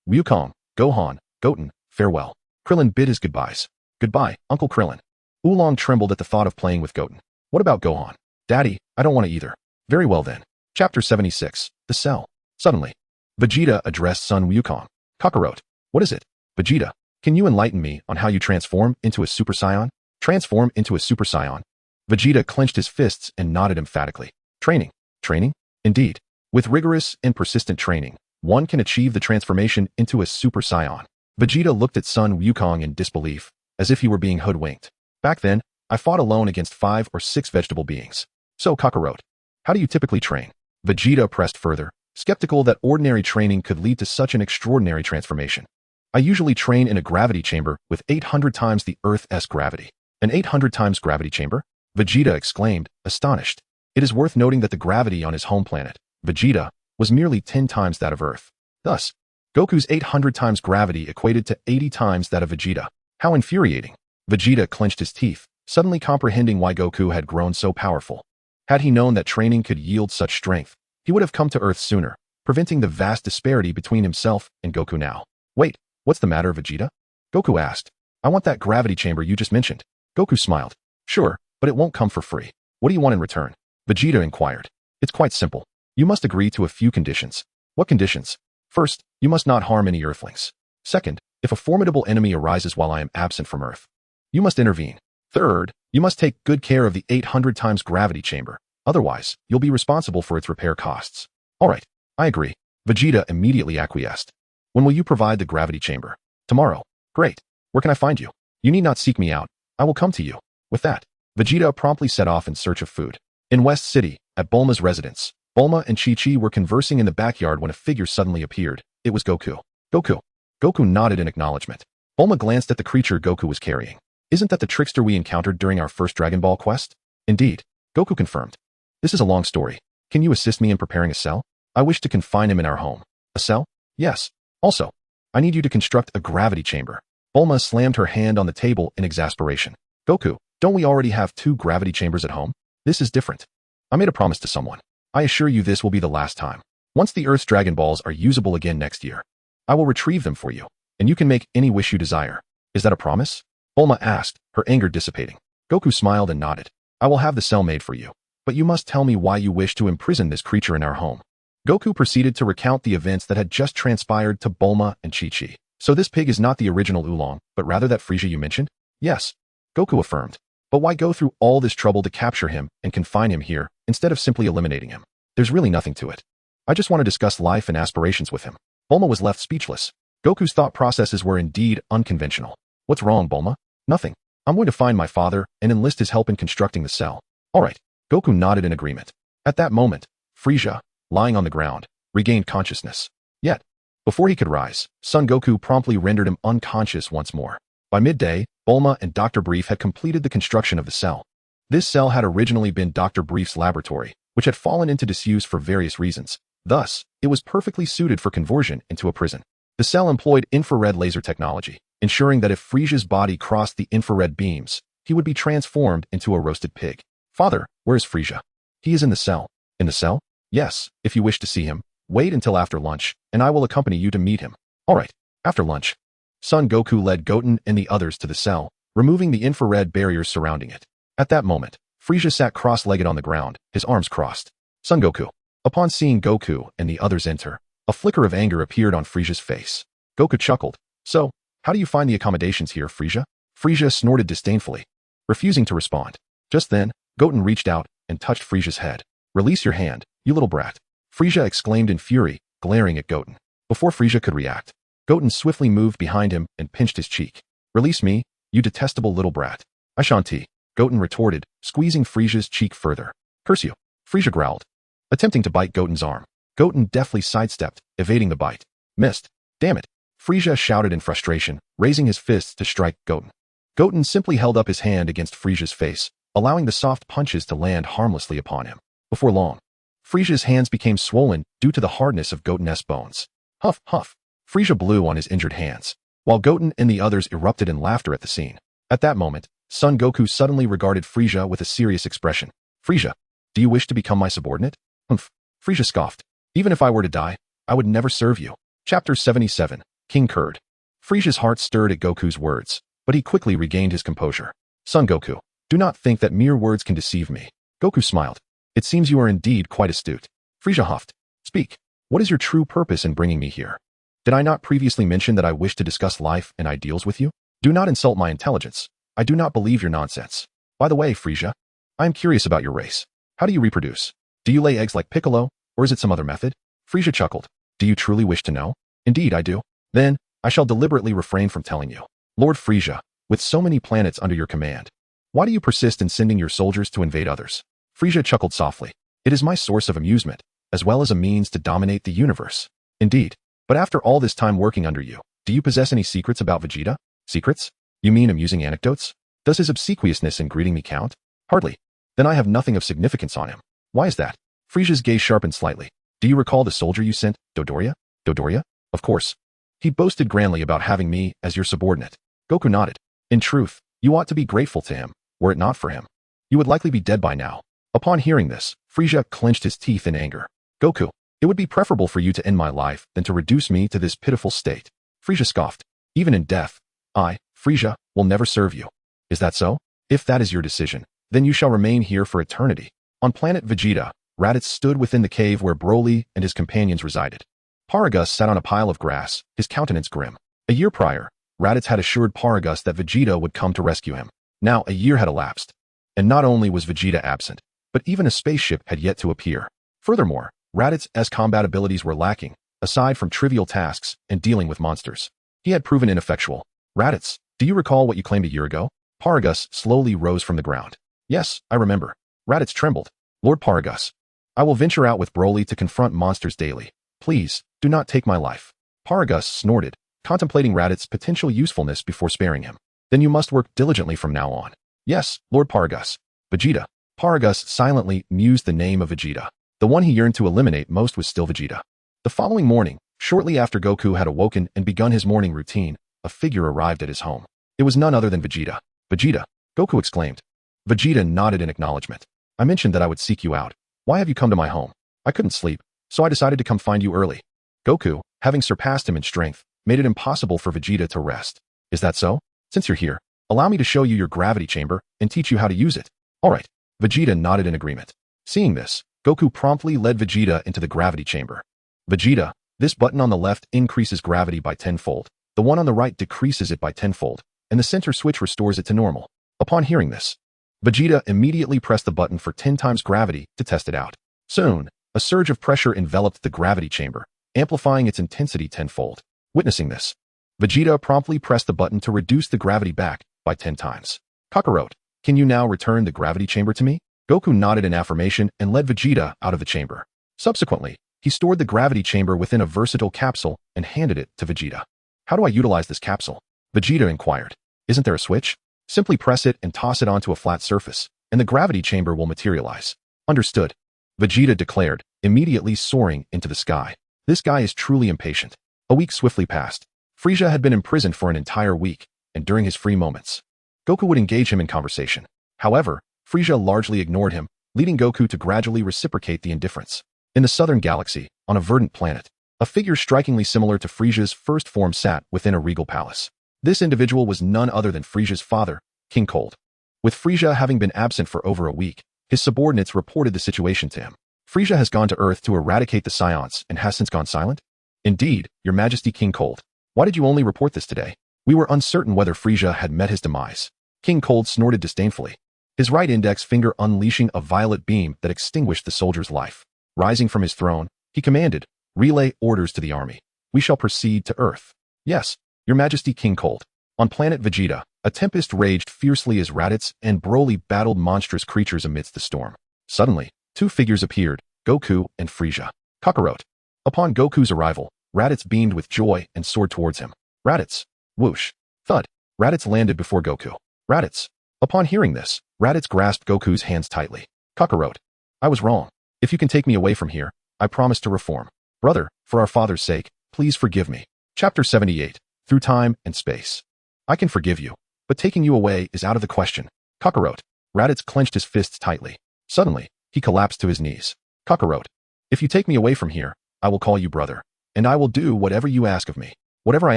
Wukong, Gohan, Goten, farewell. Krillin bid his goodbyes. Goodbye, Uncle Krillin. Oolong trembled at the thought of playing with Goten. What about Gohan? Daddy, I don't want to either. Very well then. Chapter 76, The Cell. Suddenly, Vegeta addressed Sun Wukong. Kakarot, what is it? Vegeta, can you enlighten me on how you transform into a Super Saiyan? Transform into a Super Saiyan? Vegeta clenched his fists and nodded emphatically. Training. Training? Indeed. With rigorous and persistent training, one can achieve the transformation into a Super Saiyan. Vegeta looked at Sun Wukong in disbelief, as if he were being hoodwinked. Back then, I fought alone against 5 or 6 vegetable beings. So Kakarot, how do you typically train? Vegeta pressed further, skeptical that ordinary training could lead to such an extraordinary transformation. I usually train in a gravity chamber with 800 times the Earth's gravity. An 800 times gravity chamber? Vegeta exclaimed, astonished. It is worth noting that the gravity on his home planet, Vegeta, was merely 10 times that of Earth. Thus, Goku's 800 times gravity equated to 80 times that of Vegeta. How infuriating. Vegeta clenched his teeth, suddenly comprehending why Goku had grown so powerful. Had he known that training could yield such strength, he would have come to Earth sooner, preventing the vast disparity between himself and Goku now. Wait, what's the matter, Vegeta? Goku asked. I want that gravity chamber you just mentioned. Goku smiled. Sure, but it won't come for free. What do you want in return? Vegeta inquired. It's quite simple. You must agree to a few conditions. What conditions? First, you must not harm any Earthlings. Second, if a formidable enemy arises while I am absent from Earth, you must intervene. Third, you must take good care of the 800 times gravity chamber. Otherwise, you'll be responsible for its repair costs. All right, I agree. Vegeta immediately acquiesced. When will you provide the gravity chamber? Tomorrow. Great. Where can I find you? You need not seek me out. I will come to you. With that, Vegeta promptly set off in search of food. In West City, at Bulma's residence, Bulma and Chi-Chi were conversing in the backyard when a figure suddenly appeared. It was Goku. Goku. Goku nodded in acknowledgement. Bulma glanced at the creature Goku was carrying. Isn't that the trickster we encountered during our first Dragon Ball quest? Indeed. Goku confirmed. This is a long story. Can you assist me in preparing a cell? I wish to confine him in our home. A cell? Yes. Also, I need you to construct a gravity chamber. Bulma slammed her hand on the table in exasperation. Goku, don't we already have 2 gravity chambers at home? This is different. I made a promise to someone. I assure you this will be the last time. Once the Earth's Dragon Balls are usable again next year, I will retrieve them for you, and you can make any wish you desire. Is that a promise? Bulma asked, her anger dissipating. Goku smiled and nodded. I will have the cell made for you, but you must tell me why you wish to imprison this creature in our home. Goku proceeded to recount the events that had just transpired to Bulma and Chi-Chi. So this pig is not the original Oolong, but rather that Frieza you mentioned? Yes. Goku affirmed. But why go through all this trouble to capture him and confine him here, instead of simply eliminating him? There's really nothing to it. I just want to discuss life and aspirations with him. Bulma was left speechless. Goku's thought processes were indeed unconventional. What's wrong, Bulma? Nothing. I'm going to find my father and enlist his help in constructing the cell. All right. Goku nodded in agreement. At that moment, Frieza, lying on the ground, regained consciousness. Yet, before he could rise, Son Goku promptly rendered him unconscious once more. By midday, Bulma and Dr. Brief had completed the construction of the cell. This cell had originally been Dr. Brief's laboratory, which had fallen into disuse for various reasons. Thus, it was perfectly suited for conversion into a prison. The cell employed infrared laser technology, ensuring that if Frieza's body crossed the infrared beams, he would be transformed into a roasted pig. Father, where is Frieza? He is in the cell. In the cell? Yes, if you wish to see him, wait until after lunch, and I will accompany you to meet him. All right, after lunch. Son Goku led Goten and the others to the cell, removing the infrared barriers surrounding it. At that moment, Frieza sat cross-legged on the ground, his arms crossed. Son Goku. Upon seeing Goku and the others enter, a flicker of anger appeared on Frieza's face. Goku chuckled. So, how do you find the accommodations here, Frieza? Frieza snorted disdainfully, refusing to respond. Just then, Goten reached out and touched Frieza's head. "Release your hand, you little brat," Frieza exclaimed in fury, glaring at Goten. Before Frieza could react, Goten swiftly moved behind him and pinched his cheek. "Release me, you detestable little brat." "I shan't," Goten retorted, squeezing Frieza's cheek further. "Curse you," Frieza growled, attempting to bite Goten's arm. Goten deftly sidestepped, evading the bite. "Missed. Damn it," Frieza shouted in frustration, raising his fists to strike Goten. Goten simply held up his hand against Frieza's face, allowing the soft punches to land harmlessly upon him. Before long, Frieza's hands became swollen due to the hardness of Goten's bones. Huff, huff. Frieza blew on his injured hands, while Goten and the others erupted in laughter at the scene. At that moment, Son Goku suddenly regarded Frieza with a serious expression. "Frieza, do you wish to become my subordinate?" "Humph," Frieza scoffed. "Even if I were to die, I would never serve you." Chapter 77, King Kurd. Frieza's heart stirred at Goku's words, but he quickly regained his composure. "Son Goku, do not think that mere words can deceive me." Goku smiled. "It seems you are indeed quite astute." Frieza huffed. "Speak. What is your true purpose in bringing me here? Did I not previously mention that I wish to discuss life and ideals with you? Do not insult my intelligence. I do not believe your nonsense. By the way, Frieza, I am curious about your race. How do you reproduce? Do you lay eggs like Piccolo, or is it some other method?" Frieza chuckled. "Do you truly wish to know?" "Indeed, I do." "Then, I shall deliberately refrain from telling you. Lord Frieza, with so many planets under your command, why do you persist in sending your soldiers to invade others?" Frieza chuckled softly. "It is my source of amusement, as well as a means to dominate the universe." "Indeed. But after all this time working under you, do you possess any secrets about Vegeta?" "Secrets? You mean amusing anecdotes? Does his obsequiousness in greeting me count?" "Hardly. Then I have nothing of significance on him." "Why is that?" Frieza's gaze sharpened slightly. "Do you recall the soldier you sent, Dodoria?" "Dodoria? Of course. He boasted grandly about having me as your subordinate." Goku nodded. "In truth, you ought to be grateful to him. Were it not for him, you would likely be dead by now." Upon hearing this, Frieza clenched his teeth in anger. "Goku, it would be preferable for you to end my life than to reduce me to this pitiful state." Frieza scoffed. "Even in death, I, Frieza, will never serve you." "Is that so? If that is your decision, then you shall remain here for eternity." On planet Vegeta, Raditz stood within the cave where Broly and his companions resided. Paragus sat on a pile of grass, his countenance grim. A year prior, Raditz had assured Paragus that Vegeta would come to rescue him. Now a year had elapsed, and not only was Vegeta absent, but even a spaceship had yet to appear. Furthermore, Raditz's combat abilities were lacking, aside from trivial tasks and dealing with monsters. He had proven ineffectual. "Raditz, do you recall what you claimed a year ago?" Paragus slowly rose from the ground. "Yes, I remember." Raditz trembled. "Lord Paragus, I will venture out with Broly to confront monsters daily. Please, do not take my life." Paragus snorted, contemplating Raditz's potential usefulness before sparing him. "Then you must work diligently from now on." "Yes, Lord Paragus." "Vegeta." Paragus silently mused the name of Vegeta. The one he yearned to eliminate most was still Vegeta. The following morning, shortly after Goku had awoken and begun his morning routine, a figure arrived at his home. It was none other than Vegeta. "Vegeta!" Goku exclaimed. Vegeta nodded in acknowledgement. "I mentioned that I would seek you out. Why have you come to my home?" "I couldn't sleep, so I decided to come find you early." Goku, having surpassed him in strength, made it impossible for Vegeta to rest. "Is that so? Since you're here, allow me to show you your gravity chamber and teach you how to use it." "All right." Vegeta nodded in agreement. Seeing this, Goku promptly led Vegeta into the gravity chamber. "Vegeta, this button on the left increases gravity by tenfold, the one on the right decreases it by tenfold, and the center switch restores it to normal." Upon hearing this, Vegeta immediately pressed the button for 10 times gravity to test it out. Soon, a surge of pressure enveloped the gravity chamber, amplifying its intensity tenfold. Witnessing this, Vegeta promptly pressed the button to reduce the gravity back by 10 times. "Kakarot, can you now return the gravity chamber to me?" Goku nodded in affirmation and led Vegeta out of the chamber. Subsequently, he stored the gravity chamber within a versatile capsule and handed it to Vegeta. "How do I utilize this capsule?" Vegeta inquired. "Isn't there a switch? Simply press it and toss it onto a flat surface, and the gravity chamber will materialize." "Understood," Vegeta declared, immediately soaring into the sky. This guy is truly impatient. A week swiftly passed. Frieza had been imprisoned for an entire week, and during his free moments, Goku would engage him in conversation. However, Frieza largely ignored him, leading Goku to gradually reciprocate the indifference. In the southern galaxy, on a verdant planet, a figure strikingly similar to Frieza's first form sat within a regal palace. This individual was none other than Frieza's father, King Cold. With Frieza having been absent for over a week, his subordinates reported the situation to him. "Frieza has gone to Earth to eradicate the Saiyans and has since gone silent?" "Indeed, Your Majesty King Cold. Why did you only report this today?" "We were uncertain whether Frieza had met his demise." King Cold snorted disdainfully. his right index finger unleashing a violet beam that extinguished the soldier's life. Rising from his throne, he commanded, "Relay orders to the army. We shall proceed to Earth." "Yes, Your Majesty, King Cold." On planet Vegeta, a tempest raged fiercely as Raditz and Broly battled monstrous creatures amidst the storm. Suddenly, two figures appeared, Goku and Frieza. Kakarot. Upon Goku's arrival, Raditz beamed with joy and soared towards him. Raditz. Whoosh. Thud. Raditz landed before Goku. Raditz. Upon hearing this, Raditz grasped Goku's hands tightly. Kakarot. I was wrong. If you can take me away from here, I promise to reform. Brother, for our father's sake, please forgive me. Chapter 78. Through Time and Space. I can forgive you, but taking you away is out of the question. Kakarot. Raditz clenched his fists tightly. Suddenly, he collapsed to his knees. Kakarot. If you take me away from here, I will call you brother, and I will do whatever you ask of me. Whatever I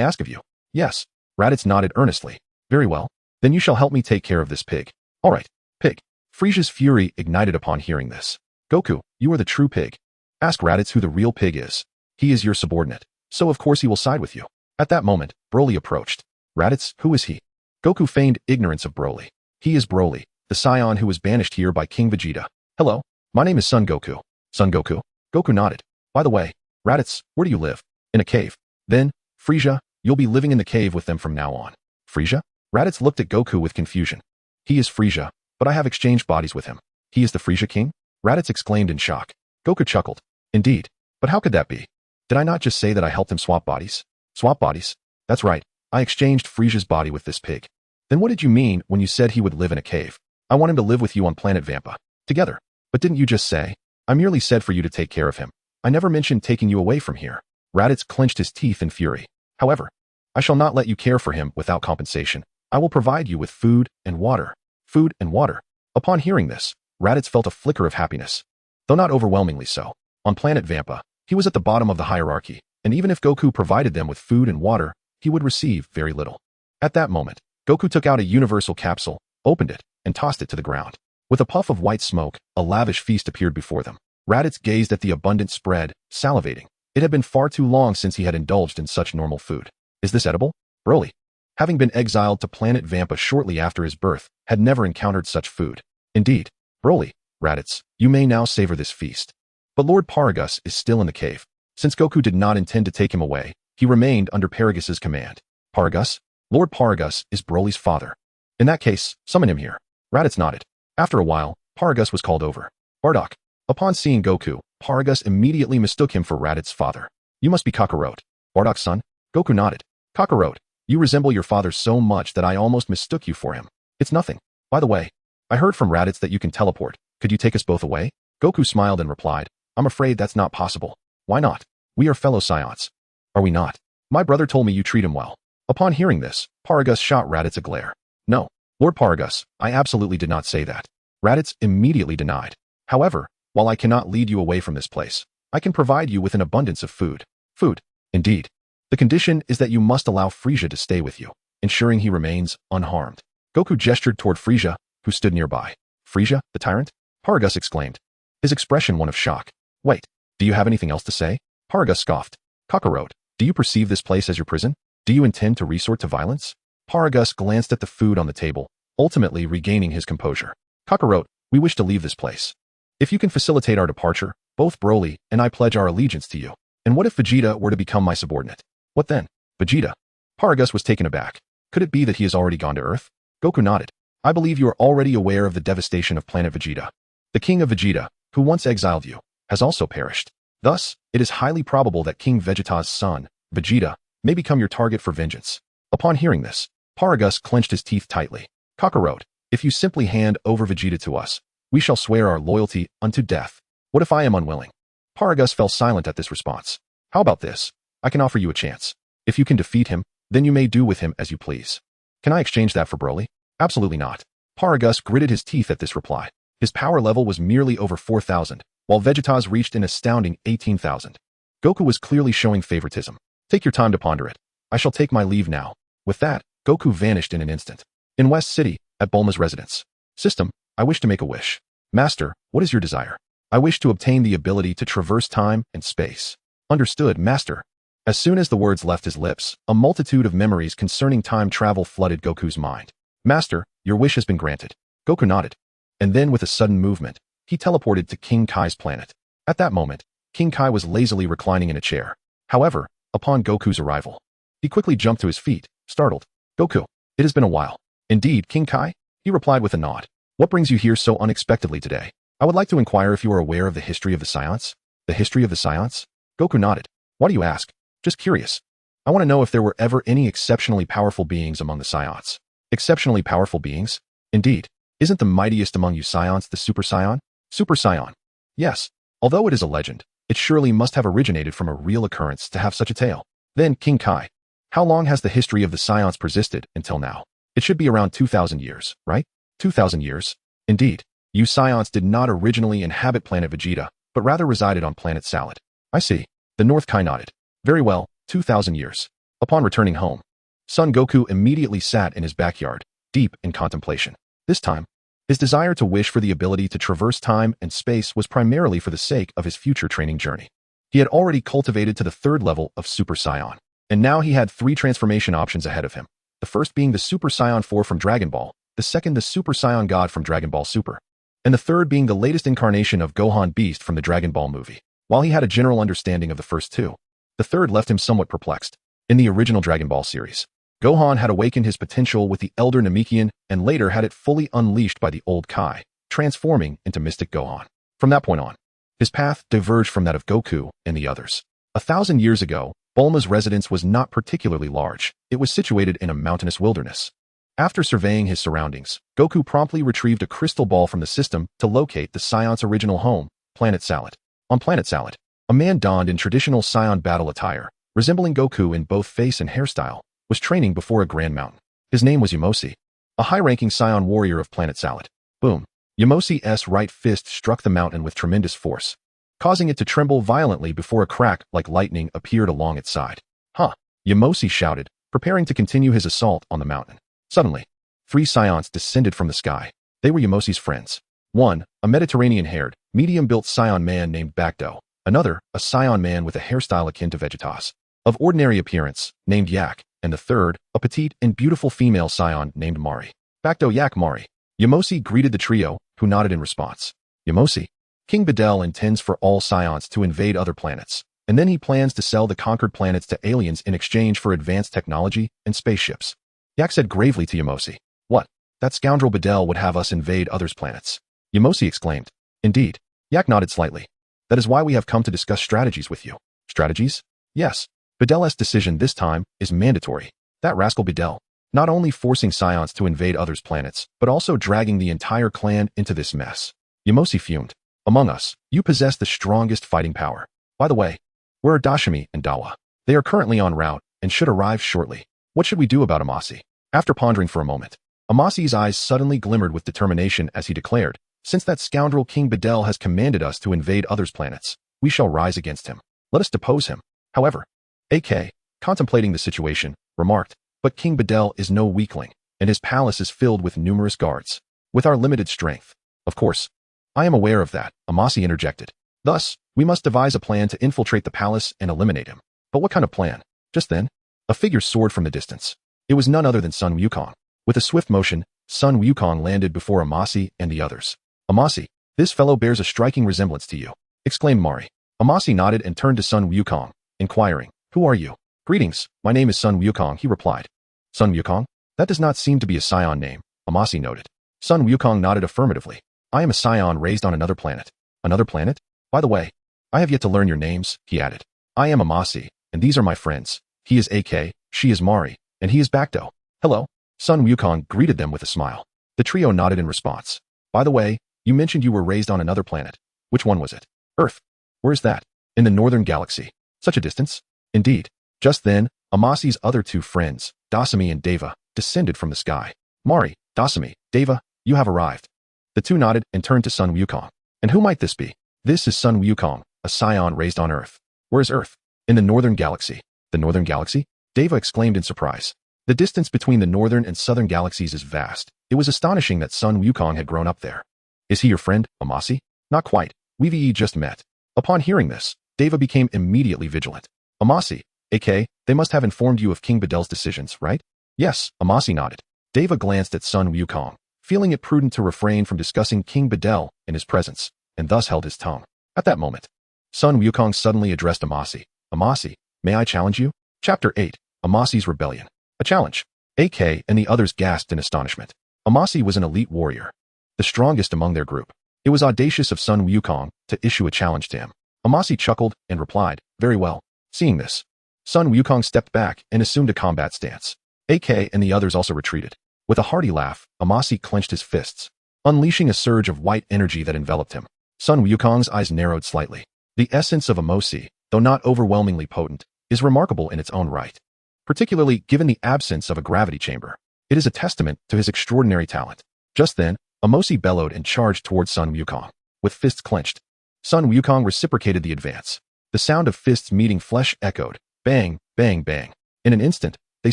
ask of you. Yes. Raditz nodded earnestly. Very well. Then you shall help me take care of this pig. All right, pig. Frieza's fury ignited upon hearing this. Goku, you are the true pig. Ask Raditz who the real pig is. He is your subordinate, so of course he will side with you. At that moment, Broly approached. Raditz, who is he? Goku feigned ignorance of Broly. He is Broly, the Saiyan who was banished here by King Vegeta. Hello, my name is Son Goku. Son Goku? Goku nodded. By the way, Raditz, where do you live? In a cave. Then, Frieza, you'll be living in the cave with them from now on. Frieza? Raditz looked at Goku with confusion. He is Frieza, but I have exchanged bodies with him. He is the Frieza King? Raditz exclaimed in shock. Goku chuckled. Indeed, but how could that be? Did I not just say that I helped him swap bodies? Swap bodies? That's right, I exchanged Frieza's body with this pig. Then what did you mean when you said he would live in a cave? I want him to live with you on planet Vampa. Together. But didn't you just say? I merely said for you to take care of him. I never mentioned taking you away from here. Raditz clenched his teeth in fury. However, I shall not let you care for him without compensation. I will provide you with food and water. Food and water. Upon hearing this, Raditz felt a flicker of happiness. Though not overwhelmingly so. On planet Vampa, he was at the bottom of the hierarchy, and even if Goku provided them with food and water, he would receive very little. At that moment, Goku took out a universal capsule, opened it, and tossed it to the ground. With a puff of white smoke, a lavish feast appeared before them. Raditz gazed at the abundant spread, salivating. It had been far too long since he had indulged in such normal food. Is this edible? Broly, having been exiled to planet Vampa shortly after his birth, had never encountered such food. Indeed, Broly, Raditz, you may now savor this feast. But Lord Paragus is still in the cave. Since Goku did not intend to take him away, he remained under Paragus's command. Paragus? Lord Paragus is Broly's father. In that case, summon him here. Raditz nodded. After a while, Paragus was called over. Bardock. Upon seeing Goku, Paragus immediately mistook him for Raditz's father. You must be Kakarot. Bardock's son? Goku nodded. Kakarot, you resemble your father so much that I almost mistook you for him. It's nothing. By the way, I heard from Raditz that you can teleport. Could you take us both away? Goku smiled and replied, I'm afraid that's not possible. Why not? We are fellow Saiyans. Are we not? My brother told me you treat him well. Upon hearing this, Paragus shot Raditz a glare. No, Lord Paragus, I absolutely did not say that. Raditz immediately denied. However, while I cannot lead you away from this place, I can provide you with an abundance of food. Food, indeed. The condition is that you must allow Frieza to stay with you, ensuring he remains unharmed. Goku gestured toward Frieza, who stood nearby. Frieza, the tyrant? Paragus exclaimed, his expression one of shock. Wait, do you have anything else to say? Paragus scoffed. Kakarot, do you perceive this place as your prison? Do you intend to resort to violence? Paragus glanced at the food on the table, ultimately regaining his composure. Kakarot, we wish to leave this place. If you can facilitate our departure, both Broly and I pledge our allegiance to you. And what if Vegeta were to become my subordinate? What then? Vegeta? Paragus was taken aback. Could it be that he has already gone to Earth? Goku nodded. I believe you are already aware of the devastation of planet Vegeta. The king of Vegeta, who once exiled you, has also perished. Thus, it is highly probable that King Vegeta's son, Vegeta, may become your target for vengeance. Upon hearing this, Paragus clenched his teeth tightly. Kakarot, if you simply hand over Vegeta to us, we shall swear our loyalty unto death. What if I am unwilling? Paragus fell silent at this response. How about this? I can offer you a chance. If you can defeat him, then you may do with him as you please. Can I exchange that for Broly? Absolutely not. Paragus gritted his teeth at this reply. His power level was merely over 4,000, while Vegeta's reached an astounding 18,000. Goku was clearly showing favoritism. Take your time to ponder it. I shall take my leave now. With that, Goku vanished in an instant. In West City, at Bulma's residence. System, I wish to make a wish. Master, what is your desire? I wish to obtain the ability to traverse time and space. Understood, Master. As soon as the words left his lips, a multitude of memories concerning time travel flooded Goku's mind. Master, your wish has been granted. Goku nodded. and then with a sudden movement, he teleported to King Kai's planet. At that moment, King Kai was lazily reclining in a chair. However, upon Goku's arrival, he quickly jumped to his feet, startled. Goku, it has been a while. Indeed, King Kai? He replied with a nod. What brings you here so unexpectedly today? I would like to inquire if you are aware of the history of the Saiyans? The history of the Saiyans? Goku nodded. Why do you ask? Just curious. I want to know if there were ever any exceptionally powerful beings among the Saiyans. Exceptionally powerful beings? Indeed. Isn't the mightiest among you Saiyans the Super Saiyan? Super Saiyan. Yes. Although it is a legend, it surely must have originated from a real occurrence to have such a tale. Then, King Kai, how long has the history of the Saiyans persisted until now? It should be around 2,000 years, right? 2,000 years? Indeed. You Saiyans did not originally inhabit planet Vegeta, but rather resided on planet Salad. I see. The North Kai nodded. Very well, 2,000 years. Upon returning home, Son Goku immediately sat in his backyard, deep in contemplation. This time, his desire to wish for the ability to traverse time and space was primarily for the sake of his future training journey. He had already cultivated to the 3rd level of Super Saiyan, and now he had 3 transformation options ahead of him. The first being the Super Saiyan 4 from Dragon Ball, the second the Super Saiyan God from Dragon Ball Super, and the third being the latest incarnation of Gohan Beast from the Dragon Ball movie. While he had a general understanding of the first 2, the third left him somewhat perplexed. In the original Dragon Ball series, Gohan had awakened his potential with the Elder Namekian and later had it fully unleashed by the old Kai, transforming into Mystic Gohan. From that point on, his path diverged from that of Goku and the others. 1,000 years ago, Bulma's residence was not particularly large. It was situated in a mountainous wilderness. After surveying his surroundings, Goku promptly retrieved a crystal ball from the system to locate the Saiyans' original home, Planet Salad. On Planet Salad, a man donned in traditional Saiyan battle attire, resembling Goku in both face and hairstyle, was training before a grand mountain. His name was Yamosi, a high-ranking Saiyan warrior of Planet Salad. Boom. Yamosi's right fist struck the mountain with tremendous force, causing it to tremble violently before a crack like lightning appeared along its side. Huh! Yamosi shouted, preparing to continue his assault on the mountain. Suddenly, 3 Saiyans descended from the sky. They were Yamosi's friends. One, a Mediterranean-haired, medium-built Saiyan man named Bacto. Another, a Saiyan man with a hairstyle akin to Vegeta's, of ordinary appearance, named Yak. And the third, a petite and beautiful female Saiyan named Mari. Bacto Yak Mari. Yamosi greeted the trio, who nodded in response. Yamosi, King Videl intends for all Saiyans to invade other planets, and then he plans to sell the conquered planets to aliens in exchange for advanced technology and spaceships. Yak said gravely to Yamosi. What? That scoundrel Videl would have us invade others' planets. Yamosi exclaimed. Indeed. Yak nodded slightly. That is why we have come to discuss strategies with you. Strategies? Yes. Videl's decision this time is mandatory. That rascal Videl, not only forcing Saiyans to invade others' planets, but also dragging the entire clan into this mess. Yamosi fumed. Among us, you possess the strongest fighting power. By the way, where are Dashimi and Dawa? They are currently en route and should arrive shortly. What should we do about Amasi? After pondering for a moment, Amasi's eyes suddenly glimmered with determination as he declared, since that scoundrel King Videl has commanded us to invade others' planets, we shall rise against him. Let us depose him. However, AK, contemplating the situation, remarked, but King Videl is no weakling, and his palace is filled with numerous guards. With our limited strength, of course. I am aware of that, Amasi interjected. Thus, we must devise a plan to infiltrate the palace and eliminate him. But what kind of plan? Just then, a figure soared from the distance. It was none other than Sun Wukong. With a swift motion, Sun Wukong landed before Amasi and the others. Amasi, this fellow bears a striking resemblance to you, exclaimed Mari. Amasi nodded and turned to Sun Wukong, inquiring, who are you? Greetings, my name is Sun Wukong, he replied. Sun Wukong? That does not seem to be a Saiyan name, Amasi noted. Sun Wukong nodded affirmatively. I am a Saiyan raised on another planet. Another planet? By the way, I have yet to learn your names, he added. I am Amasi, and these are my friends. He is AK, she is Mari, and he is Bacto. Hello. Sun Wukong greeted them with a smile. The trio nodded in response. By the way, you mentioned you were raised on another planet. Which one was it? Earth. Where is that? In the northern galaxy. Such a distance? Indeed. Just then, Amasi's other 2 friends, Dasami and Deva, descended from the sky. Mari, Dasami, Deva, you have arrived. The 2 nodded and turned to Sun Wukong. And who might this be? This is Sun Wukong, a Saiyan raised on Earth. Where is Earth? In the northern galaxy. The northern galaxy? Deva exclaimed in surprise. The distance between the northern and southern galaxies is vast. It was astonishing that Sun Wukong had grown up there. Is he your friend, Amasi? Not quite. We've just met. Upon hearing this, Deva became immediately vigilant. Amasi, AK, they must have informed you of King Videl's decisions, right? Yes, Amasi nodded. Deva glanced at Sun Wukong, feeling it prudent to refrain from discussing King Bedel in his presence, and thus held his tongue. At that moment, Sun Wukong suddenly addressed Amasi. Amasi, may I challenge you? Chapter 8, Amasi's Rebellion. A challenge. AK and the others gasped in astonishment. Amasi was an elite warrior, the strongest among their group. It was audacious of Sun Wukong to issue a challenge to him. Amasi chuckled and replied, very well. Seeing this, Sun Wukong stepped back and assumed a combat stance. AK and the others also retreated. With a hearty laugh, Amasi clenched his fists, unleashing a surge of white energy that enveloped him. Sun Wukong's eyes narrowed slightly. The essence of Amasi, though not overwhelmingly potent, is remarkable in its own right, particularly given the absence of a gravity chamber. It is a testament to his extraordinary talent. Just then, Amasi bellowed and charged towards Sun Wukong. With fists clenched, Sun Wukong reciprocated the advance. The sound of fists meeting flesh echoed. Bang, bang, bang. In an instant, they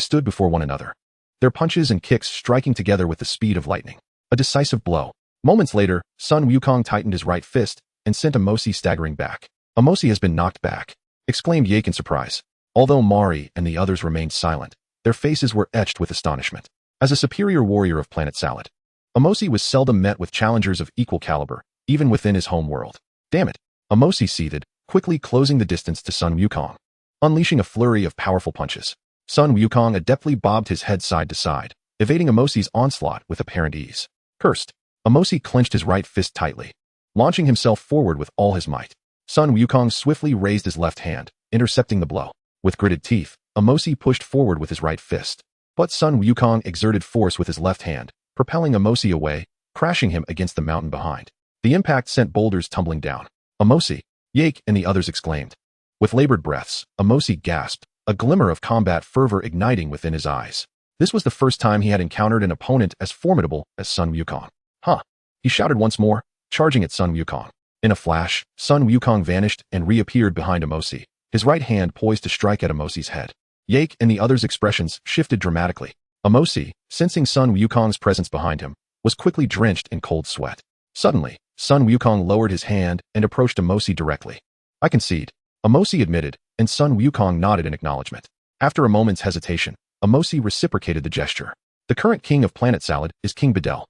stood before one another, their punches and kicks striking together with the speed of lightning. A decisive blow. Moments later, Sun Wukong tightened his right fist and sent Amasi staggering back. Amasi has been knocked back, exclaimed Yake in surprise. Although Mari and the others remained silent, their faces were etched with astonishment. As a superior warrior of Planet Salad, Amasi was seldom met with challengers of equal caliber, even within his home world. Damn it. Amasi seethed, quickly closing the distance to Sun Wukong, unleashing a flurry of powerful punches. Sun Wukong adeptly bobbed his head side to side, evading Amosi's onslaught with apparent ease. Cursed. Amasi clenched his right fist tightly, launching himself forward with all his might. Sun Wukong swiftly raised his left hand, intercepting the blow. With gritted teeth, Amasi pushed forward with his right fist, but Sun Wukong exerted force with his left hand, propelling Amasi away, crashing him against the mountain behind. The impact sent boulders tumbling down. Amasi, Yake and the others exclaimed. With labored breaths, Amasi gasped, a glimmer of combat fervor igniting within his eyes. This was the first time he had encountered an opponent as formidable as Sun Wukong. Huh! He shouted once more, charging at Sun Wukong. In a flash, Sun Wukong vanished and reappeared behind Amasi, his right hand poised to strike at Amosi's head. Yake and the others' expressions shifted dramatically. Amasi, sensing Sun Wukong's presence behind him, was quickly drenched in cold sweat. Suddenly, Sun Wukong lowered his hand and approached Amasi directly. I concede, Amasi admitted, and Sun Wukong nodded in acknowledgement. After a moment's hesitation, Amasi reciprocated the gesture. The current king of Planet Salad is King Bedel.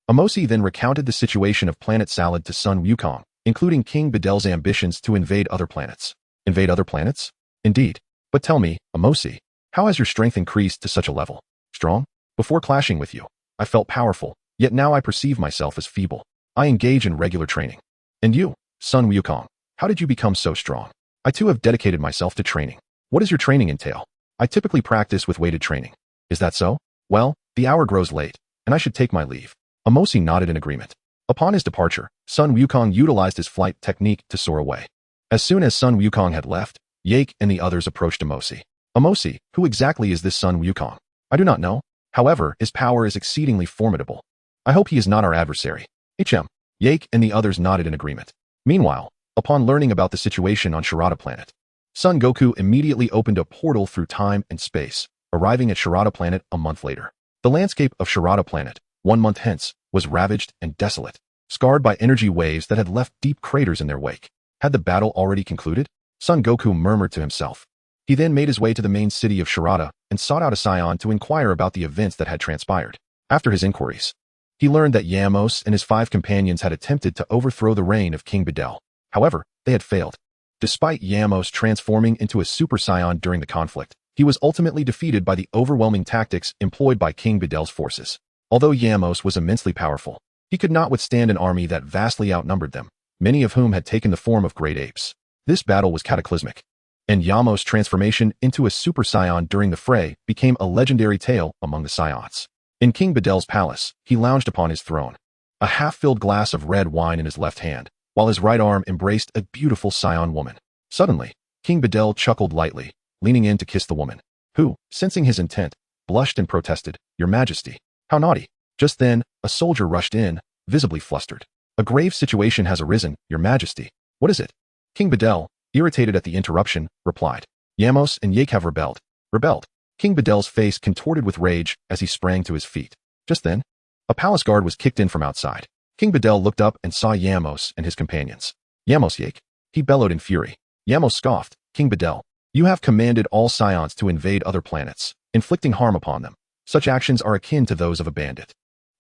Amasi then recounted the situation of Planet Salad to Sun Wukong, including King Bedel's ambitions to invade other planets. Invade other planets? Indeed. But tell me, Amasi, how has your strength increased to such a level? Strong? Before clashing with you, I felt powerful, yet now I perceive myself as feeble. I engage in regular training. And you, Sun Wukong, how did you become so strong? I too have dedicated myself to training. What does your training entail? I typically practice with weighted training. Is that so? Well, the hour grows late, and I should take my leave. Amasi nodded in agreement. Upon his departure, Sun Wukong utilized his flight technique to soar away. As soon as Sun Wukong had left, Yake and the others approached Amasi. Amasi, who exactly is this Sun Wukong? I do not know. However, his power is exceedingly formidable. I hope he is not our adversary. Yake and the others nodded in agreement. Meanwhile, upon learning about the situation on Sharada Planet, Son Goku immediately opened a portal through time and space, arriving at Sharada Planet a month later. The landscape of Sharada Planet, 1 month hence, was ravaged and desolate, scarred by energy waves that had left deep craters in their wake. Had the battle already concluded? Son Goku murmured to himself. He then made his way to the main city of Sharada and sought out a Saiyan to inquire about the events that had transpired. After his inquiries, he learned that Yamos and his 5 companions had attempted to overthrow the reign of King Bedel. However, they had failed. Despite Yamos transforming into a Super Saiyan during the conflict, he was ultimately defeated by the overwhelming tactics employed by King Bedel's forces. Although Yamos was immensely powerful, he could not withstand an army that vastly outnumbered them, many of whom had taken the form of great apes. This battle was cataclysmic, and Yamos' transformation into a Super Saiyan during the fray became a legendary tale among the Saiyans. In King Bedel's palace, he lounged upon his throne, a half-filled glass of red wine in his left hand, while his right arm embraced a beautiful Saiyan woman. Suddenly, King Bedel chuckled lightly, leaning in to kiss the woman, who, sensing his intent, blushed and protested, "Your Majesty, how naughty." Just then, a soldier rushed in, visibly flustered. "A grave situation has arisen, Your Majesty." "What is it?" King Bedel, irritated at the interruption, replied. "Yamos and Yake have rebelled." "Rebelled?" King Bedel's face contorted with rage as he sprang to his feet. Just then, a palace guard was kicked in from outside. King Bedel looked up and saw Yamos and his companions. "Yamos, Yake," he bellowed in fury. Yamos scoffed. "King Bedel, you have commanded all Saiyans to invade other planets, inflicting harm upon them. Such actions are akin to those of a bandit."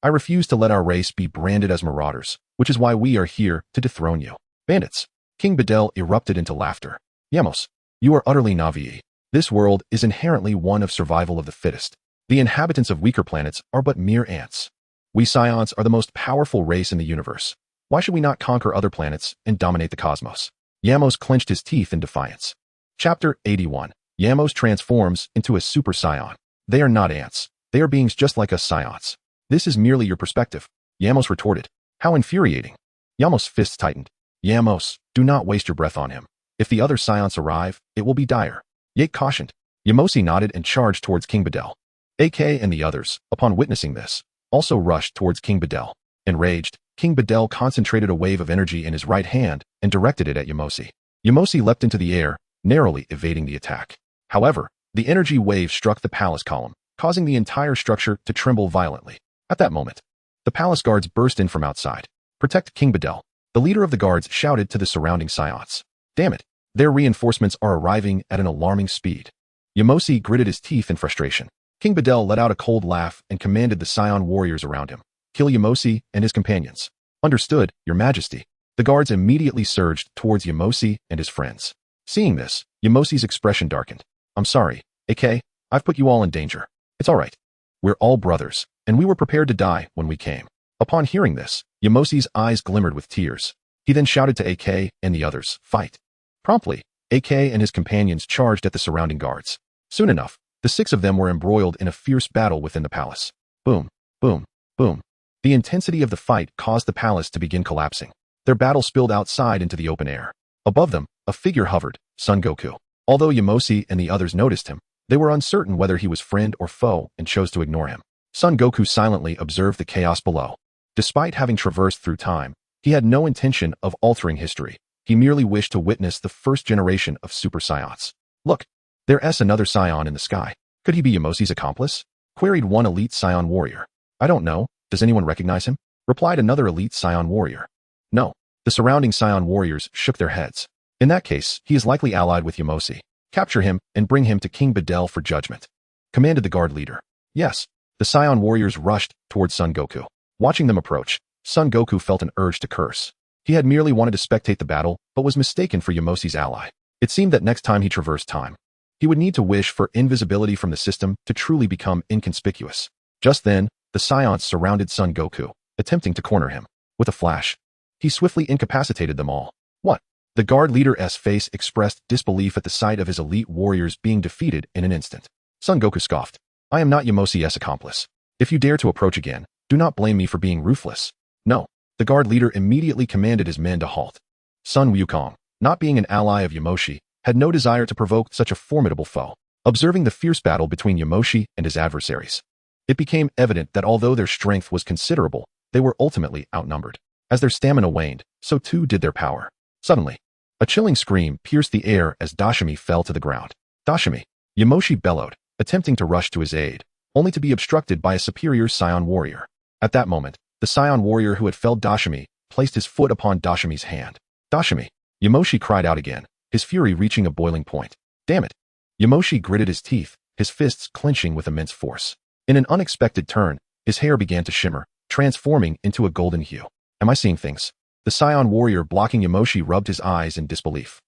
I refuse to let our race be branded as marauders, which is why we are here to dethrone you. Bandits. King Videl erupted into laughter. Yamos, you are utterly naive. This world is inherently one of survival of the fittest. The inhabitants of weaker planets are but mere ants. We Scions are the most powerful race in the universe. Why should we not conquer other planets and dominate the cosmos? Yamos clenched his teeth in defiance. Chapter 81. Yamos transforms into a Super Saiyan. They are not ants. They are beings just like us Scions. This is merely your perspective. Yamos retorted. How infuriating. Yamos' fists tightened. Yamos, do not waste your breath on him. If the other Scions arrive, it will be dire. Yake cautioned. Yamosi nodded and charged towards King Videl. AK and the others, upon witnessing this, also rushed towards King Videl. Enraged, King Videl concentrated a wave of energy in his right hand and directed it at Yamosi. Yamosi leapt into the air, narrowly evading the attack. However, the energy wave struck the palace column, causing the entire structure to tremble violently. At that moment, the palace guards burst in from outside. Protect King Videl. The leader of the guards shouted to the surrounding Scions. Damn it, their reinforcements are arriving at an alarming speed. Yamosi gritted his teeth in frustration. King Videl let out a cold laugh and commanded the Scion warriors around him. Kill Yamosi and his companions. Understood, Your Majesty. The guards immediately surged towards Yamosi and his friends. Seeing this, Yamosi's expression darkened. I'm sorry, AK, I've put you all in danger. It's all right. We're all brothers, and we were prepared to die when we came. Upon hearing this, Yamosi's eyes glimmered with tears. He then shouted to AK and the others, fight. Promptly, AK and his companions charged at the surrounding guards. Soon enough, the 6 of them were embroiled in a fierce battle within the palace. Boom, boom, boom. The intensity of the fight caused the palace to begin collapsing. Their battle spilled outside into the open air. Above them, a figure hovered, Son Goku. Although Yamosi and the others noticed him, they were uncertain whether he was friend or foe and chose to ignore him. Son Goku silently observed the chaos below. Despite having traversed through time, he had no intention of altering history. He merely wished to witness the first generation of Super Saiyans. Look, there's another Saiyan in the sky. Could he be Yamosi's accomplice? Queried one elite Saiyan warrior. I don't know. Does anyone recognize him? Replied another elite Saiyan warrior. No. The surrounding Saiyan warriors shook their heads. In that case, he is likely allied with Yamosi. Capture him and bring him to King Videl for judgment. Commanded the guard leader. Yes. The Saiyan warriors rushed towards Son Goku. Watching them approach, Son Goku felt an urge to curse. He had merely wanted to spectate the battle, but was mistaken for Yamosi's ally. It seemed that next time he traversed time, he would need to wish for invisibility from the system to truly become inconspicuous. Just then, the Scions surrounded Son Goku, attempting to corner him. With a flash, he swiftly incapacitated them all. What? The guard leader's face expressed disbelief at the sight of his elite warriors being defeated in an instant. Son Goku scoffed. I am not Yamosi's accomplice. If you dare to approach again, do not blame me for being ruthless. No. The guard leader immediately commanded his men to halt. Sun Wukong, not being an ally of Yamoshi, had no desire to provoke such a formidable foe. Observing the fierce battle between Yamoshi and his adversaries, it became evident that although their strength was considerable, they were ultimately outnumbered. As their stamina waned, so too did their power. Suddenly, a chilling scream pierced the air as Dashimi fell to the ground. Dashimi! Yamoshi bellowed, attempting to rush to his aid, only to be obstructed by a superior Saiyan warrior. At that moment, the Saiyan warrior who had felled Dashimi placed his foot upon Dashimi's hand. Dashimi! Yamoshi cried out again, his fury reaching a boiling point. Damn it! Yamoshi gritted his teeth, his fists clenching with immense force. In an unexpected turn, his hair began to shimmer, transforming into a golden hue. Am I seeing things? The Saiyan warrior blocking Yamoshi rubbed his eyes in disbelief.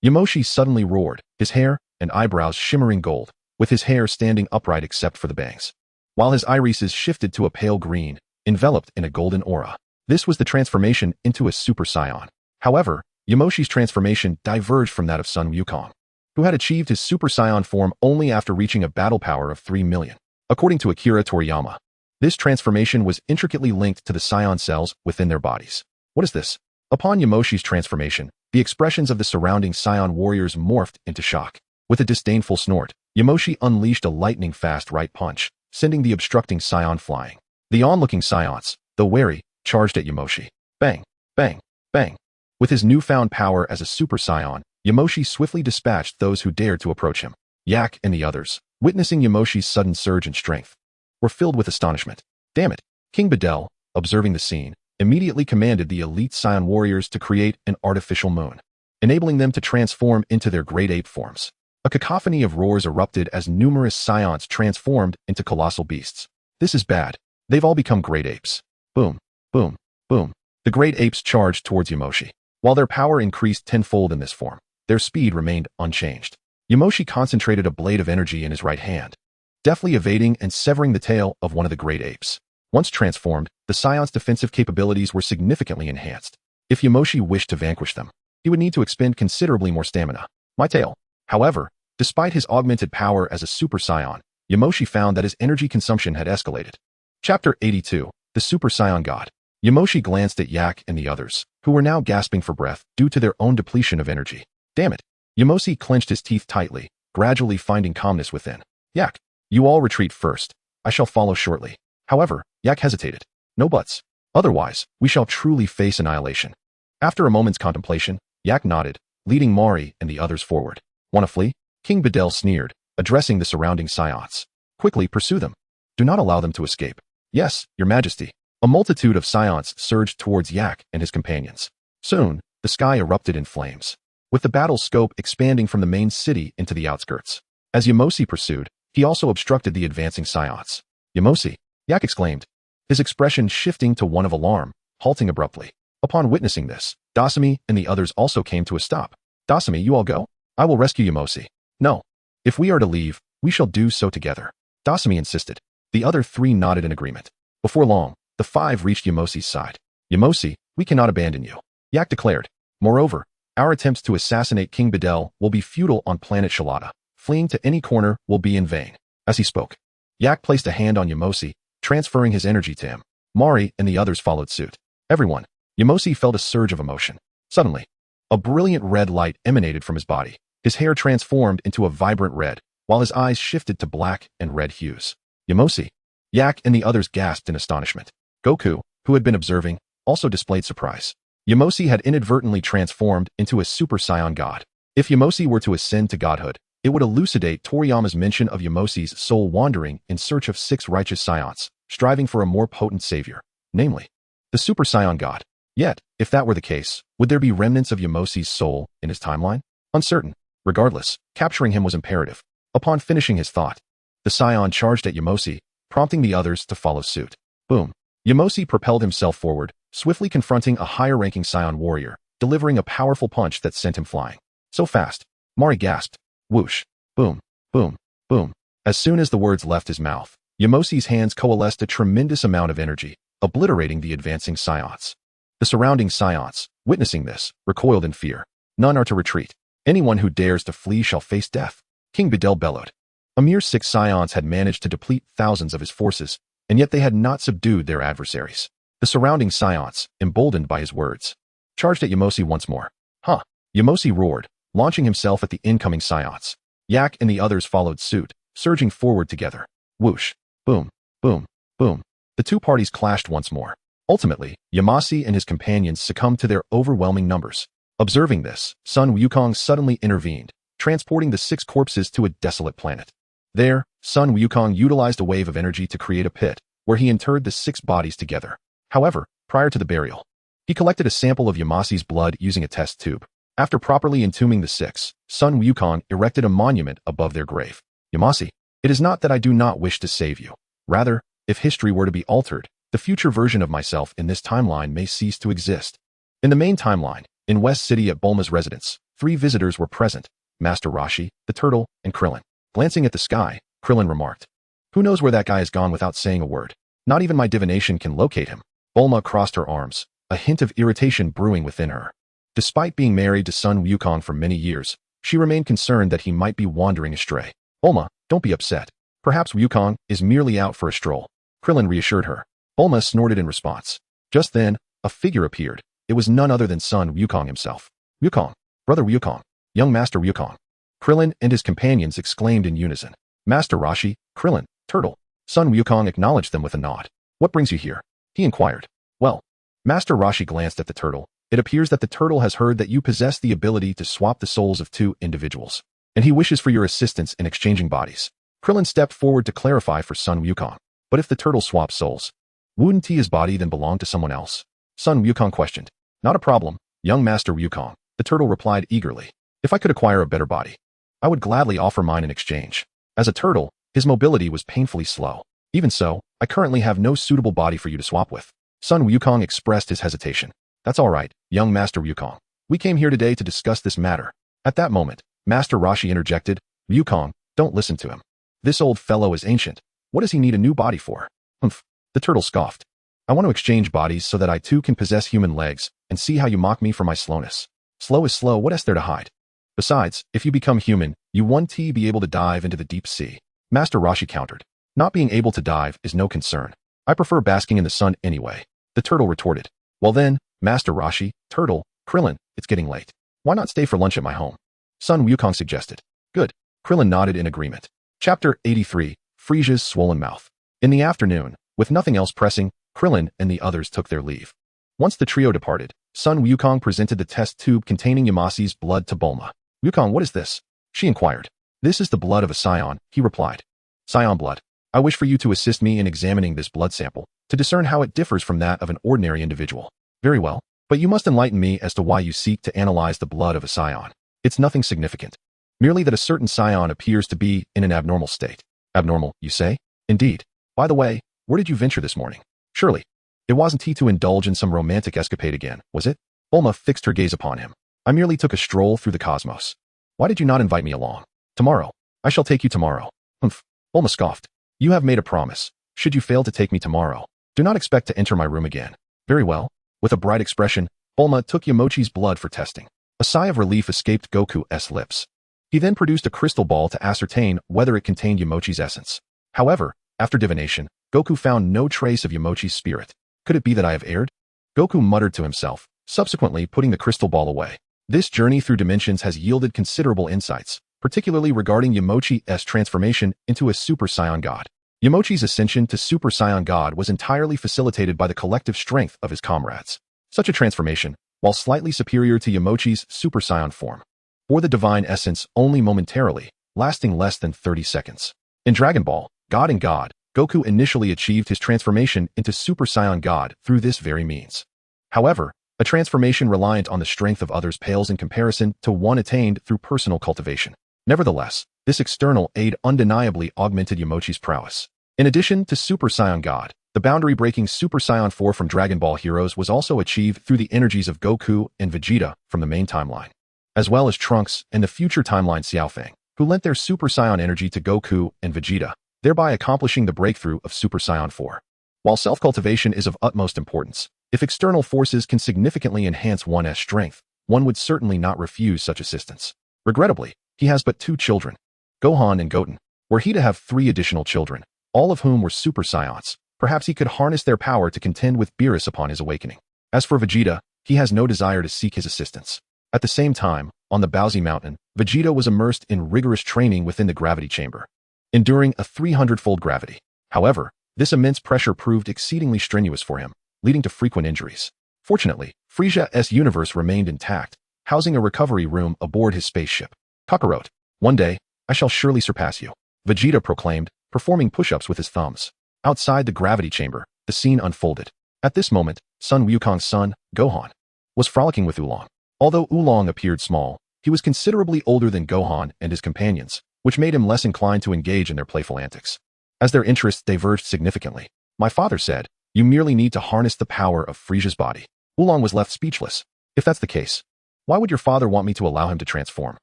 Yamoshi suddenly roared, his hair and eyebrows shimmering gold, with his hair standing upright except for the bangs, while his irises shifted to a pale green, enveloped in a golden aura. This was the transformation into a Super Saiyan. However, Yamoshi's transformation diverged from that of Sun Wukong, who had achieved his Super Saiyan form only after reaching a battle power of 3 million. According to Akira Toriyama, this transformation was intricately linked to the Saiyan cells within their bodies. What is this? Upon Yamoshi's transformation, the expressions of the surrounding Saiyan warriors morphed into shock. With a disdainful snort, Yamoshi unleashed a lightning-fast right punch, sending the obstructing Saiyan flying. The onlooking Scions, though wary, charged at Yamoshi. Bang, bang, bang. With his newfound power as a Super Saiyan, Yamoshi swiftly dispatched those who dared to approach him. Yak and the others, witnessing Yamoshi's sudden surge in strength, were filled with astonishment. Damn it! King Videl, observing the scene, immediately commanded the elite Saiyan warriors to create an artificial moon, enabling them to transform into their great ape forms. A cacophony of roars erupted as numerous Scions transformed into colossal beasts. This is bad. They've all become great apes. Boom, boom, boom. The great apes charged towards Yamoshi. While their power increased tenfold in this form, their speed remained unchanged. Yamoshi concentrated a blade of energy in his right hand, deftly evading and severing the tail of one of the great apes. Once transformed, the Scion's defensive capabilities were significantly enhanced. If Yamoshi wished to vanquish them, he would need to expend considerably more stamina. My tail. However, despite his augmented power as a Super Saiyan, Yamoshi found that his energy consumption had escalated. Chapter 82, The Super Saiyan God. Yamoshi glanced at Yak and the others, who were now gasping for breath due to their own depletion of energy. Damn it. Yamoshi clenched his teeth tightly, gradually finding calmness within. Yak, you all retreat first. I shall follow shortly. However, Yak hesitated. No buts. Otherwise, we shall truly face annihilation. After a moment's contemplation, Yak nodded, leading Mari and the others forward. Want to flee? King Videl sneered, addressing the surrounding Scions. Quickly pursue them. Do not allow them to escape. Yes, Your Majesty. A multitude of Scions surged towards Yak and his companions. Soon, the sky erupted in flames, with the battle scope expanding from the main city into the outskirts. As Yamoshi pursued, he also obstructed the advancing Scions. Yamoshi, Yak exclaimed, his expression shifting to one of alarm, halting abruptly. Upon witnessing this, Dasami and the others also came to a stop. Dasami, you all go? I will rescue Yamoshi. No. If we are to leave, we shall do so together. Dasami insisted. The other three nodded in agreement. Before long, the five reached Yamoshi's side. Yamoshi, we cannot abandon you, Yak declared. Moreover, our attempts to assassinate King Videl will be futile on planet Shalata. Fleeing to any corner will be in vain. As he spoke, Yak placed a hand on Yamoshi, transferring his energy to him. Mari and the others followed suit. Everyone. Yamoshi felt a surge of emotion. Suddenly, a brilliant red light emanated from his body. His hair transformed into a vibrant red, while his eyes shifted to black and red hues. Yamoshi. Yak and the others gasped in astonishment. Goku, who had been observing, also displayed surprise. Yamoshi had inadvertently transformed into a Super Saiyan God. If Yamoshi were to ascend to godhood, it would elucidate Toriyama's mention of Yamoshi's soul wandering in search of 6 righteous Scions, striving for a more potent savior, namely, the Super Saiyan God. Yet, if that were the case, would there be remnants of Yamoshi's soul in his timeline? Uncertain. Regardless, capturing him was imperative. Upon finishing his thought, the Saiyan charged at Yamoshi, prompting the others to follow suit. Boom. Yamoshi propelled himself forward, swiftly confronting a higher-ranking Saiyan warrior, delivering a powerful punch that sent him flying. So fast. Mari gasped. Whoosh. Boom. Boom. Boom. As soon as the words left his mouth, Yamoshi's hands coalesced a tremendous amount of energy, obliterating the advancing Scions. The surrounding Scions, witnessing this, recoiled in fear. None are to retreat. Anyone who dares to flee shall face death. King Videl bellowed. A mere 6 Scions had managed to deplete thousands of his forces, and yet they had not subdued their adversaries. The surrounding Scions, emboldened by his words, charged at Yamoshi once more. Huh. Yamoshi roared, launching himself at the incoming Scions. Yak and the others followed suit, surging forward together. Whoosh. Boom. Boom. Boom. The two parties clashed once more. Ultimately, Yamoshi and his companions succumbed to their overwhelming numbers. Observing this, Sun Wukong suddenly intervened, transporting the 6 corpses to a desolate planet. There, Sun Wukong utilized a wave of energy to create a pit, where he interred the 6 bodies together. However, prior to the burial, he collected a sample of Yamoshi's blood using a test tube. After properly entombing the 6, Sun Wukong erected a monument above their grave. Yamoshi, it is not that I do not wish to save you. Rather, if history were to be altered, the future version of myself in this timeline may cease to exist. In the main timeline, in West City at Bulma's residence, 3 visitors were present, Master Roshi, the turtle, and Krillin. Glancing at the sky, Krillin remarked, "Who knows where that guy has gone without saying a word? Not even my divination can locate him." Bulma crossed her arms, a hint of irritation brewing within her. Despite being married to Sun Wukong for many years, she remained concerned that he might be wandering astray. "Bulma, don't be upset. Perhaps Wukong is merely out for a stroll," Krillin reassured her. Bulma snorted in response. Just then, a figure appeared. It was none other than Sun Wukong himself. "Wukong, Brother Wukong, young Master Wukong." Krillin and his companions exclaimed in unison. "Master Roshi, Krillin, Turtle." Sun Wukong acknowledged them with a nod. "What brings you here?" he inquired. "Well," Master Roshi glanced at the turtle. "It appears that the turtle has heard that you possess the ability to swap the souls of 2 individuals, and he wishes for your assistance in exchanging bodies." Krillin stepped forward to clarify for Sun Wukong. "But if the turtle swaps souls, wouldn't his body then belong to someone else?" Sun Wukong questioned. "Not a problem, young Master Wukong," the turtle replied eagerly. "If I could acquire a better body, I would gladly offer mine in exchange." As a turtle, his mobility was painfully slow. "Even so, I currently have no suitable body for you to swap with. Sun Wukong expressed his hesitation. That's all right, young Master Wukong. We came here today to discuss this matter. At that moment, Master Roshi interjected, Wukong, don't listen to him. This old fellow is ancient. What does he need a new body for? Humph. The turtle scoffed. I want to exchange bodies so that I too can possess human legs and see how you mock me for my slowness. Slow is slow, what is there to hide? Besides, if you become human, you won't be able to dive into the deep sea. Master Roshi countered. Not being able to dive is no concern. I prefer basking in the sun anyway. The turtle retorted. Well then, Master Roshi, Turtle, Krillin, it's getting late. Why not stay for lunch at my home? Sun Wukong suggested. Good. Krillin nodded in agreement. Chapter 83, Frieza's Swollen Mouth. In the afternoon, with nothing else pressing, Krillin and the others took their leave. Once the trio departed, Sun Wukong presented the test tube containing Yamasi's blood to Bulma. Wukong, what is this? She inquired. This is the blood of a Saiyan, he replied. Saiyan blood. I wish for you to assist me in examining this blood sample, to discern how it differs from that of an ordinary individual. Very well, but you must enlighten me as to why you seek to analyze the blood of a Saiyan. It's nothing significant. Merely that a certain Saiyan appears to be in an abnormal state. Abnormal, you say? Indeed. By the way, where did you venture this morning? Surely. It wasn't he to indulge in some romantic escapade again, was it? Bulma fixed her gaze upon him. I merely took a stroll through the cosmos. Why did you not invite me along? Tomorrow. I shall take you tomorrow. Humph. Bulma scoffed. You have made a promise. Should you fail to take me tomorrow, do not expect to enter my room again. Very well. With a bright expression, Bulma took Yamochi's blood for testing. A sigh of relief escaped Goku's lips. He then produced a crystal ball to ascertain whether it contained Yamochi's essence. However, after divination, Goku found no trace of Yamochi's spirit. Could it be that I have erred? Goku muttered to himself, subsequently putting the crystal ball away. This journey through dimensions has yielded considerable insights, particularly regarding Yamochi's transformation into a Super Saiyan God. Yamochi's ascension to Super Saiyan God was entirely facilitated by the collective strength of his comrades. Such a transformation, while slightly superior to Yamochi's Super Saiyan form, bore the divine essence only momentarily, lasting less than 30 seconds. In Dragon Ball, God and God, Goku initially achieved his transformation into Super Saiyan God through this very means. However, a transformation reliant on the strength of others pales in comparison to one attained through personal cultivation. Nevertheless, this external aid undeniably augmented Yamochi's prowess. In addition to Super Saiyan God, the boundary-breaking Super Saiyan 4 from Dragon Ball Heroes was also achieved through the energies of Goku and Vegeta from the main timeline, as well as Trunks and the future timeline Xiaofang, who lent their Super Saiyan energy to Goku and Vegeta, thereby accomplishing the breakthrough of Super Saiyan 4. While self-cultivation is of utmost importance, if external forces can significantly enhance one's strength, one would certainly not refuse such assistance. Regrettably, he has but 2 children, Gohan and Goten. Were he to have 3 additional children, all of whom were Super Saiyans, perhaps he could harness their power to contend with Beerus upon his awakening. As for Vegeta, he has no desire to seek his assistance. At the same time, on the Baozi Mountain, Vegeta was immersed in rigorous training within the gravity chamber, enduring a 300-fold gravity. However, this immense pressure proved exceedingly strenuous for him, leading to frequent injuries. Fortunately, Frieza's universe remained intact, housing a recovery room aboard his spaceship. Kakarot, one day, I shall surely surpass you, Vegeta proclaimed, performing push-ups with his thumbs. Outside the gravity chamber, the scene unfolded. At this moment, Sun Wukong's son, Gohan, was frolicking with Oolong. Although Oolong appeared small, he was considerably older than Gohan and his companions, which made him less inclined to engage in their playful antics. As their interests diverged significantly, my father said, you merely need to harness the power of Frieza's body. Oolong was left speechless. If that's the case, why would your father want me to allow him to transform?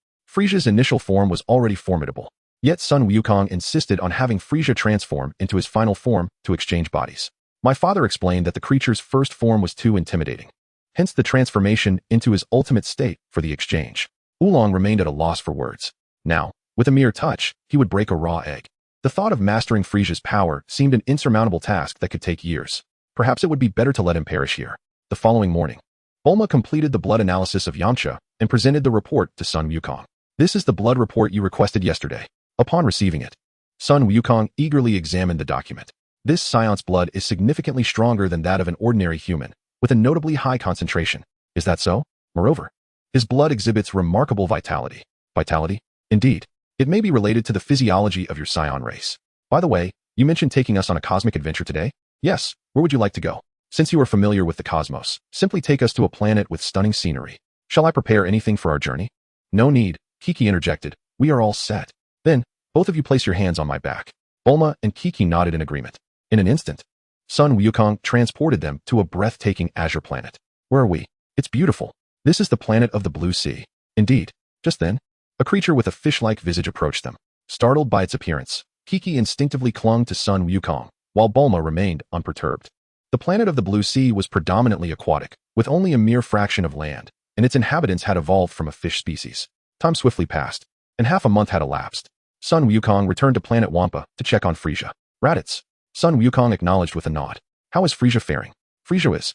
Frieza's initial form was already formidable. Yet Sun Wukong insisted on having Frieza transform into his final form to exchange bodies. My father explained that the creature's first form was too intimidating. Hence the transformation into his ultimate state for the exchange. Oolong remained at a loss for words. Now, with a mere touch, he would break a raw egg. The thought of mastering Frieza's power seemed an insurmountable task that could take years. Perhaps it would be better to let him perish here. The following morning, Bulma completed the blood analysis of Yamcha and presented the report to Sun Wukong. This is the blood report you requested yesterday. Upon receiving it, Sun Wukong eagerly examined the document. This Saiyan's blood is significantly stronger than that of an ordinary human, with a notably high concentration. Is that so? Moreover, his blood exhibits remarkable vitality. Vitality? Indeed. It may be related to the physiology of your Saiyan race. By the way, you mentioned taking us on a cosmic adventure today? Yes. Where would you like to go? Since you are familiar with the cosmos, simply take us to a planet with stunning scenery. Shall I prepare anything for our journey? No need, Kiki interjected. We are all set. Then, both of you place your hands on my back. Bulma and Kiki nodded in agreement. In an instant, Sun Wukong transported them to a breathtaking azure planet. Where are we? It's beautiful. This is the planet of the blue sea. Indeed. Just then, a creature with a fish-like visage approached them. Startled by its appearance, Kiki instinctively clung to Sun Wukong, while Bulma remained unperturbed. The planet of the blue sea was predominantly aquatic, with only a mere fraction of land, and its inhabitants had evolved from a fish species. Time swiftly passed, and half a month had elapsed. Sun Wukong returned to planet Wampa to check on Frieza. Raditz. Sun Wukong acknowledged with a nod. How is Frieza faring? Frieza is.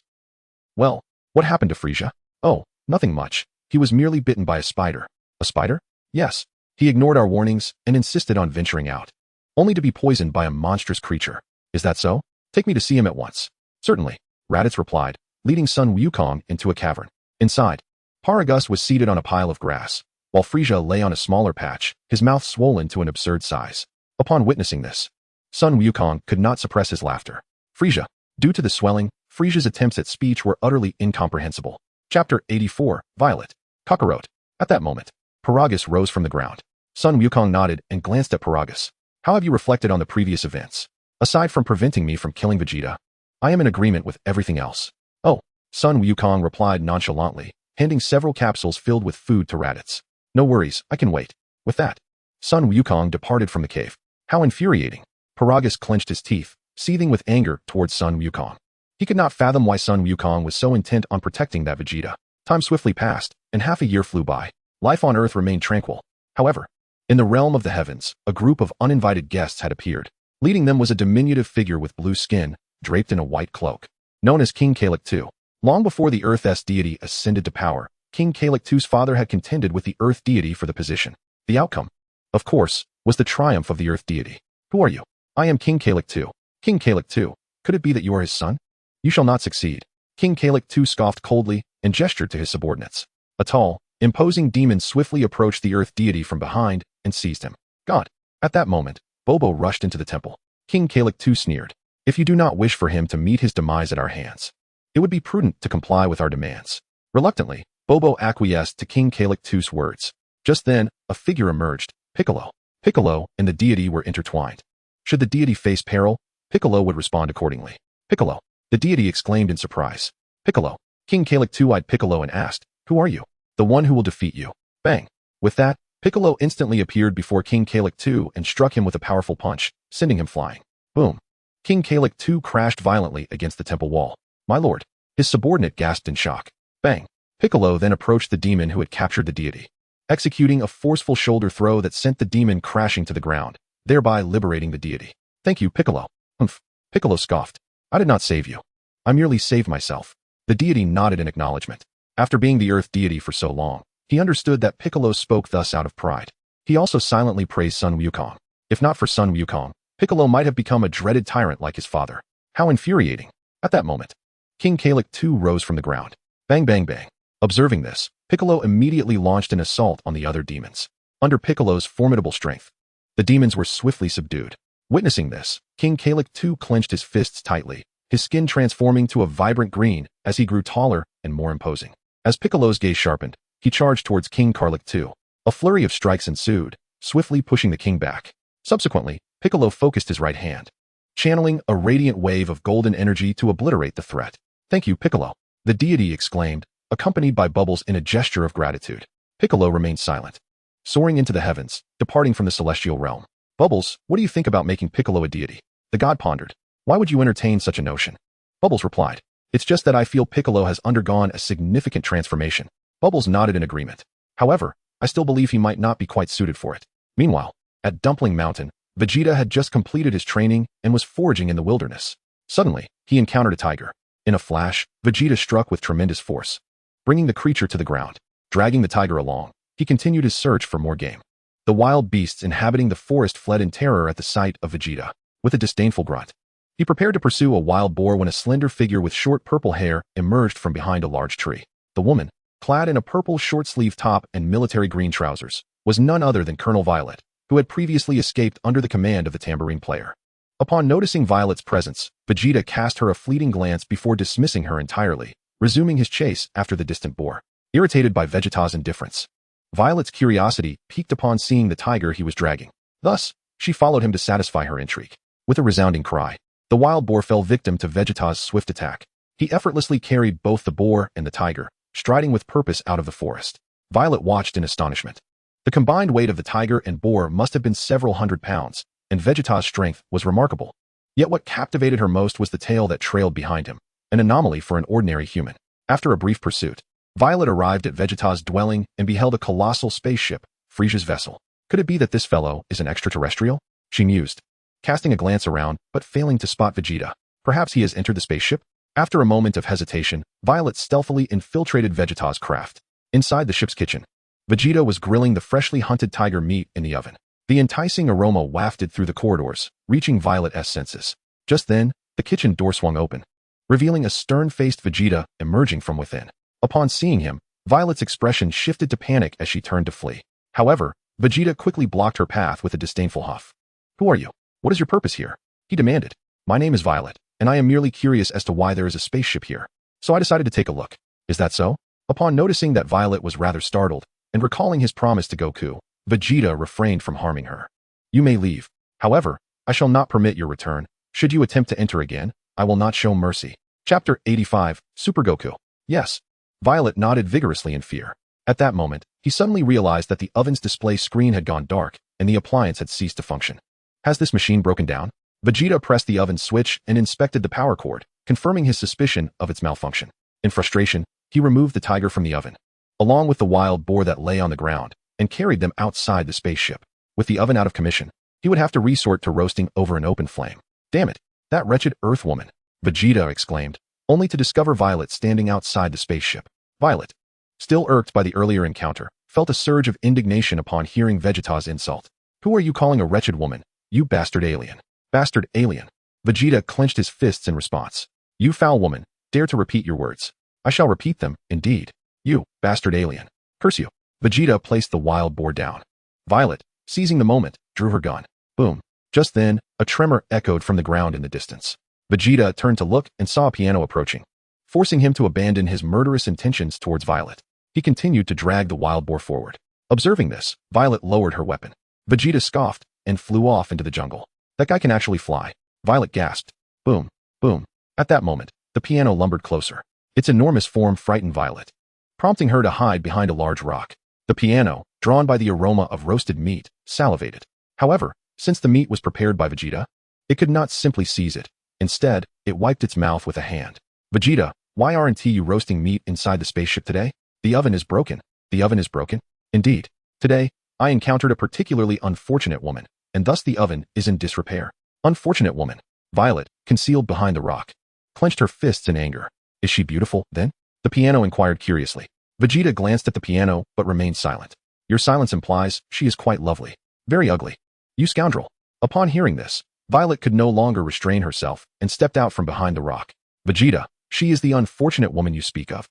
Well, what happened to Frieza? Oh, nothing much. He was merely bitten by a spider. A spider? Yes. He ignored our warnings and insisted on venturing out, only to be poisoned by a monstrous creature. Is that so? Take me to see him at once. Certainly, Raditz replied, leading Sun Wukong into a cavern. Inside, Paragus was seated on a pile of grass, while Frieza lay on a smaller patch, his mouth swollen to an absurd size. Upon witnessing this, Sun Wukong could not suppress his laughter. Frieza. Due to the swelling, Frieza's attempts at speech were utterly incomprehensible. Chapter 84, Violet. Kakarot. At that moment, Paragus rose from the ground. Sun Wukong nodded and glanced at Paragus. How have you reflected on the previous events? Aside from preventing me from killing Vegeta, I am in agreement with everything else. Oh, Sun Wukong replied nonchalantly, handing several capsules filled with food to Raditz. No worries, I can wait. With that, Sun Wukong departed from the cave. How infuriating. Paragus clenched his teeth, seething with anger towards Sun Wukong. He could not fathom why Sun Wukong was so intent on protecting that Vegeta. Time swiftly passed, and half a year flew by. Life on Earth remained tranquil. However, in the realm of the heavens, a group of uninvited guests had appeared. Leading them was a diminutive figure with blue skin, draped in a white cloak, known as King Calyx II. Long before the Earth's deity ascended to power, King Calyx II's father had contended with the Earth deity for the position. The outcome, of course, was the triumph of the Earth deity. Who are you? I am King Calyx II. King Calyx II, could it be that you are his son? You shall not succeed. King Calyx II scoffed coldly and gestured to his subordinates. A tall, imposing demon swiftly approached the Earth deity from behind and seized him. God. At that moment, Bobo rushed into the temple. King Calyx II sneered. If you do not wish for him to meet his demise at our hands, it would be prudent to comply with our demands. Reluctantly, Bobo acquiesced to King Calyx II's words. Just then, a figure emerged, Piccolo. Piccolo and the deity were intertwined. Should the deity face peril, Piccolo would respond accordingly. Piccolo. The deity exclaimed in surprise. Piccolo. King Calyx II eyed Piccolo and asked, Who are you? The one who will defeat you. Bang. With that, Piccolo instantly appeared before King Calyx II and struck him with a powerful punch, sending him flying. Boom. King Calyx II crashed violently against the temple wall. My lord. His subordinate gasped in shock. Bang. Piccolo then approached the demon who had captured the deity, executing a forceful shoulder throw that sent the demon crashing to the ground, thereby liberating the deity. Thank you, Piccolo. Humph. Piccolo scoffed. I did not save you. I merely saved myself. The deity nodded in acknowledgement. After being the Earth deity for so long, he understood that Piccolo spoke thus out of pride. He also silently praised Sun Wukong. If not for Sun Wukong, Piccolo might have become a dreaded tyrant like his father. How infuriating. At that moment, King Calyx II rose from the ground. Bang bang bang. Observing this, Piccolo immediately launched an assault on the other demons. Under Piccolo's formidable strength, the demons were swiftly subdued. Witnessing this, King Calyx II clenched his fists tightly, his skin transforming to a vibrant green as he grew taller and more imposing. As Piccolo's gaze sharpened, he charged towards King Calyx II. A flurry of strikes ensued, swiftly pushing the king back. Subsequently, Piccolo focused his right hand, channeling a radiant wave of golden energy to obliterate the threat. Thank you, Piccolo. The deity exclaimed, accompanied by bubbles in a gesture of gratitude. Piccolo remained silent, soaring into the heavens, departing from the celestial realm. Bubbles, what do you think about making Piccolo a deity? The god pondered. Why would you entertain such a notion? Bubbles replied. It's just that I feel Piccolo has undergone a significant transformation. Bubbles nodded in agreement. However, I still believe he might not be quite suited for it. Meanwhile, at Dumpling Mountain, Vegeta had just completed his training and was foraging in the wilderness. Suddenly, he encountered a tiger. In a flash, Vegeta struck with tremendous force, bringing the creature to the ground. Dragging the tiger along, he continued his search for more game. The wild beasts inhabiting the forest fled in terror at the sight of Vegeta. With a disdainful grunt, he prepared to pursue a wild boar when a slender figure with short purple hair emerged from behind a large tree. The woman, clad in a purple short-sleeved top and military green trousers, was none other than Colonel Violet, who had previously escaped under the command of the tambourine player. Upon noticing Violet's presence, Vegeta cast her a fleeting glance before dismissing her entirely, resuming his chase after the distant boar. Irritated by Vegeta's indifference, Violet's curiosity piqued upon seeing the tiger he was dragging. Thus, she followed him to satisfy her intrigue. With a resounding cry, The wild boar fell victim to Vegeta's swift attack. He effortlessly carried both the boar and the tiger, striding with purpose out of the forest. Violet watched in astonishment. The combined weight of the tiger and boar must have been several hundred pounds, and Vegeta's strength was remarkable. Yet what captivated her most was the tail that trailed behind him, an anomaly for an ordinary human. After a brief pursuit, Violet arrived at Vegeta's dwelling and beheld a colossal spaceship, Frieza's vessel. Could it be that this fellow is an extraterrestrial? She mused, casting a glance around, but failing to spot Vegeta. Perhaps he has entered the spaceship? After a moment of hesitation, Violet stealthily infiltrated Vegeta's craft. Inside the ship's kitchen, Vegeta was grilling the freshly hunted tiger meat in the oven. The enticing aroma wafted through the corridors, reaching Violet's senses. Just then, the kitchen door swung open, revealing a stern-faced Vegeta emerging from within. Upon seeing him, Violet's expression shifted to panic as she turned to flee. However, Vegeta quickly blocked her path with a disdainful huff. "Who are you? What is your purpose here?" he demanded. "My name is Violet, and I am merely curious as to why there is a spaceship here. So I decided to take a look." "Is that so?" Upon noticing that Violet was rather startled, and recalling his promise to Goku, Vegeta refrained from harming her. "You may leave. However, I shall not permit your return. Should you attempt to enter again, I will not show mercy." Chapter 85, Super Goku. "Yes." Violet nodded vigorously in fear. At that moment, he suddenly realized that the oven's display screen had gone dark, and the appliance had ceased to function. "Has this machine broken down?" Vegeta pressed the oven switch and inspected the power cord, confirming his suspicion of its malfunction. In frustration, he removed the tiger from the oven, along with the wild boar that lay on the ground, and carried them outside the spaceship. With the oven out of commission, he would have to resort to roasting over an open flame. "Damn it, that wretched Earth woman!" Vegeta exclaimed, only to discover Violet standing outside the spaceship. Violet, still irked by the earlier encounter, felt a surge of indignation upon hearing Vegeta's insult. "Who are you calling a wretched woman, you bastard alien?" "Bastard alien." Vegeta clenched his fists in response. "You foul woman, dare to repeat your words. I shall repeat them, indeed. You, bastard alien. Curse you." Vegeta placed the wild boar down. Violet, seizing the moment, drew her gun. Boom. Just then, a tremor echoed from the ground in the distance. Vegeta turned to look and saw a piano approaching, forcing him to abandon his murderous intentions towards Violet. He continued to drag the wild boar forward. Observing this, Violet lowered her weapon. Vegeta scoffed and flew off into the jungle. "That guy can actually fly," Violet gasped. Boom, boom. At that moment, the piano lumbered closer. Its enormous form frightened Violet, prompting her to hide behind a large rock. The piano, drawn by the aroma of roasted meat, salivated. However, since the meat was prepared by Vegeta, it could not simply seize it. Instead, it wiped its mouth with a hand. "Vegeta, why aren't you roasting meat inside the spaceship today? The oven is broken." "The oven is broken?" "Indeed. Today, I encountered a particularly unfortunate woman, and thus the oven is in disrepair." "Unfortunate woman?" Violet, concealed behind the rock, clenched her fists in anger. "Is she beautiful, then?" the piano inquired curiously. Vegeta glanced at the piano, but remained silent. "Your silence implies she is quite lovely." "Very ugly." "You scoundrel." Upon hearing this, Violet could no longer restrain herself and stepped out from behind the rock. "Vegeta, she is the unfortunate woman you speak of."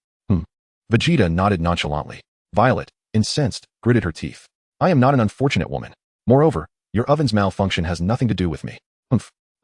Vegeta nodded nonchalantly. Violet, incensed, gritted her teeth. "I am not an unfortunate woman. Moreover, your oven's malfunction has nothing to do with me."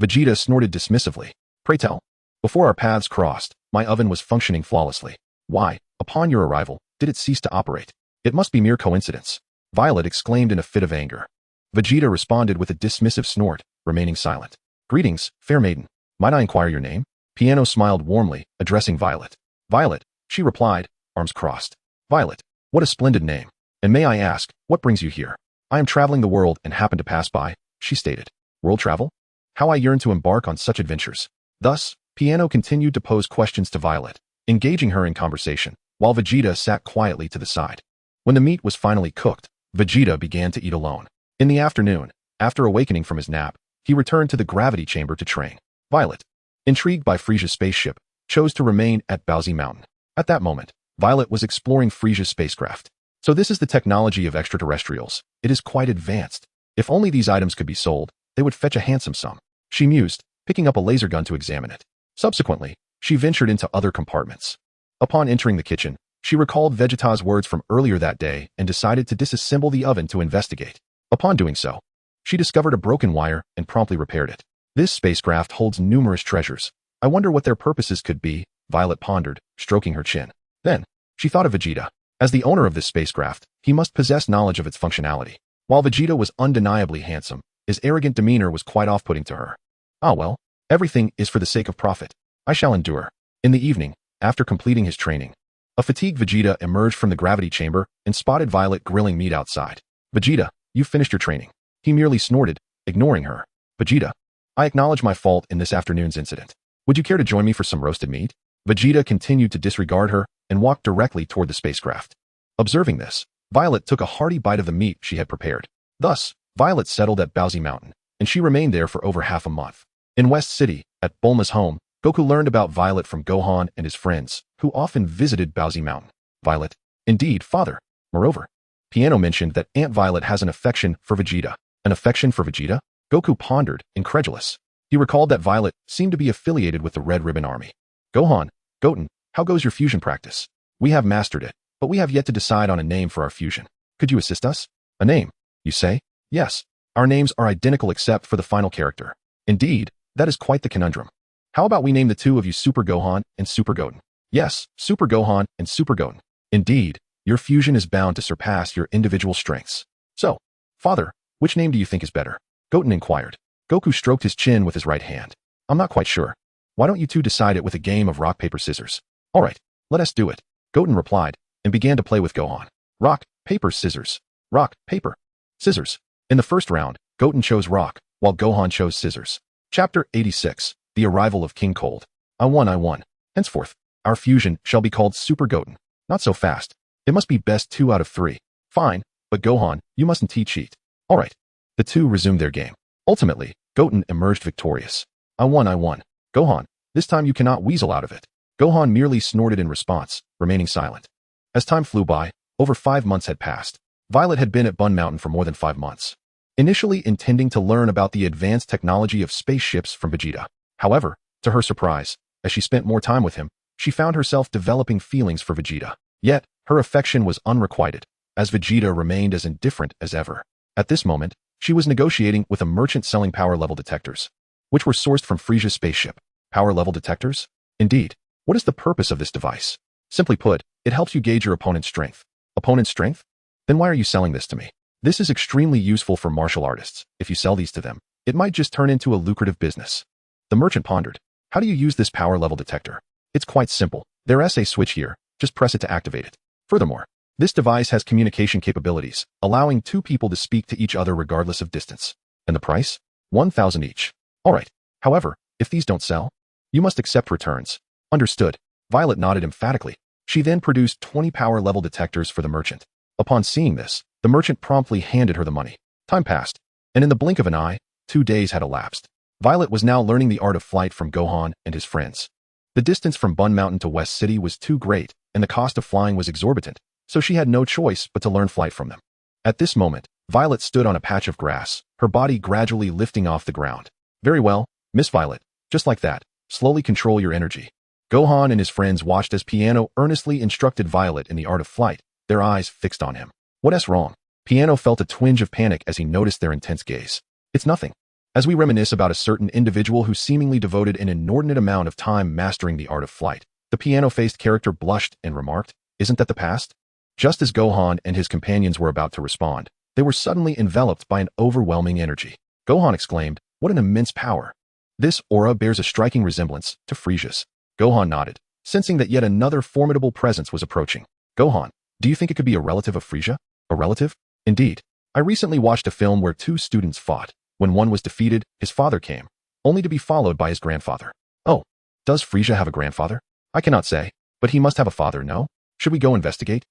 Vegeta snorted dismissively. "Pray tell." "Before our paths crossed, my oven was functioning flawlessly. Why, upon your arrival, did it cease to operate?" "It must be mere coincidence," Violet exclaimed in a fit of anger. Vegeta responded with a dismissive snort, remaining silent. "Greetings, fair maiden. Might I inquire your name?" Piano smiled warmly, addressing Violet. "Violet," she replied, arms crossed. "Violet, what a splendid name. And may I ask, what brings you here?" "I am traveling the world and happen to pass by," she stated. "World travel? How I yearn to embark on such adventures." Thus, Piano continued to pose questions to Violet, engaging her in conversation, while Vegeta sat quietly to the side. When the meat was finally cooked, Vegeta began to eat alone. In the afternoon, after awakening from his nap, he returned to the gravity chamber to train. Violet, intrigued by Frieza's spaceship, chose to remain at Bowsy Mountain. At that moment, Violet was exploring Frieza's spacecraft. "So this is the technology of extraterrestrials. It is quite advanced. If only these items could be sold, they would fetch a handsome sum," she mused, picking up a laser gun to examine it. Subsequently, she ventured into other compartments. Upon entering the kitchen, she recalled Vegeta's words from earlier that day and decided to disassemble the oven to investigate. Upon doing so, she discovered a broken wire and promptly repaired it. "This spacecraft holds numerous treasures. I wonder what their purposes could be," Violet pondered, stroking her chin. Then, she thought of Vegeta. As the owner of this spacecraft, he must possess knowledge of its functionality. While Vegeta was undeniably handsome, his arrogant demeanor was quite off-putting to her. "Ah well, Everything is for the sake of profit. I shall endure. In the evening, after completing his training, a fatigued Vegeta emerged from the gravity chamber and spotted Violet grilling meat outside. Vegeta, you've finished your training. He merely snorted, ignoring her. Vegeta, I acknowledge my fault in this afternoon's incident. Would you care to join me for some roasted meat? Vegeta continued to disregard her and walked directly toward the spacecraft. Observing this, Violet took a hearty bite of the meat she had prepared. Thus, Violet settled at Bowsy Mountain, and she remained there for over half a month. In West City, at Bulma's home, Goku learned about Violet from Gohan and his friends, who often visited Bowsy Mountain. Violet, indeed, father. Moreover, Piano mentioned that Aunt Violet has an affection for Vegeta. An affection for Vegeta? Goku pondered, incredulous. He recalled that Violet seemed to be affiliated with the Red Ribbon Army. Gohan, Goten, how goes your fusion practice? We have mastered it, but we have yet to decide on a name for our fusion. Could you assist us? A name, you say? Yes. Our names are identical except for the final character. Indeed, that is quite the conundrum. How about we name the two of you Super Gohan and Super Goten? Yes, Super Gohan and Super Goten. Indeed, your fusion is bound to surpass your individual strengths. So, father, which name do you think is better? Goten inquired. Goku stroked his chin with his right hand. I'm not quite sure. Why don't you two decide it with a game of rock, paper, scissors? All right, let us do it. Goten replied, and began to play with Gohan. Rock, paper, scissors. Rock, paper, scissors. In the first round, Goten chose rock, while Gohan chose scissors. Chapter 86, The Arrival of King Cold. I won. Henceforth, our fusion shall be called Super Goten. Not so fast. It must be best 2 out of 3. Fine, but Gohan, you mustn't cheat. All right. The two resumed their game. Ultimately, Goten emerged victorious. I won. Gohan, this time you cannot weasel out of it. Gohan merely snorted in response, remaining silent. As time flew by, over 5 months had passed. Violet had been at Bun Mountain for more than 5 months, initially intending to learn about the advanced technology of spaceships from Vegeta. However, to her surprise, as she spent more time with him, she found herself developing feelings for Vegeta. Yet, her affection was unrequited, as Vegeta remained as indifferent as ever. At this moment, she was negotiating with a merchant selling power-level detectors, which were sourced from Frieza's spaceship. Power-level detectors? Indeed. What is the purpose of this device? Simply put, it helps you gauge your opponent's strength. Opponent's strength? Then why are you selling this to me? This is extremely useful for martial artists. If you sell these to them, it might just turn into a lucrative business. The merchant pondered. How do you use this power-level detector? It's quite simple. There's a switch here. Just press it to activate it. Furthermore, this device has communication capabilities, allowing 2 people to speak to each other regardless of distance. And the price? 1,000 each. All right. However, if these don't sell, you must accept returns. Understood. Violet nodded emphatically. She then produced 20 power-level detectors for the merchant. Upon seeing this, the merchant promptly handed her the money. Time passed, and in the blink of an eye, 2 days had elapsed. Violet was now learning the art of flight from Gohan and his friends. The distance from Bun Mountain to West City was too great, and the cost of flying was exorbitant, so she had no choice but to learn flight from them. At this moment, Violet stood on a patch of grass, her body gradually lifting off the ground. Very well, Miss Violet, just like that, slowly control your energy. Gohan and his friends watched as Piano earnestly instructed Violet in the art of flight, their eyes fixed on him. What's wrong? Piano felt a twinge of panic as he noticed their intense gaze. It's nothing. As we reminisce about a certain individual who seemingly devoted an inordinate amount of time mastering the art of flight, the piano-faced character blushed and remarked, "Isn't that the past?" Just as Gohan and his companions were about to respond, they were suddenly enveloped by an overwhelming energy. Gohan exclaimed, "What an immense power! This aura bears a striking resemblance to Frieza's." Gohan nodded, sensing that yet another formidable presence was approaching. Gohan, do you think it could be a relative of Frieza? A relative? Indeed. I recently watched a film where 2 students fought. When one was defeated, his father came, only to be followed by his grandfather. Oh, does Frieza have a grandfather? I cannot say, but he must have a father, no? Should we go investigate?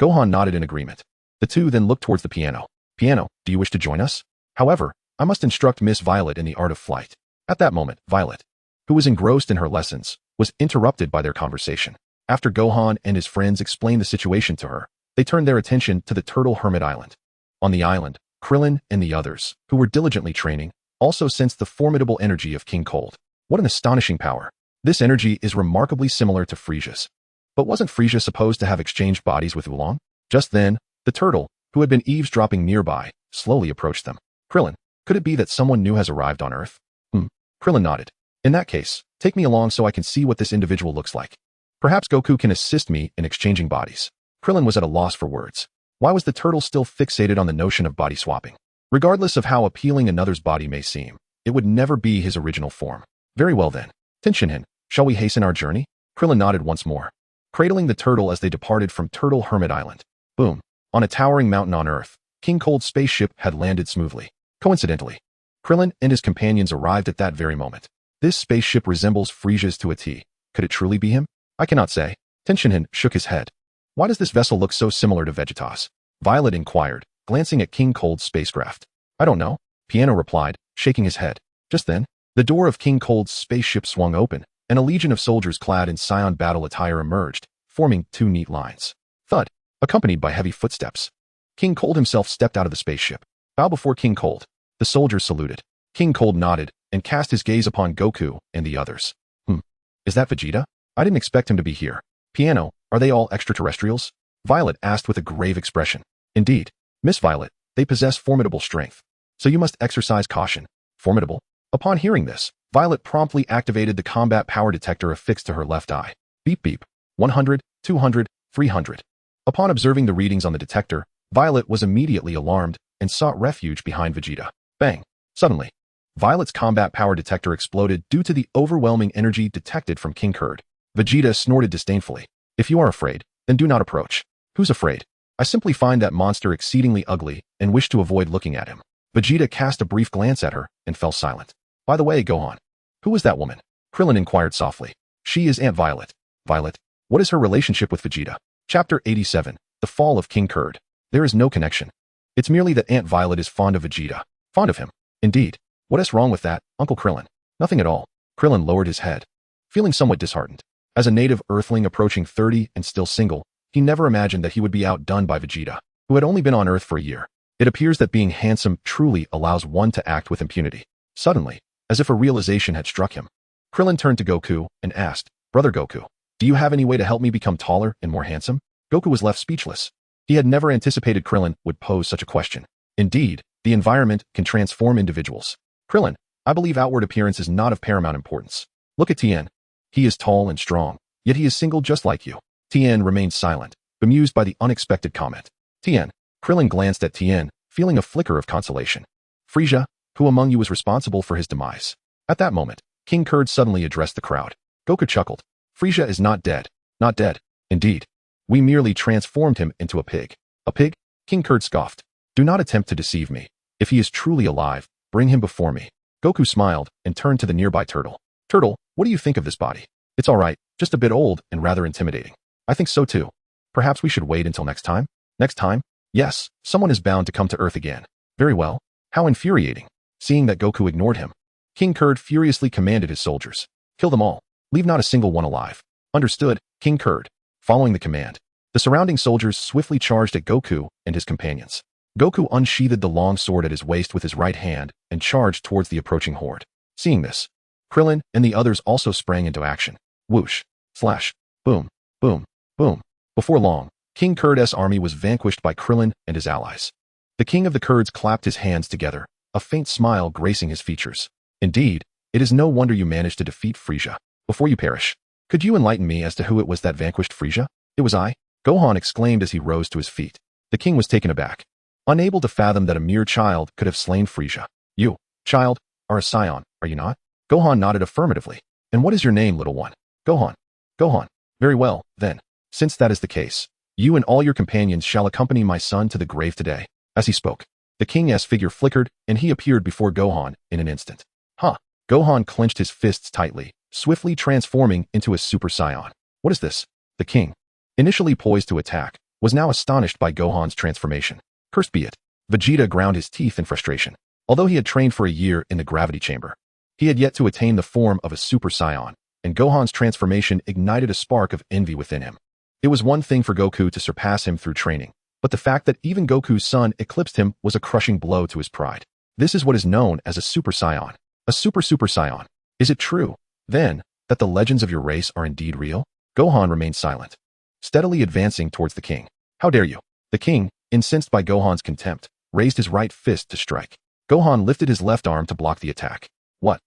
Gohan nodded in agreement. The two then looked towards the piano. Piano, do you wish to join us? However, I must instruct Miss Violet in the art of flight. At that moment, Violet, who was engrossed in her lessons, was interrupted by their conversation. After Gohan and his friends explained the situation to her, they turned their attention to the Turtle Hermit Island. On the island, Krillin and the others, who were diligently training, also sensed the formidable energy of King Cold. What an astonishing power. This energy is remarkably similar to Frieza's. But wasn't Frieza supposed to have exchanged bodies with Oolong? Just then, the turtle, who had been eavesdropping nearby, slowly approached them. Krillin, could it be that someone new has arrived on Earth? Krillin nodded. In that case, take me along so I can see what this individual looks like. Perhaps Goku can assist me in exchanging bodies. Krillin was at a loss for words. Why was the turtle still fixated on the notion of body swapping? Regardless of how appealing another's body may seem, it would never be his original form. Very well then. Tenshinhan, shall we hasten our journey? Krillin nodded once more, cradling the turtle as they departed from Turtle Hermit Island. Boom. On a towering mountain on Earth, King Cold's spaceship had landed smoothly. Coincidentally, Krillin and his companions arrived at that very moment. This spaceship resembles Frieza's to a T. Could it truly be him? I cannot say. Tenshinhan shook his head. Why does this vessel look so similar to Vegeta's? Violet inquired, glancing at King Cold's spacecraft. I don't know, Piano replied, shaking his head. Just then, the door of King Cold's spaceship swung open, and a legion of soldiers clad in Saiyan battle attire emerged, forming two neat lines. Thud, accompanied by heavy footsteps. King Cold himself stepped out of the spaceship. Bow before King Cold. The soldiers saluted. King Cold nodded and cast his gaze upon Goku and the others. Is that Vegeta? I didn't expect him to be here. Piano, are they all extraterrestrials? Violet asked with a grave expression. Indeed, Miss Violet, they possess formidable strength. So you must exercise caution. Formidable? Upon hearing this, Violet promptly activated the combat power detector affixed to her left eye. Beep beep. 100, 200, 300. Upon observing the readings on the detector, Violet was immediately alarmed and sought refuge behind Vegeta. Bang! Suddenly, Violet's combat power detector exploded due to the overwhelming energy detected from King Kurd. Vegeta snorted disdainfully. If you are afraid, then do not approach. Who's afraid? I simply find that monster exceedingly ugly and wish to avoid looking at him. Vegeta cast a brief glance at her and fell silent. By the way, Gohan, who was that woman? Krillin inquired softly. She is Aunt Violet. Violet, what is her relationship with Vegeta? Chapter 87, The Fall of King Kurd. There is no connection. It's merely that Aunt Violet is fond of Vegeta. Fond of him. Indeed. What is wrong with that, Uncle Krillin? Nothing at all. Krillin lowered his head, feeling somewhat disheartened. As a native Earthling approaching 30 and still single, he never imagined that he would be outdone by Vegeta, who had only been on Earth for a year. It appears that being handsome truly allows one to act with impunity. Suddenly, as if a realization had struck him, Krillin turned to Goku and asked, Brother Goku, do you have any way to help me become taller and more handsome? Goku was left speechless. He had never anticipated Krillin would pose such a question. Indeed, the environment can transform individuals. Krillin, I believe outward appearance is not of paramount importance. Look at Tien. He is tall and strong, yet he is single just like you. Tien remained silent, bemused by the unexpected comment. Tien. Krillin glanced at Tien, feeling a flicker of consolation. Frieza, who among you was responsible for his demise? At that moment, King Kurd suddenly addressed the crowd. Goku chuckled. Frieza is not dead. Not dead. Indeed. We merely transformed him into a pig. A pig? King Kurd scoffed. Do not attempt to deceive me. If he is truly alive, bring him before me. Goku smiled and turned to the nearby turtle. Turtle, what do you think of this body? It's all right, just a bit old and rather intimidating. I think so too. Perhaps we should wait until next time? Next time? Yes, someone is bound to come to Earth again. Very well. How infuriating. Seeing that Goku ignored him, King Kurd furiously commanded his soldiers. Kill them all. Leave not a single one alive. Understood, King Kurd. Following the command, the surrounding soldiers swiftly charged at Goku and his companions. Goku unsheathed the long sword at his waist with his right hand and charged towards the approaching horde. Seeing this, Krillin and the others also sprang into action. Whoosh, slash, boom, boom, boom. Before long, King Kurd's army was vanquished by Krillin and his allies. The king of the Kurds clapped his hands together, a faint smile gracing his features. Indeed, it is no wonder you managed to defeat Frieza. Before you perish, could you enlighten me as to who it was that vanquished Frieza? It was I, Gohan exclaimed as he rose to his feet. The king was taken aback, unable to fathom that a mere child could have slain Frieza. You, child, are a Saiyan, are you not? Gohan nodded affirmatively. And what is your name, little one? Gohan. Gohan. Very well, then. Since that is the case, you and all your companions shall accompany my son to the grave today. As he spoke, the king's figure flickered and he appeared before Gohan in an instant. Huh. Gohan clenched his fists tightly, swiftly transforming into a Super Saiyan. What is this? The king, initially poised to attack, was now astonished by Gohan's transformation. Cursed be it. Vegeta ground his teeth in frustration. Although he had trained for a year in the gravity chamber, he had yet to attain the form of a Super Saiyan, and Gohan's transformation ignited a spark of envy within him. It was one thing for Goku to surpass him through training, but the fact that even Goku's son eclipsed him was a crushing blow to his pride. This is what is known as a Super Saiyan. A Super Saiyan. Is it true, then, that the legends of your race are indeed real? Gohan remained silent, steadily advancing towards the king. How dare you? The king, incensed by Gohan's contempt, raised his right fist to strike. Gohan lifted his left arm to block the attack. What?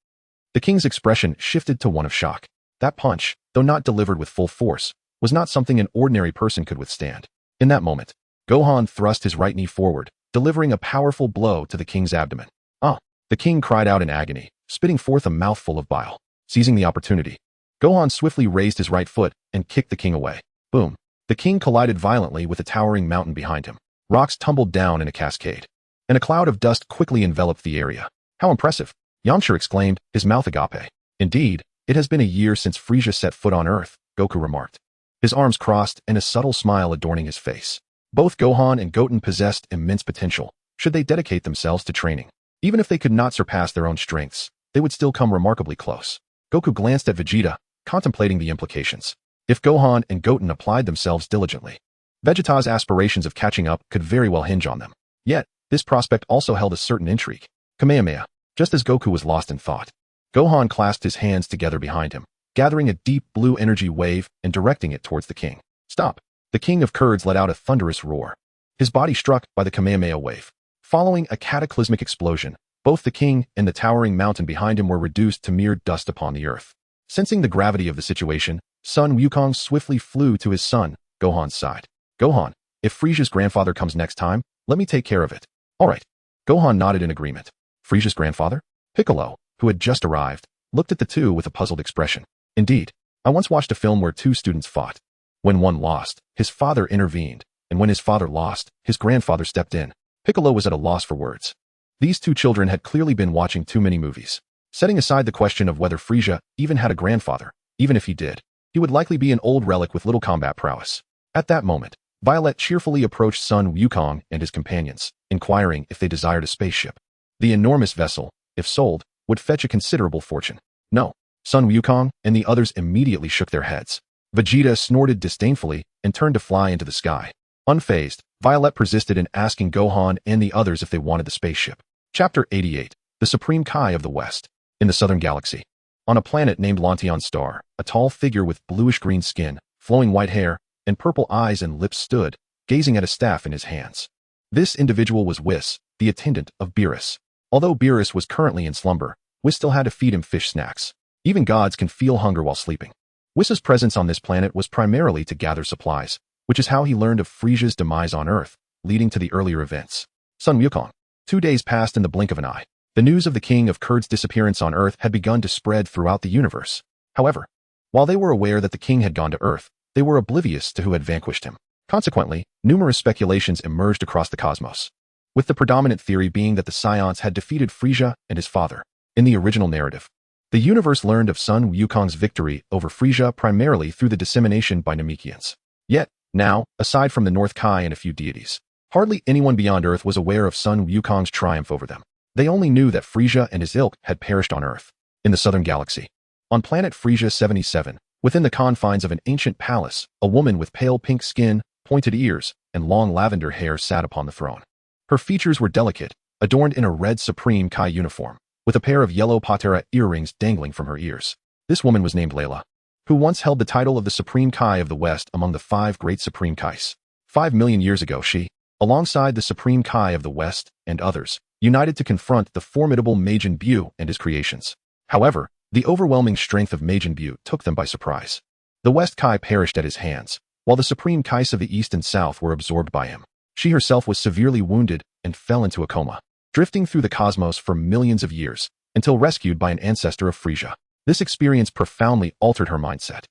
The king's expression shifted to one of shock. That punch, though not delivered with full force, was not something an ordinary person could withstand. In that moment, Gohan thrust his right knee forward, delivering a powerful blow to the king's abdomen. Ah! The king cried out in agony, spitting forth a mouthful of bile. Seizing the opportunity, Gohan swiftly raised his right foot and kicked the king away. Boom. The king collided violently with a towering mountain behind him. Rocks tumbled down in a cascade, and a cloud of dust quickly enveloped the area. How impressive! Yamcha exclaimed, his mouth agape. Indeed, it has been a year since Frieza set foot on Earth, Goku remarked, his arms crossed and a subtle smile adorning his face. Both Gohan and Goten possessed immense potential, should they dedicate themselves to training. Even if they could not surpass their own strengths, they would still come remarkably close. Goku glanced at Vegeta, contemplating the implications. If Gohan and Goten applied themselves diligently, Vegeta's aspirations of catching up could very well hinge on them. Yet, this prospect also held a certain intrigue. Kamehameha. Just as Goku was lost in thought, Gohan clasped his hands together behind him, gathering a deep blue energy wave and directing it towards the king. Stop! The king of Kurds let out a thunderous roar. His body struck by the Kamehameha wave. Following a cataclysmic explosion, both the king and the towering mountain behind him were reduced to mere dust upon the earth. Sensing the gravity of the situation, Sun Wukong swiftly flew to his son, Gohan's side. Gohan, if Frieza's grandfather comes next time, let me take care of it. All right. Gohan nodded in agreement. Frieza's grandfather? Piccolo, who had just arrived, looked at the two with a puzzled expression. Indeed, I once watched a film where two students fought. When one lost, his father intervened, and when his father lost, his grandfather stepped in. Piccolo was at a loss for words. These two children had clearly been watching too many movies. Setting aside the question of whether Frieza even had a grandfather, even if he did, he would likely be an old relic with little combat prowess. At that moment, Violet cheerfully approached Sun Wukong and his companions, inquiring if they desired a spaceship. The enormous vessel, if sold, would fetch a considerable fortune. No. Sun Wukong and the others immediately shook their heads. Vegeta snorted disdainfully and turned to fly into the sky. Unfazed, Violet persisted in asking Gohan and the others if they wanted the spaceship. Chapter 88. The Supreme Kai of the West. In the southern galaxy. On a planet named Lanteon Star, a tall figure with bluish-green skin, flowing white hair, and purple eyes and lips stood, gazing at a staff in his hands. This individual was Whis, the attendant of Beerus. Although Beerus was currently in slumber, Whis still had to feed him fish snacks. Even gods can feel hunger while sleeping. Whis's presence on this planet was primarily to gather supplies, which is how he learned of Frieza's demise on Earth, leading to the earlier events. Sun Wukong. 2 days passed in the blink of an eye. The news of the king of Kurds' disappearance on Earth had begun to spread throughout the universe. However, while they were aware that the king had gone to Earth, they were oblivious to who had vanquished him. Consequently, numerous speculations emerged across the cosmos, with the predominant theory being that the Saiyans had defeated Frieza and his father. In the original narrative, the universe learned of Sun Wukong's victory over Frieza primarily through the dissemination by Namekians. Yet, now, aside from the North Kai and a few deities, hardly anyone beyond Earth was aware of Sun Wukong's triumph over them. They only knew that Frieza and his ilk had perished on Earth. In the southern galaxy, on planet Frieza 77, within the confines of an ancient palace, a woman with pale pink skin, pointed ears, and long lavender hair sat upon the throne. Her features were delicate, adorned in a red Supreme Kai uniform, with a pair of yellow patera earrings dangling from her ears. This woman was named Layla, who once held the title of the Supreme Kai of the West among the 5 great Supreme Kais. 5 million years ago she, alongside the Supreme Kai of the West and others, united to confront the formidable Majin Buu and his creations. However, the overwhelming strength of Majin Buu took them by surprise. The West Kai perished at his hands, while the Supreme Kais of the East and South were absorbed by him. She herself was severely wounded and fell into a coma, drifting through the cosmos for millions of years, until rescued by an ancestor of Frieza. This experience profoundly altered her mindset,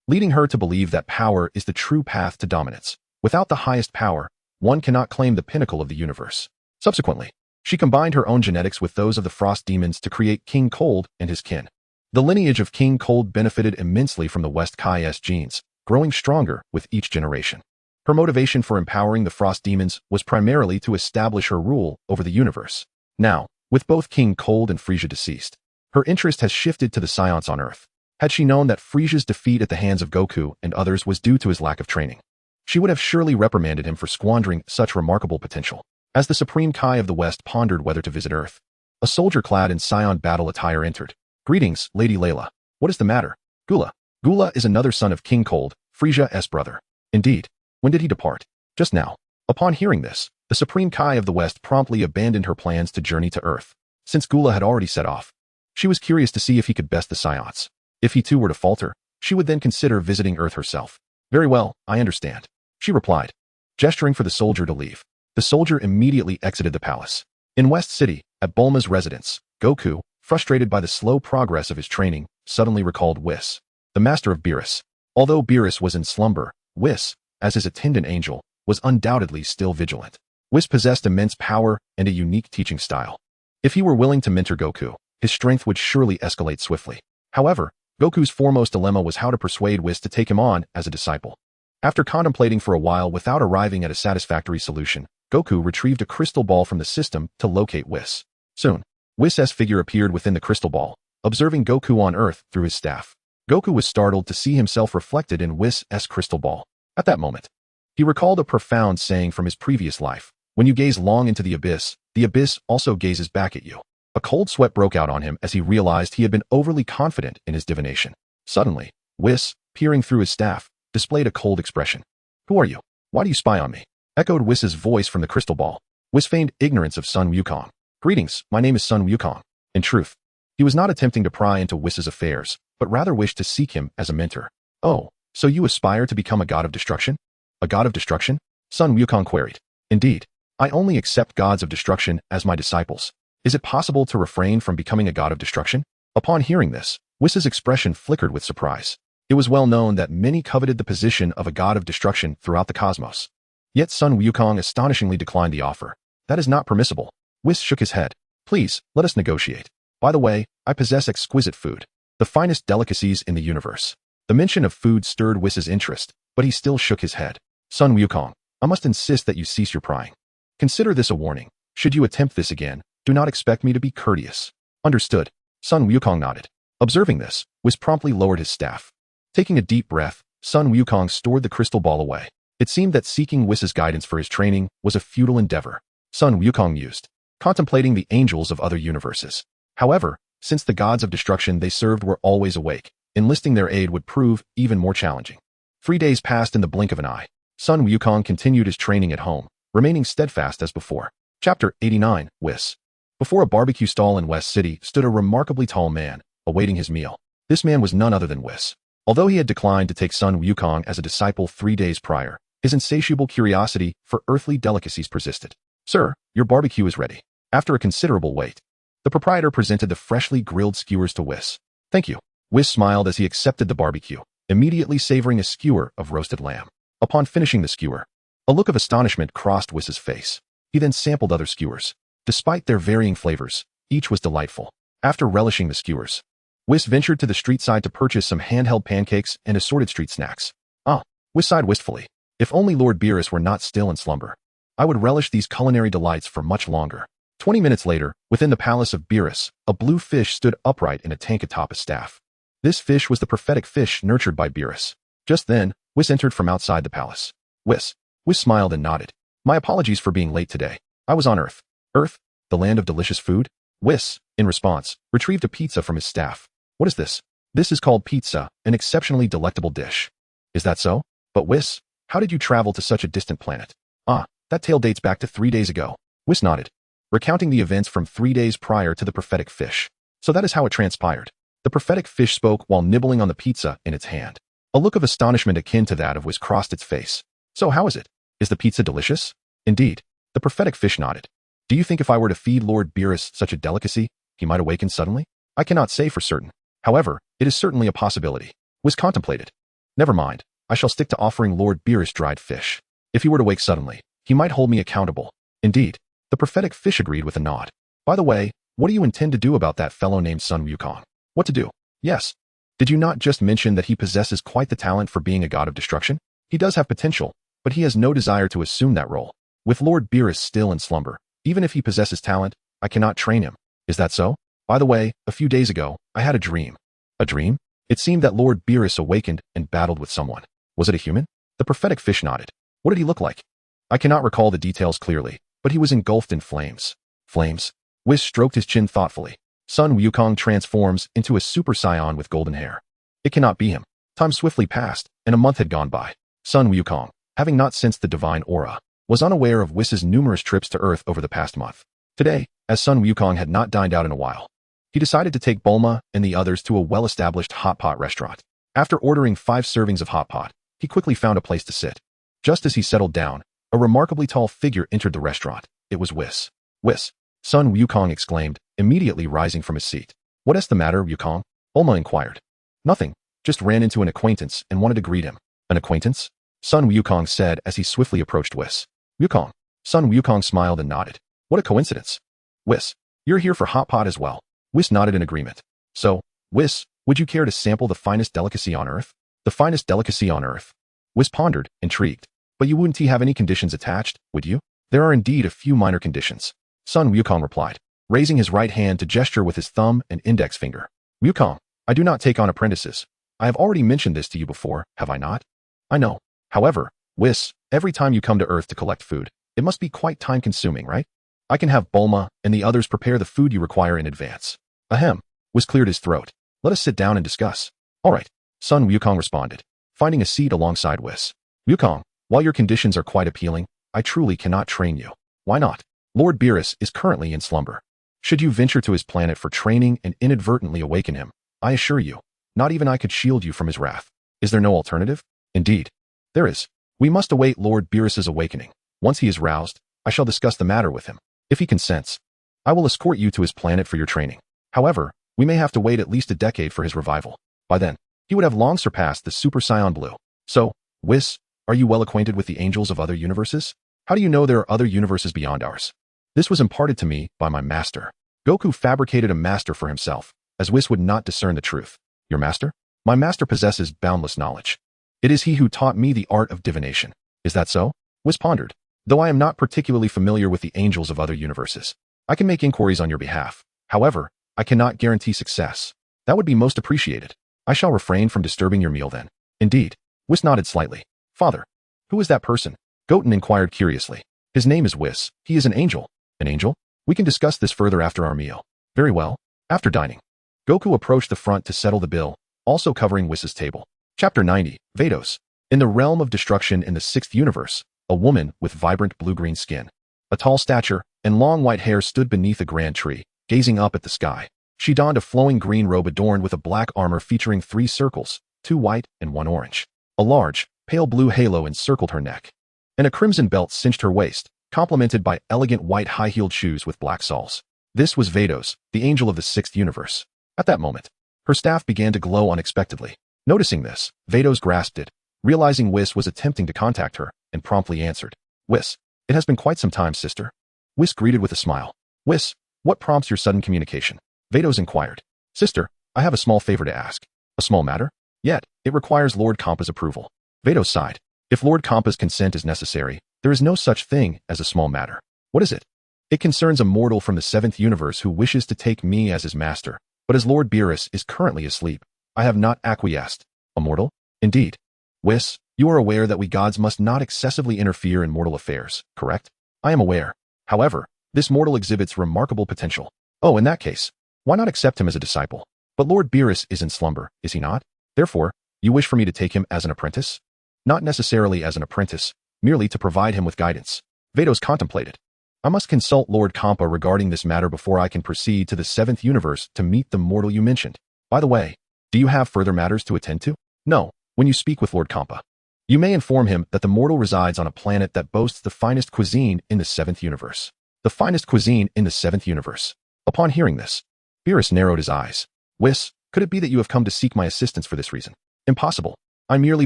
leading her to believe that power is the true path to dominance. Without the highest power, one cannot claim the pinnacle of the universe. Subsequently, she combined her own genetics with those of the Frost demons to create King Cold and his kin. The lineage of King Cold benefited immensely from the West Kai's genes, growing stronger with each generation. Her motivation for empowering the Frost demons was primarily to establish her rule over the universe. Now, with both King Cold and Frieza deceased, her interest has shifted to the Saiyans on Earth. Had she known that Frieza's defeat at the hands of Goku and others was due to his lack of training, she would have surely reprimanded him for squandering such remarkable potential. As the Supreme Kai of the West pondered whether to visit Earth, a soldier clad in Saiyan battle attire entered. Greetings, Lady Layla. What is the matter? Gula. Gula is another son of King Cold, Frieza's brother. Indeed. When did he depart? Just now. Upon hearing this, the Supreme Kai of the West promptly abandoned her plans to journey to Earth. Since Gula had already set off, she was curious to see if he could best the Saiyans. If he too were to falter, she would then consider visiting Earth herself. Very well, I understand, she replied, gesturing for the soldier to leave. The soldier immediately exited the palace. In West City, at Bulma's residence, Goku, frustrated by the slow progress of his training, suddenly recalled Whis, the master of Beerus. Although Beerus was in slumber, Whis, as his attendant angel, was undoubtedly still vigilant. Whis possessed immense power and a unique teaching style. If he were willing to mentor Goku, his strength would surely escalate swiftly. However, Goku's foremost dilemma was how to persuade Whis to take him on as a disciple. After contemplating for a while without arriving at a satisfactory solution, Goku retrieved a crystal ball from the system to locate Whis. Soon, Whis' figure appeared within the crystal ball, observing Goku on Earth through his staff. Goku was startled to see himself reflected in Whis' crystal ball. At that moment, he recalled a profound saying from his previous life: when you gaze long into the abyss also gazes back at you. A cold sweat broke out on him as he realized he had been overly confident in his divination. Suddenly, Whis, peering through his staff, displayed a cold expression. "Who are you? Why do you spy on me?" echoed Whis' voice from the crystal ball. Whis feigned ignorance of Sun Wukong. "Greetings, my name is Sun Wukong." In truth, he was not attempting to pry into Whis' affairs, but rather wished to seek him as a mentor. "Oh, so you aspire to become a god of destruction?" "A god of destruction?" Sun Wukong queried. "Indeed, I only accept gods of destruction as my disciples. Is it possible to refrain from becoming a god of destruction?" Upon hearing this, Whis' expression flickered with surprise. It was well known that many coveted the position of a god of destruction throughout the cosmos. Yet Sun Wukong astonishingly declined the offer. "That is not permissible." Whis shook his head. "Please, let us negotiate. By the way, I possess exquisite food, the finest delicacies in the universe." The mention of food stirred Whis' interest, but he still shook his head. "Sun Wukong, I must insist that you cease your prying. Consider this a warning. Should you attempt this again, do not expect me to be courteous." "Understood." Sun Wukong nodded. Observing this, Whis promptly lowered his staff. Taking a deep breath, Sun Wukong stored the crystal ball away. It seemed that seeking Whis' guidance for his training was a futile endeavor. Sun Wukong mused, contemplating the angels of other universes. However, since the gods of destruction they served were always awake, enlisting their aid would prove even more challenging. 3 days passed in the blink of an eye. Sun Wukong continued his training at home, remaining steadfast as before. Chapter 89, Whis. Before a barbecue stall in West City stood a remarkably tall man, awaiting his meal. This man was none other than Whis. Although he had declined to take Sun Wukong as a disciple 3 days prior, his insatiable curiosity for earthly delicacies persisted. "Sir, your barbecue is ready." After a considerable wait, the proprietor presented the freshly grilled skewers to Whis. "Thank you." Whis smiled as he accepted the barbecue, immediately savoring a skewer of roasted lamb. Upon finishing the skewer, a look of astonishment crossed Whis' face. He then sampled other skewers. Despite their varying flavors, each was delightful. After relishing the skewers, Whis ventured to the street side to purchase some handheld pancakes and assorted street snacks. "Ah," Whis sighed wistfully. "If only Lord Beerus were not still in slumber. I would relish these culinary delights for much longer." 20 minutes later, within the palace of Beerus, a blue fish stood upright in a tank atop a staff. This fish was the prophetic fish nurtured by Beerus. Just then, Whis entered from outside the palace. Whis smiled and nodded. "My apologies for being late today. I was on Earth." "Earth? The land of delicious food?" Whis, in response, retrieved a pizza from his staff. "What is this?" "This is called pizza, an exceptionally delectable dish." "Is that so? But Whis, how did you travel to such a distant planet?" "Ah, that tale dates back to 3 days ago." Whis nodded, recounting the events from 3 days prior to the prophetic fish. "So that is how it transpired." The prophetic fish spoke while nibbling on the pizza in its hand. A look of astonishment akin to that of Whis crossed its face. "So how is it? Is the pizza delicious?" "Indeed." The prophetic fish nodded. "Do you think if I were to feed Lord Beerus such a delicacy, he might awaken suddenly?" "I cannot say for certain. However, it is certainly a possibility." Whis contemplated. "Never mind. I shall stick to offering Lord Beerus dried fish. If he were to wake suddenly, he might hold me accountable." "Indeed." The prophetic fish agreed with a nod. "By the way, what do you intend to do about that fellow named Sun Wukong?" "What to do?" "Yes. Did you not just mention that he possesses quite the talent for being a god of destruction?" "He does have potential, but he has no desire to assume that role. With Lord Beerus still in slumber, even if he possesses talent, I cannot train him." "Is that so? By the way, a few days ago, I had a dream." "A dream?" "It seemed that Lord Beerus awakened and battled with someone." "Was it a human?" The prophetic fish nodded. "What did he look like?" "I cannot recall the details clearly, but he was engulfed in flames." "Flames?" Whis stroked his chin thoughtfully. "Sun Wukong transforms into a Super Saiyan with golden hair. It cannot be him." Time swiftly passed, and a month had gone by. Sun Wukong, having not sensed the divine aura, was unaware of Whis' numerous trips to Earth over the past month. Today, as Sun Wukong had not dined out in a while, he decided to take Bulma and the others to a well-established hot pot restaurant. After ordering 5 servings of hot pot, he quickly found a place to sit. Just as he settled down, a remarkably tall figure entered the restaurant. It was Whis. "Whis!" Sun Wukong exclaimed, immediately rising from his seat. "What is the matter, Wukong?" Bulma inquired. Nothing, just ran into an acquaintance and wanted to greet him. An acquaintance? Sun Wukong said as he swiftly approached Whis. Wukong. Sun Wukong smiled and nodded. What a coincidence. Whis, you're here for hot pot as well. Whis nodded in agreement. So, Whis, would you care to sample the finest delicacy on Earth? The finest delicacy on Earth. Whis pondered, intrigued. But you wouldn't have any conditions attached, would you? There are indeed a few minor conditions. Sun Wukong replied, raising his right hand to gesture with his thumb and index finger. Wukong, I do not take on apprentices. I have already mentioned this to you before, have I not? I know. However, Whis, every time you come to Earth to collect food, it must be quite time-consuming, right? I can have Bulma and the others prepare the food you require in advance. Ahem. Whis cleared his throat. Let us sit down and discuss. All right. Sun Wukong responded, finding a seat alongside Whis. Wukong, while your conditions are quite appealing, I truly cannot train you. Why not? Lord Beerus is currently in slumber. Should you venture to his planet for training and inadvertently awaken him, I assure you, not even I could shield you from his wrath. Is there no alternative? Indeed. There is. We must await Lord Beerus's awakening. Once he is roused, I shall discuss the matter with him. If he consents, I will escort you to his planet for your training. However, we may have to wait at least a decade for his revival. By then, he would have long surpassed the Super Saiyan Blue. So, Whis, are you well acquainted with the angels of other universes? How do you know there are other universes beyond ours? This was imparted to me by my master. Goku fabricated a master for himself, as Whis would not discern the truth. Your master? My master possesses boundless knowledge. It is he who taught me the art of divination. Is that so? Whis pondered. Though I am not particularly familiar with the angels of other universes, I can make inquiries on your behalf. However, I cannot guarantee success. That would be most appreciated. I shall refrain from disturbing your meal then. Indeed. Whis nodded slightly. Father, who is that person? Goten inquired curiously. His name is Whis. He is an angel. An angel? We can discuss this further after our meal. Very well. After dining, Goku approached the front to settle the bill, also covering Whis's table. Chapter 90, Vados. In the realm of destruction in the 6th universe, a woman with vibrant blue-green skin, a tall stature, and long white hair stood beneath a grand tree, gazing up at the sky. She donned a flowing green robe adorned with a black armor featuring 3 circles, 2 white and 1 orange. A large, pale blue halo encircled her neck, and a crimson belt cinched her waist, complemented by elegant white high-heeled shoes with black soles. This was Vados, the angel of the 6th universe. At that moment, her staff began to glow unexpectedly. Noticing this, Vados grasped it, realizing Whis was attempting to contact her, and promptly answered. Whis, it has been quite some time, sister. Whis greeted with a smile. Whis, what prompts your sudden communication? Vados inquired. Sister, I have a small favor to ask. A small matter? Yet, it requires Lord Kampa's approval. Vados sighed. If Lord Kampa's consent is necessary, there is no such thing as a small matter. What is it? It concerns a mortal from the 7th universe who wishes to take me as his master, but as Lord Beerus is currently asleep, I have not acquiesced. A mortal? Indeed. Whis, you are aware that we gods must not excessively interfere in mortal affairs, correct? I am aware. However, this mortal exhibits remarkable potential. Oh, in that case, why not accept him as a disciple? But Lord Beerus is in slumber, is he not? Therefore, you wish for me to take him as an apprentice? Not necessarily as an apprentice, merely to provide him with guidance. Vados contemplated. I must consult Lord Kampa regarding this matter before I can proceed to the 7th universe to meet the mortal you mentioned. By the way, do you have further matters to attend to? No. When you speak with Lord Kampa, you may inform him that the mortal resides on a planet that boasts the finest cuisine in the 7th universe. The finest cuisine in the 7th universe. Upon hearing this, Beerus narrowed his eyes. Whis, could it be that you have come to seek my assistance for this reason? Impossible. I merely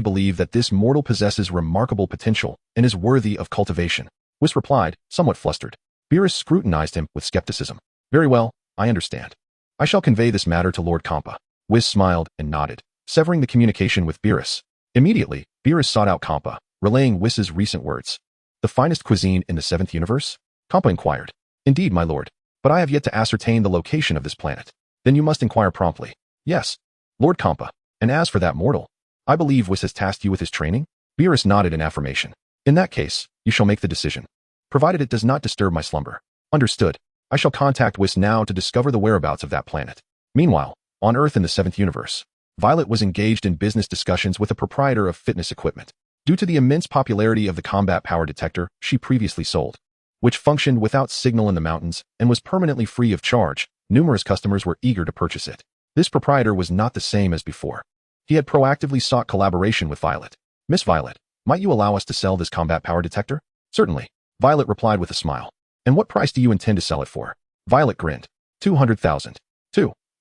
believe that this mortal possesses remarkable potential and is worthy of cultivation. Whis replied, somewhat flustered. Beerus scrutinized him with skepticism. Very well, I understand. I shall convey this matter to Lord Kampa. Whis smiled and nodded, severing the communication with Beerus. Immediately, Beerus sought out Kampa, relaying Whis's recent words. The finest cuisine in the 7th universe? Kampa inquired. Indeed, my lord, but I have yet to ascertain the location of this planet. Then you must inquire promptly. Yes, Lord Kampa, and as for that mortal, I believe Whis has tasked you with his training? Beerus nodded in affirmation. In that case, you shall make the decision, provided it does not disturb my slumber. Understood. I shall contact Whis now to discover the whereabouts of that planet. Meanwhile, on Earth in the 7th universe, Violet was engaged in business discussions with a proprietor of fitness equipment. Due to the immense popularity of the combat power detector she previously sold, which functioned without signal in the mountains and was permanently free of charge, numerous customers were eager to purchase it. This proprietor was not the same as before. He had proactively sought collaboration with Violet. Miss Violet, might you allow us to sell this combat power detector? Certainly. Violet replied with a smile. And what price do you intend to sell it for? Violet grinned. 200,000.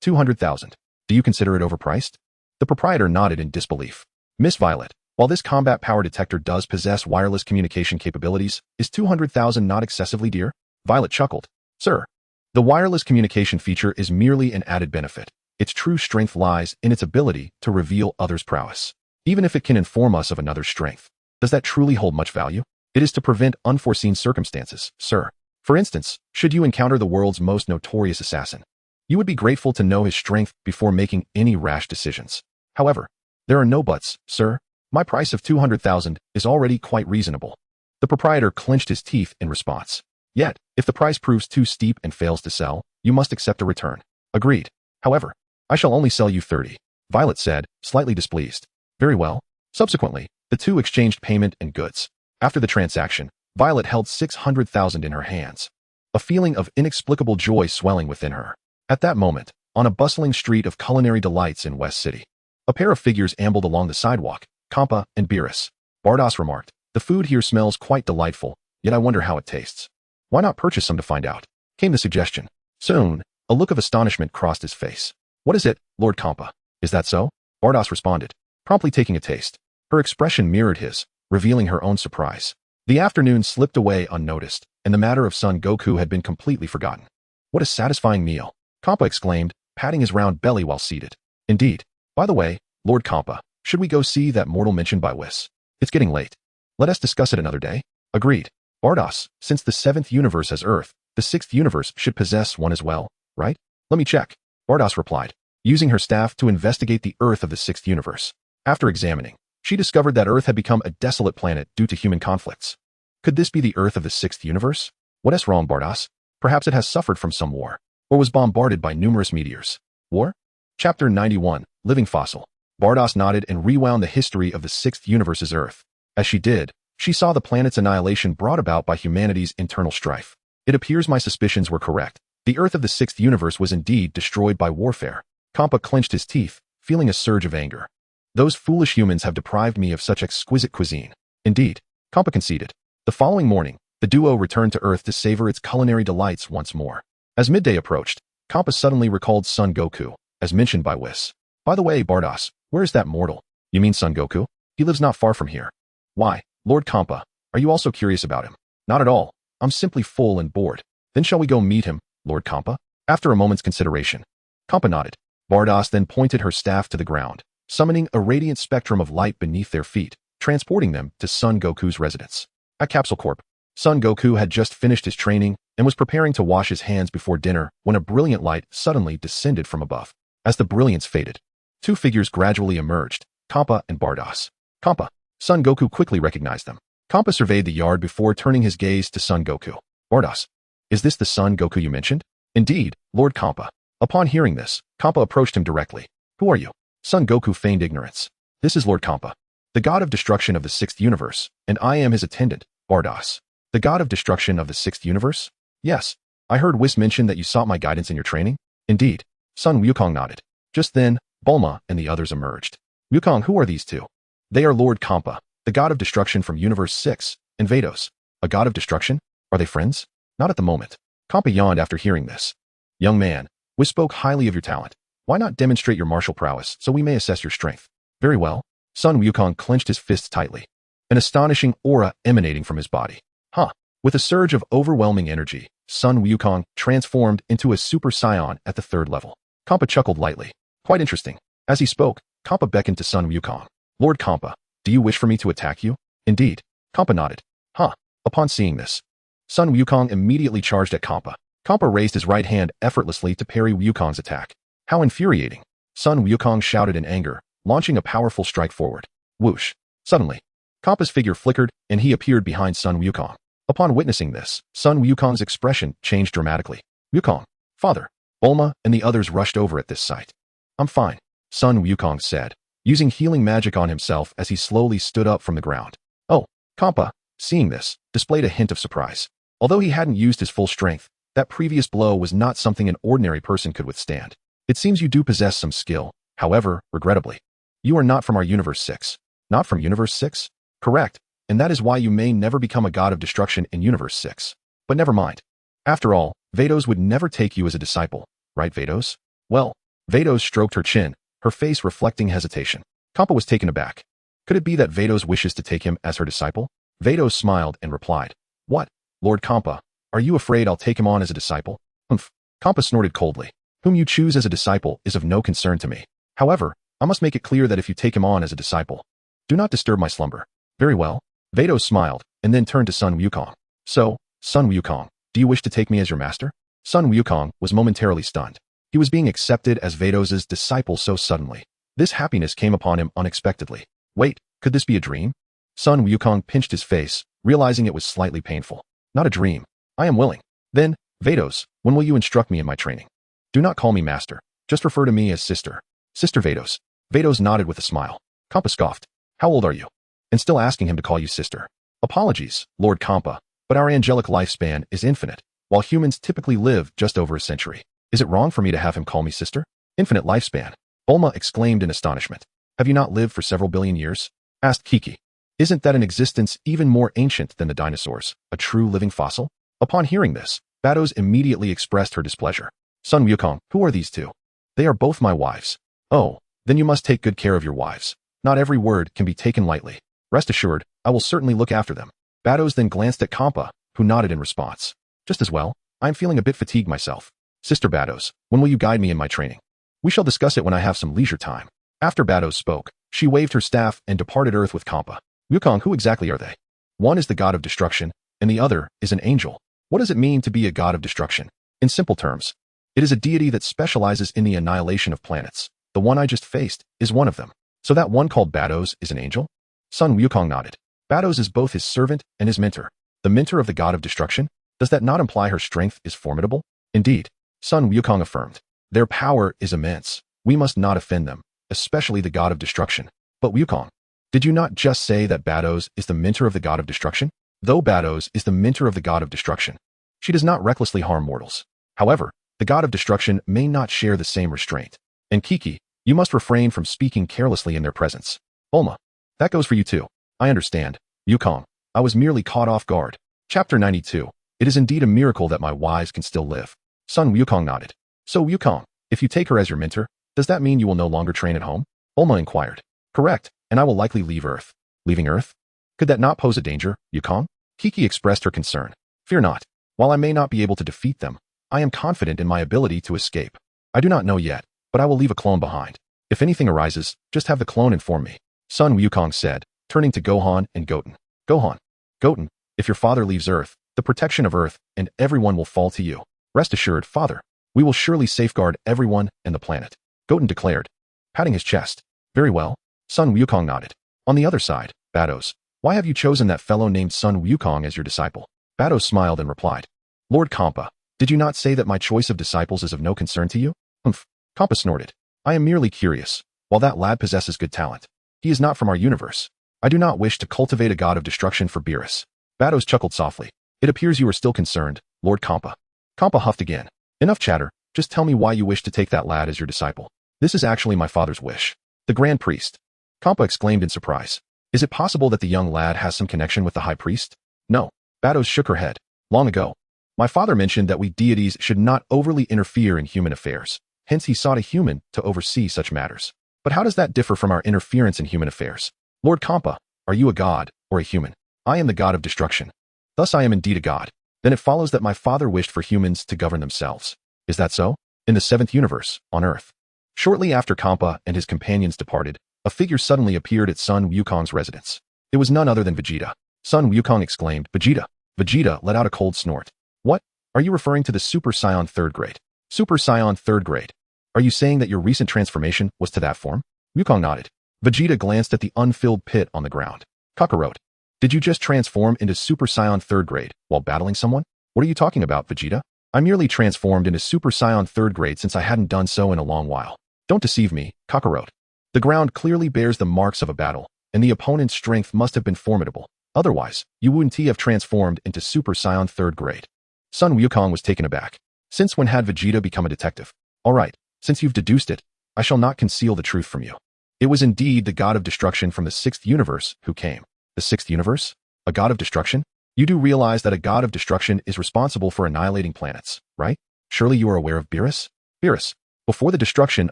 200,000. Do you consider it overpriced? The proprietor nodded in disbelief. Miss Violet, while this combat power detector does possess wireless communication capabilities, is 200,000 not excessively dear? Violet chuckled. Sir, the wireless communication feature is merely an added benefit. Its true strength lies in its ability to reveal others' prowess, even if it can inform us of another's strength. Does that truly hold much value? It is to prevent unforeseen circumstances, sir. For instance, should you encounter the world's most notorious assassin, you would be grateful to know his strength before making any rash decisions. However, there are no buts, sir. My price of 200,000 is already quite reasonable. The proprietor clenched his teeth in response. Yet, if the price proves too steep and fails to sell, you must accept a return. Agreed. However, I shall only sell you 30, Violet said, slightly displeased. Very well. Subsequently, the two exchanged payment and goods. After the transaction, Violet held 600,000 in her hands, a feeling of inexplicable joy swelling within her. At that moment, on a bustling street of culinary delights in West City, a pair of figures ambled along the sidewalk, Kampa and Beerus. Bardos remarked, the food here smells quite delightful, yet I wonder how it tastes. Why not purchase some to find out? Came the suggestion. Soon, a look of astonishment crossed his face. What is it, Lord Kampa? Is that so? Bardos responded, promptly taking a taste. Her expression mirrored his, revealing her own surprise. The afternoon slipped away unnoticed, and the matter of Son Goku had been completely forgotten. What a satisfying meal, Kampa exclaimed, patting his round belly while seated. Indeed. By the way, Lord Kampa, should we go see that mortal mentioned by Whis? It's getting late. Let us discuss it another day. Agreed. Bardos, since the 7th universe has Earth, the 6th universe should possess one as well, right? Let me check. Bardos replied, using her staff to investigate the Earth of the 6th universe. After examining, she discovered that Earth had become a desolate planet due to human conflicts. Could this be the Earth of the 6th universe? What is wrong, Bardos? Perhaps it has suffered from some war, or was bombarded by numerous meteors. War? Chapter 91, Living Fossil. Bardos nodded and rewound the history of the 6th universe's Earth. As she did, she saw the planet's annihilation brought about by humanity's internal strife. It appears my suspicions were correct. The Earth of the 6th universe was indeed destroyed by warfare. Kampa clenched his teeth, feeling a surge of anger. Those foolish humans have deprived me of such exquisite cuisine. Indeed, Kampa conceded. The following morning, the duo returned to Earth to savor its culinary delights once more. As midday approached, Kampa suddenly recalled Son Goku, as mentioned by Whis. By the way, Bardos, where is that mortal? You mean Son Goku? He lives not far from here. Why, Lord Kampa, are you also curious about him? Not at all. I'm simply full and bored. Then shall we go meet him, Lord Kampa? After a moment's consideration, Kampa nodded. Bardos then pointed her staff to the ground, summoning a radiant spectrum of light beneath their feet, transporting them to Son Goku's residence. At Capsule Corp, Son Goku had just finished his training and was preparing to wash his hands before dinner when a brilliant light suddenly descended from above. As the brilliance faded, two figures gradually emerged, Kampa and Bardos. Kampa. Son Goku quickly recognized them. Kampa surveyed the yard before turning his gaze to Son Goku. Bardos. Is this the Son Goku you mentioned? Indeed, Lord Kampa. Upon hearing this, Kampa approached him directly. Who are you? Son Goku feigned ignorance. This is Lord Kampa, the god of destruction of the 6th universe, and I am his attendant, Bardos. The god of destruction of the 6th universe? Yes. I heard Whis mention that you sought my guidance in your training? Indeed. Son Wukong nodded. Just then, Bulma and the others emerged. Wukong, who are these two? They are Lord Kampa, the god of destruction from Universe 6, and Vados, a god of destruction? Are they friends? Not at the moment. Kampa yawned after hearing this. Young man, Whis spoke highly of your talent. Why not demonstrate your martial prowess so we may assess your strength? Very well. Son Wukong clenched his fists tightly, an astonishing aura emanating from his body. Huh. With a surge of overwhelming energy, Son Wukong transformed into a Super Saiyan at the 3rd level. Kampa chuckled lightly. Quite interesting. As he spoke, Kampa beckoned to Son Wukong. Lord Kampa, do you wish for me to attack you? Indeed. Kampa nodded. Huh. Upon seeing this, Son Wukong immediately charged at Kampa. Kampa raised his right hand effortlessly to parry Wukong's attack. How infuriating. Son Wukong shouted in anger, launching a powerful strike forward. Whoosh. Suddenly, Kampa's figure flickered and he appeared behind Son Wukong. Upon witnessing this, Son Wukong's expression changed dramatically. Wukong, father, Bulma and the others rushed over at this sight. I'm fine, Son Wukong said, using healing magic on himself as he slowly stood up from the ground. Oh, Kampa, seeing this, displayed a hint of surprise. Although he hadn't used his full strength, that previous blow was not something an ordinary person could withstand. It seems you do possess some skill, however, regrettably. You are not from our Universe 6. Not from Universe 6? Correct, and that is why you may never become a god of destruction in Universe 6. But never mind. After all, Vados would never take you as a disciple, right Vados? Well, Vados stroked her chin, her face reflecting hesitation. Kampa was taken aback. Could it be that Vados wishes to take him as her disciple? Vados smiled and replied, "What, Lord Kampa, are you afraid I'll take him on as a disciple?" "Humph." Kampa snorted coldly. "Whom you choose as a disciple is of no concern to me. However, I must make it clear that if you take him on as a disciple, do not disturb my slumber." "Very well." Vados smiled, and then turned to Sun Wukong. "So, Sun Wukong, do you wish to take me as your master?" Sun Wukong was momentarily stunned. He was being accepted as Vados's disciple so suddenly. This happiness came upon him unexpectedly. Wait, could this be a dream? Sun Wukong pinched his face, realizing it was slightly painful. "Not a dream. I am willing." "Then, Vados, when will you instruct me in my training?" "Do not call me master. Just refer to me as sister." "Sister Vados." Vados nodded with a smile. Kampa scoffed. "How old are you?" "And still asking him to call you sister." "Apologies, Lord Kampa, but our angelic lifespan is infinite, while humans typically live just over a century. Is it wrong for me to have him call me sister?" "Infinite lifespan?" Bulma exclaimed in astonishment. "Have you not lived for several billion years?" asked Kiki. "Isn't that an existence even more ancient than the dinosaurs, a true living fossil?" Upon hearing this, Vados immediately expressed her displeasure. "Sun Wukong, who are these two?" "They are both my wives." "Oh, then you must take good care of your wives. Not every word can be taken lightly. Rest assured, I will certainly look after them." Vados then glanced at Kampa, who nodded in response. "Just as well. I am feeling a bit fatigued myself. Sister Vados, when will you guide me in my training?" "We shall discuss it when I have some leisure time." After Vados spoke, she waved her staff and departed Earth with Kampa. "Wukong, who exactly are they?" "One is the god of destruction, and the other is an angel." "What does it mean to be a god of destruction?" "In simple terms, it is a deity that specializes in the annihilation of planets. The one I just faced is one of them." "So that one called Vados is an angel?" Sun Wukong nodded. "Vados is both his servant and his mentor. The mentor of the god of destruction? Does that not imply her strength is formidable?" "Indeed," Sun Wukong affirmed. "Their power is immense. We must not offend them, especially the god of destruction." "But Wukong, did you not just say that Vados is the mentor of the god of destruction?" "Though Vados is the mentor of the god of destruction, she does not recklessly harm mortals. However, the god of destruction may not share the same restraint. And Kiki, you must refrain from speaking carelessly in their presence." "Bulma, that goes for you too." "I understand. Wukong, I was merely caught off guard." Chapter 92. It is indeed a miracle that my wives can still live. Sun Wukong nodded. "So Wukong, if you take her as your mentor, does that mean you will no longer train at home?" Bulma inquired. "Correct, and I will likely leave Earth." "Leaving Earth? Could that not pose a danger, Wukong?" Kiki expressed her concern. "Fear not. While I may not be able to defeat them, I am confident in my ability to escape. I do not know yet, but I will leave a clone behind. If anything arises, just have the clone inform me," Sun Wukong said, turning to Gohan and Goten. "Gohan, Goten, if your father leaves Earth, the protection of Earth and everyone will fall to you. Rest assured, father, we will surely safeguard everyone and the planet," Goten declared, patting his chest. "Very well," Sun Wukong nodded. "On the other side, Vados, why have you chosen that fellow named Sun Wukong as your disciple?" Vados smiled and replied, "Lord Kampa, did you not say that my choice of disciples is of no concern to you?" "Humph," Kampa snorted. "I am merely curious. While that lad possesses good talent, he is not from our universe. I do not wish to cultivate a god of destruction for Beerus." Vados chuckled softly. "It appears you are still concerned, Lord Kampa." Kampa huffed again. "Enough chatter. Just tell me why you wish to take that lad as your disciple." "This is actually my father's wish." "The Grand Priest?" Kampa exclaimed in surprise. "Is it possible that the young lad has some connection with the High Priest?" "No." Vados shook her head. "Long ago, my father mentioned that we deities should not overly interfere in human affairs. Hence he sought a human to oversee such matters. But how does that differ from our interference in human affairs? Lord Kampa, are you a god or a human?" "I am the god of destruction. Thus I am indeed a god. Then it follows that my father wished for humans to govern themselves. Is that so?" "In the 7th universe, on Earth." Shortly after Kampa and his companions departed, a figure suddenly appeared at Sun Wukong's residence. It was none other than Vegeta. Sun Wukong exclaimed, "Vegeta!" Vegeta let out a cold snort. "What? Are you referring to the Super Saiyan 3rd grade?" "Super Saiyan 3rd grade? Are you saying that your recent transformation was to that form?" Wukong nodded. Vegeta glanced at the unfilled pit on the ground. "Kakarot, did you just transform into Super Saiyan 3rd grade while battling someone?" "What are you talking about, Vegeta? I merely transformed into Super Saiyan 3rd grade since I hadn't done so in a long while." "Don't deceive me, Kakarot. The ground clearly bears the marks of a battle, and the opponent's strength must have been formidable. Otherwise, you wouldn't have transformed into Super Saiyan 3rd grade." Sun Wukong was taken aback. Since when had Vegeta become a detective? "All right, since you've deduced it, I shall not conceal the truth from you. It was indeed the god of destruction from the 6th universe who came." "The 6th universe? A god of destruction? You do realize that a god of destruction is responsible for annihilating planets, right? Surely you are aware of Beerus?" "Beerus? Before the destruction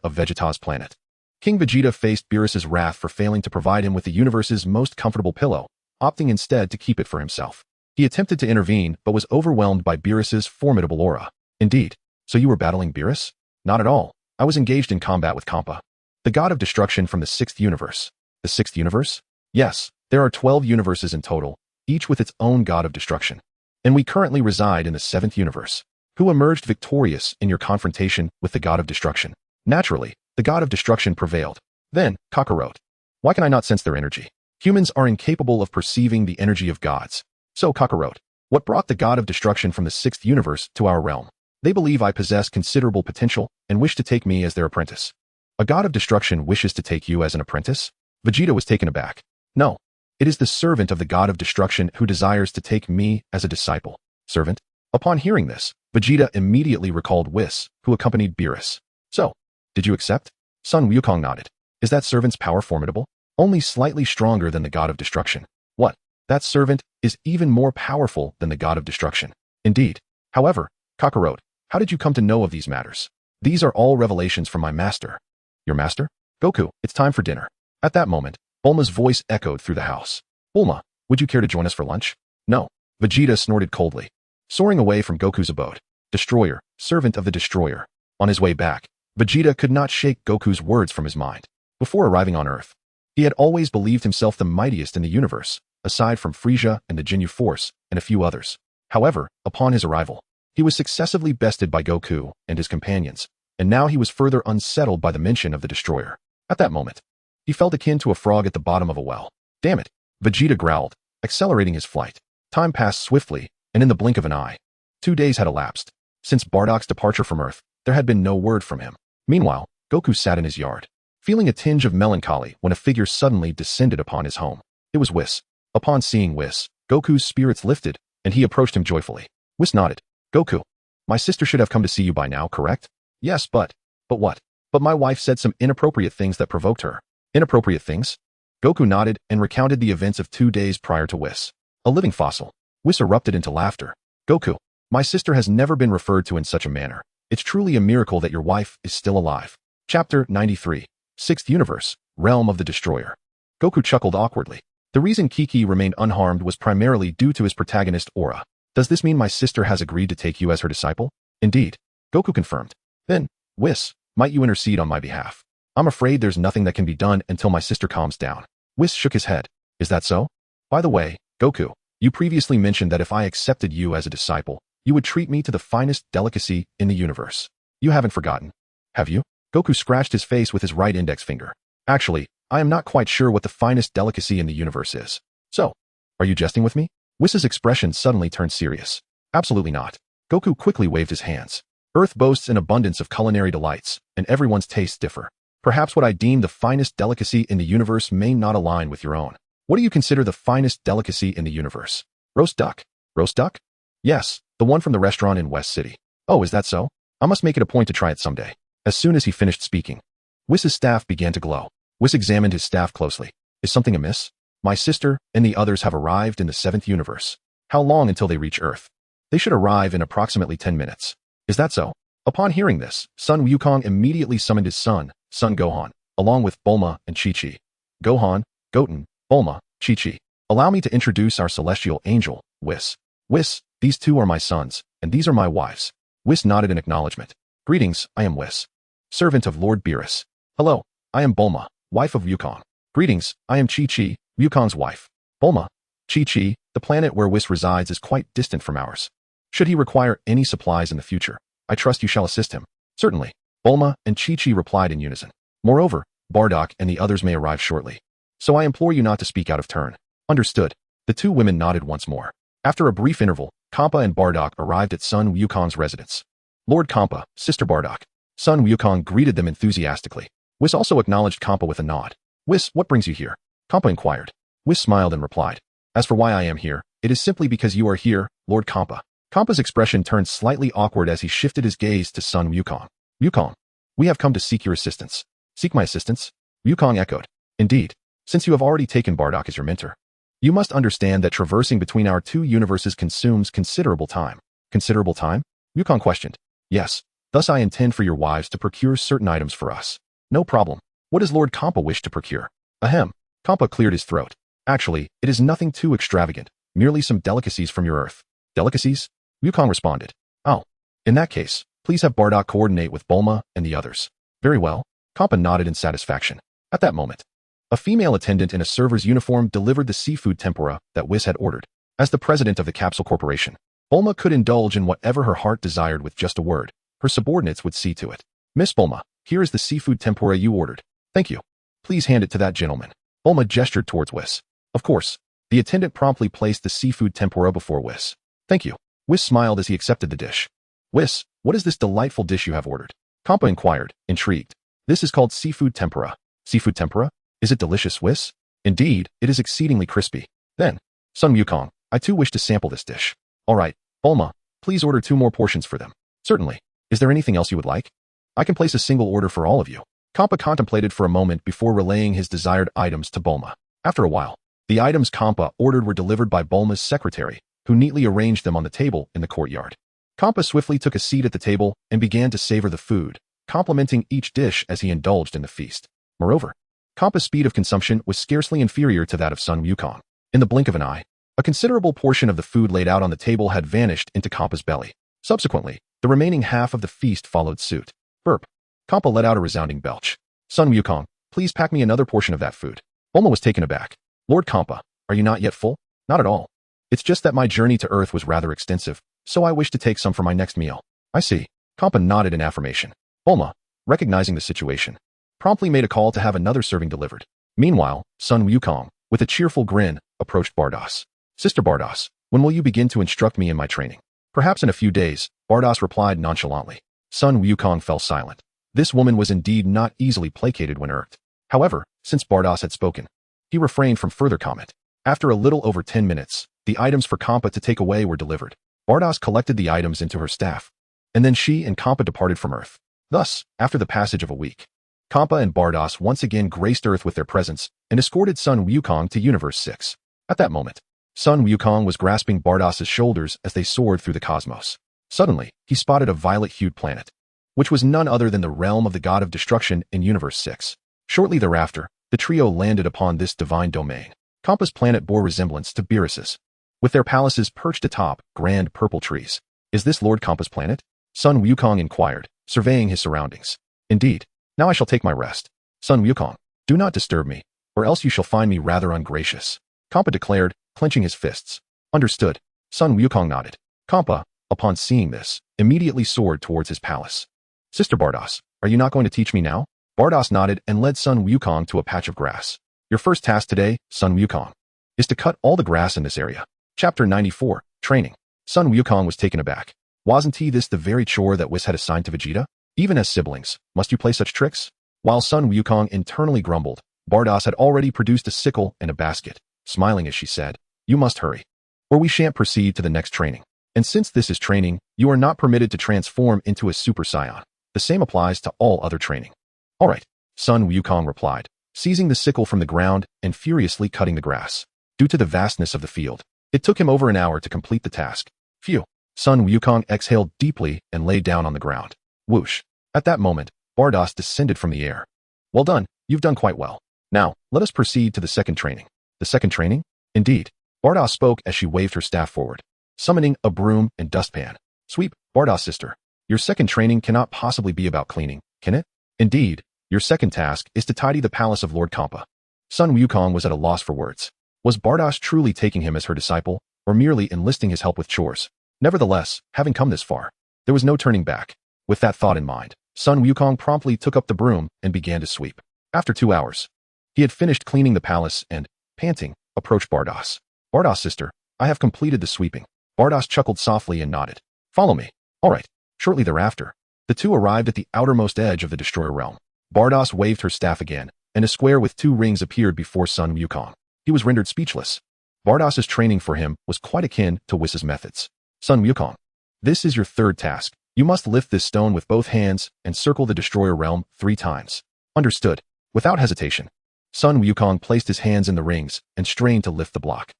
of Vegeta's planet, King Vegeta faced Beerus's wrath for failing to provide him with the universe's most comfortable pillow, opting instead to keep it for himself. He attempted to intervene but was overwhelmed by Beerus's formidable aura. Indeed. So you were battling Beerus? Not at all. I was engaged in combat with Kampa, the god of destruction from the 6th universe. The 6th universe? Yes, there are 12 universes in total, each with its own god of destruction. And we currently reside in the 7th universe. Who emerged victorious in your confrontation with the god of destruction? Naturally, the god of destruction prevailed. Then, Kakarot. Why can I not sense their energy? Humans are incapable of perceiving the energy of gods. So Kakarot, what brought the god of destruction from the 6th universe to our realm? They believe I possess considerable potential and wish to take me as their apprentice. A god of destruction wishes to take you as an apprentice? Vegeta was taken aback. No. It is the servant of the god of destruction who desires to take me as a disciple. Servant? Upon hearing this, Vegeta immediately recalled Whis, who accompanied Beerus. So, did you accept? Sun Wukong nodded. Is that servant's power formidable? Only slightly stronger than the god of destruction. What? That servant is even more powerful than the god of destruction. Indeed. However, Kakarot, how did you come to know of these matters? These are all revelations from my master. Your master? Goku, it's time for dinner. At that moment, Bulma's voice echoed through the house. Bulma, would you care to join us for lunch? No. Vegeta snorted coldly. Soaring away from Goku's abode. Destroyer, servant of the destroyer. On his way back, Vegeta could not shake Goku's words from his mind. Before arriving on Earth, he had always believed himself the mightiest in the universe, aside from Frieza and the Ginyu Force and a few others. However, upon his arrival, he was successively bested by Goku and his companions, and now he was further unsettled by the mention of the destroyer. At that moment, he felt akin to a frog at the bottom of a well. Damn it, Vegeta growled, accelerating his flight. Time passed swiftly, and in the blink of an eye, 2 days had elapsed. Since Bardock's departure from Earth, there had been no word from him. Meanwhile, Goku sat in his yard, feeling a tinge of melancholy when a figure suddenly descended upon his home. It was Whis. Upon seeing Whis, Goku's spirits lifted, and he approached him joyfully. Whis nodded. Goku, my sister should have come to see you by now, correct? Yes, but what? But my wife said some inappropriate things that provoked her. Inappropriate things? Goku nodded and recounted the events of 2 days prior to Whis. A living fossil. Whis erupted into laughter. Goku, my sister has never been referred to in such a manner. It's truly a miracle that your wife is still alive. Chapter 93. 6th Universe, Realm of the Destroyer. Goku chuckled awkwardly. The reason Kiki remained unharmed was primarily due to his protagonist aura. Does this mean my sister has agreed to take you as her disciple? Indeed. Goku confirmed. Then, Whis, might you intercede on my behalf? I'm afraid there's nothing that can be done until my sister calms down. Whis shook his head. Is that so? By the way, Goku, you previously mentioned that if I accepted you as a disciple, you would treat me to the finest delicacy in the universe. You haven't forgotten, have you? Goku scratched his face with his right index finger. Actually, I am not quite sure what the finest delicacy in the universe is. So, are you jesting with me? Whis's expression suddenly turned serious. Absolutely not. Goku quickly waved his hands. Earth boasts an abundance of culinary delights, and everyone's tastes differ. Perhaps what I deem the finest delicacy in the universe may not align with your own. What do you consider the finest delicacy in the universe? Roast duck. Roast duck? Yes, the one from the restaurant in West City. Oh, is that so? I must make it a point to try it someday. As soon as he finished speaking, Whis's staff began to glow. Whis examined his staff closely. Is something amiss? My sister and the others have arrived in the 7th universe. How long until they reach Earth? They should arrive in approximately 10 minutes. Is that so? Upon hearing this, Sun Wukong immediately summoned his son Gohan, along with Bulma and Chi-Chi. Gohan, Goten, Bulma, Chi-Chi. Allow me to introduce our celestial angel, Whis. Whis, these two are my sons, and these are my wives. Whis nodded in acknowledgement. Greetings, I am Whis, servant of Lord Beerus. Hello, I am Bulma, wife of Wukong. Greetings, I am Chi-Chi, Wukong's wife. Bulma, Chi-Chi, the planet where Whis resides is quite distant from ours. Should he require any supplies in the future, I trust you shall assist him. Certainly. Bulma and Chi-Chi replied in unison. Moreover, Bardock and the others may arrive shortly. So I implore you not to speak out of turn. Understood. The two women nodded once more. After a brief interval, Kampa and Bardock arrived at Sun Wukong's residence. Lord Kampa, Sister Bardock. Sun Wukong greeted them enthusiastically. Whis also acknowledged Kampa with a nod. Whis, what brings you here? Kampa inquired. Whis smiled and replied. As for why I am here, it is simply because you are here, Lord Kampa. Kampa's expression turned slightly awkward as he shifted his gaze to Sun Wukong. Wukong, we have come to seek your assistance. Seek my assistance? Wukong echoed. Indeed, since you have already taken Bardock as your mentor. You must understand that traversing between our two universes consumes considerable time. Considerable time? Wukong questioned. Yes, Thus I intend for your wives to procure certain items for us. No problem. What does Lord Kampa wish to procure? Ahem. Kampa cleared his throat. Actually, it is nothing too extravagant, merely some delicacies from your earth. Delicacies? Wukong responded. Oh. In that case, please have Bardock coordinate with Bulma and the others. Very well. Kampa nodded in satisfaction. At that moment, a female attendant in a server's uniform delivered the seafood tempura that Whis had ordered. As the president of the Capsule Corporation, Bulma could indulge in whatever her heart desired with just a word. Her subordinates would see to it. Miss Bulma, here is the seafood tempura you ordered. Thank you. Please hand it to that gentleman. Bulma gestured towards Whis. Of course. The attendant promptly placed the seafood tempura before Whis. Thank you. Whis smiled as he accepted the dish. Whis, what is this delightful dish you have ordered? Kampa inquired, intrigued. This is called seafood tempura. Seafood tempura? Is it delicious, Whis? Indeed, it is exceedingly crispy. Then, Sun Wukong, I too wish to sample this dish. All right, Bulma, please order 2 more portions for them. Certainly. Is there anything else you would like? I can place a single order for all of you. Kampa contemplated for a moment before relaying his desired items to Bulma. After a while, the items Kampa ordered were delivered by Bulma's secretary, who neatly arranged them on the table in the courtyard. Kampa swiftly took a seat at the table and began to savor the food, complimenting each dish as he indulged in the feast. Moreover, Kampa's speed of consumption was scarcely inferior to that of Sun Wukong. In the blink of an eye, a considerable portion of the food laid out on the table had vanished into Kampa's belly. Subsequently, the remaining half of the feast followed suit. Burp. Kampa let out a resounding belch. Sun Wukong, please pack me another portion of that food. Bulma was taken aback. Lord Kampa, are you not yet full? Not at all. It's just that my journey to Earth was rather extensive, so I wish to take some for my next meal. I see. Kampa nodded in affirmation. Bulma, recognizing the situation, promptly made a call to have another serving delivered. Meanwhile, Sun Wukong, with a cheerful grin, approached Bardos. Sister Bardos, when will you begin to instruct me in my training? Perhaps in a few days, Bardos replied nonchalantly. Sun Wukong fell silent. This woman was indeed not easily placated when irked. However, since Bardos had spoken, he refrained from further comment. After a little over 10 minutes, the items for Kampa to take away were delivered. Bardos collected the items into her staff, and then she and Kampa departed from Earth. Thus, after the passage of a week, Kampa and Bardos once again graced Earth with their presence and escorted Sun Wukong to Universe 6. At that moment, Sun Wukong was grasping Bardos's shoulders as they soared through the cosmos. Suddenly, he spotted a violet-hued planet, which was none other than the realm of the god of destruction in Universe 6. Shortly thereafter, the trio landed upon this divine domain. Kampa's planet bore resemblance to Beerus's, with their palaces perched atop grand purple trees. Is this Lord Kampa's planet? Sun Wukong inquired, surveying his surroundings. Indeed. Now I shall take my rest. Sun Wukong, do not disturb me, or else you shall find me rather ungracious. Kampa declared, clenching his fists. Understood. Sun Wukong nodded. Kampa, upon seeing this, immediately soared towards his palace. Sister Bardos, are you not going to teach me now? Bardos nodded and led Sun Wukong to a patch of grass. Your first task today, Sun Wukong, is to cut all the grass in this area. Chapter 94, Training. Sun Wukong was taken aback. Wasn't this the very chore that Whis had assigned to Vegeta? Even as siblings, must you play such tricks? While Sun Wukong internally grumbled, Bardos had already produced a sickle and a basket. Smiling as she said, you must hurry, or we shan't proceed to the next training. And since this is training, you are not permitted to transform into a Super Saiyan. The same applies to all other training. All right, Sun Wukong replied, seizing the sickle from the ground and furiously cutting the grass. Due to the vastness of the field, it took him over an hour to complete the task. Phew. Sun Wukong exhaled deeply and lay down on the ground. Whoosh. At that moment, Bardos descended from the air. Well done, you've done quite well. Now, let us proceed to the second training. The second training? Indeed. Bardos spoke as she waved her staff forward, summoning a broom and dustpan. Sweep, Bardos sister. Your second training cannot possibly be about cleaning, can it? Indeed, your second task is to tidy the palace of Lord Kampa. Sun Wukong was at a loss for words. Was Bardos truly taking him as her disciple, or merely enlisting his help with chores? Nevertheless, having come this far, there was no turning back. With that thought in mind, Sun Wukong promptly took up the broom and began to sweep. After 2 hours, he had finished cleaning the palace and, panting, approached Bardos. Bardos sister, I have completed the sweeping. Bardos chuckled softly and nodded. Follow me. All right. Shortly thereafter, the two arrived at the outermost edge of the Destroyer realm. Bardos waved her staff again, and a square with 2 rings appeared before Sun Wukong. He was rendered speechless. Bardos's training for him was quite akin to Whis's methods. Sun Wukong, this is your third task. You must lift this stone with both hands and circle the Destroyer realm 3 times. Understood. Without hesitation, Sun Wukong placed his hands in the rings and strained to lift the block.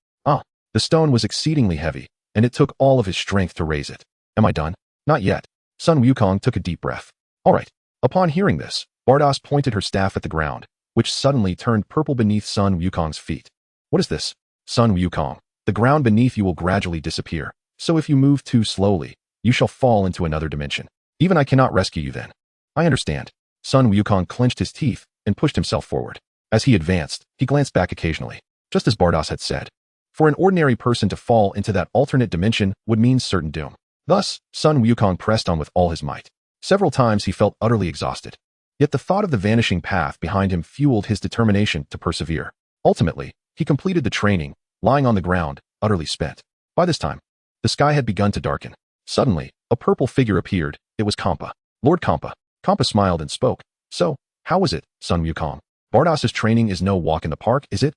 The stone was exceedingly heavy, and it took all of his strength to raise it. Am I done? Not yet. Sun Wukong took a deep breath. All right. Upon hearing this, Bardos pointed her staff at the ground, which suddenly turned purple beneath Sun Wukong's feet. What is this? Sun Wukong, the ground beneath you will gradually disappear, so if you move too slowly, you shall fall into another dimension. Even I cannot rescue you then. I understand. Sun Wukong clenched his teeth and pushed himself forward. As he advanced, he glanced back occasionally, just as Bardos had said. For an ordinary person to fall into that alternate dimension would mean certain doom. Thus, Sun Wukong pressed on with all his might. Several times he felt utterly exhausted. Yet the thought of the vanishing path behind him fueled his determination to persevere. Ultimately, he completed the training, lying on the ground, utterly spent. By this time, the sky had begun to darken. Suddenly, a purple figure appeared. It was Kampa. Lord Kampa. Kampa smiled and spoke. So, how was it, Sun Wukong? Bardos's training is no walk in the park, is it?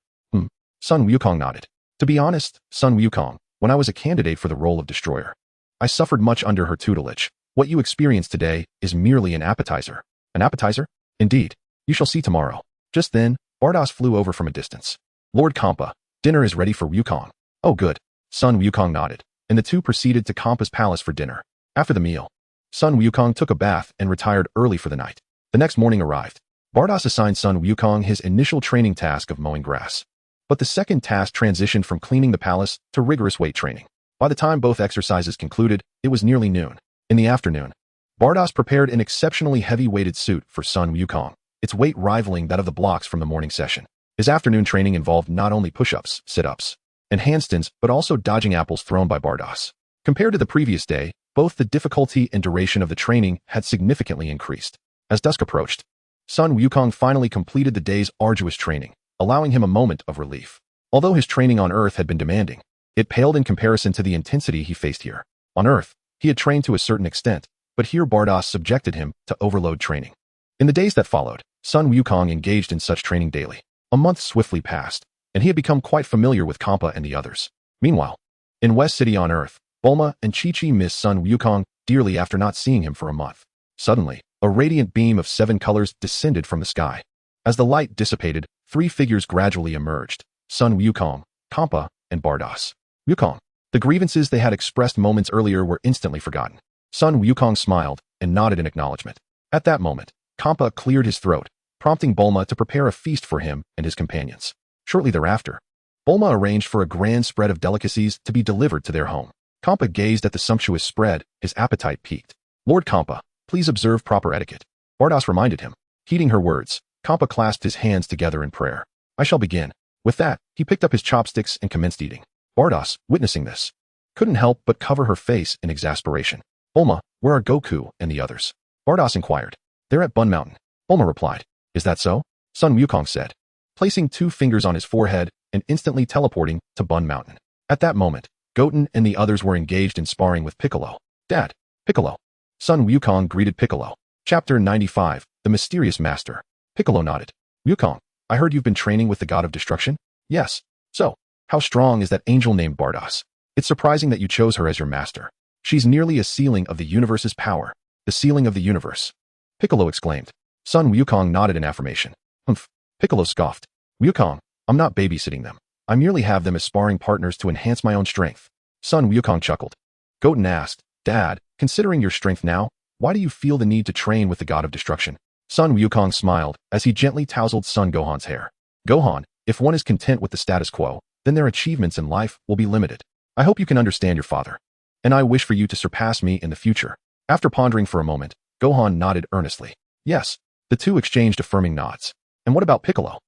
Sun Wukong nodded. To be honest, Sun Wukong, when I was a candidate for the role of destroyer, I suffered much under her tutelage. What you experience today is merely an appetizer. An appetizer? Indeed. You shall see tomorrow. Just then, Bardos flew over from a distance. Lord Kampa, dinner is ready for Wukong. Oh good. Sun Wukong nodded, and the two proceeded to Kampa's palace for dinner. After the meal, Sun Wukong took a bath and retired early for the night. The next morning arrived. Bardos assigned Sun Wukong his initial training task of mowing grass. But the second task transitioned from cleaning the palace to rigorous weight training. By the time both exercises concluded, it was nearly noon. In the afternoon, Bardos prepared an exceptionally heavy-weighted suit for Sun Wukong, its weight rivaling that of the blocks from the morning session. His afternoon training involved not only push-ups, sit-ups, and handstands, but also dodging apples thrown by Bardos. Compared to the previous day, both the difficulty and duration of the training had significantly increased. As dusk approached, Sun Wukong finally completed the day's arduous training, allowing him a moment of relief. Although his training on Earth had been demanding, it paled in comparison to the intensity he faced here. On Earth, he had trained to a certain extent, but here Bardos subjected him to overload training. In the days that followed, Sun Wukong engaged in such training daily. A month swiftly passed, and he had become quite familiar with Kampa and the others. Meanwhile, in West City on Earth, Bulma and Chi-Chi missed Sun Wukong dearly after not seeing him for a month. Suddenly, a radiant beam of 7 colors descended from the sky. As the light dissipated, 3 figures gradually emerged: Sun Wukong, Kampa, and Bardos. Wukong. The grievances they had expressed moments earlier were instantly forgotten. Sun Wukong smiled and nodded in acknowledgement. At that moment, Kampa cleared his throat, prompting Bulma to prepare a feast for him and his companions. Shortly thereafter, Bulma arranged for a grand spread of delicacies to be delivered to their home. Kampa gazed at the sumptuous spread, his appetite piqued. Lord Kampa, please observe proper etiquette. Bardos reminded him. Heeding her words, Kampa clasped his hands together in prayer. I shall begin. With that, he picked up his chopsticks and commenced eating. Bardos, witnessing this, couldn't help but cover her face in exasperation. Bulma, where are Goku and the others? Bardos inquired. They're at Bun Mountain. Bulma replied. Is that so? Sun Wukong said, placing 2 fingers on his forehead and instantly teleporting to Bun Mountain. At that moment, Goten and the others were engaged in sparring with Piccolo. Dad, Piccolo. Sun Wukong greeted Piccolo. Chapter 95, The Mysterious Master. Piccolo nodded. Wukong, I heard you've been training with the God of Destruction? Yes. So, how strong is that angel named Bardos? It's surprising that you chose her as your master. She's nearly a ceiling of the universe's power. The ceiling of the universe. Piccolo exclaimed. Sun Wukong nodded in affirmation. Humph. Piccolo scoffed. Wukong, I'm not babysitting them. I merely have them as sparring partners to enhance my own strength. Sun Wukong chuckled. Goten asked, Dad, considering your strength now, why do you feel the need to train with the God of Destruction? Sun Wukong smiled as he gently tousled Son Gohan's hair. Gohan, if one is content with the status quo, then their achievements in life will be limited. I hope you can understand your father. And I wish for you to surpass me in the future. After pondering for a moment, Gohan nodded earnestly. Yes. The two exchanged affirming nods. And what about Piccolo?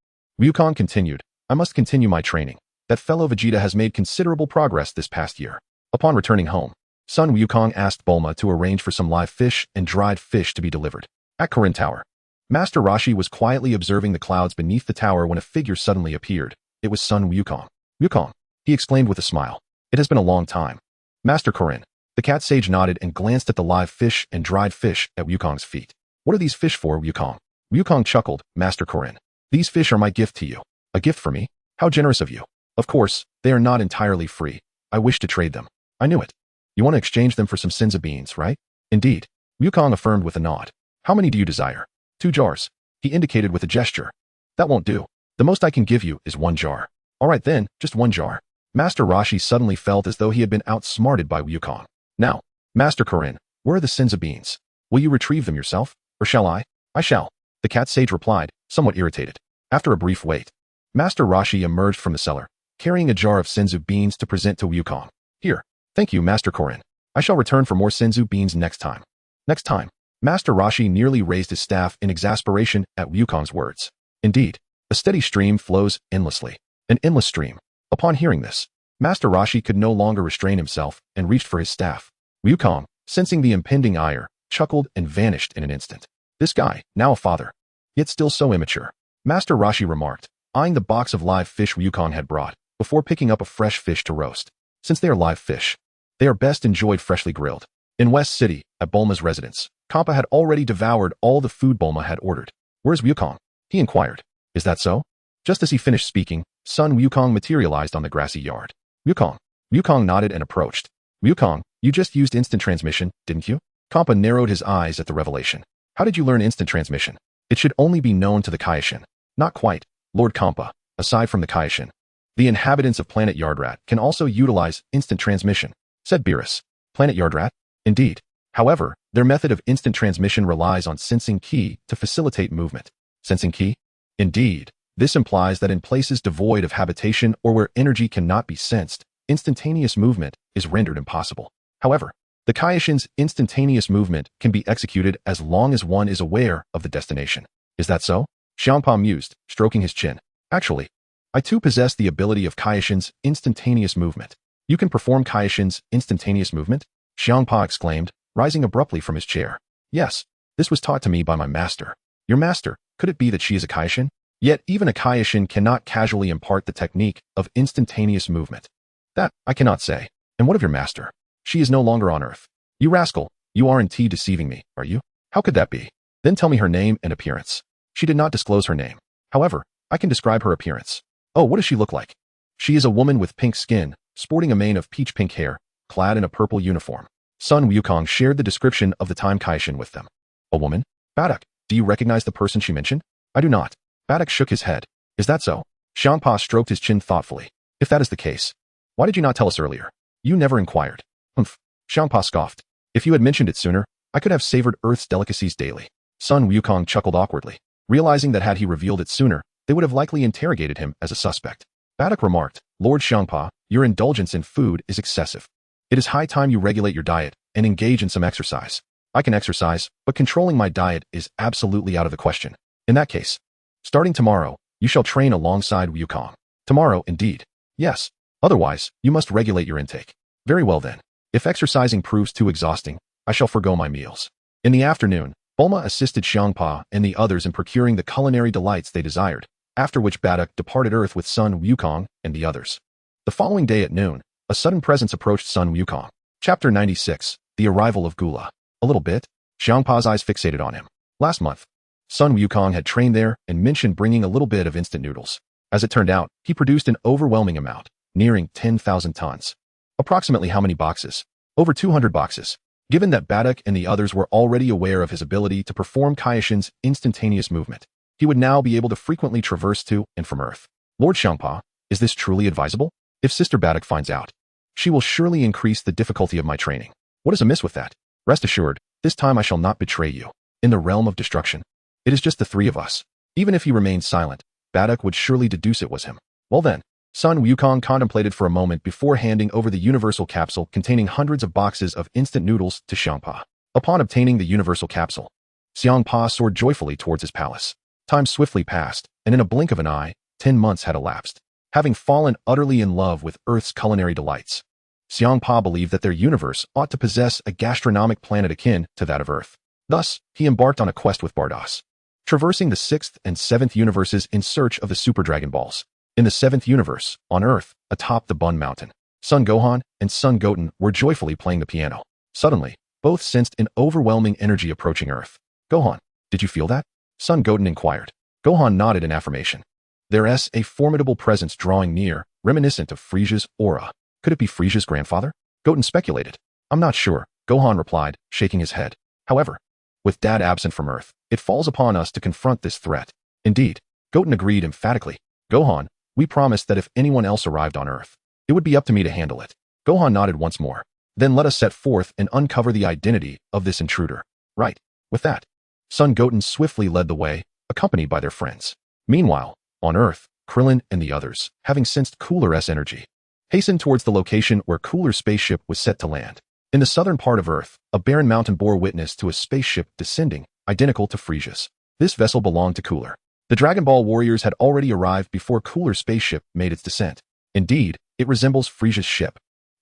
Wukong continued. I must continue my training. That fellow Vegeta has made considerable progress this past year. Upon returning home, Sun Wukong asked Bulma to arrange for some live fish and dried fish to be delivered. At Korin Tower, Master Roshi was quietly observing the clouds beneath the tower when a figure suddenly appeared. It was Sun Wukong. Wukong, he exclaimed with a smile. It has been a long time. Master Korin. The cat sage nodded and glanced at the live fish and dried fish at Wukong's feet. What are these fish for, Wukong? Wukong chuckled. Master Korin. These fish are my gift to you. A gift for me? How generous of you. Of course, they are not entirely free. I wish to trade them. I knew it. You want to exchange them for some Sinza beans, right? Indeed. Wukong affirmed with a nod. How many do you desire? 2 jars. He indicated with a gesture. That won't do. The most I can give you is 1 jar. All right then, just 1 jar. Master Roshi suddenly felt as though he had been outsmarted by Wukong. Now, Master Korin, Where are the Senzu beans? Will you retrieve them yourself? Or shall I? I shall. The cat sage replied, somewhat irritated. After a brief wait, Master Roshi emerged from the cellar, carrying a jar of Senzu beans to present to Wukong. Here. Thank you, Master Korin. I shall return for more Senzu beans next time. Next time. Master Roshi nearly raised his staff in exasperation at Wukong's words. Indeed, a steady stream flows endlessly. An endless stream. Upon hearing this, Master Roshi could no longer restrain himself and reached for his staff. Wukong, sensing the impending ire, chuckled and vanished in an instant. This guy, now a father, yet still so immature. Master Roshi remarked, eyeing the box of live fish Wukong had brought, before picking up a fresh fish to roast. Since they are live fish, they are best enjoyed freshly grilled. In West City, at Bulma's residence, Kappa had already devoured all the food Bulma had ordered. Where's Wukong? He inquired. Is that so? Just as he finished speaking, son Wukong materialized on the grassy yard. Wukong. Wukong nodded and approached. Wukong, you just used instant transmission, didn't you? Kappa narrowed his eyes at the revelation. How did you learn instant transmission? It should only be known to the Kaioshin. Not quite, Lord Kampa. Aside from the Kaioshin, the inhabitants of Planet Yardrat can also utilize instant transmission, said Beerus. Planet Yardrat? Indeed. However, their method of instant transmission relies on sensing ki to facilitate movement. Sensing ki? Indeed. This implies that in places devoid of habitation or where energy cannot be sensed, instantaneous movement is rendered impossible. However, the Kaioshin's instantaneous movement can be executed as long as one is aware of the destination. Is that so? Xiangpa mused, stroking his chin. Actually, I too possess the ability of Kaioshin's instantaneous movement. You can perform Kaioshin's instantaneous movement? Xiangpa exclaimed, rising abruptly from his chair. Yes, this was taught to me by my master. Your master, could it be that she is a Kaioshin? Yet even a Kaioshin cannot casually impart the technique of instantaneous movement. That, I cannot say. And what of your master? She is no longer on Earth. You rascal, you are indeed deceiving me, are you? How could that be? Then tell me her name and appearance. She did not disclose her name. However, I can describe her appearance. Oh, what does she look like? She is a woman with pink skin, sporting a mane of peach pink hair, clad in a purple uniform. Son Wukong shared the description of the time Kaioshin with them. A woman? Baduk, do you recognize the person she mentioned? I do not. Baduk shook his head. Is that so? Xiangpa stroked his chin thoughtfully. If that is the case, why did you not tell us earlier? You never inquired. Humph. Xiangpa scoffed. If you had mentioned it sooner, I could have savored Earth's delicacies daily. Son Wukong chuckled awkwardly, realizing that had he revealed it sooner, they would have likely interrogated him as a suspect. Baduk remarked, Lord Xiangpa, your indulgence in food is excessive. It is high time you regulate your diet and engage in some exercise. I can exercise, but controlling my diet is absolutely out of the question. In that case, starting tomorrow, you shall train alongside Wukong. Tomorrow, indeed. Yes. Otherwise, you must regulate your intake. Very well then. If exercising proves too exhausting, I shall forgo my meals. In the afternoon, Bulma assisted Xiangpa and the others in procuring the culinary delights they desired, after which Baduk departed Earth with son Wukong and the others. The following day at noon, a sudden presence approached son Wukong. Chapter 96, The Arrival of Gula. A little bit. Xiangpa's eyes fixated on him. Last month, son Wukong had trained there and mentioned bringing a little bit of instant noodles. As it turned out, he produced an overwhelming amount, nearing 10,000 tons. Approximately how many boxes? Over 200 boxes. Given that Baduk and the others were already aware of his ability to perform Kaioshin's instantaneous movement, he would now be able to frequently traverse to and from Earth. Lord Xiangpa, is this truly advisable? If Sister Baduk finds out, she will surely increase the difficulty of my training. What is amiss with that? Rest assured, this time I shall not betray you. In the realm of destruction, it is just the three of us. Even if he remained silent, Baduk would surely deduce it was him. Well then, son Wukong contemplated for a moment before handing over the universal capsule containing hundreds of boxes of instant noodles to Xiangpa. Upon obtaining the universal capsule, Xiangpa soared joyfully towards his palace. Time swiftly passed, and in a blink of an eye, 10 months had elapsed. Having fallen utterly in love with Earth's culinary delights, Xiangpa believed that their universe ought to possess a gastronomic planet akin to that of Earth. Thus, he embarked on a quest with Bardos, traversing the 6th and 7th universes in search of the Super Dragon Balls. In the 7th universe, on Earth, atop the Bun Mountain, Son Gohan and Son Goten were joyfully playing the piano. Suddenly, both sensed an overwhelming energy approaching Earth. Gohan, did you feel that? Son Goten inquired. Gohan nodded in affirmation. There's a formidable presence drawing near, reminiscent of Frieza's aura. Could it be Frieza's grandfather? Goten speculated. I'm not sure, Gohan replied, shaking his head. However, with Dad absent from Earth, it falls upon us to confront this threat. Indeed, Goten agreed emphatically. Gohan, we promised that if anyone else arrived on Earth, it would be up to me to handle it. Gohan nodded once more. Then let us set forth and uncover the identity of this intruder. Right. With that, Son Goten swiftly led the way, accompanied by their friends. Meanwhile, on Earth, Krillin and the others, having sensed Cooler's energy, hastened towards the location where Cooler's spaceship was set to land. In the southern part of Earth, a barren mountain bore witness to a spaceship descending, identical to Frieza's. This vessel belonged to Cooler. The Dragon Ball warriors had already arrived before Cooler's spaceship made its descent. Indeed, it resembles Frieza's ship,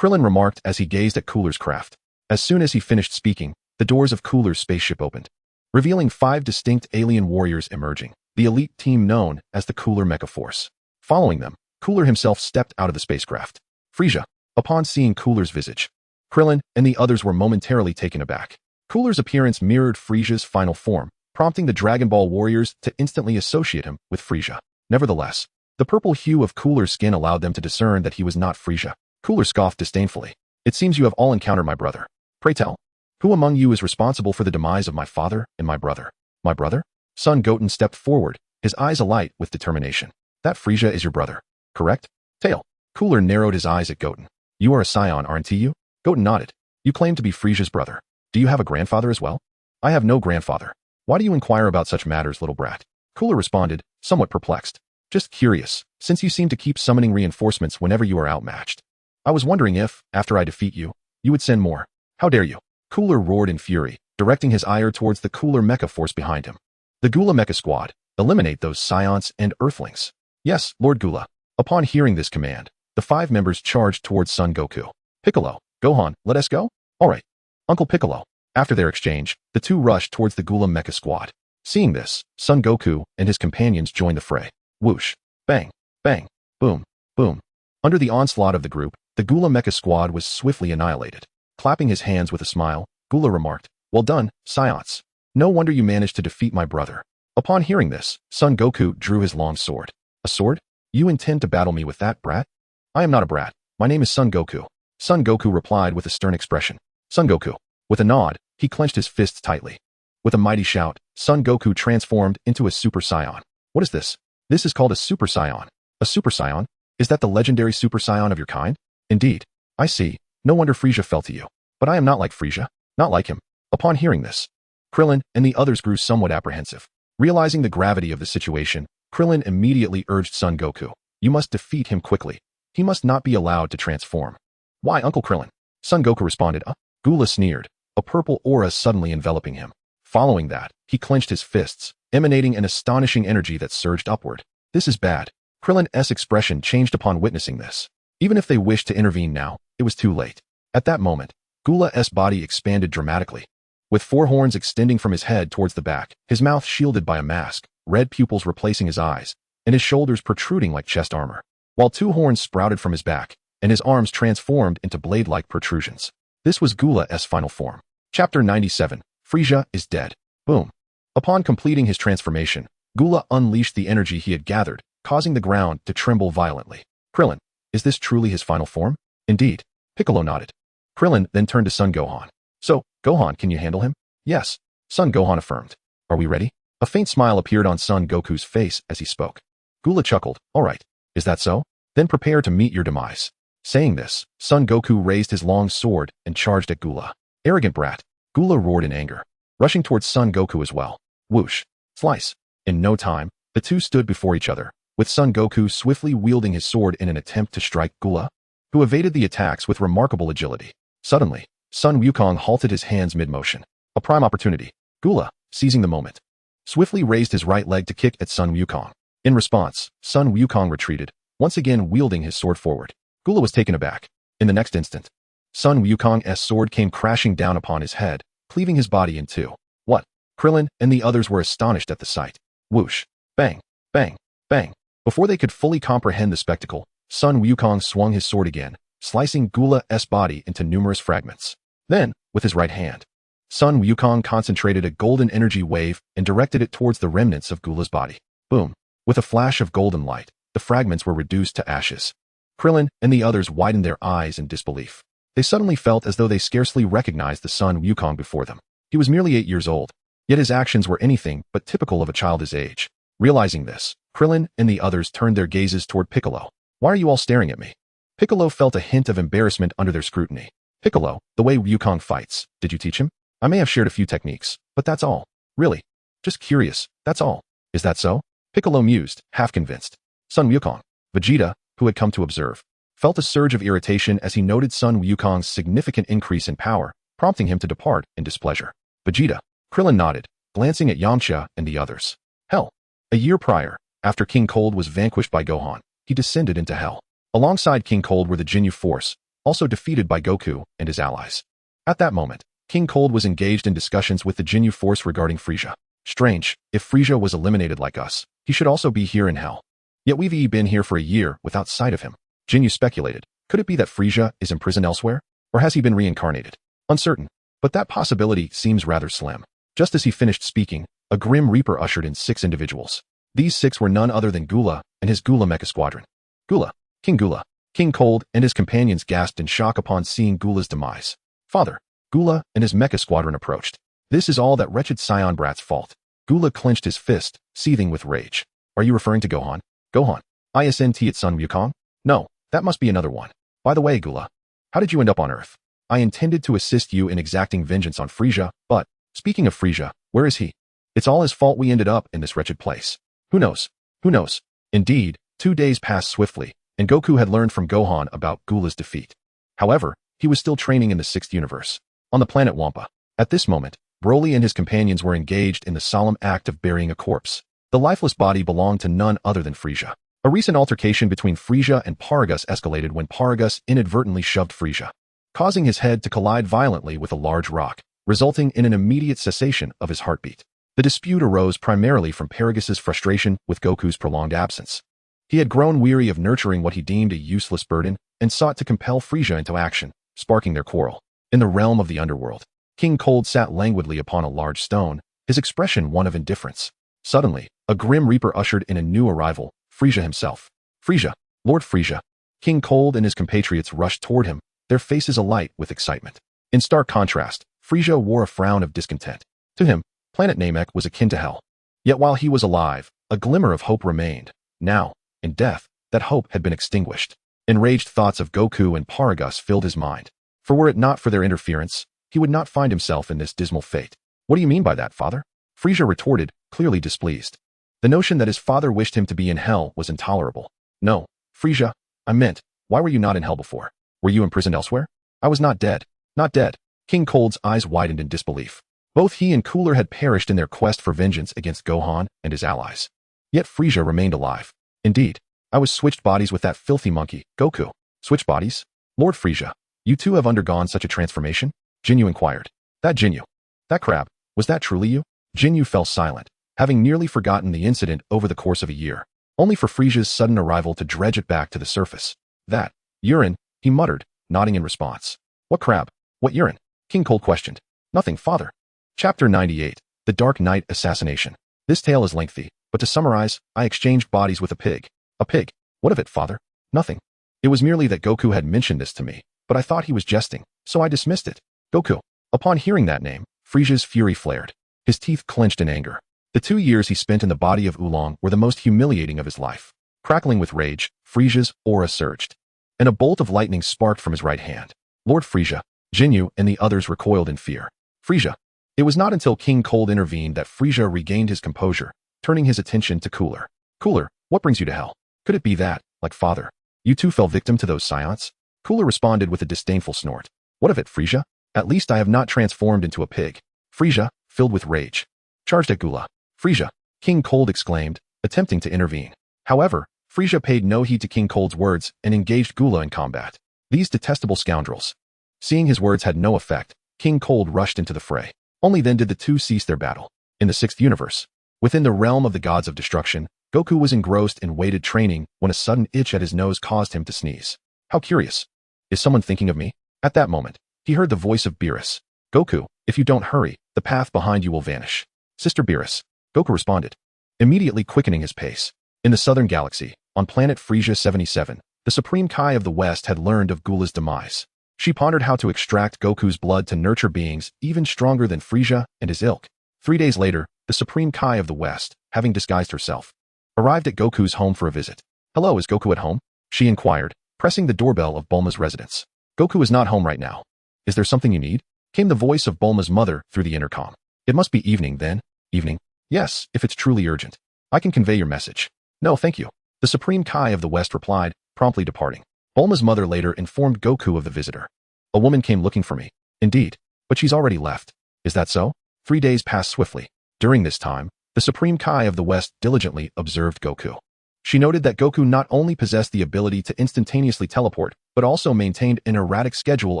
Krillin remarked as he gazed at Cooler's craft. As soon as he finished speaking, the doors of Cooler's spaceship opened, revealing 5 distinct alien warriors emerging, the elite team known as the Cooler Mecha Force. Following them, Cooler himself stepped out of the spacecraft. Frieza. Upon seeing Cooler's visage, Krillin and the others were momentarily taken aback. Cooler's appearance mirrored Frieza's final form, prompting the Dragon Ball warriors to instantly associate him with Frieza. Nevertheless, the purple hue of Cooler's skin allowed them to discern that he was not Frieza. Cooler scoffed disdainfully. It seems you have all encountered my brother. Pray tell, who among you is responsible for the demise of my father and my brother? My brother? Son Goten stepped forward, his eyes alight with determination. That Frieza is your brother, correct? Tail. Cooler narrowed his eyes at Goten. You are a Saiyan, aren't you? Goten nodded. You claim to be Frieza's brother. Do you have a grandfather as well? I have no grandfather. Why do you inquire about such matters, little brat? Cooler responded, somewhat perplexed. Just curious, since you seem to keep summoning reinforcements whenever you are outmatched. I was wondering if, after I defeat you, you would send more. How dare you? Cooler roared in fury, directing his ire towards the Cooler Mecha Force behind him. The Gula Mecha Squad. Eliminate those Saiyans and Earthlings. Yes, Lord Gula. Upon hearing this command, the 5 members charged towards Son Goku. Piccolo, Gohan, let us go? Alright. Uncle Piccolo. After their exchange, the two rushed towards the Gula Mecha Squad. Seeing this, Son Goku and his companions joined the fray. Whoosh. Bang. Bang. Boom. Boom. Under the onslaught of the group, the Gula Mecha Squad was swiftly annihilated. Clapping his hands with a smile, Gula remarked, well done, Saiyans. No wonder you managed to defeat my brother. Upon hearing this, Son Goku drew his long sword. A sword? You intend to battle me with that, brat? I am not a brat. My name is Son Goku. Son Goku replied with a stern expression. Son Goku. With a nod, he clenched his fists tightly. With a mighty shout, Son Goku transformed into a Super Saiyan. What is this? This is called a Super Saiyan. A Super Saiyan? Is that the legendary Super Saiyan of your kind? Indeed. I see. No wonder Frieza fell to you. But I am not like Frieza. Not like him. Upon hearing this, Krillin and the others grew somewhat apprehensive. Realizing the gravity of the situation, Krillin immediately urged Son Goku. You must defeat him quickly. He must not be allowed to transform. Why, Uncle Krillin? Son Goku responded. Gula sneered, a purple aura suddenly enveloping him. Following that, he clenched his fists, emanating an astonishing energy that surged upward. This is bad. Krillin's expression changed upon witnessing this. Even if they wished to intervene now, it was too late. At that moment, Gula's body expanded dramatically. With 4 horns extending from his head towards the back, his mouth shielded by a mask, red pupils replacing his eyes, and his shoulders protruding like chest armor, while 2 horns sprouted from his back, and his arms transformed into blade-like protrusions. This was Gula's final form. Chapter 97. Frieza is dead. Boom. Upon completing his transformation, Gula unleashed the energy he had gathered, causing the ground to tremble violently. Krillin, is this truly his final form? Indeed. Piccolo nodded. Krillin then turned to Son Gohan. So, Gohan, can you handle him? Yes. Son Gohan affirmed. Are we ready? A faint smile appeared on Son Goku's face as he spoke. Gula chuckled. All right. Is that so? Then prepare to meet your demise. Saying this, Son Goku raised his long sword and charged at Gula. Arrogant brat. Gula roared in anger, rushing towards Son Goku as well. Whoosh. Slice. In no time, the two stood before each other, with Son Goku swiftly wielding his sword in an attempt to strike Gula, who evaded the attacks with remarkable agility. Suddenly, Sun Wukong halted his hands mid-motion. A prime opportunity. Gula, seizing the moment, swiftly raised his right leg to kick at Sun Wukong. In response, Sun Wukong retreated, once again wielding his sword forward. Gula was taken aback. In the next instant, Sun Wukong's sword came crashing down upon his head, cleaving his body in 2. What? Krillin and the others were astonished at the sight. Whoosh. Bang. Bang. Bang. Before they could fully comprehend the spectacle, Sun Wukong swung his sword again, slicing Gula's body into numerous fragments. Then, with his right hand, Sun Wukong concentrated a golden energy wave and directed it towards the remnants of Gula's body. Boom. With a flash of golden light, the fragments were reduced to ashes. Krillin and the others widened their eyes in disbelief. They suddenly felt as though they scarcely recognized the Sun Wukong before them. He was merely 8 years old, yet his actions were anything but typical of a child his age. Realizing this, Krillin and the others turned their gazes toward Piccolo. Why are you all staring at me? Piccolo felt a hint of embarrassment under their scrutiny. Piccolo, the way Wukong fights, did you teach him? I may have shared a few techniques, but that's all. Really? Just curious, that's all. Is that so? Piccolo mused, half convinced. Son Wukong. Vegeta, who had come to observe, felt a surge of irritation as he noted Son Wukong's significant increase in power, prompting him to depart in displeasure. Vegeta. Krillin nodded, glancing at Yamcha and the others. Hell. A year prior, after King Cold was vanquished by Gohan, he descended into Hell. Alongside King Cold were the Ginyu Force, also defeated by Goku and his allies. At that moment, King Cold was engaged in discussions with the Ginyu Force regarding Frieza. Strange, if Frieza was eliminated like us, he should also be here in Hell. Yet we've been here for a year without sight of him. Ginyu speculated, could it be that Frieza is imprisoned elsewhere? Or has he been reincarnated? Uncertain, but that possibility seems rather slim. Just as he finished speaking, a Grim Reaper ushered in 6 individuals. These 6 were none other than Gula and his Gula Mecha Squadron. Gula. King Cold and his companions gasped in shock upon seeing Gula's demise. Father. Gula and his Mecha Squadron approached. This is all that wretched Saiyan brat's fault. Gula clenched his fist, seething with rage. Are you referring to Gohan? Gohan. Ascent at Son Wukong? No, that must be another one. By the way, Gula, how did you end up on Earth? I intended to assist you in exacting vengeance on Frieza, but, speaking of Frieza, where is he? It's all his fault we ended up in this wretched place. Who knows? Who knows? Indeed, 2 days passed swiftly, and Goku had learned from Gohan about Gula's defeat. However, he was still training in the 6th universe, on the planet Wampa. At this moment, Broly and his companions were engaged in the solemn act of burying a corpse. The lifeless body belonged to none other than Frieza. A recent altercation between Frieza and Paragus escalated when Paragus inadvertently shoved Frieza, causing his head to collide violently with a large rock, resulting in an immediate cessation of his heartbeat. The dispute arose primarily from Paragus's frustration with Goku's prolonged absence. He had grown weary of nurturing what he deemed a useless burden and sought to compel Frieza into action, sparking their quarrel. In the realm of the underworld, King Cold sat languidly upon a large stone, his expression one of indifference. Suddenly, a Grim Reaper ushered in a new arrival, Frieza himself. Frieza, Lord Frieza. King Cold and his compatriots rushed toward him, their faces alight with excitement. In stark contrast, Frieza wore a frown of discontent. To him, planet Namek was akin to hell. Yet while he was alive, a glimmer of hope remained. Now, in death, that hope had been extinguished. Enraged thoughts of Goku and Paragus filled his mind. For were it not for their interference, he would not find himself in this dismal fate. What do you mean by that, father? Frieza retorted, clearly displeased. The notion that his father wished him to be in hell was intolerable. No, Frieza, I meant, why were you not in hell before? Were you imprisoned elsewhere? I was not dead. Not dead. King Cold's eyes widened in disbelief. Both he and Cooler had perished in their quest for vengeance against Gohan and his allies. Yet Frieza remained alive. Indeed, I was switched bodies with that filthy monkey, Goku. Switched bodies? Lord Frieza, you too have undergone such a transformation? Ginyu inquired. That Ginyu. That crab. Was that truly you? Ginyu fell silent, having nearly forgotten the incident over the course of a year, only for Frieza's sudden arrival to dredge it back to the surface. That urine, he muttered, nodding in response. What crab? What urine? King Cold questioned. Nothing, father. Chapter 98, The Dark Knight Assassination. This tale is lengthy, but to summarize, I exchanged bodies with a pig. A pig? What of it, father? Nothing. It was merely that Goku had mentioned this to me, but I thought he was jesting, so I dismissed it. Goku. Upon hearing that name, Frieza's fury flared. His teeth clenched in anger. The 2 years he spent in the body of Oolong were the most humiliating of his life. Crackling with rage, Frieza's aura surged, and a bolt of lightning sparked from his right hand. Lord Frieza, Ginyu, and the others recoiled in fear. Frieza. It was not until King Cold intervened that Frieza regained his composure, turning his attention to Cooler. Cooler, what brings you to hell? Could it be that, like father, you too fell victim to those Saiyans? Cooler responded with a disdainful snort. What of it, Frieza? At least I have not transformed into a pig. Frieza, filled with rage, charged at Gula. Frieza, King Cold exclaimed, attempting to intervene. However, Frieza paid no heed to King Cold's words and engaged Gula in combat. These detestable scoundrels. Seeing his words had no effect, King Cold rushed into the fray. Only then did the two cease their battle. In the 6th universe, within the realm of the gods of destruction, Goku was engrossed in weighted training when a sudden itch at his nose caused him to sneeze. How curious. Is someone thinking of me? At that moment, he heard the voice of Beerus. Goku, if you don't hurry, the path behind you will vanish. Sister Beerus. Goku responded, immediately quickening his pace. In the southern galaxy, on planet Frieza 77, the Supreme Kai of the West had learned of Gula's demise. She pondered how to extract Goku's blood to nurture beings even stronger than Frieza and his ilk. 3 days later, the Supreme Kai of the West, having disguised herself, arrived at Goku's home for a visit. Hello, is Goku at home? She inquired, pressing the doorbell of Bulma's residence. Goku is not home right now. Is there something you need? Came the voice of Bulma's mother through the intercom. It must be evening then. Evening? Yes, if it's truly urgent. I can convey your message. No, thank you. The Supreme Kai of the West replied, promptly departing. Bulma's mother later informed Goku of the visitor. A woman came looking for me. Indeed. But she's already left. Is that so? 3 days passed swiftly. During this time, the Supreme Kai of the West diligently observed Goku. She noted that Goku not only possessed the ability to instantaneously teleport, but also maintained an erratic schedule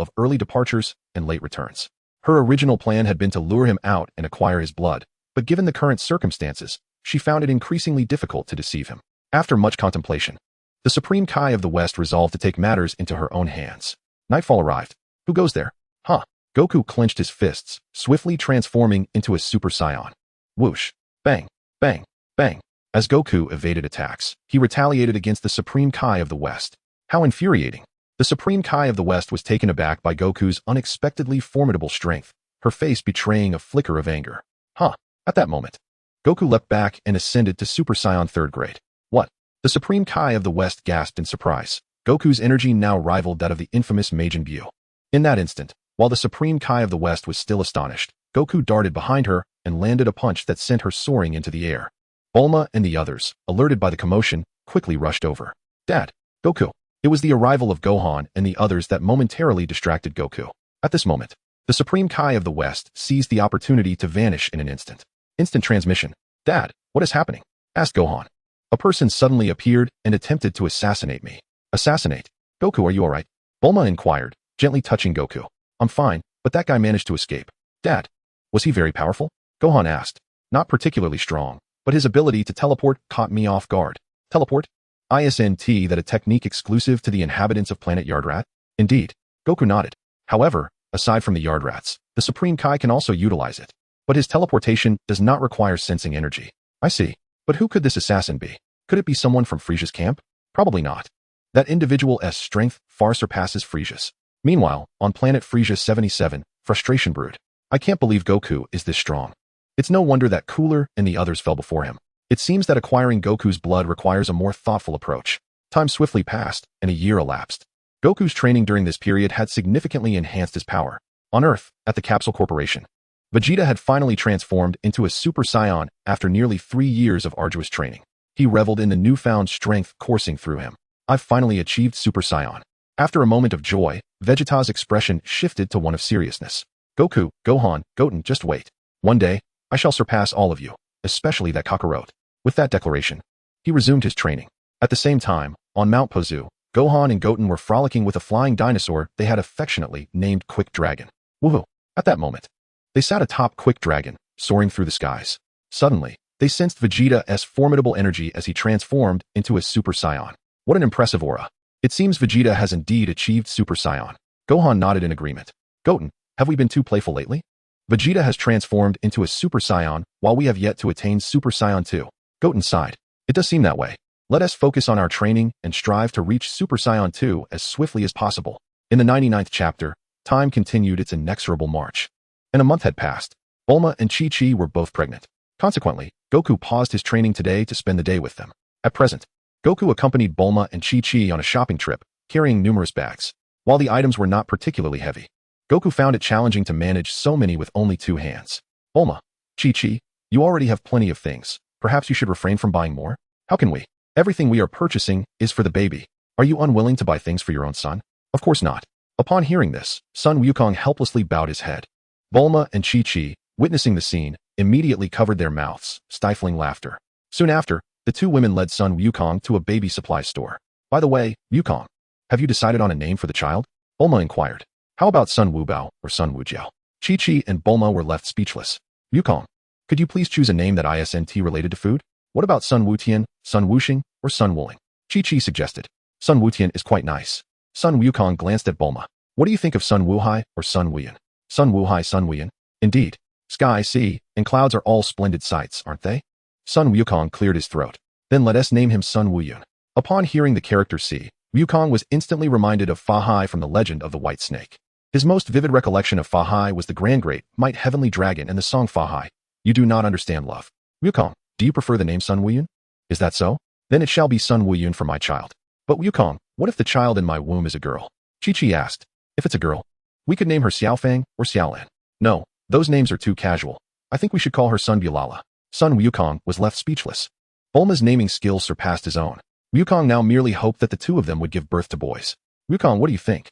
of early departures and late returns. Her original plan had been to lure him out and acquire his blood, but given the current circumstances, she found it increasingly difficult to deceive him. After much contemplation, the Supreme Kai of the West resolved to take matters into her own hands. Nightfall arrived. Who goes there? Huh? Goku clenched his fists, swiftly transforming into a Super Saiyan. Whoosh! Bang! Bang! Bang! As Goku evaded attacks, he retaliated against the Supreme Kai of the West. How infuriating! The Supreme Kai of the West was taken aback by Goku's unexpectedly formidable strength, her face betraying a flicker of anger. Huh! At that moment, Goku leapt back and ascended to Super Saiyan 3rd grade. What? The Supreme Kai of the West gasped in surprise. Goku's energy now rivaled that of the infamous Majin Buu. In that instant, while the Supreme Kai of the West was still astonished, Goku darted behind her and landed a punch that sent her soaring into the air. Bulma and the others, alerted by the commotion, quickly rushed over. Dad! Goku! It was the arrival of Gohan and the others that momentarily distracted Goku. At this moment, the Supreme Kai of the West seized the opportunity to vanish in an instant. Instant transmission. Dad, what is happening? Asked Gohan. A person suddenly appeared and attempted to assassinate me. Assassinate? Goku, are you alright? Bulma inquired, gently touching Goku. I'm fine, but that guy managed to escape. Dad, was he very powerful? Gohan asked. Not particularly strong, but his ability to teleport caught me off guard. Teleport? Ascent, that a technique exclusive to the inhabitants of planet Yardrat? Indeed. Goku nodded. However, aside from the Yardrats, the Supreme Kai can also utilize it. But his teleportation does not require sensing energy. I see. But who could this assassin be? Could it be someone from Frieza's camp? Probably not. That individual's strength far surpasses Frieza's. Meanwhile, on planet Frieza 77, frustration brewed. I can't believe Goku is this strong. It's no wonder that Cooler and the others fell before him. It seems that acquiring Goku's blood requires a more thoughtful approach. Time swiftly passed, and a year elapsed. Goku's training during this period had significantly enhanced his power. On Earth, at the Capsule Corporation, Vegeta had finally transformed into a Super Saiyan after nearly 3 years of arduous training. He reveled in the newfound strength coursing through him. I've finally achieved Super Saiyan. After a moment of joy, Vegeta's expression shifted to one of seriousness. Goku, Gohan, Goten, just wait. One day, I shall surpass all of you, especially that Kakarot. With that declaration, he resumed his training. At the same time, on Mount Pozu, Gohan and Goten were frolicking with a flying dinosaur they had affectionately named Quick Dragon. Woohoo! At that moment, they sat atop Quick Dragon, soaring through the skies. Suddenly, they sensed Vegeta's formidable energy as he transformed into a Super Saiyan. What an impressive aura. It seems Vegeta has indeed achieved Super Saiyan. Gohan nodded in agreement. Goten, have we been too playful lately? Vegeta has transformed into a Super Saiyan while we have yet to attain Super Saiyan 2. Goten sighed. It does seem that way. Let us focus on our training and strive to reach Super Saiyan 2 as swiftly as possible. In the 99th chapter, time continued its inexorable march. And a month had passed. Bulma and Chi-Chi were both pregnant. Consequently, Goku paused his training today to spend the day with them. At present, Goku accompanied Bulma and Chi-Chi on a shopping trip, carrying numerous bags. While the items were not particularly heavy, Goku found it challenging to manage so many with only 2 hands. Bulma, Chi-Chi, you already have plenty of things. Perhaps you should refrain from buying more? How can we? Everything we are purchasing is for the baby. Are you unwilling to buy things for your own son? Of course not. Upon hearing this, Sun Wukong helplessly bowed his head. Bulma and Chi-Chi, witnessing the scene, immediately covered their mouths, stifling laughter. Soon after, the 2 women led Sun Wukong to a baby supply store. By the way, Wukong, have you decided on a name for the child? Bulma inquired. How about Sun Wubao or Sun Wujiao? Chi-Chi and Bulma were left speechless. Wukong, could you please choose a name that isn't related to food? What about Sun Wutian, Sun Wuxing, or Sun Wuling? Chi-Chi suggested. Sun Wutian is quite nice. Sun Wukong glanced at Bulma. What do you think of Sun Wuhai or Sun Wuyan? Sun Wuhai, Sun Wuyan? Indeed. Sky, sea, and clouds are all splendid sights, aren't they? Sun Wukong cleared his throat. Then let us name him Sun Wuyun. Upon hearing the character sea, Wukong was instantly reminded of Fa-Hai from the legend of the White Snake. His most vivid recollection of Fa-Hai was the Grand Great Might Heavenly Dragon and the song Fa-Hai. You do not understand love. Wukong, do you prefer the name Sun Wuyun? Is that so? Then it shall be Sun Wuyun for my child. But Wukong, what if the child in my womb is a girl? Chi-Chi asked. If it's a girl, We could name her Xiaofang or Xiaolin. No, those names are too casual. I think we should call her Sun Bulala. Sun Wukong was left speechless. Bulma's naming skills surpassed his own. Wukong now merely hoped that the two of them would give birth to boys. Wukong, what do you think?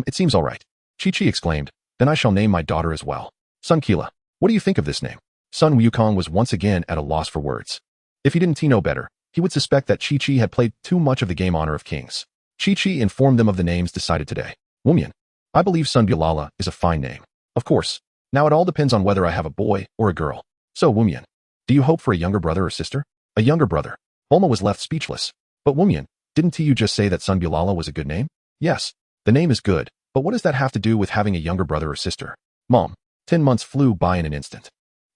It seems all right. Chi-Chi exclaimed. Then I shall name my daughter as well. Sun Kila. What do you think of this name? Sun Wukong was once again at a loss for words. If he didn't know better, he would suspect that Chi-Chi had played too much of the game Honor of Kings. Chi-Chi informed them of the names decided today. Wumian. I believe Sun Bulala is a fine name. Of course. Now it all depends on whether I have a boy or a girl. So, Wumian, do you hope for a younger brother or sister? A younger brother. Bulma was left speechless. But Wumian, didn't you just say that Sun Bulala was a good name? Yes. The name is good, but what does that have to do with having a younger brother or sister? Mom, 10 months flew by in an instant.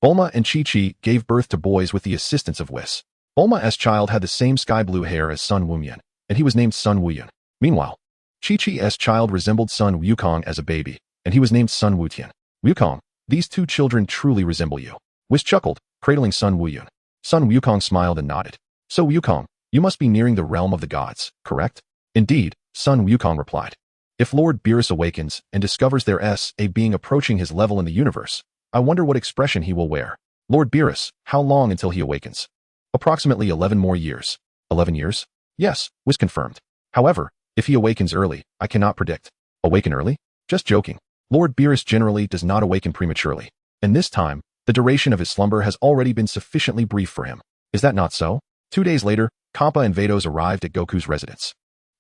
Bulma and Chi-Chi gave birth to boys with the assistance of Whis. Bulma's child had the same sky blue hair as Sun Wumian, and he was named Sun Wuyun. Meanwhile, Chi-Chi's child resembled Sun Wukong as a baby, and he was named Sun Wutian. Wukong, these two children truly resemble you. Whis chuckled, cradling Sun Wuyun. Sun Wukong smiled and nodded. So Wukong, you must be nearing the realm of the gods, correct? Indeed, Sun Wukong replied. If Lord Beerus awakens and discovers there's a being approaching his level in the universe, I wonder what expression he will wear. Lord Beerus, how long until he awakens? Approximately 11 more years. 11 years? Yes, Whis confirmed. However, if he awakens early, I cannot predict. Awaken early? Just joking. Lord Beerus generally does not awaken prematurely, and this time, the duration of his slumber has already been sufficiently brief for him. Is that not so? 2 days later, Kampa and Vados arrived at Goku's residence.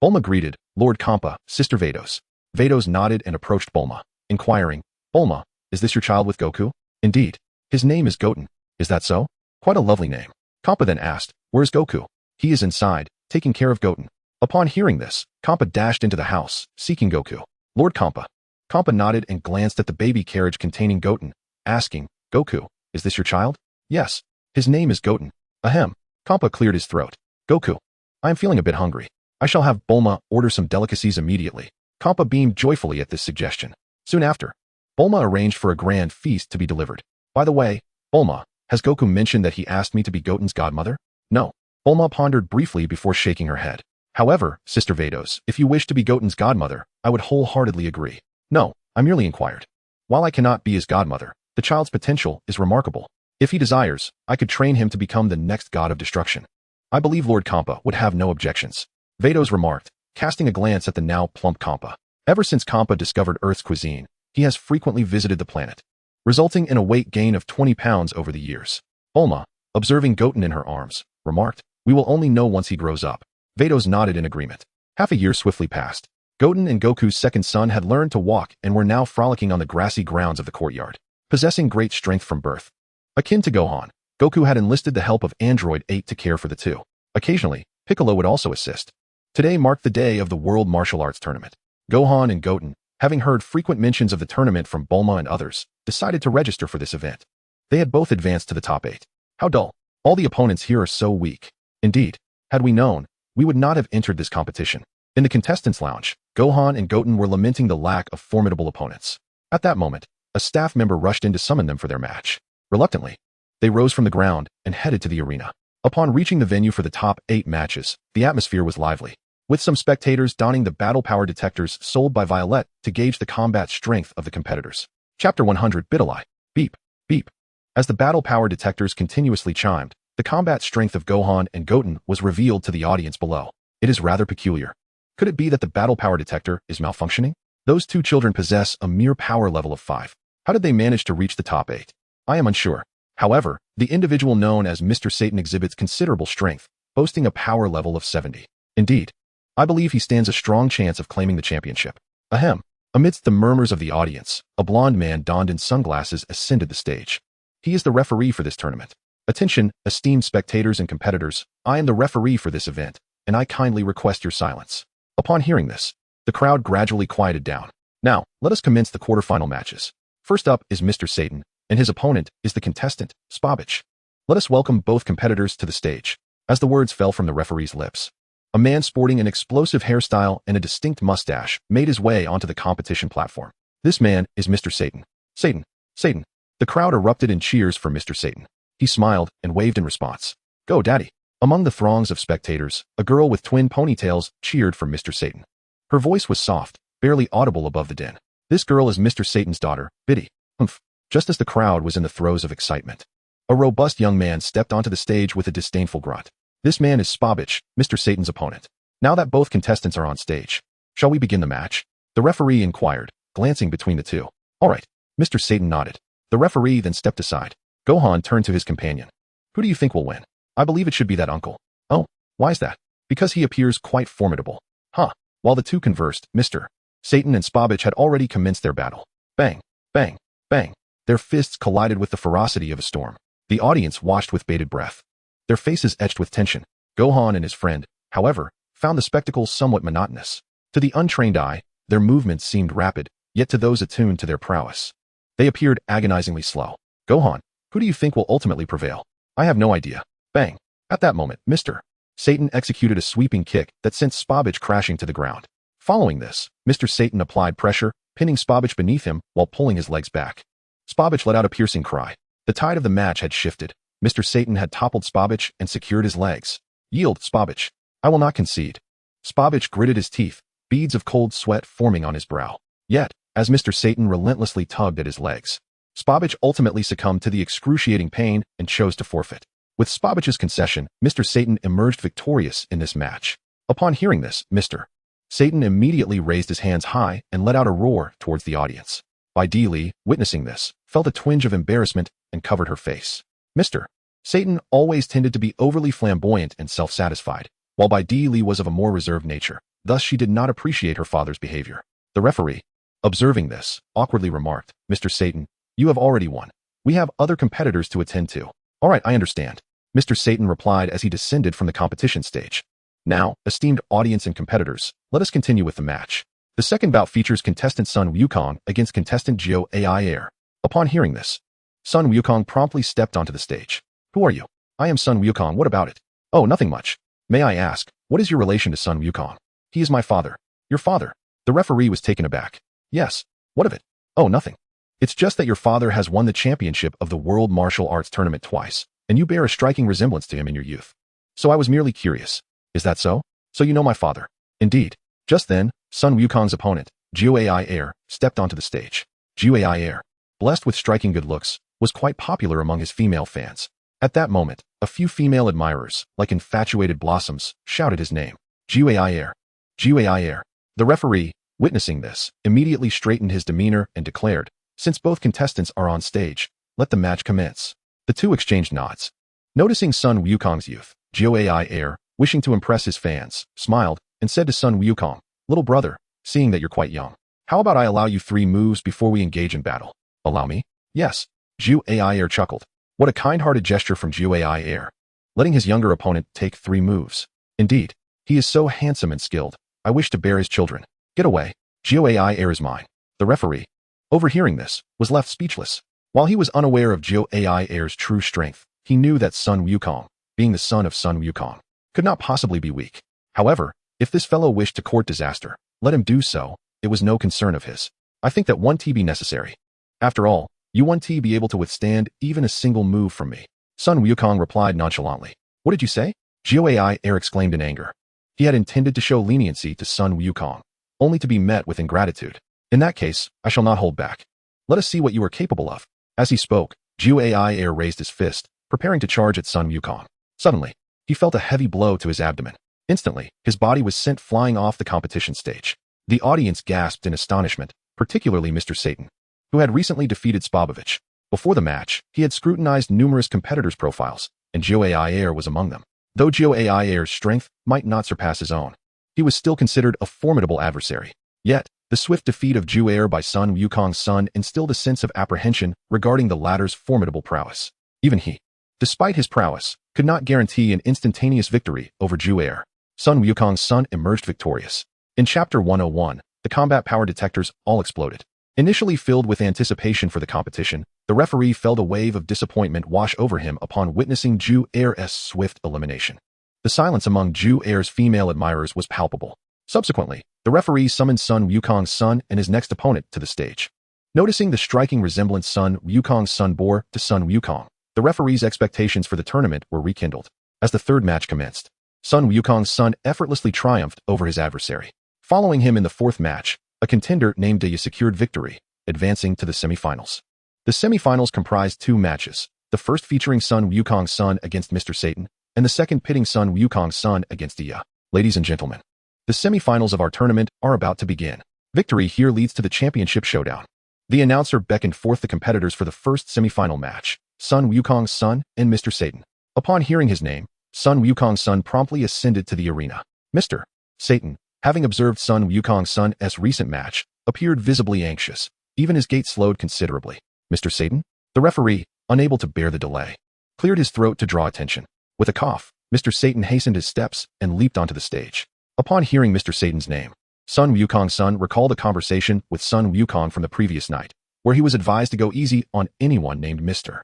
Bulma greeted, Lord Kampa, Sister Vados. Vados nodded and approached Bulma, inquiring, Bulma, is this your child with Goku? Indeed. His name is Goten. Is that so? Quite a lovely name. Kampa then asked, where's Goku? He is inside, taking care of Goten. Upon hearing this, Kampa dashed into the house, seeking Goku. Lord Kampa. Kampa nodded and glanced at the baby carriage containing Goten, asking, Goku, is this your child? Yes. His name is Goten. Ahem. Kampa cleared his throat. Goku. I am feeling a bit hungry. I shall have Bulma order some delicacies immediately. Kampa beamed joyfully at this suggestion. Soon after, Bulma arranged for a grand feast to be delivered. By the way, Bulma, has Goku mentioned that he asked me to be Goten's godmother? No. Bulma pondered briefly before shaking her head. However, Sister Vados, if you wish to be Goten's godmother, I would wholeheartedly agree. No, I merely inquired. While I cannot be his godmother, the child's potential is remarkable. If he desires, I could train him to become the next god of destruction. I believe Lord Kampa would have no objections. Vados remarked, casting a glance at the now plump Kampa. Ever since Kampa discovered Earth's cuisine, he has frequently visited the planet, resulting in a weight gain of 20 pounds over the years. Bulma, observing Goten in her arms, remarked, we will only know once he grows up. Vados nodded in agreement. Half a year swiftly passed. Goten and Goku's second son had learned to walk and were now frolicking on the grassy grounds of the courtyard, possessing great strength from birth. Akin to Gohan, Goku had enlisted the help of Android 8 to care for the two. Occasionally, Piccolo would also assist. Today marked the day of the World Martial Arts Tournament. Gohan and Goten, having heard frequent mentions of the tournament from Bulma and others, decided to register for this event. They had both advanced to the top 8. How dull. All the opponents here are so weak. Indeed, had we known, we would not have entered this competition. In the contestants' lounge, Gohan and Goten were lamenting the lack of formidable opponents. At that moment, a staff member rushed in to summon them for their match. Reluctantly, they rose from the ground and headed to the arena. Upon reaching the venue for the top 8 matches, the atmosphere was lively, with some spectators donning the battle power detectors sold by Violet to gauge the combat strength of the competitors. Chapter 100 Bitalai. Beep. Beep. As the battle power detectors continuously chimed, the combat strength of Gohan and Goten was revealed to the audience below. It is rather peculiar. Could it be that the battle power detector is malfunctioning? Those two children possess a mere power level of 5. How did they manage to reach the top 8? I am unsure. However, the individual known as Mr. Satan exhibits considerable strength, boasting a power level of 70. Indeed, I believe he stands a strong chance of claiming the championship. Ahem. Amidst the murmurs of the audience, a blond man donned in sunglasses ascended the stage. He is the referee for this tournament. Attention, esteemed spectators and competitors, I am the referee for this event, and I kindly request your silence. Upon hearing this, the crowd gradually quieted down. Now, let us commence the quarterfinal matches. First up is Mr. Satan, and his opponent is the contestant, Spabich. Let us welcome both competitors to the stage. As the words fell from the referee's lips, a man sporting an explosive hairstyle and a distinct mustache made his way onto the competition platform. This man is Mr. Satan. Satan. Satan. The crowd erupted in cheers for Mr. Satan. He smiled and waved in response. Go, Daddy. Among the throngs of spectators, a girl with twin ponytails cheered for Mr. Satan. Her voice was soft, barely audible above the din. This girl is Mr. Satan's daughter, Biddy. Humph. Just as the crowd was in the throes of excitement, a robust young man stepped onto the stage with a disdainful grunt. This man is Spobich, Mr. Satan's opponent. Now that both contestants are on stage, shall we begin the match? The referee inquired, glancing between the two. All right. Mr. Satan nodded. The referee then stepped aside. Gohan turned to his companion. Who do you think will win? I believe it should be that uncle. Oh, why is that? Because he appears quite formidable. Huh. While the two conversed, Mr. Satan and Spobich had already commenced their battle. Bang, bang, bang. Their fists collided with the ferocity of a storm. The audience watched with bated breath, their faces etched with tension. Gohan and his friend, however, found the spectacle somewhat monotonous. To the untrained eye, their movements seemed rapid, yet to those attuned to their prowess, they appeared agonizingly slow. Gohan, who do you think will ultimately prevail? I have no idea. Bang. At that moment, Mr. Satan executed a sweeping kick that sent Spobich crashing to the ground. Following this, Mr. Satan applied pressure, pinning Spobich beneath him while pulling his legs back. Spobich let out a piercing cry. The tide of the match had shifted. Mr. Satan had toppled Spobich and secured his legs. Yield, Spobich. I will not concede. Spobich gritted his teeth, beads of cold sweat forming on his brow. Yet, as Mr. Satan relentlessly tugged at his legs, Spobich ultimately succumbed to the excruciating pain and chose to forfeit. With Spobich's concession, Mr. Satan emerged victorious in this match. Upon hearing this, Mr. Satan immediately raised his hands high and let out a roar towards the audience. Bai Li, witnessing this, felt a twinge of embarrassment and covered her face. Mr. Satan always tended to be overly flamboyant and self-satisfied, while Bai Li was of a more reserved nature. Thus, she did not appreciate her father's behavior. The referee, observing this, awkwardly remarked, Mr. Satan, you have already won. We have other competitors to attend to. All right, I understand. Mr. Satan replied as he descended from the competition stage. Now, esteemed audience and competitors, let us continue with the match. The second bout features contestant Sun Wukong against contestant Geo AI Air. Upon hearing this, Sun Wukong promptly stepped onto the stage. Who are you? I am Sun Wukong, what about it? Oh, nothing much. May I ask, what is your relation to Sun Wukong? He is my father. Your father? The referee was taken aback. Yes. What of it? Oh, nothing. It's just that your father has won the championship of the World Martial Arts Tournament twice, and you bear a striking resemblance to him in your youth. So I was merely curious. Is that so? So you know my father? Indeed. Just then, Sun Wukong's opponent, Geo AI Air, stepped onto the stage. Geo AI Air, blessed with striking good looks, was quite popular among his female fans. At that moment, a few female admirers, like infatuated blossoms, shouted his name. Geo AI Air. Geo AI Air. The referee, witnessing this, immediately straightened his demeanor and declared, since both contestants are on stage, let the match commence. The two exchanged nods. Noticing Sun Wukong's youth, Geo AI Air, wishing to impress his fans, smiled and said to Sun Wukong, little brother, seeing that you're quite young, how about I allow you 3 moves before we engage in battle? Allow me? Yes. Geo AI Air chuckled. What a kind-hearted gesture from Geo AI Air, letting his younger opponent take 3 moves. Indeed, he is so handsome and skilled. I wish to bear his children. Get away. Geo AI Air is mine. The referee, overhearing this, was left speechless. While he was unaware of Geo AI Air's true strength, he knew that Sun Wukong, being the son of Sun Wukong, could not possibly be weak. However, if this fellow wished to court disaster, let him do so. It was no concern of his. I think that 1T be necessary. After all, you 1T be able to withstand even a single move from me. Sun Wukong replied nonchalantly. What did you say? Geo AI Air exclaimed in anger. He had intended to show leniency to Sun Wukong, only to be met with ingratitude. In that case, I shall not hold back. Let us see what you are capable of. As he spoke, Geo AI Air raised his fist, preparing to charge at Sun Wukong. Suddenly, he felt a heavy blow to his abdomen. Instantly, his body was sent flying off the competition stage. The audience gasped in astonishment, particularly Mr. Satan, who had recently defeated Spobovich. Before the match, he had scrutinized numerous competitors' profiles, and Geo AI Air was among them. Though Geo AI Air's strength might not surpass his own, he was still considered a formidable adversary. Yet, the swift defeat of Geo Air by Sun Wukong's son instilled a sense of apprehension regarding the latter's formidable prowess. Even he, despite his prowess, could not guarantee an instantaneous victory over Geo Air. Sun Wukong's son emerged victorious. In Chapter 101, the combat power detectors all exploded. Initially filled with anticipation for the competition, the referee felt a wave of disappointment wash over him upon witnessing Geo Air's swift elimination. The silence among Geo Air's female admirers was palpable. Subsequently, the referee summoned Sun Wukong's son and his next opponent to the stage. Noticing the striking resemblance Sun Wukong's son bore to Sun Wukong, the referee's expectations for the tournament were rekindled. As the third match commenced, Sun Wukong's son effortlessly triumphed over his adversary. Following him in the fourth match, a contender named Daya secured victory, advancing to the semifinals. The semifinals comprised 2 matches, the first featuring Sun Wukong's son against Mr. Satan, and the second pitting Sun Wukong's son against Daya. Ladies and gentlemen, the semifinals of our tournament are about to begin. Victory here leads to the championship showdown. The announcer beckoned forth the competitors for the first semifinal match, Sun Wukong's son and Mr. Satan. Upon hearing his name, Sun Wukong's son promptly ascended to the arena. Mr. Satan, having observed Sun Wukong's son's recent match, appeared visibly anxious. Even his gait slowed considerably. Mr. Satan? The referee, unable to bear the delay, cleared his throat to draw attention. With a cough, Mr. Satan hastened his steps and leaped onto the stage. Upon hearing Mr. Satan's name, Sun Wukong's son recalled a conversation with Sun Wukong from the previous night, where he was advised to go easy on anyone named Mr.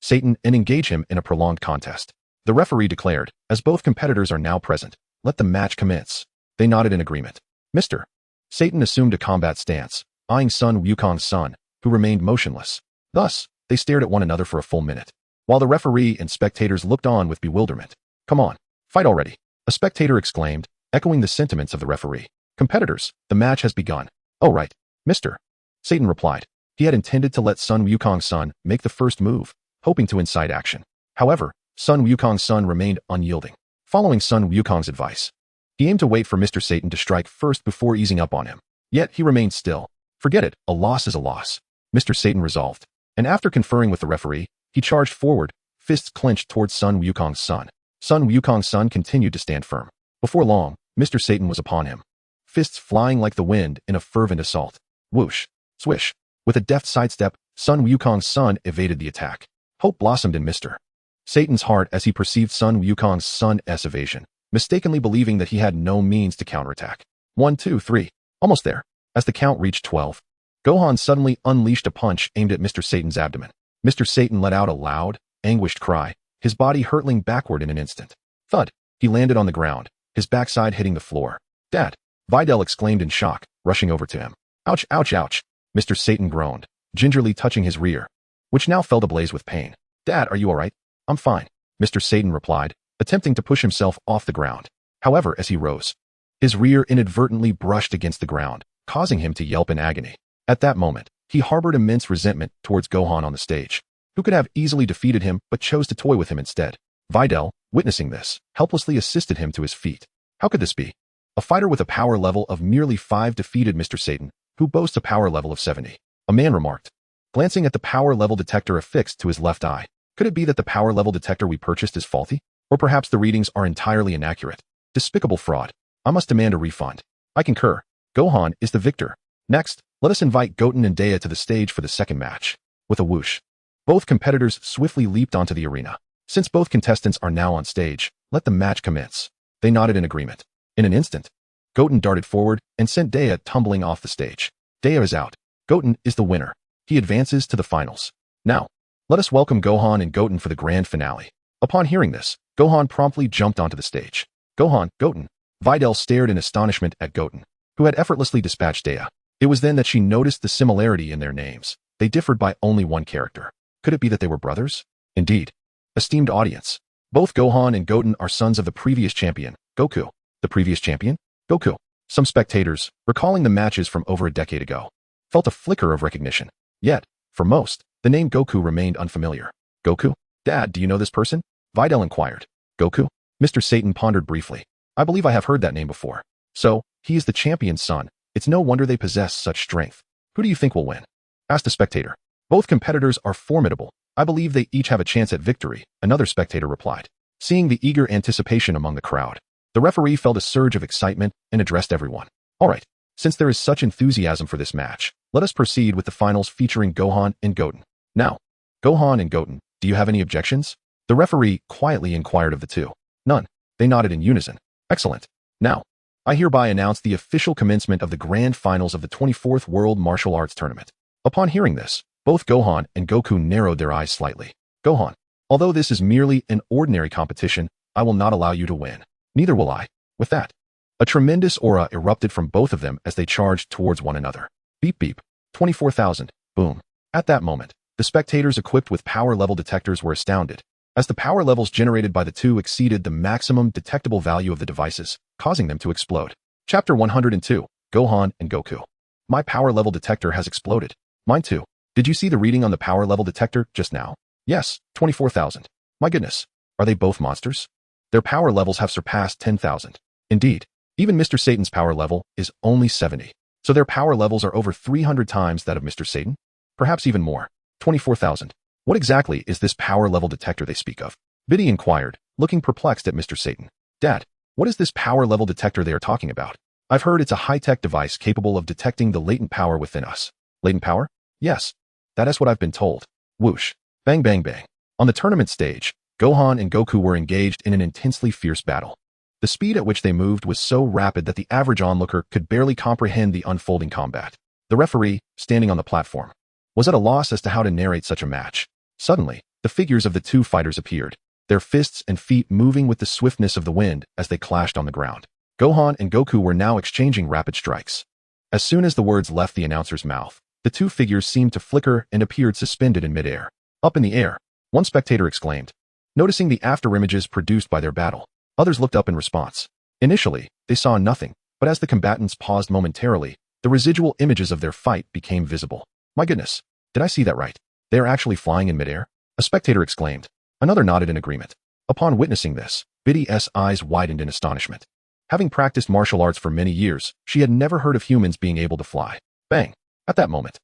Satan and engage him in a prolonged contest. The referee declared, as both competitors are now present, let the match commence. They nodded in agreement. Mr. Satan assumed a combat stance, eyeing Sun Wukong's son, who remained motionless. Thus, they stared at one another for a full minute, while the referee and spectators looked on with bewilderment. Come on, fight already, a spectator exclaimed, echoing the sentiments of the referee. Competitors, the match has begun. Oh right, Mr. Satan replied. He had intended to let Sun Wukong's son make the first move, hoping to incite action. However, Sun Wukong's son remained unyielding. Following Sun Wukong's advice, he aimed to wait for Mr. Satan to strike first before easing up on him. Yet he remained still. Forget it, a loss is a loss, Mr. Satan resolved. And after conferring with the referee, he charged forward, fists clenched towards Sun Wukong's son. Sun Wukong's son continued to stand firm. Before long, Mr. Satan was upon him, fists flying like the wind in a fervent assault. Whoosh, swish. With a deft sidestep, Sun Wukong's son evaded the attack. Hope blossomed in Mr. Satan's heart as he perceived Sun Wukong's son's evasion, mistakenly believing that he had no means to counterattack. 1, 2, 3. Almost there. As the count reached 12, Gohan suddenly unleashed a punch aimed at Mr. Satan's abdomen. Mr. Satan let out a loud, anguished cry, his body hurtling backward in an instant. Thud. He landed on the ground, his backside hitting the floor. Dad! Videl exclaimed in shock, rushing over to him. Ouch, ouch, ouch. Mr. Satan groaned, gingerly touching his rear, which now felt ablaze with pain. Dad, are you all right? I'm fine, Mr. Satan replied, attempting to push himself off the ground. However, as he rose, his rear inadvertently brushed against the ground, causing him to yelp in agony. At that moment, he harbored immense resentment towards Gohan on the stage, who could have easily defeated him but chose to toy with him instead. Videl, witnessing this, helplessly assisted him to his feet. How could this be? A fighter with a power level of merely 5 defeated Mr. Satan, who boasts a power level of 70. A man remarked, glancing at the power level detector affixed to his left eye. Could it be that the power level detector we purchased is faulty? Or perhaps the readings are entirely inaccurate? Despicable fraud. I must demand a refund. I concur. Gohan is the victor. Next, let us invite Goten and Daya to the stage for the second match. With a whoosh, both competitors swiftly leaped onto the arena. Since both contestants are now on stage, let the match commence. They nodded in agreement. In an instant, Goten darted forward and sent Daya tumbling off the stage. Daya is out. Goten is the winner. He advances to the finals. Now, let us welcome Gohan and Goten for the grand finale. Upon hearing this, Gohan promptly jumped onto the stage. Gohan, Goten. Videl stared in astonishment at Goten, who had effortlessly dispatched Daya. It was then that she noticed the similarity in their names. They differed by only one character. Could it be that they were brothers? Indeed. Esteemed audience, both Gohan and Goten are sons of the previous champion, Goku. The previous champion? Goku. Some spectators, recalling the matches from over a decade ago, felt a flicker of recognition. Yet, for most, the name Goku remained unfamiliar. Goku? Dad, do you know this person? Videl inquired. Goku? Mr. Satan pondered briefly. I believe I have heard that name before. So, he is the champion's son. It's no wonder they possess such strength. Who do you think will win? Asked a spectator. Both competitors are formidable. I believe they each have a chance at victory, another spectator replied. Seeing the eager anticipation among the crowd, the referee felt a surge of excitement and addressed everyone. All right, since there is such enthusiasm for this match, let us proceed with the finals featuring Gohan and Goten. Now, Gohan and Goten, do you have any objections? The referee quietly inquired of the two. None. They nodded in unison. Excellent. Now, I hereby announce the official commencement of the grand finals of the 24th World Martial Arts Tournament. Upon hearing this, both Gohan and Goku narrowed their eyes slightly. Gohan, although this is merely an ordinary competition, I will not allow you to win. Neither will I. With that, a tremendous aura erupted from both of them as they charged towards one another. Beep beep. 24,000. Boom. At that moment, the spectators equipped with power level detectors were astounded, as the power levels generated by the two exceeded the maximum detectable value of the devices, causing them to explode. Chapter 102. Gohan and Goku. My power level detector has exploded. Mine too. Did you see the reading on the power level detector just now? Yes, 24,000. My goodness. Are they both monsters? Their power levels have surpassed 10,000. Indeed. Even Mr. Satan's power level is only 70. So their power levels are over 300 times that of Mr. Satan? Perhaps even more. 24,000. What exactly is this power level detector they speak of? Biddy inquired, looking perplexed at Mr. Satan. Dad, what is this power level detector they are talking about? I've heard it's a high-tech device capable of detecting the latent power within us. Latent power? Yes. That is what I've been told. Whoosh. Bang bang bang. On the tournament stage, Gohan and Goku were engaged in an intensely fierce battle. The speed at which they moved was so rapid that the average onlooker could barely comprehend the unfolding combat. The referee, standing on the platform, was at a loss as to how to narrate such a match. Suddenly, the figures of the two fighters appeared, their fists and feet moving with the swiftness of the wind as they clashed on the ground. Gohan and Goku were now exchanging rapid strikes. As soon as the words left the announcer's mouth, the two figures seemed to flicker and appeared suspended in midair. Up in the air, one spectator exclaimed, noticing the afterimages produced by their battle. Others looked up in response. Initially, they saw nothing, but as the combatants paused momentarily, the residual images of their fight became visible. My goodness, did I see that right? They are actually flying in midair? A spectator exclaimed. Another nodded in agreement. Upon witnessing this, Biddy's eyes widened in astonishment. Having practiced martial arts for many years, she had never heard of humans being able to fly. Bang! At that moment,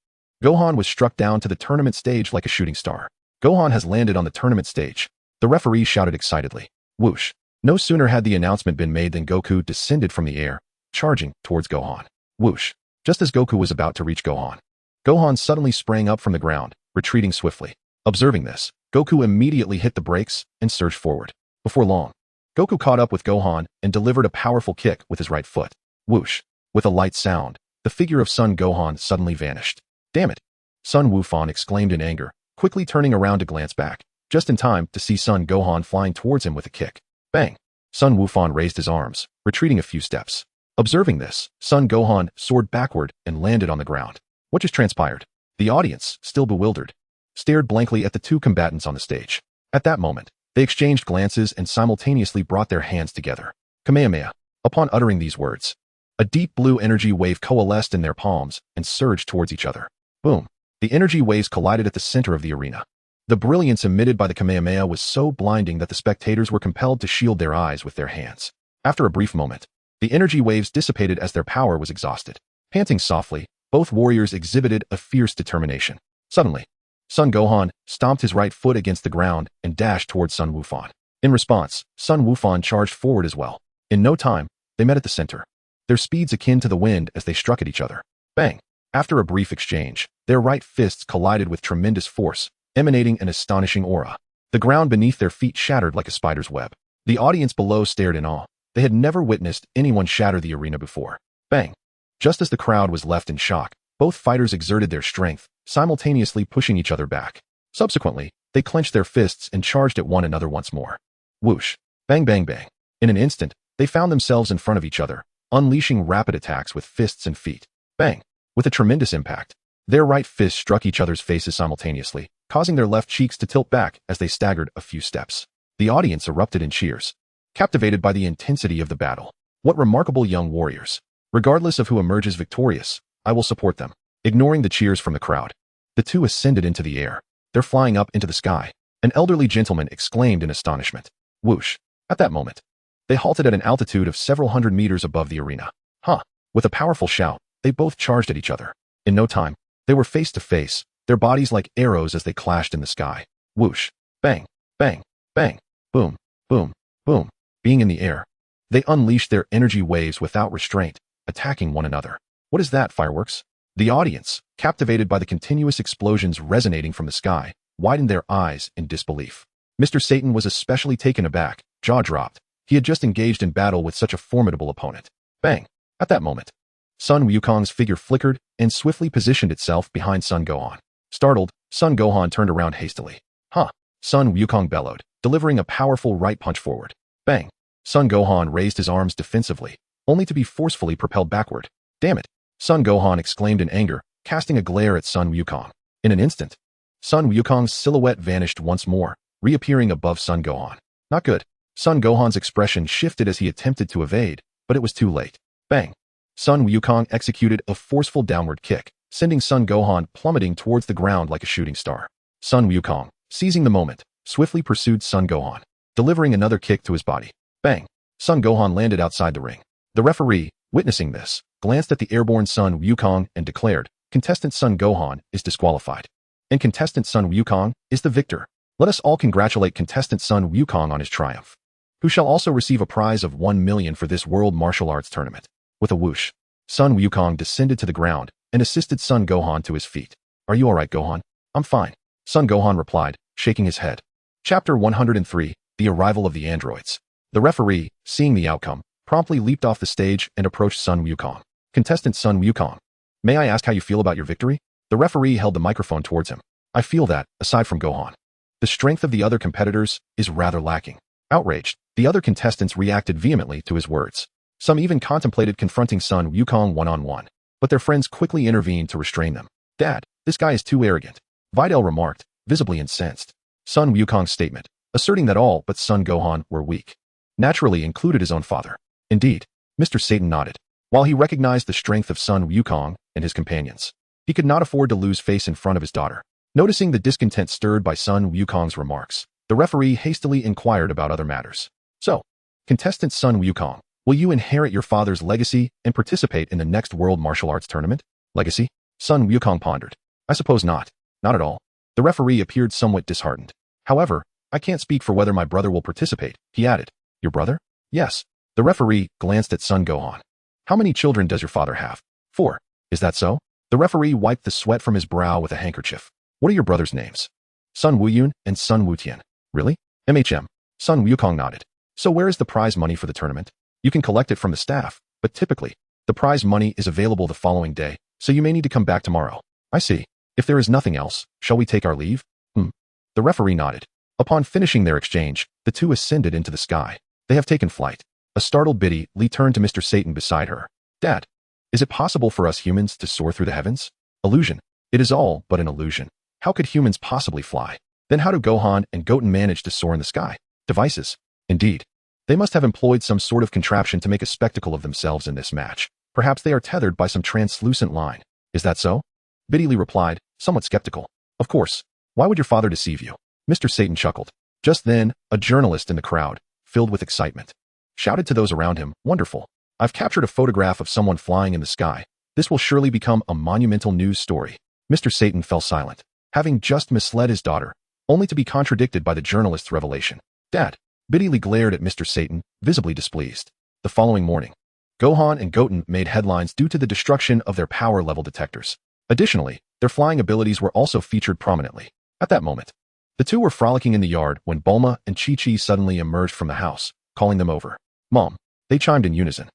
Gohan was struck down to the tournament stage like a shooting star. Gohan has landed on the tournament stage. The referee shouted excitedly. Whoosh! No sooner had the announcement been made than Goku descended from the air, charging towards Gohan. Whoosh! Just as Goku was about to reach Gohan, Gohan suddenly sprang up from the ground, retreating swiftly. Observing this, Goku immediately hit the brakes and surged forward. Before long, Goku caught up with Gohan and delivered a powerful kick with his right foot. Whoosh! With a light sound, the figure of Son Gohan suddenly vanished. Damn it! Sun Wukong exclaimed in anger, quickly turning around to glance back, just in time to see Son Gohan flying towards him with a kick. Bang! Sun Wukong raised his arms, retreating a few steps. Observing this, Son Gohan soared backward and landed on the ground. What just transpired? The audience, still bewildered, stared blankly at the two combatants on the stage. At that moment, they exchanged glances and simultaneously brought their hands together. Kamehameha. Upon uttering these words, a deep blue energy wave coalesced in their palms and surged towards each other. Boom! The energy waves collided at the center of the arena. The brilliance emitted by the Kamehameha was so blinding that the spectators were compelled to shield their eyes with their hands. After a brief moment, the energy waves dissipated as their power was exhausted. Panting softly, both warriors exhibited a fierce determination. Suddenly, Son Gohan stomped his right foot against the ground and dashed towards Sun Wukong. In response, Sun Wukong charged forward as well. In no time, they met at the center, their speeds akin to the wind as they struck at each other. Bang! After a brief exchange, their right fists collided with tremendous force, emanating an astonishing aura. The ground beneath their feet shattered like a spider's web. The audience below stared in awe. They had never witnessed anyone shatter the arena before. Bang! Just as the crowd was left in shock, both fighters exerted their strength, simultaneously pushing each other back. Subsequently, they clenched their fists and charged at one another once more. Whoosh! Bang bang bang! In an instant, they found themselves in front of each other, unleashing rapid attacks with fists and feet. Bang! With a tremendous impact, their right fists struck each other's faces simultaneously, causing their left cheeks to tilt back as they staggered a few steps. The audience erupted in cheers, captivated by the intensity of the battle. What remarkable young warriors! Regardless of who emerges victorious, I will support them. Ignoring the cheers from the crowd, the two ascended into the air. They're flying up into the sky. An elderly gentleman exclaimed in astonishment. Whoosh! At that moment, they halted at an altitude of several hundred meters above the arena. Huh! With a powerful shout, they both charged at each other. In no time, they were face to face, their bodies like arrows as they clashed in the sky. Whoosh! Bang! Bang! Bang! Boom! Boom! Boom! Being in the air, they unleashed their energy waves without restraint, attacking one another. What is that, fireworks? The audience, captivated by the continuous explosions resonating from the sky, widened their eyes in disbelief. Mr. Satan was especially taken aback, jaw dropped. He had just engaged in battle with such a formidable opponent. Bang! At that moment, Sun Wukong's figure flickered and swiftly positioned itself behind Son Gohan. Startled, Son Gohan turned around hastily. Huh! Sun Wukong bellowed, delivering a powerful right punch forward. Bang! Son Gohan raised his arms defensively, only to be forcefully propelled backward. Damn it! Son Gohan exclaimed in anger, casting a glare at Sun Wukong. In an instant, Sun Wukong's silhouette vanished once more, reappearing above Son Gohan. Not good. Son Gohan's expression shifted as he attempted to evade, but it was too late. Bang! Sun Wukong executed a forceful downward kick, sending Son Gohan plummeting towards the ground like a shooting star. Sun Wukong, seizing the moment, swiftly pursued Son Gohan, delivering another kick to his body. Bang! Son Gohan landed outside the ring. The referee, witnessing this, glanced at the airborne Sun Wukong and declared, "Contestant Son Gohan is disqualified. And contestant Sun Wukong is the victor. Let us all congratulate contestant Sun Wukong on his triumph, who shall also receive a prize of 1 million for this World Martial Arts Tournament." With a whoosh, Sun Wukong descended to the ground and assisted Son Gohan to his feet. "Are you alright, Gohan?" "I'm fine," Son Gohan replied, shaking his head. Chapter 103, The Arrival of the Androids. The referee, seeing the outcome, promptly leaped off the stage and approached Sun Wukong. "Contestant Sun Wukong, may I ask how you feel about your victory?" The referee held the microphone towards him. "I feel that, aside from Gohan, the strength of the other competitors is rather lacking." Outraged, the other contestants reacted vehemently to his words. Some even contemplated confronting Sun Wukong one-on-one, but their friends quickly intervened to restrain them. "Dad, this guy is too arrogant," Videl remarked, visibly incensed. Sun Wukong's statement, asserting that all but Son Gohan were weak, naturally included his own father. Indeed, Mr. Satan nodded. While he recognized the strength of Sun Wukong and his companions, he could not afford to lose face in front of his daughter. Noticing the discontent stirred by Sun Wukong's remarks, the referee hastily inquired about other matters. "So, contestant Sun Wukong, will you inherit your father's legacy and participate in the next World Martial Arts Tournament?" "Legacy?" Sun Wukong pondered. "I suppose not. Not at all." The referee appeared somewhat disheartened. "However, I can't speak for whether my brother will participate," he added. "Your brother?" "Yes." The referee glanced at Son Gohan. "How many children does your father have?" "4. Is that so?" The referee wiped the sweat from his brow with a handkerchief. "What are your brothers' names?" "Sun Wuyun and Sun Wutian." "Really?" "MHM. Sun Wukong nodded. "So where is the prize money for the tournament?" "You can collect it from the staff, but typically, the prize money is available the following day, so you may need to come back tomorrow." "I see. If there is nothing else, shall we take our leave?" The referee nodded. Upon finishing their exchange, the two ascended into the sky. "They have taken flight." A startled Biddy Lee turned to Mr. Satan beside her. "Dad, is it possible for us humans to soar through the heavens?" "Illusion. It is all but an illusion. How could humans possibly fly? Then how do Gohan and Goten manage to soar in the sky?" "Devices." "Indeed. They must have employed some sort of contraption to make a spectacle of themselves in this match. Perhaps they are tethered by some translucent line." "Is that so?" Biddy Lee replied, somewhat skeptical. "Of course. Why would your father deceive you?" Mr. Satan chuckled. Just then, a journalist in the crowd, filled with excitement, shouted to those around him, "Wonderful. I've captured a photograph of someone flying in the sky. This will surely become a monumental news story." Mr. Satan fell silent, having just misled his daughter, only to be contradicted by the journalist's revelation. "Dad." Biddy Lee glared at Mr. Satan, visibly displeased. The following morning, Gohan and Goten made headlines due to the destruction of their power level detectors. Additionally, their flying abilities were also featured prominently. At that moment, the two were frolicking in the yard when Bulma and Chi-Chi suddenly emerged from the house, calling them over. "Mom," they chimed in unison.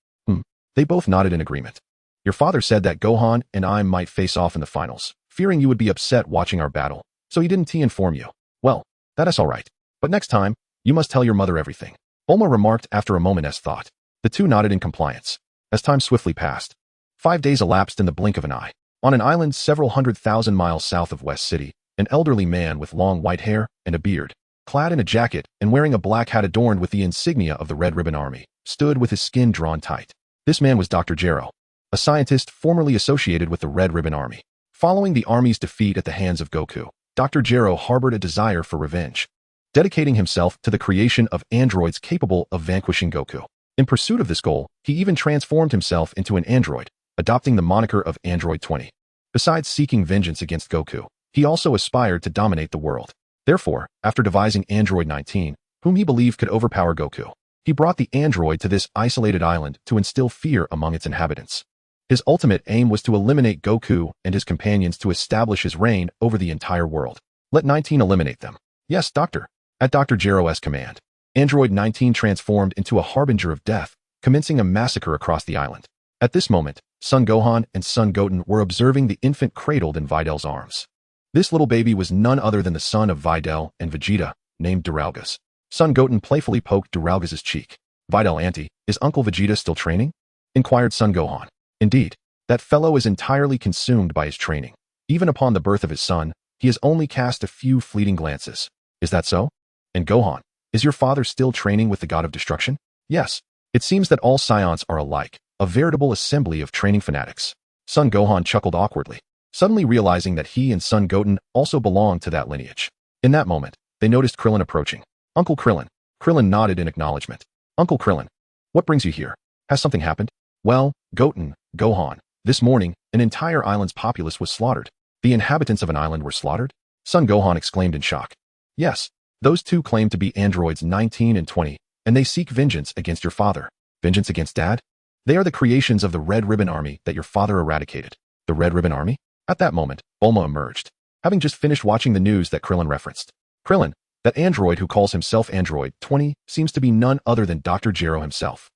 They both nodded in agreement. "Your father said that Gohan and I might face off in the finals, fearing you would be upset watching our battle, so he didn't inform you." "Well, that is all right. But next time, you must tell your mother everything," Bulma remarked after a moment's thought. The two nodded in compliance. As time swiftly passed, 5 days elapsed in the blink of an eye. On an island several 100,000 miles south of West City, an elderly man with long white hair and a beard, clad in a jacket and wearing a black hat adorned with the insignia of the Red Ribbon Army, stood with his skin drawn tight. This man was Dr. Gero, a scientist formerly associated with the Red Ribbon Army. Following the army's defeat at the hands of Goku, Dr. Gero harbored a desire for revenge, dedicating himself to the creation of androids capable of vanquishing Goku. In pursuit of this goal, he even transformed himself into an android, adopting the moniker of Android 20. Besides seeking vengeance against Goku, he also aspired to dominate the world. Therefore, after devising Android 19, whom he believed could overpower Goku, he brought the android to this isolated island to instill fear among its inhabitants. His ultimate aim was to eliminate Goku and his companions to establish his reign over the entire world. Let 19 eliminate them. "Yes, Doctor." At Dr. Gero's command, Android 19 transformed into a harbinger of death, commencing a massacre across the island. At this moment, Son Gohan and Son Goten were observing the infant cradled in Videl's arms. This little baby was none other than the son of Videl and Vegeta, named Duralgas. Son Goten playfully poked Duralgas' cheek. "Videl auntie, is Uncle Vegeta still training?" inquired Son Gohan. "Indeed, that fellow is entirely consumed by his training. Even upon the birth of his son, he has only cast a few fleeting glances." "Is that so?" "And Gohan, is your father still training with the god of destruction?" "Yes. It seems that all Saiyans are alike, a veritable assembly of training fanatics. Son Gohan chuckled awkwardly, suddenly realizing that he and Son Goten also belonged to that lineage. In that moment, they noticed Krillin approaching. Uncle Krillin. Krillin nodded in acknowledgement. Uncle Krillin, what brings you here? Has something happened? Well, Goten, Gohan, this morning, an entire island's populace was slaughtered. The inhabitants of an island were slaughtered? Son Gohan exclaimed in shock. Yes, those two claim to be androids 19 and 20, and they seek vengeance against your father. Vengeance against Dad? They are the creations of the Red Ribbon Army that your father eradicated. The Red Ribbon Army? At that moment, Bulma emerged, having just finished watching the news that Krillin referenced. Krillin, that android who calls himself Android 20, seems to be none other than Dr. Gero himself.